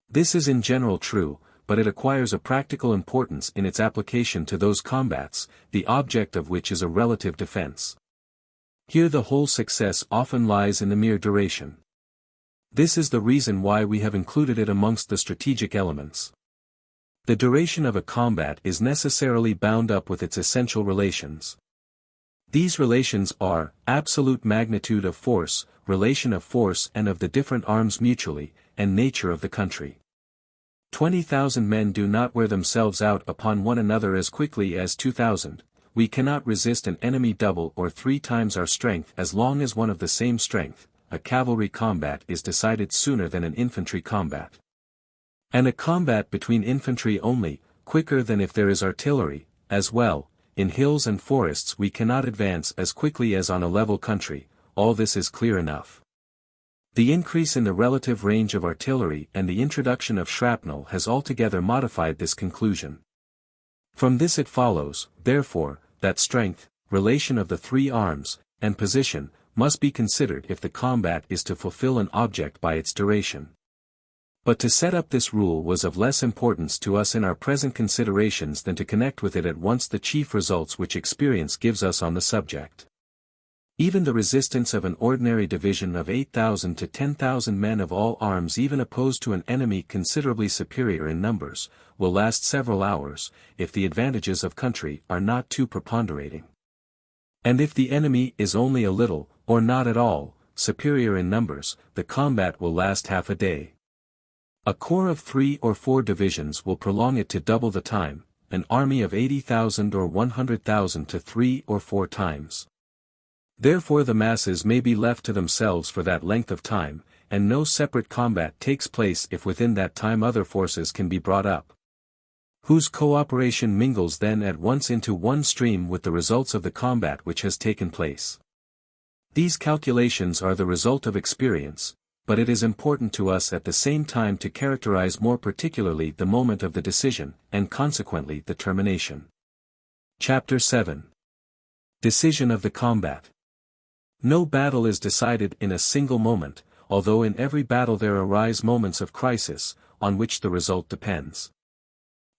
This is in general true, but it acquires a practical importance in its application to those combats, the object of which is a relative defense. Here the whole success often lies in the mere duration. This is the reason why we have included it amongst the strategic elements. The duration of a combat is necessarily bound up with its essential relations. These relations are, absolute magnitude of force, relation of force and of the different arms mutually, and nature of the country. 20,000 men do not wear themselves out upon one another as quickly as 2,000. We cannot resist an enemy double or 3 times our strength as long as one of the same strength. A cavalry combat is decided sooner than an infantry combat. And a combat between infantry only, quicker than if there is artillery, as well. In hills and forests we cannot advance as quickly as on a level country, all this is clear enough. The increase in the relative range of artillery and the introduction of shrapnel has altogether modified this conclusion. From this it follows, therefore, that strength, relation of the three arms, and position, must be considered if the combat is to fulfill an object by its duration. But to set up this rule was of less importance to us in our present considerations than to connect with it at once the chief results which experience gives us on the subject. Even the resistance of an ordinary division of 8,000 to 10,000 men of all arms, even opposed to an enemy considerably superior in numbers, will last several hours, if the advantages of country are not too preponderating. And if the enemy is only a little, or not at all, superior in numbers, the combat will last half a day. A corps of 3 or 4 divisions will prolong it to double the time, an army of 80,000 or 100,000 to 3 or 4 times. Therefore the masses may be left to themselves for that length of time, and no separate combat takes place if within that time other forces can be brought up, whose cooperation mingles then at once into one stream with the results of the combat which has taken place. These calculations are the result of experience, but it is important to us at the same time to characterize more particularly the moment of the decision, and consequently the termination. Chapter 7. Decision of the combat. No battle is decided in a single moment, although in every battle there arise moments of crisis, on which the result depends.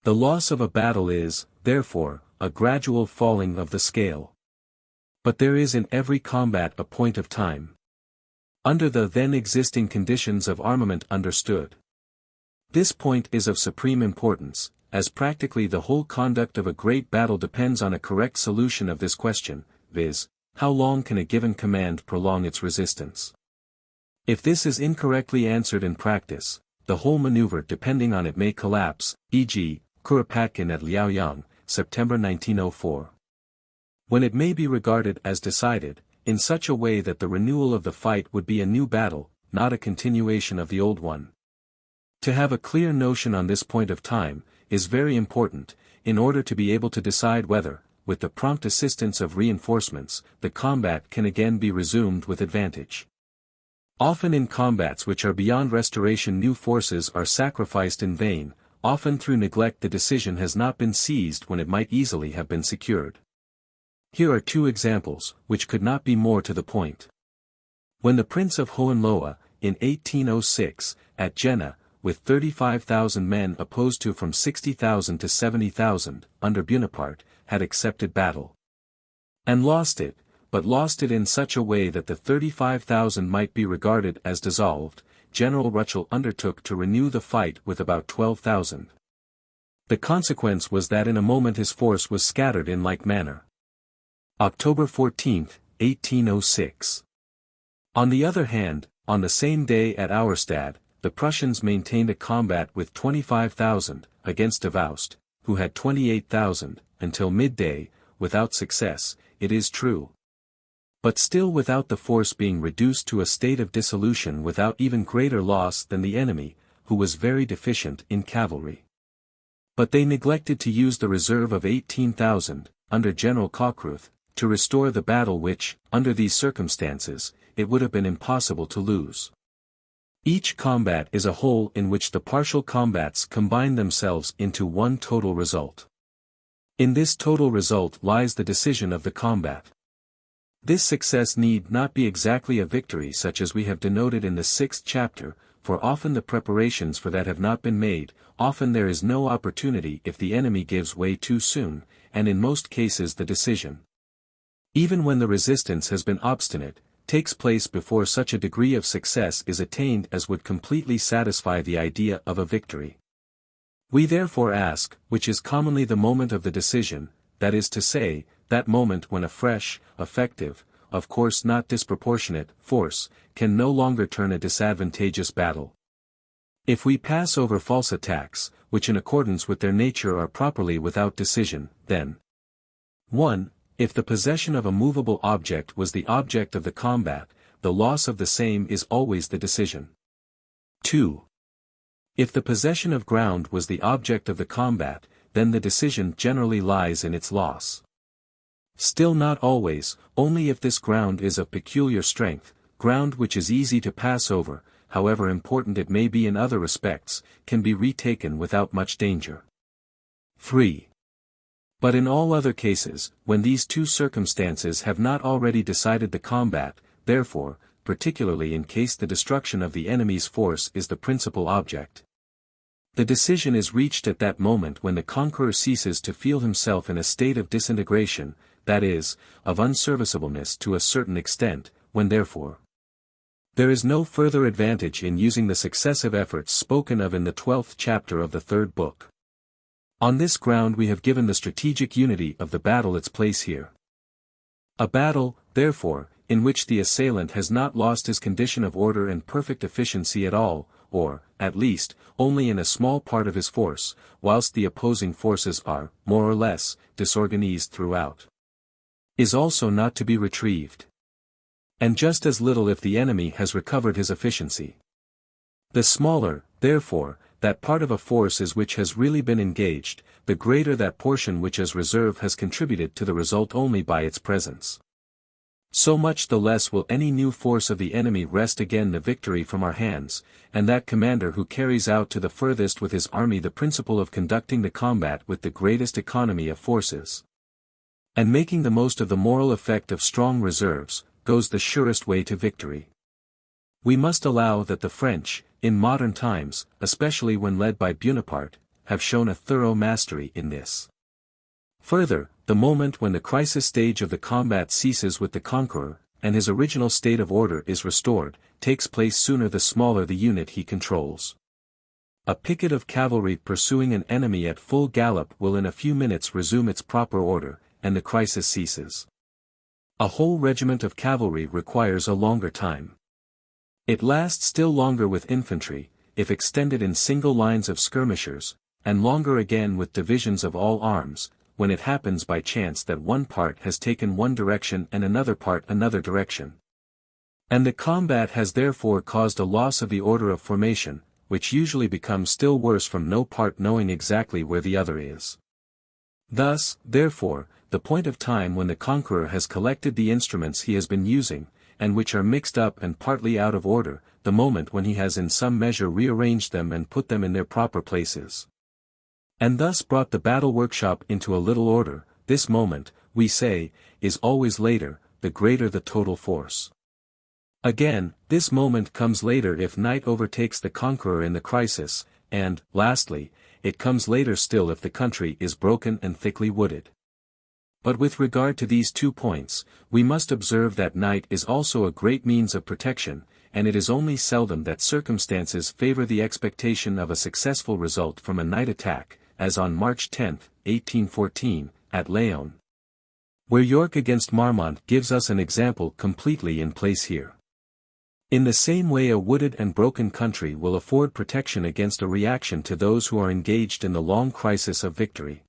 The loss of a battle is, therefore, a gradual falling of the scale. But there is in every combat a point of time, under the then existing conditions of armament understood. This point is of supreme importance, as practically the whole conduct of a great battle depends on a correct solution of this question, viz., how long can a given command prolong its resistance? If this is incorrectly answered in practice, the whole maneuver depending on it may collapse, e.g., Kuropatkin at Liaoyang, September 1904. When it may be regarded as decided, in such a way that the renewal of the fight would be a new battle, not a continuation of the old one. To have a clear notion on this point of time, is very important, in order to be able to decide whether, with the prompt assistance of reinforcements, the combat can again be resumed with advantage. Often in combats which are beyond restoration new forces are sacrificed in vain, often through neglect the decision has not been seized when it might easily have been secured. Here are 2 examples, which could not be more to the point. When the Prince of Hohenlohe, in 1806, at Jena, with 35,000 men opposed to from 60,000 to 70,000, under Bonaparte, had accepted battle. And lost it, but lost it in such a way that the 35,000 might be regarded as dissolved, General Ruchel undertook to renew the fight with about 12,000. The consequence was that in a moment his force was scattered in like manner. October 14, 1806. On the other hand, on the same day at Auerstadt, the Prussians maintained a combat with 25,000, against Davoust, who had 28,000, until midday, without success, it is true. But still without the force being reduced to a state of dissolution without even greater loss than the enemy, who was very deficient in cavalry. But they neglected to use the reserve of 18,000, under General Cockruth, to restore the battle which, under these circumstances, it would have been impossible to lose. Each combat is a whole in which the partial combats combine themselves into one total result. In this total result lies the decision of the combat. This success need not be exactly a victory such as we have denoted in the 6th chapter, for often the preparations for that have not been made, often there is no opportunity if the enemy gives way too soon, and in most cases the decision, even when the resistance has been obstinate, takes place before such a degree of success is attained as would completely satisfy the idea of a victory. We therefore ask, which is commonly the moment of the decision, that is to say, that moment when a fresh, effective, of course not disproportionate, force, can no longer turn a disadvantageous battle. If we pass over false attacks, which in accordance with their nature are properly without decision, then 1. If the possession of a movable object was the object of the combat, the loss of the same is always the decision. 2. If the possession of ground was the object of the combat, then the decision generally lies in its loss. Still not always, only if this ground is of peculiar strength, ground which is easy to pass over, however important it may be in other respects, can be retaken without much danger. 3. But in all other cases, when these two circumstances have not already decided the combat, therefore, particularly in case the destruction of the enemy's force is the principal object, the decision is reached at that moment when the conqueror ceases to feel himself in a state of disintegration, that is, of unserviceableness to a certain extent, when therefore there is no further advantage in using the successive efforts spoken of in the 12th chapter of the 3rd book. On this ground we have given the strategic unity of the battle its place here. A battle, therefore, in which the assailant has not lost his condition of order and perfect efficiency at all, or, at least, only in a small part of his force, whilst the opposing forces are, more or less, disorganized throughout, is also not to be retrieved. And just as little if the enemy has recovered his efficiency. The smaller, therefore, that part of a force is which has really been engaged, the greater that portion which as reserve has contributed to the result only by its presence. So much the less will any new force of the enemy wrest again the victory from our hands, and that commander who carries out to the furthest with his army the principle of conducting the combat with the greatest economy of forces, and making the most of the moral effect of strong reserves, goes the surest way to victory. We must allow that the French, in modern times, especially when led by Bonaparte, have shown a thorough mastery in this. Further, the moment when the crisis stage of the combat ceases with the conqueror, and his original state of order is restored, takes place sooner the smaller the unit he controls. A picket of cavalry pursuing an enemy at full gallop will in a few minutes resume its proper order, and the crisis ceases. A whole regiment of cavalry requires a longer time. It lasts still longer with infantry, if extended in single lines of skirmishers, and longer again with divisions of all arms, when it happens by chance that one part has taken one direction and another part another direction. And the combat has therefore caused a loss of the order of formation, which usually becomes still worse from no part knowing exactly where the other is. Thus, therefore, the point of time when the conqueror has collected the instruments he has been using, and which are mixed up and partly out of order, the moment when he has in some measure rearranged them and put them in their proper places, and thus brought the battle workshop into a little order, this moment, we say, is always later, the greater the total force. Again, this moment comes later if night overtakes the conqueror in the crisis, and, lastly, it comes later still if the country is broken and thickly wooded. But with regard to these 2 points, we must observe that night is also a great means of protection, and it is only seldom that circumstances favor the expectation of a successful result from a night attack, as on March 10, 1814, at Laon, where York against Marmont gives us an example completely in place here. In the same way a wooded and broken country will afford protection against a reaction to those who are engaged in the long crisis of victory.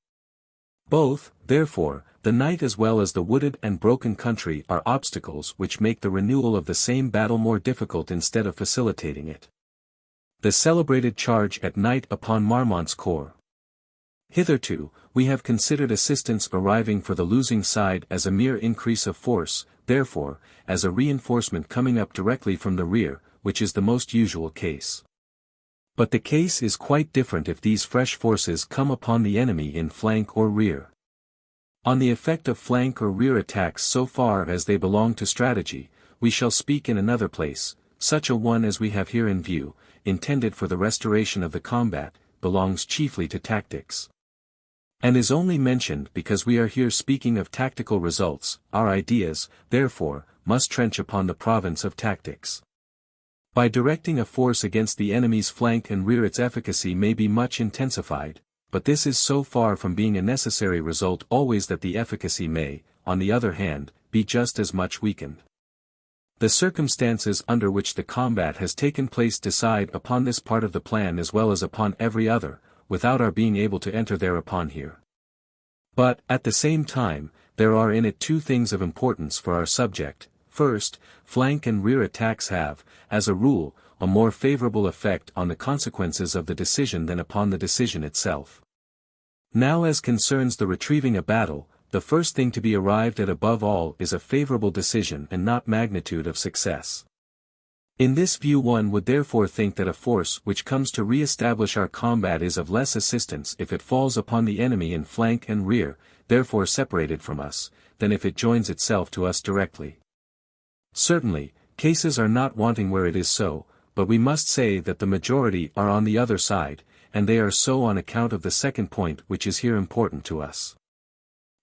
Both, therefore, the night as well as the wooded and broken country are obstacles which make the renewal of the same battle more difficult instead of facilitating it. The celebrated charge at night upon Marmont's corps. Hitherto, we have considered assistance arriving for the losing side as a mere increase of force, therefore, as a reinforcement coming up directly from the rear, which is the most usual case. But the case is quite different if these fresh forces come upon the enemy in flank or rear. On the effect of flank or rear attacks so far as they belong to strategy, we shall speak in another place. Such a one as we have here in view, intended for the restoration of the combat, belongs chiefly to tactics, and is only mentioned because we are here speaking of tactical results. Our ideas, therefore, must trench upon the province of tactics. By directing a force against the enemy's flank and rear its efficacy may be much intensified, but this is so far from being a necessary result always that the efficacy may, on the other hand, be just as much weakened. The circumstances under which the combat has taken place decide upon this part of the plan as well as upon every other, without our being able to enter thereupon here. But, at the same time, there are in it 2 things of importance for our subject. First, flank and rear attacks have, as a rule, a more favorable effect on the consequences of the decision than upon the decision itself. Now as concerns the retrieving a battle, the first thing to be arrived at above all is a favorable decision and not magnitude of success. In this view one would therefore think that a force which comes to re-establish our combat is of less assistance if it falls upon the enemy in flank and rear, therefore separated from us, than if it joins itself to us directly. Certainly, cases are not wanting where it is so, but we must say that the majority are on the other side, and they are so on account of the second point which is here important to us.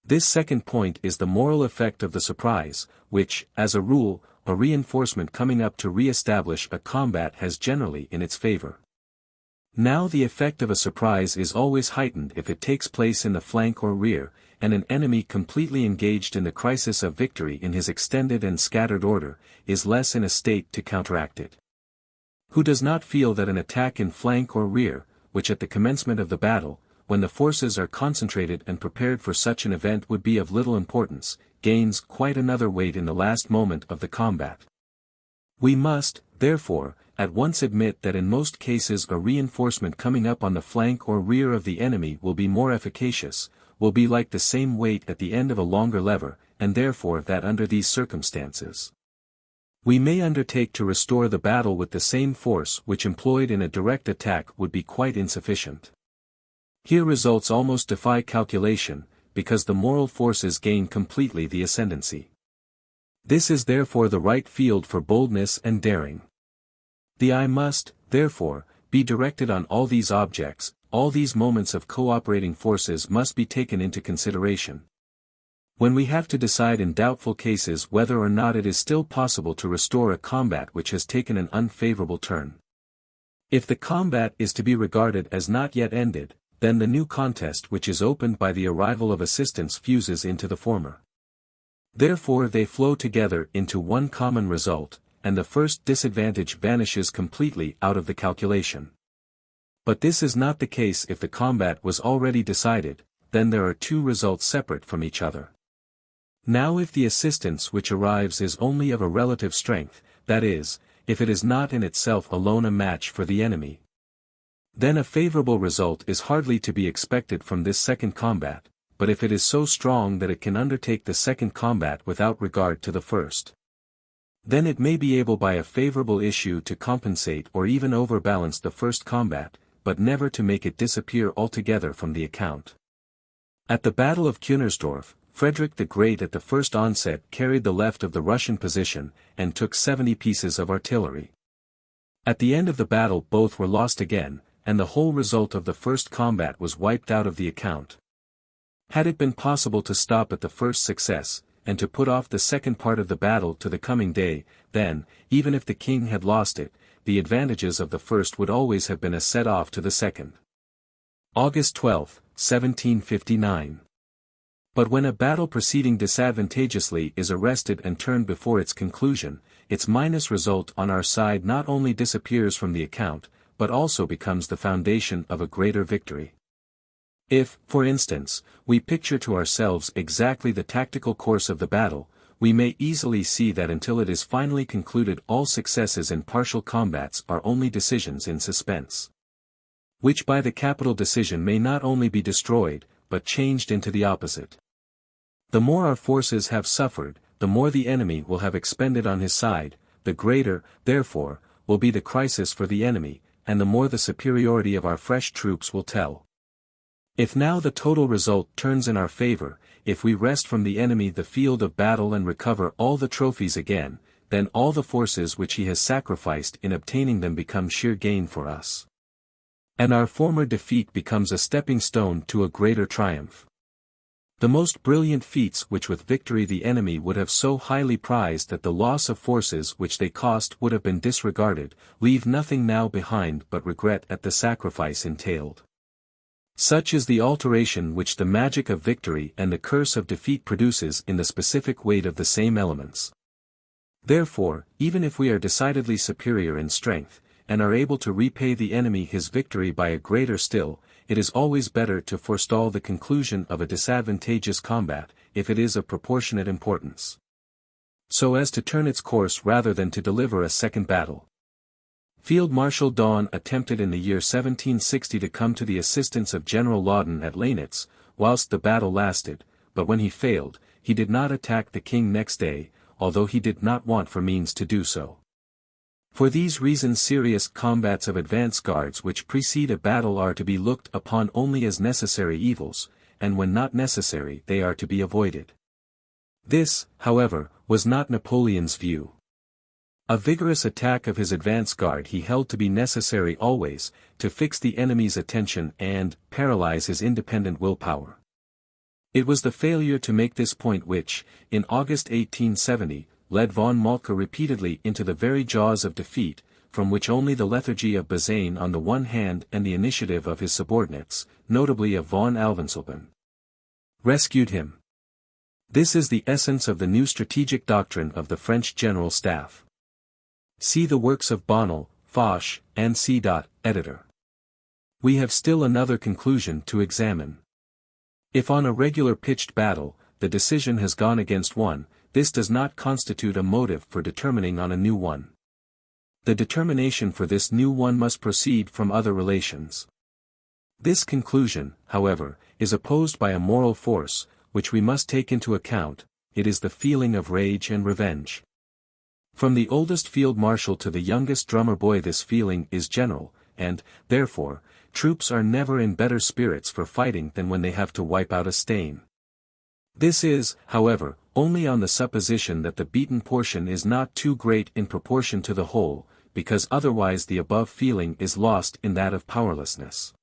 This second point is the moral effect of the surprise, which, as a rule, a reinforcement coming up to re-establish a combat has generally in its favor. Now the effect of a surprise is always heightened if it takes place in the flank or rear, and an enemy completely engaged in the crisis of victory in his extended and scattered order, is less in a state to counteract it. Who does not feel that an attack in flank or rear, which at the commencement of the battle, when the forces are concentrated and prepared for such an event would be of little importance, gains quite another weight in the last moment of the combat? We must, therefore, at once admit that in most cases a reinforcement coming up on the flank or rear of the enemy will be more efficacious, will be like the same weight at the end of a longer lever, and therefore that under these circumstances we may undertake to restore the battle with the same force which employed in a direct attack would be quite insufficient. Here results almost defy calculation, because the moral forces gain completely the ascendancy. This is therefore the right field for boldness and daring. The eye must, therefore, be directed on all these objects, all these moments of cooperating forces must be taken into consideration. When we have to decide in doubtful cases whether or not it is still possible to restore a combat which has taken an unfavorable turn. If the combat is to be regarded as not yet ended, then the new contest which is opened by the arrival of assistance fuses into the former. Therefore they flow together into one common result, and the first disadvantage vanishes completely out of the calculation. But this is not the case if the combat was already decided, then there are two results separate from each other. Now if the assistance which arrives is only of a relative strength, that is, if it is not in itself alone a match for the enemy, then a favorable result is hardly to be expected from this second combat, but if it is so strong that it can undertake the second combat without regard to the first, then it may be able by a favorable issue to compensate or even overbalance the first combat, but never to make it disappear altogether from the account. At the Battle of Kunersdorf, Frederick the Great at the first onset carried the left of the Russian position, and took 70 pieces of artillery. At the end of the battle both were lost again, and the whole result of the first combat was wiped out of the account. Had it been possible to stop at the first success, and to put off the second part of the battle to the coming day, then, even if the king had lost it, the advantages of the first would always have been a set off to the second. August 12, 1759. But when a battle proceeding disadvantageously is arrested and turned before its conclusion, its minus result on our side not only disappears from the account, but also becomes the foundation of a greater victory. If, for instance, we picture to ourselves exactly the tactical course of the battle, we may easily see that until it is finally concluded all successes in partial combats are only decisions in suspense, which by the capital decision may not only be destroyed, but changed into the opposite. The more our forces have suffered, the more the enemy will have expended on his side, the greater, therefore, will be the crisis for the enemy, and the more the superiority of our fresh troops will tell. If now the total result turns in our favor, if we wrest from the enemy the field of battle and recover all the trophies again, then all the forces which he has sacrificed in obtaining them become sheer gain for us, and our former defeat becomes a stepping stone to a greater triumph. The most brilliant feats which with victory the enemy would have so highly prized that the loss of forces which they cost would have been disregarded, leave nothing now behind but regret at the sacrifice entailed. Such is the alteration which the magic of victory and the curse of defeat produces in the specific weight of the same elements. Therefore, even if we are decidedly superior in strength, and are able to repay the enemy his victory by a greater still, it is always better to forestall the conclusion of a disadvantageous combat, if it is of proportionate importance, so as to turn its course rather than to deliver a second battle. Field Marshal Daun attempted in the year 1760 to come to the assistance of General Laudon at Lainitz, whilst the battle lasted, but when he failed, he did not attack the king next day, although he did not want for means to do so. For these reasons serious combats of advance guards which precede a battle are to be looked upon only as necessary evils, and when not necessary they are to be avoided. This, however, was not Napoleon's view. A vigorous attack of his advance guard he held to be necessary always, to fix the enemy's attention and paralyze his independent willpower. It was the failure to make this point which, in August 1870, led von Moltke repeatedly into the very jaws of defeat, from which only the lethargy of Bazaine on the one hand and the initiative of his subordinates, notably of von Alvensleben, rescued him. This is the essence of the new strategic doctrine of the French General Staff. See the works of Bonnel, Foch, and C. Editor. We have still another conclusion to examine. If on a regular pitched battle, the decision has gone against one, this does not constitute a motive for determining on a new one. The determination for this new one must proceed from other relations. This conclusion, however, is opposed by a moral force, which we must take into account. It is the feeling of rage and revenge. From the oldest field marshal to the youngest drummer boy this feeling is general, and, therefore, troops are never in better spirits for fighting than when they have to wipe out a stain. This is, however, only on the supposition that the beaten portion is not too great in proportion to the whole, because otherwise the above feeling is lost in that of powerlessness.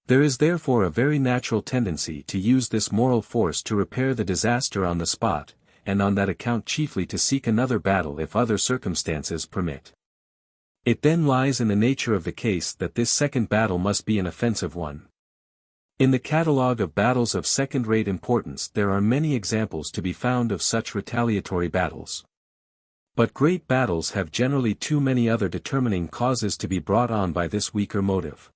There is therefore a very natural tendency to use this moral force to repair the disaster on the spot, and on that account chiefly to seek another battle if other circumstances permit. It then lies in the nature of the case that this second battle must be an offensive one. In the catalogue of battles of second-rate importance there are many examples to be found of such retaliatory battles. But great battles have generally too many other determining causes to be brought on by this weaker motive.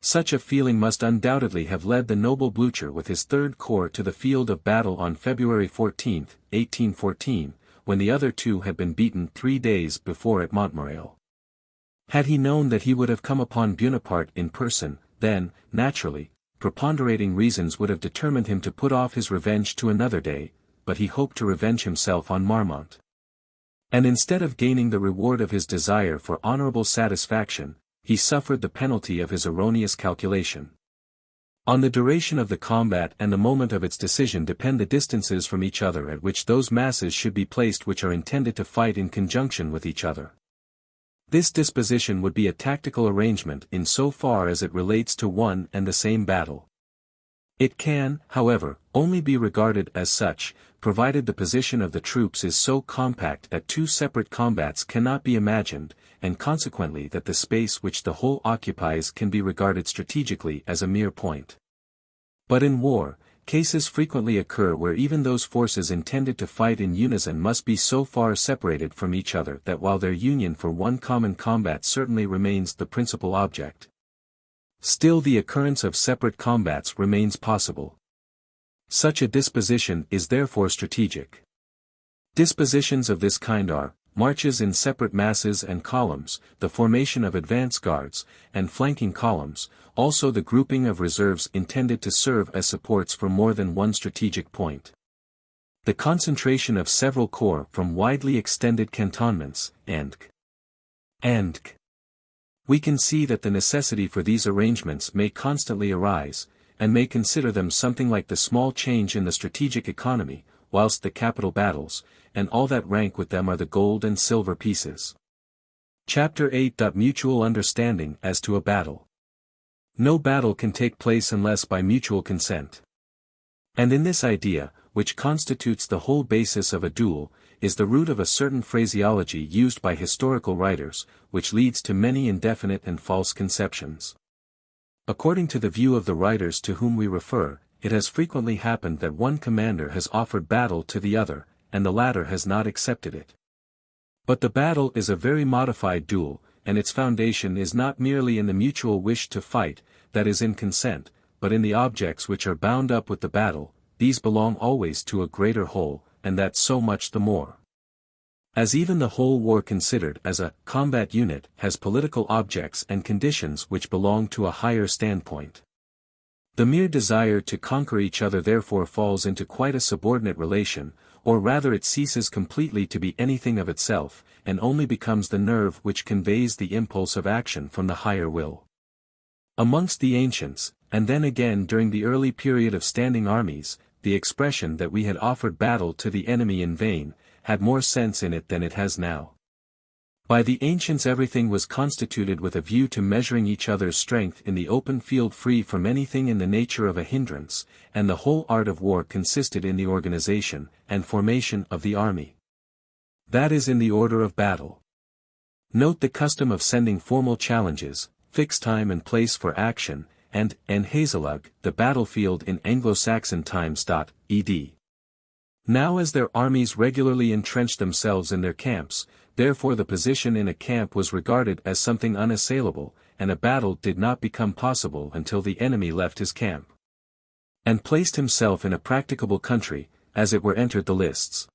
Such a feeling must undoubtedly have led the noble Blücher with his Third Corps to the field of battle on February 14, 1814, when the other two had been beaten 3 days before at Montmirail. Had he known that he would have come upon Bonaparte in person, then, naturally, preponderating reasons would have determined him to put off his revenge to another day, but he hoped to revenge himself on Marmont. And instead of gaining the reward of his desire for honorable satisfaction, he suffered the penalty of his erroneous calculation. On the duration of the combat and the moment of its decision depend the distances from each other at which those masses should be placed which are intended to fight in conjunction with each other. This disposition would be a tactical arrangement in so far as it relates to one and the same battle. It can, however, only be regarded as such, provided the position of the troops is so compact that two separate combats cannot be imagined, and consequently that the space which the whole occupies can be regarded strategically as a mere point. But in war, cases frequently occur where even those forces intended to fight in unison must be so far separated from each other that while their union for one common combat certainly remains the principal object, still the occurrence of separate combats remains possible. Such a disposition is therefore strategic. Dispositions of this kind are marches in separate masses and columns, the formation of advance guards, and flanking columns, also the grouping of reserves intended to serve as supports for more than one strategic point. The concentration of several corps from widely extended cantonments, and we can see that the necessity for these arrangements may constantly arise, and may consider them something like the small change in the strategic economy, whilst the capital battles, and all that rank with them are the gold and silver pieces. Chapter 8. Mutual understanding as to a battle. No battle can take place unless by mutual consent. And in this idea, which constitutes the whole basis of a duel, is the root of a certain phraseology used by historical writers, which leads to many indefinite and false conceptions. According to the view of the writers to whom we refer, it has frequently happened that one commander has offered battle to the other, and the latter has not accepted it. But the battle is a very modified duel, and its foundation is not merely in the mutual wish to fight, that is in consent, but in the objects which are bound up with the battle. These belong always to a greater whole, and that so much the more, as even the whole war considered as a combat unit has political objects and conditions which belong to a higher standpoint. The mere desire to conquer each other therefore falls into quite a subordinate relation, or rather it ceases completely to be anything of itself, and only becomes the nerve which conveys the impulse of action from the higher will. Amongst the ancients, and then again during the early period of standing armies, the expression that we had offered battle to the enemy in vain, had more sense in it than it has now. By the ancients everything was constituted with a view to measuring each other's strength in the open field free from anything in the nature of a hindrance, and the whole art of war consisted in the organization and formation of the army. That is in the order of battle. Note the custom of sending formal challenges, fixed time and place for action, and en Hazelug, the battlefield in Anglo-Saxon times. Ed. Now as their armies regularly entrenched themselves in their camps, therefore the position in a camp was regarded as something unassailable, and a battle did not become possible until the enemy left his camp and placed himself in a practicable country, as it were entered the lists.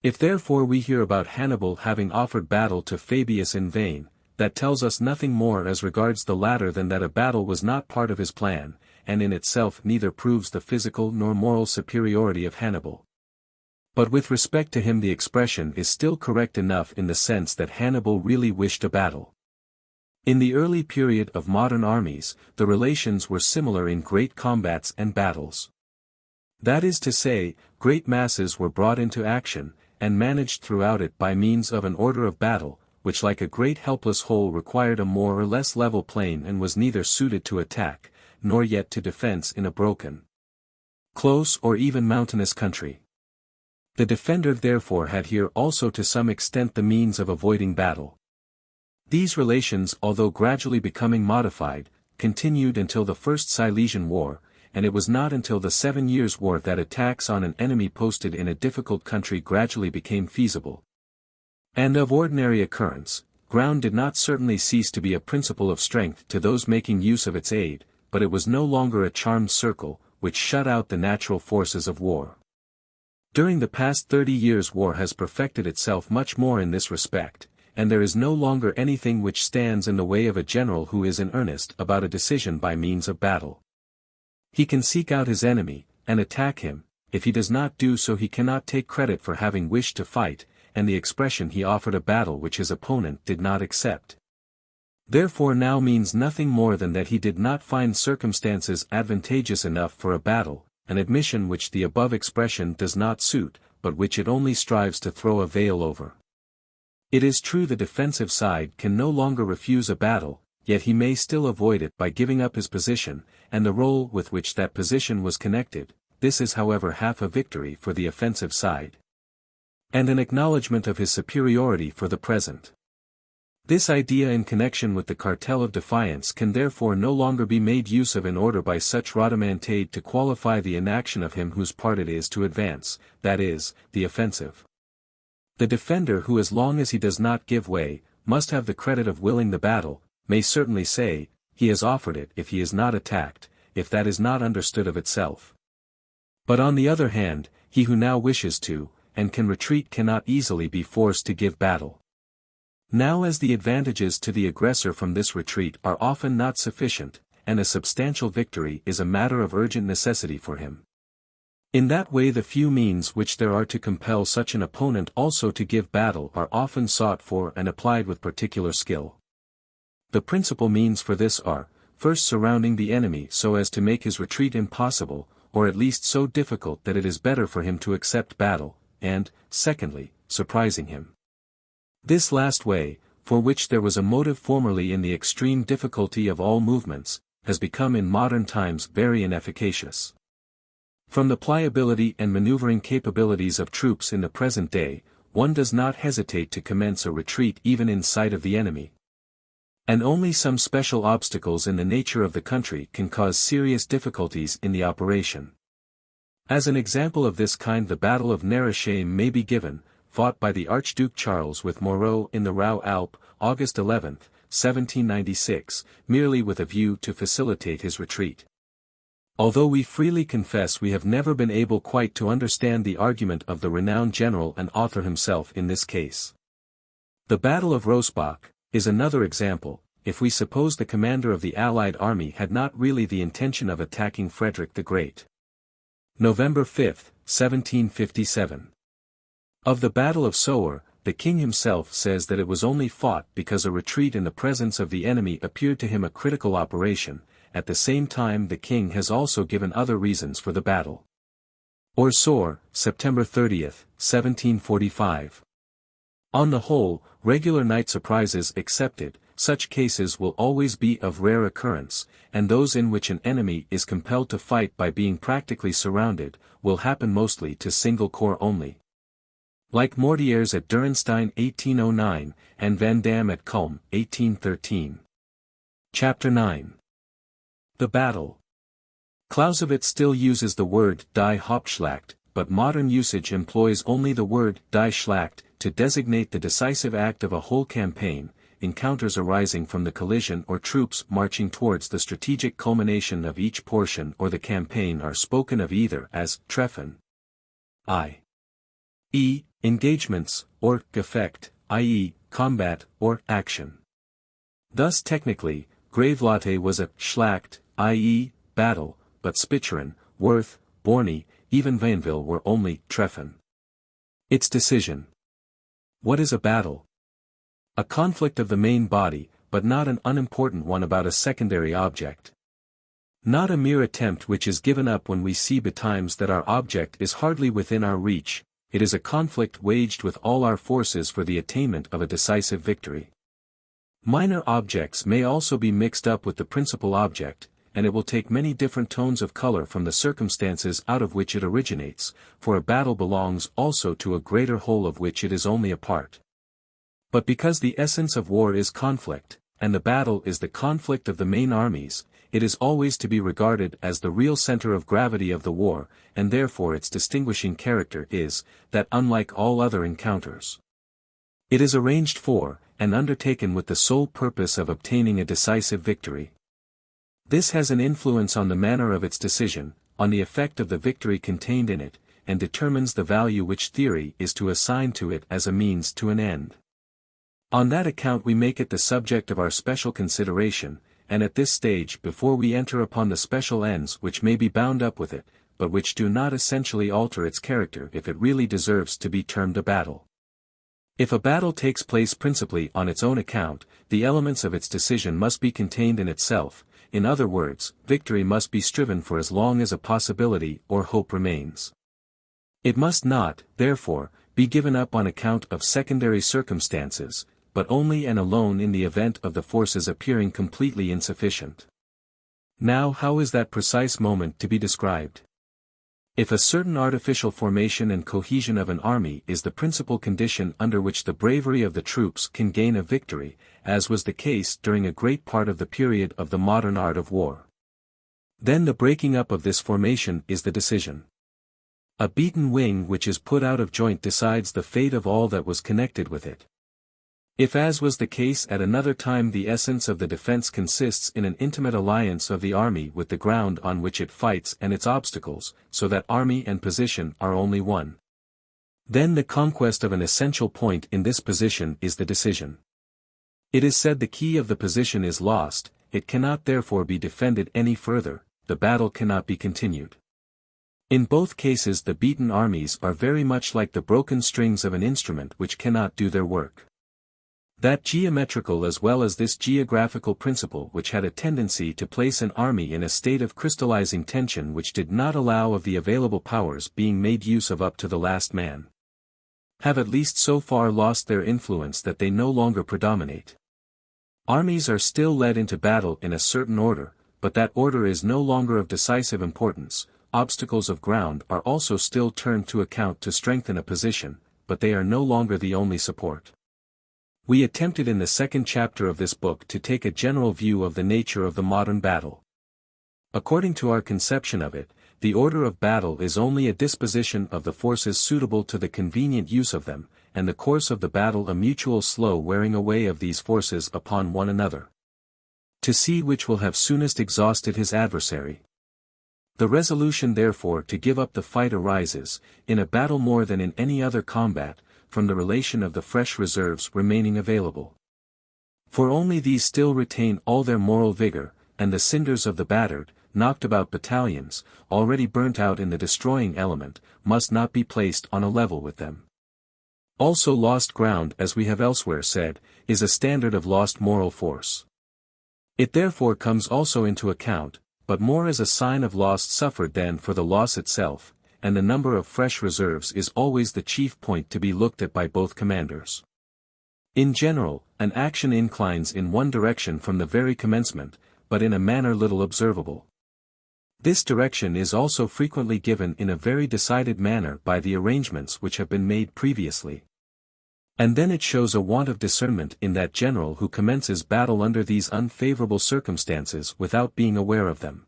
If therefore we hear about Hannibal having offered battle to Fabius in vain, that tells us nothing more as regards the latter than that a battle was not part of his plan, and in itself neither proves the physical nor moral superiority of Hannibal. But with respect to him the expression is still correct enough in the sense that Hannibal really wished a battle. In the early period of modern armies, the relations were similar in great combats and battles. That is to say, great masses were brought into action, and managed throughout it by means of an order of battle, which like a great helpless whole required a more or less level plain and was neither suited to attack, nor yet to defense in a broken, close or even mountainous country. The defender therefore had here also to some extent the means of avoiding battle. These relations, although gradually becoming modified, continued until the First Silesian War, and it was not until the 7 Years' War that attacks on an enemy posted in a difficult country gradually became feasible. And of ordinary occurrence, ground did not certainly cease to be a principle of strength to those making use of its aid, but it was no longer a charmed circle, which shut out the natural forces of war. During the past 30 years war has perfected itself much more in this respect, and there is no longer anything which stands in the way of a general who is in earnest about a decision by means of battle. He can seek out his enemy, and attack him. If he does not do so he cannot take credit for having wished to fight, and the expression he offered a battle which his opponent did not accept. Therefore now means nothing more than that he did not find circumstances advantageous enough for a battle, an admission which the above expression does not suit, but which it only strives to throw a veil over. It is true the defensive side can no longer refuse a battle, yet he may still avoid it by giving up his position, and the role with which that position was connected. This is however half a victory for the offensive side, and an acknowledgement of his superiority for the present. This idea in connection with the cartel of defiance can therefore no longer be made use of in order by such rhodomantade to qualify the inaction of him whose part it is to advance, that is, the offensive. The defender who as long as he does not give way, must have the credit of willing the battle, may certainly say, he has offered it if he is not attacked, if that is not understood of itself. But on the other hand, he who now wishes to, and can retreat cannot easily be forced to give battle. Now as the advantages to the aggressor from this retreat are often not sufficient, and a substantial victory is a matter of urgent necessity for him. In that way the few means which there are to compel such an opponent also to give battle are often sought for and applied with particular skill. The principal means for this are, first surrounding the enemy so as to make his retreat impossible, or at least so difficult that it is better for him to accept battle, and, secondly, surprising him. This last way, for which there was a motive formerly in the extreme difficulty of all movements, has become in modern times very inefficacious. From the pliability and maneuvering capabilities of troops in the present day, one does not hesitate to commence a retreat even in sight of the enemy. And only some special obstacles in the nature of the country can cause serious difficulties in the operation. As an example of this kind the Battle of Neresheim may be given, fought by the Archduke Charles with Moreau in the Rau Alp, August 11, 1796, merely with a view to facilitate his retreat. Although we freely confess we have never been able quite to understand the argument of the renowned general and author himself in this case. The Battle of Rosbach is another example, if we suppose the commander of the Allied army had not really the intention of attacking Frederick the Great. November 5, 1757. Of the Battle of Soor, the king himself says that it was only fought because a retreat in the presence of the enemy appeared to him a critical operation, at the same time the king has also given other reasons for the battle. Orsor, September 30, 1745. On the whole, regular night surprises excepted, such cases will always be of rare occurrence, and those in which an enemy is compelled to fight by being practically surrounded, will happen mostly to single corps only. Like Mortiers at Durenstein 1809, and Van Dam at Culm 1813. Chapter 9. The Battle. Clausewitz still uses the word Die Hauptschlacht, but modern usage employs only the word Die Schlacht to designate the decisive act of a whole campaign. Encounters arising from the collision or troops marching towards the strategic culmination of each portion or the campaign are spoken of either as Treffen, i.e., engagements, or Gefecht, i.e., combat, or action. Thus technically, Gravelotte was a Schlacht, i.e., battle, but Spicheren, Worth, Borny, even Vainville were only Treffen. Its decision. What is a battle? A conflict of the main body, but not an unimportant one about a secondary object. Not a mere attempt which is given up when we see betimes that our object is hardly within our reach, it is a conflict waged with all our forces for the attainment of a decisive victory. Minor objects may also be mixed up with the principal object, and it will take many different tones of color from the circumstances out of which it originates, for a battle belongs also to a greater whole of which it is only a part. But because the essence of war is conflict, and the battle is the conflict of the main armies, it is always to be regarded as the real center of gravity of the war, and therefore its distinguishing character is, that unlike all other encounters, it is arranged for, and undertaken with the sole purpose of obtaining a decisive victory. This has an influence on the manner of its decision, on the effect of the victory contained in it, and determines the value which theory is to assign to it as a means to an end. On that account we make it the subject of our special consideration, and at this stage before we enter upon the special ends which may be bound up with it, but which do not essentially alter its character if it really deserves to be termed a battle. If a battle takes place principally on its own account, the elements of its decision must be contained in itself, in other words, victory must be striven for as long as a possibility or hope remains. It must not, therefore, be given up on account of secondary circumstances, but only and alone in the event of the forces appearing completely insufficient. Now how is that precise moment to be described? If a certain artificial formation and cohesion of an army is the principal condition under which the bravery of the troops can gain a victory, as was the case during a great part of the period of the modern art of war, then the breaking up of this formation is the decision. A beaten wing which is put out of joint decides the fate of all that was connected with it. If as was the case at another time the essence of the defense consists in an intimate alliance of the army with the ground on which it fights and its obstacles, so that army and position are only one, then the conquest of an essential point in this position is the decision. It is said the key of the position is lost, it cannot therefore be defended any further, the battle cannot be continued. In both cases the beaten armies are very much like the broken strings of an instrument which cannot do their work. That geometrical as well as this geographical principle which had a tendency to place an army in a state of crystallizing tension which did not allow of the available powers being made use of up to the last man, have at least so far lost their influence that they no longer predominate. Armies are still led into battle in a certain order, but that order is no longer of decisive importance. Obstacles of ground are also still turned to account to strengthen a position, but they are no longer the only support. We attempted in the second chapter of this book to take a general view of the nature of the modern battle. According to our conception of it, the order of battle is only a disposition of the forces suitable to the convenient use of them, and the course of the battle a mutual slow wearing away of these forces upon one another, to see which will have soonest exhausted his adversary. The resolution therefore to give up the fight arises, in a battle more than in any other combat, from the relation of the fresh reserves remaining available. For only these still retain all their moral vigor, and the cinders of the battered, knocked about battalions, already burnt out in the destroying element, must not be placed on a level with them. Also lost ground, as we have elsewhere said, is a standard of lost moral force. It therefore comes also into account, but more as a sign of loss suffered than for the loss itself, and the number of fresh reserves is always the chief point to be looked at by both commanders. In general, an action inclines in one direction from the very commencement, but in a manner little observable. This direction is also frequently given in a very decided manner by the arrangements which have been made previously. And then it shows a want of discernment in that general who commences battle under these unfavorable circumstances without being aware of them.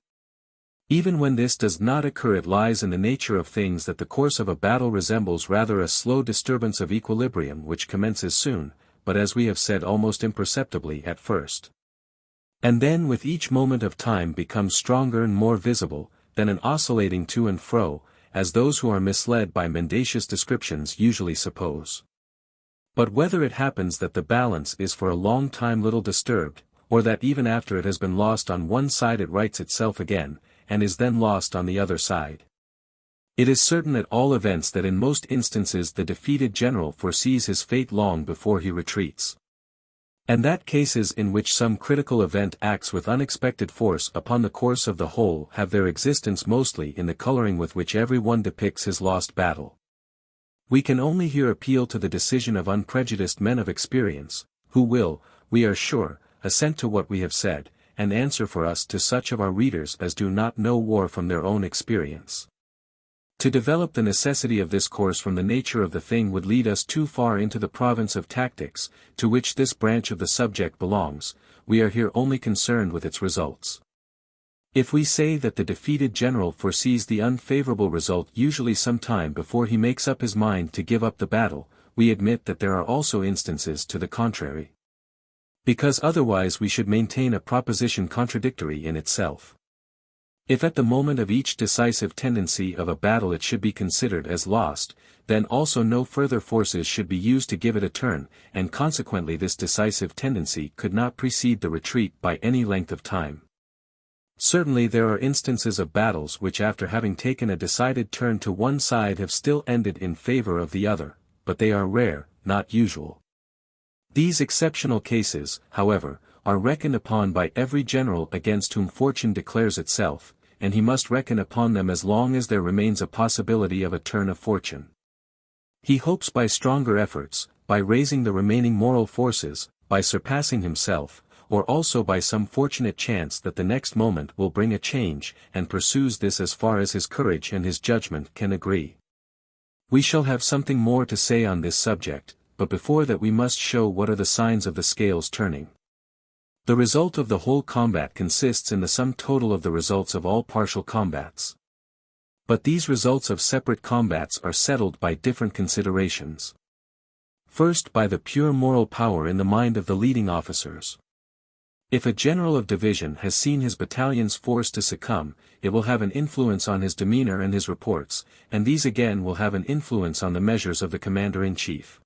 Even when this does not occur, it lies in the nature of things that the course of a battle resembles rather a slow disturbance of equilibrium which commences soon, but as we have said almost imperceptibly at first. And then with each moment of time becomes stronger and more visible, than an oscillating to and fro, as those who are misled by mendacious descriptions usually suppose. But whether it happens that the balance is for a long time little disturbed, or that even after it has been lost on one side it rights itself again, and is then lost on the other side. It is certain at all events that in most instances the defeated general foresees his fate long before he retreats. And that cases in which some critical event acts with unexpected force upon the course of the whole have their existence mostly in the coloring with which every one depicts his lost battle. We can only here appeal to the decision of unprejudiced men of experience, who will, we are sure, assent to what we have said, and answer for us to such of our readers as do not know war from their own experience. To develop the necessity of this course from the nature of the thing would lead us too far into the province of tactics, to which this branch of the subject belongs. We are here only concerned with its results. If we say that the defeated general foresees the unfavorable result usually some time before he makes up his mind to give up the battle, we admit that there are also instances to the contrary. Because otherwise we should maintain a proposition contradictory in itself. If at the moment of each decisive tendency of a battle it should be considered as lost, then also no further forces should be used to give it a turn, and consequently this decisive tendency could not precede the retreat by any length of time. Certainly there are instances of battles which after having taken a decided turn to one side have still ended in favor of the other, but they are rare, not usual. These exceptional cases, however, are reckoned upon by every general against whom fortune declares itself, and he must reckon upon them as long as there remains a possibility of a turn of fortune. He hopes by stronger efforts, by raising the remaining moral forces, by surpassing himself, or also by some fortunate chance that the next moment will bring a change, and pursues this as far as his courage and his judgment can agree. We shall have something more to say on this subject, but before that we must show what are the signs of the scales turning. The result of the whole combat consists in the sum total of the results of all partial combats. But these results of separate combats are settled by different considerations. First, by the pure moral power in the mind of the leading officers. If a general of division has seen his battalion's force to succumb, it will have an influence on his demeanor and his reports, and these again will have an influence on the measures of the commander-in-chief.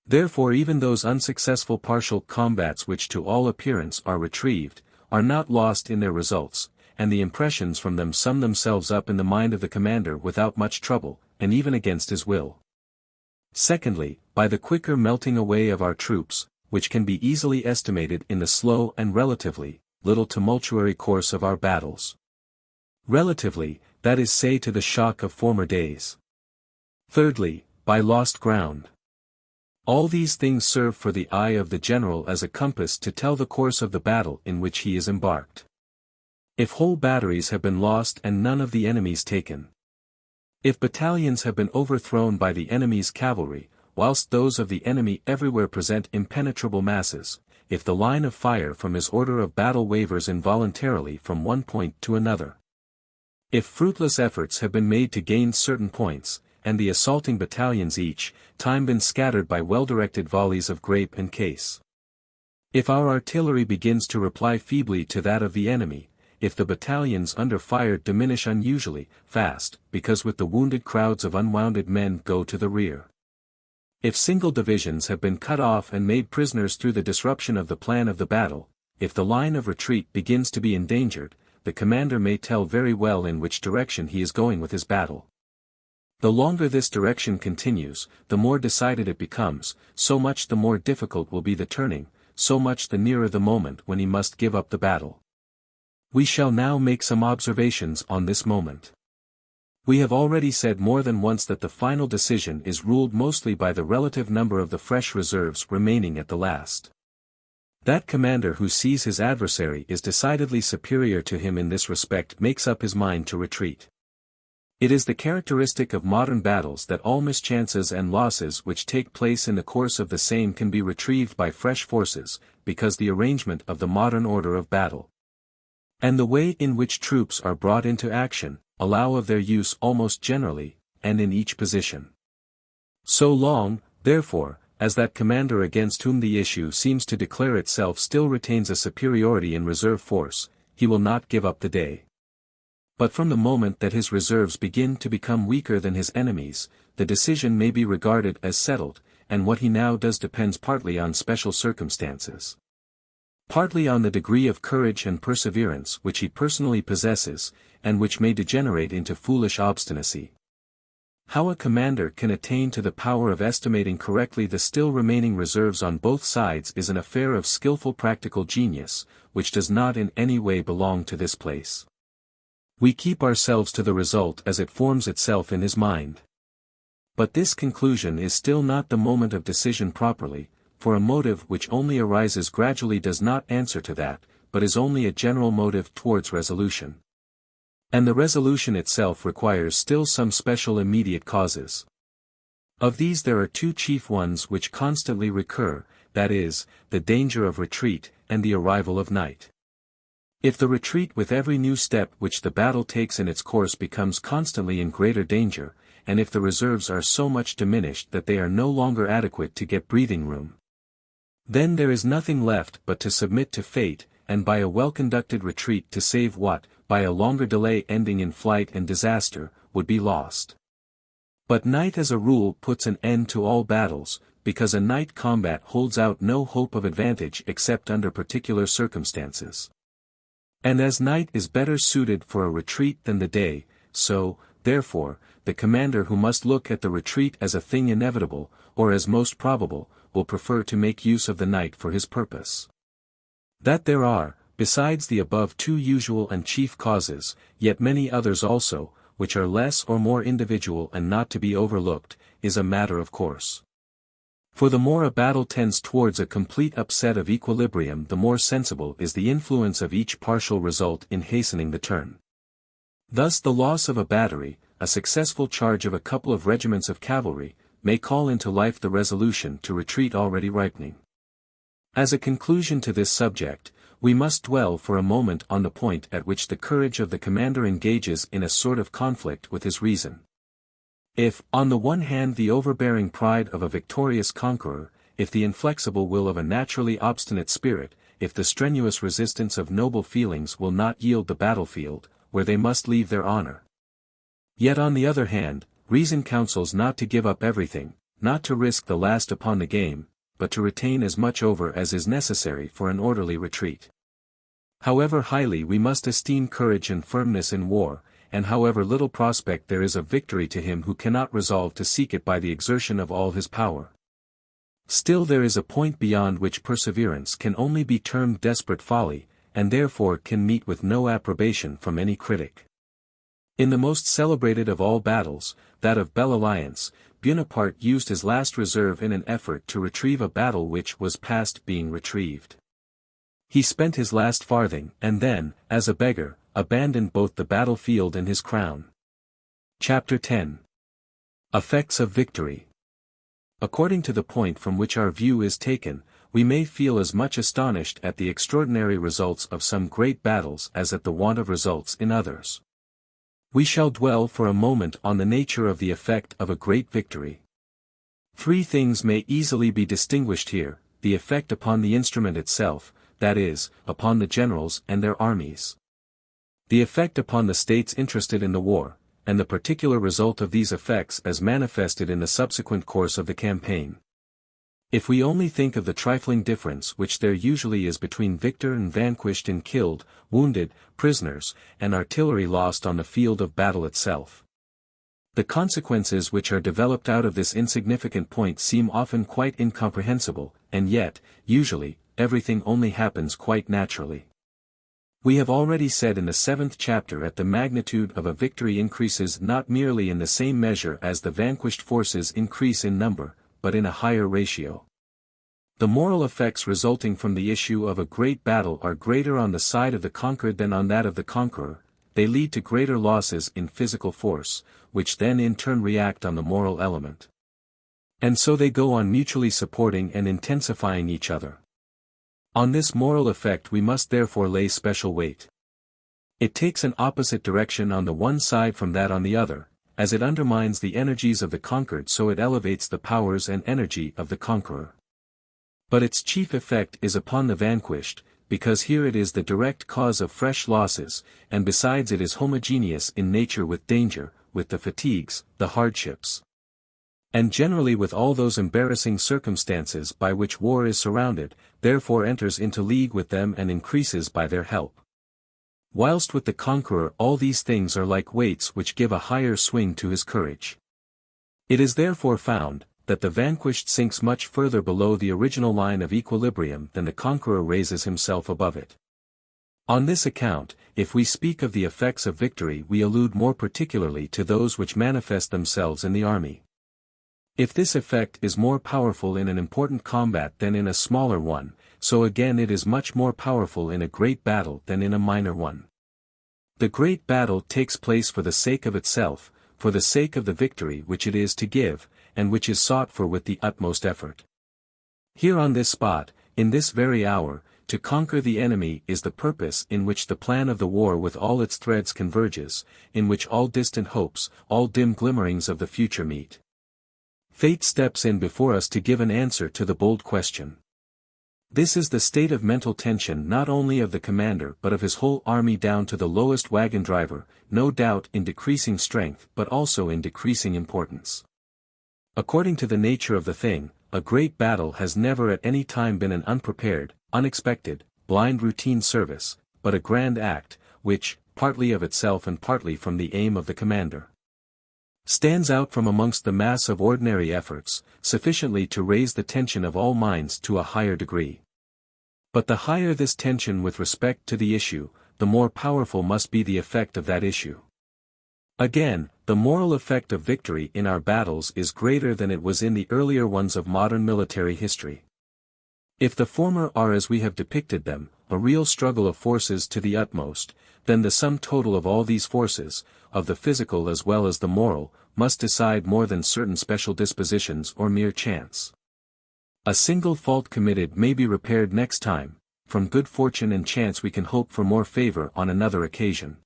Therefore even those unsuccessful partial combats which to all appearance are retrieved, are not lost in their results, and the impressions from them sum themselves up in the mind of the commander without much trouble, and even against his will. Secondly, by the quicker melting away of our troops, which can be easily estimated in the slow and relatively little tumultuary course of our battles. Relatively, that is say to the shock of former days. Thirdly, by lost ground. All these things serve for the eye of the general as a compass to tell the course of the battle in which he is embarked. If whole batteries have been lost and none of the enemies taken. If battalions have been overthrown by the enemy's cavalry, whilst those of the enemy everywhere present impenetrable masses, if the line of fire from his order of battle wavers involuntarily from one point to another. If fruitless efforts have been made to gain certain points, and the assaulting battalions each time been scattered by well-directed volleys of grape and case. If our artillery begins to reply feebly to that of the enemy, if the battalions under fire diminish unusually fast, because with the wounded crowds of unwounded men go to the rear. If single divisions have been cut off and made prisoners through the disruption of the plan of the battle, if the line of retreat begins to be endangered, the commander may tell very well in which direction he is going with his battle. The longer this direction continues, the more decided it becomes, so much the more difficult will be the turning, so much the nearer the moment when he must give up the battle. We shall now make some observations on this moment. We have already said more than once that the final decision is ruled mostly by the relative number of the fresh reserves remaining at the last. That commander who sees his adversary is decidedly superior to him in this respect makes up his mind to retreat. It is the characteristic of modern battles that all mischances and losses which take place in the course of the same can be retrieved by fresh forces, because the arrangement of the modern order of battle, and the way in which troops are brought into action, allow of their use almost generally, and in each position. So long, therefore, as that commander against whom the issue seems to declare itself still retains a superiority in reserve force, he will not give up the day. But from the moment that his reserves begin to become weaker than his enemies, the decision may be regarded as settled, and what he now does depends partly on special circumstances, partly on the degree of courage and perseverance which he personally possesses, and which may degenerate into foolish obstinacy. How a commander can attain to the power of estimating correctly the still remaining reserves on both sides is an affair of skillful practical genius, which does not in any way belong to this place. We keep ourselves to the result as it forms itself in his mind. But this conclusion is still not the moment of decision properly, for a motive which only arises gradually does not answer to that, but is only a general motive towards resolution. And the resolution itself requires still some special immediate causes. Of these there are two chief ones which constantly recur, that is, the danger of retreat, and the arrival of night. If the retreat with every new step which the battle takes in its course becomes constantly in greater danger, and if the reserves are so much diminished that they are no longer adequate to get breathing room, then there is nothing left but to submit to fate, and by a well-conducted retreat to save what, by a longer delay ending in flight and disaster, would be lost. But night as a rule puts an end to all battles, because a night combat holds out no hope of advantage except under particular circumstances. And as night is better suited for a retreat than the day, so, therefore, the commander who must look at the retreat as a thing inevitable, or as most probable, will prefer to make use of the night for his purpose. That there are, besides the above two usual and chief causes, yet many others also, which are less or more individual and not to be overlooked, is a matter of course. For the more a battle tends towards a complete upset of equilibrium, the more sensible is the influence of each partial result in hastening the turn. Thus the loss of a battery, a successful charge of a couple of regiments of cavalry, may call into life the resolution to retreat already ripening. As a conclusion to this subject, we must dwell for a moment on the point at which the courage of the commander engages in a sort of conflict with his reason. If, on the one hand, the overbearing pride of a victorious conqueror, if the inflexible will of a naturally obstinate spirit, if the strenuous resistance of noble feelings will not yield the battlefield, where they must leave their honor. Yet on the other hand, reason counsels not to give up everything, not to risk the last upon the game, but to retain as much over as is necessary for an orderly retreat. However highly we must esteem courage and firmness in war, and however little prospect there is of victory to him who cannot resolve to seek it by the exertion of all his power, still there is a point beyond which perseverance can only be termed desperate folly, and therefore can meet with no approbation from any critic. In the most celebrated of all battles, that of Belle Alliance, Bonaparte used his last reserve in an effort to retrieve a battle which was past being retrieved. He spent his last farthing, and then, as a beggar, abandoned both the battlefield and his crown. Chapter 10. Effects of Victory. According to the point from which our view is taken, we may feel as much astonished at the extraordinary results of some great battles as at the want of results in others. We shall dwell for a moment on the nature of the effect of a great victory. Three things may easily be distinguished here: the effect upon the instrument itself, that is, upon the generals and their armies; the effect upon the states interested in the war, and the particular result of these effects as manifested in the subsequent course of the campaign. If we only think of the trifling difference which there usually is between victor and vanquished in killed, wounded, prisoners, and artillery lost on the field of battle itself, the consequences which are developed out of this insignificant point seem often quite incomprehensible, and yet, usually, everything only happens quite naturally. We have already said in the 7th chapter that the magnitude of a victory increases not merely in the same measure as the vanquished forces increase in number, but in a higher ratio. The moral effects resulting from the issue of a great battle are greater on the side of the conquered than on that of the conqueror. They lead to greater losses in physical force, which then in turn react on the moral element. And so they go on mutually supporting and intensifying each other. On this moral effect we must therefore lay special weight. It takes an opposite direction on the one side from that on the other, as it undermines the energies of the conquered, so it elevates the powers and energy of the conqueror. But its chief effect is upon the vanquished, because here it is the direct cause of fresh losses, and besides it is homogeneous in nature with danger, with the fatigues, the hardships, and generally with all those embarrassing circumstances by which war is surrounded, therefore enters into league with them and increases by their help. Whilst with the conqueror all these things are like weights which give a higher swing to his courage. It is therefore found, that the vanquished sinks much further below the original line of equilibrium than the conqueror raises himself above it. On this account, if we speak of the effects of victory we allude more particularly to those which manifest themselves in the army. If this effect is more powerful in an important combat than in a smaller one, so again it is much more powerful in a great battle than in a minor one. The great battle takes place for the sake of itself, for the sake of the victory which it is to give, and which is sought for with the utmost effort. Here on this spot, in this very hour, to conquer the enemy is the purpose in which the plan of the war with all its threads converges, in which all distant hopes, all dim glimmerings of the future meet. Fate steps in before us to give an answer to the bold question. This is the state of mental tension not only of the commander but of his whole army down to the lowest wagon driver, no doubt in decreasing strength but also in decreasing importance. According to the nature of the thing, a great battle has never at any time been an unprepared, unexpected, blind routine service, but a grand act, which, partly of itself and partly from the aim of the commander, stands out from amongst the mass of ordinary efforts, sufficiently to raise the tension of all minds to a higher degree. But the higher this tension with respect to the issue, the more powerful must be the effect of that issue. Again, the moral effect of victory in our battles is greater than it was in the earlier ones of modern military history. If the former are as we have depicted them, a real struggle of forces to the utmost, then the sum total of all these forces, of the physical as well as the moral, must decide more than certain special dispositions or mere chance. A single fault committed may be repaired next time, from good fortune and chance we can hope for more favor on another occasion.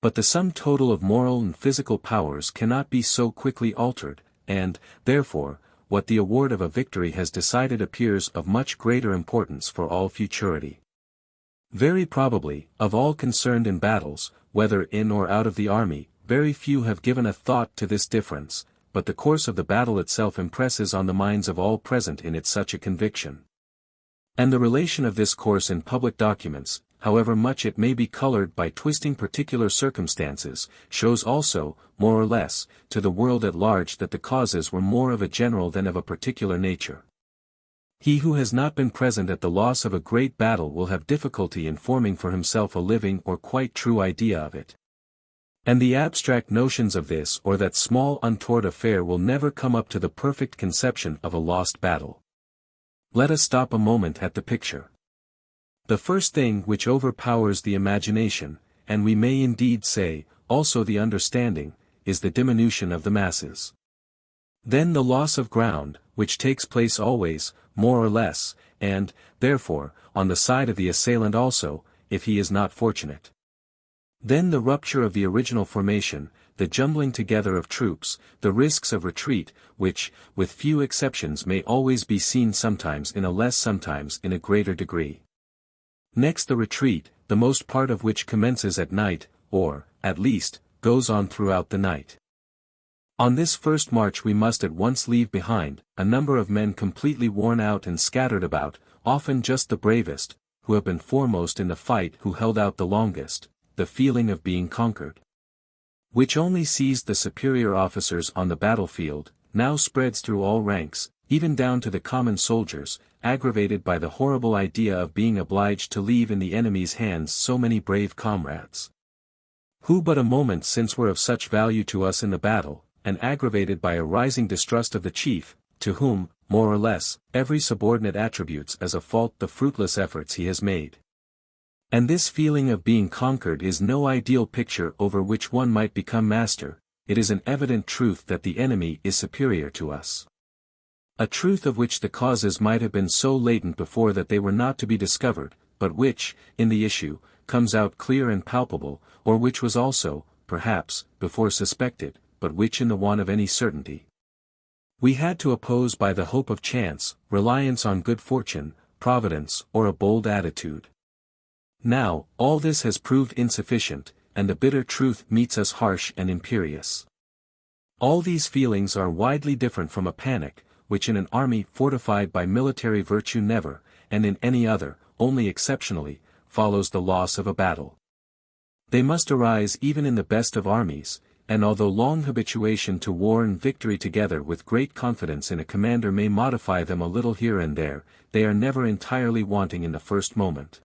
But the sum total of moral and physical powers cannot be so quickly altered, and, therefore, what the award of a victory has decided appears of much greater importance for all futurity. Very probably, of all concerned in battles, whether in or out of the army, very few have given a thought to this difference, but the course of the battle itself impresses on the minds of all present in it such a conviction. And the relation of this course in public documents, however much it may be colored by twisting particular circumstances, shows also, more or less, to the world at large that the causes were more of a general than of a particular nature. He who has not been present at the loss of a great battle will have difficulty in forming for himself a living or quite true idea of it. And the abstract notions of this or that small untoward affair will never come up to the perfect conception of a lost battle. Let us stop a moment at the picture. The first thing which overpowers the imagination, and we may indeed say, also the understanding, is the diminution of the masses. Then the loss of ground, which takes place always, more or less, and, therefore, on the side of the assailant also, if he is not fortunate. Then the rupture of the original formation, the jumbling together of troops, the risks of retreat, which, with few exceptions may always be seen sometimes in a less sometimes in a greater degree. Next the retreat, the most part of which commences at night, or, at least, goes on throughout the night. On this first march we must at once leave behind, a number of men completely worn out and scattered about, often just the bravest, who have been foremost in the fight who held out the longest, the feeling of being conquered, which only seized the superior officers on the battlefield, now spreads through all ranks, even down to the common soldiers, aggravated by the horrible idea of being obliged to leave in the enemy's hands so many brave comrades, who but a moment since were of such value to us in the battle, and aggravated by a rising distrust of the chief, to whom, more or less, every subordinate attributes as a fault the fruitless efforts he has made. And this feeling of being conquered is no ideal picture over which one might become master, it is an evident truth that the enemy is superior to us. A truth of which the causes might have been so latent before that they were not to be discovered, but which, in the issue, comes out clear and palpable, or which was also, perhaps, before suspected, but which in the want of any certainty we had to oppose by the hope of chance, reliance on good fortune, providence, or a bold attitude. Now, all this has proved insufficient, and the bitter truth meets us harsh and imperious. All these feelings are widely different from a panic, which in an army fortified by military virtue never, and in any other, only exceptionally, follows the loss of a battle. They must arise even in the best of armies, and although long habituation to war and victory together with great confidence in a commander may modify them a little here and there, they are never entirely wanting in the first moment.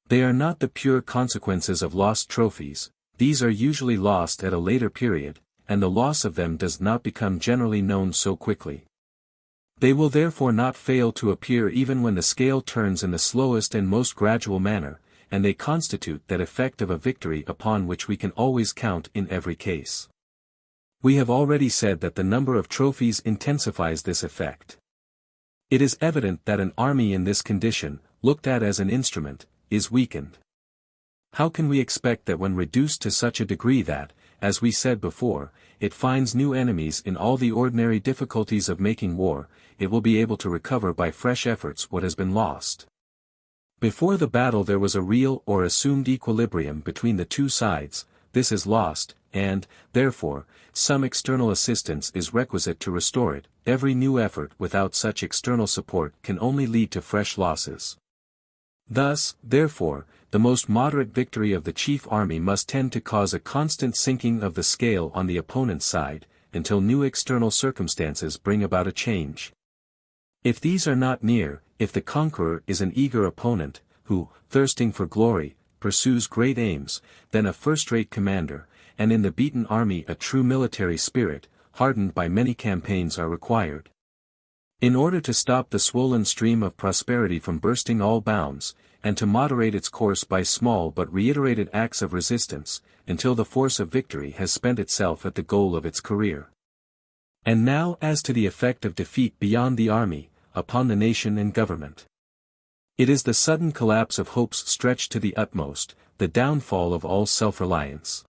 They are not the pure consequences of lost trophies, these are usually lost at a later period, and the loss of them does not become generally known so quickly. They will therefore not fail to appear even when the scale turns in the slowest and most gradual manner, and they constitute that effect of a victory upon which we can always count in every case. We have already said that the number of trophies intensifies this effect. It is evident that an army in this condition, looked at as an instrument, is weakened. How can we expect that when reduced to such a degree that, as we said before, it finds new enemies in all the ordinary difficulties of making war, it will be able to recover by fresh efforts what has been lost? Before the battle there was a real or assumed equilibrium between the two sides, this is lost, and, therefore, some external assistance is requisite to restore it. Every new effort without such external support can only lead to fresh losses. Thus, therefore, the most moderate victory of the chief army must tend to cause a constant sinking of the scale on the opponent's side, until new external circumstances bring about a change. If these are not near, if the conqueror is an eager opponent, who, thirsting for glory, pursues great aims, then a first-rate commander, and in the beaten army a true military spirit, hardened by many campaigns are required. In order to stop the swollen stream of prosperity from bursting all bounds, and to moderate its course by small but reiterated acts of resistance, until the force of victory has spent itself at the goal of its career. And now as to the effect of defeat beyond the army, upon the nation and government. It is the sudden collapse of hopes stretched to the utmost, the downfall of all self-reliance.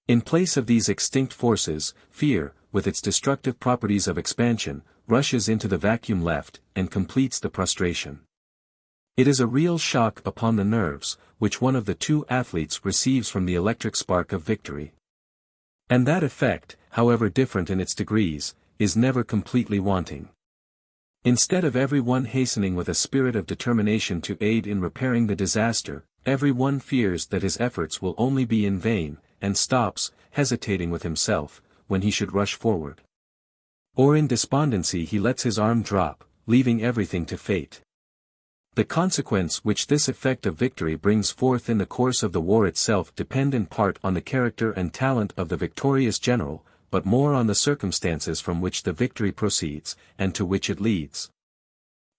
In place of these extinct forces, fear, with its destructive properties of expansion, rushes into the vacuum left, and completes the prostration. It is a real shock upon the nerves, which one of the two athletes receives from the electric spark of victory. And that effect, however different in its degrees, is never completely wanting. Instead of every one hastening with a spirit of determination to aid in repairing the disaster, every one fears that his efforts will only be in vain, and stops, hesitating with himself, when he should rush forward. Or in despondency he lets his arm drop, leaving everything to fate. The consequence which this effect of victory brings forth in the course of the war itself depend in part on the character and talent of the victorious general, but more on the circumstances from which the victory proceeds, and to which it leads.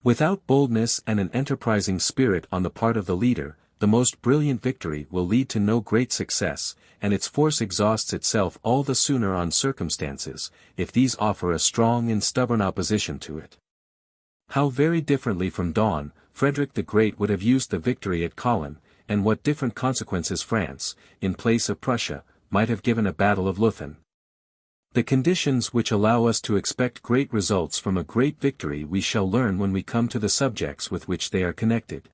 Without boldness and an enterprising spirit on the part of the leader, the most brilliant victory will lead to no great success, and its force exhausts itself all the sooner on circumstances, if these offer a strong and stubborn opposition to it. How very differently from Daun, Frederick the Great would have used the victory at Kollin, and what different consequences France, in place of Prussia, might have given a battle of Leuthen. The conditions which allow us to expect great results from a great victory we shall learn when we come to the subjects with which they are connected.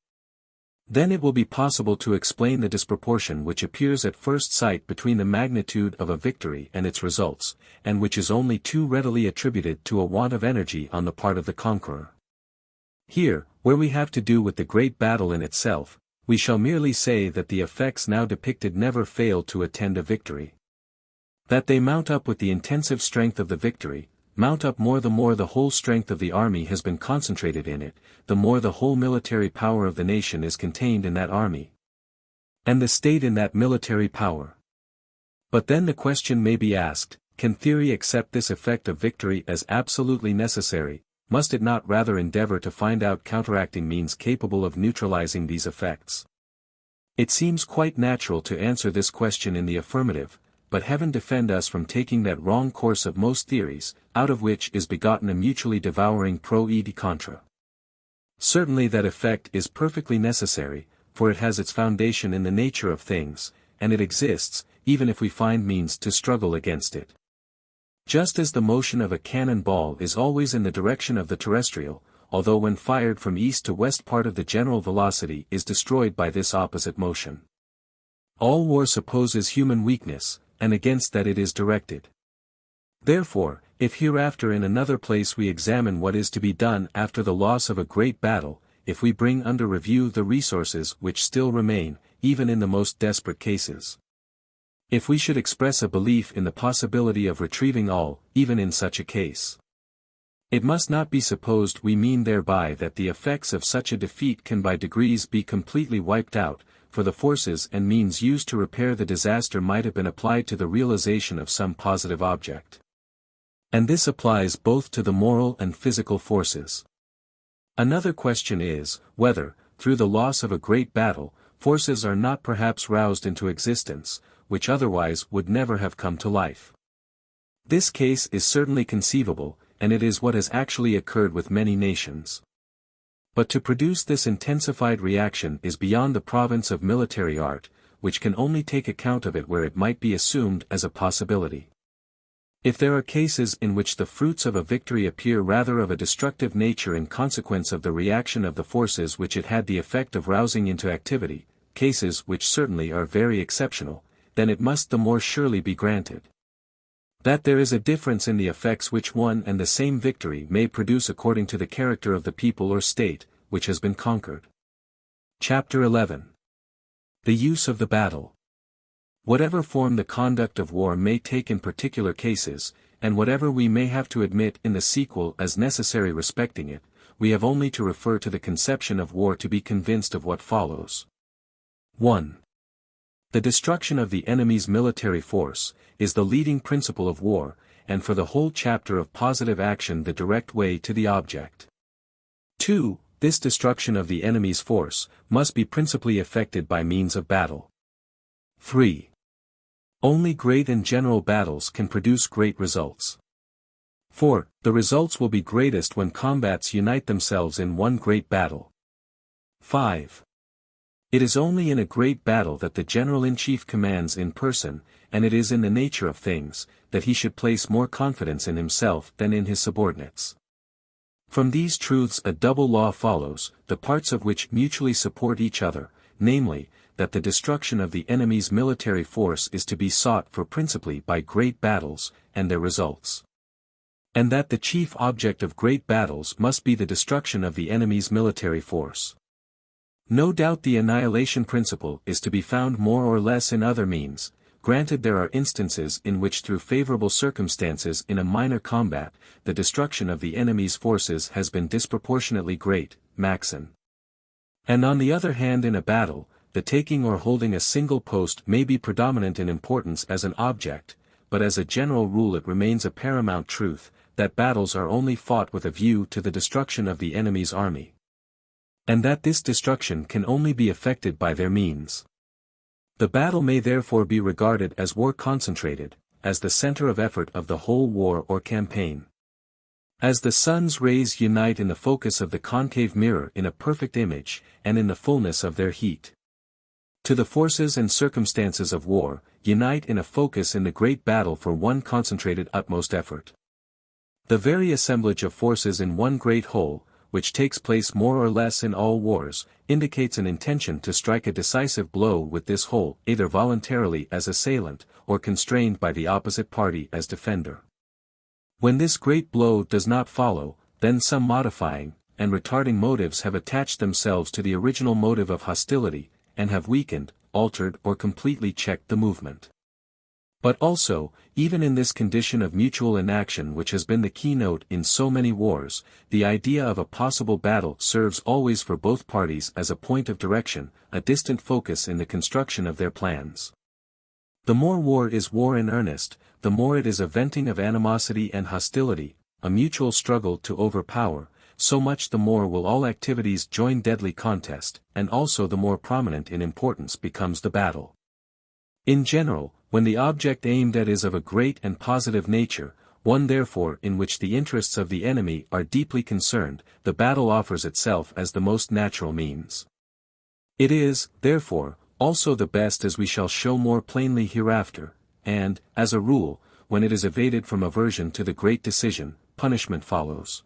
Then it will be possible to explain the disproportion which appears at first sight between the magnitude of a victory and its results, and which is only too readily attributed to a want of energy on the part of the conqueror. Here, where we have to do with the great battle in itself, we shall merely say that the effects now depicted never fail to attend a victory. That they mount up with the intensive strength of the victory, mount up more the whole strength of the army has been concentrated in it, the more the whole military power of the nation is contained in that army. And the state in that military power. But then the question may be asked, can theory accept this effect of victory as absolutely necessary? Must it not rather endeavor to find out counteracting means capable of neutralizing these effects? It seems quite natural to answer this question in the affirmative, but heaven defend us from taking that wrong course of most theories, out of which is begotten a mutually devouring pro et contra. Certainly that effect is perfectly necessary, for it has its foundation in the nature of things, and it exists, even if we find means to struggle against it. Just as the motion of a cannon ball is always in the direction of the terrestrial, although when fired from east to west part of the general velocity is destroyed by this opposite motion. All war supposes human weakness, and against that it is directed. Therefore, if hereafter in another place we examine what is to be done after the loss of a great battle, if we bring under review the resources which still remain, even in the most desperate cases. If we should express a belief in the possibility of retrieving all, even in such a case. It must not be supposed we mean thereby that the effects of such a defeat can by degrees be completely wiped out, for the forces and means used to repair the disaster might have been applied to the realization of some positive object. And this applies both to the moral and physical forces. Another question is, whether, through the loss of a great battle, forces are not perhaps roused into existence, which otherwise would never have come to life. This case is certainly conceivable, and it is what has actually occurred with many nations. But to produce this intensified reaction is beyond the province of military art, which can only take account of it where it might be assumed as a possibility. If there are cases in which the fruits of a victory appear rather of a destructive nature in consequence of the reaction of the forces which it had the effect of rousing into activity, cases which certainly are very exceptional, then it must the more surely be granted that there is a difference in the effects which one and the same victory may produce according to the character of the people or state, which has been conquered. Chapter 11. The use of the battle. Whatever form the conduct of war may take in particular cases, and whatever we may have to admit in the sequel as necessary respecting it, we have only to refer to the conception of war to be convinced of what follows. 1. The destruction of the enemy's military force is the leading principle of war, and for the whole chapter of positive action the direct way to the object. 2. This destruction of the enemy's force must be principally effected by means of battle. 3. Only great and general battles can produce great results. 4. The results will be greatest when combats unite themselves in one great battle. 5. It is only in a great battle that the general-in-chief commands in person, and it is in the nature of things, that he should place more confidence in himself than in his subordinates. From these truths a double law follows, the parts of which mutually support each other, namely, that the destruction of the enemy's military force is to be sought for principally by great battles, and their results. And that the chief object of great battles must be the destruction of the enemy's military force. No doubt the annihilation principle is to be found more or less in other means, granted there are instances in which through favorable circumstances in a minor combat, the destruction of the enemy's forces has been disproportionately great, maxim. And on the other hand in a battle, the taking or holding a single post may be predominant in importance as an object, but as a general rule it remains a paramount truth, that battles are only fought with a view to the destruction of the enemy's army. And that this destruction can only be effected by their means. The battle may therefore be regarded as war concentrated, as the center of effort of the whole war or campaign. As the sun's rays unite in the focus of the concave mirror in a perfect image, and in the fullness of their heat. To the forces and circumstances of war, unite in a focus in the great battle for one concentrated utmost effort. The very assemblage of forces in one great whole, which takes place more or less in all wars, indicates an intention to strike a decisive blow with this whole, either voluntarily as assailant, or constrained by the opposite party as defender. When this great blow does not follow, then some modifying, and retarding motives have attached themselves to the original motive of hostility, and have weakened, altered or completely checked the movement. But also, even in this condition of mutual inaction which has been the keynote in so many wars, the idea of a possible battle serves always for both parties as a point of direction, a distant focus in the construction of their plans. The more war is war in earnest, the more it is a venting of animosity and hostility, a mutual struggle to overpower, so much the more will all activities join deadly contest, and also the more prominent in importance becomes the battle. In general, when the object aimed at is of a great and positive nature, one therefore in which the interests of the enemy are deeply concerned, the battle offers itself as the most natural means. It is, therefore, also the best, as we shall show more plainly hereafter, and, as a rule, when it is evaded from aversion to the great decision, punishment follows.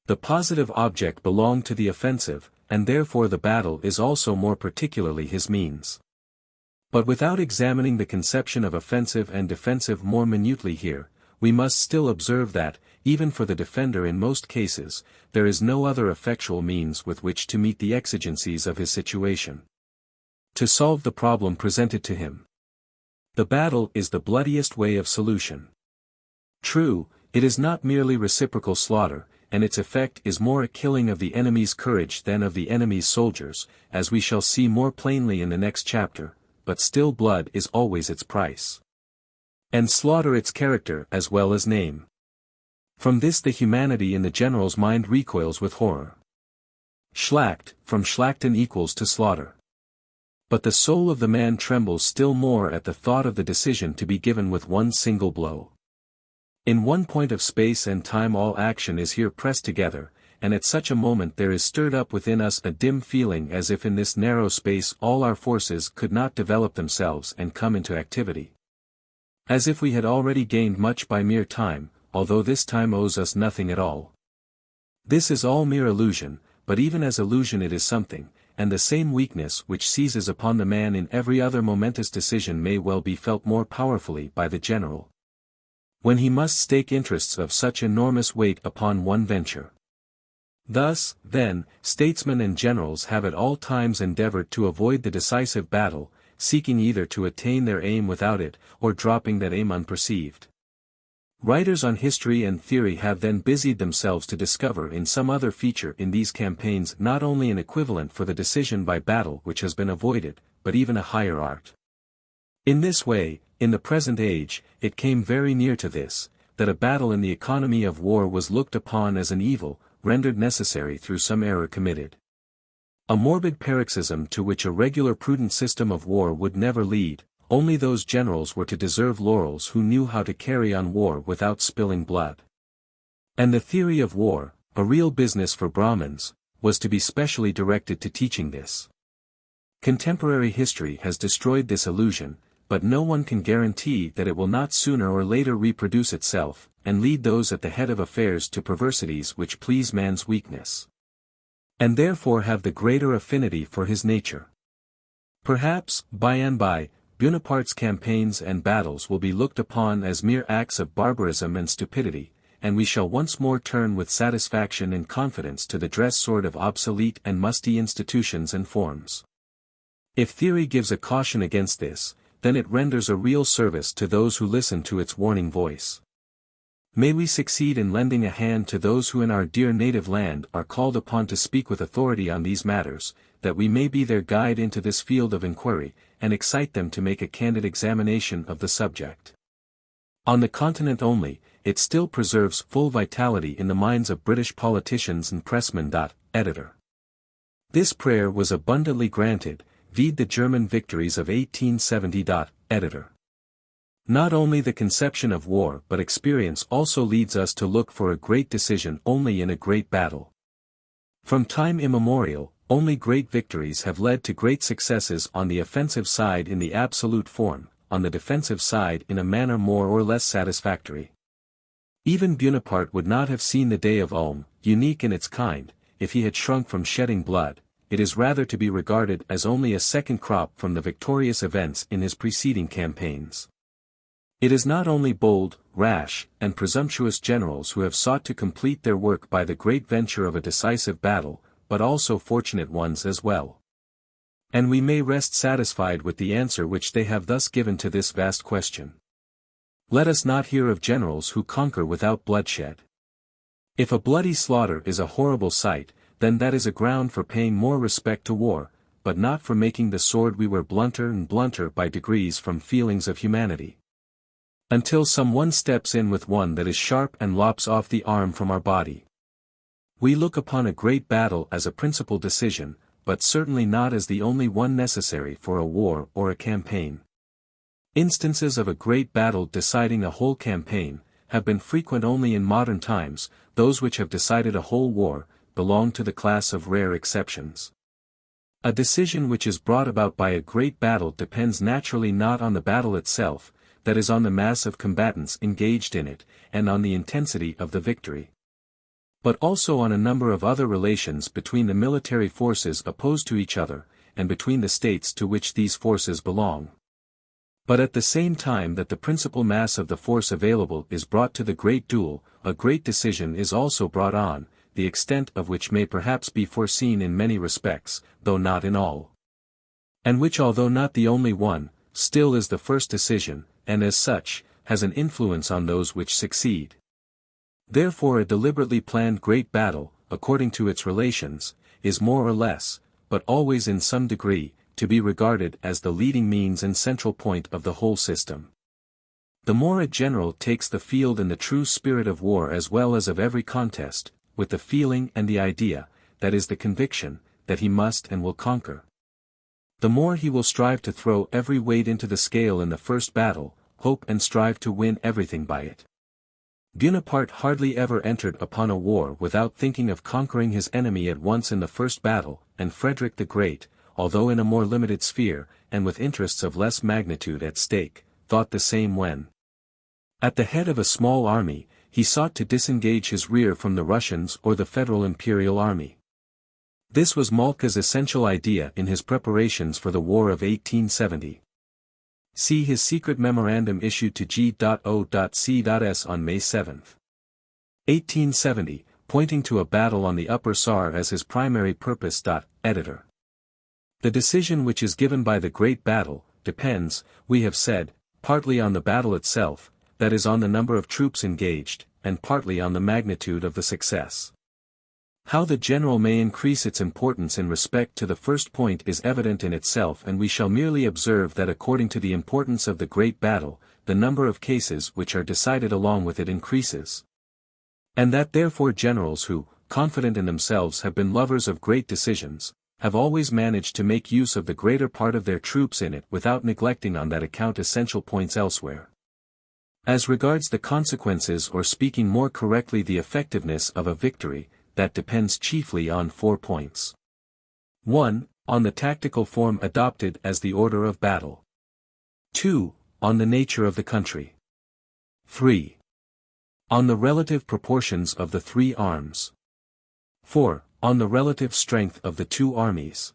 The positive object belonged to the offensive, and therefore the battle is also more particularly his means. But without examining the conception of offensive and defensive more minutely here, we must still observe that, even for the defender in most cases, there is no other effectual means with which to meet the exigencies of his situation. To solve the problem presented to him. The battle is the bloodiest way of solution. True, it is not merely reciprocal slaughter, and its effect is more a killing of the enemy's courage than of the enemy's soldiers, as we shall see more plainly in the next chapter, but still blood is always its price. And slaughter its character as well as name. From this the humanity in the general's mind recoils with horror. Schlacht, from Schlachten equals to slaughter. But the soul of the man trembles still more at the thought of the decision to be given with one single blow. In one point of space and time all action is here pressed together, and at such a moment there is stirred up within us a dim feeling as if in this narrow space all our forces could not develop themselves and come into activity. As if we had already gained much by mere time, although this time owes us nothing at all. This is all mere illusion, but even as illusion it is something, and the same weakness which seizes upon the man in every other momentous decision may well be felt more powerfully by the general, when he must stake interests of such enormous weight upon one venture. Thus, then, statesmen and generals have at all times endeavored to avoid the decisive battle, seeking either to attain their aim without it, or dropping that aim unperceived. Writers on history and theory have then busied themselves to discover in some other feature in these campaigns not only an equivalent for the decision by battle which has been avoided, but even a higher art. In this way, in the present age, it came very near to this, that a battle in the economy of war was looked upon as an evil, rendered necessary through some error committed. A morbid paroxysm to which a regular prudent system of war would never lead. Only those generals were to deserve laurels who knew how to carry on war without spilling blood. And the theory of war, a real business for Brahmins, was to be specially directed to teaching this. Contemporary history has destroyed this illusion, but no one can guarantee that it will not sooner or later reproduce itself, and lead those at the head of affairs to perversities which please man's weakness, and therefore have the greater affinity for his nature. Perhaps, by and by, Bonaparte's campaigns and battles will be looked upon as mere acts of barbarism and stupidity, and we shall once more turn with satisfaction and confidence to the dress sword of obsolete and musty institutions and forms. If theory gives a caution against this, then it renders a real service to those who listen to its warning voice. May we succeed in lending a hand to those who in our dear native land are called upon to speak with authority on these matters, that we may be their guide into this field of inquiry, and excite them to make a candid examination of the subject. On the continent only, it still preserves full vitality in the minds of British politicians and pressmen. Editor. This prayer was abundantly granted, vide the German victories of 1870. Editor. Not only the conception of war but experience also leads us to look for a great decision only in a great battle. From time immemorial, only great victories have led to great successes on the offensive side in the absolute form, on the defensive side in a manner more or less satisfactory. Even Bonaparte would not have seen the day of Ulm, unique in its kind, if he had shrunk from shedding blood. It is rather to be regarded as only a second crop from the victorious events in his preceding campaigns. It is not only bold, rash, and presumptuous generals who have sought to complete their work by the great venture of a decisive battle, but also fortunate ones as well. And we may rest satisfied with the answer which they have thus given to this vast question. Let us not hear of generals who conquer without bloodshed. If a bloody slaughter is a horrible sight, then that is a ground for paying more respect to war, but not for making the sword we wear blunter and blunter by degrees from feelings of humanity. Until some one steps in with one that is sharp and lops off the arm from our body. We look upon a great battle as a principal decision, but certainly not as the only one necessary for a war or a campaign. Instances of a great battle deciding a whole campaign have been frequent only in modern times. Those which have decided a whole war belong to the class of rare exceptions. A decision which is brought about by a great battle depends naturally not on the battle itself, that is on the mass of combatants engaged in it, and on the intensity of the victory, but also on a number of other relations between the military forces opposed to each other, and between the states to which these forces belong. But at the same time that the principal mass of the force available is brought to the great duel, a great decision is also brought on, the extent of which may perhaps be foreseen in many respects, though not in all. And which, although not the only one, still is the first decision, and as such, has an influence on those which succeed. Therefore a deliberately planned great battle, according to its relations, is more or less, but always in some degree, to be regarded as the leading means and central point of the whole system. The more a general takes the field in the true spirit of war as well as of every contest, with the feeling and the idea, that is the conviction, that he must and will conquer, the more he will strive to throw every weight into the scale in the first battle, hope and strive to win everything by it. Bonaparte hardly ever entered upon a war without thinking of conquering his enemy at once in the first battle, and Frederick the Great, although in a more limited sphere, and with interests of less magnitude at stake, thought the same when, at the head of a small army, he sought to disengage his rear from the Russians or the Federal Imperial Army. This was Moltke's essential idea in his preparations for the War of 1870. See his secret memorandum issued to G.O.C.S. on May 7, 1870, pointing to a battle on the Upper Saar as his primary purpose. Editor. The decision which is given by the great battle, depends, we have said, partly on the battle itself, that is on the number of troops engaged, and partly on the magnitude of the success. How the general may increase its importance in respect to the first point is evident in itself, and we shall merely observe that according to the importance of the great battle, the number of cases which are decided along with it increases. And that therefore generals who, confident in themselves, have been lovers of great decisions, have always managed to make use of the greater part of their troops in it without neglecting on that account essential points elsewhere. As regards the consequences, or speaking more correctly the effectiveness of a victory, that depends chiefly on 4 points. 1. On the tactical form adopted as the order of battle. 2. On the nature of the country. 3. On the relative proportions of the 3 arms. 4. On the relative strength of the 2 armies.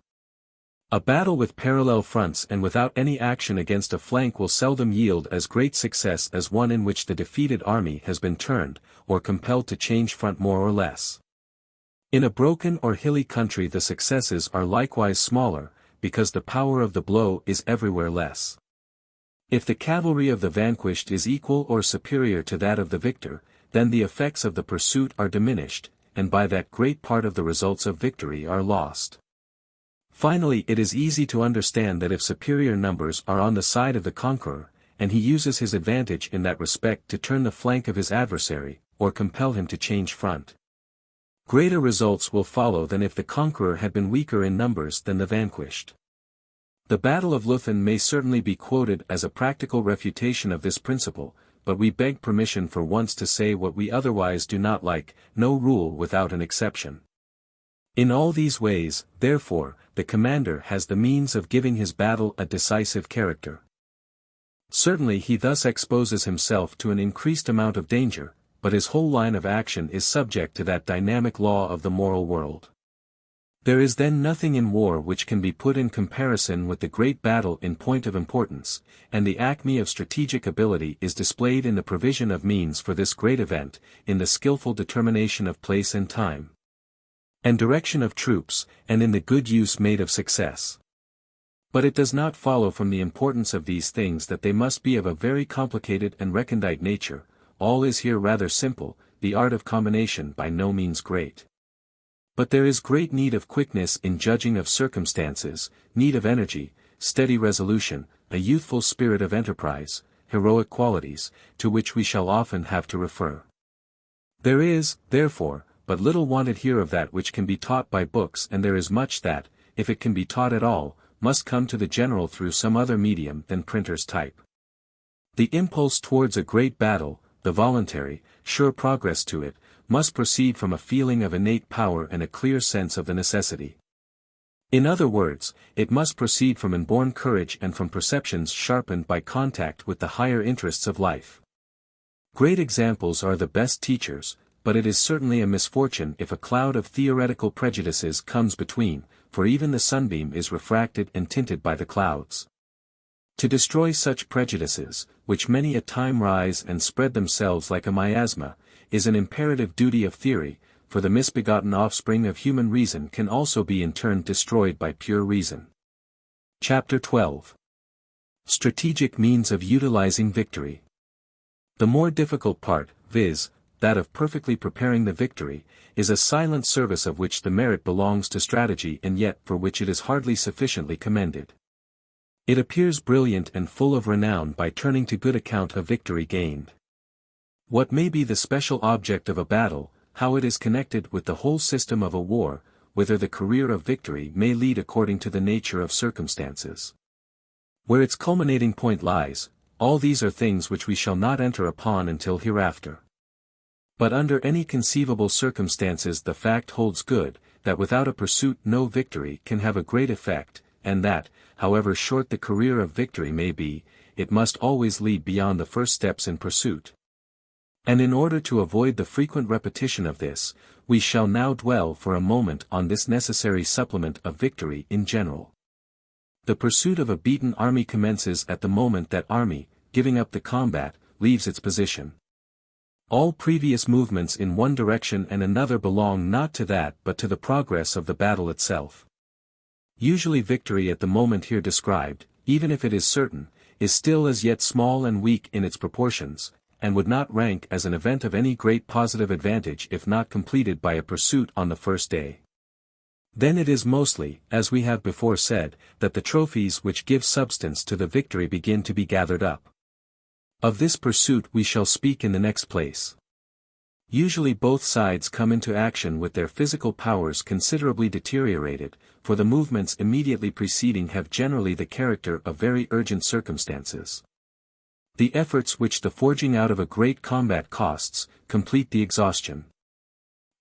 A battle with parallel fronts and without any action against a flank will seldom yield as great success as one in which the defeated army has been turned, or compelled to change front more or less. In a broken or hilly country the successes are likewise smaller, because the power of the blow is everywhere less. If the cavalry of the vanquished is equal or superior to that of the victor, then the effects of the pursuit are diminished, and by that great part of the results of victory are lost. Finally, it is easy to understand that if superior numbers are on the side of the conqueror, and he uses his advantage in that respect to turn the flank of his adversary, or compel him to change front, greater results will follow than if the conqueror had been weaker in numbers than the vanquished. The Battle of Leuthen may certainly be quoted as a practical refutation of this principle, but we beg permission for once to say what we otherwise do not like: no rule without an exception. In all these ways, therefore, the commander has the means of giving his battle a decisive character. Certainly he thus exposes himself to an increased amount of danger, but his whole line of action is subject to that dynamic law of the moral world. There is then nothing in war which can be put in comparison with the great battle in point of importance, and the acme of strategic ability is displayed in the provision of means for this great event, in the skillful determination of place and time, and direction of troops, and in the good use made of success. But it does not follow from the importance of these things that they must be of a very complicated and recondite nature. All is here rather simple, the art of combination by no means great. But there is great need of quickness in judging of circumstances, need of energy, steady resolution, a youthful spirit of enterprise, heroic qualities, to which we shall often have to refer. There is, therefore, but little wanted here of that which can be taught by books, and there is much that, if it can be taught at all, must come to the general through some other medium than printer's type. The impulse towards a great battle, the voluntary, sure progress to it, must proceed from a feeling of innate power and a clear sense of the necessity. In other words, it must proceed from inborn courage and from perceptions sharpened by contact with the higher interests of life. Great examples are the best teachers, but it is certainly a misfortune if a cloud of theoretical prejudices comes between, for even the sunbeam is refracted and tinted by the clouds. To destroy such prejudices, which many a time rise and spread themselves like a miasma, is an imperative duty of theory, for the misbegotten offspring of human reason can also be in turn destroyed by pure reason. Chapter 12. Strategic Means of Utilizing Victory. The more difficult part, viz., that of perfectly preparing the victory, is a silent service of which the merit belongs to strategy and yet for which it is hardly sufficiently commended. It appears brilliant and full of renown by turning to good account a victory gained. What may be the special object of a battle, how it is connected with the whole system of a war, whither the career of victory may lead according to the nature of circumstances. Where its culminating point lies, all these are things which we shall not enter upon until hereafter. But under any conceivable circumstances the fact holds good, that without a pursuit no victory can have a great effect, and that, however short the career of victory may be, it must always lead beyond the first steps in pursuit. And in order to avoid the frequent repetition of this, we shall now dwell for a moment on this necessary supplement of victory in general. The pursuit of a beaten army commences at the moment that army, giving up the combat, leaves its position. All previous movements in one direction and another belong not to that but to the progress of the battle itself. Usually victory at the moment here described, even if it is certain, is still as yet small and weak in its proportions, and would not rank as an event of any great positive advantage if not completed by a pursuit on the first day. Then it is mostly, as we have before said, that the trophies which give substance to the victory begin to be gathered up. Of this pursuit we shall speak in the next place. Usually both sides come into action with their physical powers considerably deteriorated, for the movements immediately preceding have generally the character of very urgent circumstances. The efforts which the forging out of a great combat costs, complete the exhaustion.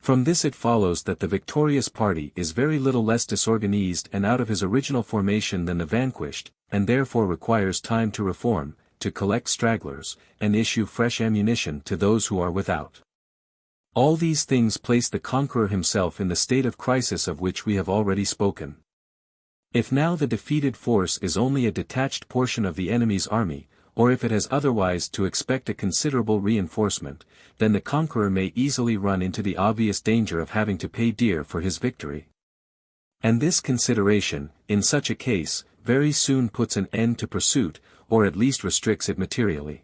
From this it follows that the victorious party is very little less disorganized and out of his original formation than the vanquished, and therefore requires time to reform, to collect stragglers, and issue fresh ammunition to those who are without. All these things place the conqueror himself in the state of crisis of which we have already spoken. If now the defeated force is only a detached portion of the enemy's army, or if it has otherwise to expect a considerable reinforcement, then the conqueror may easily run into the obvious danger of having to pay dear for his victory. And this consideration, in such a case, very soon puts an end to pursuit, or at least restricts it materially.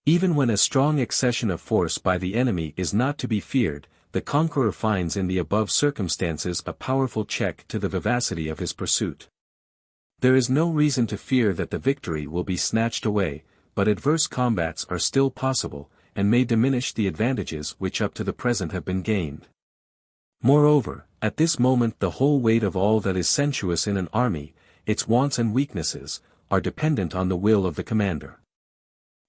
Even when a strong accession of force by the enemy is not to be feared, the conqueror finds in the above circumstances a powerful check to the vivacity of his pursuit. There is no reason to fear that the victory will be snatched away, but adverse combats are still possible, and may diminish the advantages which up to the present have been gained. Moreover, at this moment the whole weight of all that is sensuous in an army, its wants and weaknesses, are dependent on the will of the commander.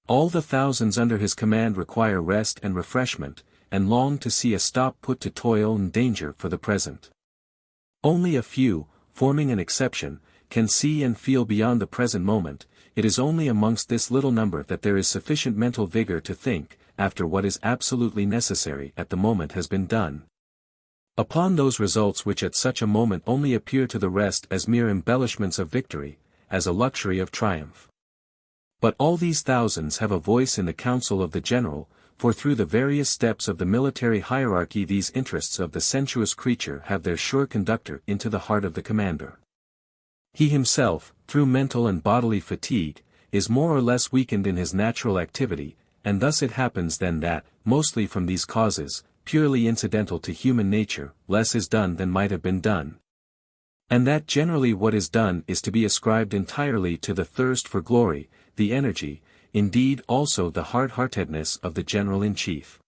All the thousands under his command require rest and refreshment, and long to see a stop put to toil and danger for the present. Only a few, forming an exception, can see and feel beyond the present moment. It is only amongst this little number that there is sufficient mental vigor to think, after what is absolutely necessary at the moment has been done, upon those results which at such a moment only appear to the rest as mere embellishments of victory, as a luxury of triumph. But all these thousands have a voice in the council of the general, for through the various steps of the military hierarchy these interests of the sensuous creature have their sure conductor into the heart of the commander. He himself, through mental and bodily fatigue, is more or less weakened in his natural activity, and thus it happens then that, mostly from these causes, purely incidental to human nature, less is done than might have been done. And that generally what is done is to be ascribed entirely to the thirst for glory, the energy, indeed also the hard-heartedness of the general-in-chief.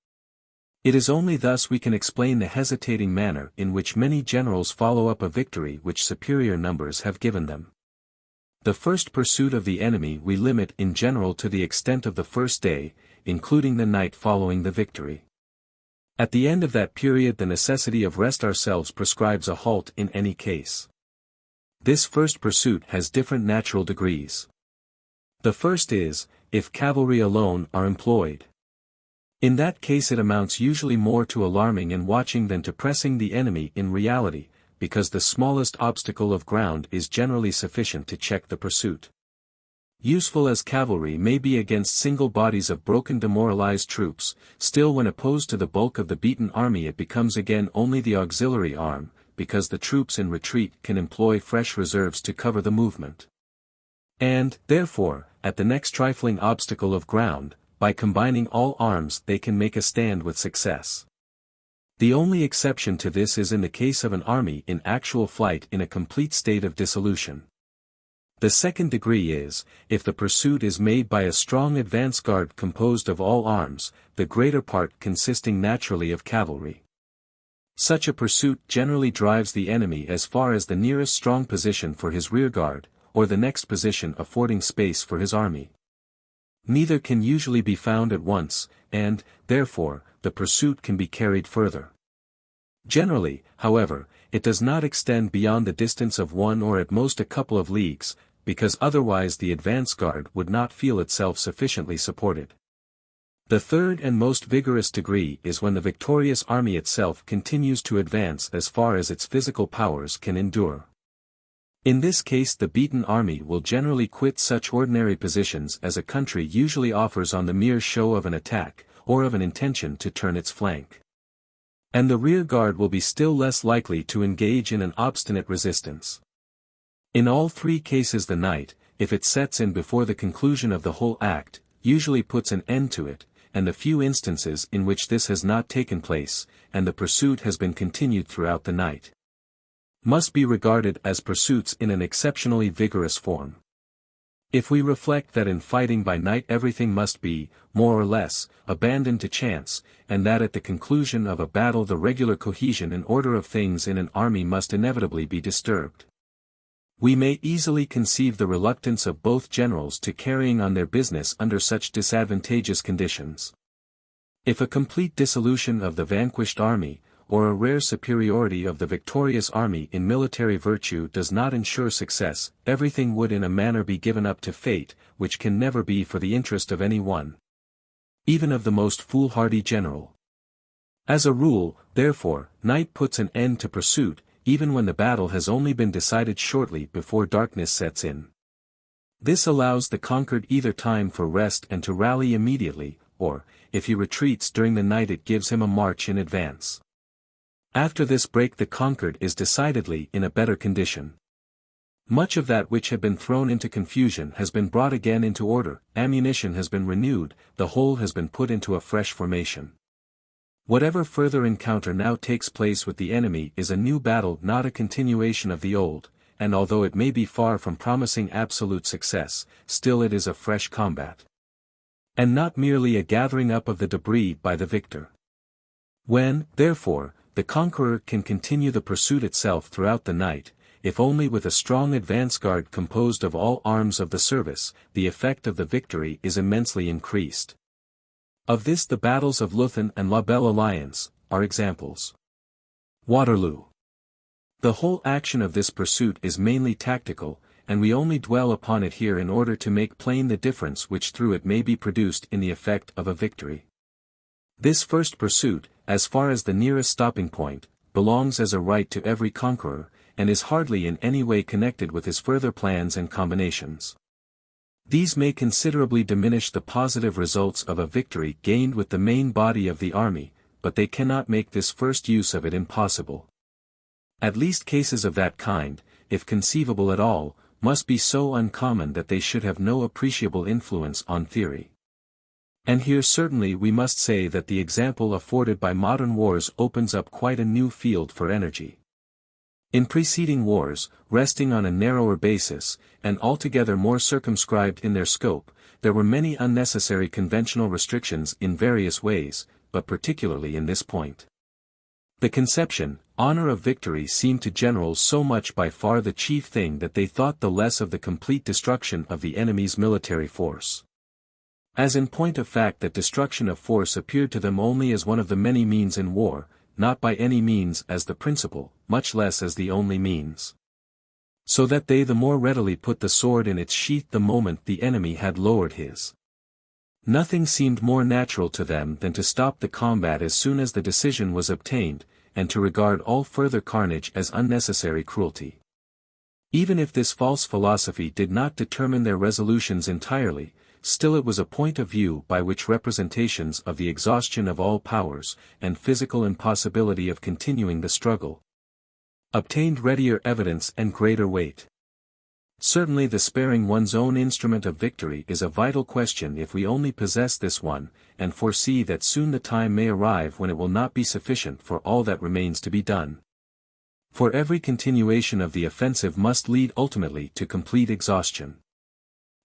It is only thus we can explain the hesitating manner in which many generals follow up a victory which superior numbers have given them. The first pursuit of the enemy we limit in general to the extent of the first day, including the night following the victory. At the end of that period the necessity of rest ourselves prescribes a halt in any case. This first pursuit has different natural degrees. The first is, if cavalry alone are employed. In that case it amounts usually more to alarming and watching than to pressing the enemy in reality, because the smallest obstacle of ground is generally sufficient to check the pursuit. Useful as cavalry may be against single bodies of broken demoralized troops, still when opposed to the bulk of the beaten army it becomes again only the auxiliary arm, because the troops in retreat can employ fresh reserves to cover the movement. And, therefore, at the next trifling obstacle of ground, by combining all arms they can make a stand with success. The only exception to this is in the case of an army in actual flight in a complete state of dissolution. The second degree is, if the pursuit is made by a strong advance guard composed of all arms, the greater part consisting naturally of cavalry. Such a pursuit generally drives the enemy as far as the nearest strong position for his rearguard, or the next position affording space for his army. Neither can usually be found at once, and, therefore, the pursuit can be carried further. Generally, however, it does not extend beyond the distance of one or at most a couple of leagues, because otherwise the advance guard would not feel itself sufficiently supported. The third and most vigorous degree is when the victorious army itself continues to advance as far as its physical powers can endure. In this case the beaten army will generally quit such ordinary positions as a country usually offers on the mere show of an attack, or of an intention to turn its flank. And the rear guard will be still less likely to engage in an obstinate resistance. In all three cases the night, if it sets in before the conclusion of the whole act, usually puts an end to it, and the few instances in which this has not taken place, and the pursuit has been continued throughout the night, must be regarded as pursuits in an exceptionally vigorous form. If we reflect that in fighting by night everything must be, more or less, abandoned to chance, and that at the conclusion of a battle the regular cohesion and order of things in an army must inevitably be disturbed, we may easily conceive the reluctance of both generals to carrying on their business under such disadvantageous conditions. If a complete dissolution of the vanquished army, or a rare superiority of the victorious army in military virtue does not ensure success, everything would in a manner be given up to fate, which can never be for the interest of any one, even of the most foolhardy general. As a rule, therefore, night puts an end to pursuit, even when the battle has only been decided shortly before darkness sets in. This allows the conquered either time for rest and to rally immediately, or, if he retreats during the night it gives him a march in advance. After this break the conquered is decidedly in a better condition. Much of that which had been thrown into confusion has been brought again into order, ammunition has been renewed, the whole has been put into a fresh formation. Whatever further encounter now takes place with the enemy is a new battle, not a continuation of the old, and although it may be far from promising absolute success, still it is a fresh combat, and not merely a gathering up of the debris by the victor. When, therefore, the conqueror can continue the pursuit itself throughout the night, if only with a strong advance guard composed of all arms of the service, the effect of the victory is immensely increased. Of this the battles of Leuthen and La Belle Alliance are examples. Waterloo. The whole action of this pursuit is mainly tactical, and we only dwell upon it here in order to make plain the difference which through it may be produced in the effect of a victory. This first pursuit, as far as the nearest stopping point, belongs as a right to every conqueror, and is hardly in any way connected with his further plans and combinations. These may considerably diminish the positive results of a victory gained with the main body of the army, but they cannot make this first use of it impossible. At least cases of that kind, if conceivable at all, must be so uncommon that they should have no appreciable influence on theory. And here certainly we must say that the example afforded by modern wars opens up quite a new field for energy. In preceding wars, resting on a narrower basis, and altogether more circumscribed in their scope, there were many unnecessary conventional restrictions in various ways, but particularly in this point. The conception, honor of victory seemed to generals so much by far the chief thing that they thought the less of the complete destruction of the enemy's military force. As in point of fact that destruction of force appeared to them only as one of the many means in war, not by any means as the principal, much less as the only means. So that they the more readily put the sword in its sheath the moment the enemy had lowered his. Nothing seemed more natural to them than to stop the combat as soon as the decision was obtained, and to regard all further carnage as unnecessary cruelty. Even if this false philosophy did not determine their resolutions entirely, still it was a point of view by which representations of the exhaustion of all powers, and physical impossibility of continuing the struggle, obtained readier evidence and greater weight. Certainly the sparing one's own instrument of victory is a vital question if we only possess this one, and foresee that soon the time may arrive when it will not be sufficient for all that remains to be done. For every continuation of the offensive must lead ultimately to complete exhaustion.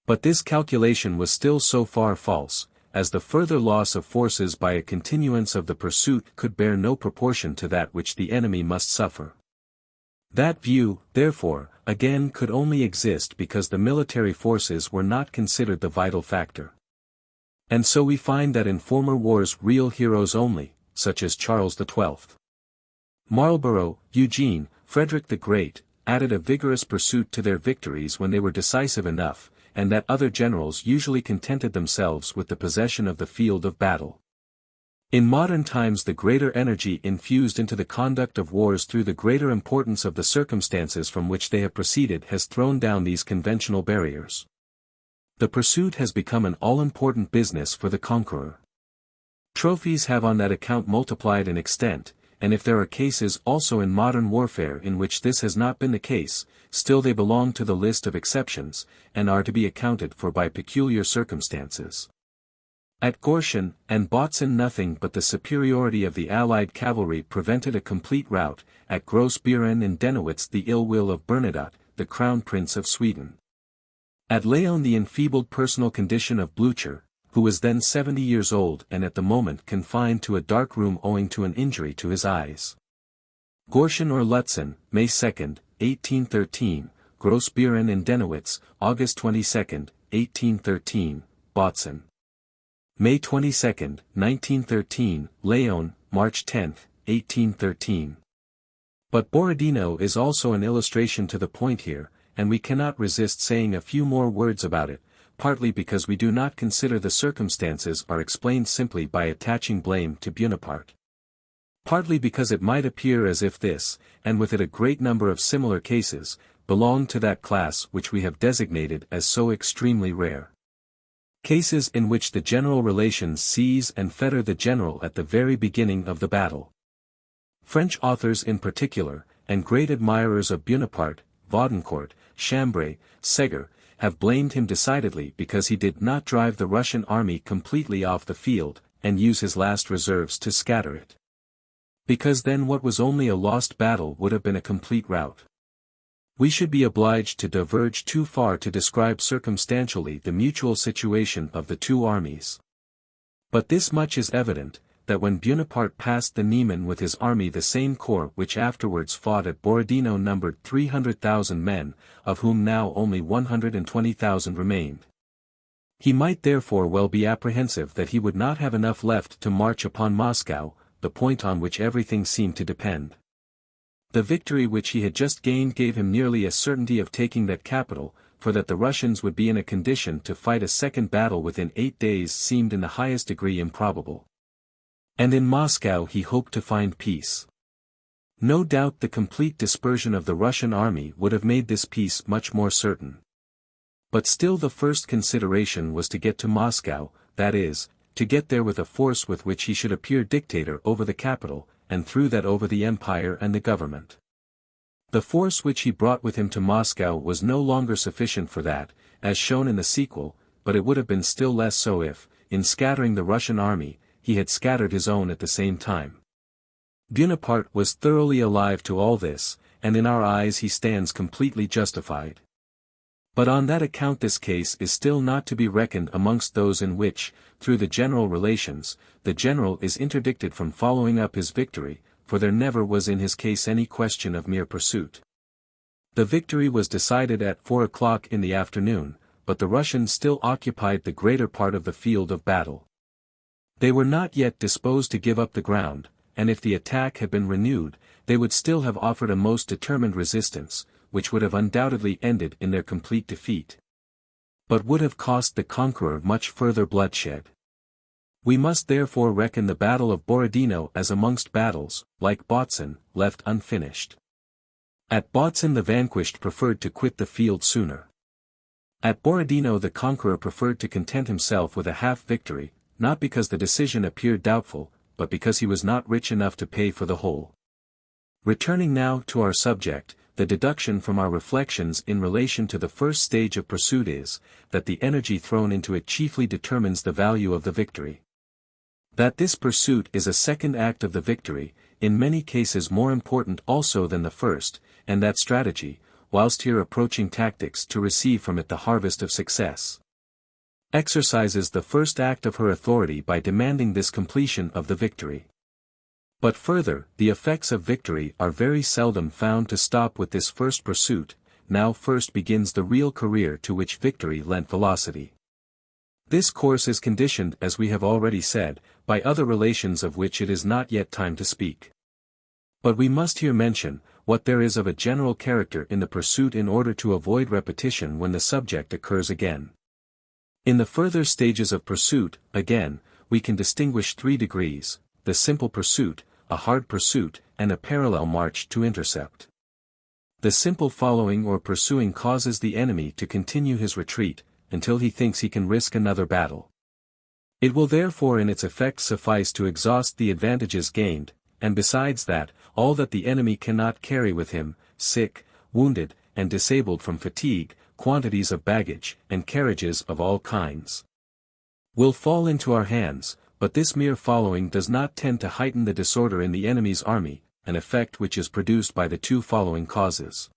But this calculation was still so far false, as the further loss of forces by a continuance of the pursuit could bear no proportion to that which the enemy must suffer. That view, therefore, again could only exist because the military forces were not considered the vital factor. And so we find that in former wars real heroes only, such as Charles XII, Marlborough, Eugene, Frederick the Great, added a vigorous pursuit to their victories when they were decisive enough, and that other generals usually contented themselves with the possession of the field of battle. In modern times the greater energy infused into the conduct of wars through the greater importance of the circumstances from which they have proceeded has thrown down these conventional barriers. The pursuit has become an all-important business for the conqueror. Trophies have on that account multiplied in extent, and if there are cases also in modern warfare in which this has not been the case, still they belong to the list of exceptions, and are to be accounted for by peculiar circumstances. At Gorschen and Bautzen nothing but the superiority of the Allied cavalry prevented a complete rout, at Gross-Buren and Dennewitz the ill will of Bernadotte, the Crown Prince of Sweden. At Laon the enfeebled personal condition of Blücher, who was then 70 years old and at the moment confined to a dark room owing to an injury to his eyes. Gorschen or Lutzen, May 2, 1813, Gross-Buren and Dennewitz, August 22, 1813, Bautzen. May 22, 1913, Laon, March 10, 1813. But Borodino is also an illustration to the point here, and we cannot resist saying a few more words about it, partly because we do not consider the circumstances are explained simply by attaching blame to Bonaparte. Partly because it might appear as if this, and with it a great number of similar cases, belonged to that class which we have designated as so extremely rare. Cases in which the general relations seize and fetter the general at the very beginning of the battle. French authors in particular, and great admirers of Bonaparte, Vaudincourt, Chambray, Segur, have blamed him decidedly because he did not drive the Russian army completely off the field, and use his last reserves to scatter it. Because then what was only a lost battle would have been a complete rout. We should be obliged to diverge too far to describe circumstantially the mutual situation of the two armies. But this much is evident, that when Bonaparte passed the Niemen with his army the same corps which afterwards fought at Borodino numbered 300,000 men, of whom now only 120,000 remained. He might therefore well be apprehensive that he would not have enough left to march upon Moscow, the point on which everything seemed to depend. The victory which he had just gained gave him nearly a certainty of taking that capital, for that the Russians would be in a condition to fight a second battle within 8 days seemed in the highest degree improbable. And in Moscow he hoped to find peace. No doubt the complete dispersion of the Russian army would have made this peace much more certain. But still the first consideration was to get to Moscow, that is, to get there with a force with which he should appear dictator over the capital, and through that over the empire and the government. The force which he brought with him to Moscow was no longer sufficient for that, as shown in the sequel, but it would have been still less so if, in scattering the Russian army, he had scattered his own at the same time. Bonaparte was thoroughly alive to all this, and in our eyes he stands completely justified. But on that account this case is still not to be reckoned amongst those in which, through the general relations, the general is interdicted from following up his victory, for there never was in his case any question of mere pursuit. The victory was decided at 4 o'clock in the afternoon, but the Russians still occupied the greater part of the field of battle. They were not yet disposed to give up the ground, and if the attack had been renewed, they would still have offered a most determined resistance, which would have undoubtedly ended in their complete defeat, but would have cost the conqueror much further bloodshed. We must therefore reckon the battle of Borodino as amongst battles, like Bautzen, left unfinished. At Bautzen the vanquished preferred to quit the field sooner. At Borodino the conqueror preferred to content himself with a half-victory, not because the decision appeared doubtful, but because he was not rich enough to pay for the whole. Returning now to our subject, the deduction from our reflections in relation to the first stage of pursuit is, that the energy thrown into it chiefly determines the value of the victory. That this pursuit is a second act of the victory, in many cases more important also than the first, and that strategy, whilst here approaching tactics to receive from it the harvest of success, exercises the first act of her authority by demanding this completion of the victory. But further, the effects of victory are very seldom found to stop with this first pursuit. Now first begins the real career to which victory lent velocity. This course is conditioned, as we have already said, by other relations of which it is not yet time to speak. But we must here mention what there is of a general character in the pursuit in order to avoid repetition when the subject occurs again. In the further stages of pursuit, again, we can distinguish 3 degrees, the simple pursuit, a hard pursuit, and a parallel march to intercept. The simple following or pursuing causes the enemy to continue his retreat, until he thinks he can risk another battle. It will therefore in its effects suffice to exhaust the advantages gained, and besides that, all that the enemy cannot carry with him, sick, wounded, and disabled from fatigue, quantities of baggage, and carriages of all kinds, will fall into our hands, but this mere following does not tend to heighten the disorder in the enemy's army, an effect which is produced by the 2 following causes.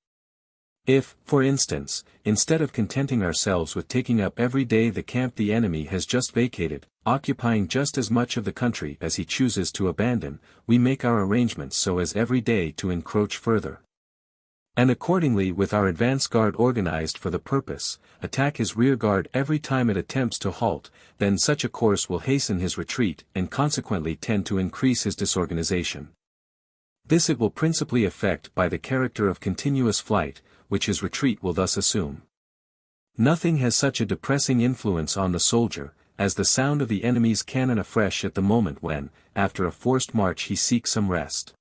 If, for instance, instead of contenting ourselves with taking up every day the camp the enemy has just vacated, occupying just as much of the country as he chooses to abandon, we make our arrangements so as every day to encroach further, and accordingly with our advance guard organized for the purpose, attack his rear guard every time it attempts to halt, then such a course will hasten his retreat and consequently tend to increase his disorganization. This it will principally effect by the character of continuous flight, which his retreat will thus assume. Nothing has such a depressing influence on the soldier, as the sound of the enemy's cannon afresh at the moment when, after a forced march he seeks some rest.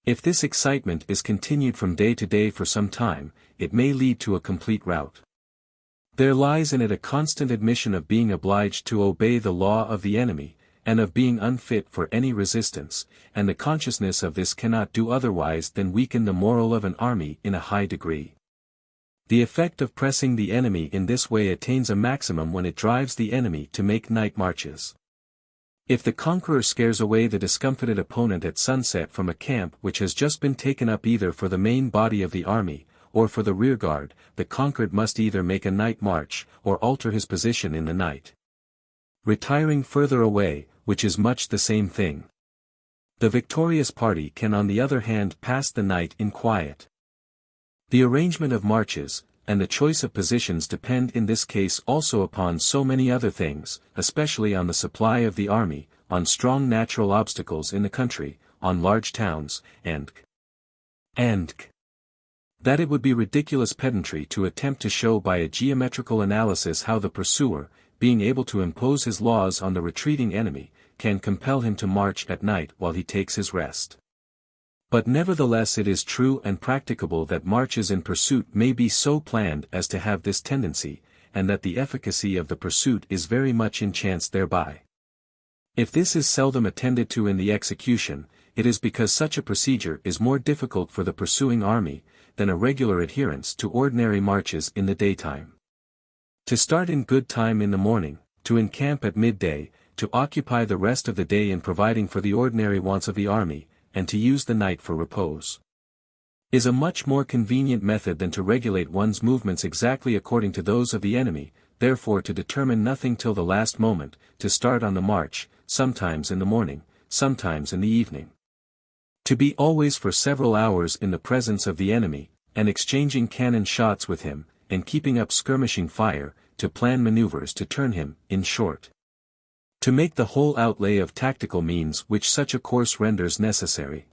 If this excitement is continued from day to day for some time, it may lead to a complete rout. There lies in it a constant admission of being obliged to obey the law of the enemy, and of being unfit for any resistance, and the consciousness of this cannot do otherwise than weaken the moral of an army in a high degree. The effect of pressing the enemy in this way attains a maximum when it drives the enemy to make night marches. If the conqueror scares away the discomfited opponent at sunset from a camp which has just been taken up either for the main body of the army, or for the rearguard, the conquered must either make a night march, or alter his position in the night, retiring further away, which is much the same thing. The victorious party can on the other hand pass the night in quiet. The arrangement of marches, and the choice of positions depend in this case also upon so many other things, especially on the supply of the army, on strong natural obstacles in the country, on large towns, and that it would be ridiculous pedantry to attempt to show by a geometrical analysis how the pursuer, being able to impose his laws on the retreating enemy, can compel him to march at night while he takes his rest. But nevertheless it is true and practicable that marches in pursuit may be so planned as to have this tendency, and that the efficacy of the pursuit is very much enhanced thereby. If this is seldom attended to in the execution, it is because such a procedure is more difficult for the pursuing army, than a regular adherence to ordinary marches in the daytime. To start in good time in the morning, to encamp at midday, to occupy the rest of the day in providing for the ordinary wants of the army, and to use the night for repose, is a much more convenient method than to regulate one's movements exactly according to those of the enemy, therefore to determine nothing till the last moment, to start on the march, sometimes in the morning, sometimes in the evening. To be always for several hours in the presence of the enemy, and exchanging cannon shots with him, and keeping up skirmishing fire, to plan maneuvers to turn him, in short, to make the whole outlay of tactical means which such a course renders necessary.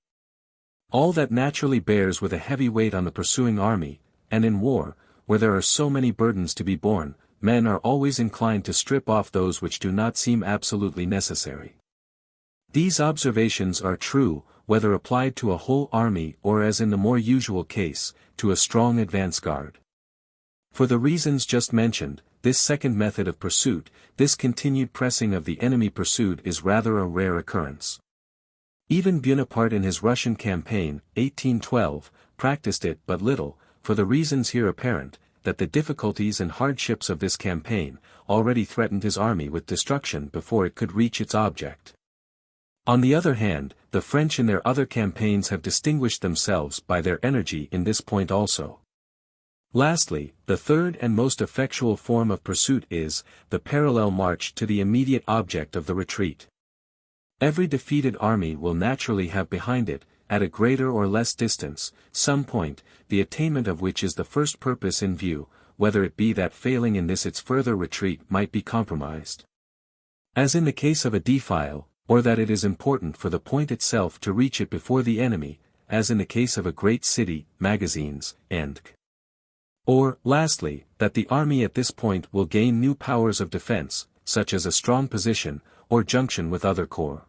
All that naturally bears with a heavy weight on the pursuing army, and in war, where there are so many burdens to be borne, men are always inclined to strip off those which do not seem absolutely necessary. These observations are true, whether applied to a whole army or as in the more usual case, to a strong advance guard. For the reasons just mentioned, this second method of pursuit, this continued pressing of the enemy pursued is rather a rare occurrence. Even Bonaparte in his Russian campaign, 1812, practiced it but little, for the reasons here apparent, that the difficulties and hardships of this campaign, already threatened his army with destruction before it could reach its object. On the other hand, the French in their other campaigns have distinguished themselves by their energy in this point also. Lastly, the third and most effectual form of pursuit is, the parallel march to the immediate object of the retreat. Every defeated army will naturally have behind it, at a greater or less distance, some point, the attainment of which is the first purpose in view, whether it be that failing in this its further retreat might be compromised, as in the case of a defile, or that it is important for the point itself to reach it before the enemy, as in the case of a great city, magazines, and or, lastly, that the army at this point will gain new powers of defense, such as a strong position, or junction with other corps.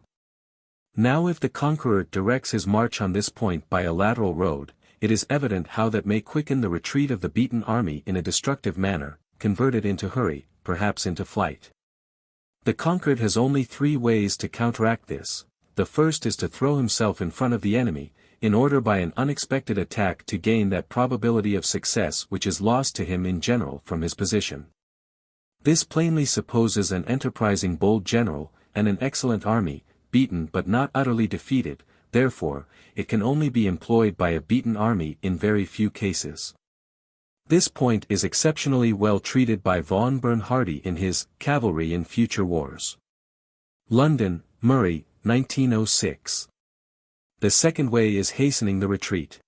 Now if the conqueror directs his march on this point by a lateral road, it is evident how that may quicken the retreat of the beaten army in a destructive manner, convert it into hurry, perhaps into flight. The conquered has only three ways to counteract this. The first is to throw himself in front of the enemy, in order by an unexpected attack to gain that probability of success which is lost to him in general from his position. This plainly supposes an enterprising bold general, and an excellent army, beaten but not utterly defeated, therefore, it can only be employed by a beaten army in very few cases. This point is exceptionally well treated by von Bernhardi in his Cavalry in Future Wars. London, Murray, 1906. The second way is hastening the retreat.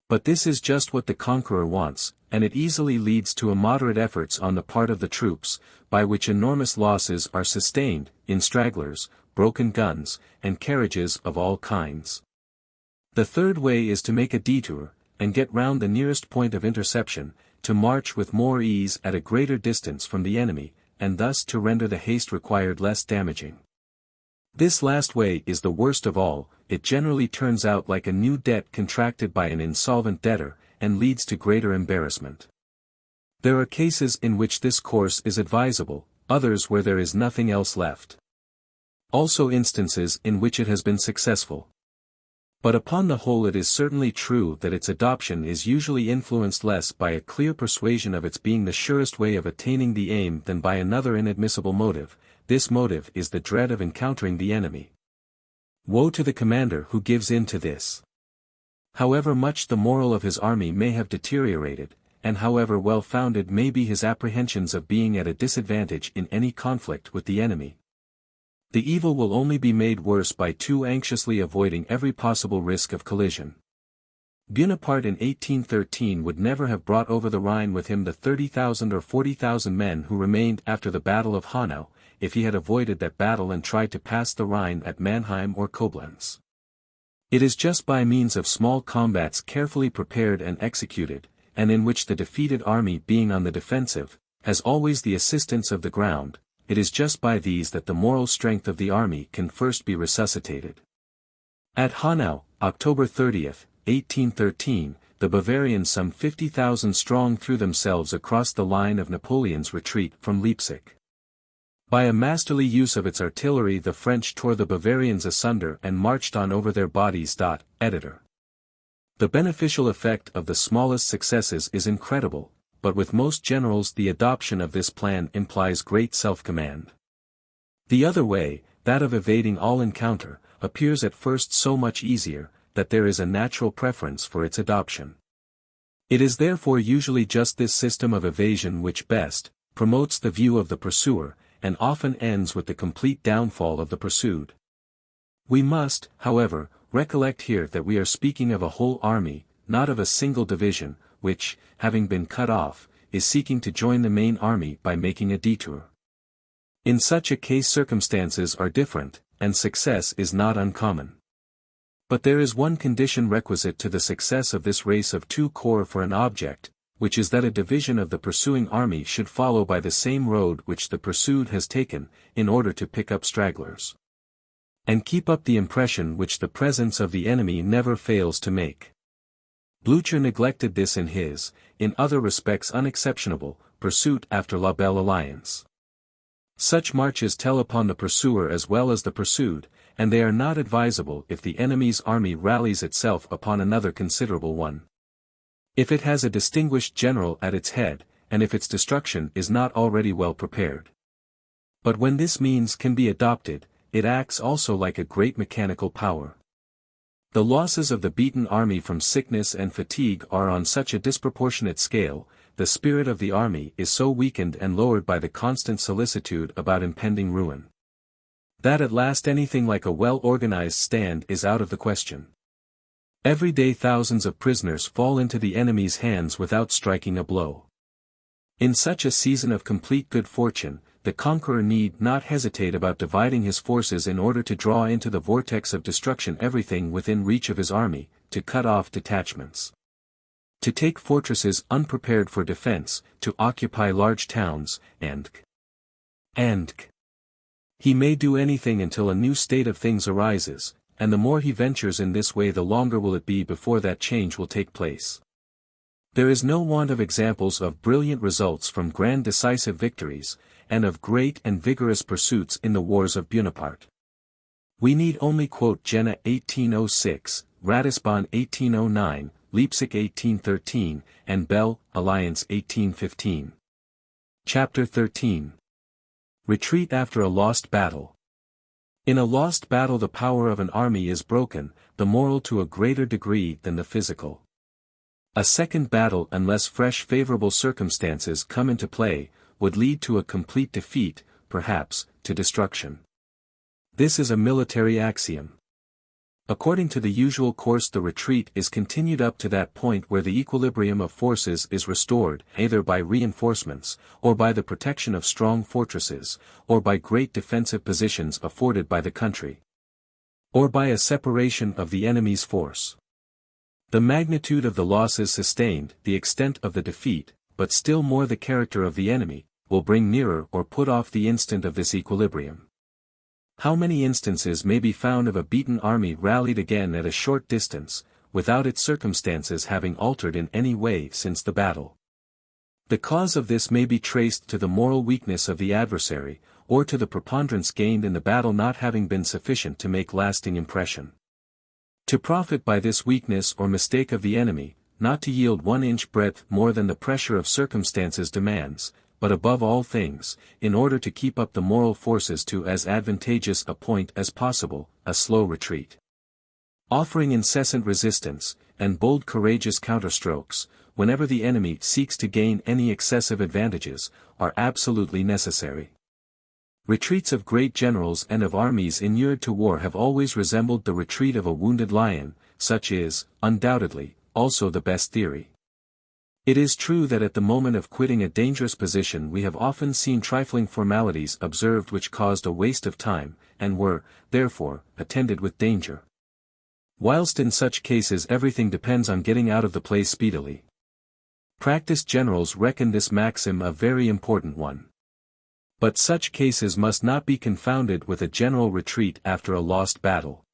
But this is just what the conqueror wants, and it easily leads to immoderate efforts on the part of the troops, by which enormous losses are sustained, in stragglers, broken guns, and carriages of all kinds. The third way is to make a detour, and get round the nearest point of interception, to march with more ease at a greater distance from the enemy, and thus to render the haste required less damaging. This last way is the worst of all. It generally turns out like a new debt contracted by an insolvent debtor, and leads to greater embarrassment. There are cases in which this course is advisable, others where there is nothing else left. Also instances in which it has been successful. But upon the whole it is certainly true that its adoption is usually influenced less by a clear persuasion of its being the surest way of attaining the aim than by another inadmissible motive. This motive is the dread of encountering the enemy. Woe to the commander who gives in to this. However much the moral of his army may have deteriorated, and however well-founded may be his apprehensions of being at a disadvantage in any conflict with the enemy, the evil will only be made worse by too anxiously avoiding every possible risk of collision. Bonaparte in 1813 would never have brought over the Rhine with him the 30,000 or 40,000 men who remained after the Battle of Hanau, if he had avoided that battle and tried to pass the Rhine at Mannheim or Koblenz. It is just by means of small combats carefully prepared and executed, and in which the defeated army being on the defensive, has always the assistance of the ground, it is just by these that the moral strength of the army can first be resuscitated. At Hanau, October 30, 1813, the Bavarians some 50,000 strong threw themselves across the line of Napoleon's retreat from Leipzig. By a masterly use of its artillery the French tore the Bavarians asunder and marched on over their bodies. Editor. The beneficial effect of the smallest successes is incredible, but with most generals the adoption of this plan implies great self-command. The other way, that of evading all encounter, appears at first so much easier, that there is a natural preference for its adoption. It is therefore usually just this system of evasion which best promotes the view of the pursuer, and often ends with the complete downfall of the pursued. We must, however, recollect here that we are speaking of a whole army, not of a single division, which, having been cut off, is seeking to join the main army by making a detour. In such a case circumstances are different, and success is not uncommon. But there is one condition requisite to the success of this race of two corps for an object, which is that a division of the pursuing army should follow by the same road which the pursued has taken, in order to pick up stragglers, and keep up the impression which the presence of the enemy never fails to make. Blücher neglected this in his, in other respects unexceptionable, pursuit after La Belle Alliance. Such marches tell upon the pursuer as well as the pursued, and they are not advisable if the enemy's army rallies itself upon another considerable one. If it has a distinguished general at its head, and if its destruction is not already well prepared. But when this means can be adopted, it acts also like a great mechanical power. The losses of the beaten army from sickness and fatigue are on such a disproportionate scale, the spirit of the army is so weakened and lowered by the constant solicitude about impending ruin, that at last anything like a well-organized stand is out of the question. Every day thousands of prisoners fall into the enemy's hands without striking a blow. In such a season of complete good fortune, the conqueror need not hesitate about dividing his forces in order to draw into the vortex of destruction everything within reach of his army, to cut off detachments, to take fortresses unprepared for defense, to occupy large towns, and he may do anything until a new state of things arises, and the more he ventures in this way the longer will it be before that change will take place. There is no want of examples of brilliant results from grand decisive victories, and of great and vigorous pursuits in the wars of Buonaparte. We need only quote Jena 1806, Ratisbon 1809, Leipzig 1813, and Belle Alliance 1815. Chapter 13. Retreat after a lost battle. In a lost battle the power of an army is broken, the moral to a greater degree than the physical. A second battle, unless fresh favorable circumstances come into play, would lead to a complete defeat, perhaps, to destruction. This is a military axiom. According to the usual course the retreat is continued up to that point where the equilibrium of forces is restored, either by reinforcements, or by the protection of strong fortresses, or by great defensive positions afforded by the country, or by a separation of the enemy's force. The magnitude of the losses sustained, the extent of the defeat, but still more the character of the enemy, will bring nearer or put off the instant of this equilibrium. How many instances may be found of a beaten army rallied again at a short distance, without its circumstances having altered in any way since the battle? The cause of this may be traced to the moral weakness of the adversary, or to the preponderance gained in the battle not having been sufficient to make lasting impression. To profit by this weakness or mistake of the enemy, not to yield 1 inch breadth more than the pressure of circumstances demands, but above all things, in order to keep up the moral forces to as advantageous a point as possible, a slow retreat, offering incessant resistance, and bold courageous counterstrokes, whenever the enemy seeks to gain any excessive advantages, are absolutely necessary. Retreats of great generals and of armies inured to war have always resembled the retreat of a wounded lion. Such is, undoubtedly, also the best theory. It is true that at the moment of quitting a dangerous position we have often seen trifling formalities observed which caused a waste of time, and were, therefore, attended with danger. Whilst in such cases everything depends on getting out of the place speedily. Practiced generals reckon this maxim a very important one. But such cases must not be confounded with a general retreat after a lost battle.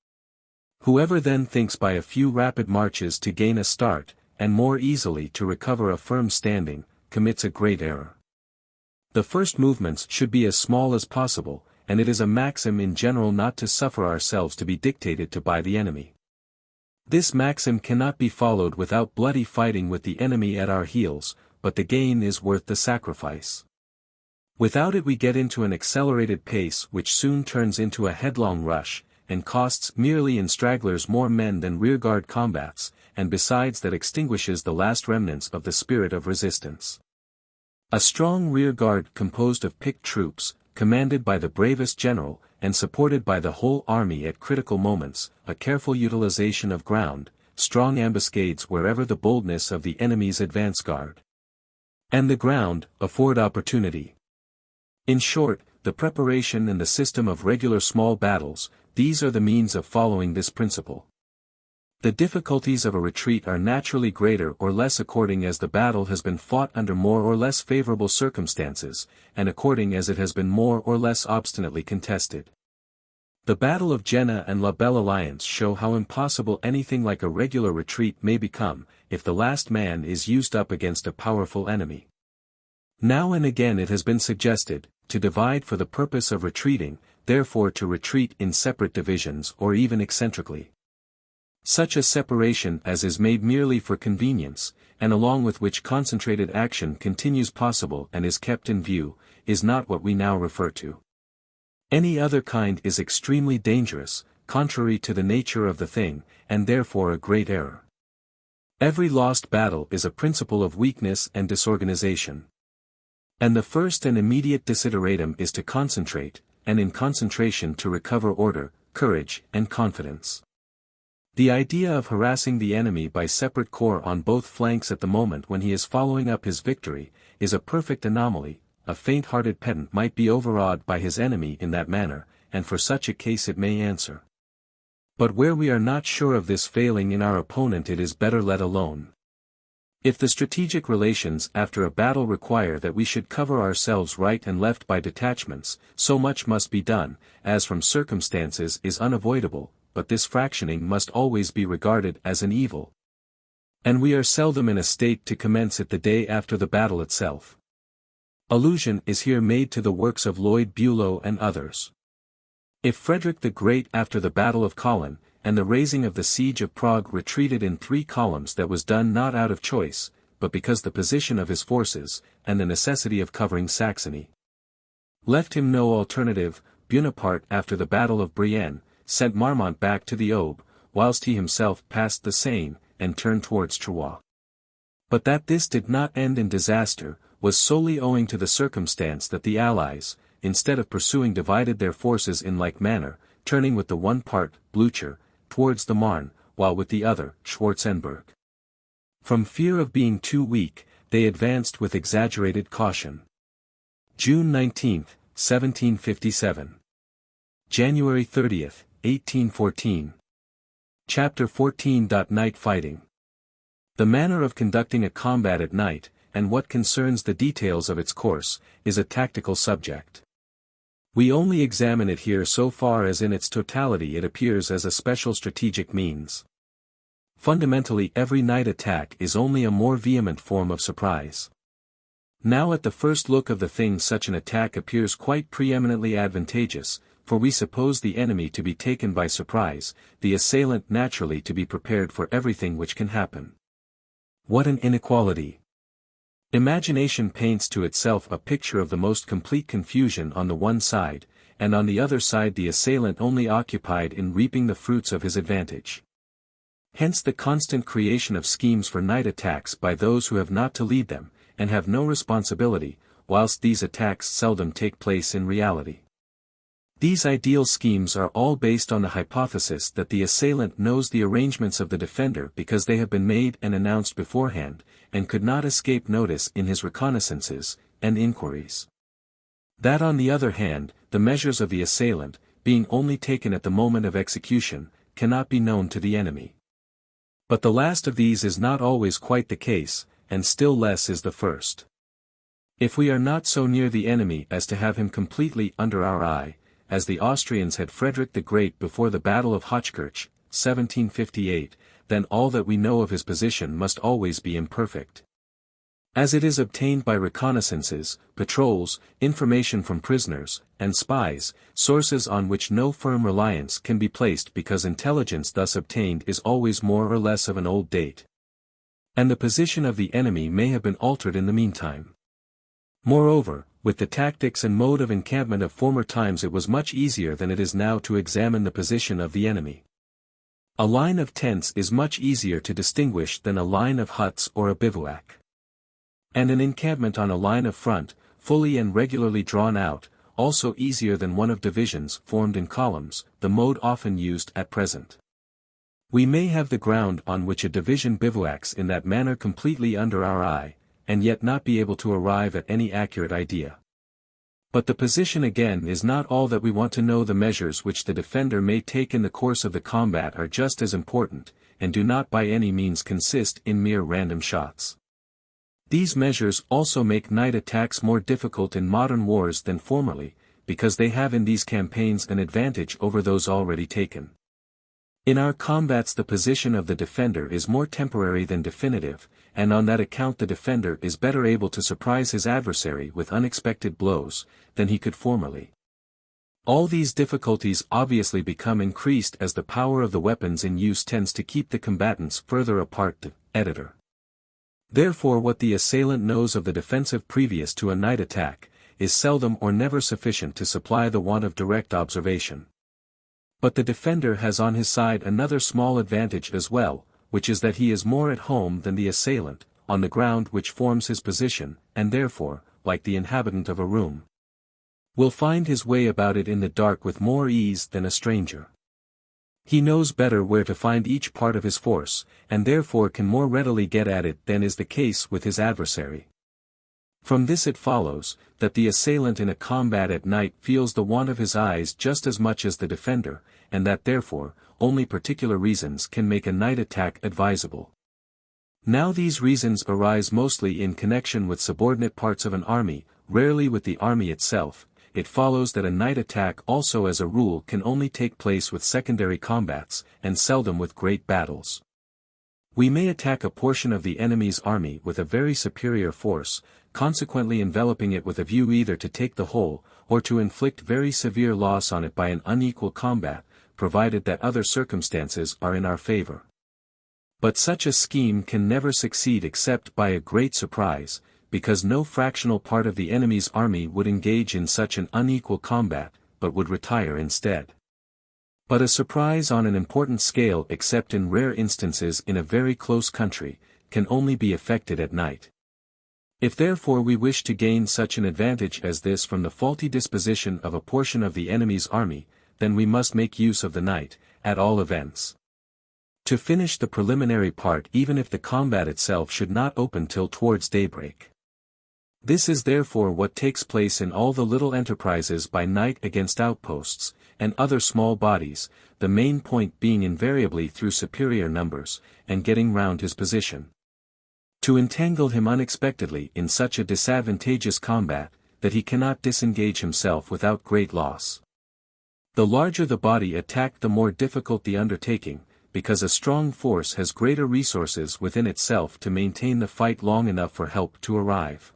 Whoever then thinks by a few rapid marches to gain a start, and more easily to recover a firm standing, commits a great error. The first movements should be as small as possible, and it is a maxim in general not to suffer ourselves to be dictated to by the enemy. This maxim cannot be followed without bloody fighting with the enemy at our heels, but the gain is worth the sacrifice. Without it we get into an accelerated pace which soon turns into a headlong rush, and costs merely in stragglers more men than rearguard combats, and besides that extinguishes the last remnants of the spirit of resistance. A strong rearguard composed of picked troops, commanded by the bravest general, and supported by the whole army at critical moments, a careful utilization of ground, strong ambuscades wherever the boldness of the enemy's advance guard and the ground afford opportunity. In short, the preparation and the system of regular small battles, these are the means of following this principle. The difficulties of a retreat are naturally greater or less according as the battle has been fought under more or less favorable circumstances, and according as it has been more or less obstinately contested. The Battle of Jena and La Belle Alliance show how impossible anything like a regular retreat may become, if the last man is used up against a powerful enemy. Now and again it has been suggested, to divide for the purpose of retreating, therefore to retreat in separate divisions or even eccentrically. Such a separation as is made merely for convenience, and along with which concentrated action continues possible and is kept in view, is not what we now refer to. Any other kind is extremely dangerous, contrary to the nature of the thing, and therefore a great error. Every lost battle is a principle of weakness and disorganization. And the first and immediate desideratum is to concentrate, and in concentration to recover order, courage, and confidence. The idea of harassing the enemy by separate corps on both flanks at the moment when he is following up his victory, is a perfect anomaly. A faint-hearted pedant might be overawed by his enemy in that manner, and for such a case it may answer. But where we are not sure of this failing in our opponent it is better let alone. If the strategic relations after a battle require that we should cover ourselves right and left by detachments, so much must be done, as from circumstances is unavoidable, but this fractioning must always be regarded as an evil. And we are seldom in a state to commence it the day after the battle itself. Allusion is here made to the works of Lloyd Bulow and others. If Frederick the Great after the Battle of Kolin, and the raising of the siege of Prague retreated in 3 columns, that was done not out of choice, but because the position of his forces, and the necessity of covering Saxony, left him no alternative. Bonaparte after the Battle of Brienne, sent Marmont back to the Aube, whilst he himself passed the Seine, and turned towards Troyes. But that this did not end in disaster, was solely owing to the circumstance that the Allies, instead of pursuing, divided their forces in like manner, turning with the one part, Blücher, towards the Marne, while with the other, Schwarzenberg. From fear of being too weak, they advanced with exaggerated caution. June 19, 1757. January 30, 1814. Chapter 14. Night fighting. The manner of conducting a combat at night, and what concerns the details of its course, is a tactical subject. We only examine it here so far as in its totality it appears as a special strategic means. Fundamentally every night attack is only a more vehement form of surprise. Now at the first look of the thing such an attack appears quite preeminently advantageous, for we suppose the enemy to be taken by surprise, the assailant naturally to be prepared for everything which can happen. What an inequality! Imagination paints to itself a picture of the most complete confusion on the one side, and on the other side the assailant only occupied in reaping the fruits of his advantage. Hence the constant creation of schemes for night attacks by those who have not to lead them, and have no responsibility, whilst these attacks seldom take place in reality. These ideal schemes are all based on the hypothesis that the assailant knows the arrangements of the defender because they have been made and announced beforehand, and could not escape notice in his reconnaissances and inquiries. That on the other hand, the measures of the assailant, being only taken at the moment of execution, cannot be known to the enemy. But the last of these is not always quite the case, and still less is the first. If we are not so near the enemy as to have him completely under our eye, as the Austrians had Frederick the Great before the Battle of Hochkirch, 1758, then all that we know of his position must always be imperfect. as it is obtained by reconnaissances, patrols, information from prisoners, and spies, sources on which no firm reliance can be placed because intelligence thus obtained is always more or less of an old date. And the position of the enemy may have been altered in the meantime. Moreover, with the tactics and mode of encampment of former times it was much easier than it is now to examine the position of the enemy. A line of tents is much easier to distinguish than a line of huts or a bivouac. And an encampment on a line of front, fully and regularly drawn out, also easier than one of divisions formed in columns, the mode often used at present. We may have the ground on which a division bivouacs in that manner completely under our eye, and yet not be able to arrive at any accurate idea. But the position again is not all that we want to know. The measures which the defender may take in the course of the combat are just as important, and do not by any means consist in mere random shots. These measures also make night attacks more difficult in modern wars than formerly, because they have in these campaigns an advantage over those already taken. In our combats the position of the defender is more temporary than definitive, and on that account the defender is better able to surprise his adversary with unexpected blows, than he could formerly. All these difficulties obviously become increased as the power of the weapons in use tends to keep the combatants further apart. The editor. Therefore what the assailant knows of the defensive previous to a night attack, is seldom or never sufficient to supply the want of direct observation. But the defender has on his side another small advantage as well, which is that he is more at home than the assailant, on the ground which forms his position, and therefore, like the inhabitant of a room, will find his way about it in the dark with more ease than a stranger. He knows better where to find each part of his force, and therefore can more readily get at it than is the case with his adversary. From this it follows, that the assailant in a combat at night feels the want of his eyes just as much as the defender, and that therefore, only particular reasons can make a night attack advisable. Now these reasons arise mostly in connection with subordinate parts of an army, rarely with the army itself. It follows that a night attack also as a rule can only take place with secondary combats, and seldom with great battles. We may attack a portion of the enemy's army with a very superior force, consequently enveloping it with a view either to take the whole, or to inflict very severe loss on it by an unequal combat, provided that other circumstances are in our favor. But such a scheme can never succeed except by a great surprise, because no fractional part of the enemy's army would engage in such an unequal combat, but would retire instead. But a surprise on an important scale, except in rare instances in a very close country, can only be effected at night. If therefore we wish to gain such an advantage as this from the faulty disposition of a portion of the enemy's army, then we must make use of the night, at all events. To finish the preliminary part, even if the combat itself should not open till towards daybreak. This is therefore what takes place in all the little enterprises by night against outposts, and other small bodies, the main point being invariably through superior numbers, and getting round his position. To entangle him unexpectedly in such a disadvantageous combat, that he cannot disengage himself without great loss. The larger the body attacked the more difficult the undertaking, because a strong force has greater resources within itself to maintain the fight long enough for help to arrive.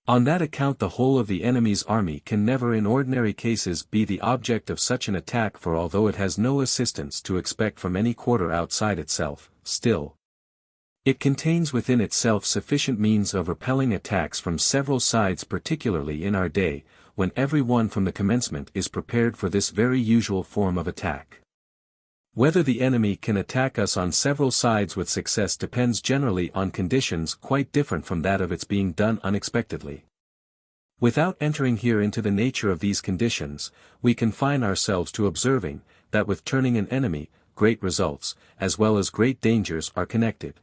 On that account the whole of the enemy's army can never in ordinary cases be the object of such an attack, for although it has no assistance to expect from any quarter outside itself, still it contains within itself sufficient means of repelling attacks from several sides, particularly in our day, when every one from the commencement is prepared for this very usual form of attack. Whether the enemy can attack us on several sides with success depends generally on conditions quite different from that of its being done unexpectedly. Without entering here into the nature of these conditions, we confine ourselves to observing, that with turning an enemy, great results, as well as great dangers are connected.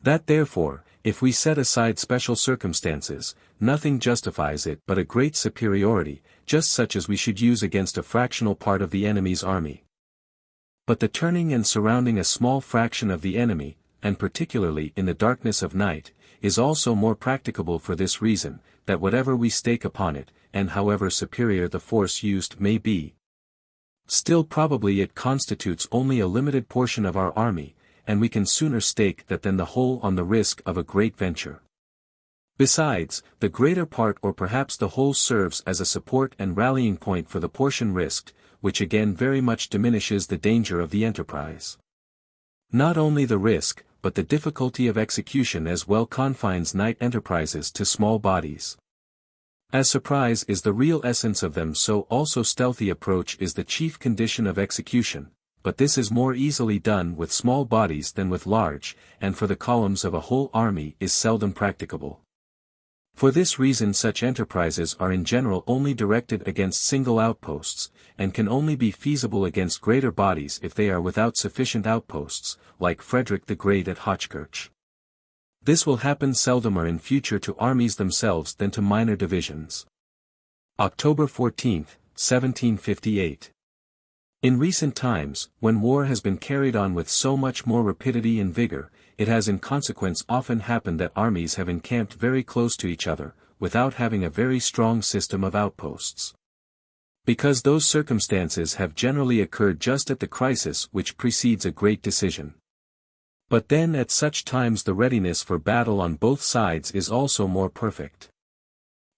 That therefore, if we set aside special circumstances, nothing justifies it but a great superiority, just such as we should use against a fractional part of the enemy's army. But the turning and surrounding a small fraction of the enemy, and particularly in the darkness of night, is also more practicable for this reason, that whatever we stake upon it, and however superior the force used may be, still probably it constitutes only a limited portion of our army, and we can sooner stake that than the whole on the risk of a great venture. Besides, the greater part or perhaps the whole serves as a support and rallying point for the portion risked, which again very much diminishes the danger of the enterprise. Not only the risk, but the difficulty of execution as well confines night enterprises to small bodies. As surprise is the real essence of them, so also stealthy approach is the chief condition of execution, but this is more easily done with small bodies than with large, and for the columns of a whole army is seldom practicable. For this reason such enterprises are in general only directed against single outposts, and can only be feasible against greater bodies if they are without sufficient outposts, like Frederick the Great at Hochkirch. This will happen seldomer in future to armies themselves than to minor divisions. October 14, 1758. In recent times, when war has been carried on with so much more rapidity and vigor, it has in consequence often happened that armies have encamped very close to each other, without having a very strong system of outposts. Because those circumstances have generally occurred just at the crisis which precedes a great decision. But then at such times the readiness for battle on both sides is also more perfect.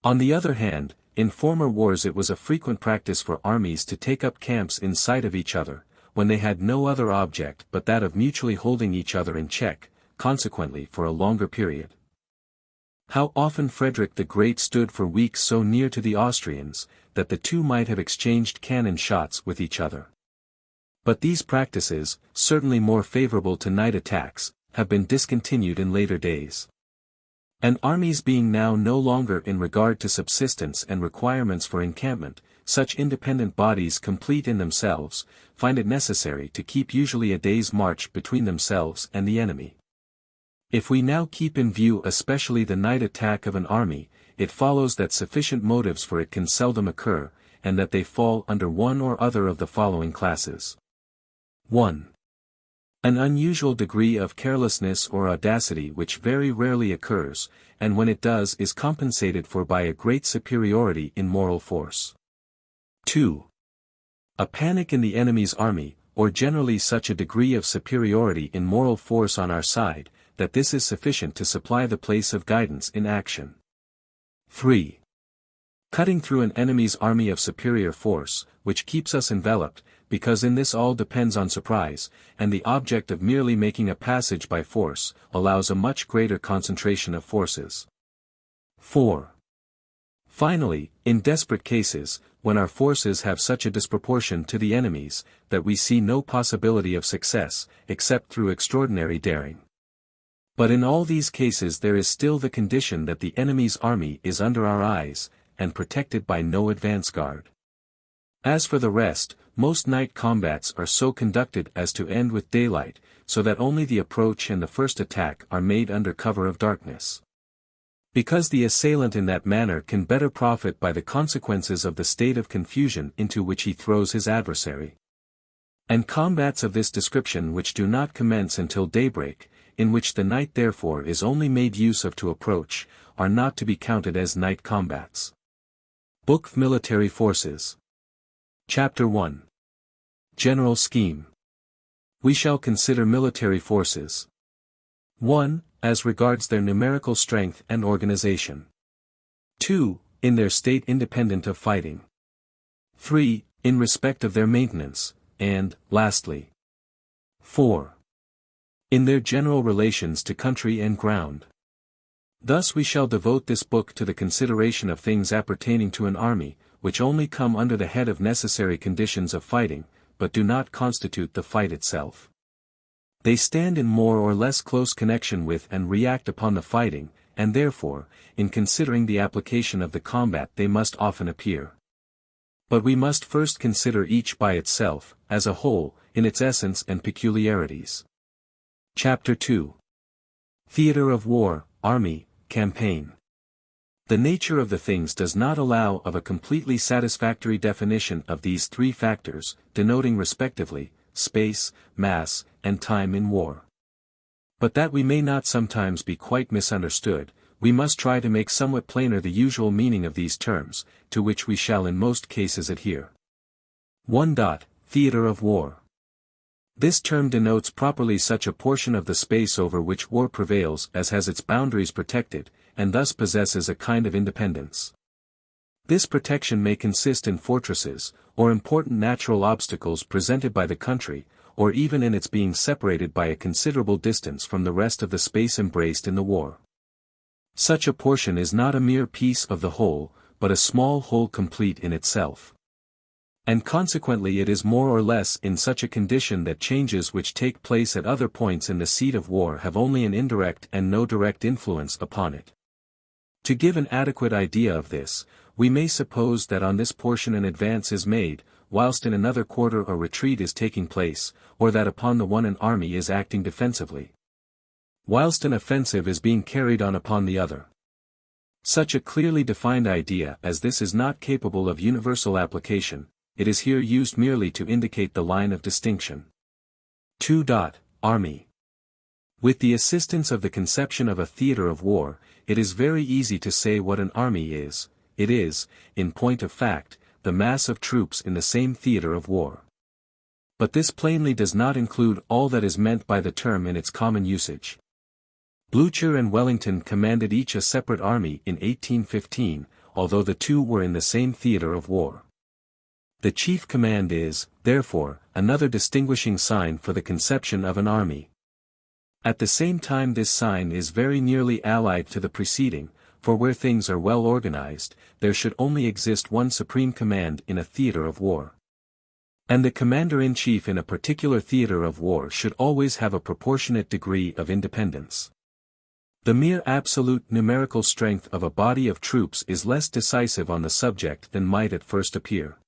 On the other hand, in former wars it was a frequent practice for armies to take up camps in sight of each other, when they had no other object but that of mutually holding each other in check, consequently for a longer period. How often Frederick the Great stood for weeks so near to the Austrians, that the two might have exchanged cannon shots with each other. But these practices, certainly more favorable to night attacks, have been discontinued in later days. And armies being now no longer in regard to subsistence and requirements for encampment, such independent bodies complete in themselves, find it necessary to keep usually a day's march between themselves and the enemy. If we now keep in view especially the night attack of an army, it follows that sufficient motives for it can seldom occur, and that they fall under one or other of the following classes. 1. An unusual degree of carelessness or audacity which very rarely occurs, and when it does is compensated for by a great superiority in moral force. 2. A panic in the enemy's army, or generally such a degree of superiority in moral force on our side, that this is sufficient to supply the place of guidance in action. 3. Cutting through an enemy's army of superior force, which keeps us enveloped, because in this all depends on surprise, and the object of merely making a passage by force, allows a much greater concentration of forces. 4. Finally, in desperate cases, when our forces have such a disproportion to the enemy's, that we see no possibility of success, except through extraordinary daring. But in all these cases there is still the condition that the enemy's army is under our eyes, and protected by no advance guard. As for the rest, most night combats are so conducted as to end with daylight, so that only the approach and the first attack are made under cover of darkness. Because the assailant in that manner can better profit by the consequences of the state of confusion into which he throws his adversary. And combats of this description which do not commence until daybreak, in which the night therefore is only made use of to approach, are not to be counted as night combats. Book of Military Forces. Chapter 1. General Scheme. We shall consider military forces. 1. As regards their numerical strength and organization. 2. In their state independent of fighting. 3. In respect of their maintenance, and, lastly. 4. In their general relations to country and ground. Thus we shall devote this book to the consideration of things appertaining to an army, which only come under the head of necessary conditions of fighting, but do not constitute the fight itself. They stand in more or less close connection with and react upon the fighting, and therefore, in considering the application of the combat they must often appear. But we must first consider each by itself, as a whole, in its essence and peculiarities. Chapter 2. Theater of War, Army, Campaign. The nature of the things does not allow of a completely satisfactory definition of these three factors, denoting respectively, space, mass, and time in war. But that we may not sometimes be quite misunderstood, we must try to make somewhat plainer the usual meaning of these terms, to which we shall in most cases adhere. 1. Theater of War. This term denotes properly such a portion of the space over which war prevails as has its boundaries protected, and thus possesses a kind of independence. This protection may consist in fortresses, or important natural obstacles presented by the country, or even in its being separated by a considerable distance from the rest of the space embraced in the war. Such a portion is not a mere piece of the whole, but a small whole complete in itself. And consequently it is more or less in such a condition that changes which take place at other points in the seat of war have only an indirect and no direct influence upon it. To give an adequate idea of this, we may suppose that on this portion an advance is made, whilst in another quarter a retreat is taking place, or that upon the one an army is acting defensively, whilst an offensive is being carried on upon the other. Such a clearly defined idea as this is not capable of universal application, it is here used merely to indicate the line of distinction. 2. Army. With the assistance of the conception of a theatre of war, it is very easy to say what an army is. It is, in point of fact, the mass of troops in the same theatre of war. But this plainly does not include all that is meant by the term in its common usage. Blucher and Wellington commanded each a separate army in 1815, although the two were in the same theatre of war. The chief command is, therefore, another distinguishing sign for the conception of an army. At the same time this sign is very nearly allied to the preceding, for where things are well organized, there should only exist one supreme command in a theatre of war. And the commander-in-chief in a particular theatre of war should always have a proportionate degree of independence. The mere absolute numerical strength of a body of troops is less decisive on the subject than might at first appear.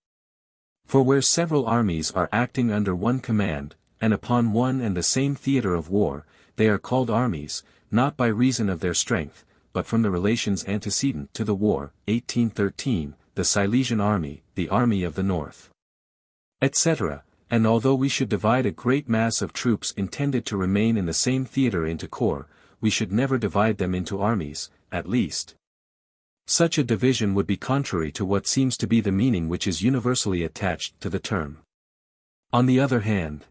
For where several armies are acting under one command, and upon one and the same theatre of war, they are called armies, not by reason of their strength, but from the relations antecedent to the war, 1813, the Silesian army, the army of the north, etc., and although we should divide a great mass of troops intended to remain in the same theatre into corps, we should never divide them into armies, at least. Such a division would be contrary to what seems to be the meaning which is universally attached to the term. On the other hand,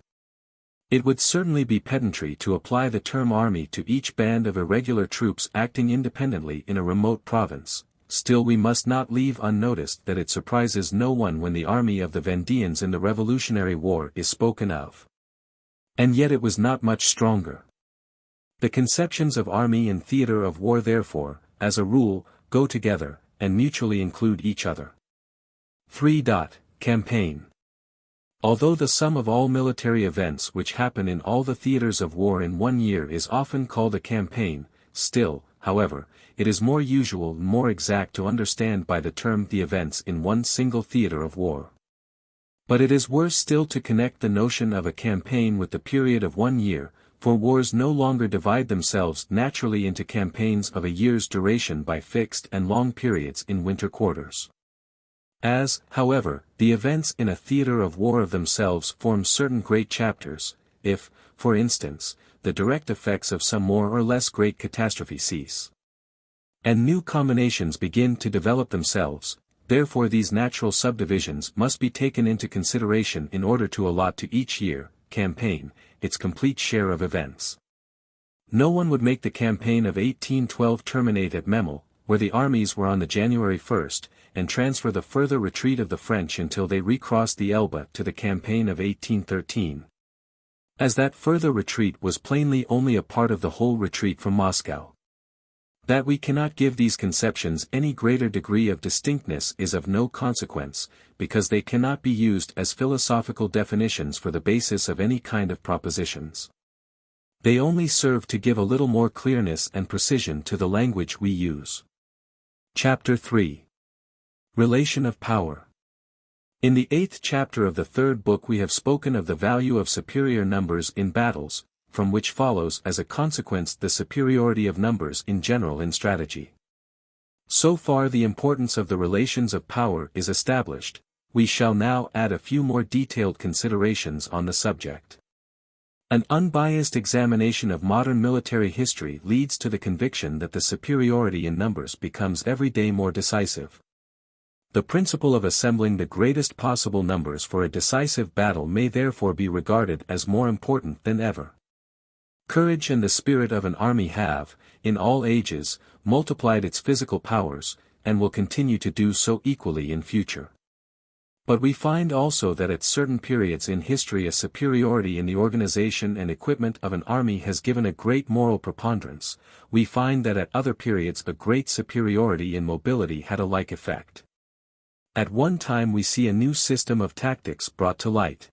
it would certainly be pedantry to apply the term army to each band of irregular troops acting independently in a remote province. Still we must not leave unnoticed that it surprises no one when the army of the Vendeans in the Revolutionary War is spoken of. And yet it was not much stronger. The conceptions of army and theatre of war therefore, as a rule, go together, and mutually include each other. 3. Campaign. Although the sum of all military events which happen in all the theatres of war in 1 year is often called a campaign, still, however, it is more usual and more exact to understand by the term the events in one single theatre of war. But it is worse still to connect the notion of a campaign with the period of 1 year, for wars no longer divide themselves naturally into campaigns of a year's duration by fixed and long periods in winter quarters. As, however, the events in a theatre of war of themselves form certain great chapters, if, for instance, the direct effects of some more or less great catastrophe cease, and new combinations begin to develop themselves, therefore these natural subdivisions must be taken into consideration in order to allot to each year, campaign, its complete share of events. No one would make the campaign of 1812 terminate at Memel, where the armies were on the January 1st, and transfer the further retreat of the French until they recrossed the Elbe to the campaign of 1813. As that further retreat was plainly only a part of the whole retreat from Moscow. That we cannot give these conceptions any greater degree of distinctness is of no consequence, because they cannot be used as philosophical definitions for the basis of any kind of propositions. They only serve to give a little more clearness and precision to the language we use. Chapter 3. Relation of Power. In the 8th chapter of the 3rd book we have spoken of the value of superior numbers in battles, from which follows as a consequence the superiority of numbers in general in strategy. So far the importance of the relations of power is established, we shall now add a few more detailed considerations on the subject. An unbiased examination of modern military history leads to the conviction that the superiority in numbers becomes every day more decisive. The principle of assembling the greatest possible numbers for a decisive battle may therefore be regarded as more important than ever. Courage and the spirit of an army have, in all ages, multiplied its physical powers, and will continue to do so equally in future. But we find also that at certain periods in history a superiority in the organization and equipment of an army has given a great moral preponderance. We find that at other periods a great superiority in mobility had a like effect. At one time we see a new system of tactics brought to light.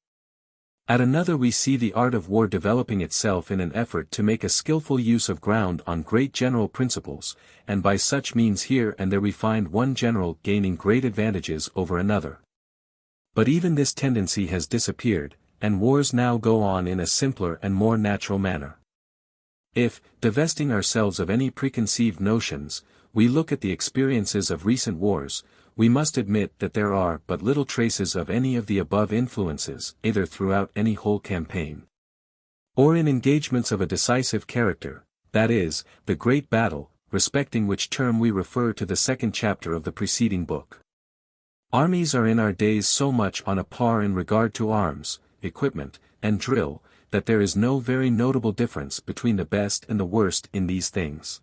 At another we see the art of war developing itself in an effort to make a skillful use of ground on great general principles, and by such means here and there we find one general gaining great advantages over another. But even this tendency has disappeared, and wars now go on in a simpler and more natural manner. If, divesting ourselves of any preconceived notions, we look at the experiences of recent wars, we must admit that there are but little traces of any of the above influences, either throughout any whole campaign, or in engagements of a decisive character, that is, the great battle, respecting which term we refer to the second chapter of the preceding book. Armies are in our days so much on a par in regard to arms, equipment, and drill, that there is no very notable difference between the best and the worst in these things.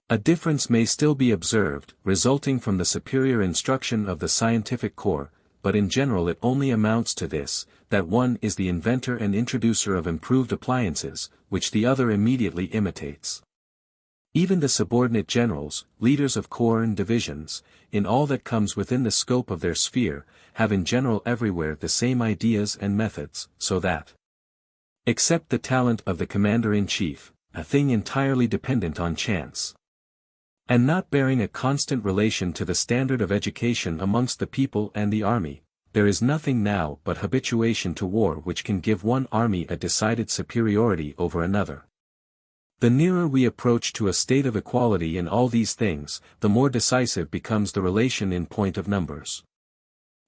A difference may still be observed, resulting from the superior instruction of the scientific corps, but in general it only amounts to this, that one is the inventor and introducer of improved appliances, which the other immediately imitates. Even the subordinate generals, leaders of corps and divisions, in all that comes within the scope of their sphere, have in general everywhere the same ideas and methods, so that, except the talent of the commander-in-chief, a thing entirely dependent on chance, and not bearing a constant relation to the standard of education amongst the people and the army, there is nothing now but habituation to war which can give one army a decided superiority over another. The nearer we approach to a state of equality in all these things, the more decisive becomes the relation in point of numbers.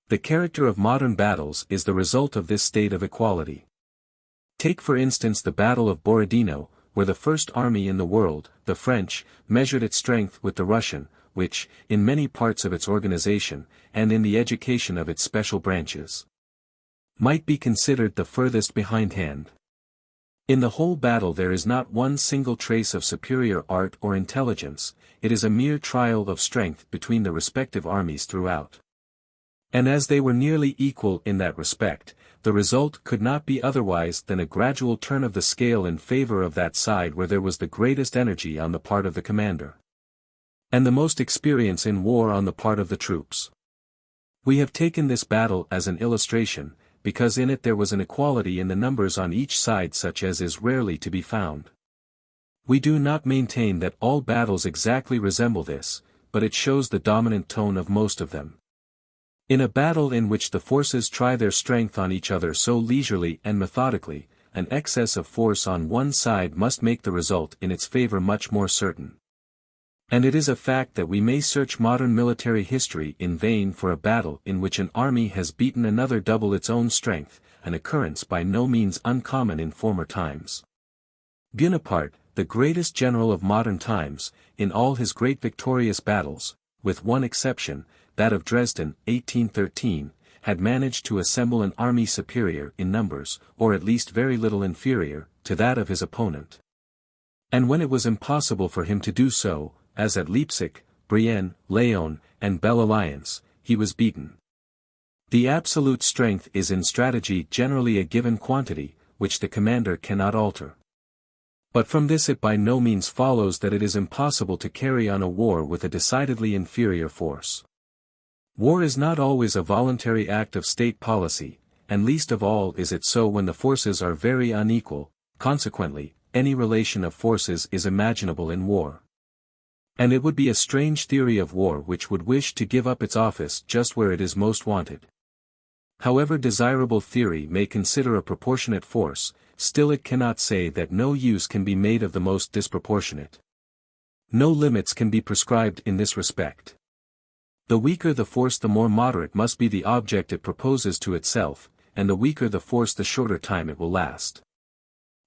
The character of modern battles is the result of this state of equality. Take for instance the Battle of Borodino, where the first army in the world, the French, measured its strength with the Russian, which, in many parts of its organization, and in the education of its special branches, might be considered the furthest behindhand. In the whole battle there is not one single trace of superior art or intelligence, it is a mere trial of strength between the respective armies throughout. And as they were nearly equal in that respect, the result could not be otherwise than a gradual turn of the scale in favor of that side where there was the greatest energy on the part of the commander, and the most experience in war on the part of the troops. We have taken this battle as an illustration, because in it there was an equality in the numbers on each side such as is rarely to be found. We do not maintain that all battles exactly resemble this, but it shows the dominant tone of most of them. In a battle in which the forces try their strength on each other so leisurely and methodically, an excess of force on one side must make the result in its favor much more certain. And it is a fact that we may search modern military history in vain for a battle in which an army has beaten another double its own strength, an occurrence by no means uncommon in former times. Bonaparte, the greatest general of modern times, in all his great victorious battles, with one exception, that of Dresden, 1813, had managed to assemble an army superior in numbers, or at least very little inferior, to that of his opponent. And when it was impossible for him to do so, as at Leipzig, Brienne, Laon, and Belle Alliance, he was beaten. The absolute strength is in strategy generally a given quantity, which the commander cannot alter. But from this it by no means follows that it is impossible to carry on a war with a decidedly inferior force. War is not always a voluntary act of state policy, and least of all is it so when the forces are very unequal, consequently, any relation of forces is imaginable in war. And it would be a strange theory of war which would wish to give up its office just where it is most wanted. However desirable theory may consider a proportionate force, still it cannot say that no use can be made of the most disproportionate. No limits can be prescribed in this respect. The weaker the force the more moderate must be the object it proposes to itself, and the weaker the force the shorter time it will last.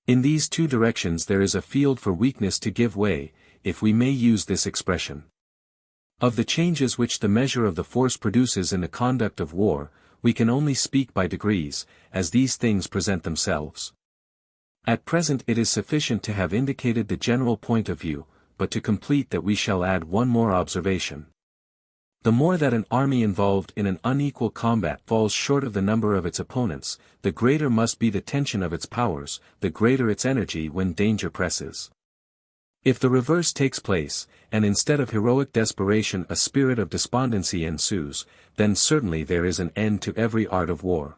In these two directions there is a field for weakness to give way, if we may use this expression. Of the changes which the measure of the force produces in the conduct of war, we can only speak by degrees, as these things present themselves. At present it is sufficient to have indicated the general point of view, but to complete that we shall add one more observation. The more that an army involved in an unequal combat falls short of the number of its opponents, the greater must be the tension of its powers, the greater its energy when danger presses. If the reverse takes place, and instead of heroic desperation a spirit of despondency ensues, then certainly there is an end to every art of war.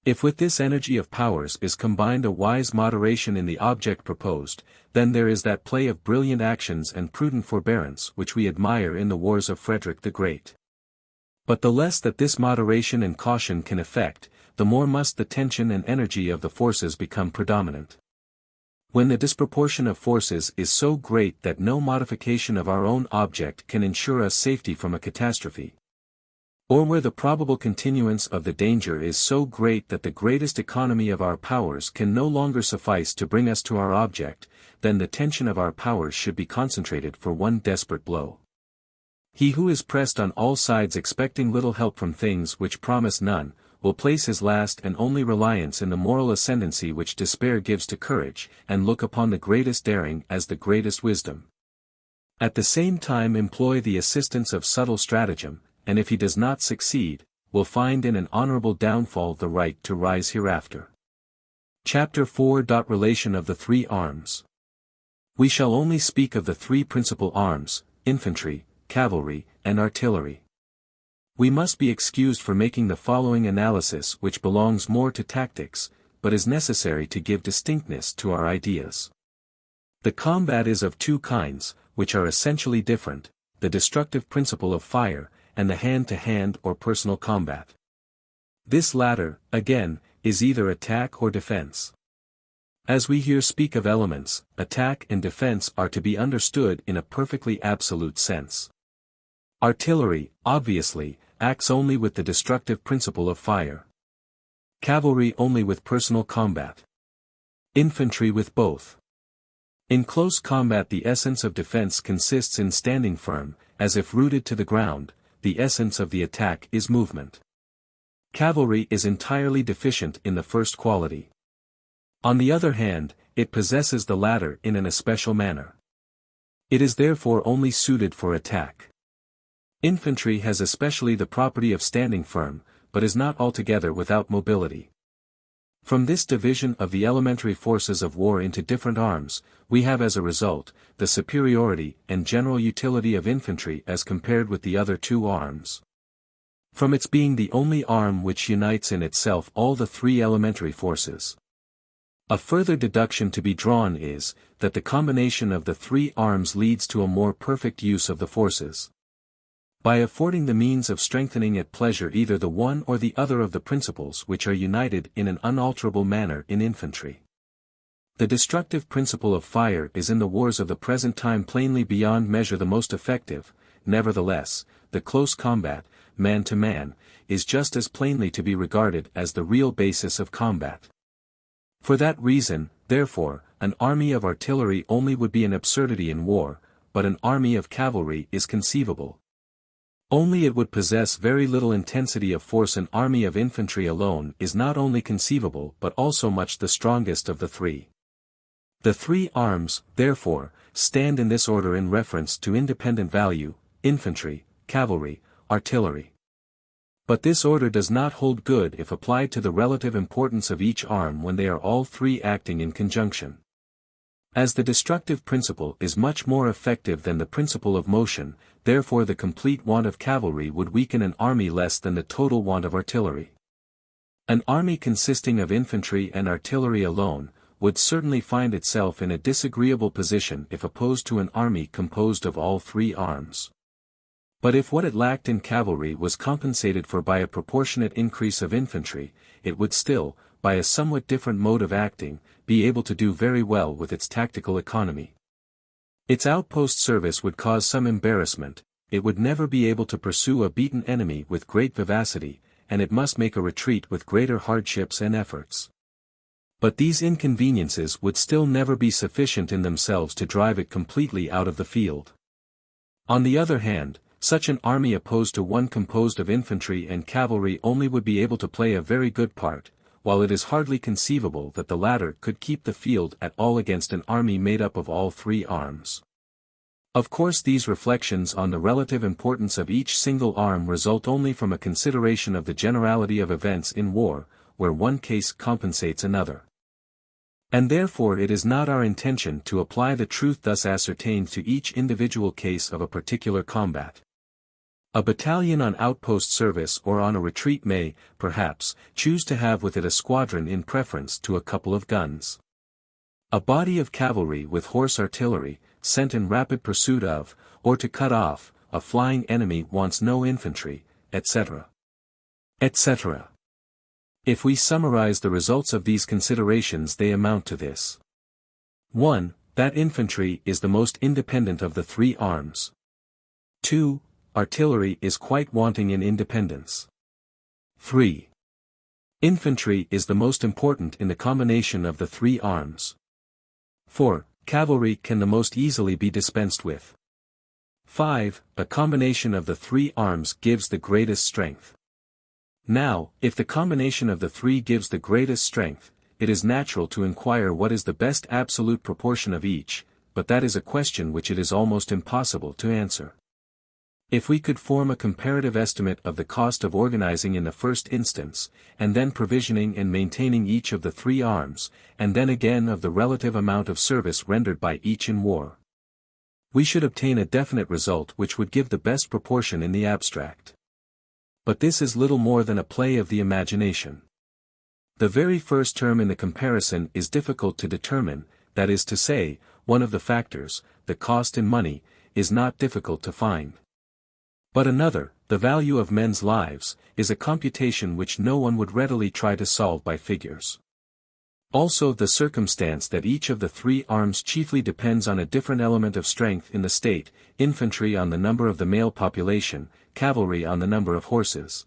If with this energy of powers is combined a wise moderation in the object proposed, then there is that play of brilliant actions and prudent forbearance which we admire in the wars of Frederick the Great. But the less that this moderation and caution can effect, the more must the tension and energy of the forces become predominant. When the disproportion of forces is so great that no modification of our own object can ensure us safety from a catastrophe, or where the probable continuance of the danger is so great that the greatest economy of our powers can no longer suffice to bring us to our object, then the tension of our powers should be concentrated for one desperate blow. He who is pressed on all sides expecting little help from things which promise none, will place his last and only reliance in the moral ascendancy which despair gives to courage, and look upon the greatest daring as the greatest wisdom. At the same time employ the assistance of subtle stratagem, and if he does not succeed, will find in an honorable downfall the right to rise hereafter. Chapter 4. Relation of the three arms. We shall only speak of the three principal arms, infantry, cavalry, and artillery. We must be excused for making the following analysis which belongs more to tactics, but is necessary to give distinctness to our ideas. The combat is of two kinds, which are essentially different, the destructive principle of fire, and the hand-to-hand or personal combat. This latter, again, is either attack or defense. As we here speak of elements, attack and defense are to be understood in a perfectly absolute sense. Artillery, obviously, acts only with the destructive principle of fire. Cavalry only with personal combat. Infantry with both. In close combat the essence of defense consists in standing firm, as if rooted to the ground. The essence of the attack is movement. Cavalry is entirely deficient in the first quality. On the other hand, it possesses the latter in an especial manner. It is therefore only suited for attack. Infantry has especially the property of standing firm, but is not altogether without mobility. From this division of the elementary forces of war into different arms, we have as a result, the superiority and general utility of infantry as compared with the other two arms. From its being the only arm which unites in itself all the three elementary forces. A further deduction to be drawn is, that the combination of the three arms leads to a more perfect use of the forces. By affording the means of strengthening at pleasure either the one or the other of the principles which are united in an unalterable manner in infantry. The destructive principle of fire is in the wars of the present time plainly beyond measure the most effective, nevertheless, the close combat, man to man, is just as plainly to be regarded as the real basis of combat. For that reason, therefore, an army of artillery only would be an absurdity in war, but an army of cavalry is conceivable. Only it would possess very little intensity of force. An army of infantry alone is not only conceivable but also much the strongest of the three. The three arms, therefore, stand in this order in reference to independent value: infantry, cavalry, artillery. But this order does not hold good if applied to the relative importance of each arm when they are all three acting in conjunction. As the destructive principle is much more effective than the principle of motion, therefore the complete want of cavalry would weaken an army less than the total want of artillery. An army consisting of infantry and artillery alone, would certainly find itself in a disagreeable position if opposed to an army composed of all three arms. But if what it lacked in cavalry was compensated for by a proportionate increase of infantry, it would still, by a somewhat different mode of acting, be able to do very well with its tactical economy. Its outpost service would cause some embarrassment, it would never be able to pursue a beaten enemy with great vivacity, and it must make a retreat with greater hardships and efforts. But these inconveniences would still never be sufficient in themselves to drive it completely out of the field. On the other hand, such an army opposed to one composed of infantry and cavalry only would be able to play a very good part, while it is hardly conceivable that the latter could keep the field at all against an army made up of all three arms. Of course, these reflections on the relative importance of each single arm result only from a consideration of the generality of events in war, where one case compensates another. And therefore it is not our intention to apply the truth thus ascertained to each individual case of a particular combat. A battalion on outpost service or on a retreat may, perhaps, choose to have with it a squadron in preference to a couple of guns. A body of cavalry with horse artillery, sent in rapid pursuit of, or to cut off, a flying enemy wants no infantry, etc. etc. If we summarize the results of these considerations, they amount to this. 1. That infantry is the most independent of the three arms. 2. Artillery is quite wanting in independence. 3. Infantry is the most important in the combination of the three arms. 4. Cavalry can the most easily be dispensed with. 5. A combination of the three arms gives the greatest strength. Now, if the combination of the three gives the greatest strength, it is natural to inquire what is the best absolute proportion of each, but that is a question which it is almost impossible to answer. If we could form a comparative estimate of the cost of organizing in the first instance, and then provisioning and maintaining each of the three arms, and then again of the relative amount of service rendered by each in war, we should obtain a definite result which would give the best proportion in the abstract. But this is little more than a play of the imagination. The very first term in the comparison is difficult to determine, that is to say, one of the factors, the cost in money, is not difficult to find. But another, the value of men's lives, is a computation which no one would readily try to solve by figures. Also the circumstance that each of the three arms chiefly depends on a different element of strength in the state, infantry on the number of the male population, cavalry on the number of horses,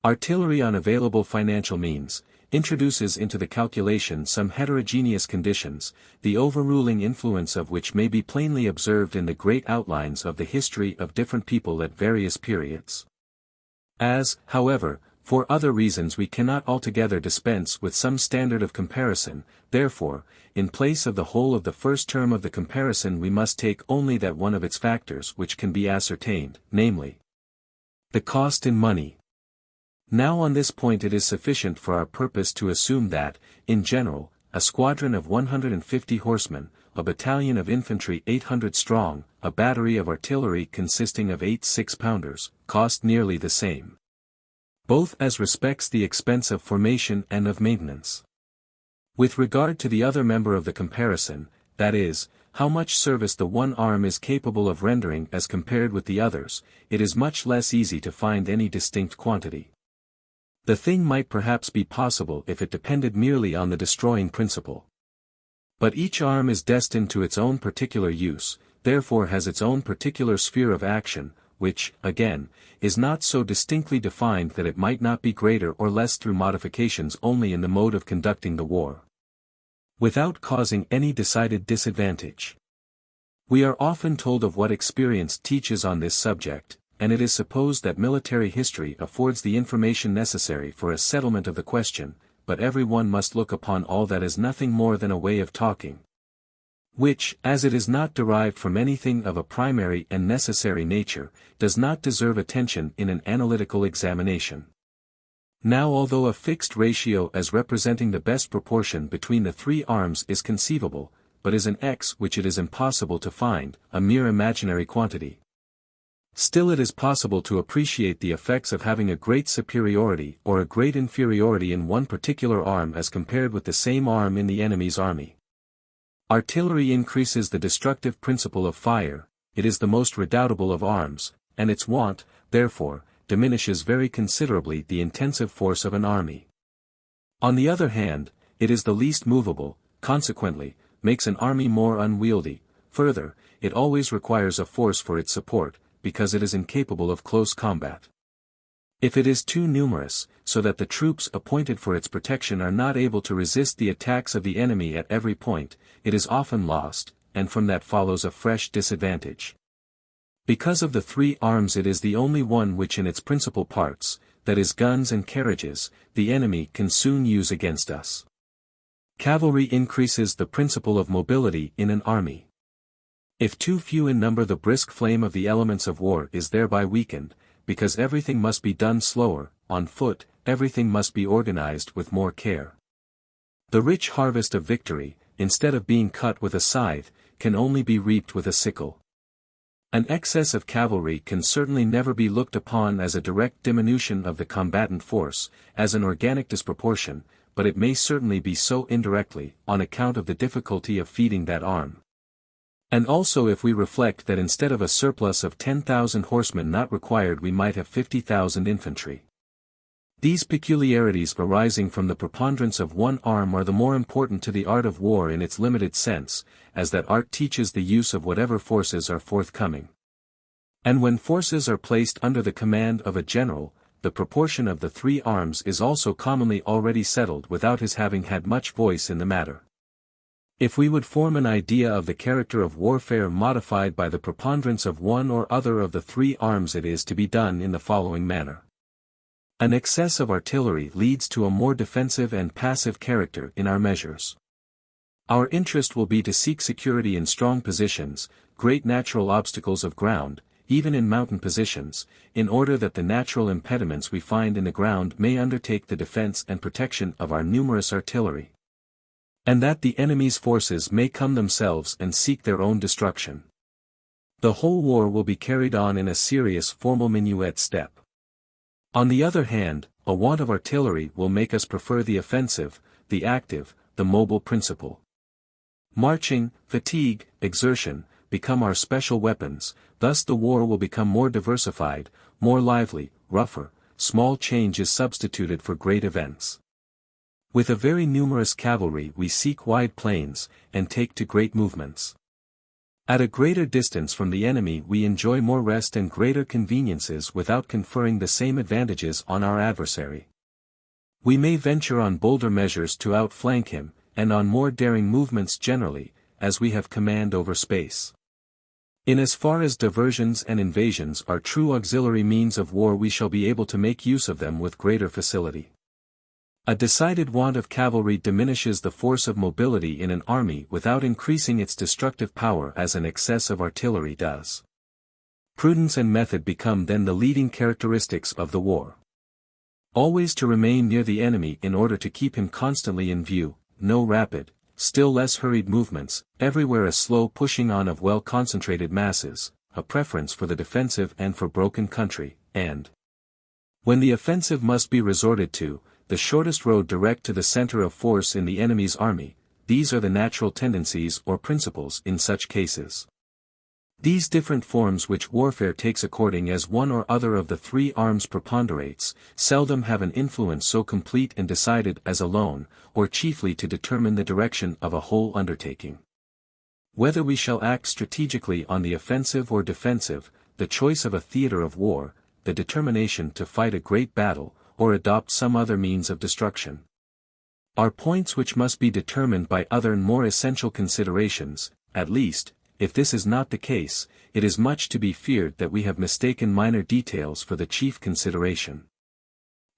artillery on available financial means, introduces into the calculation some heterogeneous conditions, the overruling influence of which may be plainly observed in the great outlines of the history of different people at various periods. As, however, for other reasons we cannot altogether dispense with some standard of comparison, therefore, in place of the whole of the first term of the comparison we must take only that one of its factors which can be ascertained, namely, the cost in money. Now on this point it is sufficient for our purpose to assume that, in general, a squadron of 150 horsemen, a battalion of infantry 800 strong, a battery of artillery consisting of 8 6-pounders, cost nearly the same, both as respects the expense of formation and of maintenance. With regard to the other member of the comparison, that is, how much service the one arm is capable of rendering as compared with the others, it is much less easy to find any distinct quantity. The thing might perhaps be possible if it depended merely on the destroying principle. But each arm is destined to its own particular use, therefore has its own particular sphere of action, which, again, is not so distinctly defined that it might not be greater or less through modifications only in the mode of conducting the war, without causing any decided disadvantage. We are often told of what experience teaches on this subject, and it is supposed that military history affords the information necessary for a settlement of the question, but every one must look upon all that as nothing more than a way of talking, which, as it is not derived from anything of a primary and necessary nature, does not deserve attention in an analytical examination. Now although a fixed ratio as representing the best proportion between the three arms is conceivable, but is an x which it is impossible to find, a mere imaginary quantity, still it is possible to appreciate the effects of having a great superiority or a great inferiority in one particular arm as compared with the same arm in the enemy's army. Artillery increases the destructive principle of fire, it is the most redoubtable of arms, and its want, therefore, diminishes very considerably the intensive force of an army. On the other hand, it is the least movable, consequently, makes an army more unwieldy. Further, it always requires a force for its support, because it is incapable of close combat. If it is too numerous, so that the troops appointed for its protection are not able to resist the attacks of the enemy at every point, it is often lost, and from that follows a fresh disadvantage. Because of the three arms it is the only one which in its principal parts, that is guns and carriages, the enemy can soon use against us. Cavalry increases the principle of mobility in an army. If too few in number, the brisk flame of the elements of war is thereby weakened, because everything must be done slower. On foot, everything must be organized with more care. The rich harvest of victory, instead of being cut with a scythe, can only be reaped with a sickle. An excess of cavalry can certainly never be looked upon as a direct diminution of the combatant force, as an organic disproportion, but it may certainly be so indirectly, on account of the difficulty of feeding that arm. And also if we reflect that instead of a surplus of 10,000 horsemen not required we might have 50,000 infantry. These peculiarities arising from the preponderance of one arm are the more important to the art of war in its limited sense, as that art teaches the use of whatever forces are forthcoming. And when forces are placed under the command of a general, the proportion of the three arms is also commonly already settled without his having had much voice in the matter. If we would form an idea of the character of warfare modified by the preponderance of one or other of the three arms, it is to be done in the following manner. An excess of artillery leads to a more defensive and passive character in our measures. Our interest will be to seek security in strong positions, great natural obstacles of ground, even in mountain positions, in order that the natural impediments we find in the ground may undertake the defense and protection of our numerous artillery. And that the enemy's forces may come themselves and seek their own destruction. The whole war will be carried on in a serious formal minuet step. On the other hand, a want of artillery will make us prefer the offensive, the active, the mobile principle. Marching, fatigue, exertion, become our special weapons, thus the war will become more diversified, more lively, rougher, small change is substituted for great events. With a very numerous cavalry we seek wide plains, and take to great movements. At a greater distance from the enemy we enjoy more rest and greater conveniences without conferring the same advantages on our adversary. We may venture on bolder measures to outflank him, and on more daring movements generally, as we have command over space. In as far as diversions and invasions are true auxiliary means of war we shall be able to make use of them with greater facility. A decided want of cavalry diminishes the force of mobility in an army without increasing its destructive power as an excess of artillery does. Prudence and method become then the leading characteristics of the war. Always to remain near the enemy in order to keep him constantly in view, no rapid, still less hurried movements, everywhere a slow pushing on of well-concentrated masses, a preference for the defensive and for broken country, and when the offensive must be resorted to, the shortest road direct to the center of force in the enemy's army. These are the natural tendencies or principles in such cases. These different forms which warfare takes according as one or other of the three arms preponderates, seldom have an influence so complete and decided as alone, or chiefly to determine the direction of a whole undertaking. Whether we shall act strategically on the offensive or defensive, the choice of a theater of war, the determination to fight a great battle, or adopt some other means of destruction, are points which must be determined by other and more essential considerations. At least, if this is not the case, it is much to be feared that we have mistaken minor details for the chief consideration.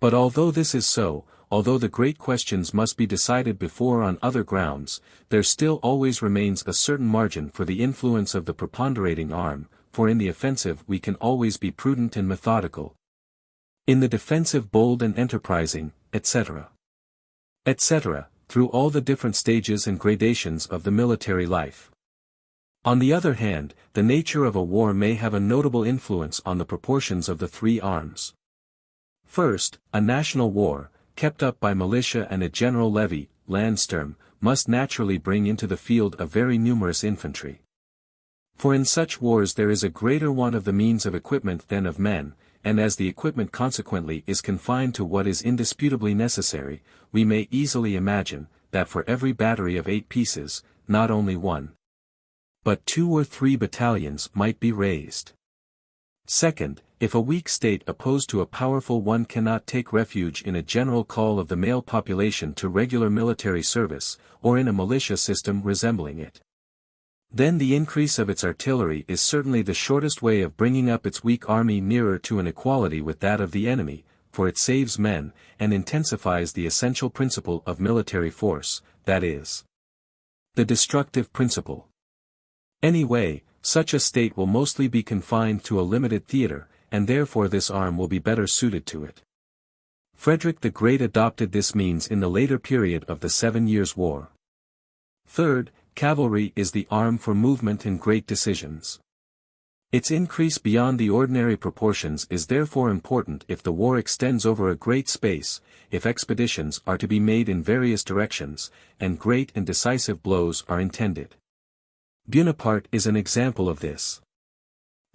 But although this is so, although the great questions must be decided before on other grounds, there still always remains a certain margin for the influence of the preponderating arm, for in the offensive we can always be prudent and methodical, in the defensive bold and enterprising, etc. etc., through all the different stages and gradations of the military life. On the other hand, the nature of a war may have a notable influence on the proportions of the three arms. First, a national war, kept up by militia and a general levy, Landsturm, must naturally bring into the field a very numerous infantry. For in such wars there is a greater want of the means of equipment than of men, and as the equipment consequently is confined to what is indisputably necessary, we may easily imagine, that for every battery of 8 pieces, not only 1, but 2 or 3 battalions might be raised. Second, if a weak state opposed to a powerful one cannot take refuge in a general call of the male population to regular military service, or in a militia system resembling it, Then the increase of its artillery is certainly the shortest way of bringing up its weak army nearer to an equality with that of the enemy, for it saves men, and intensifies the essential principle of military force, that is, the destructive principle. Anyway, such a state will mostly be confined to a limited theater, and therefore this arm will be better suited to it. Frederick the Great adopted this means in the later period of the 7 Years' War. Third, cavalry is the arm for movement and great decisions. Its increase beyond the ordinary proportions is therefore important if the war extends over a great space, if expeditions are to be made in various directions, and great and decisive blows are intended. Bonaparte is an example of this.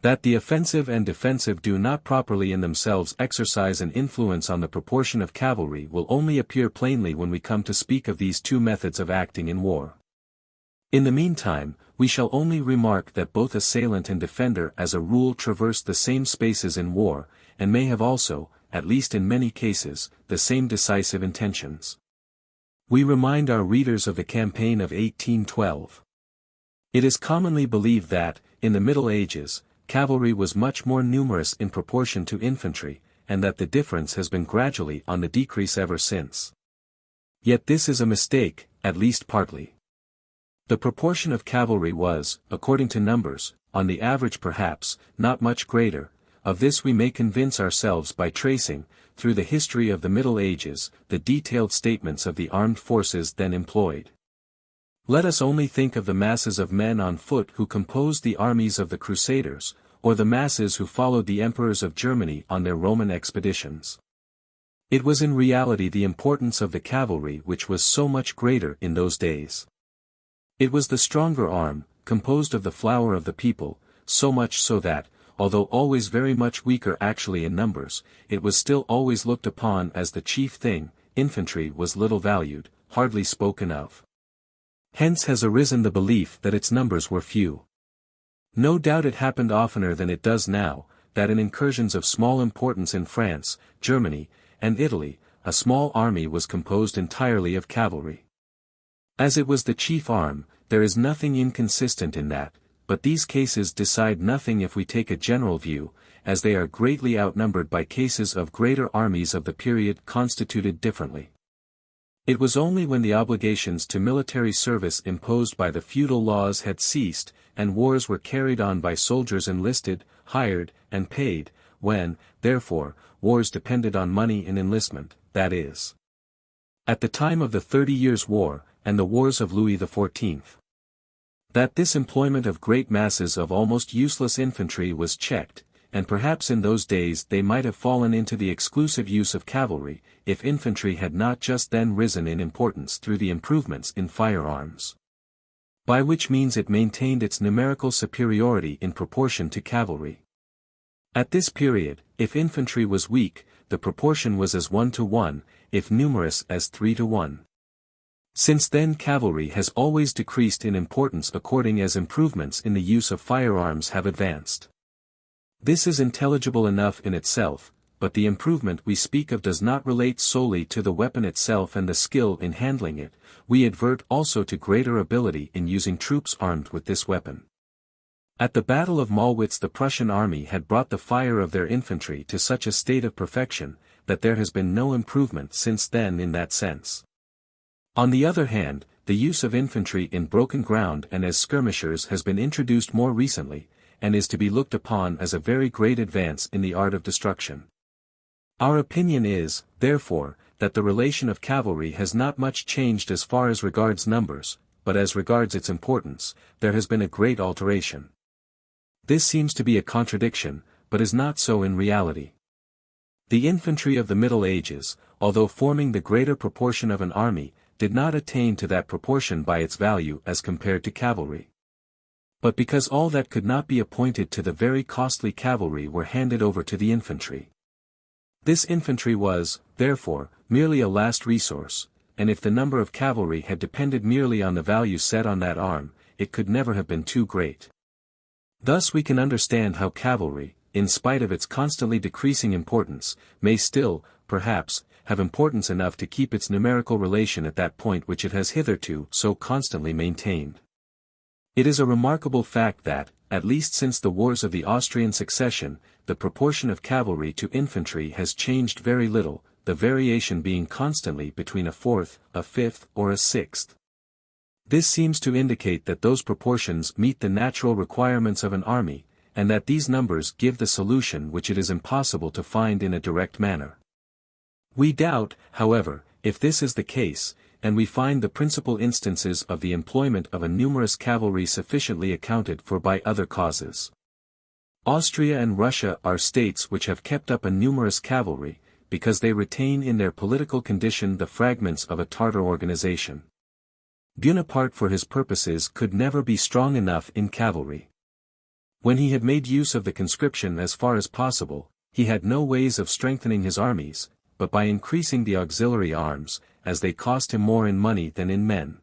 That the offensive and defensive do not properly in themselves exercise an influence on the proportion of cavalry will only appear plainly when we come to speak of these two methods of acting in war. In the meantime, we shall only remark that both assailant and defender as a rule traverse the same spaces in war, and may have also, at least in many cases, the same decisive intentions. We remind our readers of the campaign of 1812. It is commonly believed that, in the Middle Ages, cavalry was much more numerous in proportion to infantry, and that the difference has been gradually on the decrease ever since. Yet this is a mistake, at least partly. The proportion of cavalry was, according to numbers, on the average perhaps, not much greater. Of this we may convince ourselves by tracing, through the history of the Middle Ages, the detailed statements of the armed forces then employed. Let us only think of the masses of men on foot who composed the armies of the Crusaders, or the masses who followed the emperors of Germany on their Roman expeditions. It was in reality the importance of the cavalry which was so much greater in those days. It was the stronger arm, composed of the flower of the people, so much so that, although always very much weaker actually in numbers, it was still always looked upon as the chief thing. Infantry was little valued, hardly spoken of. Hence has arisen the belief that its numbers were few. No doubt it happened oftener than it does now, that in incursions of small importance in France, Germany, and Italy, a small army was composed entirely of cavalry. As it was the chief arm, there is nothing inconsistent in that, but these cases decide nothing if we take a general view, as they are greatly outnumbered by cases of greater armies of the period constituted differently. It was only when the obligations to military service imposed by the feudal laws had ceased, and wars were carried on by soldiers enlisted, hired, and paid, when, therefore, wars depended on money and enlistment, that is, at the time of the 30 Years' War, and the wars of Louis XIV. That this employment of great masses of almost useless infantry was checked, and perhaps in those days they might have fallen into the exclusive use of cavalry, if infantry had not just then risen in importance through the improvements in firearms. By which means it maintained its numerical superiority in proportion to cavalry. At this period, if infantry was weak, the proportion was as 1:1, if numerous as 3:1. Since then cavalry has always decreased in importance according as improvements in the use of firearms have advanced. This is intelligible enough in itself, but the improvement we speak of does not relate solely to the weapon itself and the skill in handling it, we advert also to greater ability in using troops armed with this weapon. At the Battle of Mollwitz the Prussian army had brought the fire of their infantry to such a state of perfection, that there has been no improvement since then in that sense. On the other hand, the use of infantry in broken ground and as skirmishers has been introduced more recently, and is to be looked upon as a very great advance in the art of destruction. Our opinion is, therefore, that the relation of cavalry has not much changed as far as regards numbers, but as regards its importance, there has been a great alteration. This seems to be a contradiction, but is not so in reality. The infantry of the Middle Ages, although forming the greater proportion of an army, did not attain to that proportion by its value as compared to cavalry. But because all that could not be appointed to the very costly cavalry were handed over to the infantry. This infantry was, therefore, merely a last resource, and if the number of cavalry had depended merely on the value set on that arm, it could never have been too great. Thus we can understand how cavalry, in spite of its constantly decreasing importance, may still, perhaps, have importance enough to keep its numerical relation at that point which it has hitherto so constantly maintained. It is a remarkable fact that, at least since the wars of the Austrian succession, the proportion of cavalry to infantry has changed very little, the variation being constantly between a fourth, a fifth, or a sixth. This seems to indicate that those proportions meet the natural requirements of an army, and that these numbers give the solution which it is impossible to find in a direct manner. We doubt, however, if this is the case, and we find the principal instances of the employment of a numerous cavalry sufficiently accounted for by other causes. Austria and Russia are states which have kept up a numerous cavalry, because they retain in their political condition the fragments of a Tartar organization. Bonaparte for his purposes could never be strong enough in cavalry. When he had made use of the conscription as far as possible, he had no ways of strengthening his armies, but by increasing the auxiliary arms, as they cost him more in money than in men.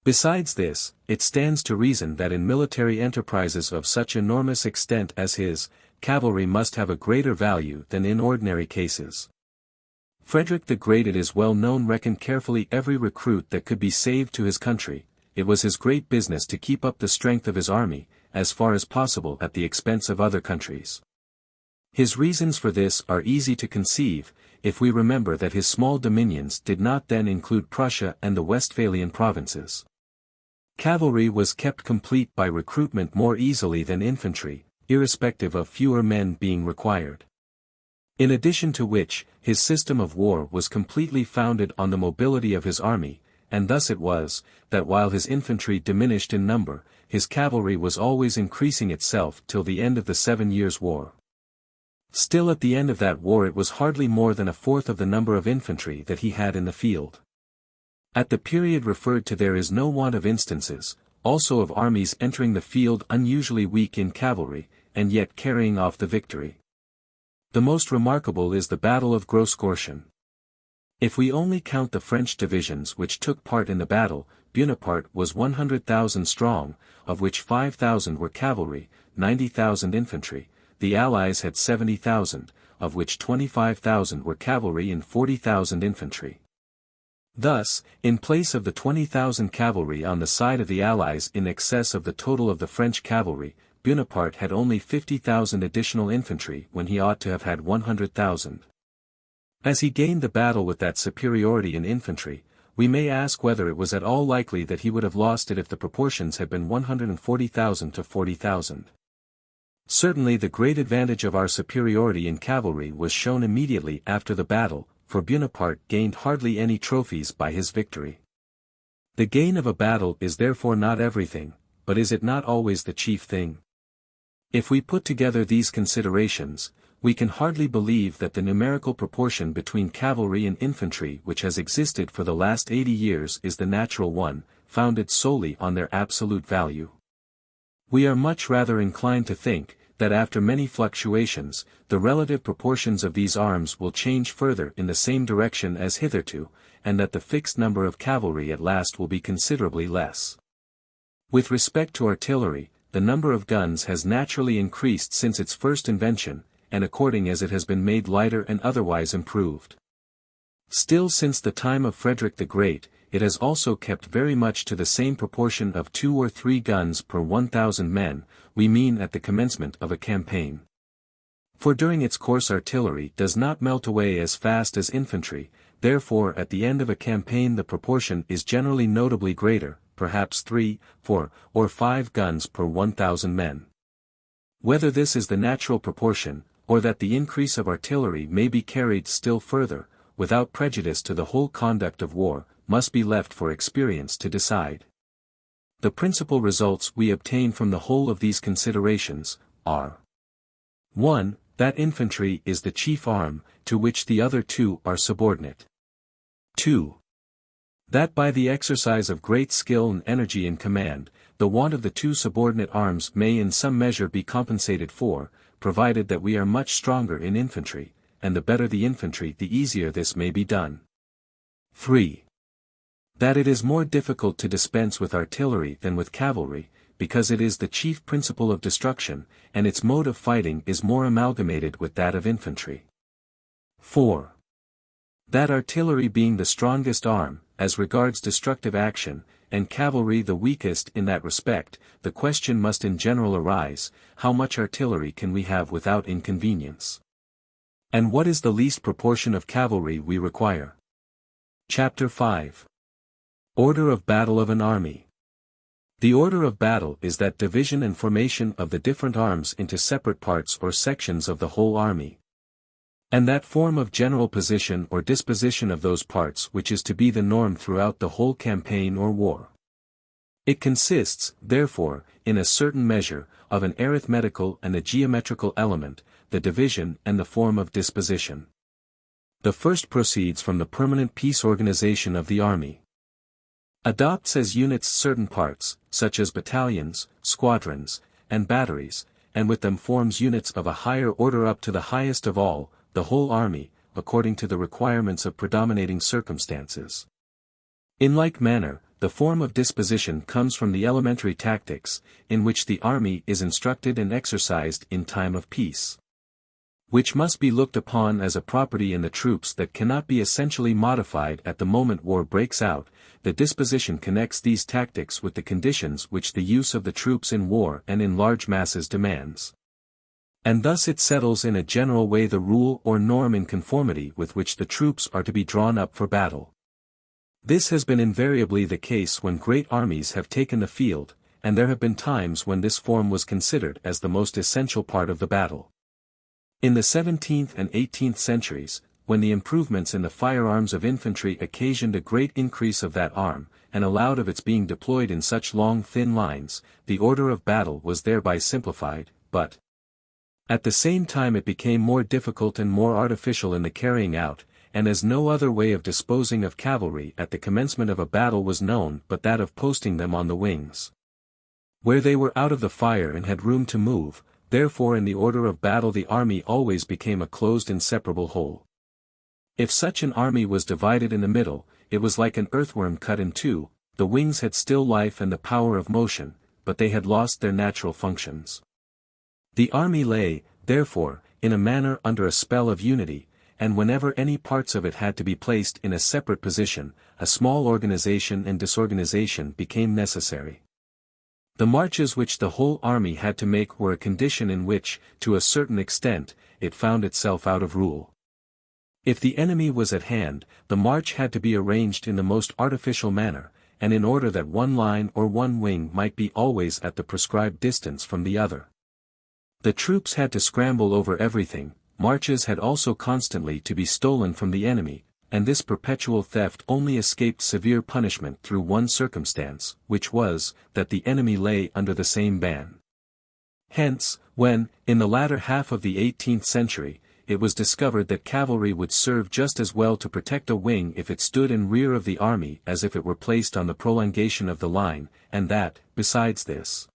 Besides this, it stands to reason that in military enterprises of such enormous extent as his, cavalry must have a greater value than in ordinary cases. Frederick the Great, it is well known, reckoned carefully every recruit that could be saved to his country. It was his great business to keep up the strength of his army, as far as possible at the expense of other countries. His reasons for this are easy to conceive, if we remember that his small dominions did not then include Prussia and the Westphalian provinces. Cavalry was kept complete by recruitment more easily than infantry, irrespective of fewer men being required. In addition to which, his system of war was completely founded on the mobility of his army, and thus it was, that while his infantry diminished in number, his cavalry was always increasing itself till the end of the 7 Years' War. Still at the end of that war it was hardly more than a fourth of the number of infantry that he had in the field. At the period referred to there is no want of instances, also of armies entering the field unusually weak in cavalry, and yet carrying off the victory. The most remarkable is the Battle of Grossgorschen. If we only count the French divisions which took part in the battle, Bonaparte was 100,000 strong, of which 5,000 were cavalry, 90,000 infantry. The Allies had 70,000, of which 25,000 were cavalry and 40,000 infantry. Thus, in place of the 20,000 cavalry on the side of the Allies in excess of the total of the French cavalry, Bonaparte had only 50,000 additional infantry when he ought to have had 100,000. As he gained the battle with that superiority in infantry, we may ask whether it was at all likely that he would have lost it if the proportions had been 140,000 to 40,000. Certainly the great advantage of our superiority in cavalry was shown immediately after the battle, for Bonaparte gained hardly any trophies by his victory. The gain of a battle is therefore not everything, but is it not always the chief thing? If we put together these considerations, we can hardly believe that the numerical proportion between cavalry and infantry which has existed for the last 80 years is the natural one, founded solely on their absolute value. We are much rather inclined to think, that after many fluctuations, the relative proportions of these arms will change further in the same direction as hitherto, and that the fixed number of cavalry at last will be considerably less. With respect to artillery, the number of guns has naturally increased since its first invention, and according as it has been made lighter and otherwise improved. Still since the time of Frederick the Great, it has also kept very much to the same proportion of 2 or 3 guns per 1,000 men, we mean at the commencement of a campaign. For during its course artillery does not melt away as fast as infantry, therefore at the end of a campaign the proportion is generally notably greater, perhaps 3, 4, or 5 guns per 1,000 men. Whether this is the natural proportion, or that the increase of artillery may be carried still further, without prejudice to the whole conduct of war, must be left for experience to decide. The principal results we obtain from the whole of these considerations, are 1. That infantry is the chief arm, to which the other two are subordinate. 2. That by the exercise of great skill and energy in command, the want of the 2 subordinate arms may in some measure be compensated for, provided that we are much stronger in infantry, and the better the infantry the easier this may be done. 3. That it is more difficult to dispense with artillery than with cavalry, because it is the chief principle of destruction, and its mode of fighting is more amalgamated with that of infantry. 4. That artillery being the strongest arm, as regards destructive action, and cavalry the weakest in that respect, the question must in general arise, how much artillery can we have without inconvenience? And what is the least proportion of cavalry we require? Chapter 5. Order of Battle of an Army. The order of battle is that division and formation of the different arms into separate parts or sections of the whole army. And that form of general position or disposition of those parts which is to be the norm throughout the whole campaign or war. It consists, therefore, in a certain measure, of an arithmetical and a geometrical element, the division and the form of disposition. The first proceeds from the permanent peace organization of the army. Adopts as units certain parts, such as battalions, squadrons, and batteries, and with them forms units of a higher order up to the highest of all, the whole army, according to the requirements of predominating circumstances. In like manner, the form of disposition comes from the elementary tactics, in which the army is instructed and exercised in time of peace. Which must be looked upon as a property in the troops that cannot be essentially modified at the moment war breaks out. The disposition connects these tactics with the conditions which the use of the troops in war and in large masses demands. And thus it settles in a general way the rule or norm in conformity with which the troops are to be drawn up for battle. This has been invariably the case when great armies have taken the field, and there have been times when this form was considered as the most essential part of the battle. In the 17th and 18th centuries, when the improvements in the firearms of infantry occasioned a great increase of that arm, and allowed of its being deployed in such long thin lines, the order of battle was thereby simplified, but at the same time it became more difficult and more artificial in the carrying out, and as no other way of disposing of cavalry at the commencement of a battle was known but that of posting them on the wings, where they were out of the fire and had room to move, therefore in the order of battle the army always became a closed inseparable whole. If such an army was divided in the middle, it was like an earthworm cut in two. The wings had still life and the power of motion, but they had lost their natural functions. The army lay, therefore, in a manner under a spell of unity, and whenever any parts of it had to be placed in a separate position, a small organization and disorganization became necessary. The marches which the whole army had to make were a condition in which, to a certain extent, it found itself out of rule. If the enemy was at hand, the march had to be arranged in the most artificial manner, and in order that one line or one wing might be always at the prescribed distance from the other. The troops had to scramble over everything, marches had also constantly to be stolen from the enemy, and this perpetual theft only escaped severe punishment through one circumstance, which was, that the enemy lay under the same ban. Hence, when, in the latter half of the 18th century, it was discovered that cavalry would serve just as well to protect a wing if it stood in rear of the army as if it were placed on the prolongation of the line, and that, besides this,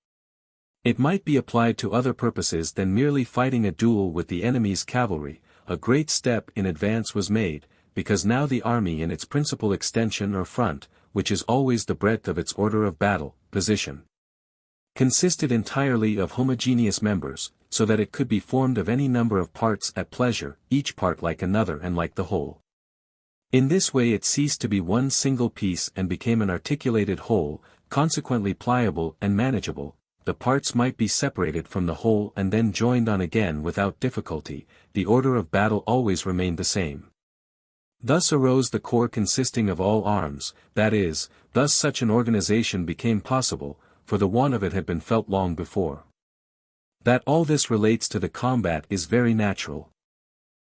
it might be applied to other purposes than merely fighting a duel with the enemy's cavalry, a great step in advance was made, because now the army in its principal extension or front, which is always the breadth of its order of battle, position, consisted entirely of homogeneous members, so that it could be formed of any number of parts at pleasure, each part like another and like the whole. In this way it ceased to be one single piece and became an articulated whole, consequently pliable and manageable. The parts might be separated from the whole and then joined on again without difficulty. The order of battle always remained the same. Thus arose the corps consisting of all arms, that is, thus such an organization became possible, for the want of it had been felt long before. That all this relates to the combat is very natural.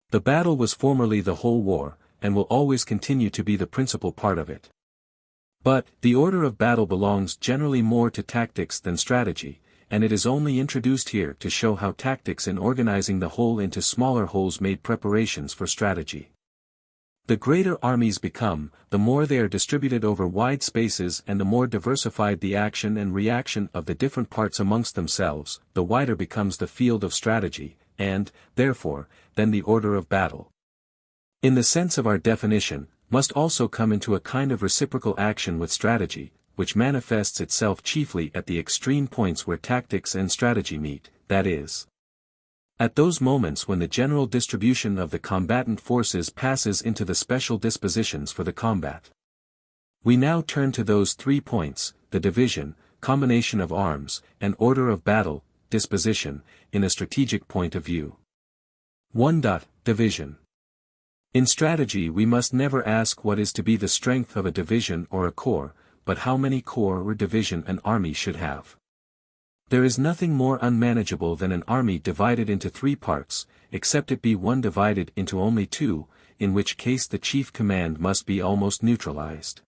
The battle was formerly the whole war, and will always continue to be the principal part of it. But, the order of battle belongs generally more to tactics than strategy, and it is only introduced here to show how tactics in organizing the whole into smaller wholes made preparations for strategy. The greater armies become, the more they are distributed over wide spaces and the more diversified the action and reaction of the different parts amongst themselves, the wider becomes the field of strategy, and, therefore, then the order of battle. In the sense of our definition, must also come into a kind of reciprocal action with strategy, which manifests itself chiefly at the extreme points where tactics and strategy meet, that is, At those moments when the general distribution of the combatant forces passes into the special dispositions for the combat. We now turn to those 3 points, the division, combination of arms, and order of battle, disposition, in a strategic point of view. 1. Division. In strategy we must never ask what is to be the strength of a division or a corps, but how many corps or division an army should have. There is nothing more unmanageable than an army divided into 3 parts, except it be one divided into only 2, in which case the chief command must be almost neutralized.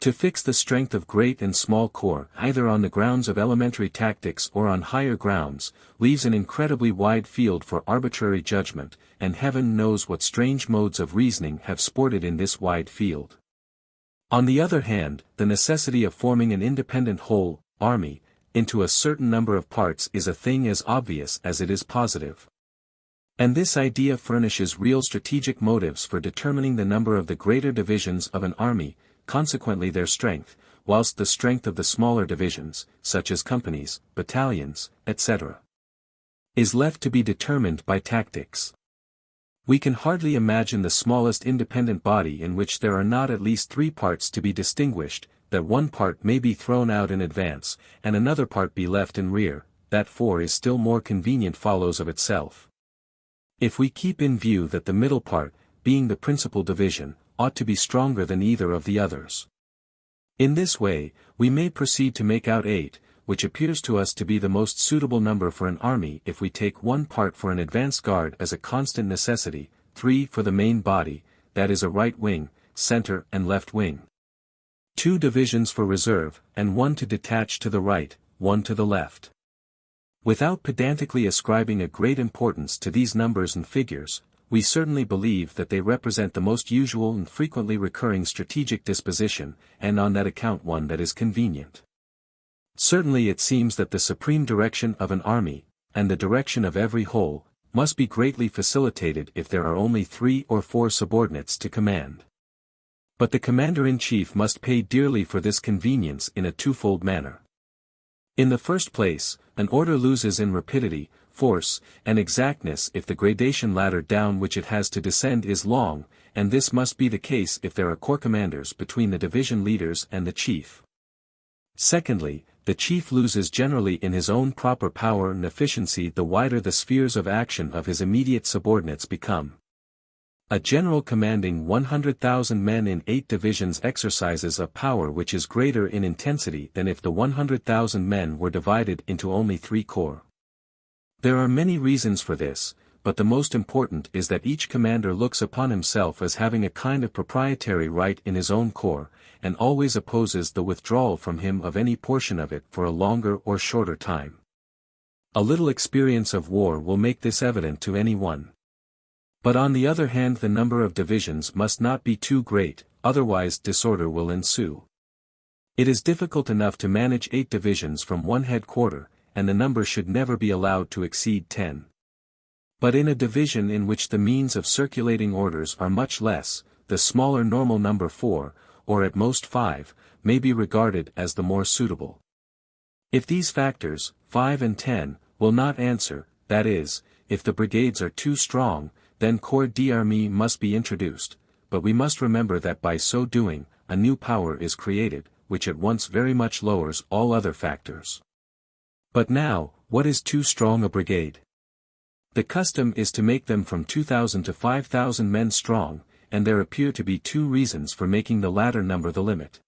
To fix the strength of great and small corps either on the grounds of elementary tactics or on higher grounds, leaves an incredibly wide field for arbitrary judgment, and heaven knows what strange modes of reasoning have sported in this wide field. On the other hand, the necessity of forming an independent whole, army, into a certain number of parts is a thing as obvious as it is positive. And this idea furnishes real strategic motives for determining the number of the greater divisions of an army, consequently their strength, whilst the strength of the smaller divisions, such as companies, battalions, etc., is left to be determined by tactics. We can hardly imagine the smallest independent body in which there are not at least 3 parts to be distinguished, that one part may be thrown out in advance, and another part be left in rear, that 4 is still more convenient follows of itself. If we keep in view that the middle part, being the principal division, ought to be stronger than either of the others. In this way, we may proceed to make out 8, which appears to us to be the most suitable number for an army if we take 1 part for an advance guard as a constant necessity, 3 for the main body, that is a right wing, center and left wing. 2 divisions for reserve, and 1 to detach to the right, 1 to the left. Without pedantically ascribing a great importance to these numbers and figures, we certainly believe that they represent the most usual and frequently recurring strategic disposition, and on that account one that is convenient. Certainly it seems that the supreme direction of an army, and the direction of every whole, must be greatly facilitated if there are only 3 or 4 subordinates to command. But the commander-in-chief must pay dearly for this convenience in a twofold manner. In the first place, an order loses in rapidity, force, and exactness if the gradation ladder down which it has to descend is long, and this must be the case if there are corps commanders between the division leaders and the chief. Secondly, the chief loses generally in his own proper power and efficiency the wider the spheres of action of his immediate subordinates become. A general commanding 100,000 men in 8 divisions exercises a power which is greater in intensity than if the 100,000 men were divided into only 3 corps. There are many reasons for this, but the most important is that each commander looks upon himself as having a kind of proprietary right in his own corps, and always opposes the withdrawal from him of any portion of it for a longer or shorter time. A little experience of war will make this evident to any one. But on the other hand the number of divisions must not be too great, otherwise disorder will ensue. It is difficult enough to manage 8 divisions from one headquarter, and the number should never be allowed to exceed 10. But in a division in which the means of circulating orders are much less, the smaller normal number 4, or at most 5, may be regarded as the more suitable. If these factors, 5 and 10, will not answer, that is, if the brigades are too strong, then corps d'armée must be introduced, but we must remember that by so doing, a new power is created, which at once very much lowers all other factors. But now, what is too strong a brigade? The custom is to make them from 2,000 to 5,000 men strong, and there appear to be 2 reasons for making the latter number the limit.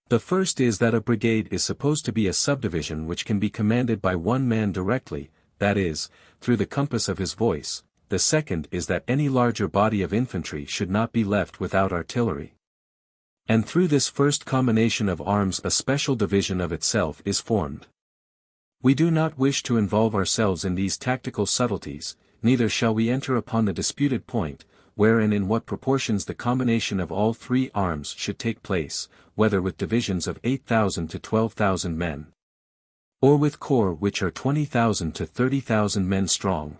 The first is that a brigade is supposed to be a subdivision which can be commanded by one man directly, that is, through the compass of his voice. The second is that any larger body of infantry should not be left without artillery. And through this first combination of arms a special division of itself is formed. We do not wish to involve ourselves in these tactical subtleties, neither shall we enter upon the disputed point, where and in what proportions the combination of all 3 arms should take place, whether with divisions of 8,000 to 12,000 men, or with corps which are 20,000 to 30,000 men strong.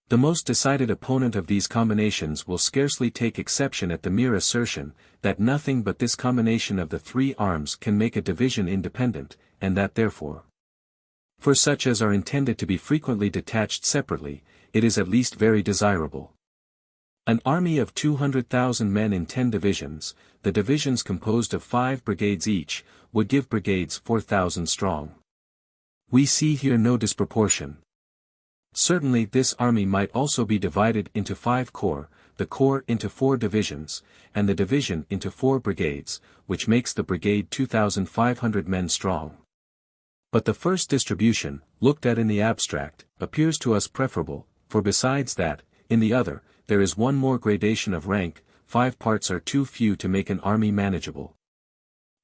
The most decided opponent of these combinations will scarcely take exception at the mere assertion, that nothing but this combination of the 3 arms can make a division independent, and that therefore For such as are intended to be frequently detached separately, it is at least very desirable. An army of 200,000 men in 10 divisions, the divisions composed of 5 brigades each, would give brigades 4,000 strong. We see here no disproportion. Certainly this army might also be divided into 5 corps, the corps into 4 divisions, and the division into 4 brigades, which makes the brigade 2,500 men strong. But the first distribution, looked at in the abstract, appears to us preferable, for besides that, in the other, there is one more gradation of rank. 5 parts are too few to make an army manageable.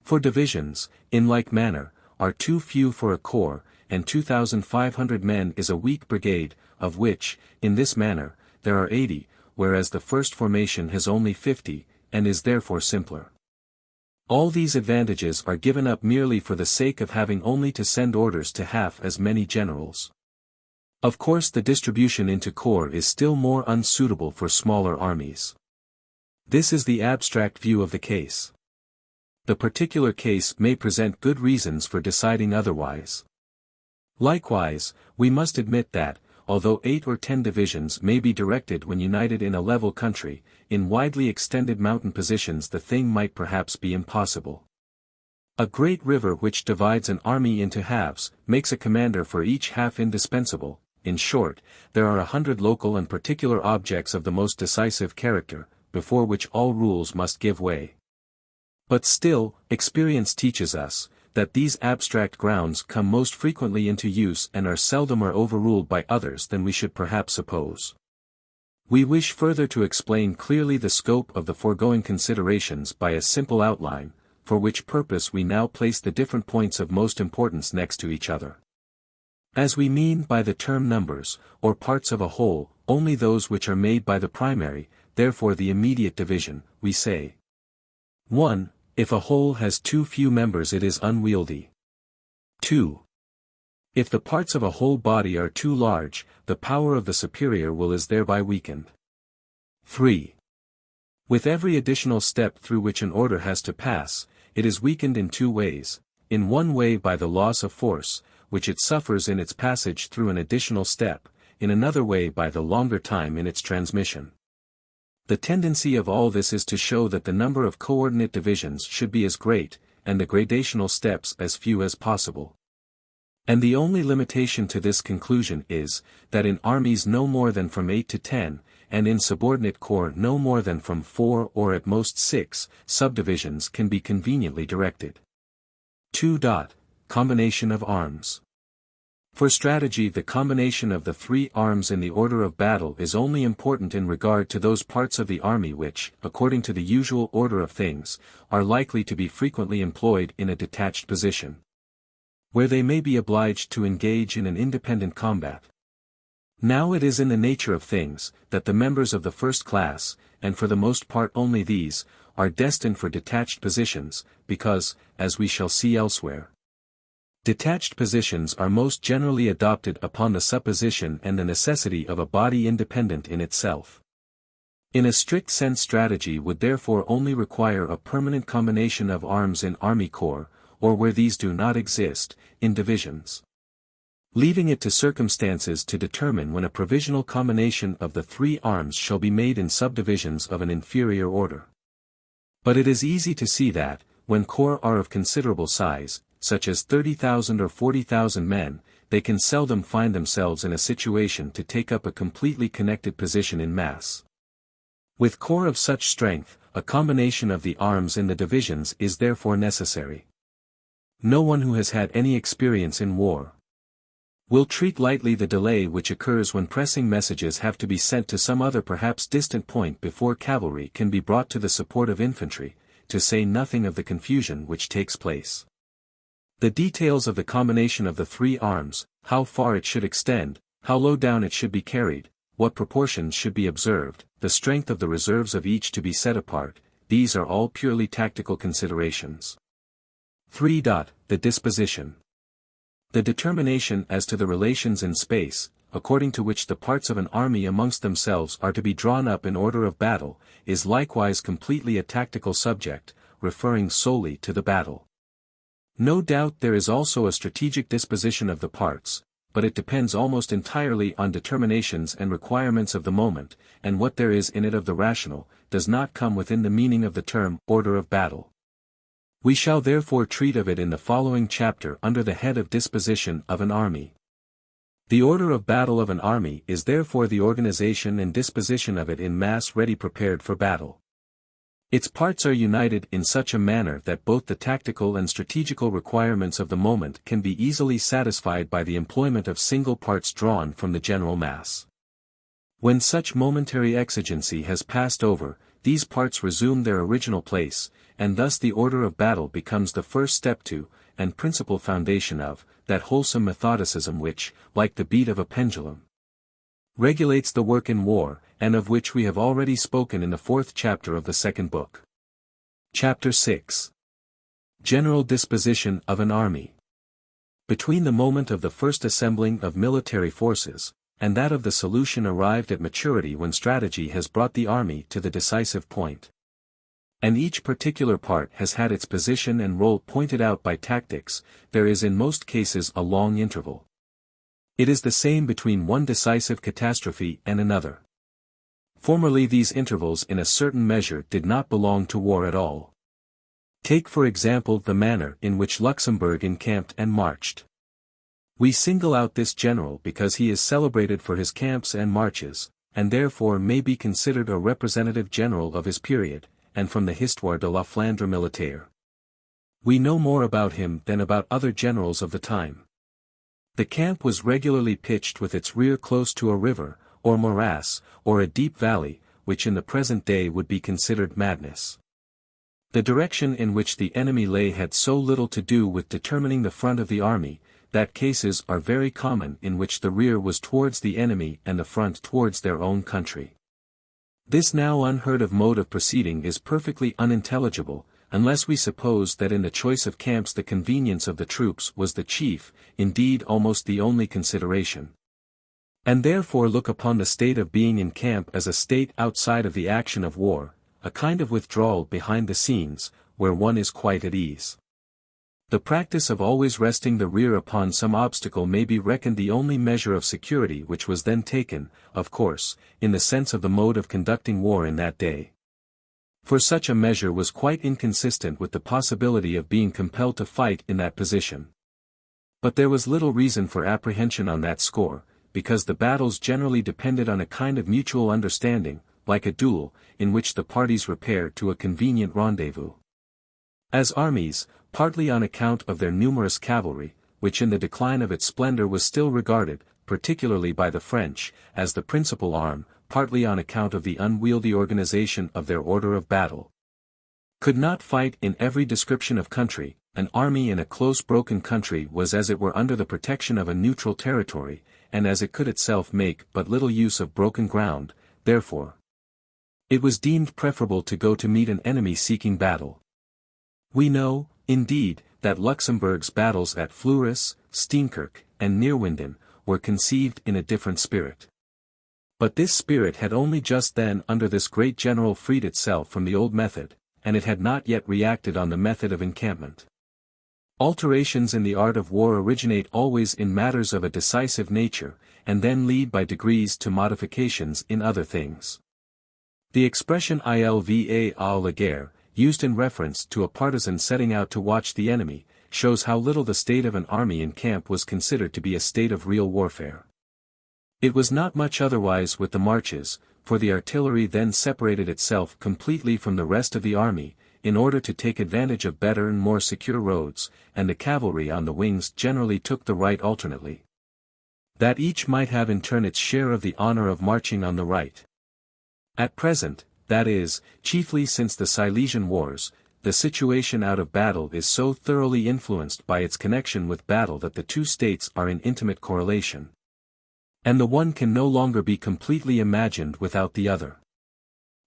For divisions, in like manner, are too few for a corps, and 2,500 men is a weak brigade, of which, in this manner, there are 80, whereas the first formation has only 50, and is therefore simpler. All these advantages are given up merely for the sake of having only to send orders to half as many generals. Of course the distribution into corps is still more unsuitable for smaller armies. This is the abstract view of the case. The particular case may present good reasons for deciding otherwise. Likewise, we must admit that, although 8 or 10 divisions may be directed when united in a level country, in widely extended mountain positions the thing might perhaps be impossible. A great river which divides an army into halves, makes a commander for each half indispensable. In short, there are 100 local and particular objects of the most decisive character, before which all rules must give way. But still, experience teaches us, that these abstract grounds come most frequently into use and are seldomer overruled by others than we should perhaps suppose. We wish further to explain clearly the scope of the foregoing considerations by a simple outline, for which purpose we now place the different points of most importance next to each other. As we mean by the term numbers, or parts of a whole, only those which are made by the primary, therefore the immediate division, we say. 1. If a whole has too few members it is unwieldy. 2. If the parts of a whole body are too large, the power of the superior will is thereby weakened. 3. With every additional step through which an order has to pass, it is weakened in 2 ways, in one way by the loss of force, which it suffers in its passage through an additional step, in another way by the longer time in its transmission. The tendency of all this is to show that the number of coordinate divisions should be as great, and the gradational steps as few as possible. And the only limitation to this conclusion is, that in armies no more than from 8 to 10, and in subordinate corps no more than from 4 or at most 6, subdivisions can be conveniently directed. 2. Combination of arms. For strategy the combination of the 3 arms in the order of battle is only important in regard to those parts of the army which, according to the usual order of things, are likely to be frequently employed in a detached position, where they may be obliged to engage in an independent combat. Now it is in the nature of things, that the members of the first class, and for the most part only these, are destined for detached positions, because, as we shall see elsewhere, detached positions are most generally adopted upon the supposition and the necessity of a body independent in itself. In a strict sense strategy would therefore only require a permanent combination of arms in army corps, or where these do not exist, in divisions. Leaving it to circumstances to determine when a provisional combination of the 3 arms shall be made in subdivisions of an inferior order. But it is easy to see that, when corps are of considerable size, such as 30,000 or 40,000 men, they can seldom find themselves in a situation to take up a completely connected position in mass. With corps of such strength, a combination of the arms in the divisions is therefore necessary. No one who has had any experience in war will treat lightly the delay which occurs when pressing messages have to be sent to some other perhaps distant point before cavalry can be brought to the support of infantry, to say nothing of the confusion which takes place. The details of the combination of the 3 arms, how far it should extend, how low down it should be carried, what proportions should be observed, the strength of the reserves of each to be set apart, these are all purely tactical considerations. 3. The disposition. The determination as to the relations in space, according to which the parts of an army amongst themselves are to be drawn up in order of battle, is likewise completely a tactical subject, referring solely to the battle. No doubt there is also a strategic disposition of the parts, but it depends almost entirely on determinations and requirements of the moment, and what there is in it of the rational, does not come within the meaning of the term order of battle. We shall therefore treat of it in the following chapter under the head of disposition of an army. The order of battle of an army is therefore the organization and disposition of it in mass ready prepared for battle. Its parts are united in such a manner that both the tactical and strategical requirements of the moment can be easily satisfied by the employment of single parts drawn from the general mass. When such momentary exigency has passed over, these parts resume their original place, and thus the order of battle becomes the first step to, and principal foundation of, that wholesome methodicism which, like the beat of a pendulum, regulates the work in war, and of which we have already spoken in the 4th chapter of the 2nd book. Chapter 6. General disposition of an army. Between the moment of the first assembling of military forces, and that of the solution arrived at maturity when strategy has brought the army to the decisive point, and each particular part has had its position and role pointed out by tactics, there is in most cases a long interval. It is the same between one decisive catastrophe and another. Formerly these intervals in a certain measure did not belong to war at all. Take for example the manner in which Luxembourg encamped and marched. We single out this general because he is celebrated for his camps and marches, and therefore may be considered a representative general of his period, and from the Histoire de la Flandre militaire. We know more about him than about other generals of the time. The camp was regularly pitched with its rear close to a river, or morass, or a deep valley, which in the present day would be considered madness. The direction in which the enemy lay had so little to do with determining the front of the army, that cases are very common in which the rear was towards the enemy and the front towards their own country. This now unheard of mode of proceeding is perfectly unintelligible, unless we suppose that in the choice of camps the convenience of the troops was the chief, indeed almost the only consideration. And therefore look upon the state of being in camp as a state outside of the action of war, a kind of withdrawal behind the scenes, where one is quite at ease. The practice of always resting the rear upon some obstacle may be reckoned the only measure of security which was then taken, of course, in the sense of the mode of conducting war in that day. For such a measure was quite inconsistent with the possibility of being compelled to fight in that position. But there was little reason for apprehension on that score, because the battles generally depended on a kind of mutual understanding, like a duel, in which the parties repair to a convenient rendezvous. As armies, partly on account of their numerous cavalry, which in the decline of its splendor was still regarded, particularly by the French, as the principal arm, partly on account of the unwieldy organization of their order of battle, could not fight in every description of country. An army in a close broken country was as it were under the protection of a neutral territory, and as it could itself make but little use of broken ground, therefore it was deemed preferable to go to meet an enemy seeking battle. We know, indeed, that Luxembourg's battles at Fleurus, Steenkerk, and Neerwinden, were conceived in a different spirit. But this spirit had only just then under this great general freed itself from the old method, and it had not yet reacted on the method of encampment. Alterations in the art of war originate always in matters of a decisive nature, and then lead by degrees to modifications in other things. The expression il va à la guerre, used in reference to a partisan setting out to watch the enemy, shows how little the state of an army in camp was considered to be a state of real warfare. It was not much otherwise with the marches, for the artillery then separated itself completely from the rest of the army, in order to take advantage of better and more secure roads, and the cavalry on the wings generally took the right alternately, that each might have in turn its share of the honor of marching on the right. At present, that is, chiefly since the Silesian Wars, the situation out of battle is so thoroughly influenced by its connection with battle that the two states are in intimate correlation, and the one can no longer be completely imagined without the other.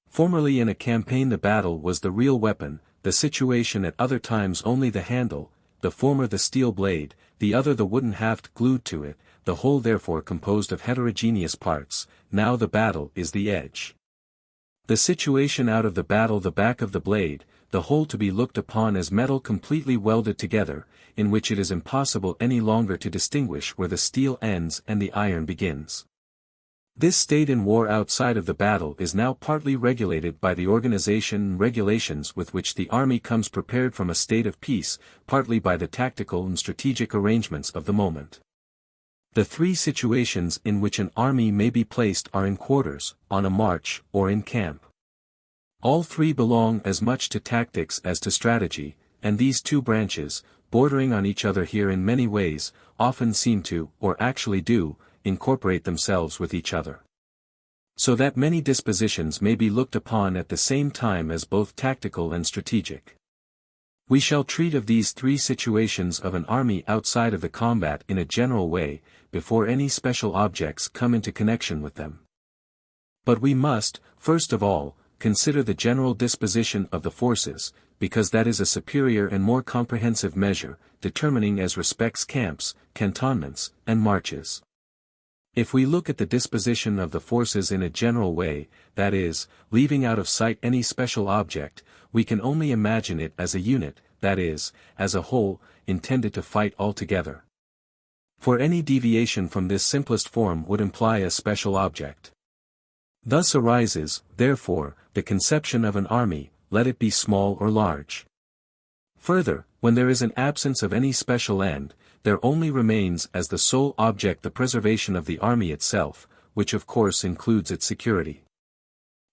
Formerly in a campaign the battle was the real weapon, the situation at other times only the handle, the former the steel blade, the other the wooden haft glued to it, the whole therefore composed of heterogeneous parts. Now the battle is the edge. The situation out of the battle the back of the blade, the whole to be looked upon as metal completely welded together, in which it is impossible any longer to distinguish where the steel ends and the iron begins. This state in war outside of the battle is now partly regulated by the organization and regulations with which the army comes prepared from a state of peace, partly by the tactical and strategic arrangements of the moment. The three situations in which an army may be placed are in quarters, on a march, or in camp. All three belong as much to tactics as to strategy, and these two branches, bordering on each other here in many ways, often seem to, or actually do, incorporate themselves with each other. So that many dispositions may be looked upon at the same time as both tactical and strategic. We shall treat of these three situations of an army outside of the combat in a general way, before any special objects come into connection with them. But we must, first of all, consider the general disposition of the forces, because that is a superior and more comprehensive measure, determining as respects camps, cantonments, and marches. If we look at the disposition of the forces in a general way, that is, leaving out of sight any special object, we can only imagine it as a unit, that is, as a whole, intended to fight all together. For any deviation from this simplest form would imply a special object. Thus arises, therefore, the conception of an army, let it be small or large. Further, when there is an absence of any special end, there only remains as the sole object the preservation of the army itself, which of course includes its security.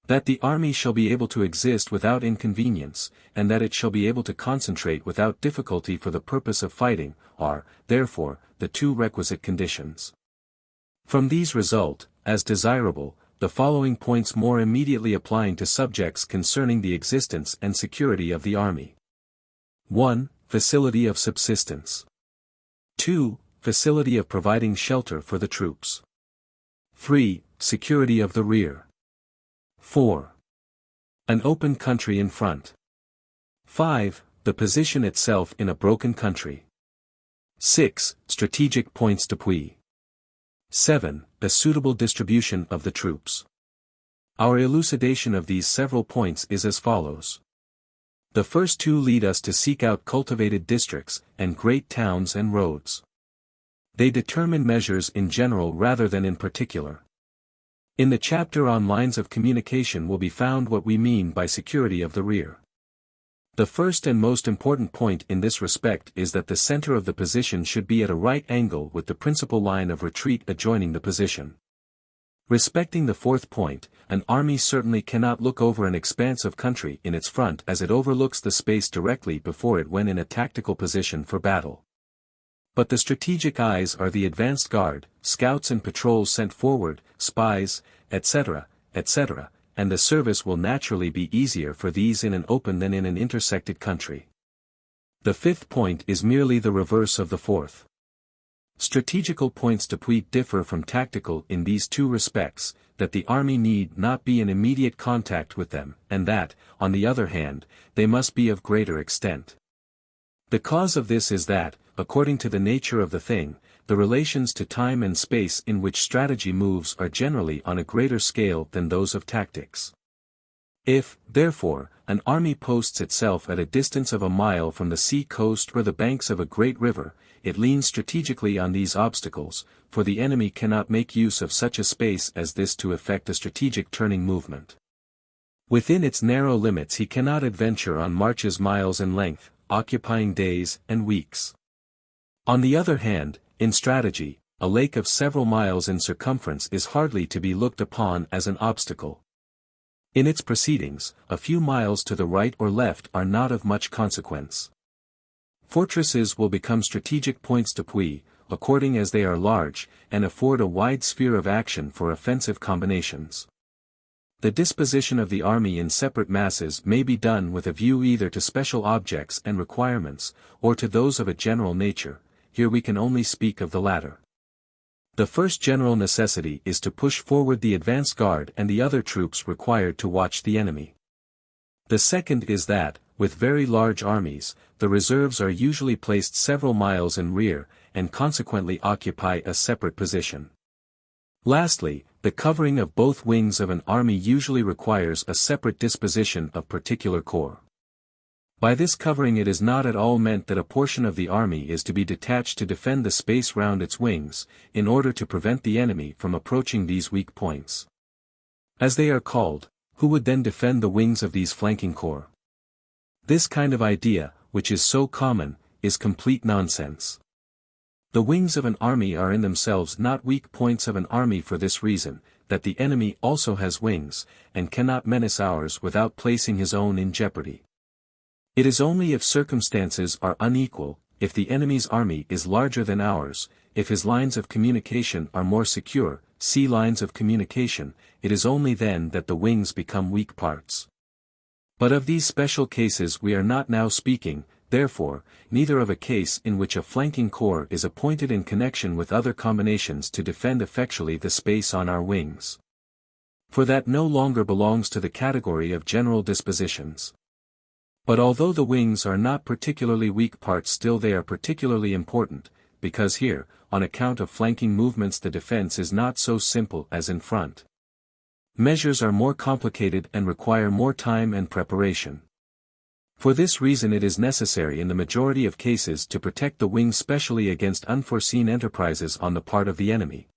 That the army shall be able to exist without inconvenience, and that it shall be able to concentrate without difficulty for the purpose of fighting, are, therefore, the two requisite conditions. From these result, as desirable, the following points more immediately applying to subjects concerning the existence and security of the army. 1. Facility of subsistence. 2. Facility of providing shelter for the troops. 3. Security of the rear. 4. An open country in front. 5. The position itself in a broken country. 6. Strategic points d'appui. 7. A suitable distribution of the troops. Our elucidation of these several points is as follows. The first two lead us to seek out cultivated districts, and great towns and roads. They determine measures in general rather than in particular. In the chapter on lines of communication will be found what we mean by security of the rear. The first and most important point in this respect is that the center of the position should be at a right angle with the principal line of retreat adjoining the position. Respecting the fourth point, an army certainly cannot look over an expanse of country in its front as it overlooks the space directly before it when in a tactical position for battle. But the strategic eyes are the advanced guard, scouts and patrols sent forward, spies, etc., etc., and the service will naturally be easier for these in an open than in an intersected country. The fifth point is merely the reverse of the fourth. Strategical points d'appui differ from tactical in these two respects, that the army need not be in immediate contact with them, and that, on the other hand, they must be of greater extent. The cause of this is that, according to the nature of the thing, the relations to time and space in which strategy moves are generally on a greater scale than those of tactics. If, therefore, an army posts itself at a distance of a mile from the sea coast or the banks of a great river, it leans strategically on these obstacles, for the enemy cannot make use of such a space as this to effect a strategic turning movement. Within its narrow limits he cannot adventure on marches miles in length, occupying days and weeks. On the other hand, in strategy, a lake of several miles in circumference is hardly to be looked upon as an obstacle. In its proceedings, a few miles to the right or left are not of much consequence. Fortresses will become strategic points d'appui, according as they are large, and afford a wide sphere of action for offensive combinations. The disposition of the army in separate masses may be done with a view either to special objects and requirements, or to those of a general nature. Here we can only speak of the latter. The first general necessity is to push forward the advance guard and the other troops required to watch the enemy. The second is that, with very large armies, the reserves are usually placed several miles in rear, and consequently occupy a separate position. Lastly, the covering of both wings of an army usually requires a separate disposition of particular corps. By this covering it is not at all meant that a portion of the army is to be detached to defend the space round its wings, in order to prevent the enemy from approaching these weak points, as they are called, who would then defend the wings of these flanking corps. This kind of idea, which is so common, is complete nonsense. The wings of an army are in themselves not weak points of an army for this reason, that the enemy also has wings, and cannot menace ours without placing his own in jeopardy. It is only if circumstances are unequal, if the enemy's army is larger than ours, if his lines of communication are more secure, see lines of communication, it is only then that the wings become weak parts. But of these special cases we are not now speaking, therefore, neither of a case in which a flanking corps is appointed in connection with other combinations to defend effectually the space on our wings. For that no longer belongs to the category of general dispositions. But although the wings are not particularly weak parts, still they are particularly important, because here, on account of flanking movements, the defense is not so simple as in front. Measures are more complicated and require more time and preparation. For this reason it is necessary in the majority of cases to protect the wings specially against unforeseen enterprises on the part of the enemy.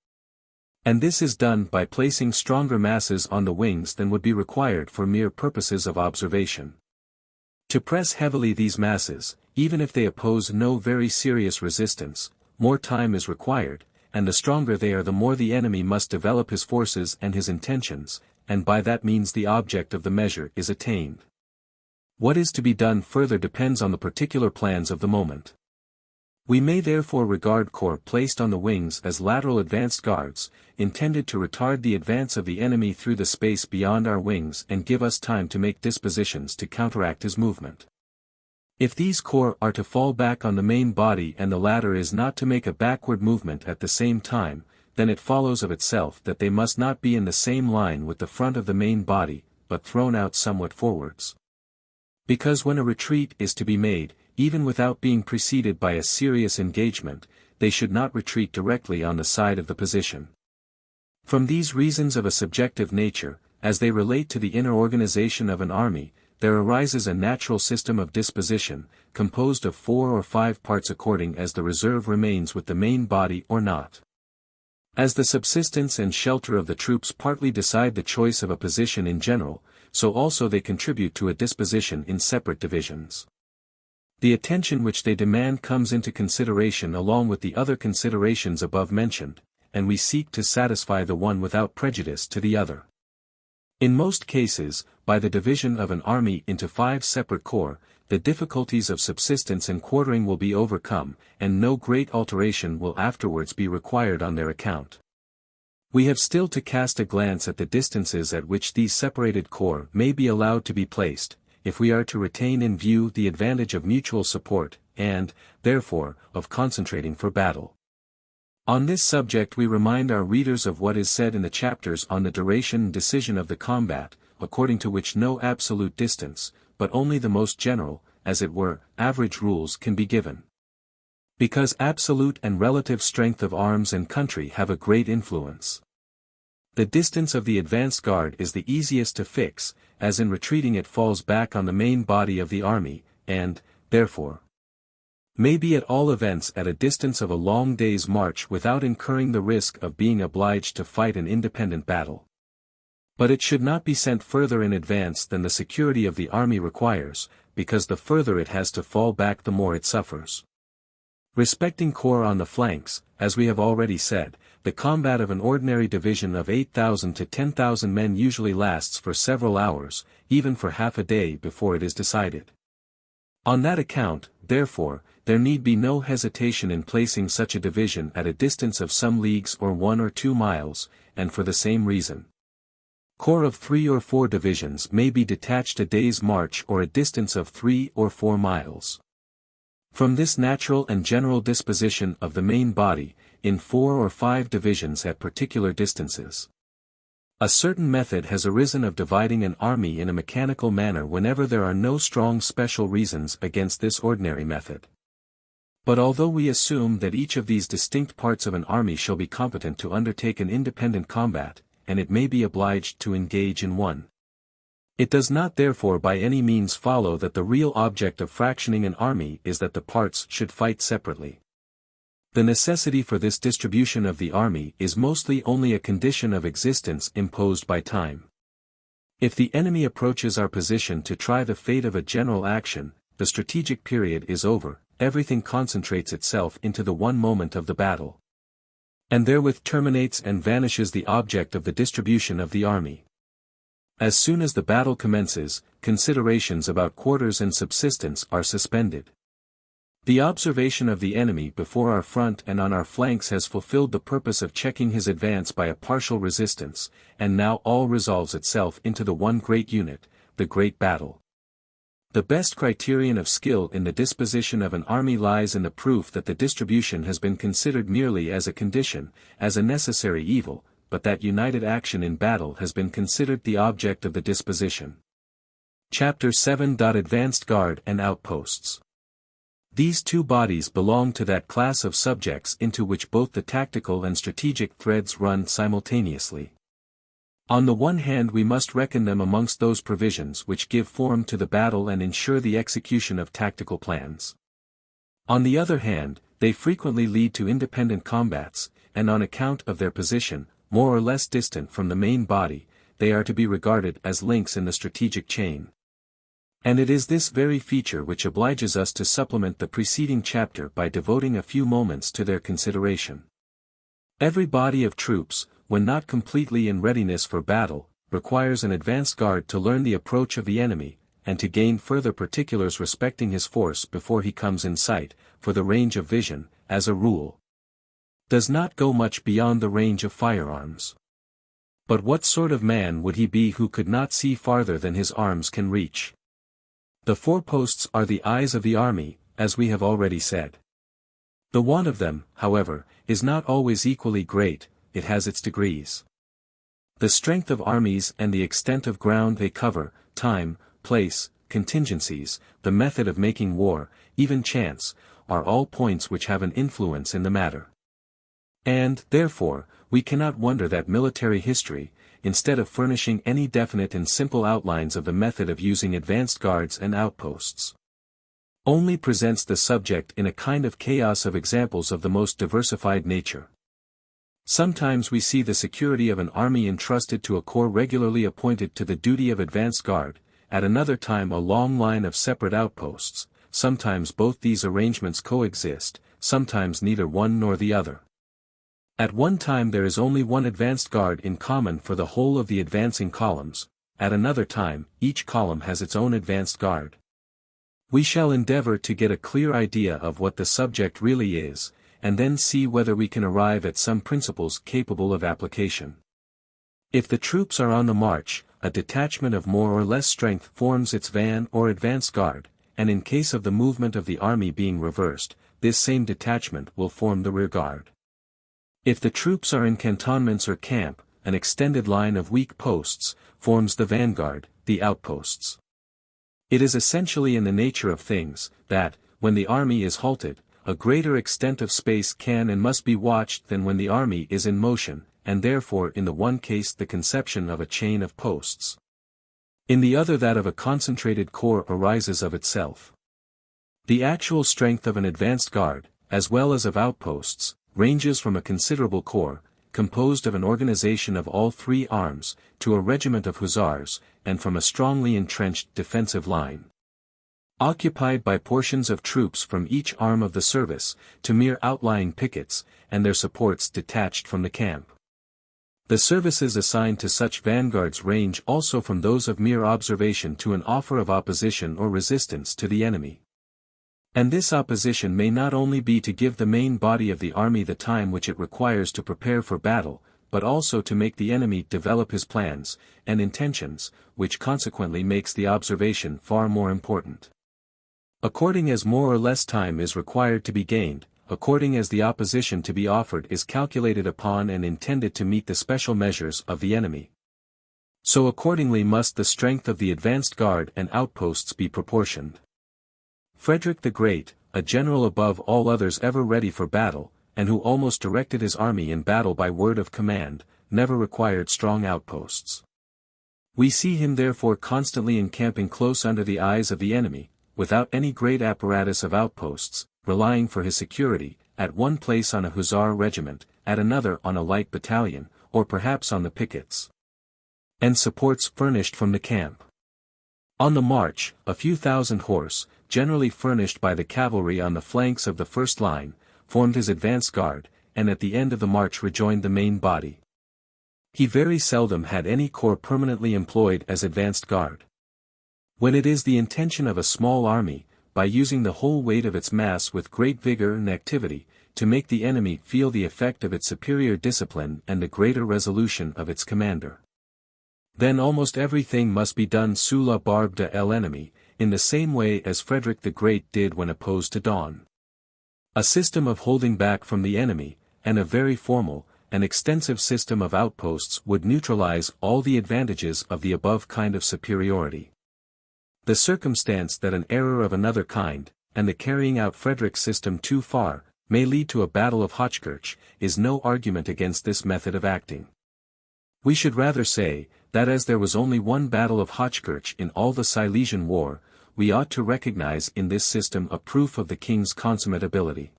And this is done by placing stronger masses on the wings than would be required for mere purposes of observation. To press heavily these masses, even if they oppose no very serious resistance, more time is required, and the stronger they are the more the enemy must develop his forces and his intentions, and by that means the object of the measure is attained. What is to be done further depends on the particular plans of the moment. We may therefore regard corps placed on the wings as lateral advanced guards, intended to retard the advance of the enemy through the space beyond our wings and give us time to make dispositions to counteract his movement. If these corps are to fall back on the main body and the latter is not to make a backward movement at the same time, then it follows of itself that they must not be in the same line with the front of the main body, but thrown out somewhat forwards. Because when a retreat is to be made, even without being preceded by a serious engagement, they should not retreat directly on the side of the position. From these reasons of a subjective nature, as they relate to the inner organization of an army, there arises a natural system of disposition, composed of 4 or 5 parts according as the reserve remains with the main body or not. As the subsistence and shelter of the troops partly decide the choice of a position in general, so also they contribute to a disposition in separate divisions. The attention which they demand comes into consideration along with the other considerations above mentioned, and we seek to satisfy the one without prejudice to the other. In most cases, by the division of an army into 5 separate corps, the difficulties of subsistence and quartering will be overcome, and no great alteration will afterwards be required on their account. We have still to cast a glance at the distances at which these separated corps may be allowed to be placed, if we are to retain in view the advantage of mutual support, and, therefore, of concentrating for battle. On this subject we remind our readers of what is said in the chapters on the duration and decision of the combat, according to which no absolute distance, but only the most general, as it were, average rules can be given. Because absolute and relative strength of arms and country have a great influence. The distance of the advanced guard is the easiest to fix, as in retreating it falls back on the main body of the army, and, therefore, may be at all events at a distance of a long day's march without incurring the risk of being obliged to fight an independent battle. But it should not be sent further in advance than the security of the army requires, because the further it has to fall back the more it suffers. Respecting corps on the flanks, as we have already said, the combat of an ordinary division of 8,000 to 10,000 men usually lasts for several hours, even for half a day before it is decided. On that account, therefore, there need be no hesitation in placing such a division at a distance of some leagues or 1 or 2 miles, and for the same reason. Corps of 3 or 4 divisions may be detached a day's march or a distance of 3 or 4 miles. From this natural and general disposition of the main body, in 4 or 5 divisions at particular distances, a certain method has arisen of dividing an army in a mechanical manner whenever there are no strong special reasons against this ordinary method. But although we assume that each of these distinct parts of an army shall be competent to undertake an independent combat, and it may be obliged to engage in one It does not therefore by any means follow that the real object of fractioning an army is that the parts should fight separately. The necessity for this distribution of the army is mostly only a condition of existence imposed by time. If the enemy approaches our position to try the fate of a general action, the strategic period is over, everything concentrates itself into the one moment of the battle. And therewith terminates and vanishes the object of the distribution of the army. As soon as the battle commences, considerations about quarters and subsistence are suspended. The observation of the enemy before our front and on our flanks has fulfilled the purpose of checking his advance by a partial resistance, and now all resolves itself into the one great unit, the great battle. The best criterion of skill in the disposition of an army lies in the proof that the distribution has been considered merely as a condition, as a necessary evil, but that united action in battle has been considered the object of the disposition. Chapter 7. Advanced Guard and Outposts. These two bodies belong to that class of subjects into which both the tactical and strategic threads run simultaneously. On the one hand we must reckon them amongst those provisions which give form to the battle and ensure the execution of tactical plans. On the other hand, they frequently lead to independent combats, and on account of their position, more or less distant from the main body, they are to be regarded as links in the strategic chain. And it is this very feature which obliges us to supplement the preceding chapter by devoting a few moments to their consideration. Every body of troops, when not completely in readiness for battle, requires an advanced guard to learn the approach of the enemy, and to gain further particulars respecting his force before he comes in sight, for the range of vision, as a rule, does not go much beyond the range of firearms. But what sort of man would he be who could not see farther than his arms can reach? The foreposts are the eyes of the army, as we have already said. The want of them, however, is not always equally great, it has its degrees. The strength of armies and the extent of ground they cover, time, place, contingencies, the method of making war, even chance, are all points which have an influence in the matter. And, therefore, we cannot wonder that military history, instead of furnishing any definite and simple outlines of the method of using advanced guards and outposts, only presents the subject in a kind of chaos of examples of the most diversified nature. Sometimes we see the security of an army entrusted to a corps regularly appointed to the duty of advanced guard, at another time a long line of separate outposts, sometimes both these arrangements coexist, sometimes neither one nor the other. At one time there is only one advanced guard in common for the whole of the advancing columns, at another time, each column has its own advanced guard. We shall endeavor to get a clear idea of what the subject really is, and then see whether we can arrive at some principles capable of application. If the troops are on the march, a detachment of more or less strength forms its van or advance guard, and in case of the movement of the army being reversed, this same detachment will form the rear guard. If the troops are in cantonments or camp, an extended line of weak posts forms the vanguard, the outposts. It is essentially in the nature of things, that, when the army is halted, a greater extent of space can and must be watched than when the army is in motion, and therefore in the one case the conception of a chain of posts. In the other that of a concentrated corps arises of itself. The actual strength of an advanced guard, as well as of outposts, ranges from a considerable corps, composed of an organization of all three arms, to a regiment of hussars, and from a strongly entrenched defensive line, occupied by portions of troops from each arm of the service, to mere outlying pickets, and their supports detached from the camp. The services assigned to such vanguards range also from those of mere observation to an offer of opposition or resistance to the enemy. And this opposition may not only be to give the main body of the army the time which it requires to prepare for battle, but also to make the enemy develop his plans and intentions, which consequently makes the observation far more important. According as more or less time is required to be gained, according as the opposition to be offered is calculated upon and intended to meet the special measures of the enemy, so accordingly must the strength of the advanced guard and outposts be proportioned. Frederick the Great, a general above all others ever ready for battle, and who almost directed his army in battle by word of command, never required strong outposts. We see him therefore constantly encamping close under the eyes of the enemy, without any great apparatus of outposts, relying for his security, at one place on a hussar regiment, at another on a light battalion, or perhaps on the pickets, and supports furnished from the camp. On the march, a few thousand horse, generally furnished by the cavalry on the flanks of the first line, formed his advance guard, and at the end of the march rejoined the main body. He very seldom had any corps permanently employed as advanced guard. When it is the intention of a small army, by using the whole weight of its mass with great vigor and activity, to make the enemy feel the effect of its superior discipline and the greater resolution of its commander, then almost everything must be done sous la barbe de l'ennemi, in the same way as Frederick the Great did when opposed to Daun. A system of holding back from the enemy, and a very formal, an extensive system of outposts would neutralize all the advantages of the above kind of superiority. The circumstance that an error of another kind, and the carrying out Frederick's system too far, may lead to a battle of Hochkirch, is no argument against this method of acting. We should rather say, that as there was only one battle of Hochkirch in all the Silesian War, we ought to recognize in this system a proof of the king's consummate ability.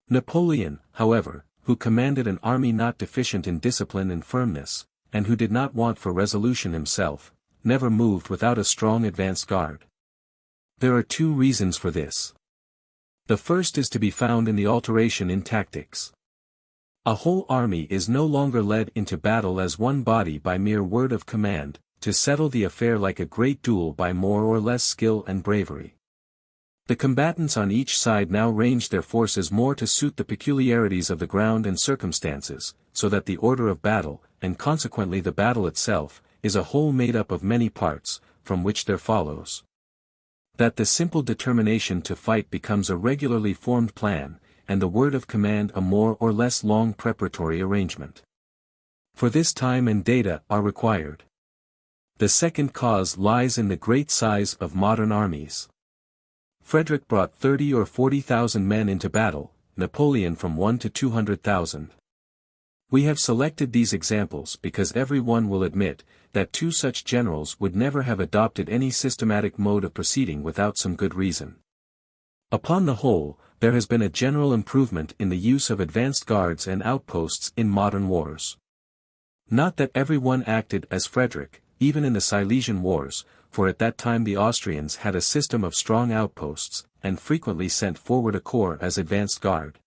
Napoleon, however, who commanded an army not deficient in discipline and firmness, and who did not want for resolution himself, never moved without a strong advance guard. There are two reasons for this. The first is to be found in the alteration in tactics. A whole army is no longer led into battle as one body by mere word of command, to settle the affair like a great duel by more or less skill and bravery. The combatants on each side now range their forces more to suit the peculiarities of the ground and circumstances, so that the order of battle, and consequently the battle itself, is a whole made up of many parts, from which there follows that the simple determination to fight becomes a regularly formed plan, and the word of command a more or less long preparatory arrangement. For this time and data are required. The second cause lies in the great size of modern armies. Frederick brought 30 or 40,000 men into battle, Napoleon from 1 to 200,000. We have selected these examples because every one will admit that two such generals would never have adopted any systematic mode of proceeding without some good reason. Upon the whole, there has been a general improvement in the use of advanced guards and outposts in modern wars. Not that every one acted as Frederick, even in the Silesian Wars, for at that time the Austrians had a system of strong outposts, and frequently sent forward a corps as advanced guard,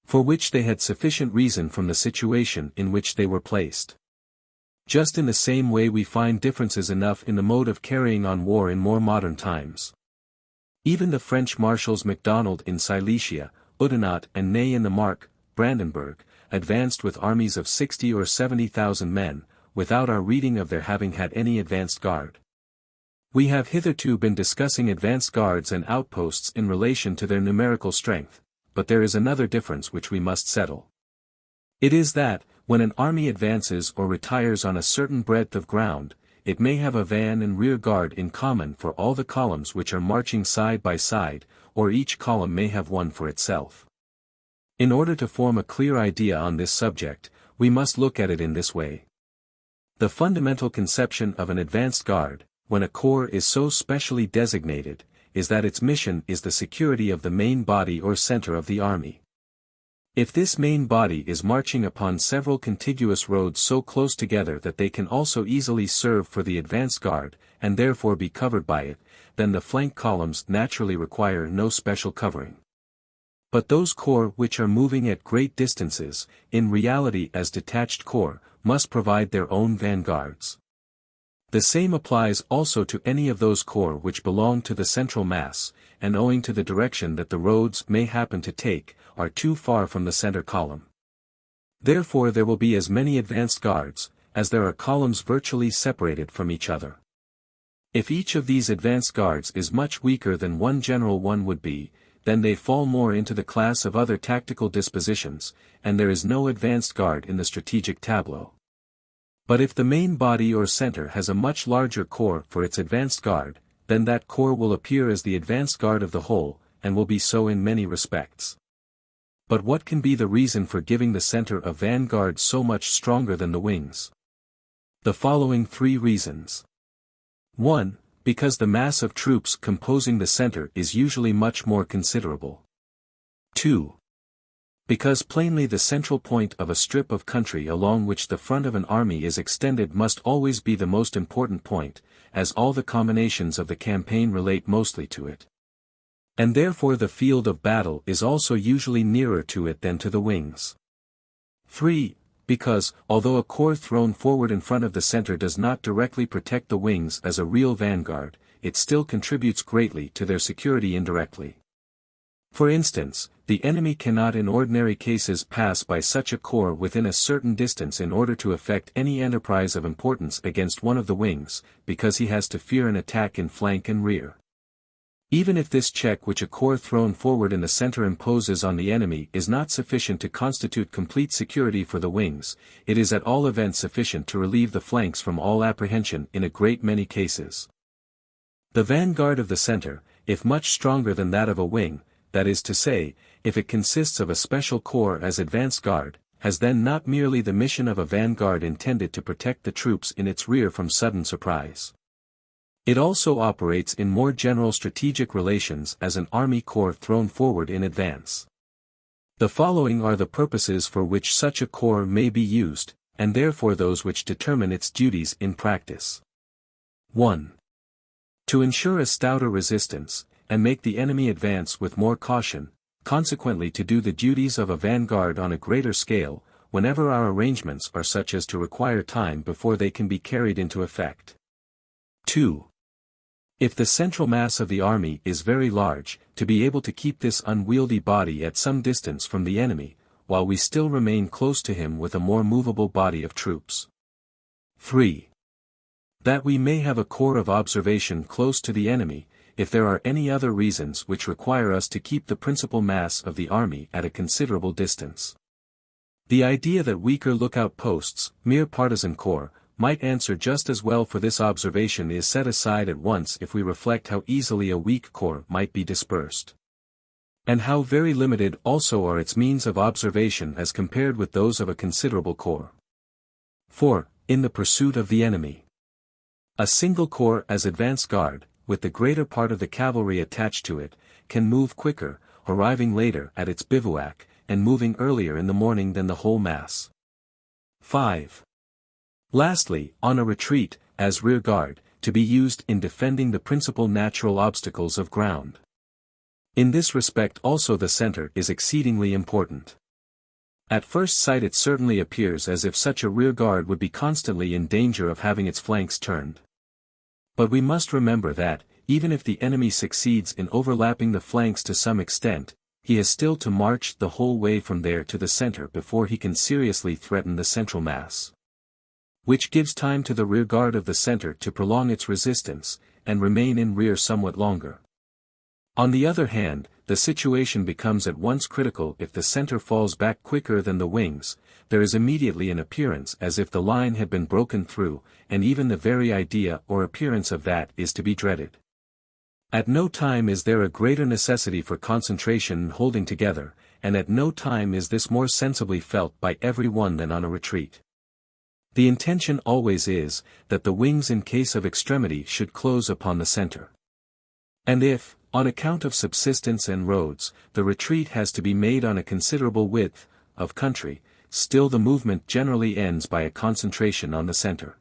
for which they had sufficient reason from the situation in which they were placed. Just in the same way we find differences enough in the mode of carrying on war in more modern times. Even the French marshals MacDonald in Silesia, Oudinot and Ney in the Mark, Brandenburg, advanced with armies of 60 or 70,000 men, without our reading of their having had any advanced guard. We have hitherto been discussing advanced guards and outposts in relation to their numerical strength, but there is another difference which we must settle. It is that, when an army advances or retires on a certain breadth of ground, it may have a van and rear guard in common for all the columns which are marching side by side, or each column may have one for itself. In order to form a clear idea on this subject, we must look at it in this way. The fundamental conception of an advanced guard, when a corps is so specially designated, is that its mission is the security of the main body or center of the army. If this main body is marching upon several contiguous roads so close together that they can also easily serve for the advance guard, and therefore be covered by it, then the flank columns naturally require no special covering. But those corps which are moving at great distances, in reality as detached corps, must provide their own vanguards. The same applies also to any of those corps which belong to the central mass, and owing to the direction that the roads may happen to take, are too far from the center column. Therefore there will be as many advanced guards, as there are columns virtually separated from each other. If each of these advanced guards is much weaker than one general one would be, then they fall more into the class of other tactical dispositions, and there is no advanced guard in the strategic tableau. But if the main body or center has a much larger corps for its advanced guard, then that corps will appear as the advanced guard of the whole, and will be so in many respects. But what can be the reason for giving the center a vanguard so much stronger than the wings? The following 3 reasons. 1. Because the mass of troops composing the center is usually much more considerable. 2. Because plainly the central point of a strip of country along which the front of an army is extended must always be the most important point, as all the combinations of the campaign relate mostly to it. And therefore the field of battle is also usually nearer to it than to the wings. 3. Because, although a corps thrown forward in front of the center does not directly protect the wings as a real vanguard, it still contributes greatly to their security indirectly. For instance, the enemy cannot in ordinary cases pass by such a corps within a certain distance in order to effect any enterprise of importance against one of the wings, because he has to fear an attack in flank and rear. Even if this check which a corps thrown forward in the center imposes on the enemy is not sufficient to constitute complete security for the wings, it is at all events sufficient to relieve the flanks from all apprehension in a great many cases. The vanguard of the center, if much stronger than that of a wing, that is to say, if it consists of a special corps as advanced guard, has then not merely the mission of a vanguard intended to protect the troops in its rear from sudden surprise. It also operates in more general strategic relations as an army corps thrown forward in advance. The following are the purposes for which such a corps may be used, and therefore those which determine its duties in practice. 1. To ensure a stouter resistance, and make the enemy advance with more caution, consequently to do the duties of a vanguard on a greater scale, whenever our arrangements are such as to require time before they can be carried into effect. 2. If the central mass of the army is very large, to be able to keep this unwieldy body at some distance from the enemy, while we still remain close to him with a more movable body of troops. 3. That we may have a corps of observation close to the enemy, if there are any other reasons which require us to keep the principal mass of the army at a considerable distance. The idea that weaker lookout posts, mere partisan corps, might answer just as well for this observation is set aside at once if we reflect how easily a weak corps might be dispersed. And how very limited also are its means of observation as compared with those of a considerable corps. 4. In the pursuit of the enemy. A single corps as advance guard, with the greater part of the cavalry attached to it, can move quicker, arriving later at its bivouac, and moving earlier in the morning than the whole mass. 5. Lastly, on a retreat, as rear guard, to be used in defending the principal natural obstacles of ground. In this respect also the center is exceedingly important. At first sight it certainly appears as if such a rear guard would be constantly in danger of having its flanks turned. But we must remember that, even if the enemy succeeds in overlapping the flanks to some extent, he has still to march the whole way from there to the center before he can seriously threaten the central mass. Which gives time to the rear guard of the center to prolong its resistance, and remain in rear somewhat longer. On the other hand, the situation becomes at once critical if the center falls back quicker than the wings. There is immediately an appearance as if the line had been broken through, and even the very idea or appearance of that is to be dreaded. At no time is there a greater necessity for concentration and holding together, and at no time is this more sensibly felt by every one than on a retreat. The intention always is, that the wings in case of extremity should close upon the center. And if, on account of subsistence and roads, the retreat has to be made on a considerable width of country, still the movement generally ends by a concentration on the center.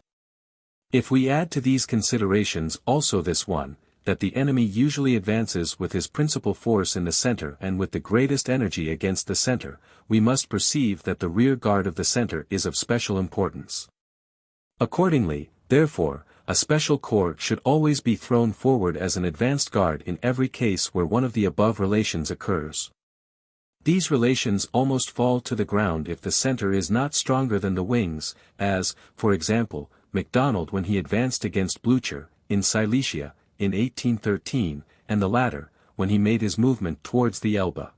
If we add to these considerations also this one, that the enemy usually advances with his principal force in the center and with the greatest energy against the center, we must perceive that the rear guard of the center is of special importance. Accordingly, therefore, a special corps should always be thrown forward as an advanced guard in every case where one of the above relations occurs. These relations almost fall to the ground if the center is not stronger than the wings, as, for example, MacDonald when he advanced against Blücher, in Silesia, in 1813, and the latter, when he made his movement towards the Elbe.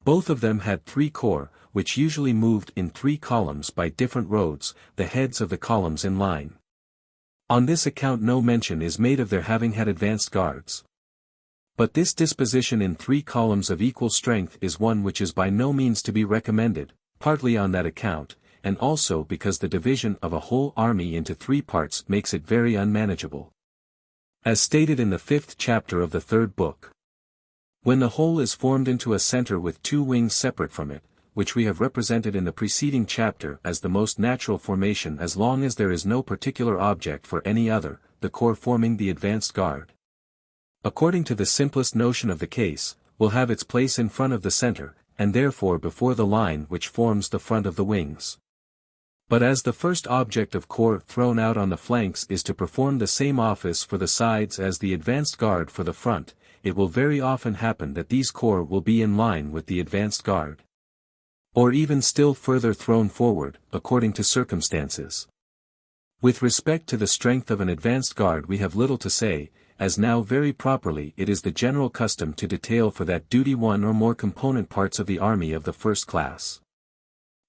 Both of them had 3 corps, which usually moved in 3 columns by different roads, the heads of the columns in line. On this account no mention is made of their having had advanced guards. But this disposition in 3 columns of equal strength is one which is by no means to be recommended, partly on that account, and also because the division of a whole army into 3 parts makes it very unmanageable. As stated in the 5th chapter of the 3rd book. When the whole is formed into a center with 2 wings separate from it, which we have represented in the preceding chapter as the most natural formation as long as there is no particular object for any other, the corps forming the advanced guard, according to the simplest notion of the case, will have its place in front of the center, and therefore before the line which forms the front of the wings. But as the first object of corps thrown out on the flanks is to perform the same office for the sides as the advanced guard for the front, it will very often happen that these corps will be in line with the advanced guard, or even still further thrown forward, according to circumstances. With respect to the strength of an advanced guard we have little to say, as now very properly it is the general custom to detail for that duty 1 or more component parts of the army of the first class,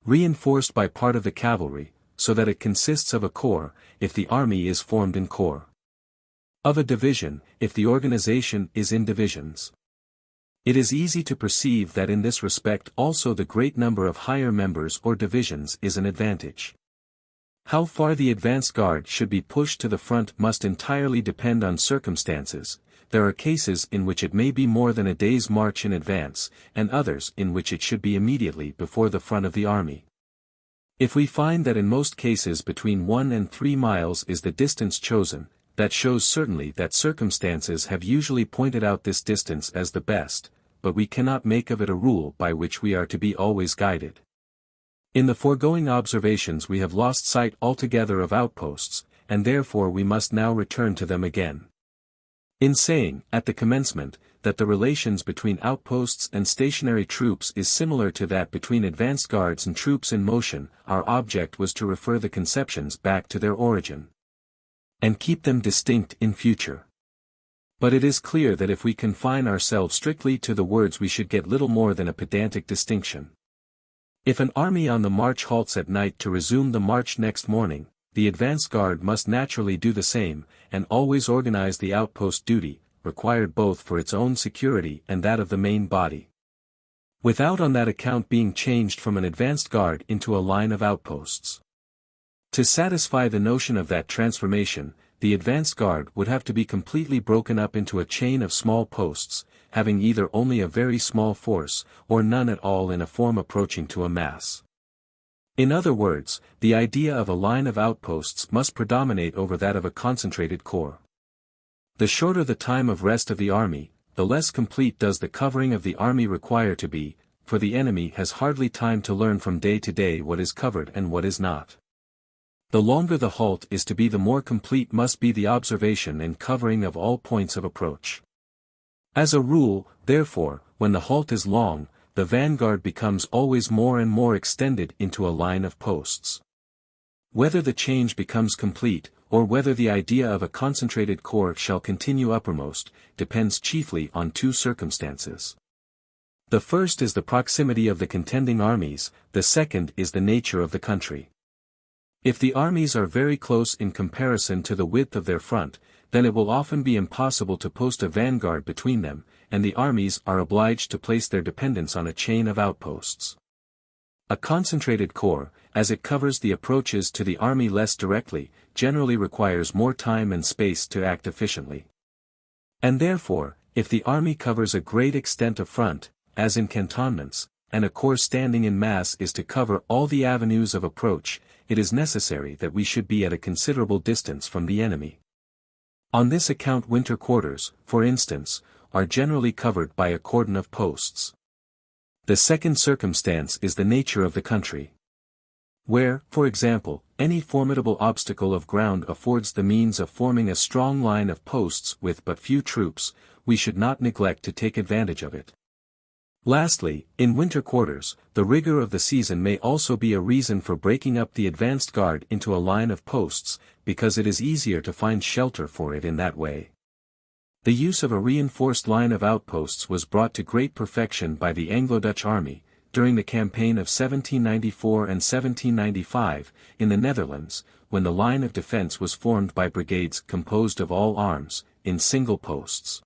reinforced by part of the cavalry, so that it consists of a corps, if the army is formed in corps, of a division, if the organization is in divisions. It is easy to perceive that in this respect also the great number of higher members or divisions is an advantage. How far the advanced guard should be pushed to the front must entirely depend on circumstances. There are cases in which it may be more than a day's march in advance, and others in which it should be immediately before the front of the army. If we find that in most cases between 1 and 3 miles is the distance chosen, that shows certainly that circumstances have usually pointed out this distance as the best, but we cannot make of it a rule by which we are to be always guided. In the foregoing observations we have lost sight altogether of outposts, and therefore we must now return to them again. In saying, at the commencement, that the relations between outposts and stationary troops is similar to that between advanced guards and troops in motion, our object was to refer the conceptions back to their origin, and keep them distinct in future. But it is clear that if we confine ourselves strictly to the words we should get little more than a pedantic distinction. If an army on the march halts at night to resume the march next morning, the advance guard must naturally do the same, and always organize the outpost duty, required both for its own security and that of the main body, without on that account being changed from an advanced guard into a line of outposts. To satisfy the notion of that transformation, the advanced guard would have to be completely broken up into a chain of small posts, having either only a very small force, or none at all in a form approaching to a mass. In other words, the idea of a line of outposts must predominate over that of a concentrated corps. The shorter the time of rest of the army, the less complete does the covering of the army require to be, for the enemy has hardly time to learn from day to day what is covered and what is not. The longer the halt is to be, the more complete must be the observation and covering of all points of approach. As a rule, therefore, when the halt is long, the vanguard becomes always more and more extended into a line of posts. Whether the change becomes complete, or whether the idea of a concentrated corps shall continue uppermost, depends chiefly on 2 circumstances. The first is the proximity of the contending armies, the second is the nature of the country. If the armies are very close in comparison to the width of their front, then it will often be impossible to post a vanguard between them, and the armies are obliged to place their dependence on a chain of outposts. A concentrated corps, as it covers the approaches to the army less directly, generally requires more time and space to act efficiently. And therefore, if the army covers a great extent of front, as in cantonments, and a corps standing in mass is to cover all the avenues of approach, it is necessary that we should be at a considerable distance from the enemy. On this account winter quarters, for instance, are generally covered by a cordon of posts. The second circumstance is the nature of the country. Where, for example, any formidable obstacle of ground affords the means of forming a strong line of posts with but few troops, we should not neglect to take advantage of it. Lastly, in winter quarters, the rigor of the season may also be a reason for breaking up the advanced guard into a line of posts, because it is easier to find shelter for it in that way. The use of a reinforced line of outposts was brought to great perfection by the Anglo-Dutch army, during the campaign of 1794 and 1795, in the Netherlands, when the line of defense was formed by brigades composed of all arms, in single posts,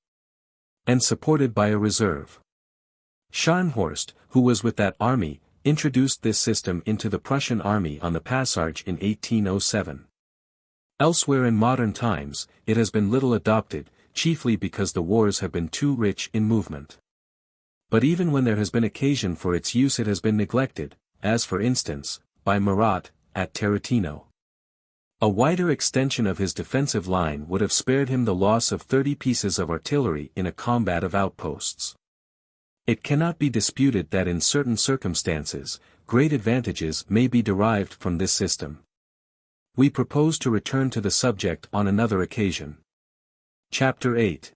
and supported by a reserve. Scharnhorst, who was with that army, introduced this system into the Prussian army on the Passarge in 1807. Elsewhere in modern times, it has been little adopted, chiefly because the wars have been too rich in movement. But even when there has been occasion for its use it has been neglected, as for instance, by Murat, at Tarutino. A wider extension of his defensive line would have spared him the loss of 30 pieces of artillery in a combat of outposts. It cannot be disputed that in certain circumstances, great advantages may be derived from this system. We propose to return to the subject on another occasion. Chapter 8.